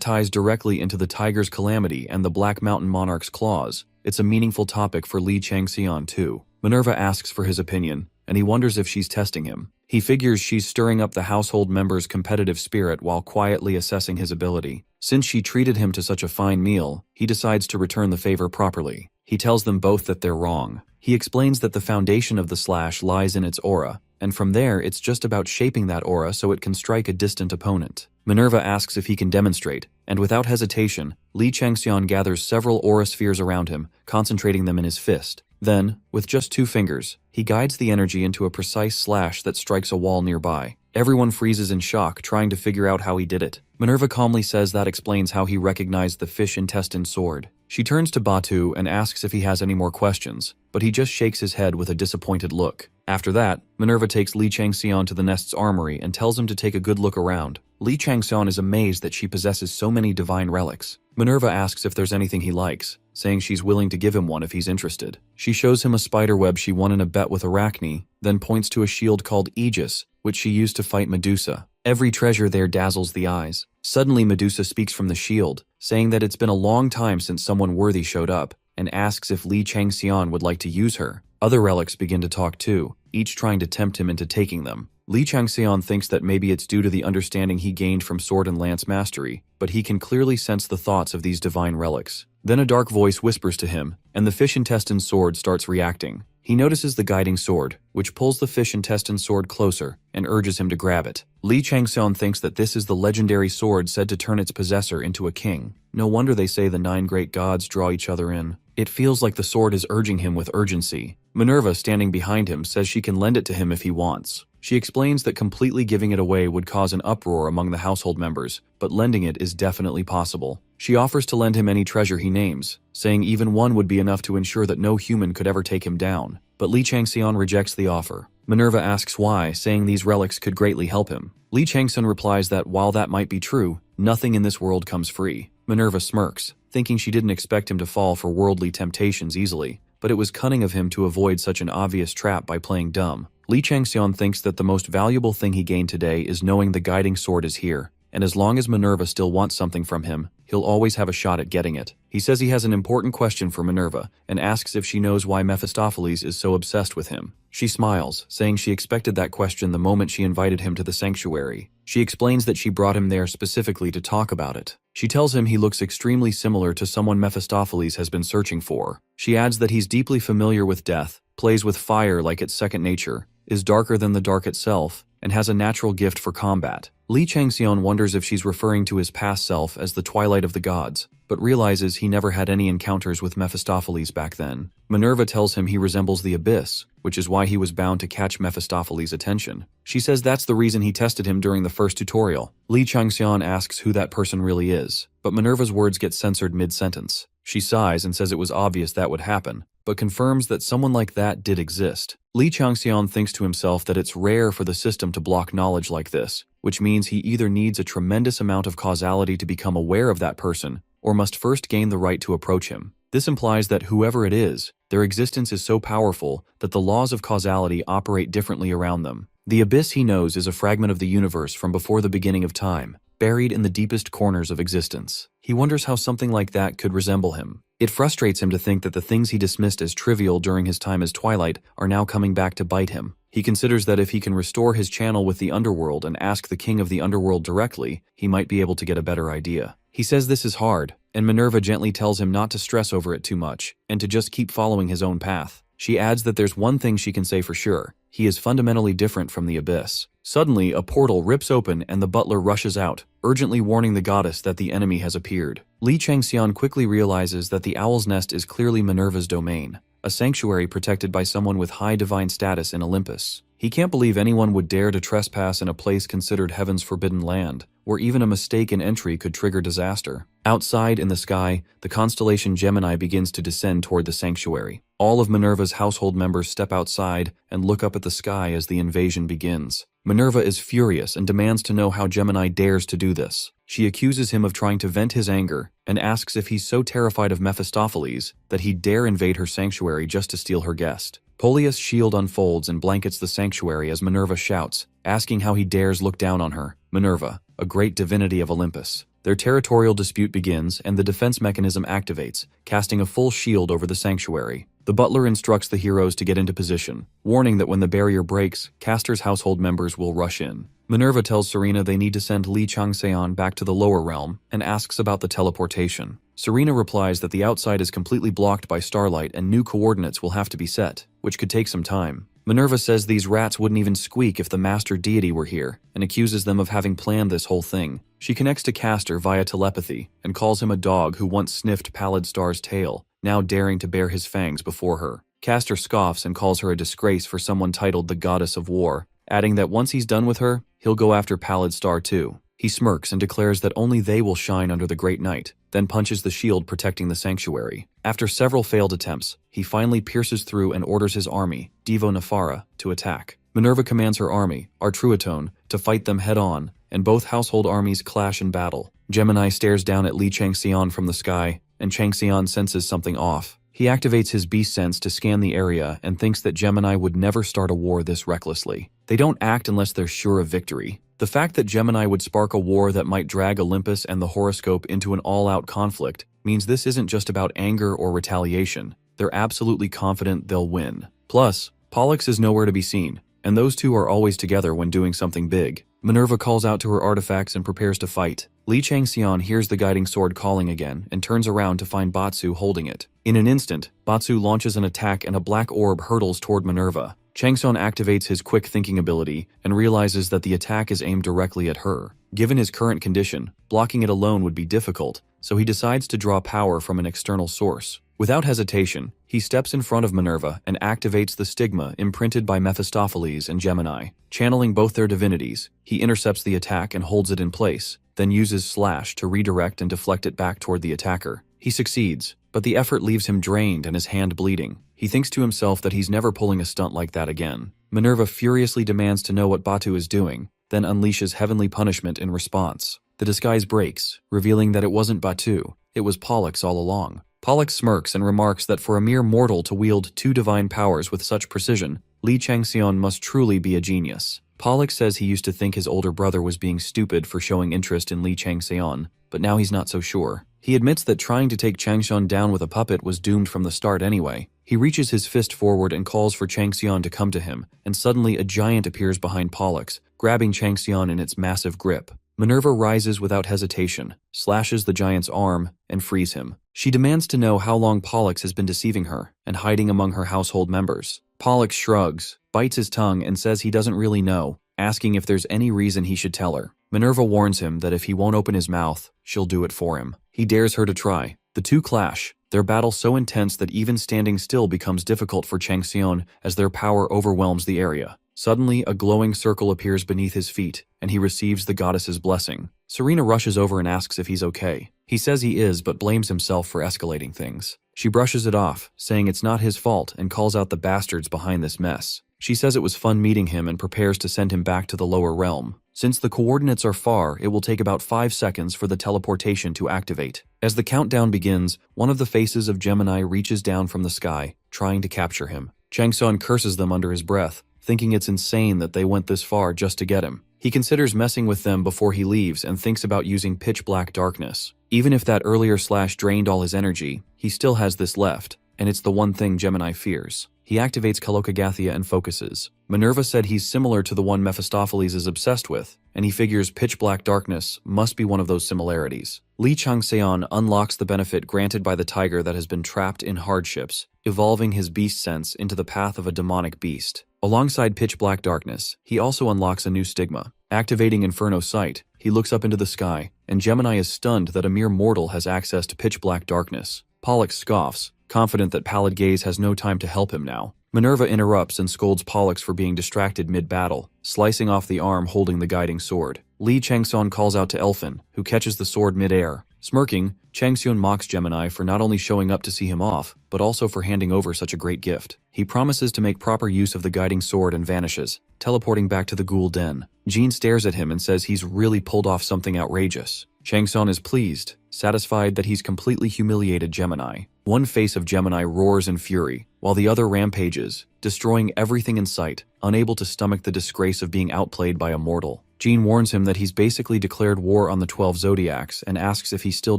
ties directly into the tiger's calamity and the Black Mountain Monarch's claws, it's a meaningful topic for Li Changxian too. Minerva asks for his opinion, and he wonders if she's testing him. He figures she's stirring up the household member's competitive spirit while quietly assessing his ability. Since she treated him to such a fine meal, he decides to return the favor properly. He tells them both that they're wrong. He explains that the foundation of the slash lies in its aura, and from there it's just about shaping that aura so it can strike a distant opponent. Minerva asks if he can demonstrate, and without hesitation, Li Changxian gathers several aura spheres around him, concentrating them in his fist. Then, with just 2 fingers, he guides the energy into a precise slash that strikes a wall nearby. Everyone freezes in shock, trying to figure out how he did it. Minerva calmly says that explains how he recognized the fish intestine sword. She turns to Batu and asks if he has any more questions, but he just shakes his head with a disappointed look. After that, Minerva takes Li Changxian to the nest's armory and tells him to take a good look around. Li Changxian is amazed that she possesses so many divine relics. Minerva asks if there's anything he likes, saying she's willing to give him one if he's interested. She shows him a spider web she won in a bet with Arachne, then points to a shield called Aegis, which she used to fight Medusa. Every treasure there dazzles the eyes. Suddenly Medusa speaks from the shield, saying that it's been a long time since someone worthy showed up, and asks if Li Changxian would like to use her. Other relics begin to talk too, each trying to tempt him into taking them. Li Changxian thinks that maybe it's due to the understanding he gained from sword and lance mastery, but he can clearly sense the thoughts of these divine relics. Then a dark voice whispers to him, and the fish intestine sword starts reacting. He notices the guiding sword, which pulls the fish intestine sword closer and urges him to grab it. Li Changxian thinks that this is the legendary sword said to turn its possessor into a king. No wonder they say the 9 great gods draw each other in. It feels like the sword is urging him with urgency. Minerva, standing behind him, says she can lend it to him if he wants. She explains that completely giving it away would cause an uproar among the household members, but lending it is definitely possible. She offers to lend him any treasure he names, saying even one would be enough to ensure that no human could ever take him down. But Li Changxian rejects the offer. Minerva asks why, saying these relics could greatly help him. Li Changxian replies that while that might be true, nothing in this world comes free. Minerva smirks, thinking she didn't expect him to fall for worldly temptations easily, but it was cunning of him to avoid such an obvious trap by playing dumb. Li Changxian thinks that the most valuable thing he gained today is knowing the guiding sword is here, and as long as Minerva still wants something from him, he'll always have a shot at getting it. He says he has an important question for Minerva, and asks if she knows why Mephistopheles is so obsessed with him. She smiles, saying she expected that question the moment she invited him to the sanctuary. She explains that she brought him there specifically to talk about it. She tells him he looks extremely similar to someone Mephistopheles has been searching for. She adds that he's deeply familiar with death, plays with fire like it's second nature, is darker than the dark itself, and has a natural gift for combat. Li Changxian wonders if she's referring to his past self as the twilight of the gods, but realizes he never had any encounters with Mephistopheles back then. Minerva tells him he resembles the Abyss, which is why he was bound to catch Mephistopheles' attention. She says that's the reason he tested him during the first tutorial. Li Changxian asks who that person really is, but Minerva's words get censored mid-sentence. She sighs and says it was obvious that would happen, but confirms that someone like that did exist. Li Changxian thinks to himself that it's rare for the system to block knowledge like this, which means he either needs a tremendous amount of causality to become aware of that person, or must first gain the right to approach him. This implies that whoever it is, their existence is so powerful that the laws of causality operate differently around them. The Abyss, he knows, is a fragment of the universe from before the beginning of time, buried in the deepest corners of existence. He wonders how something like that could resemble him. It frustrates him to think that the things he dismissed as trivial during his time as Twilight are now coming back to bite him. He considers that if he can restore his channel with the underworld and ask the king of the underworld directly, he might be able to get a better idea. He says this is hard, and Minerva gently tells him not to stress over it too much, and to just keep following his own path. She adds that there's one thing she can say for sure: he is fundamentally different from the Abyss. Suddenly, a portal rips open and the butler rushes out, urgently warning the goddess that the enemy has appeared. Li Changxian quickly realizes that the Owl's Nest is clearly Minerva's domain, a sanctuary protected by someone with high divine status in Olympus. He can't believe anyone would dare to trespass in a place considered heaven's forbidden land, where even a mistake in entry could trigger disaster. Outside, in the sky, the constellation Gemini begins to descend toward the sanctuary. All of Minerva's household members step outside and look up at the sky as the invasion begins. Minerva is furious and demands to know how Gemini dares to do this. She accuses him of trying to vent his anger and asks if he's so terrified of Mephistopheles that he'd dare invade her sanctuary just to steal her guest. Polius' shield unfolds and blankets the sanctuary as Minerva shouts, asking how he dares look down on her. Minerva, a great divinity of Olympus. Their territorial dispute begins and the defense mechanism activates, casting a full shield over the sanctuary. The butler instructs the heroes to get into position, warning that when the barrier breaks, Castor's household members will rush in. Minerva tells Serena they need to send Li Changxian back to the lower realm and asks about the teleportation. Serena replies that the outside is completely blocked by starlight and new coordinates will have to be set, which could take some time. Minerva says these rats wouldn't even squeak if the master deity were here, and accuses them of having planned this whole thing. She connects to Castor via telepathy and calls him a dog who once sniffed Pallid Star's tail, now daring to bare his fangs before her. Castor scoffs and calls her a disgrace for someone titled the Goddess of War, adding that once he's done with her, he'll go after Pallid Star too. He smirks and declares that only they will shine under the great night, then punches the shield protecting the sanctuary. After several failed attempts, he finally pierces through and orders his army, Devo Nefara, to attack. Minerva commands her army, Artruaton, to fight them head-on, and both household armies clash in battle. Gemini stares down at Li Changxian from the sky, and Changxian senses something off. He activates his beast sense to scan the area and thinks that Gemini would never start a war this recklessly. They don't act unless they're sure of victory. The fact that Gemini would spark a war that might drag Olympus and the horoscope into an all-out conflict means this isn't just about anger or retaliation. They're absolutely confident they'll win. Plus, Pollux is nowhere to be seen, and those two are always together when doing something big. Minerva calls out to her artifacts and prepares to fight. Li Changxian hears the guiding sword calling again and turns around to find Batsu holding it. In an instant, Batsu launches an attack and a black orb hurtles toward Minerva. Changxian activates his quick thinking ability and realizes that the attack is aimed directly at her. Given his current condition, blocking it alone would be difficult, so he decides to draw power from an external source. Without hesitation, he steps in front of Minerva and activates the stigma imprinted by Mephistopheles and Gemini. Channeling both their divinities, he intercepts the attack and holds it in place, then uses Slash to redirect and deflect it back toward the attacker. He succeeds, but the effort leaves him drained and his hand bleeding. He thinks to himself that he's never pulling a stunt like that again. Minerva furiously demands to know what Batu is doing, then unleashes heavenly punishment in response. The disguise breaks, revealing that it wasn't Batu, it was Pollux all along. Pollux smirks and remarks that for a mere mortal to wield two divine powers with such precision, Li Changxian must truly be a genius. Pollux says he used to think his older brother was being stupid for showing interest in Li Changxian, but now he's not so sure. He admits that trying to take Changxian down with a puppet was doomed from the start anyway. He reaches his fist forward and calls for Changxian to come to him, and suddenly a giant appears behind Pollux, grabbing Changxian in its massive grip. Minerva rises without hesitation, slashes the giant's arm, and frees him. She demands to know how long Pollux has been deceiving her and hiding among her household members. Pollux shrugs, bites his tongue, and says he doesn't really know, asking if there's any reason he should tell her. Minerva warns him that if he won't open his mouth, she'll do it for him. He dares her to try. The two clash, their battle so intense that even standing still becomes difficult for Changxian as their power overwhelms the area. Suddenly, a glowing circle appears beneath his feet, and he receives the goddess's blessing. Serena rushes over and asks if he's okay. He says he is, but blames himself for escalating things. She brushes it off, saying it's not his fault, and calls out the bastards behind this mess. She says it was fun meeting him and prepares to send him back to the lower realm. Since the coordinates are far, it will take about 5 seconds for the teleportation to activate. As the countdown begins, one of the faces of Gemini reaches down from the sky, trying to capture him. Changxian curses them under his breath, thinking it's insane that they went this far just to get him. He considers messing with them before he leaves and thinks about using pitch black darkness. Even if that earlier slash drained all his energy, he still has this left, and it's the one thing Gemini fears. He activates Kalokagathia and focuses. Minerva said he's similar to the one Mephistopheles is obsessed with, and he figures pitch black darkness must be one of those similarities. Li Changxian unlocks the benefit granted by the tiger that has been trapped in hardships, evolving his beast sense into the path of a demonic beast. Alongside pitch black darkness, he also unlocks a new stigma. Activating Inferno Sight, he looks up into the sky, and Gemini is stunned that a mere mortal has access to pitch black darkness. Pollux scoffs, confident that Pallid Gaze has no time to help him now. Minerva interrupts and scolds Pollux for being distracted mid-battle, slicing off the arm holding the guiding sword. Li Changxian calls out to Elfin, who catches the sword mid-air. Smirking, Changxian mocks Gemini for not only showing up to see him off, but also for handing over such a great gift. He promises to make proper use of the guiding sword and vanishes, teleporting back to the ghoul den. Jean stares at him and says he's really pulled off something outrageous. Changxian is pleased, satisfied that he's completely humiliated Gemini. One face of Gemini roars in fury, while the other rampages, destroying everything in sight, unable to stomach the disgrace of being outplayed by a mortal. Jean warns him that he's basically declared war on the 12 zodiacs and asks if he still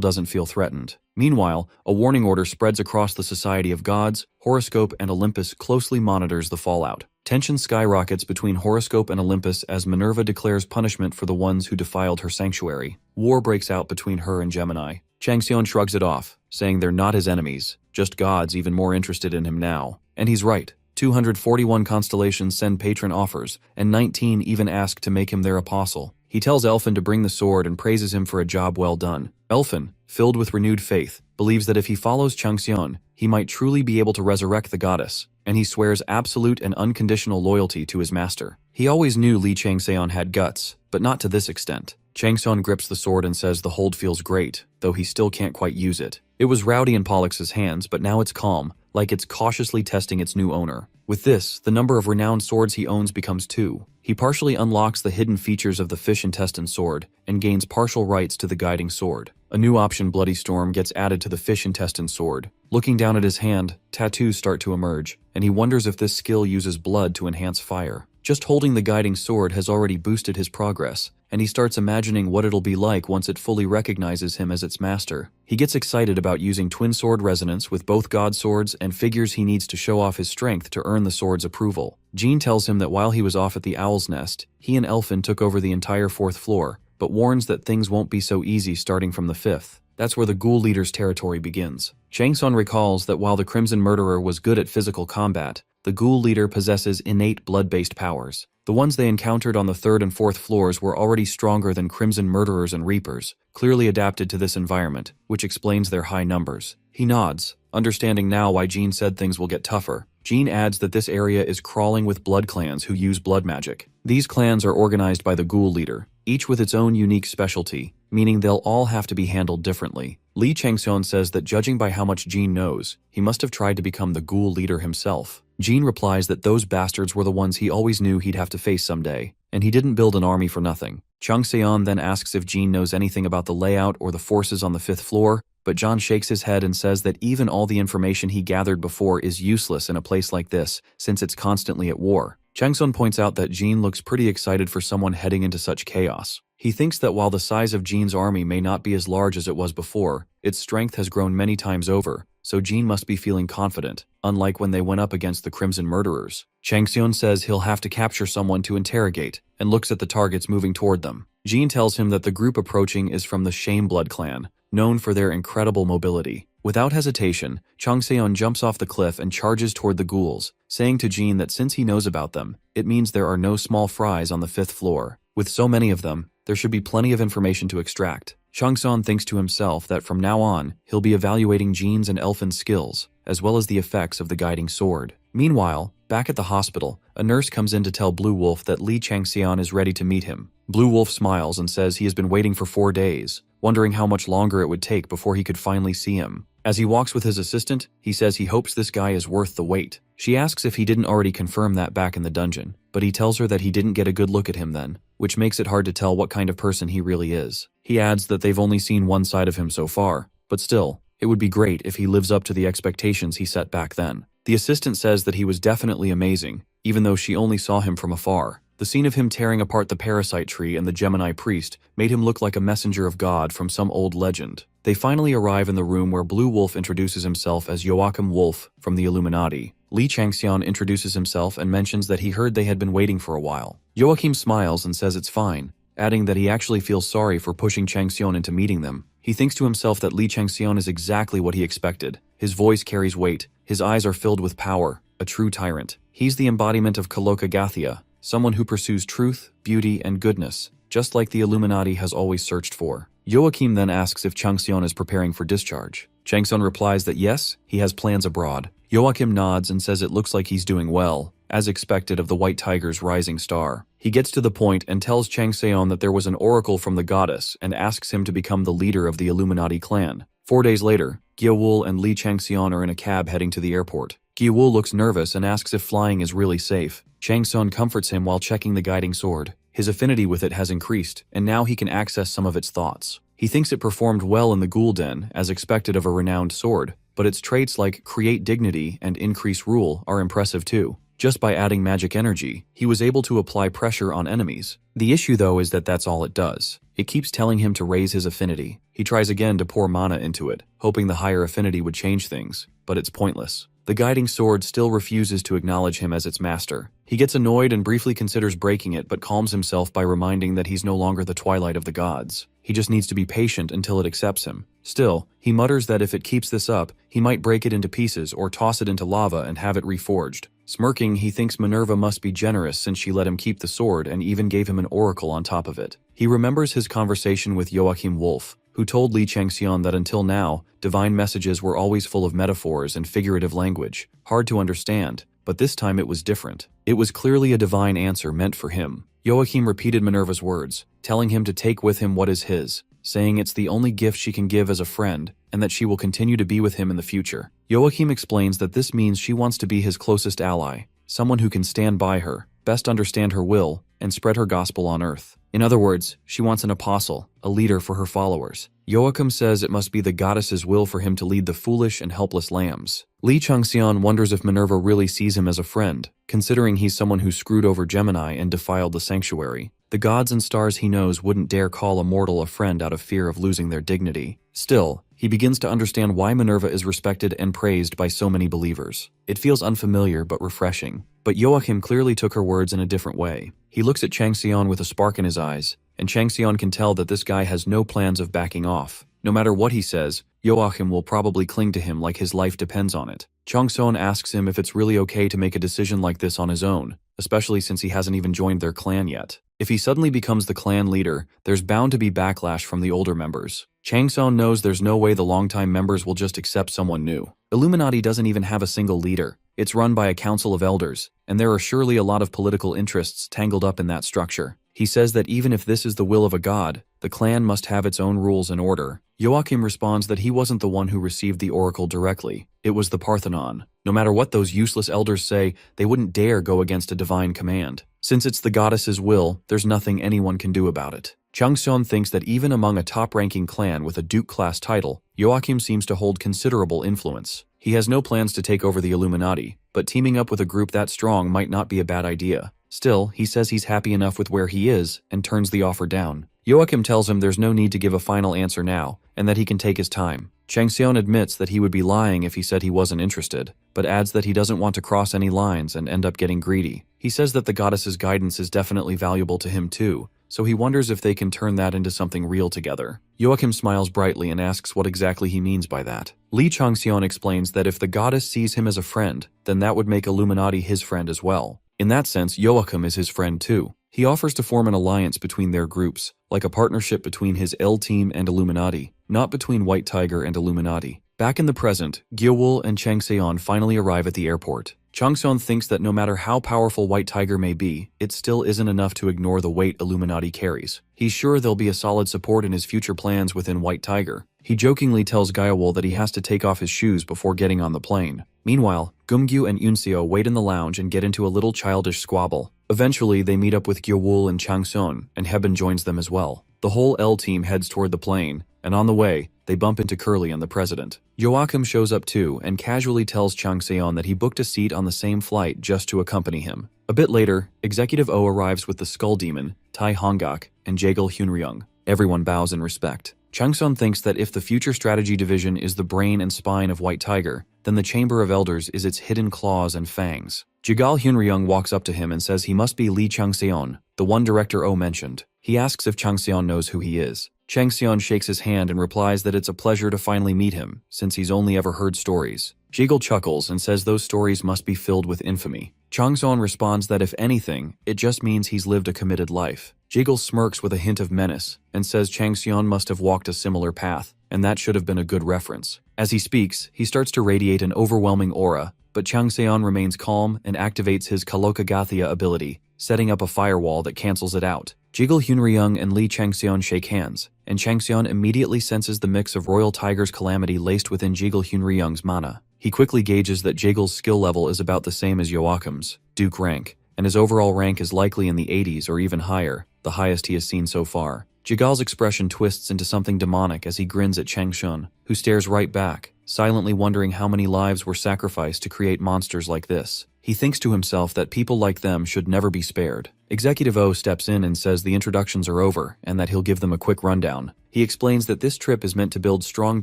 doesn't feel threatened. Meanwhile, a warning order spreads across the Society of Gods. Horoscope and Olympus closely monitors the fallout. Tension skyrockets between Horoscope and Olympus as Minerva declares punishment for the ones who defiled her sanctuary. War breaks out between her and Gemini. Changxian shrugs it off, saying they're not his enemies, just gods even more interested in him now. And he's right. 241 constellations send patron offers, and 19 even ask to make him their apostle. He tells Elfin to bring the sword and praises him for a job well done. Elfin, filled with renewed faith, believes that if he follows Changxian, he might truly be able to resurrect the goddess, and he swears absolute and unconditional loyalty to his master. He always knew Li Changxian had guts, but not to this extent. Changseon grips the sword and says the hold feels great, though he still can't quite use it. It was rowdy in Pollux's hands, but now it's calm, like it's cautiously testing its new owner. With this, the number of renowned swords he owns becomes 2. He partially unlocks the hidden features of the fish intestine sword and gains partial rights to the guiding sword. A new option, Bloody Storm, gets added to the fish intestine sword. Looking down at his hand, tattoos start to emerge, and he wonders if this skill uses blood to enhance fire. Just holding the guiding sword has already boosted his progress, and he starts imagining what it'll be like once it fully recognizes him as its master. He gets excited about using twin sword resonance with both god swords and figures he needs to show off his strength to earn the sword's approval. Jean tells him that while he was off at the Owl's Nest, he and Elfin took over the entire 4th floor, but warns that things won't be so easy starting from the 5th. That's where the ghoul leader's territory begins. Changseon recalls that while the Crimson Murderer was good at physical combat, the ghoul leader possesses innate blood-based powers. The ones they encountered on the 3rd and 4th floors were already stronger than Crimson Murderers and Reapers, clearly adapted to this environment, which explains their high numbers. He nods, understanding now why Jean said things will get tougher. Jean adds that this area is crawling with blood clans who use blood magic. These clans are organized by the ghoul leader, each with its own unique specialty, meaning they'll all have to be handled differently. Lee Changseon says that judging by how much Jean knows, he must have tried to become the ghoul leader himself. Jean replies that those bastards were the ones he always knew he'd have to face someday, and he didn't build an army for nothing. Changseon then asks if Jean knows anything about the layout or the forces on the 5th floor, but John shakes his head and says that even all the information he gathered before is useless in a place like this, since it's constantly at war. Changseon points out that Jean looks pretty excited for someone heading into such chaos. He thinks that while the size of Jean's army may not be as large as it was before, its strength has grown many times over, so Jean must be feeling confident, unlike when they went up against the Crimson Murderers. Changseon says he'll have to capture someone to interrogate, and looks at the targets moving toward them. Jean tells him that the group approaching is from the Shameblood clan, known for their incredible mobility. Without hesitation, Changseon jumps off the cliff and charges toward the ghouls, saying to Jean that since he knows about them, it means there are no small fries on the 5th floor. With so many of them, there should be plenty of information to extract. Changseon thinks to himself that from now on, he'll be evaluating Jean's and Elfin's skills, as well as the effects of the guiding sword. Meanwhile, back at the hospital, a nurse comes in to tell Blue Wolf that Lee Changseon is ready to meet him. Blue Wolf smiles and says he has been waiting for 4 days, wondering how much longer it would take before he could finally see him. As he walks with his assistant, he says he hopes this guy is worth the wait. She asks if he didn't already confirm that back in the dungeon, but he tells her that he didn't get a good look at him then, which makes it hard to tell what kind of person he really is. He adds that they've only seen one side of him so far, but still, it would be great if he lives up to the expectations he set back then. The assistant says that he was definitely amazing, even though she only saw him from afar. The scene of him tearing apart the parasite tree and the Gemini priest made him look like a messenger of God from some old legend. They finally arrive in the room where Blue Wolf introduces himself as Joachim Wolf from the Illuminati. Lee Changseon introduces himself and mentions that he heard they had been waiting for a while. Joachim smiles and says it's fine, adding that he actually feels sorry for pushing Changseon into meeting them. He thinks to himself that Lee Changseon is exactly what he expected. His voice carries weight, his eyes are filled with power, a true tyrant. He's the embodiment of Kaloka Gathia, someone who pursues truth, beauty, and goodness, just like the Illuminati has always searched for. Joachim then asks if Changseon is preparing for discharge. Changseon replies that yes, he has plans abroad. Joachim nods and says it looks like he's doing well, as expected of the White Tiger's rising star. He gets to the point and tells Changseon that there was an oracle from the goddess and asks him to become the leader of the Illuminati clan. 4 days later, Gyewol and Lee Changseon are in a cab heading to the airport. Gyewol looks nervous and asks if flying is really safe. Changseon comforts him while checking the guiding sword. His affinity with it has increased, and now he can access some of its thoughts. He thinks it performed well in the Ghoul Den, as expected of a renowned sword, but its traits like create dignity and increase rule are impressive too. Just by adding magic energy, he was able to apply pressure on enemies. The issue though is that that's all it does. It keeps telling him to raise his affinity. He tries again to pour mana into it, hoping the higher affinity would change things, but it's pointless. The guiding sword still refuses to acknowledge him as its master. He gets annoyed and briefly considers breaking it, but calms himself by reminding that he's no longer the twilight of the gods. He just needs to be patient until it accepts him. Still, he mutters that if it keeps this up, he might break it into pieces or toss it into lava and have it reforged. Smirking, he thinks Minerva must be generous since she let him keep the sword and even gave him an oracle on top of it. He remembers his conversation with Joachim Wolf, who told Lee Changseon that until now, divine messages were always full of metaphors and figurative language, hard to understand, but this time it was different. It was clearly a divine answer meant for him. Joachim repeated Minerva's words, telling him to take with him what is his, saying it's the only gift she can give as a friend, and that she will continue to be with him in the future. Joachim explains that this means she wants to be his closest ally, someone who can stand by her, best understand her will, and spread her gospel on earth. In other words, she wants an apostle, a leader for her followers. Joachim says it must be the goddess's will for him to lead the foolish and helpless lambs. Li Changxian wonders if Minerva really sees him as a friend, considering he's someone who screwed over Gemini and defiled the sanctuary. The gods and stars he knows wouldn't dare call a mortal a friend out of fear of losing their dignity. Still, he begins to understand why Minerva is respected and praised by so many believers. It feels unfamiliar but refreshing. But Joachim clearly took her words in a different way. He looks at Changxian with a spark in his eyes, and Changxian can tell that this guy has no plans of backing off. No matter what he says, Joachim will probably cling to him like his life depends on it. Changxian asks him if it's really okay to make a decision like this on his own, especially since he hasn't even joined their clan yet. If he suddenly becomes the clan leader, there's bound to be backlash from the older members. Changxian knows there's no way the longtime members will just accept someone new. Illuminati doesn't even have a single leader. It's run by a council of elders, and there are surely a lot of political interests tangled up in that structure. He says that even if this is the will of a god, the clan must have its own rules and order. Joachim responds that he wasn't the one who received the oracle directly. It was the Parthenon. No matter what those useless elders say, they wouldn't dare go against a divine command. Since it's the goddess's will, there's nothing anyone can do about it. Changxian thinks that even among a top-ranking clan with a Duke-class title, Joachim seems to hold considerable influence. He has no plans to take over the Illuminati, but teaming up with a group that strong might not be a bad idea. Still, he says he's happy enough with where he is and turns the offer down. Joachim tells him there's no need to give a final answer now, and that he can take his time. Changxian admits that he would be lying if he said he wasn't interested, but adds that he doesn't want to cross any lines and end up getting greedy. He says that the goddess's guidance is definitely valuable to him too, so he wonders if they can turn that into something real together. Joachim smiles brightly and asks what exactly he means by that. Li Changxian explains that if the goddess sees him as a friend, then that would make Illuminati his friend as well. In that sense, Joachim is his friend too. He offers to form an alliance between their groups, like a partnership between his L team and Illuminati, not between White Tiger and Illuminati. Back in the present, Gyewol and Changxian finally arrive at the airport. Changxian thinks that no matter how powerful White Tiger may be, it still isn't enough to ignore the weight Illuminati carries. He's sure there'll be a solid support in his future plans within White Tiger. He jokingly tells Gyewol that he has to take off his shoes before getting on the plane. Meanwhile, Gumgyu and Yunseo wait in the lounge and get into a little childish squabble. Eventually, they meet up with Gyewol and Changxian, and Hebben joins them as well. The whole L team heads toward the plane, and on the way, they bump into Curly and the president. Joachim shows up too and casually tells Changxian that he booked a seat on the same flight just to accompany him. A bit later, Executive O arrives with the Skull Demon, Tai Hongak, and Jaegil Hyunryung. Everyone bows in respect. Changxian thinks that if the Future Strategy Division is the brain and spine of White Tiger, then the Chamber of Elders is its hidden claws and fangs. Jaegil Hyunryung walks up to him and says he must be Li Changxian, the one Director O mentioned. He asks if Changxian knows who he is. Changxian shakes his hand and replies that it's a pleasure to finally meet him, since he's only ever heard stories. Jaegil chuckles and says those stories must be filled with infamy. Changxian responds that if anything, it just means he's lived a committed life. Jaegil smirks with a hint of menace and says Changxian must have walked a similar path, and that should have been a good reference. As he speaks, he starts to radiate an overwhelming aura, but Changxian remains calm and activates his Kalokagathia ability, setting up a firewall that cancels it out. Jaegil Hyunryung and Li Changxian shake hands, and Changxian immediately senses the mix of Royal Tiger's calamity laced within Jaegil Hyunryung's mana. He quickly gauges that Jaegil's skill level is about the same as Joachim's, Duke rank, and his overall rank is likely in the 80s or even higher, the highest he has seen so far. Jaegil's expression twists into something demonic as he grins at Changxian, who stares right back, silently wondering how many lives were sacrificed to create monsters like this. He thinks to himself that people like them should never be spared. Executive O steps in and says the introductions are over and that he'll give them a quick rundown. He explains that this trip is meant to build strong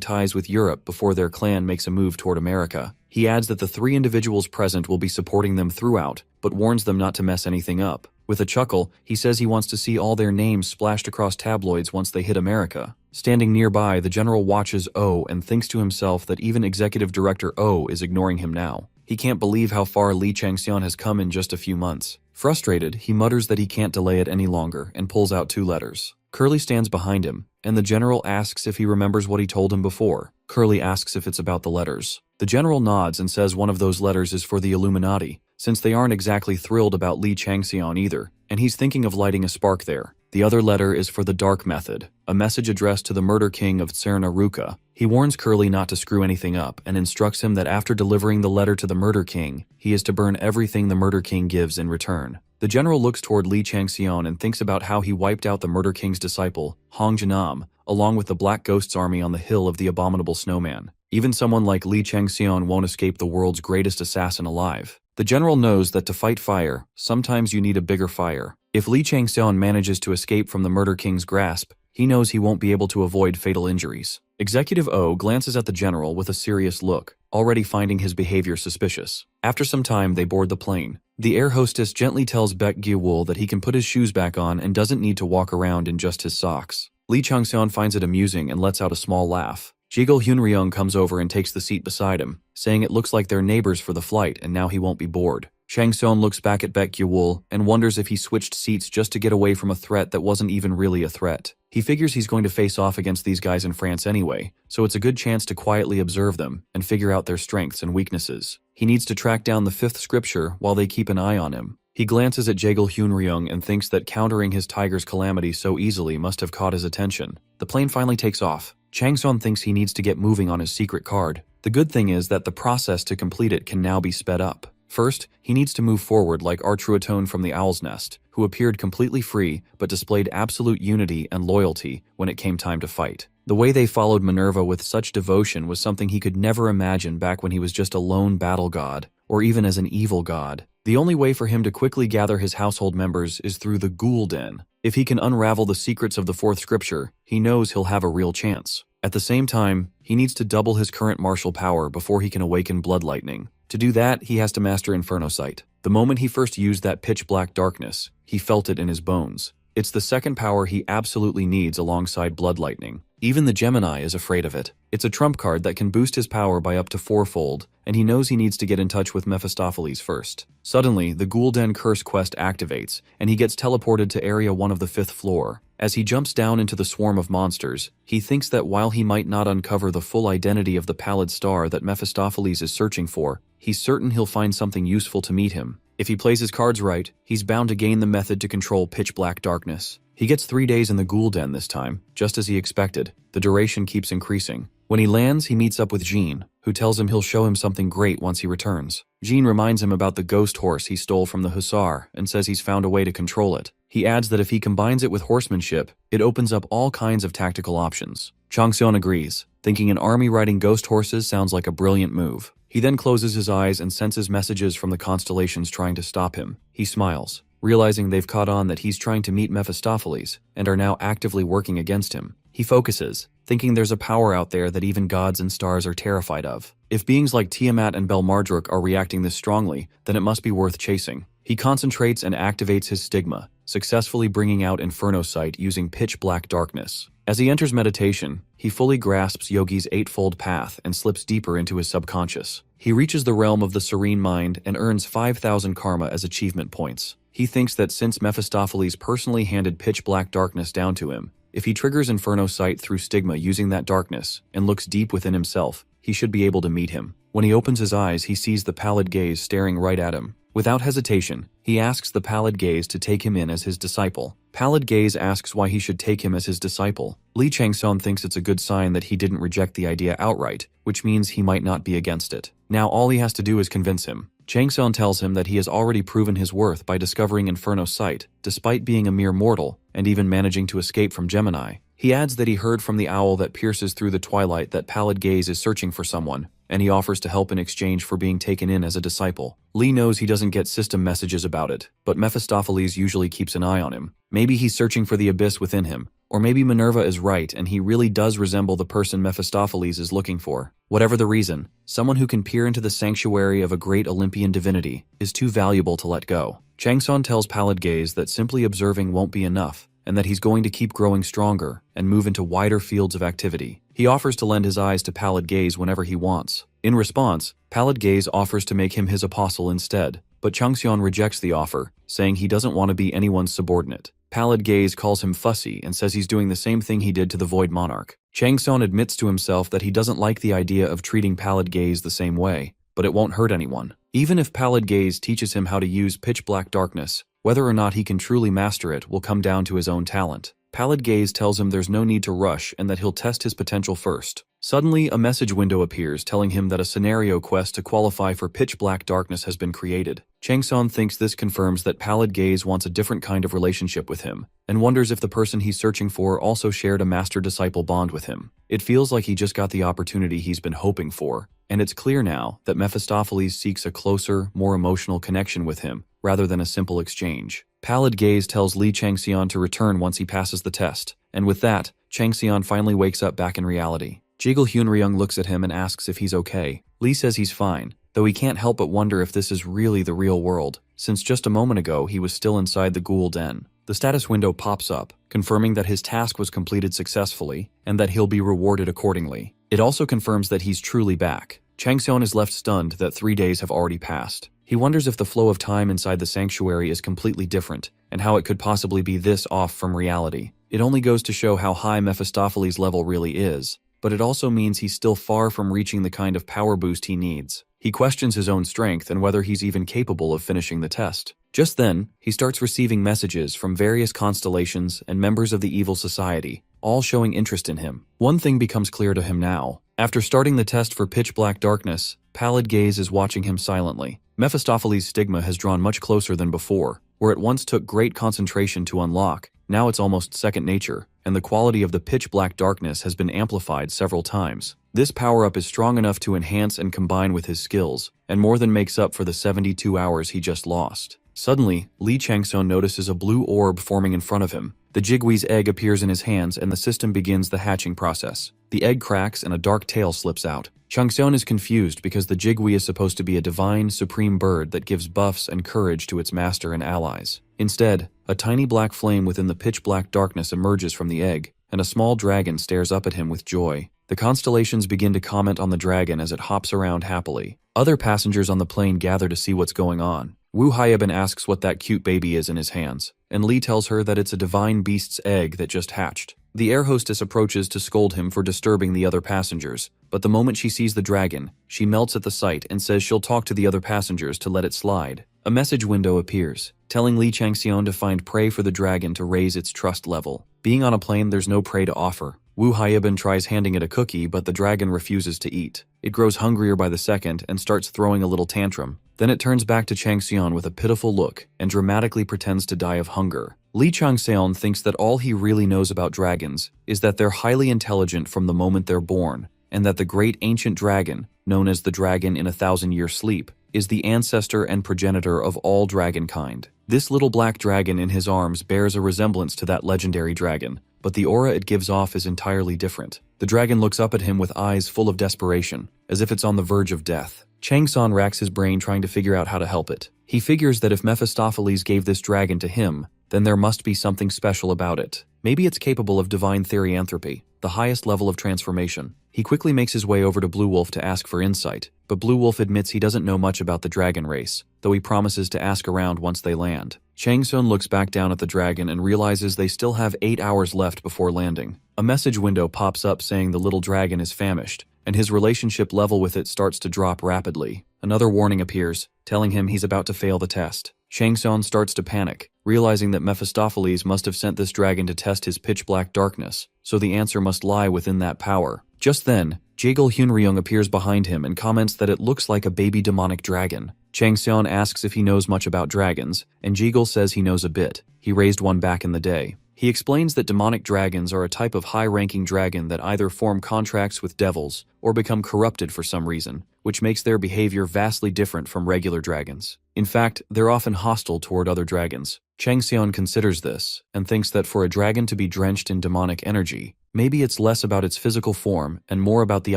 ties with Europe before their clan makes a move toward America. He adds that the 3 individuals present will be supporting them throughout, but warns them not to mess anything up. With a chuckle, he says he wants to see all their names splashed across tabloids once they hit America. Standing nearby, the general watches O and thinks to himself that even Executive Director O is ignoring him now. He can't believe how far Li Changxian has come in just a few months. Frustrated, he mutters that he can't delay it any longer and pulls out 2 letters. Curly stands behind him, and the general asks if he remembers what he told him before. Curly asks if it's about the letters. The general nods and says one of those letters is for the Illuminati, since they aren't exactly thrilled about Li Changxian either, and he's thinking of lighting a spark there. The other letter is for the Dark Method, a message addressed to the Murder King of Tsarnaruka. He warns Curly not to screw anything up and instructs him that after delivering the letter to the Murder King, he is to burn everything the Murder King gives in return. The general looks toward Li Changxian and thinks about how he wiped out the Murder King's disciple, Hong Janam, along with the Black Ghost's army on the hill of the Abominable Snowman. Even someone like Li Changxian won't escape the world's greatest assassin alive. The general knows that to fight fire, sometimes you need a bigger fire. If Li Changxian manages to escape from the Murder King's grasp, he knows he won't be able to avoid fatal injuries. Executive O glances at the general with a serious look, already finding his behavior suspicious. After some time, they board the plane. The air hostess gently tells Baek Gyewol that he can put his shoes back on and doesn't need to walk around in just his socks. Li Changxian finds it amusing and lets out a small laugh. Jigul Hyunryung comes over and takes the seat beside him, saying it looks like they're neighbors for the flight and now he won't be bored. Changseon looks back at Baek Gyewol and wonders if he switched seats just to get away from a threat that wasn't even really a threat. He figures he's going to face off against these guys in France anyway, so it's a good chance to quietly observe them and figure out their strengths and weaknesses. He needs to track down the fifth scripture while they keep an eye on him. He glances at Jigul Hyunryung and thinks that countering his tiger's calamity so easily must have caught his attention. The plane finally takes off. Changseon thinks he needs to get moving on his secret card. The good thing is that the process to complete it can now be sped up. First, he needs to move forward like Artruaton from the Owl's Nest, who appeared completely free but displayed absolute unity and loyalty when it came time to fight. The way they followed Minerva with such devotion was something he could never imagine back when he was just a lone battle god, or even as an evil god. The only way for him to quickly gather his household members is through the Ghoul Den. If he can unravel the secrets of the fourth scripture, he knows he'll have a real chance. At the same time, he needs to double his current martial power before he can awaken Blood Lightning. To do that, he has to master Inferno Sight. The moment he first used that pitch-black darkness, he felt it in his bones. It's the second power he absolutely needs alongside Blood Lightning. Even the Gemini is afraid of it. It's a trump card that can boost his power by up to 4-fold, and he knows he needs to get in touch with Mephistopheles first. Suddenly, the Gul'dan Curse quest activates, and he gets teleported to Area 1 of the 5th floor. As he jumps down into the swarm of monsters, he thinks that while he might not uncover the full identity of the pallid star that Mephistopheles is searching for, he's certain he'll find something useful to meet him. If he plays his cards right, he's bound to gain the method to control pitch-black darkness. He gets 3 days in the Ghoul Den this time, just as he expected. The duration keeps increasing. When he lands, he meets up with Jean, who tells him he'll show him something great once he returns. Jean reminds him about the ghost horse he stole from the Hussar and says he's found a way to control it. He adds that if he combines it with horsemanship, it opens up all kinds of tactical options. Changseon agrees, thinking an army riding ghost horses sounds like a brilliant move. He then closes his eyes and senses messages from the constellations trying to stop him. He smiles, realizing they've caught on that he's trying to meet Mephistopheles and are now actively working against him. He focuses, thinking there's a power out there that even gods and stars are terrified of. If beings like Tiamat and Belmardruk are reacting this strongly, then it must be worth chasing. He concentrates and activates his stigma, successfully bringing out Inferno Sight using pitch-black darkness. As he enters meditation, he fully grasps Yogi's eightfold path and slips deeper into his subconscious. He reaches the realm of the serene mind and earns 5,000 karma as achievement points. He thinks that since Mephistopheles personally handed pitch-black darkness down to him, if he triggers Inferno Sight through stigma using that darkness and looks deep within himself, he should be able to meet him. When he opens his eyes, he sees the pallid gaze staring right at him. Without hesitation, he asks the pallid gaze to take him in as his disciple. Pallid gaze asks why he should take him as his disciple. Li Changseon thinks it's a good sign that he didn't reject the idea outright, which means he might not be against it. Now all he has to do is convince him. Changseon tells him that he has already proven his worth by discovering Inferno Sight, despite being a mere mortal, and even managing to escape from Gemini. He adds that he heard from the owl that pierces through the twilight that pallid gaze is searching for someone, and he offers to help in exchange for being taken in as a disciple. Li knows he doesn't get system messages about it, but Mephistopheles usually keeps an eye on him. Maybe he's searching for the abyss within him, or maybe Minerva is right and he really does resemble the person Mephistopheles is looking for. Whatever the reason, someone who can peer into the sanctuary of a great Olympian divinity is too valuable to let go. Changseon tells Pallid Gaze that simply observing won't be enough, and that he's going to keep growing stronger and move into wider fields of activity. He offers to lend his eyes to Pallid Gaze whenever he wants. In response, Pallid Gaze offers to make him his apostle instead, but Changseon rejects the offer, saying he doesn't want to be anyone's subordinate. Pallid Gaze calls him fussy and says he's doing the same thing he did to the Void Monarch. Changseon admits to himself that he doesn't like the idea of treating Pallid Gaze the same way, but it won't hurt anyone. Even if Pallid Gaze teaches him how to use pitch-black darkness, whether or not he can truly master it will come down to his own talent. Pallid Gaze tells him there's no need to rush and that he'll test his potential first. Suddenly, a message window appears telling him that a scenario quest to qualify for pitch-black darkness has been created. Changson thinks this confirms that Pallid Gaze wants a different kind of relationship with him, and wonders if the person he's searching for also shared a master-disciple bond with him. It feels like he just got the opportunity he's been hoping for, and it's clear now that Mephistopheles seeks a closer, more emotional connection with him, rather than a simple exchange. Pallid Gaze tells Lee Changxian to return once he passes the test, and with that, Changxian finally wakes up back in reality. Jiggle Hyunryung looks at him and asks if he's okay. Lee says he's fine, though he can't help but wonder if this is really the real world, since just a moment ago he was still inside the ghoul den. The status window pops up, confirming that his task was completed successfully and that he'll be rewarded accordingly. It also confirms that he's truly back. Changseon is left stunned that 3 days have already passed. He wonders if the flow of time inside the sanctuary is completely different, and how it could possibly be this off from reality. It only goes to show how high Mephistopheles' level really is, but it also means he's still far from reaching the kind of power boost he needs. He questions his own strength and whether he's even capable of finishing the test. Just then, he starts receiving messages from various constellations and members of the evil society, all showing interest in him. One thing becomes clear to him now. After starting the test for pitch-black darkness, Pallid Gaze is watching him silently. Mephistopheles' stigma has drawn much closer than before. Where it once took great concentration to unlock, now it's almost second nature, and the quality of the pitch-black darkness has been amplified several times. This power-up is strong enough to enhance and combine with his skills, and more than makes up for the 72 hours he just lost. Suddenly, Lee Changseon notices a blue orb forming in front of him. The Jigwee's egg appears in his hands and the system begins the hatching process. The egg cracks and a dark tail slips out. Changseon is confused because the Jigwee is supposed to be a divine, supreme bird that gives buffs and courage to its master and allies. Instead, a tiny black flame within the pitch-black darkness emerges from the egg, and a small dragon stares up at him with joy. The constellations begin to comment on the dragon as it hops around happily. Other passengers on the plane gather to see what's going on. Wu Hyabin asks what that cute baby is in his hands, and Lee tells her that it's a divine beast's egg that just hatched. The air hostess approaches to scold him for disturbing the other passengers, but the moment she sees the dragon, she melts at the sight and says she'll talk to the other passengers to let it slide. A message window appears, telling Lee Changseon to find prey for the dragon to raise its trust level. Being on a plane, there's no prey to offer. Wu Hyabin tries handing it a cookie, but the dragon refuses to eat. It grows hungrier by the second and starts throwing a little tantrum. Then it turns back to Changseon with a pitiful look and dramatically pretends to die of hunger. Lee Changseon thinks that all he really knows about dragons is that they're highly intelligent from the moment they're born, and that the great ancient dragon, known as the Dragon in 1,000-Year Sleep, is the ancestor and progenitor of all dragonkind. This little black dragon in his arms bears a resemblance to that legendary dragon, but the aura it gives off is entirely different. The dragon looks up at him with eyes full of desperation, as if it's on the verge of death. Changseon racks his brain trying to figure out how to help it. He figures that if Mephistopheles gave this dragon to him, then there must be something special about it. Maybe it's capable of divine therianthropy, the highest level of transformation. He quickly makes his way over to Blue Wolf to ask for insight, but Blue Wolf admits he doesn't know much about the dragon race, though he promises to ask around once they land. Changseon looks back down at the dragon and realizes they still have 8 hours left before landing. A message window pops up saying the little dragon is famished, and his relationship level with it starts to drop rapidly. Another warning appears, telling him he's about to fail the test. Changseon starts to panic, realizing that Mephistopheles must have sent this dragon to test his pitch-black darkness, so the answer must lie within that power. Just then, Jaegul Hyunryung appears behind him and comments that it looks like a baby demonic dragon. Changseon asks if he knows much about dragons, and Jaegul says he knows a bit. He raised one back in the day. He explains that demonic dragons are a type of high-ranking dragon that either form contracts with devils or become corrupted for some reason, which makes their behavior vastly different from regular dragons. In fact, they're often hostile toward other dragons. Changseon considers this, and thinks that for a dragon to be drenched in demonic energy, maybe it's less about its physical form and more about the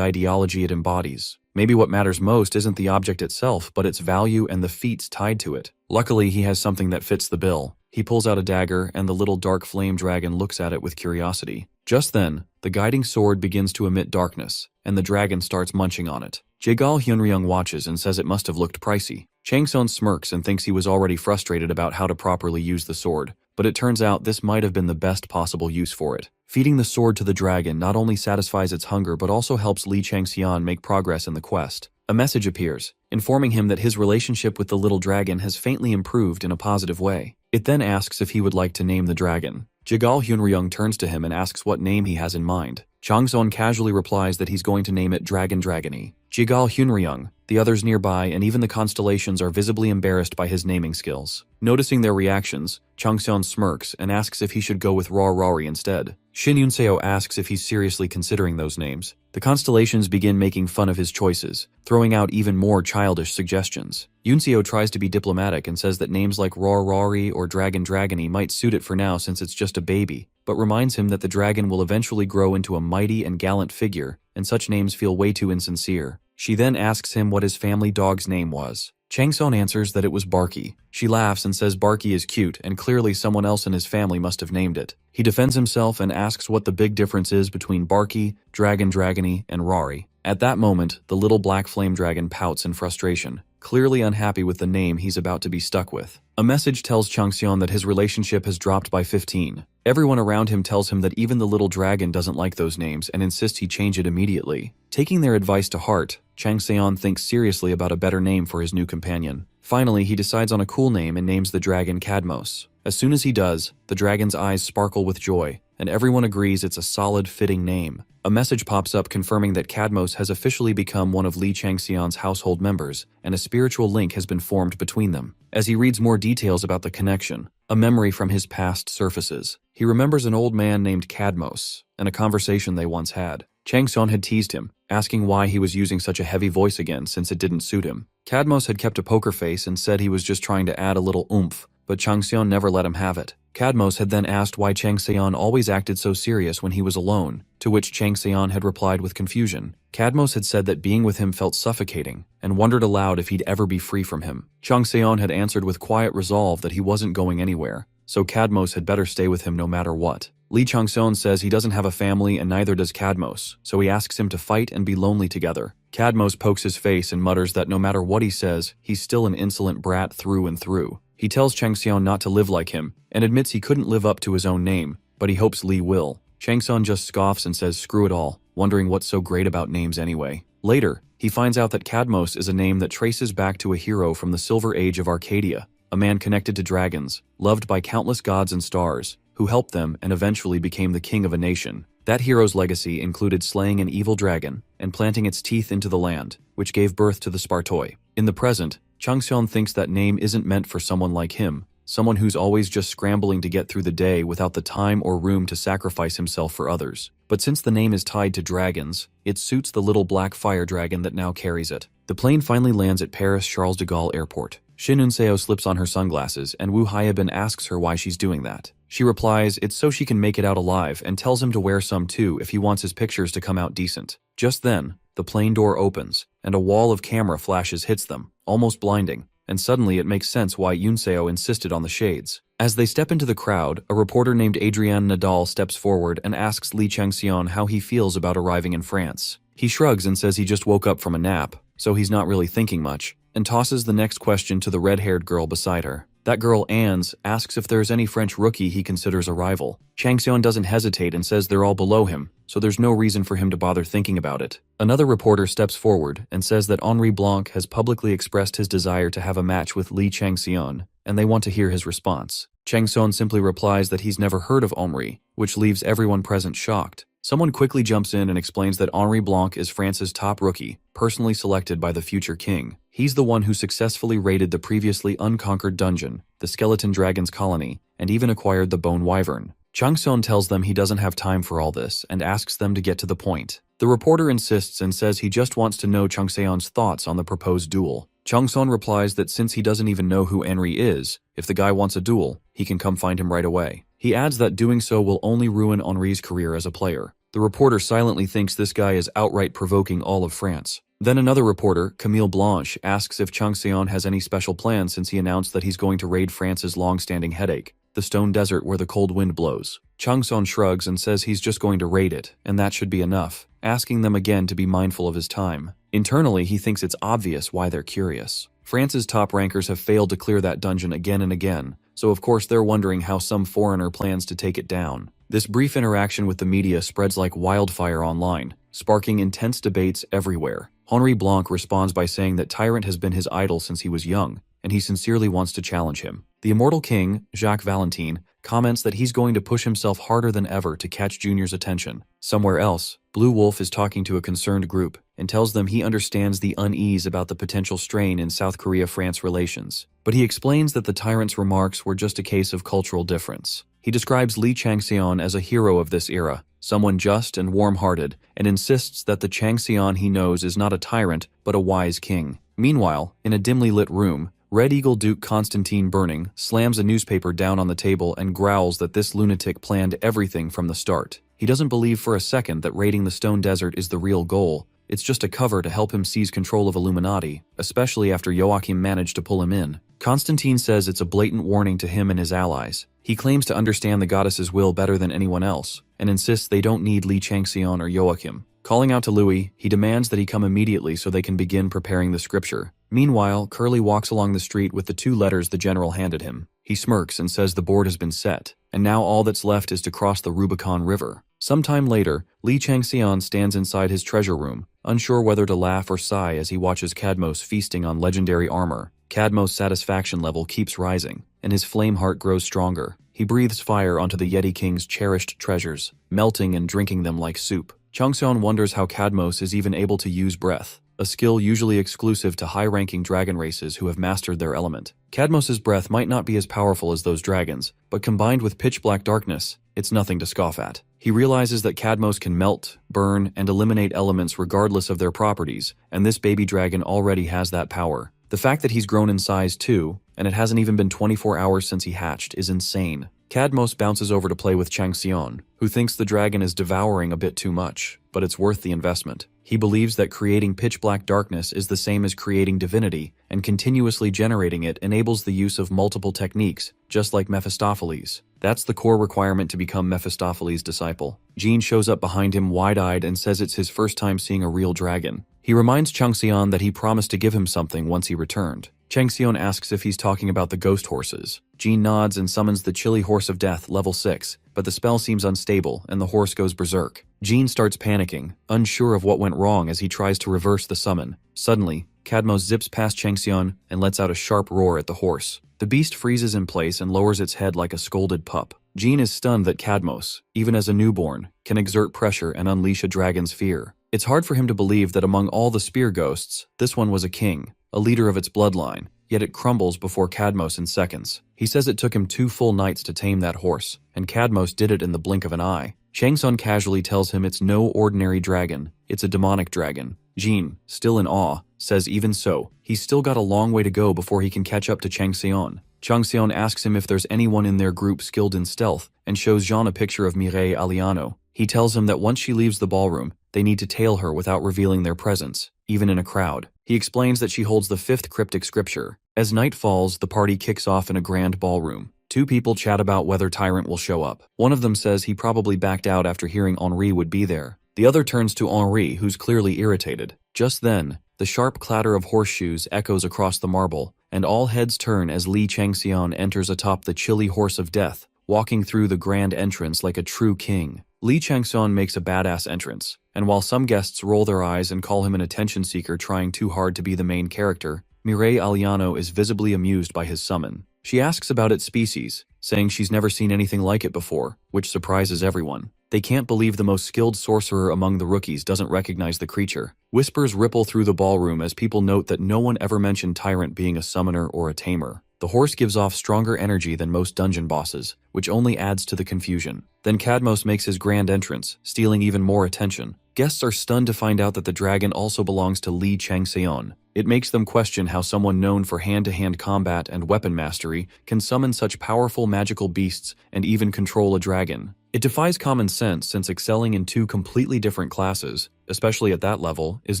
ideology it embodies. Maybe what matters most isn't the object itself, but its value and the feats tied to it. Luckily, he has something that fits the bill. He pulls out a dagger, and the little dark flame dragon looks at it with curiosity. Just then, the guiding sword begins to emit darkness, and the dragon starts munching on it. Jaegul Hyunryung watches and says it must have looked pricey. Changseon smirks and thinks he was already frustrated about how to properly use the sword, but it turns out this might have been the best possible use for it. Feeding the sword to the dragon not only satisfies its hunger but also helps Li Changxian make progress in the quest. A message appears, informing him that his relationship with the little dragon has faintly improved in a positive way. It then asks if he would like to name the dragon. Jigal Hyunryung turns to him and asks what name he has in mind. Changson casually replies that he's going to name it Dragon Dragony. Jigal Hyunryung, the others nearby, and even the constellations are visibly embarrassed by his naming skills. Noticing their reactions, Changseon smirks and asks if he should go with Rory instead. Shin Yunseo asks if he's seriously considering those names. The constellations begin making fun of his choices, throwing out even more childish suggestions. Yunseo tries to be diplomatic and says that names like Rory or Dragon Dragony might suit it for now since it's just a baby, but reminds him that the dragon will eventually grow into a mighty and gallant figure, and such names feel way too insincere. She then asks him what his family dog's name was. Changseon answers that it was Barky. She laughs and says Barky is cute and clearly someone else in his family must have named it. He defends himself and asks what the big difference is between Barky, Dragon Dragony, and Rory. At that moment, the little black flame dragon pouts in frustration, clearly unhappy with the name he's about to be stuck with. A message tells Changseon that his relationship has dropped by 15. Everyone around him tells him that even the little dragon doesn't like those names and insists he change it immediately. Taking their advice to heart, Changseon thinks seriously about a better name for his new companion. Finally, he decides on a cool name and names the dragon Cadmos. As soon as he does, the dragon's eyes sparkle with joy, and everyone agrees it's a solid, fitting name. A message pops up confirming that Cadmos has officially become one of Li Changxian's household members, and a spiritual link has been formed between them. As he reads more details about the connection, a memory from his past surfaces. He remembers an old man named Cadmos, and a conversation they once had. Changseon had teased him, asking why he was using such a heavy voice again since it didn't suit him. Cadmos had kept a poker face and said he was just trying to add a little oomph, but Changseon never let him have it. Cadmos had then asked why Changseon always acted so serious when he was alone, to which Changseon had replied with confusion. Cadmos had said that being with him felt suffocating, and wondered aloud if he'd ever be free from him. Changseon had answered with quiet resolve that he wasn't going anywhere, so Cadmos had better stay with him no matter what. Li Changseon says he doesn't have a family and neither does Cadmos, so he asks him to fight and be lonely together. Cadmos pokes his face and mutters that no matter what he says, he's still an insolent brat through and through. He tells Changseon not to live like him, and admits he couldn't live up to his own name, but he hopes Li will. Changseon just scoffs and says screw it all, wondering what's so great about names anyway. Later, he finds out that Cadmos is a name that traces back to a hero from the Silver Age of Arcadia, a man connected to dragons, loved by countless gods and stars, who helped them and eventually became the king of a nation. That hero's legacy included slaying an evil dragon and planting its teeth into the land, which gave birth to the Spartoi. In the present, Changseon thinks that name isn't meant for someone like him, someone who's always just scrambling to get through the day without the time or room to sacrifice himself for others. But since the name is tied to dragons, it suits the little black fire dragon that now carries it. The plane finally lands at Paris Charles de Gaulle Airport. Shin Unseo slips on her sunglasses and Woo Hyabin asks her why she's doing that. She replies it's so she can make it out alive and tells him to wear some too if he wants his pictures to come out decent. Just then, the plane door opens, and a wall of camera flashes hits them, almost blinding, and suddenly it makes sense why Yunseo insisted on the shades. As they step into the crowd, a reporter named Adrienne Nadal steps forward and asks Li Changseon how he feels about arriving in France. He shrugs and says he just woke up from a nap, so he's not really thinking much, and tosses the next question to the red-haired girl beside her. That girl, Anse, asks if there's any French rookie he considers a rival. Changseon doesn't hesitate and says they're all below him, so there's no reason for him to bother thinking about it. Another reporter steps forward and says that Henri Blanc has publicly expressed his desire to have a match with Li Changseon, and they want to hear his response. Changseon simply replies that he's never heard of Henri, which leaves everyone present shocked. Someone quickly jumps in and explains that Henri Blanc is France's top rookie, personally selected by the future king. He's the one who successfully raided the previously unconquered dungeon, the Skeleton Dragon's colony, and even acquired the Bone Wyvern. Changseon tells them he doesn't have time for all this and asks them to get to the point. The reporter insists and says he just wants to know Changseon's thoughts on the proposed duel. Changseon replies that since he doesn't even know who Henri is, if the guy wants a duel, he can come find him right away. He adds that doing so will only ruin Henri's career as a player. The reporter silently thinks this guy is outright provoking all of France. Then another reporter, Camille Blanche, asks if Changseon has any special plans since he announced that he's going to raid France's long-standing headache, the stone desert where the cold wind blows. Changseon shrugs and says he's just going to raid it, and that should be enough, asking them again to be mindful of his time. Internally, he thinks it's obvious why they're curious. France's top rankers have failed to clear that dungeon again and again, so of course they're wondering how some foreigner plans to take it down. This brief interaction with the media spreads like wildfire online, sparking intense debates everywhere. Henri Blanc responds by saying that Tyrant has been his idol since he was young, and he sincerely wants to challenge him. The immortal king, Jacques Valentine, comments that he's going to push himself harder than ever to catch Junior's attention. Somewhere else, Blue Wolf is talking to a concerned group and tells them he understands the unease about the potential strain in South Korea-France relations. But he explains that the Tyrant's remarks were just a case of cultural difference. He describes Li Changxian as a hero of this era, someone just and warm-hearted, and insists that the Changxian he knows is not a tyrant, but a wise king. Meanwhile, in a dimly lit room, Red Eagle Duke Constantine Burning slams a newspaper down on the table and growls that this lunatic planned everything from the start. He doesn't believe for a second that raiding the Stone Desert is the real goal. It's just a cover to help him seize control of Illuminati, especially after Joachim managed to pull him in. Constantine says it's a blatant warning to him and his allies. He claims to understand the goddess's will better than anyone else, and insists they don't need Li Changxian or Joachim. Calling out to Louis, he demands that he come immediately so they can begin preparing the scripture. Meanwhile, Curly walks along the street with the 2 letters the general handed him. He smirks and says the board has been set, and now all that's left is to cross the Rubicon River. Sometime later, Li Changxian stands inside his treasure room, unsure whether to laugh or sigh as he watches Cadmos feasting on legendary armor. Cadmos' satisfaction level keeps rising, and his flame heart grows stronger. He breathes fire onto the Yeti King's cherished treasures, melting and drinking them like soup. Changxian wonders how Cadmos is even able to use breath, a skill usually exclusive to high-ranking dragon races who have mastered their element. Cadmos' breath might not be as powerful as those dragons, but combined with pitch-black darkness, it's nothing to scoff at. He realizes that Cadmos can melt, burn, and eliminate elements regardless of their properties, and this baby dragon already has that power. The fact that he's grown in size too, and it hasn't even been 24 hours since he hatched, is insane. Cadmos bounces over to play with Changxian, who thinks the dragon is devouring a bit too much, but it's worth the investment. He believes that creating pitch-black darkness is the same as creating divinity, and continuously generating it enables the use of multiple techniques, just like Mephistopheles. That's the core requirement to become Mephistopheles' disciple. Jean shows up behind him wide-eyed and says it's his first time seeing a real dragon. He reminds Changxian that he promised to give him something once he returned. Changxian asks if he's talking about the ghost horses. Jean nods and summons the Chilly Horse of Death, level 6, but the spell seems unstable and the horse goes berserk. Jean starts panicking, unsure of what went wrong as he tries to reverse the summon. Suddenly, Cadmos zips past Changxian and lets out a sharp roar at the horse. The beast freezes in place and lowers its head like a scolded pup. Jean is stunned that Cadmos, even as a newborn, can exert pressure and unleash a dragon's fear. It's hard for him to believe that among all the spear ghosts, this one was a king, a leader of its bloodline, yet it crumbles before Cadmos in seconds. He says it took him 2 full nights to tame that horse, and Cadmos did it in the blink of an eye. Changxian casually tells him it's no ordinary dragon, it's a demonic dragon. Jean, still in awe, says even so, he's still got a long way to go before he can catch up to Changxian. Changxian asks him if there's anyone in their group skilled in stealth, and shows Jean a picture of Mireille Aliano. He tells him that once she leaves the ballroom, they need to tail her without revealing their presence, even in a crowd. He explains that she holds the 5th cryptic scripture. As night falls, the party kicks off in a grand ballroom. 2 people chat about whether Tyrant will show up. One of them says he probably backed out after hearing Henri would be there. The other turns to Henri, who's clearly irritated. Just then, the sharp clatter of horseshoes echoes across the marble, and all heads turn as Li Changxian enters atop the Chilly Horse of Death, walking through the grand entrance like a true king. Li Changxian makes a badass entrance, and while some guests roll their eyes and call him an attention seeker trying too hard to be the main character, Mireille Aliano is visibly amused by his summon. She asks about its species, saying she's never seen anything like it before, which surprises everyone. They can't believe the most skilled sorcerer among the rookies doesn't recognize the creature. Whispers ripple through the ballroom as people note that no one ever mentioned Tyrant being a summoner or a tamer. The horse gives off stronger energy than most dungeon bosses, which only adds to the confusion. Then Cadmos makes his grand entrance, stealing even more attention. Guests are stunned to find out that the dragon also belongs to Li Changxian. It makes them question how someone known for hand-to-hand combat and weapon mastery can summon such powerful magical beasts and even control a dragon. It defies common sense since excelling in 2 completely different classes, especially at that level, is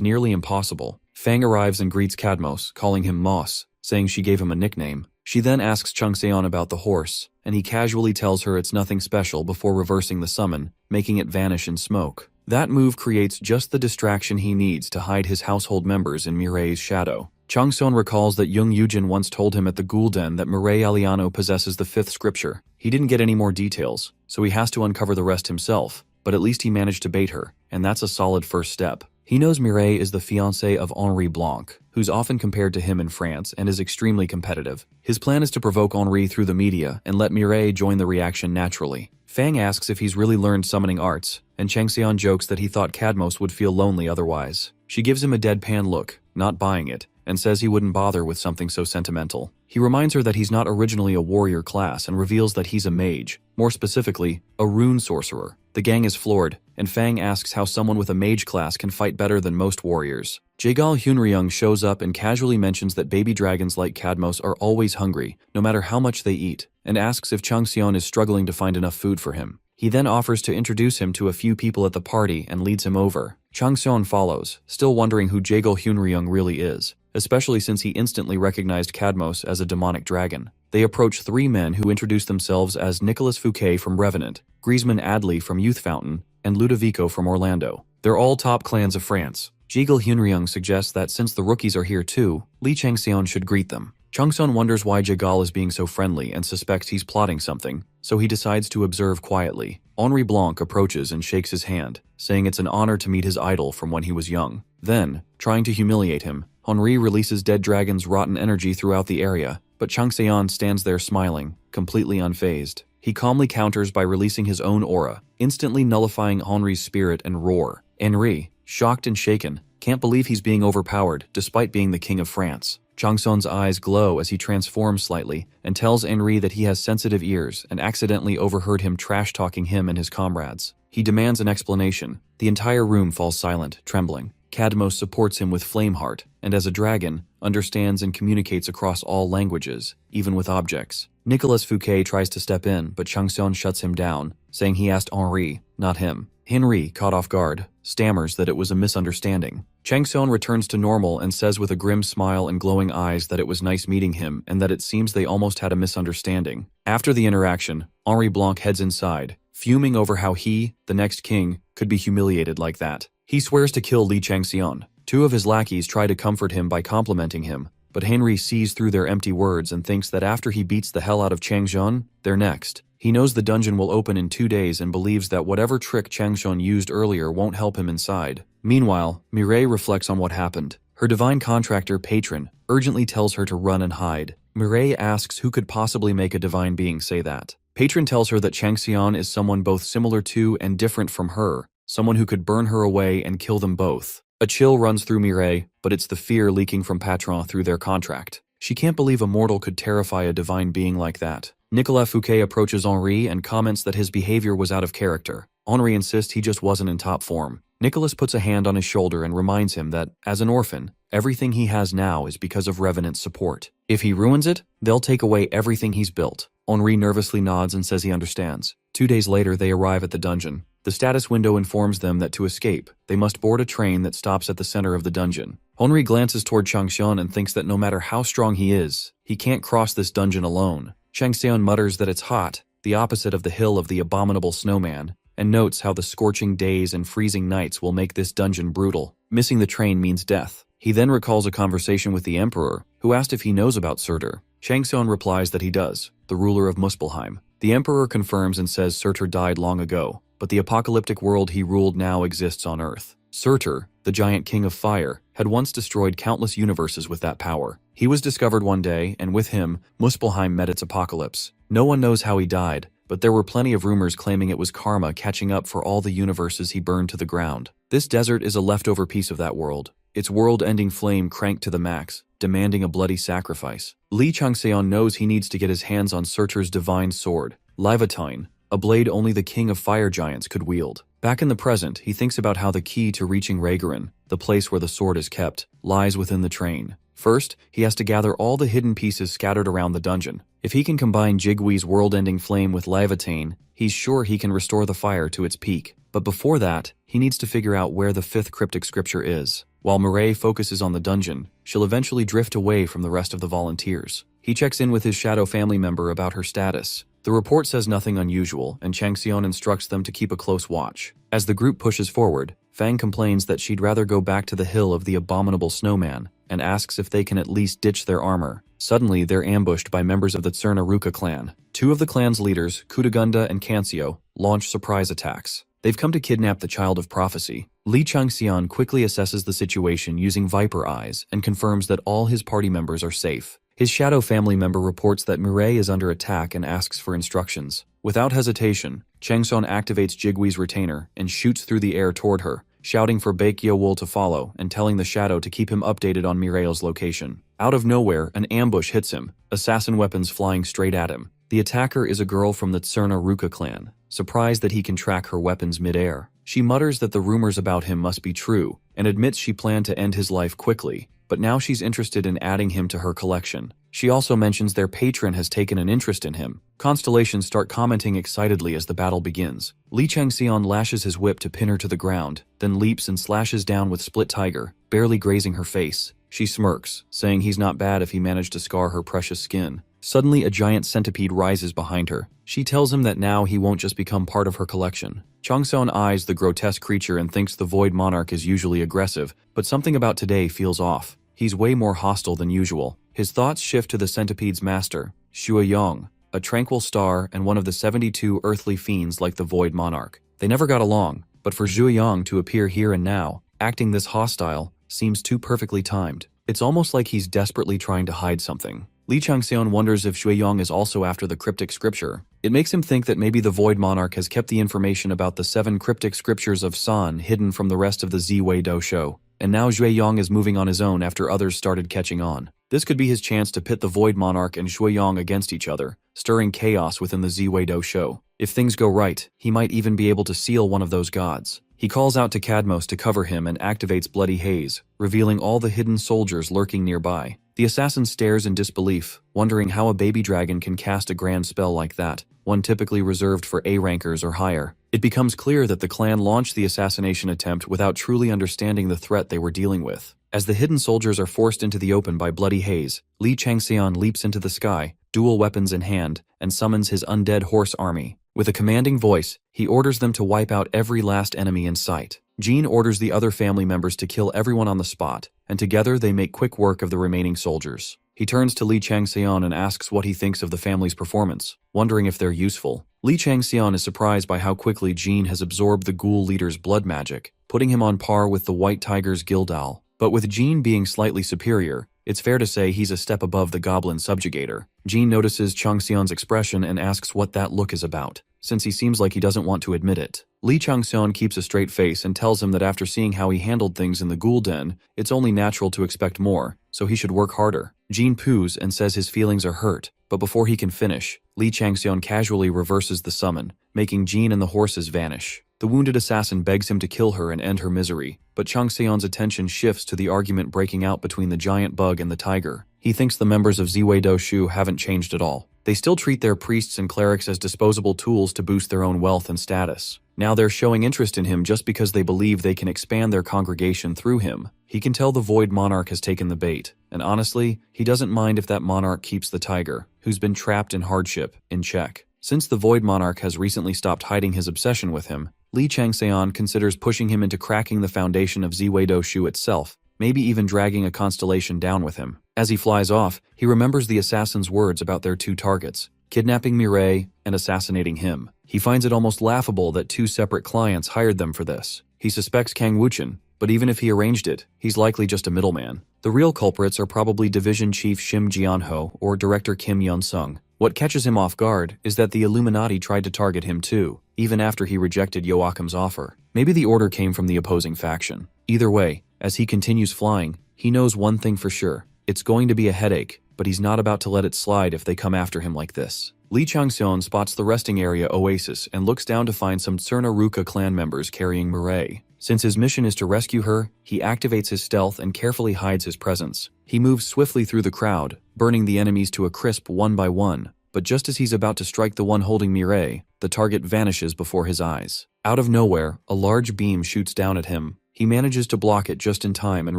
nearly impossible. Fang arrives and greets Cadmos, calling him Moss, saying she gave him a nickname. She then asks Changxian about the horse, and he casually tells her it's nothing special before reversing the summon, making it vanish in smoke. That move creates just the distraction he needs to hide his household members in Mireille's shadow. Chung Seon recalls that Jung Yujin once told him at the Gulden that Mireille Aliano possesses the fifth scripture. He didn't get any more details, so he has to uncover the rest himself, but at least he managed to bait her, and that's a solid first step. He knows Mireille is the fiancée of Henri Blanc, who's often compared to him in France and is extremely competitive. His plan is to provoke Henri through the media and let Mireille join the reaction naturally. Fang asks if he's really learned summoning arts, and Changseon jokes that he thought Cadmos would feel lonely otherwise. She gives him a deadpan look, not buying it, and says he wouldn't bother with something so sentimental. He reminds her that he's not originally a warrior class and reveals that he's a mage, more specifically, a rune sorcerer. The gang is floored, and Fang asks how someone with a mage class can fight better than most warriors. Jaegal Hyunryung shows up and casually mentions that baby dragons like Cadmos are always hungry, no matter how much they eat, and asks if Changseon is struggling to find enough food for him. He then offers to introduce him to a few people at the party and leads him over. Changseon follows, still wondering who Jaegal Hyunryung really is, especially since he instantly recognized Cadmos as a demonic dragon. They approach three men who introduce themselves as Nicolas Fouquet from Revenant, Griezmann Adley from Youth Fountain, and Ludovico from Orlando. They're all top clans of France. Jaegal Hyunryung suggests that since the rookies are here too, Lee Changseon should greet them. Changseon wonders why Jaegal is being so friendly and suspects he's plotting something, so he decides to observe quietly. Henri Blanc approaches and shakes his hand, saying it's an honor to meet his idol from when he was young. Then, trying to humiliate him, Henri releases Dead Dragon's rotten energy throughout the area, but Changseon stands there smiling, completely unfazed. He calmly counters by releasing his own aura, instantly nullifying Henri's spirit and roar. Henri, shocked and shaken, can't believe he's being overpowered despite being the king of France. Changseon's eyes glow as he transforms slightly and tells Henri that he has sensitive ears and accidentally overheard him trash-talking him and his comrades. He demands an explanation. The entire room falls silent, trembling. Cadmos supports him with Flameheart, and as a dragon, understands and communicates across all languages, even with objects. Nicolas Fouquet tries to step in, but Changseon shuts him down, saying he asked Henri, not him. Henri, caught off guard, stammers that it was a misunderstanding. Changseon returns to normal and says with a grim smile and glowing eyes that it was nice meeting him and that it seems they almost had a misunderstanding. After the interaction, Henri Blanc heads inside, fuming over how he, the next king, could be humiliated like that. He swears to kill Lee Changseon. Two of his lackeys try to comfort him by complimenting him, but Henri sees through their empty words and thinks that after he beats the hell out of Changseon, they're next. He knows the dungeon will open in 2 days and believes that whatever trick Changseon used earlier won't help him inside. Meanwhile, Mireille reflects on what happened. Her divine contractor, Patron, urgently tells her to run and hide. Mireille asks who could possibly make a divine being say that. Patron tells her that Changseon is someone both similar to and different from her, someone who could burn her away and kill them both. A chill runs through Mireille, but it's the fear leaking from Patron through their contract. She can't believe a mortal could terrify a divine being like that. Nicolas Fouquet approaches Henri and comments that his behavior was out of character. Henri insists he just wasn't in top form. Nicolas puts a hand on his shoulder and reminds him that, as an orphan, everything he has now is because of Revenant's support. If he ruins it, they'll take away everything he's built. Henri nervously nods and says he understands. 2 days later, they arrive at the dungeon. The status window informs them that to escape, they must board a train that stops at the center of the dungeon. Henri glances toward Changseon and thinks that no matter how strong he is, he can't cross this dungeon alone. Changseon mutters that it's hot, the opposite of the hill of the abominable snowman, and notes how the scorching days and freezing nights will make this dungeon brutal. Missing the train means death. He then recalls a conversation with the Emperor, who asked if he knows about Surtur. Changseon replies that he does, the ruler of Muspelheim. The Emperor confirms and says Surtur died long ago, but the apocalyptic world he ruled now exists on Earth. Surtur, the giant king of fire, had once destroyed countless universes with that power. He was discovered one day, and with him, Muspelheim met its apocalypse. No one knows how he died, but there were plenty of rumors claiming it was karma catching up for all the universes he burned to the ground. This desert is a leftover piece of that world, its world-ending flame cranked to the max, demanding a bloody sacrifice. Lee Changseon knows he needs to get his hands on Surtur's divine sword, Leviatine, a blade only the king of fire giants could wield. Back in the present, he thinks about how the key to reaching Regressed, the place where the sword is kept, lies within the train. First, he has to gather all the hidden pieces scattered around the dungeon. If he can combine Jigwee's world-ending flame with Leviatine, he's sure he can restore the fire to its peak. But before that, he needs to figure out where the 5th cryptic scripture is. While Mireille focuses on the dungeon, she'll eventually drift away from the rest of the volunteers. He checks in with his shadow family member about her status. The report says nothing unusual, and Changseon instructs them to keep a close watch. As the group pushes forward, Fang complains that she'd rather go back to the hill of the abominable snowman, and asks if they can at least ditch their armor. Suddenly, they're ambushed by members of the Tsurnaruka clan. Two of the clan's leaders, Kutagunda and Kansio, launch surprise attacks. They've come to kidnap the Child of Prophecy. Li Changxian quickly assesses the situation using Viper Eyes and confirms that all his party members are safe. His shadow family member reports that Mireille is under attack and asks for instructions. Without hesitation, Changson activates Jigwee's retainer and shoots through the air toward her, shouting for Baekyeowol to follow and telling the Shadow to keep him updated on Mireille's location. Out of nowhere, an ambush hits him, assassin weapons flying straight at him. The attacker is a girl from the Tsurnaruka clan. Surprised that he can track her weapons mid-air, she mutters that the rumors about him must be true and admits she planned to end his life quickly, but now she's interested in adding him to her collection. She also mentions their patron has taken an interest in him. Constellations start commenting excitedly as the battle begins. Li Changxian lashes his whip to pin her to the ground, then leaps and slashes down with Split Tiger, barely grazing her face. She smirks, saying he's not bad if he managed to scar her precious skin. Suddenly, a giant centipede rises behind her. She tells him that now he won't just become part of her collection. Changson eyes the grotesque creature and thinks the Void Monarch is usually aggressive, but something about today feels off. He's way more hostile than usual. His thoughts shift to the centipede's master, Shuoyong, a tranquil star and one of the 72 earthly fiends like the Void Monarch. They never got along, but for Zhuoyong to appear here and now, acting this hostile, seems too perfectly timed. It's almost like he's desperately trying to hide something. Li Changxian wonders if Shuoyong is also after the cryptic scripture. It makes him think that maybe the Void Monarch has kept the information about the 7 cryptic scriptures of San hidden from the rest of the Ziwei Dosho, and now Shuoyong is moving on his own after others started catching on. This could be his chance to pit the Void Monarch and Shuoyong against each other, stirring chaos within the Ziwei Dosho. If things go right, he might even be able to seal one of those gods. He calls out to Cadmos to cover him and activates Bloody Haze, revealing all the hidden soldiers lurking nearby. The assassin stares in disbelief, wondering how a baby dragon can cast a grand spell like that, one typically reserved for A rankers or higher. It becomes clear that the clan launched the assassination attempt without truly understanding the threat they were dealing with. As the hidden soldiers are forced into the open by Bloody Haze, Li Changxian leaps into the sky, dual weapons in hand, and summons his undead horse army. With a commanding voice, he orders them to wipe out every last enemy in sight. Jean orders the other family members to kill everyone on the spot, and together they make quick work of the remaining soldiers. He turns to Li Changxian and asks what he thinks of the family's performance, wondering if they're useful. Li Changxian is surprised by how quickly Jean has absorbed the ghoul leader's blood magic, putting him on par with the White Tiger's Gildal. But with Jean being slightly superior, it's fair to say he's a step above the goblin subjugator. Jean notices Changxian's expression and asks what that look is about, since he seems like he doesn't want to admit it. Li Changxian keeps a straight face and tells him that after seeing how he handled things in the ghoul den, it's only natural to expect more, so he should work harder. Jean poos and says his feelings are hurt, but before he can finish, Li Changxian casually reverses the summon, making Jean and the horses vanish. The wounded assassin begs him to kill her and end her misery, but Changxian's attention shifts to the argument breaking out between the giant bug and the tiger. He thinks the members of Ziwei Doshu haven't changed at all. They still treat their priests and clerics as disposable tools to boost their own wealth and status. Now they're showing interest in him just because they believe they can expand their congregation through him. He can tell the Void Monarch has taken the bait, and honestly, he doesn't mind if that monarch keeps the tiger, who's been trapped in hardship, in check. Since the Void Monarch has recently stopped hiding his obsession with him, Li Changxian considers pushing him into cracking the foundation of Ziwei Doshu itself, maybe even dragging a constellation down with him. As he flies off, he remembers the assassin's words about their 2 targets, kidnapping Mireille and assassinating him. He finds it almost laughable that 2 separate clients hired them for this. He suspects Kang Wuchen, but even if he arranged it, he's likely just a middleman. The real culprits are probably Division Chief Shim Jianho or Director Kim Yeon-sung. What catches him off guard is that the Illuminati tried to target him too, even after he rejected Joachim's offer. Maybe the order came from the opposing faction. Either way, as he continues flying, he knows one thing for sure. It's going to be a headache, but he's not about to let it slide if they come after him like this. Li Changxian spots the resting area oasis and looks down to find some Tsurnaruka clan members carrying Mireille. Since his mission is to rescue her, he activates his stealth and carefully hides his presence. He moves swiftly through the crowd, burning the enemies to a crisp one by one, but just as he's about to strike the one holding Mireille, the target vanishes before his eyes. Out of nowhere, a large beam shoots down at him. He manages to block it just in time and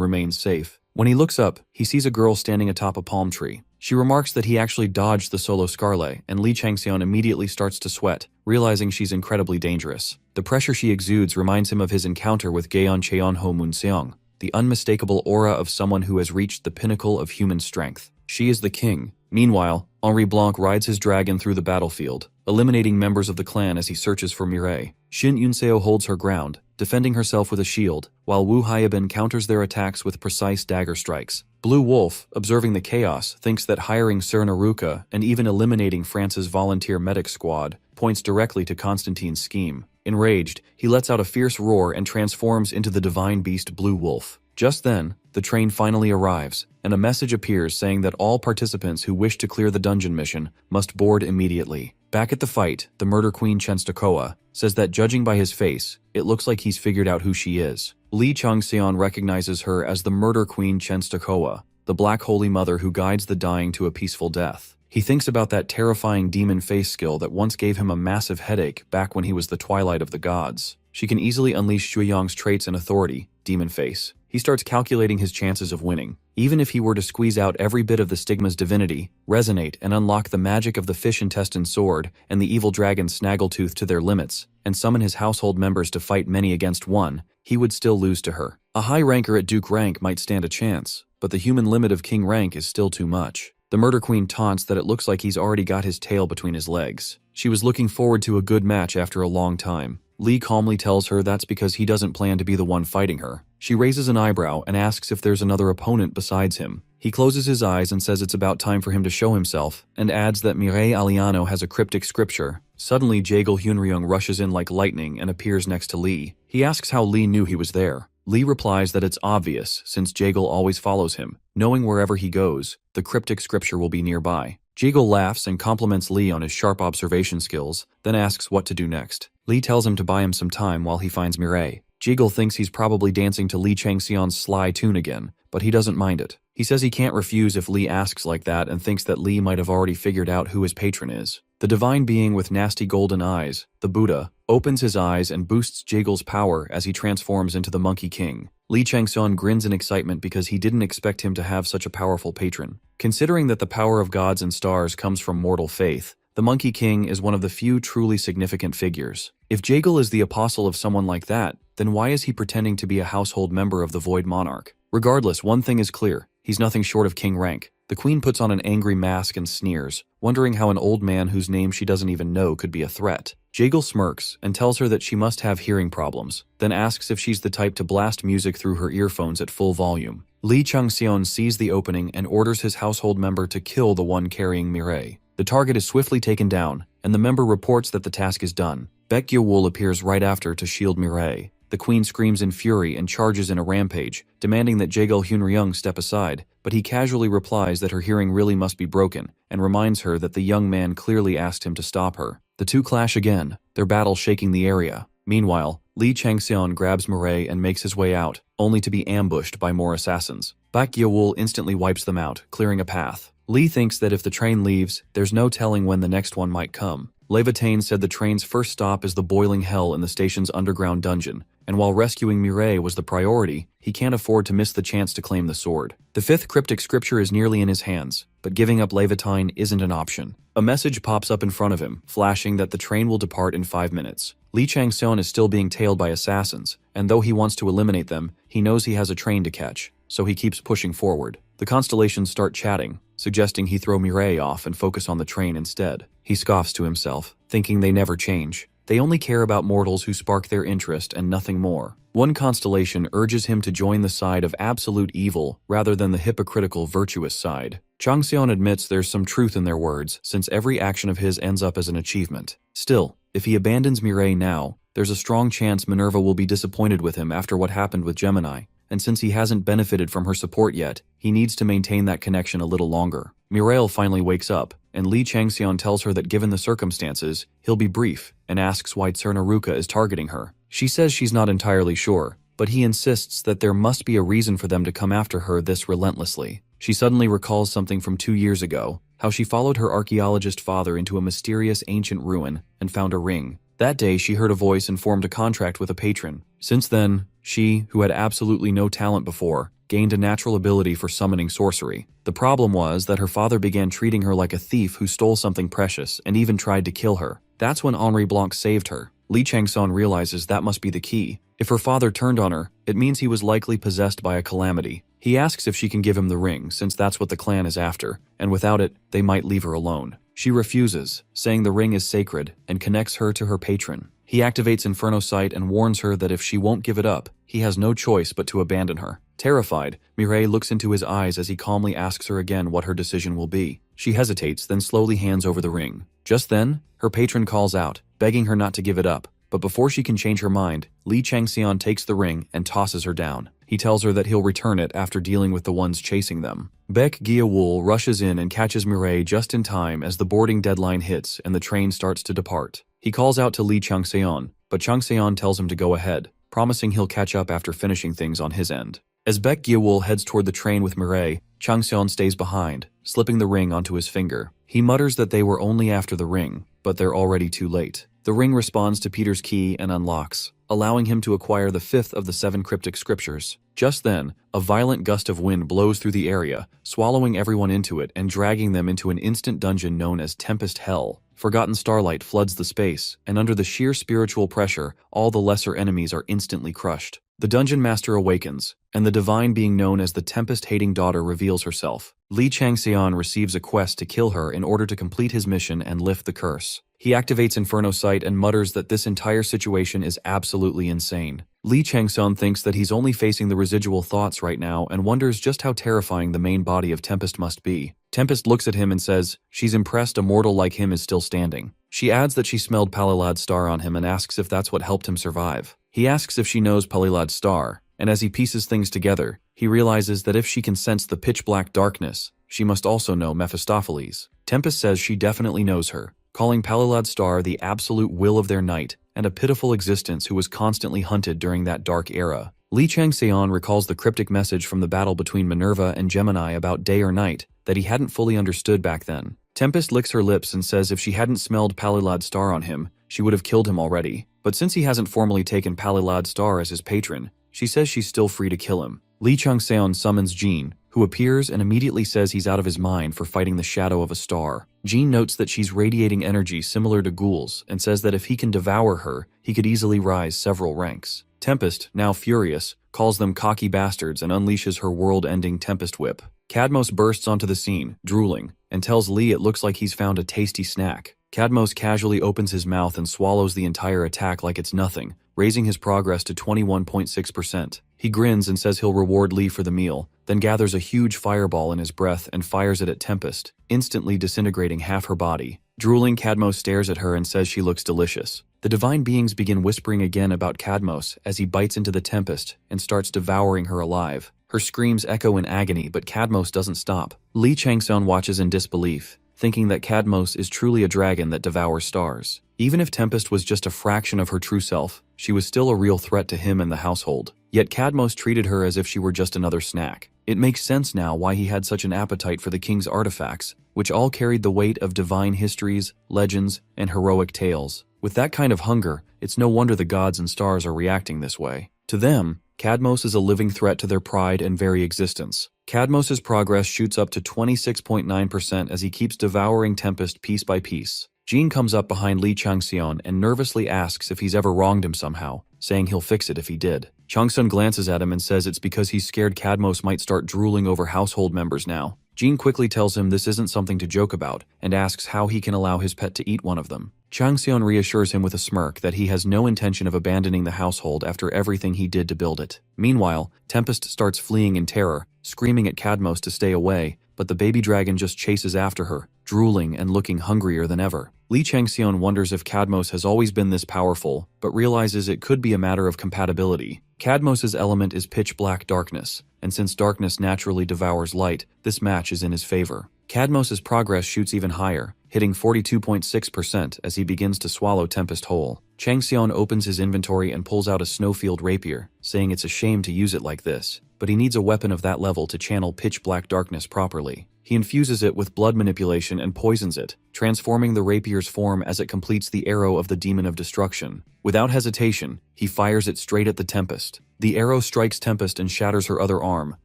remains safe. When he looks up, he sees a girl standing atop a palm tree. She remarks that he actually dodged the solo Scarlet, and Lee Changseon immediately starts to sweat, realizing she's incredibly dangerous. The pressure she exudes reminds him of his encounter with Gaeon Cheonho Moonseong, the unmistakable aura of someone who has reached the pinnacle of human strength. She is the king. Meanwhile, Henri Blanc rides his dragon through the battlefield, eliminating members of the clan as he searches for Mireille. Shin Yunseo holds her ground, defending herself with a shield, while Wu Hyabin counters their attacks with precise dagger strikes. Blue Wolf, observing the chaos, thinks that hiring Sir Naruka and even eliminating France's volunteer medic squad points directly to Constantine's scheme. Enraged, he lets out a fierce roar and transforms into the divine beast Blue Wolf. Just then, the train finally arrives, and a message appears saying that all participants who wish to clear the dungeon mission must board immediately. Back at the fight, the murder queen Chenstokoa says that judging by his face, it looks like he's figured out who she is. Lee Changseon recognizes her as the murder queen Chenstokoa, the Black Holy Mother who guides the dying to a peaceful death. He thinks about that terrifying demon face skill that once gave him a massive headache back when he was the twilight of the gods. She can easily unleash Shuiyang's traits and authority, demon face. He starts calculating his chances of winning. Even if he were to squeeze out every bit of the stigma's divinity, resonate and unlock the magic of the fish intestine sword and the evil dragon Snaggletooth to their limits, and summon his household members to fight many against one, he would still lose to her. A high ranker at Duke rank might stand a chance, but the human limit of king rank is still too much. The murder queen taunts that it looks like he's already got his tail between his legs. She was looking forward to a good match after a long time. Lee calmly tells her that's because he doesn't plan to be the one fighting her. She raises an eyebrow and asks if there's another opponent besides him. He closes his eyes and says it's about time for him to show himself, and adds that Mireille Aliano has a cryptic scripture. Suddenly, Jaegel Hyunryung rushes in like lightning and appears next to Lee. He asks how Lee knew he was there. Lee replies that it's obvious, since Jaegel always follows him, knowing wherever he goes, the cryptic scripture will be nearby. Jaegel laughs and compliments Lee on his sharp observation skills, then asks what to do next. Lee tells him to buy him some time while he finds Mireille. Jaegel thinks he's probably dancing to Lee Changseon's sly tune again, but he doesn't mind it. He says he can't refuse if Lee asks like that and thinks that Lee might have already figured out who his patron is. The divine being with nasty golden eyes, the Buddha, opens his eyes and boosts Jaegel's power as he transforms into the Monkey King. Lee Changseon grins in excitement because he didn't expect him to have such a powerful patron. Considering that the power of gods and stars comes from mortal faith, the Monkey King is one of the few truly significant figures. If Jaegel is the apostle of someone like that, then why is he pretending to be a household member of the Void Monarch? Regardless, one thing is clear, he's nothing short of king rank. The queen puts on an angry mask and sneers, wondering how an old man whose name she doesn't even know could be a threat. Jaegel smirks and tells her that she must have hearing problems, then asks if she's the type to blast music through her earphones at full volume. Lee Changseon sees the opening and orders his household member to kill the one carrying Mireille. The target is swiftly taken down, and the member reports that the task is done. Baek Gye-wool appears right after to shield Mireille. The queen screams in fury and charges in a rampage, demanding that Jaegel Hyunryung step aside, but he casually replies that her hearing really must be broken, and reminds her that the young man clearly asked him to stop her. The two clash again, their battle shaking the area. Meanwhile, Lee Changseon grabs Mireille and makes his way out, only to be ambushed by more assassins. Baek Gye-wool instantly wipes them out, clearing a path. Lee thinks that if the train leaves, there's no telling when the next one might come. Levitain said the train's first stop is the boiling hell in the station's underground dungeon, and while rescuing Mireille was the priority, he can't afford to miss the chance to claim the sword. The fifth cryptic scripture is nearly in his hands, but giving up Levitain isn't an option. A message pops up in front of him, flashing that the train will depart in 5 minutes. Lee Changseon is still being tailed by assassins, and though he wants to eliminate them, he knows he has a train to catch, so he keeps pushing forward. The constellations start chatting, suggesting he throw Mireille off and focus on the train instead. He scoffs to himself, thinking they never change. They only care about mortals who spark their interest and nothing more. One constellation urges him to join the side of absolute evil rather than the hypocritical virtuous side. Changseon admits there's some truth in their words, since every action of his ends up as an achievement. Still, if he abandons Mireille now, there's a strong chance Minerva will be disappointed with him after what happened with Gemini, and since he hasn't benefited from her support yet, he needs to maintain that connection a little longer. Mireille finally wakes up, and Lee Changseon tells her that given the circumstances, he'll be brief, and asks why Sir Naruka is targeting her. She says she's not entirely sure, but he insists that there must be a reason for them to come after her this relentlessly. She suddenly recalls something from 2 years ago, how she followed her archaeologist father into a mysterious ancient ruin and found a ring. That day she heard a voice and formed a contract with a patron. Since then, she, who had absolutely no talent before, gained a natural ability for summoning sorcery. The problem was that her father began treating her like a thief who stole something precious and even tried to kill her. That's when Henri Blanc saved her. Li Changson realizes that must be the key. If her father turned on her, it means he was likely possessed by a calamity. He asks if she can give him the ring, since that's what the clan is after, and without it, they might leave her alone. She refuses, saying the ring is sacred, and connects her to her patron. He activates Inferno Sight and warns her that if she won't give it up, he has no choice but to abandon her. Terrified, Mireille looks into his eyes as he calmly asks her again what her decision will be. She hesitates, then slowly hands over the ring. Just then, her patron calls out, begging her not to give it up. But before she can change her mind, Li Changxian takes the ring and tosses her down. He tells her that he'll return it after dealing with the ones chasing them. Baek Gyeowul rushes in and catches Mireille just in time as the boarding deadline hits and the train starts to depart. He calls out to Li Changseon, but Changseon tells him to go ahead, promising he'll catch up after finishing things on his end. As Baek Gyeowul heads toward the train with Mireille, Changseon stays behind, slipping the ring onto his finger. He mutters that they were only after the ring, but they're already too late. The ring responds to Peter's key and unlocks, allowing him to acquire the 5th of the 7 cryptic scriptures. Just then, a violent gust of wind blows through the area, swallowing everyone into it and dragging them into an instant dungeon known as Tempest Hell. Forgotten starlight floods the space, and under the sheer spiritual pressure, all the lesser enemies are instantly crushed. The dungeon master awakens, and the divine being known as the Tempest-hating daughter reveals herself. Li Changseon receives a quest to kill her in order to complete his mission and lift the curse. He activates Inferno Sight and mutters that this entire situation is absolutely insane. Li Changseon thinks that he's only facing the residual thoughts right now and wonders just how terrifying the main body of Tempest must be. Tempest looks at him and says she's impressed a mortal like him is still standing. She adds that she smelled Palilad's star on him and asks if that's what helped him survive. He asks if she knows Palilad's star, and as he pieces things together, he realizes that if she can sense the pitch-black darkness, she must also know Mephistopheles. Tempest says she definitely knows her, calling Palilad's star the absolute will of their night and a pitiful existence who was constantly hunted during that dark era. Li Changseon recalls the cryptic message from the battle between Minerva and Gemini about day or night that he hadn't fully understood back then. Tempest licks her lips and says if she hadn't smelled Palilad's star on him, she would have killed him already. But since he hasn't formally taken Palilad's star as his patron, she says she's still free to kill him. Li Changseon summons Jean, who appears and immediately says he's out of his mind for fighting the shadow of a star. Jean notes that she's radiating energy similar to ghouls and says that if he can devour her, he could easily rise several ranks. Tempest, now furious, calls them cocky bastards and unleashes her world-ending Tempest Whip. Cadmos bursts onto the scene, drooling, and tells Li it looks like he's found a tasty snack. Cadmos casually opens his mouth and swallows the entire attack like it's nothing, raising his progress to 21.6%. He grins and says he'll reward Li for the meal, then gathers a huge fireball in his breath and fires it at Tempest, instantly disintegrating half her body. Drooling, Cadmos stares at her and says she looks delicious. The divine beings begin whispering again about Cadmos as he bites into the Tempest and starts devouring her alive. Her screams echo in agony, but Cadmos doesn't stop. Li Changseon watches in disbelief, thinking that Cadmos is truly a dragon that devours stars. Even if Tempest was just a fraction of her true self, she was still a real threat to him and the household. Yet Cadmos treated her as if she were just another snack. It makes sense now why he had such an appetite for the king's artifacts, which all carried the weight of divine histories, legends, and heroic tales. With that kind of hunger, it's no wonder the gods and stars are reacting this way. To them, Cadmos is a living threat to their pride and very existence. Cadmos's progress shoots up to 26.9% as he keeps devouring Tempest piece by piece. Jean comes up behind Li Changseon and nervously asks if he's ever wronged him somehow, saying he'll fix it if he did. Changseon glances at him and says it's because he's scared Cadmos might start drooling over household members now. Jean quickly tells him this isn't something to joke about and asks how he can allow his pet to eat one of them. Changseon reassures him with a smirk that he has no intention of abandoning the household after everything he did to build it. Meanwhile, Tempest starts fleeing in terror, screaming at Cadmos to stay away, but the baby dragon just chases after her, drooling and looking hungrier than ever. Li Changseon wonders if Cadmos has always been this powerful, but realizes it could be a matter of compatibility. Cadmos's element is pitch-black darkness, and since darkness naturally devours light, this match is in his favor. Cadmos's progress shoots even higher, hitting 42.6% as he begins to swallow Tempest whole. Changseon opens his inventory and pulls out a snowfield rapier, saying it's a shame to use it like this, but he needs a weapon of that level to channel pitch-black darkness properly. He infuses it with blood manipulation and poisons it, transforming the rapier's form as it completes the arrow of the demon of destruction. Without hesitation, he fires it straight at the Tempest. The arrow strikes Tempest and shatters her other arm,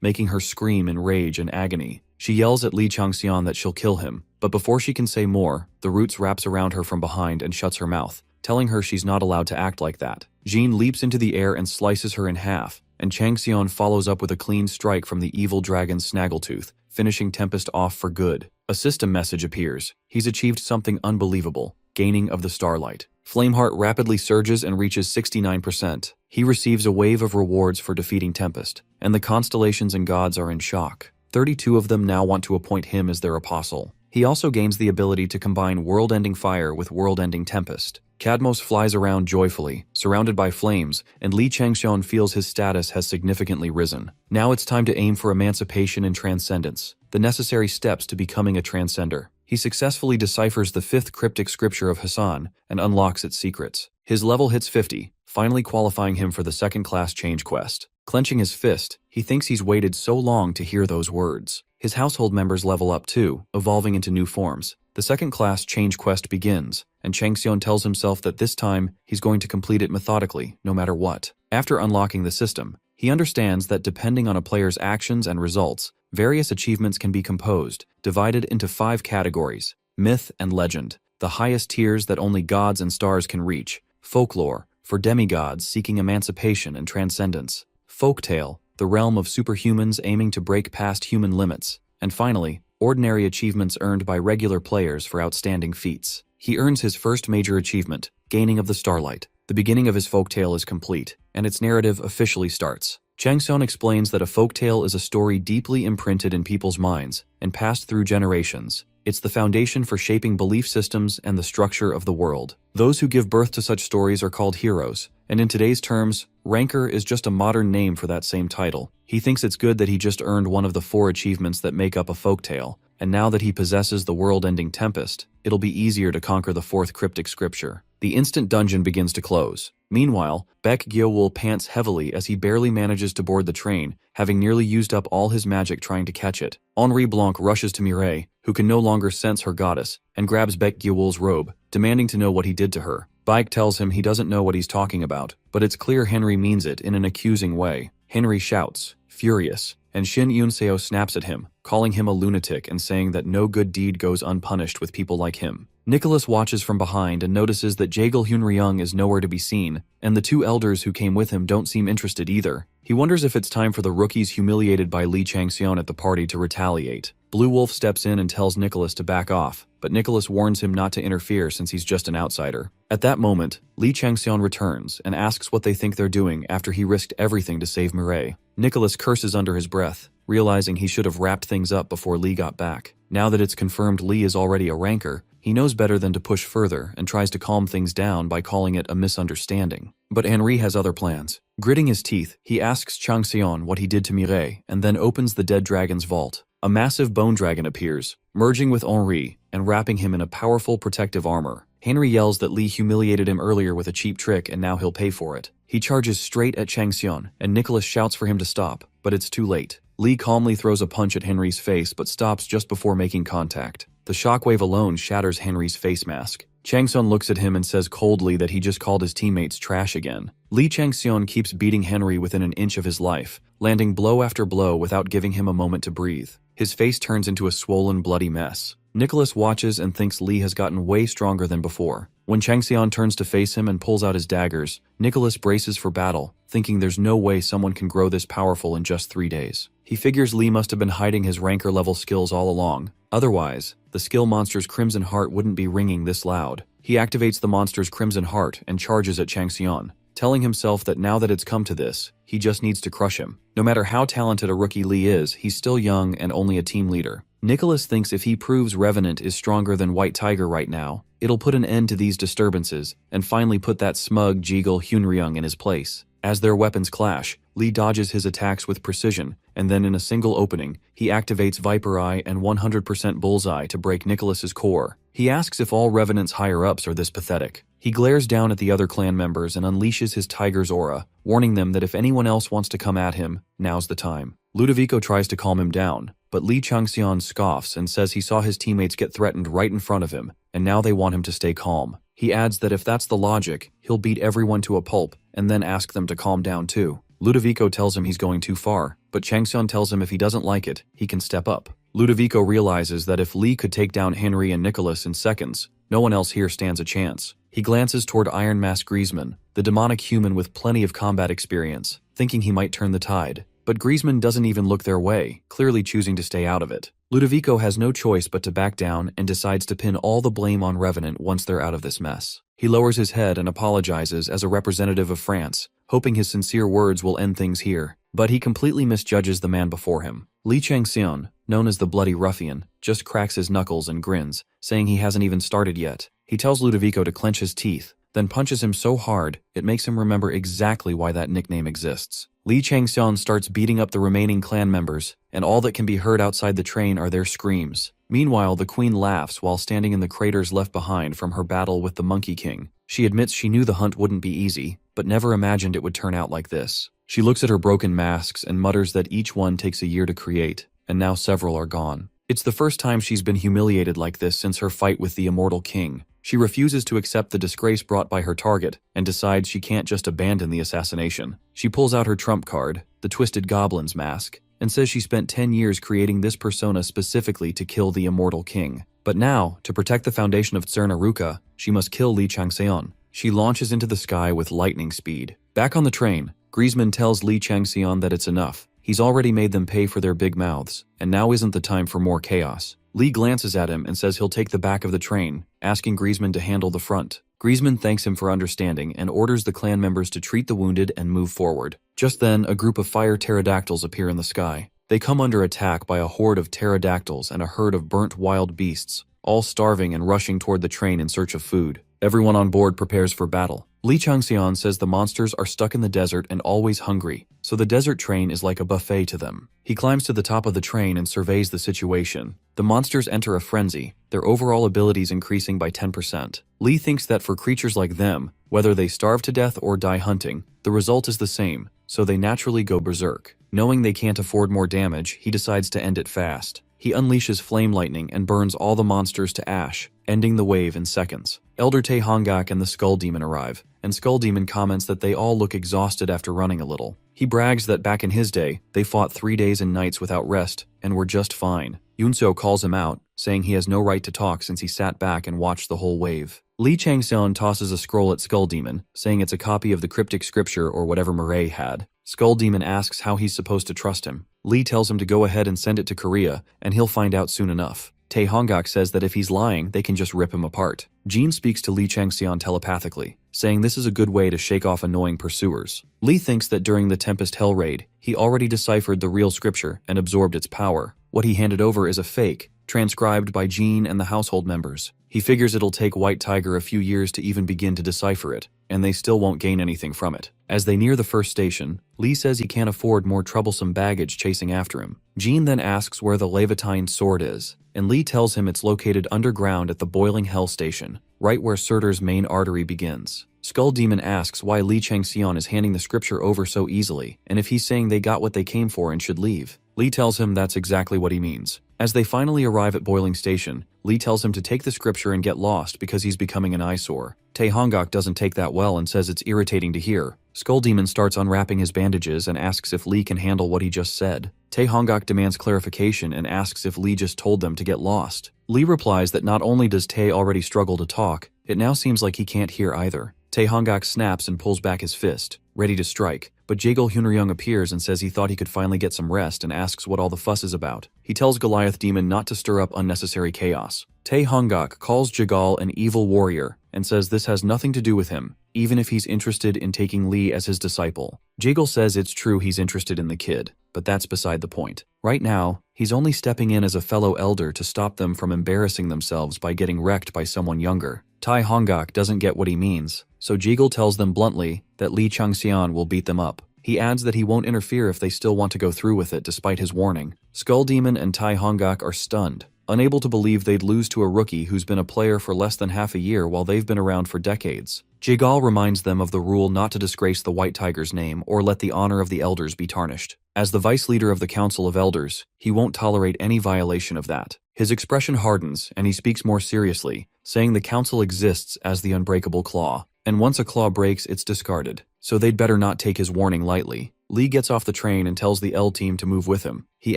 making her scream in rage and agony. She yells at Li Changxian that she'll kill him, but before she can say more, the roots wraps around her from behind and shuts her mouth, telling her she's not allowed to act like that. Jean leaps into the air and slices her in half, and Changxian follows up with a clean strike from the evil dragon's snaggletooth, finishing Tempest off for good. A system message appears. He's achieved something unbelievable, gaining of the starlight. Flameheart rapidly surges and reaches 69%. He receives a wave of rewards for defeating Tempest, and the constellations and gods are in shock. 32 of them now want to appoint him as their apostle. He also gains the ability to combine world-ending fire with world-ending tempest. Cadmos flies around joyfully, surrounded by flames, and Li Changxian feels his status has significantly risen. Now it's time to aim for emancipation and transcendence, the necessary steps to becoming a transcender. He successfully deciphers the 5th cryptic scripture of Hassan and unlocks its secrets. His level hits 50, finally qualifying him for the 2nd class change quest. Clenching his fist, he thinks he's waited so long to hear those words. His household members level up too, evolving into new forms. The 2nd class change quest begins, and Changxian tells himself that this time he's going to complete it methodically, no matter what. After unlocking the system, he understands that depending on a player's actions and results, various achievements can be composed, divided into 5 categories: myth and legend, the highest tiers that only gods and stars can reach; folklore, for demigods seeking emancipation and transcendence; folktale, the realm of superhumans aiming to break past human limits; and finally, ordinary achievements earned by regular players for outstanding feats. He earns his first major achievement, Gaining of the Starlight. The beginning of his folktale is complete, and its narrative officially starts. Changxian explains that a folktale is a story deeply imprinted in people's minds and passed through generations. It's the foundation for shaping belief systems and the structure of the world. Those who give birth to such stories are called heroes, and in today's terms, Ranker is just a modern name for that same title. He thinks it's good that he just earned one of the 4 achievements that make up a folktale, and now that he possesses the world-ending Tempest, it'll be easier to conquer the 4th cryptic scripture. The instant dungeon begins to close. Meanwhile, Baek Gyeowol pants heavily as he barely manages to board the train, having nearly used up all his magic trying to catch it. Henri Blanc rushes to Mireille, who can no longer sense her goddess, and grabs Baek Gyeowol's robe, demanding to know what he did to her. Baek tells him he doesn't know what he's talking about, but it's clear Henry means it in an accusing way. Henry shouts, furious, and Shin Yunseo snaps at him, calling him a lunatic and saying that no good deed goes unpunished with people like him. Nicholas watches from behind and notices that Jaegil Hyunryung is nowhere to be seen, and the 2 elders who came with him don't seem interested either. He wonders if it's time for the rookies humiliated by Li Changxian at the party to retaliate. Blue Wolf steps in and tells Nicholas to back off, but Nicholas warns him not to interfere since he's just an outsider. At that moment, Li Changxian returns and asks what they think they're doing after he risked everything to save Mireille. Nicholas curses under his breath, realizing he should have wrapped things up before Li got back. Now that it's confirmed Li is already a ranker, he knows better than to push further and tries to calm things down by calling it a misunderstanding. But Henri has other plans. Gritting his teeth, he asks Changxian what he did to Mireille and then opens the dead dragon's vault. A massive bone dragon appears, merging with Henri and wrapping him in a powerful protective armor. Henry yells that Li humiliated him earlier with a cheap trick and now he'll pay for it. He charges straight at Changxian, and Nicholas shouts for him to stop, but it's too late. Li calmly throws a punch at Henry's face but stops just before making contact. The shockwave alone shatters Henry's face mask. Changxian looks at him and says coldly that he just called his teammates trash again. Li Changxian keeps beating Henry within an inch of his life, landing blow after blow without giving him a moment to breathe. His face turns into a swollen, bloody mess. Nicholas watches and thinks Li has gotten way stronger than before. When Changxian turns to face him and pulls out his daggers, Nicholas braces for battle, thinking there's no way someone can grow this powerful in just 3 days. He figures Li must have been hiding his ranker level skills all along. Otherwise, the skill monster's Crimson Heart wouldn't be ringing this loud. He activates the monster's Crimson Heart and charges at Changxian, telling himself that now that it's come to this, he just needs to crush him. No matter how talented a rookie Li is, he's still young and only a team leader. Nicholas thinks if he proves Revenant is stronger than White Tiger right now, it'll put an end to these disturbances and finally put that smug Jaegil Hyunryung in his place. As their weapons clash, Li dodges his attacks with precision, and then in a single opening, he activates Viper Eye and 100% Bullseye to break Nicholas's core. He asks if all Revenant's higher-ups are this pathetic. He glares down at the other clan members and unleashes his Tiger's aura, warning them that if anyone else wants to come at him, now's the time. Ludovico tries to calm him down, but Lee Changxian scoffs and says he saw his teammates get threatened right in front of him, and now they want him to stay calm. He adds that if that's the logic, he'll beat everyone to a pulp and then ask them to calm down too. Ludovico tells him he's going too far, but Changxian tells him if he doesn't like it, he can step up. Ludovico realizes that if Lee could take down Henry and Nicholas in seconds, no one else here stands a chance. He glances toward Iron Mask Griezmann, the demonic human with plenty of combat experience, thinking he might turn the tide. But Griezmann doesn't even look their way, clearly choosing to stay out of it. Ludovico has no choice but to back down and decides to pin all the blame on Revenant once they're out of this mess. He lowers his head and apologizes as a representative of France, hoping his sincere words will end things here. But he completely misjudges the man before him. Lee Changxian, known as the Bloody Ruffian, just cracks his knuckles and grins, saying he hasn't even started yet. He tells Ludovico to clench his teeth, then punches him so hard it makes him remember exactly why that nickname exists. Lee Changxian starts beating up the remaining clan members, and all that can be heard outside the train are their screams. Meanwhile, the queen laughs while standing in the craters left behind from her battle with the Monkey King. She admits she knew the hunt wouldn't be easy, but never imagined it would turn out like this. She looks at her broken masks and mutters that each one takes a year to create, and now several are gone. It's the first time she's been humiliated like this since her fight with the Immortal King. She refuses to accept the disgrace brought by her target and decides she can't just abandon the assassination. She pulls out her trump card, the Twisted Goblin's mask, and says she spent 10 years creating this persona specifically to kill the Immortal King. But now, to protect the foundation of Tsarnaruka, she must kill Lee Changxian. She launches into the sky with lightning speed. Back on the train, Griezmann tells Lee Changxian that it's enough. He's already made them pay for their big mouths, and now isn't the time for more chaos. Lee glances at him and says he'll take the back of the train, asking Griezmann to handle the front. Griezmann thanks him for understanding and orders the clan members to treat the wounded and move forward. Just then, a group of fire pterodactyls appear in the sky. They come under attack by a horde of pterodactyls and a herd of burnt wild beasts, all starving and rushing toward the train in search of food. Everyone on board prepares for battle. Lee Changxian says the monsters are stuck in the desert and always hungry, so the desert train is like a buffet to them. He climbs to the top of the train and surveys the situation. The monsters enter a frenzy, their overall abilities increasing by 10%. Lee thinks that for creatures like them, whether they starve to death or die hunting, the result is the same, so they naturally go berserk. Knowing they can't afford more damage, he decides to end it fast. He unleashes flame lightning and burns all the monsters to ash, ending the wave in seconds. Elder Tae Hongak and the Skull Demon arrive, and Skull Demon comments that they all look exhausted after running a little. He brags that back in his day, they fought 3 days and nights without rest, and were just fine. Yunseo calls him out, saying he has no right to talk since he sat back and watched the whole wave. Lee Changxian tosses a scroll at Skull Demon, saying it's a copy of the cryptic scripture or whatever Mireille had. Skull Demon asks how he's supposed to trust him. Lee tells him to go ahead and send it to Korea, and he'll find out soon enough. Tae Hongak says that if he's lying, they can just rip him apart. Jean speaks to Lee Changxian telepathically, saying this is a good way to shake off annoying pursuers. Lee thinks that during the Tempest Hell raid, he already deciphered the real scripture and absorbed its power. What he handed over is a fake, transcribed by Jean and the household members. He figures it'll take White Tiger a few years to even begin to decipher it, and they still won't gain anything from it. As they near the first station, Lee says he can't afford more troublesome baggage chasing after him. Jean then asks where the Levitine sword is, and Lee tells him it's located underground at the Boiling Hell station, right where Surtur's main artery begins. Skull Demon asks why Lee Changxian is handing the scripture over so easily, and if he's saying they got what they came for and should leave. Lee tells him that's exactly what he means. As they finally arrive at Boiling Station, Lee tells him to take the scripture and get lost because he's becoming an eyesore. Tae Hongak doesn't take that well and says it's irritating to hear. Skull Demon starts unwrapping his bandages and asks if Lee can handle what he just said. Tae Hongak demands clarification and asks if Lee just told them to get lost. Lee replies that not only does Tae already struggle to talk, it now seems like he can't hear either. Tae Hongak snaps and pulls back his fist, ready to strike, but Jaegul Hunryung appears and says he thought he could finally get some rest and asks what all the fuss is about. He tells Goliath Demon not to stir up unnecessary chaos. Tae Hongak calls Jagal an evil warrior and says this has nothing to do with him, even if he's interested in taking Lee as his disciple. Jaegul says it's true he's interested in the kid, but that's beside the point. Right now, he's only stepping in as a fellow elder to stop them from embarrassing themselves by getting wrecked by someone younger. Tae Hongak doesn't get what he means, so Jaegul tells them bluntly that Lee Changxian will beat them up. He adds that he won't interfere if they still want to go through with it despite his warning. Skull Demon and Tae Hongak are stunned, unable to believe they'd lose to a rookie who's been a player for less than half a year while they've been around for decades. Jigal reminds them of the rule not to disgrace the White Tiger's name or let the honor of the elders be tarnished. As the vice leader of the Council of Elders, he won't tolerate any violation of that. His expression hardens and he speaks more seriously, saying the council exists as the unbreakable claw, and once a claw breaks, it's discarded, so they'd better not take his warning lightly. Lee gets off the train and tells the L team to move with him. He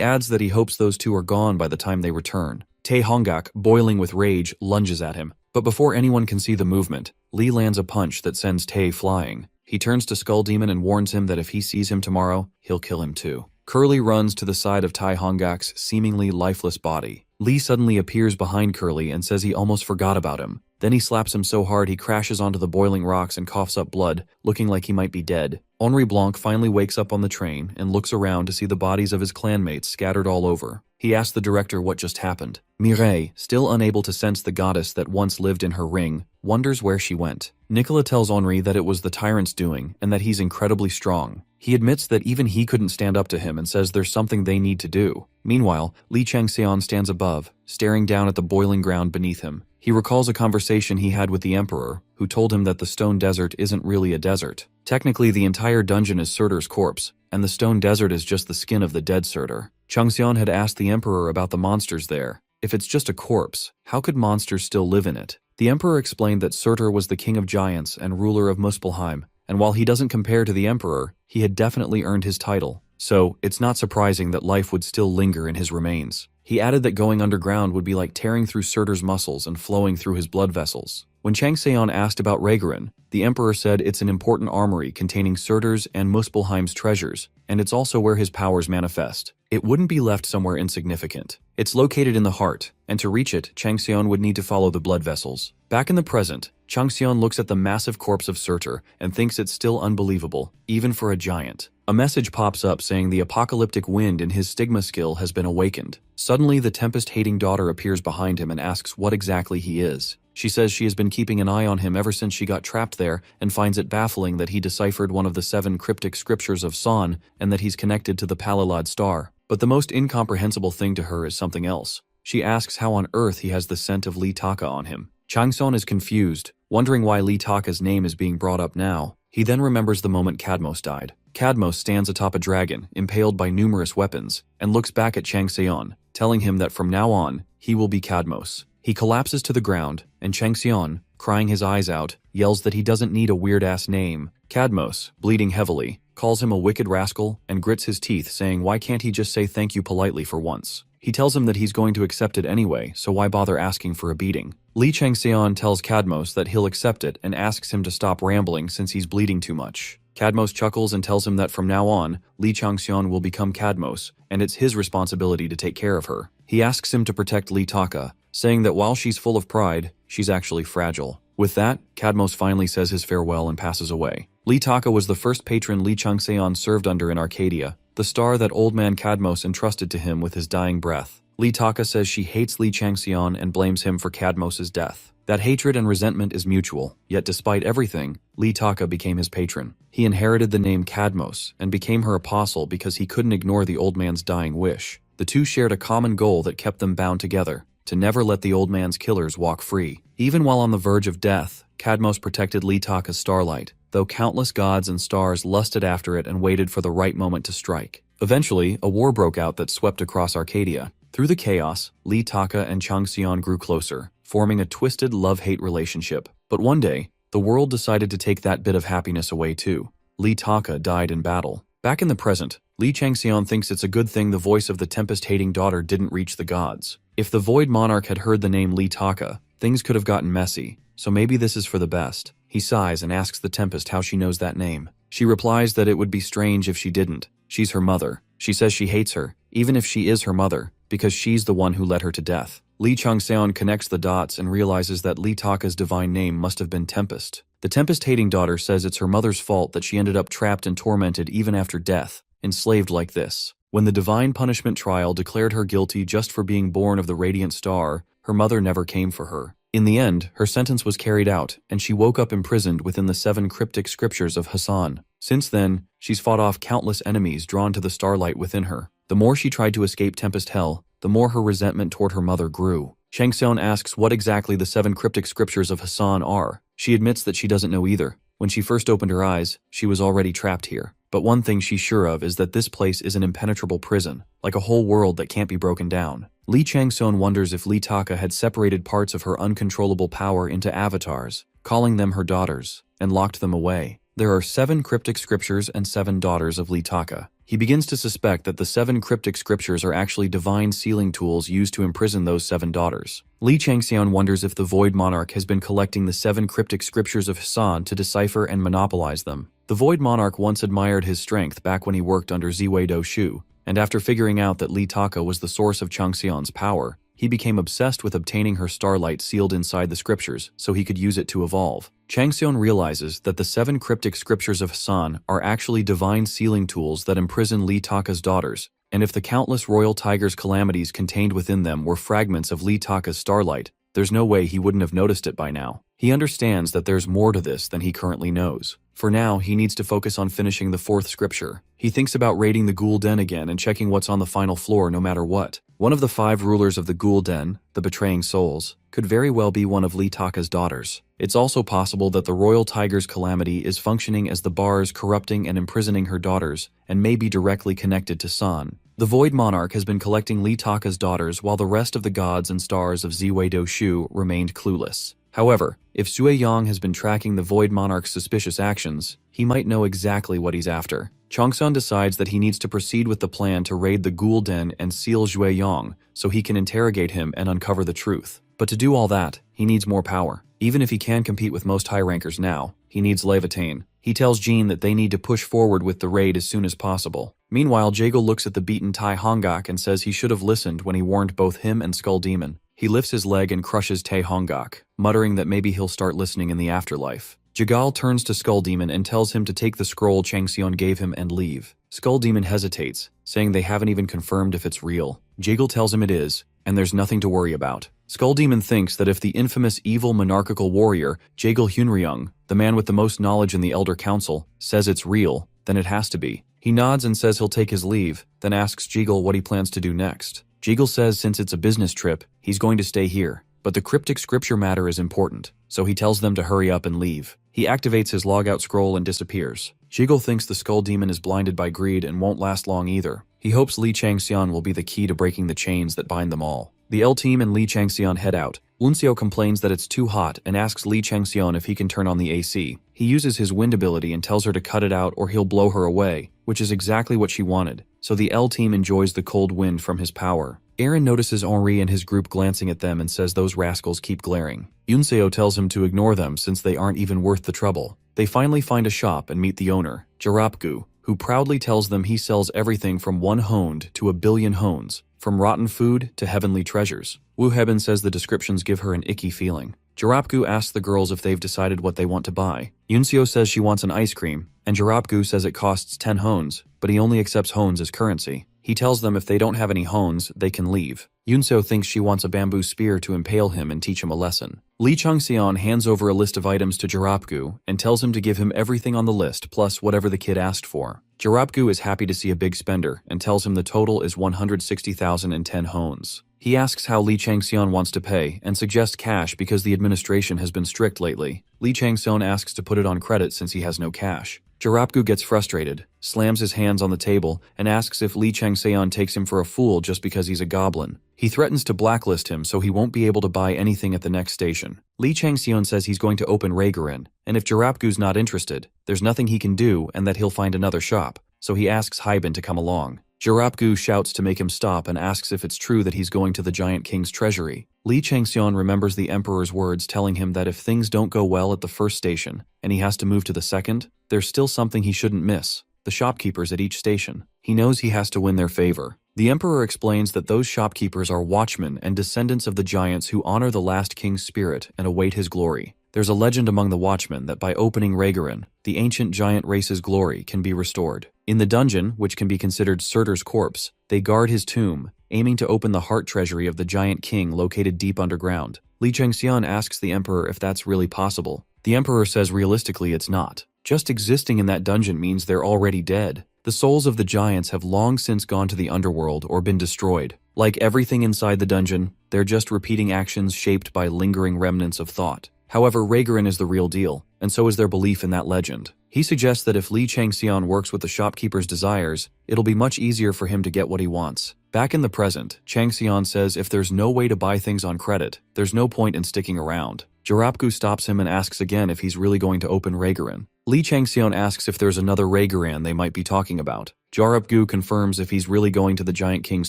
adds that he hopes those two are gone by the time they return. Tae Hongak, boiling with rage, lunges at him, but before anyone can see the movement, Lee lands a punch that sends Tae flying. He turns to Skull Demon and warns him that if he sees him tomorrow, he'll kill him too. Curly runs to the side of Tae Hongak's seemingly lifeless body. Lee suddenly appears behind Curly and says he almost forgot about him. Then he slaps him so hard he crashes onto the boiling rocks and coughs up blood, looking like he might be dead. Henri Blanc finally wakes up on the train and looks around to see the bodies of his clanmates scattered all over. He asks the director what just happened. Mireille, still unable to sense the goddess that once lived in her ring, wonders where she went. Nicola tells Henri that it was the tyrant's doing and that he's incredibly strong. He admits that even he couldn't stand up to him and says there's something they need to do. Meanwhile, Lee Changseon stands above, staring down at the boiling ground beneath him. He recalls a conversation he had with the Emperor, who told him that the Stone Desert isn't really a desert. Technically, the entire dungeon is Surtur's corpse, and the Stone Desert is just the skin of the dead Surtur. Changseon had asked the Emperor about the monsters there. If it's just a corpse, how could monsters still live in it? The Emperor explained that Surtur was the king of giants and ruler of Muspelheim, and while he doesn't compare to the Emperor, he had definitely earned his title. So, it's not surprising that life would still linger in his remains. He added that going underground would be like tearing through Surtur's muscles and flowing through his blood vessels. When Changseon asked about Regressed, the Emperor said it's an important armory containing Surtur's and Muspelheim's treasures, and it's also where his powers manifest. It wouldn't be left somewhere insignificant. It's located in the heart, and to reach it, Changseon would need to follow the blood vessels. Back in the present, Changseon looks at the massive corpse of Surtur and thinks it's still unbelievable, even for a giant. A message pops up saying the apocalyptic wind in his stigma skill has been awakened. Suddenly, the Tempest-hating daughter appears behind him and asks what exactly he is. She says she has been keeping an eye on him ever since she got trapped there and finds it baffling that he deciphered one of the 7 cryptic scriptures of San and that he's connected to the Palilad star. But the most incomprehensible thing to her is something else. She asks how on earth he has the scent of Lee Taka on him. Changseon is confused, wondering why Lee Taka's name is being brought up now. He then remembers the moment Cadmos died. Cadmos stands atop a dragon, impaled by numerous weapons, and looks back at Changseon, telling him that from now on, he will be Cadmos. He collapses to the ground, and Changseon, crying his eyes out, yells that he doesn't need a weird-ass name. Cadmos, bleeding heavily, calls him a wicked rascal and grits his teeth, saying why can't he just say thank you politely for once. He tells him that he's going to accept it anyway, so why bother asking for a beating? Lee Changseon tells Cadmos that he'll accept it and asks him to stop rambling since he's bleeding too much. Cadmos chuckles and tells him that from now on, Lee Changseon will become Cadmos, and it's his responsibility to take care of her. He asks him to protect Lee Taka, saying that while she's full of pride, she's actually fragile. With that, Cadmos finally says his farewell and passes away. Lee Taka was the first patron Lee Changseon served under in Arcadia, the star that old man Cadmos entrusted to him with his dying breath. Lee Taka says she hates Lee Changseon and blames him for Cadmos' death. That hatred and resentment is mutual, yet despite everything, Lee Taka became his patron. He inherited the name Cadmos and became her apostle because he couldn't ignore the old man's dying wish. The two shared a common goal that kept them bound together, to never let the old man's killers walk free. Even while on the verge of death, Cadmos protected Lee Taka's starlight, though countless gods and stars lusted after it and waited for the right moment to strike. Eventually, a war broke out that swept across Arcadia. Through the chaos, Lee Taka and Changseon grew closer, forming a twisted love-hate relationship. But one day, the world decided to take that bit of happiness away too. Lee Taka died in battle. Back in the present, Lee Changseon thinks it's a good thing the voice of the Tempest-hating daughter didn't reach the gods. If the Void Monarch had heard the name Lee Taka, things could have gotten messy, so maybe this is for the best. He sighs and asks the Tempest how she knows that name. She replies that it would be strange if she didn't. She's her mother. She says she hates her, even if she is her mother, because she's the one who led her to death. Lee Changseon connects the dots and realizes that Lee Taka's divine name must have been Tempest. The Tempest-hating daughter says it's her mother's fault that she ended up trapped and tormented even after death, enslaved like this. When the divine punishment trial declared her guilty just for being born of the radiant star, her mother never came for her. In the end, her sentence was carried out, and she woke up imprisoned within the 7 cryptic scriptures of Hassan. Since then, she's fought off countless enemies drawn to the starlight within her. The more she tried to escape Tempest Hell, the more her resentment toward her mother grew. Shangxion asks what exactly the 7 cryptic scriptures of Hassan are. She admits that she doesn't know either. When she first opened her eyes, she was already trapped here. But one thing she's sure of is that this place is an impenetrable prison, like a whole world that can't be broken down. Li Changxion wonders if Li Taka had separated parts of her uncontrollable power into avatars, calling them her daughters, and locked them away. There are 7 cryptic scriptures and 7 daughters of Li Taka. He begins to suspect that the 7 cryptic scriptures are actually divine sealing tools used to imprison those 7 daughters. Li Changxian wonders if the Void Monarch has been collecting the 7 cryptic scriptures of Hassan to decipher and monopolize them. The Void Monarch once admired his strength back when he worked under Ziwei Doshu, and after figuring out that Li Taka was the source of Changxian's power, he became obsessed with obtaining her starlight sealed inside the scriptures so he could use it to evolve. Changxion realizes that the 7 cryptic scriptures of Hassan are actually divine sealing tools that imprison Li Taka's daughters, and if the countless royal tiger's calamities contained within them were fragments of Li Taka's starlight, there's no way he wouldn't have noticed it by now. He understands that there's more to this than he currently knows. For now, he needs to focus on finishing the 4th scripture. He thinks about raiding the Ghoul Den again and checking what's on the final floor no matter what. One of the 5 rulers of the Ghoul Den, the Betraying Souls, could very well be one of Li Taka's daughters. It's also possible that the royal tiger's calamity is functioning as the bars corrupting and imprisoning her daughters, and may be directly connected to San. The Void Monarch has been collecting Li Taka's daughters while the rest of the gods and stars of Ziwei Doshu remained clueless. However, if Sui Yang has been tracking the Void Monarch's suspicious actions, he might know exactly what he's after. Changsun decides that he needs to proceed with the plan to raid the Ghoul Den and seal Zhui Yang so he can interrogate him and uncover the truth. But to do all that, he needs more power. Even if he can compete with most high rankers now, he needs Levitain. He tells Jean that they need to push forward with the raid as soon as possible. Meanwhile, Jago looks at the beaten Tai Hongok and says he should have listened when he warned both him and Skull Demon. He lifts his leg and crushes Tai Hongok, muttering that maybe he'll start listening in the afterlife. Jagal turns to Skull Demon and tells him to take the scroll Changxion gave him and leave. Skull Demon hesitates, saying they haven't even confirmed if it's real. Jagal tells him it is, and there's nothing to worry about. Skull Demon thinks that if the infamous evil monarchical warrior, Jagal Hunryung, the man with the most knowledge in the Elder Council, says it's real, then it has to be. He nods and says he'll take his leave, then asks Jagal what he plans to do next. Jagal says since it's a business trip, he's going to stay here. But the cryptic scripture matter is important, so he tells them to hurry up and leave. He activates his logout scroll and disappears. Jagal thinks the Skull Demon is blinded by greed and won't last long either. He hopes Li Changxian will be the key to breaking the chains that bind them all. The L-Team and Li Changxian head out. Uncio complains that it's too hot and asks Li Changxian if he can turn on the AC. He uses his wind ability and tells her to cut it out or he'll blow her away, which is exactly what she wanted. So the L-Team enjoys the cold wind from his power. Aaron notices Henri and his group glancing at them and says those rascals keep glaring. Yunseo tells him to ignore them since they aren't even worth the trouble. They finally find a shop and meet the owner, Jarapgu, who proudly tells them he sells everything from 1 honed to 1 billion hones, from rotten food to heavenly treasures. Wu Heben says the descriptions give her an icky feeling. Jarapgu asks the girls if they've decided what they want to buy. Yunseo says she wants an ice cream, and Jarapgu says it costs 10 hones, but he only accepts hones as currency. He tells them if they don't have any hones, they can leave. Yunseo thinks she wants a bamboo spear to impale him and teach him a lesson. Li Changxian hands over a list of items to Jarapgu and tells him to give him everything on the list plus whatever the kid asked for. Jarapgu is happy to see a big spender and tells him the total is 160,010 hones. He asks how Li Changxian wants to pay and suggests cash because the administration has been strict lately. Li Changxian asks to put it on credit since he has no cash. Jarapgu gets frustrated, slams his hands on the table, and asks if Li Changxian takes him for a fool just because he's a goblin. He threatens to blacklist him so he won't be able to buy anything at the next station. Li Changxian says he's going to open Regressed, and if Jarapgu's not interested, there's nothing he can do and that he'll find another shop, so he asks Haiben to come along. Jarapgu shouts to make him stop and asks if it's true that he's going to the Giant King's treasury. Li Changxian remembers the Emperor's words telling him that if things don't go well at the first station, and he has to move to the second, there's still something he shouldn't miss: the shopkeepers at each station. He knows he has to win their favor. The Emperor explains that those shopkeepers are watchmen and descendants of the giants who honor the last king's spirit and await his glory. There's a legend among the watchmen that by opening Regressed, the ancient giant race's glory can be restored. In the dungeon, which can be considered Surtur's corpse, they guard his tomb, aiming to open the heart treasury of the giant king located deep underground. Li Changxian asks the Emperor if that's really possible. The Emperor says realistically it's not. Just existing in that dungeon means they're already dead. The souls of the giants have long since gone to the underworld or been destroyed. Like everything inside the dungeon, they're just repeating actions shaped by lingering remnants of thought. However, Regressed is the real deal, and so is their belief in that legend. He suggests that if Li Changxian works with the shopkeeper's desires, it'll be much easier for him to get what he wants. Back in the present, Changxian says if there's no way to buy things on credit, there's no point in sticking around. Jarapgu stops him and asks again if he's really going to open Regressed. Li Changxian asks if there's another Regressed they might be talking about. Jarapgu confirms if he's really going to the Giant King's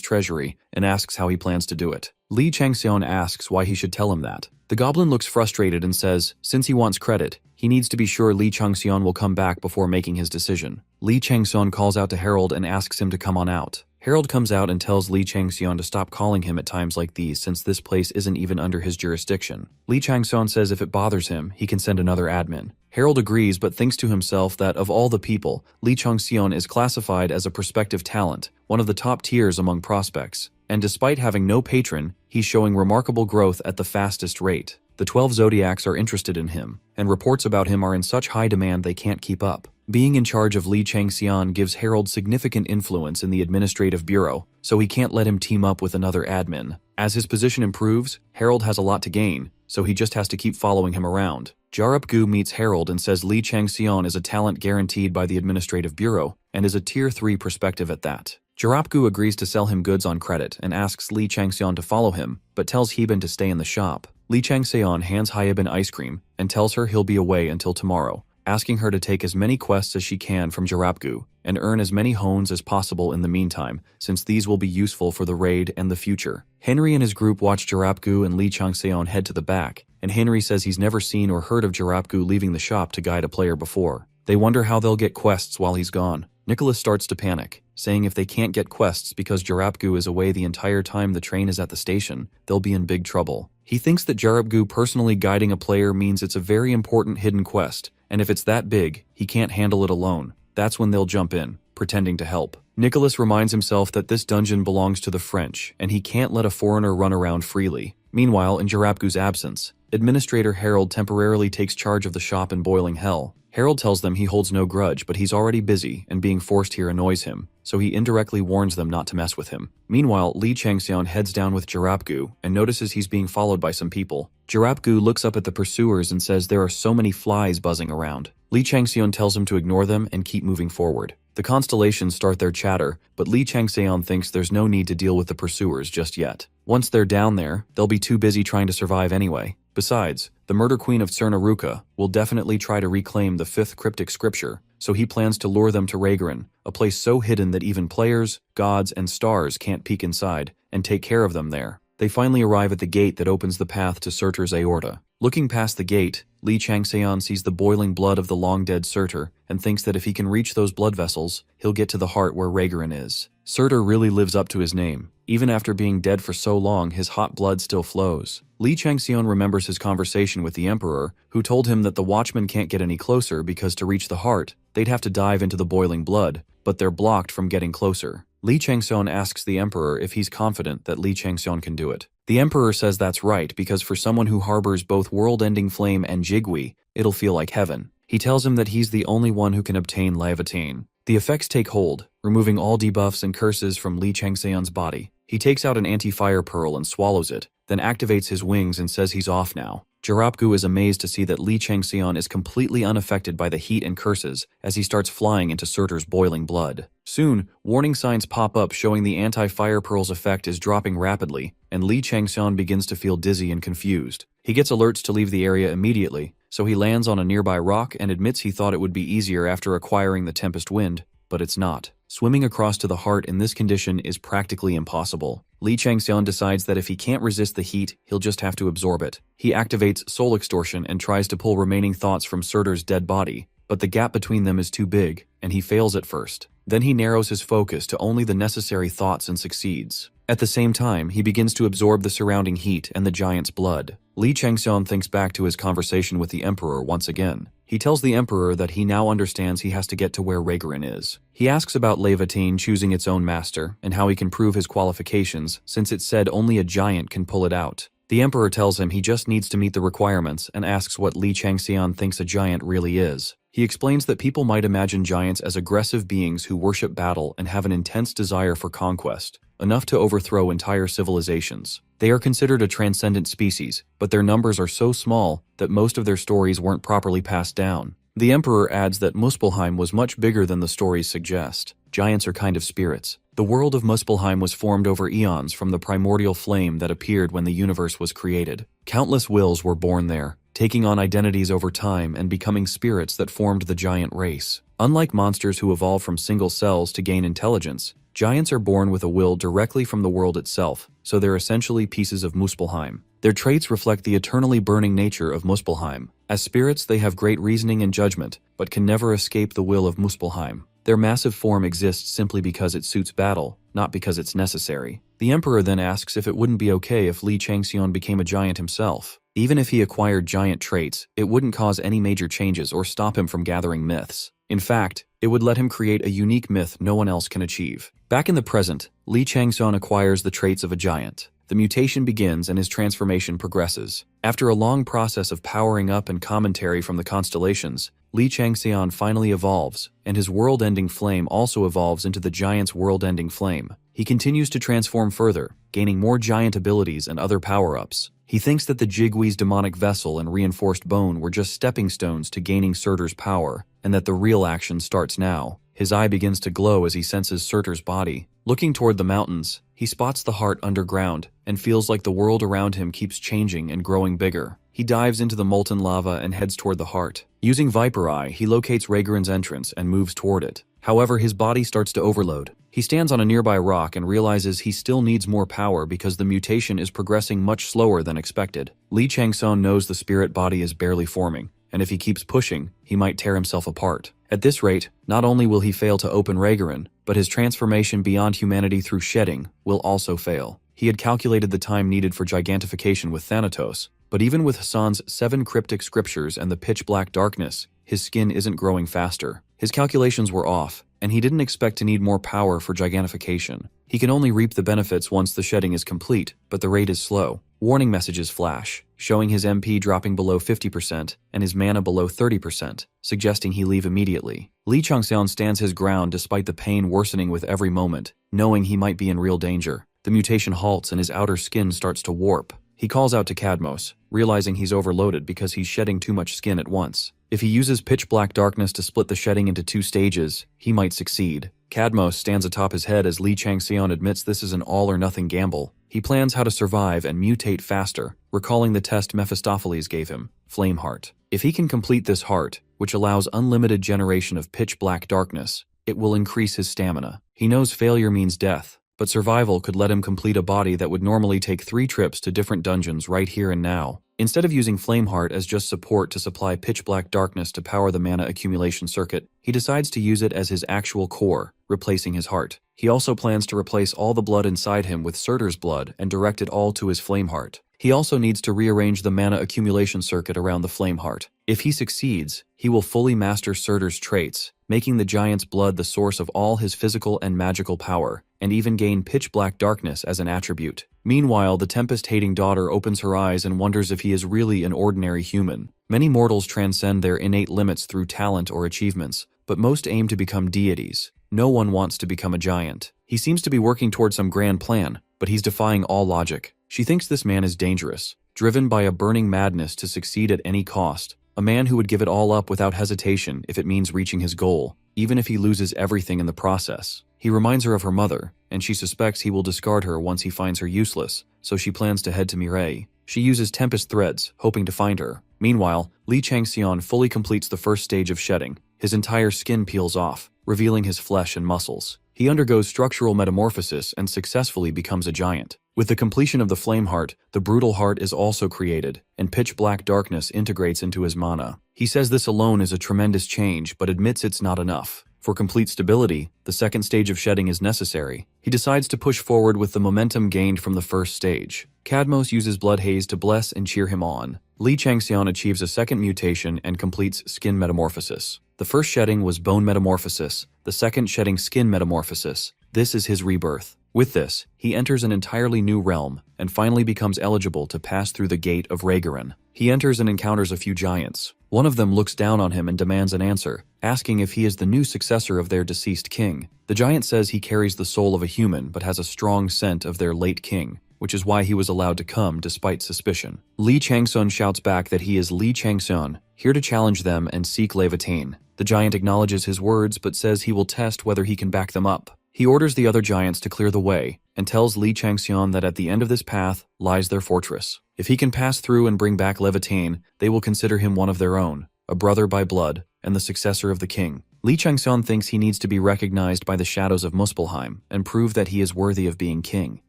treasury and asks how he plans to do it. Li Changxian asks why he should tell him that. The goblin looks frustrated and says, since he wants credit, he needs to be sure Li Changxian will come back before making his decision. Li Changxian calls out to Harold and asks him to come on out. Harold comes out and tells Li Changxian to stop calling him at times like these since this place isn't even under his jurisdiction. Li Changxian says if it bothers him, he can send another admin. Harold agrees but thinks to himself that of all the people, Li Changxian is classified as a prospective talent, one of the top tiers among prospects. And despite having no patron, he's showing remarkable growth at the fastest rate. The 12 zodiacs are interested in him, and reports about him are in such high demand they can't keep up. Being in charge of Li Changxian gives Harold significant influence in the administrative bureau, so he can't let him team up with another admin. As his position improves, Harold has a lot to gain, so he just has to keep following him around. Jarapgu meets Harold and says Li Changxian is a talent guaranteed by the administrative bureau, and is a tier 3 prospective at that. Jarapgu agrees to sell him goods on credit and asks Li Changxian to follow him, but tells Heben to stay in the shop. Li Changxian hands Heben ice cream and tells her he'll be away until tomorrow, asking her to take as many quests as she can from Jarapgu and earn as many hones as possible in the meantime, since these will be useful for the raid and the future. Henry and his group watch Jarapgu and Li Changxian head to the back, and Henry says he's never seen or heard of Jarapgu leaving the shop to guide a player before. They wonder how they'll get quests while he's gone. Nicholas starts to panic, saying if they can't get quests because Jarapgu is away the entire time the train is at the station, they'll be in big trouble. He thinks that Jarapgu personally guiding a player means it's a very important hidden quest, and if it's that big, he can't handle it alone. That's when they'll jump in, pretending to help. Nicholas reminds himself that this dungeon belongs to the French, and he can't let a foreigner run around freely. Meanwhile, in Jarapgu's absence, Administrator Harold temporarily takes charge of the shop in Boiling Hell. Harold tells them he holds no grudge, but he's already busy, and being forced here annoys him, so he indirectly warns them not to mess with him. Meanwhile, Li Changxian heads down with Jarapgu and notices he's being followed by some people. Jarapgu looks up at the pursuers and says there are so many flies buzzing around. Li Changxian tells him to ignore them and keep moving forward. The constellations start their chatter, but Li Changxian thinks there's no need to deal with the pursuers just yet. Once they're down there, they'll be too busy trying to survive anyway. Besides, the murder queen of Cernaruka will definitely try to reclaim the 5th cryptic scripture, so he plans to lure them to Regressed, a place so hidden that even players, gods, and stars can't peek inside, and take care of them there. They finally arrive at the gate that opens the path to Surtur's aorta. Looking past the gate, Li Changxian sees the boiling blood of the long-dead Surtur and thinks that if he can reach those blood vessels, he'll get to the heart where Regressed is. Surtur really lives up to his name. Even after being dead for so long, his hot blood still flows. Li Changxian remembers his conversation with the Emperor, who told him that the Watchmen can't get any closer because to reach the heart, they'd have to dive into the boiling blood, but they're blocked from getting closer. Li Changxian asks the Emperor if he's confident that Li Changxian can do it. The Emperor says that's right because for someone who harbors both world-ending flame and jigui, it'll feel like heaven. He tells him that he's the only one who can obtain Levitain. The effects take hold, removing all debuffs and curses from Li Changxian's body. He takes out an anti-fire pearl and swallows it, then activates his wings and says he's off now. Jarapgu is amazed to see that Li Changxian is completely unaffected by the heat and curses as he starts flying into Surtur's boiling blood. Soon, warning signs pop up showing the anti-fire pearl's effect is dropping rapidly, and Li Changxian begins to feel dizzy and confused. He gets alerts to leave the area immediately, so he lands on a nearby rock and admits he thought it would be easier after acquiring the Tempest Wind, but it's not. Swimming across to the heart in this condition is practically impossible. Li Changxian decides that if he can't resist the heat, he'll just have to absorb it. He activates Soul Extortion and tries to pull remaining thoughts from Surtur's dead body, but the gap between them is too big, and he fails at first. Then he narrows his focus to only the necessary thoughts and succeeds. At the same time, he begins to absorb the surrounding heat and the giant's blood. Li Changxian thinks back to his conversation with the Emperor once again. He tells the Emperor that he now understands he has to get to where Regressed is. He asks about Levitain choosing its own master and how he can prove his qualifications since it said only a giant can pull it out. The Emperor tells him he just needs to meet the requirements and asks what Li Changxian thinks a giant really is. He explains that people might imagine giants as aggressive beings who worship battle and have an intense desire for conquest, enough to overthrow entire civilizations. They are considered a transcendent species, but their numbers are so small that most of their stories weren't properly passed down. The Emperor adds that Muspelheim was much bigger than the stories suggest. Giants are kind of spirits. The world of Muspelheim was formed over eons from the primordial flame that appeared when the universe was created. Countless wills were born there, taking on identities over time and becoming spirits that formed the giant race. Unlike monsters who evolve from single cells to gain intelligence, giants are born with a will directly from the world itself, so they're essentially pieces of Muspelheim. Their traits reflect the eternally burning nature of Muspelheim. As spirits, they have great reasoning and judgment, but can never escape the will of Muspelheim. Their massive form exists simply because it suits battle, not because it's necessary. The Emperor then asks if it wouldn't be okay if Li Changxian became a giant himself. Even if he acquired giant traits, it wouldn't cause any major changes or stop him from gathering myths. In fact, it would let him create a unique myth no one else can achieve. Back in the present, Li Changxian acquires the traits of a giant. The mutation begins and his transformation progresses. After a long process of powering up and commentary from the constellations, Li Changxian finally evolves, and his world-ending flame also evolves into the giant's world-ending flame. He continues to transform further, gaining more giant abilities and other power-ups. He thinks that the Jigwee's demonic vessel and reinforced bone were just stepping stones to gaining Surtur's power, and that the real action starts now. His eye begins to glow as he senses Surtur's body. Looking toward the mountains, he spots the heart underground and feels like the world around him keeps changing and growing bigger. He dives into the molten lava and heads toward the heart. Using Viper Eye, he locates Rayguren's entrance and moves toward it. However, his body starts to overload. He stands on a nearby rock and realizes he still needs more power because the mutation is progressing much slower than expected. Li Changxian knows the spirit body is barely forming, and if he keeps pushing, he might tear himself apart. At this rate, not only will he fail to open Rayguren, but his transformation beyond humanity through shedding will also fail. He had calculated the time needed for gigantification with Thanatos, but even with Hassan's 7 cryptic scriptures and the pitch-black darkness, his skin isn't growing faster. His calculations were off, and he didn't expect to need more power for gigantification. He can only reap the benefits once the shedding is complete, but the rate is slow. Warning messages flash, showing his MP dropping below 50% and his mana below 30%, suggesting he leave immediately. Li Changxian stands his ground despite the pain worsening with every moment, knowing he might be in real danger. The mutation halts and his outer skin starts to warp. He calls out to Cadmos, realizing he's overloaded because he's shedding too much skin at once. If he uses pitch-black darkness to split the shedding into 2 stages, he might succeed. Cadmos stands atop his head as Li Changxian admits this is an all-or-nothing gamble. He plans how to survive and mutate faster, recalling the test Mephistopheles gave him, Flame Heart. If he can complete this heart, which allows unlimited generation of pitch-black darkness, it will increase his stamina. He knows failure means death, but survival could let him complete a body that would normally take 3 trips to different dungeons right here and now. Instead of using Flameheart as just support to supply pitch-black darkness to power the mana accumulation circuit, he decides to use it as his actual core, replacing his heart. He also plans to replace all the blood inside him with Surtur's blood and direct it all to his Flameheart. He also needs to rearrange the mana accumulation circuit around the Flameheart. If he succeeds, he will fully master Surtur's traits, making the giant's blood the source of all his physical and magical power, and even gain pitch-black darkness as an attribute. Meanwhile, the Tempest-hating daughter opens her eyes and wonders if he is really an ordinary human. Many mortals transcend their innate limits through talent or achievements, but most aim to become deities. No one wants to become a giant. He seems to be working toward some grand plan, but he's defying all logic. She thinks this man is dangerous, driven by a burning madness to succeed at any cost. A man who would give it all up without hesitation if it means reaching his goal, even if he loses everything in the process. He reminds her of her mother, and she suspects he will discard her once he finds her useless, so she plans to head to Mireille. She uses Tempest Threads, hoping to find her. Meanwhile, Li Changxian fully completes the first stage of shedding. His entire skin peels off, revealing his flesh and muscles. He undergoes structural metamorphosis and successfully becomes a giant. With the completion of the Flame Heart, the Brutal Heart is also created, and pitch-black darkness integrates into his mana. He says this alone is a tremendous change, but admits it's not enough. For complete stability, the second stage of shedding is necessary. He decides to push forward with the momentum gained from the first stage. Cadmos uses Blood Haze to bless and cheer him on. Li Changxian achieves a second mutation and completes Skin Metamorphosis. The first shedding was Bone Metamorphosis, the second shedding Skin Metamorphosis. This is his rebirth. With this, he enters an entirely new realm and finally becomes eligible to pass through the gate of Regressed. He enters and encounters a few giants. One of them looks down on him and demands an answer, asking if he is the new successor of their deceased king. The giant says he carries the soul of a human but has a strong scent of their late king, which is why he was allowed to come despite suspicion. Lee Changsun shouts back that he is Lee Changsun, here to challenge them and seek Levitain. The giant acknowledges his words but says he will test whether he can back them up. He orders the other giants to clear the way and tells Lee Changsun that at the end of this path lies their fortress. If he can pass through and bring back Levitain, they will consider him one of their own, a brother by blood, and the successor of the king. Lee Changsun thinks he needs to be recognized by the shadows of Muspelheim and prove that he is worthy of being king.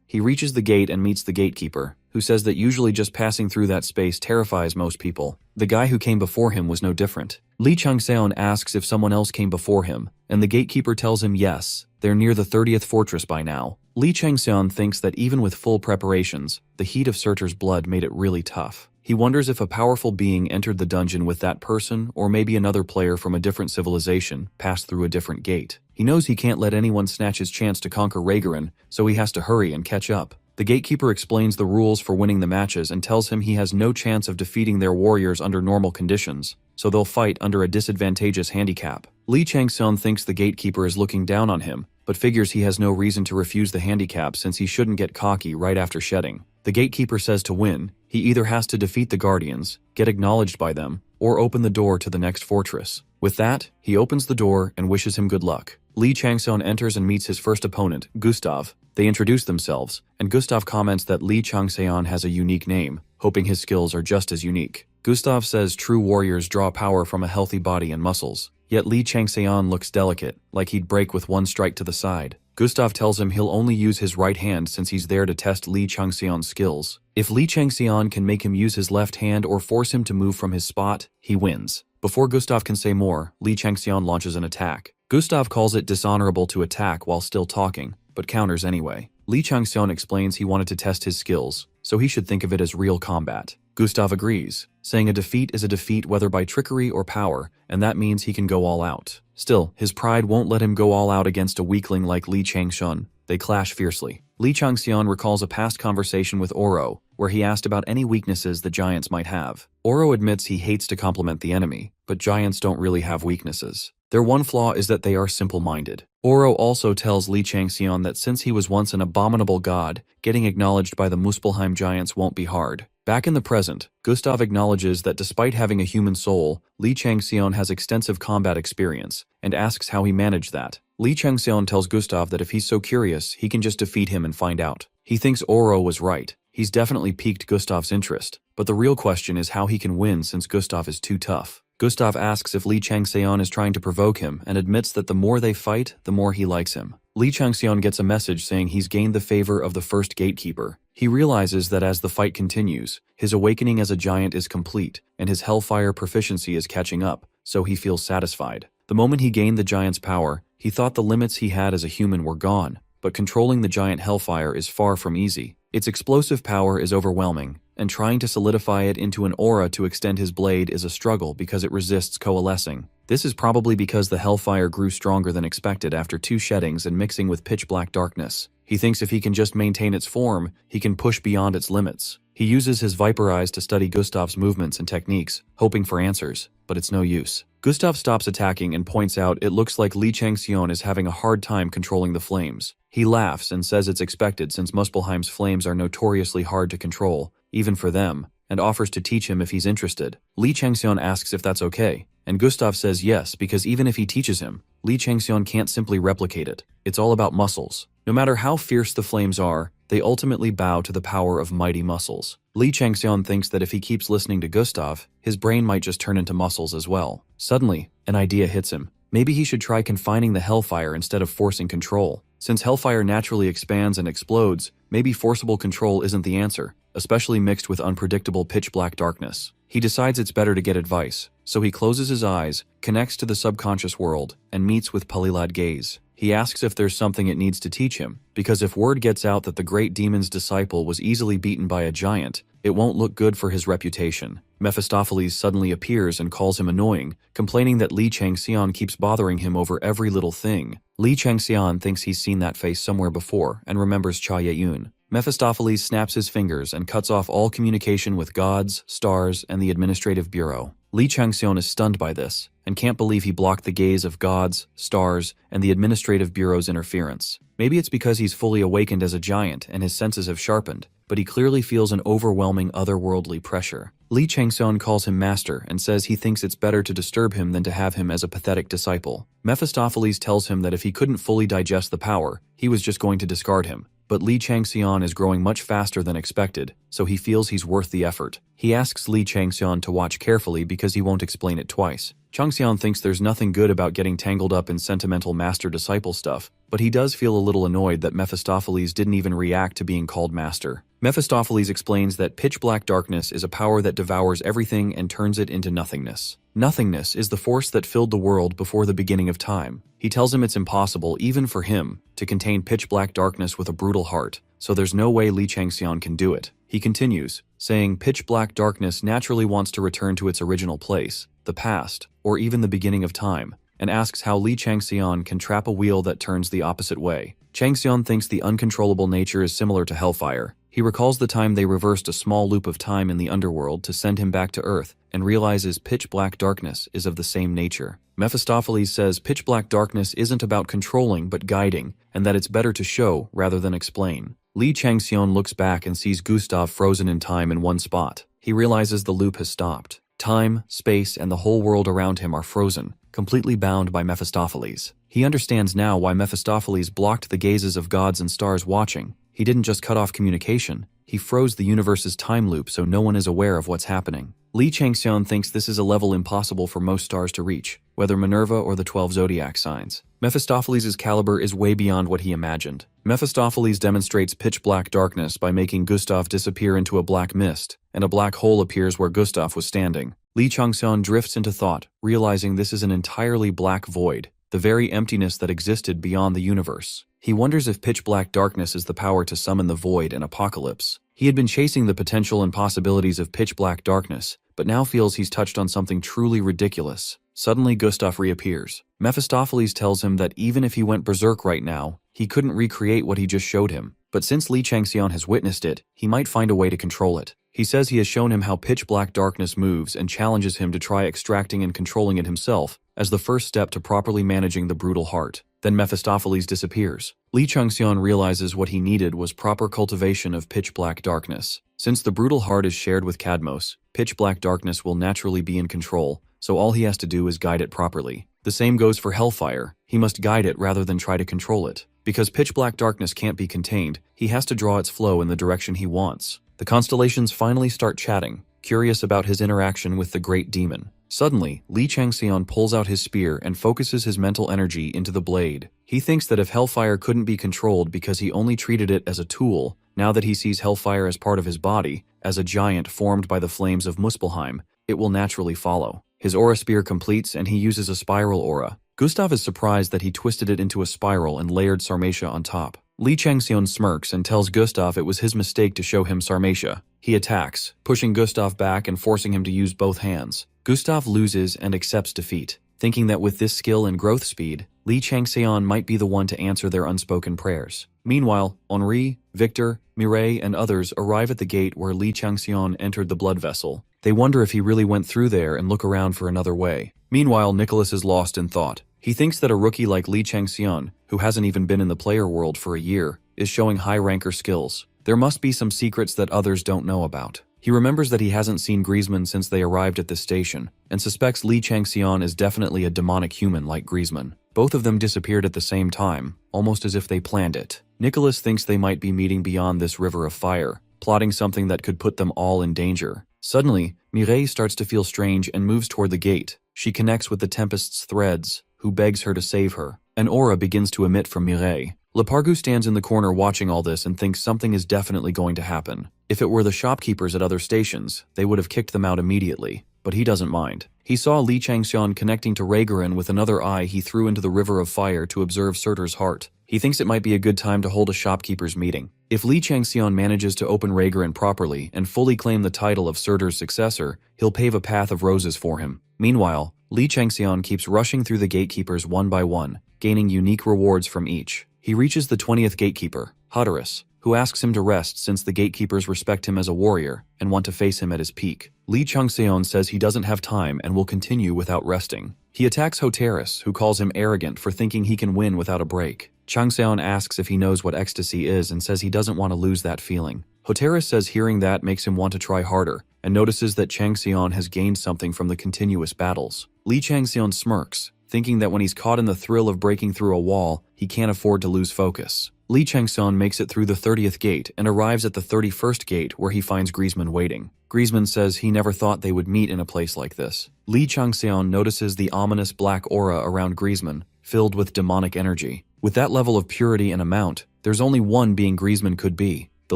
He reaches the gate and meets the gatekeeper, who says that usually just passing through that space terrifies most people. The guy who came before him was no different. Lee Changsun asks if someone else came before him, and the gatekeeper tells him yes, they're near the 30th fortress by now. Lee Changsun thinks that even with full preparations, the heat of Surtur's blood made it really tough. He wonders if a powerful being entered the dungeon with that person, or maybe another player from a different civilization passed through a different gate. He knows he can't let anyone snatch his chance to conquer Regressed, so he has to hurry and catch up. The gatekeeper explains the rules for winning the matches and tells him he has no chance of defeating their warriors under normal conditions, so they'll fight under a disadvantageous handicap. Lee Changsun thinks the gatekeeper is looking down on him, but figures he has no reason to refuse the handicap since he shouldn't get cocky right after shedding. The gatekeeper says to win, he either has to defeat the guardians, get acknowledged by them, or open the door to the next fortress. With that, he opens the door and wishes him good luck. Lee Changsun enters and meets his first opponent, Gustav. They introduce themselves, and Gustav comments that Lee Changsun has a unique name, hoping his skills are just as unique. Gustav says true warriors draw power from a healthy body and muscles, yet Lee Changsun looks delicate, like he'd break with one strike to the side. Gustav tells him he'll only use his right hand since he's there to test Lee Changsun's skills. If Lee Changsun can make him use his left hand or force him to move from his spot, he wins. Before Gustav can say more, Lee Changsun launches an attack. Gustav calls it dishonorable to attack while still talking, but counters anyway. Lee Changsun explains he wanted to test his skills, so he should think of it as real combat. Gustav agrees, saying a defeat is a defeat whether by trickery or power, and that means he can go all out. Still, his pride won't let him go all out against a weakling like Lee Changsun. They clash fiercely. Lee Changsun recalls a past conversation with Oro, where he asked about any weaknesses the giants might have. Oro admits he hates to compliment the enemy, but giants don't really have weaknesses. Their one flaw is that they are simple-minded. Oro also tells Lee Changsun that since he was once an abominable god, getting acknowledged by the Muspelheim giants won't be hard. Back in the present, Gustav acknowledges that despite having a human soul, Lee Changsun has extensive combat experience, and asks how he managed that. Lee Changsun tells Gustav that if he's so curious, he can just defeat him and find out. He thinks Oro was right. He's definitely piqued Gustav's interest, but the real question is how he can win since Gustav is too tough. Gustav asks if Lee Changsun is trying to provoke him and admits that the more they fight, the more he likes him. Lee Changsun gets a message saying he's gained the favor of the first gatekeeper. He realizes that as the fight continues, his awakening as a giant is complete, and his hellfire proficiency is catching up, so he feels satisfied. The moment he gained the giant's power, he thought the limits he had as a human were gone, but controlling the giant hellfire is far from easy. Its explosive power is overwhelming, and trying to solidify it into an aura to extend his blade is a struggle because it resists coalescing. This is probably because the hellfire grew stronger than expected after 2 sheddings and mixing with pitch-black darkness. He thinks if he can just maintain its form, he can push beyond its limits. He uses his viper eyes to study Gustav's movements and techniques, hoping for answers, but it's no use. Gustav stops attacking and points out it looks like Lee Changsun is having a hard time controlling the flames. He laughs and says it's expected since Muspelheim's flames are notoriously hard to control, even for them, and offers to teach him if he's interested. Lee Changsun asks if that's okay, and Gustav says yes because even if he teaches him, Lee Changsun can't simply replicate it. It's all about muscles. No matter how fierce the flames are, they ultimately bow to the power of mighty muscles. Lee Changsun thinks that if he keeps listening to Gustav, his brain might just turn into muscles as well. Suddenly, an idea hits him. Maybe he should try confining the hellfire instead of forcing control. Since hellfire naturally expands and explodes, maybe forcible control isn't the answer, especially mixed with unpredictable pitch-black darkness. He decides it's better to get advice, so he closes his eyes, connects to the subconscious world, and meets with Pulilad Gaze. He asks if there's something it needs to teach him, because if word gets out that the great demon's disciple was easily beaten by a giant, It won't look good for his reputation. Mephistopheles suddenly appears and calls him annoying, complaining that Li Changxian keeps bothering him over every little thing. Li Changxian thinks he's seen that face somewhere before and remembers Cha Yeyun. Mephistopheles snaps his fingers and cuts off all communication with gods, stars, and the administrative bureau. Li Changxian is stunned by this and can't believe he blocked the gaze of gods, stars, and the administrative bureau's interference. Maybe it's because he's fully awakened as a giant and his senses have sharpened, but he clearly feels an overwhelming otherworldly pressure. Li Changxian calls him master and says he thinks it's better to disturb him than to have him as a pathetic disciple. Mephistopheles tells him that if he couldn't fully digest the power, he was just going to discard him. But Li Changxian is growing much faster than expected, so he feels he's worth the effort. He asks Li Changxian to watch carefully because he won't explain it twice. Changxian thinks there's nothing good about getting tangled up in sentimental master-disciple stuff, but he does feel a little annoyed that Mephistopheles didn't even react to being called master. Mephistopheles explains that pitch-black darkness is a power that devours everything and turns it into nothingness. Nothingness is the force that filled the world before the beginning of time. He tells him it's impossible, even for him, to contain pitch-black darkness with a brutal heart, so there's no way Li Changxian can do it. He continues, saying pitch-black darkness naturally wants to return to its original place, the past, or even the beginning of time, and asks how Li Changxian can trap a wheel that turns the opposite way. Changxian thinks the uncontrollable nature is similar to hellfire. He recalls the time they reversed a small loop of time in the underworld to send him back to Earth, and realizes pitch-black darkness is of the same nature. Mephistopheles says pitch-black darkness isn't about controlling but guiding, and that it's better to show rather than explain. Li Changxian looks back and sees Gustav frozen in time in one spot. He realizes the loop has stopped. Time, space, and the whole world around him are frozen, completely bound by Mephistopheles. He understands now why Mephistopheles blocked the gazes of gods and stars watching. He didn't just cut off communication, he froze the universe's time loop so no one is aware of what's happening. Li Changxian thinks this is a level impossible for most stars to reach, whether Minerva or the 12 zodiac signs. Mephistopheles' caliber is way beyond what he imagined. Mephistopheles demonstrates pitch-black darkness by making Gustav disappear into a black mist, and a black hole appears where Gustav was standing. Li Changxian drifts into thought, realizing this is an entirely black void, the very emptiness that existed beyond the universe. He wonders if pitch-black darkness is the power to summon the void and apocalypse. He had been chasing the potential and possibilities of pitch-black darkness, but now feels he's touched on something truly ridiculous. Suddenly, Gustav reappears. Mephistopheles tells him that even if he went berserk right now, he couldn't recreate what he just showed him. But since Li Changxian has witnessed it, he might find a way to control it. He says he has shown him how pitch-black darkness moves and challenges him to try extracting and controlling it himself as the first step to properly managing the brutal heart. Then Mephistopheles disappears. Li Changxian realizes what he needed was proper cultivation of pitch-black darkness. Since the brutal heart is shared with Cadmos, pitch-black darkness will naturally be in control, so all he has to do is guide it properly. The same goes for hellfire. He must guide it rather than try to control it. Because pitch-black darkness can't be contained, he has to draw its flow in the direction he wants. The constellations finally start chatting, curious about his interaction with the great demon. Suddenly, Li Changxian pulls out his spear and focuses his mental energy into the blade. He thinks that if hellfire couldn't be controlled because he only treated it as a tool, now that he sees hellfire as part of his body, as a giant formed by the flames of Muspelheim, it will naturally follow. His aura spear completes and he uses a spiral aura. Gustav is surprised that he twisted it into a spiral and layered Sarmatia on top. Li Changxian smirks and tells Gustav it was his mistake to show him Sarmatia. He attacks, pushing Gustav back and forcing him to use both hands. Gustav loses and accepts defeat, thinking that with this skill and growth speed, Li Changxian might be the one to answer their unspoken prayers. Meanwhile, Henri, Victor, Mireille, and others arrive at the gate where Li Changxian entered the blood vessel. They wonder if he really went through there and look around for another way. Meanwhile, Nicholas is lost in thought. He thinks that a rookie like Li Changxian, who hasn't even been in the player world for a year, is showing high-ranker skills. There must be some secrets that others don't know about. He remembers that he hasn't seen Griezmann since they arrived at this station, and suspects Li Changxian is definitely a demonic human like Griezmann. Both of them disappeared at the same time, almost as if they planned it. Nicholas thinks they might be meeting beyond this river of fire, plotting something that could put them all in danger. Suddenly, Mireille starts to feel strange and moves toward the gate. She connects with the Tempest's threads, who begs her to save her. An aura begins to emit from Mireille. Lepargu stands in the corner watching all this and thinks something is definitely going to happen. If it were the shopkeepers at other stations, they would have kicked them out immediately, but he doesn't mind. He saw Li Changxian connecting to Regressed with another eye he threw into the river of fire to observe Surtur's heart. He thinks it might be a good time to hold a shopkeepers meeting. If Li Changxian manages to open Regressed properly and fully claim the title of Surtur's successor, he'll pave a path of roses for him. Meanwhile, Li Changxian keeps rushing through the gatekeepers one by one, gaining unique rewards from each. He reaches the 20th gatekeeper, Hatteras, who asks him to rest since the gatekeepers respect him as a warrior and want to face him at his peak. Li Changxian says he doesn't have time and will continue without resting. He attacks Hatteras, who calls him arrogant for thinking he can win without a break. Changxian asks if he knows what ecstasy is and says he doesn't want to lose that feeling. Hatteras says hearing that makes him want to try harder, and notices that Changxian has gained something from the continuous battles. Li Changxian smirks, thinking that when he's caught in the thrill of breaking through a wall, he can't afford to lose focus. Li Changxian makes it through the 30th gate and arrives at the 31st gate where he finds Griezmann waiting. Griezmann says he never thought they would meet in a place like this. Li Changxian notices the ominous black aura around Griezmann, filled with demonic energy. With that level of purity and amount, there's only one being Griezmann could be, the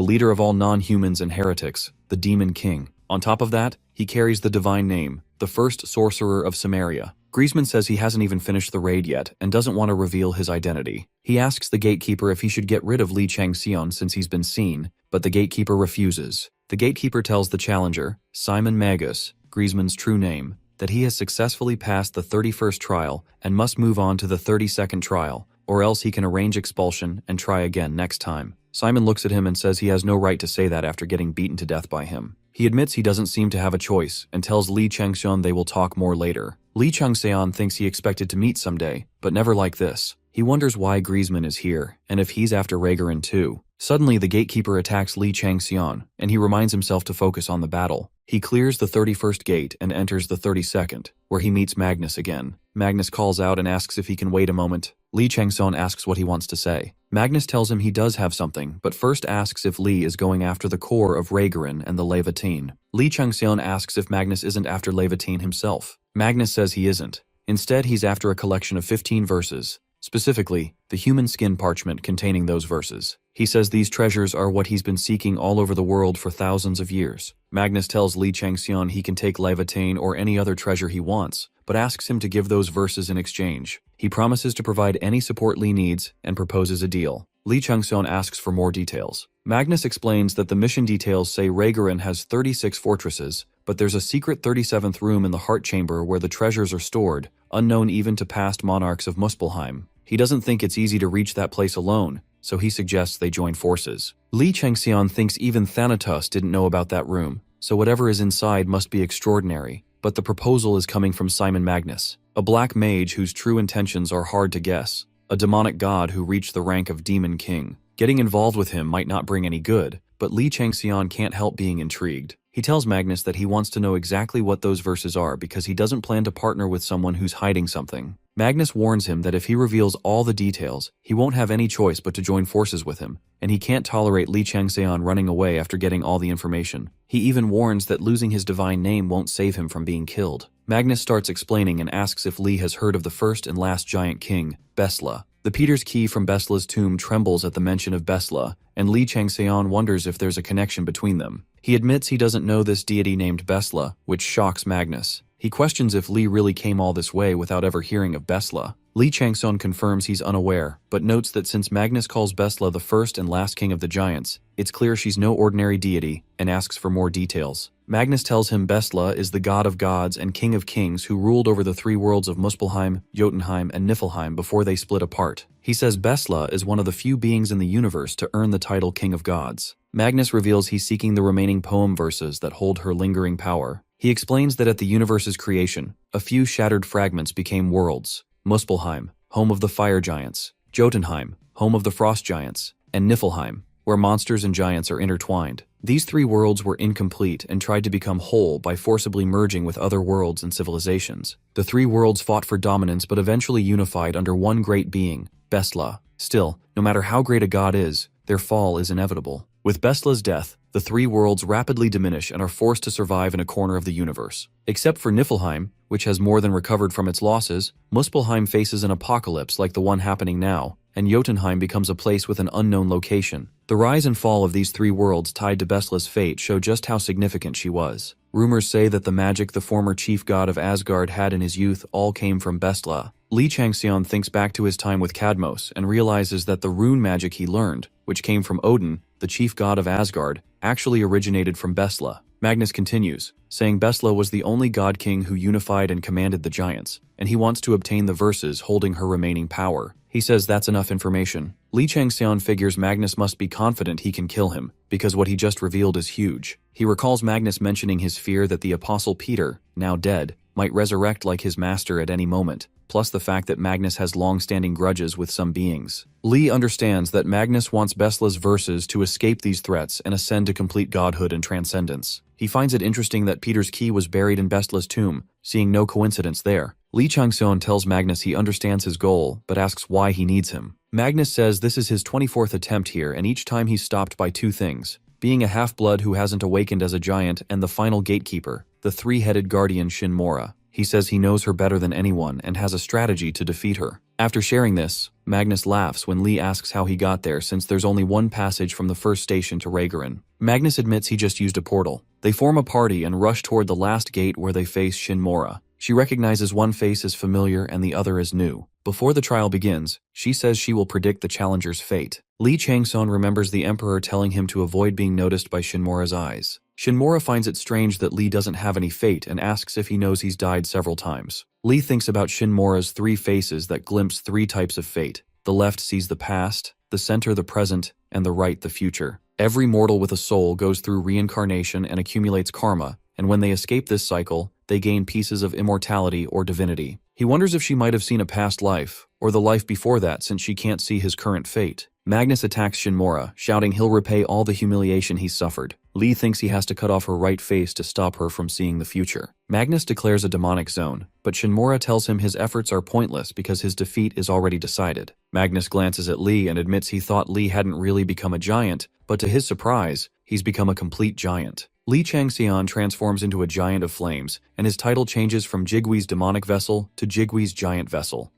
leader of all non-humans and heretics, the Demon King. On top of that, he carries the divine name, the first sorcerer of Samaria. Griezmann says he hasn't even finished the raid yet and doesn't want to reveal his identity. He asks the gatekeeper if he should get rid of Li Changxian since he's been seen, but the gatekeeper refuses. The gatekeeper tells the challenger, Simon Magus, Griezmann's true name, that he has successfully passed the 31st trial and must move on to the 32nd trial, or else he can arrange expulsion and try again next time. Simon looks at him and says he has no right to say that after getting beaten to death by him. He admits he doesn't seem to have a choice and tells Li Changxian they will talk more later. Li Changxian thinks he expected to meet someday, but never like this. He wonders why Griezmann is here, and if he's after Regressed too. Suddenly the gatekeeper attacks Li Changxian, and he reminds himself to focus on the battle. He clears the 31st gate and enters the 32nd, where he meets Magnus again. Magnus calls out and asks if he can wait a moment. Li Changxian asks what he wants to say. Magnus tells him he does have something, but first asks if Li is going after the core of Regressed and the Leviatine. Li Changxian asks if Magnus isn't after Leviatine himself. Magnus says he isn't. Instead, he's after a collection of 15 verses, specifically, the human skin parchment containing those verses. He says these treasures are what he's been seeking all over the world for thousands of years. Magnus tells Li Changxian he can take Leviatine or any other treasure he wants, but asks him to give those verses in exchange. He promises to provide any support Li needs and proposes a deal. Li Changxian asks for more details. Magnus explains that the mission details say Regressed has 36 fortresses, but there's a secret 37th room in the heart chamber where the treasures are stored, unknown even to past monarchs of Muspelheim. He doesn't think it's easy to reach that place alone, so he suggests they join forces. Li Changxian thinks even Thanatos didn't know about that room, so whatever is inside must be extraordinary. But the proposal is coming from Simon Magnus, a black mage whose true intentions are hard to guess, a demonic god who reached the rank of Demon King. Getting involved with him might not bring any good, but Li Changxian can't help being intrigued. He tells Magnus that he wants to know exactly what those verses are because he doesn't plan to partner with someone who's hiding something. Magnus warns him that if he reveals all the details, he won't have any choice but to join forces with him, and he can't tolerate Li Changxian running away after getting all the information. He even warns that losing his divine name won't save him from being killed. Magnus starts explaining and asks if Li has heard of the first and last giant king, Besla. The Peter's key from Besla's tomb trembles at the mention of Besla, and Li Changxian wonders if there's a connection between them. He admits he doesn't know this deity named Besla, which shocks Magnus. He questions if Li really came all this way without ever hearing of Besla. Li Changxian confirms he's unaware, but notes that since Magnus calls Besla the first and last king of the giants, it's clear she's no ordinary deity, and asks for more details. Magnus tells him Besla is the god of gods and king of kings who ruled over the three worlds of Muspelheim, Jotunheim, and Niflheim before they split apart. He says Besla is one of the few beings in the universe to earn the title King of Gods. Magnus reveals he's seeking the remaining poem verses that hold her lingering power. He explains that at the universe's creation, a few shattered fragments became worlds. Muspelheim, home of the fire giants, Jotunheim, home of the frost giants, and Niflheim, where monsters and giants are intertwined. These three worlds were incomplete and tried to become whole by forcibly merging with other worlds and civilizations. The three worlds fought for dominance but eventually unified under one great being, Besla. Still, no matter how great a god is, their fall is inevitable. With Besla's death, the three worlds rapidly diminish and are forced to survive in a corner of the universe. Except for Niflheim, which has more than recovered from its losses, Muspelheim faces an apocalypse like the one happening now, and Jotunheim becomes a place with an unknown location. The rise and fall of these three worlds tied to Besla's fate show just how significant she was. Rumors say that the magic the former chief god of Asgard had in his youth all came from Besla. Li Changxian thinks back to his time with Cadmos and realizes that the rune magic he learned, which came from Odin, the chief god of Asgard, actually originated from Besla. Magnus continues, saying Besla was the only god king who unified and commanded the giants, and he wants to obtain the verses holding her remaining power. He says that's enough information. Lee Changseon figures Magnus must be confident he can kill him, because what he just revealed is huge. He recalls Magnus mentioning his fear that the Apostle Peter, now dead, might resurrect like his master at any moment, plus the fact that Magnus has long-standing grudges with some beings. Lee understands that Magnus wants Besla's verses to escape these threats and ascend to complete godhood and transcendence. He finds it interesting that Peter's key was buried in Besla's tomb, seeing no coincidence there. Lee Changseon tells Magnus he understands his goal, but asks why he needs him. Magnus says this is his 24th attempt here, and each time he's stopped by two things: being a half-blood who hasn't awakened as a giant, and the final gatekeeper, the three-headed guardian Shinmora. He says he knows her better than anyone and has a strategy to defeat her. After sharing this, Magnus laughs when Lee asks how he got there, since there's only one passage from the first station to Regressed. Magnus admits he just used a portal. They form a party and rush toward the last gate where they face Shinmora. She recognizes one face as familiar and the other as new. Before the trial begins, she says she will predict the challenger's fate. Lee Changseon remembers the Emperor telling him to avoid being noticed by Shinmora's eyes. Shinmora finds it strange that Lee doesn't have any fate and asks if he knows he's died several times. Lee thinks about Shinmora's three faces that glimpse three types of fate. The left sees the past, the center the present, and the right the future. Every mortal with a soul goes through reincarnation and accumulates karma, and when they escape this cycle, they gain pieces of immortality or divinity. He wonders if she might have seen a past life, or the life before that, since she can't see his current fate. Magnus attacks Shinmora, shouting he'll repay all the humiliation he suffered. Lee thinks he has to cut off her right face to stop her from seeing the future. Magnus declares a demonic zone, but Shinmora tells him his efforts are pointless because his defeat is already decided. Magnus glances at Lee and admits he thought Lee hadn't really become a giant, but to his surprise, he's become a complete giant. Lee Changseon transforms into a giant of flames, and his title changes from Jigwee's demonic vessel to Jigwee's giant vessel.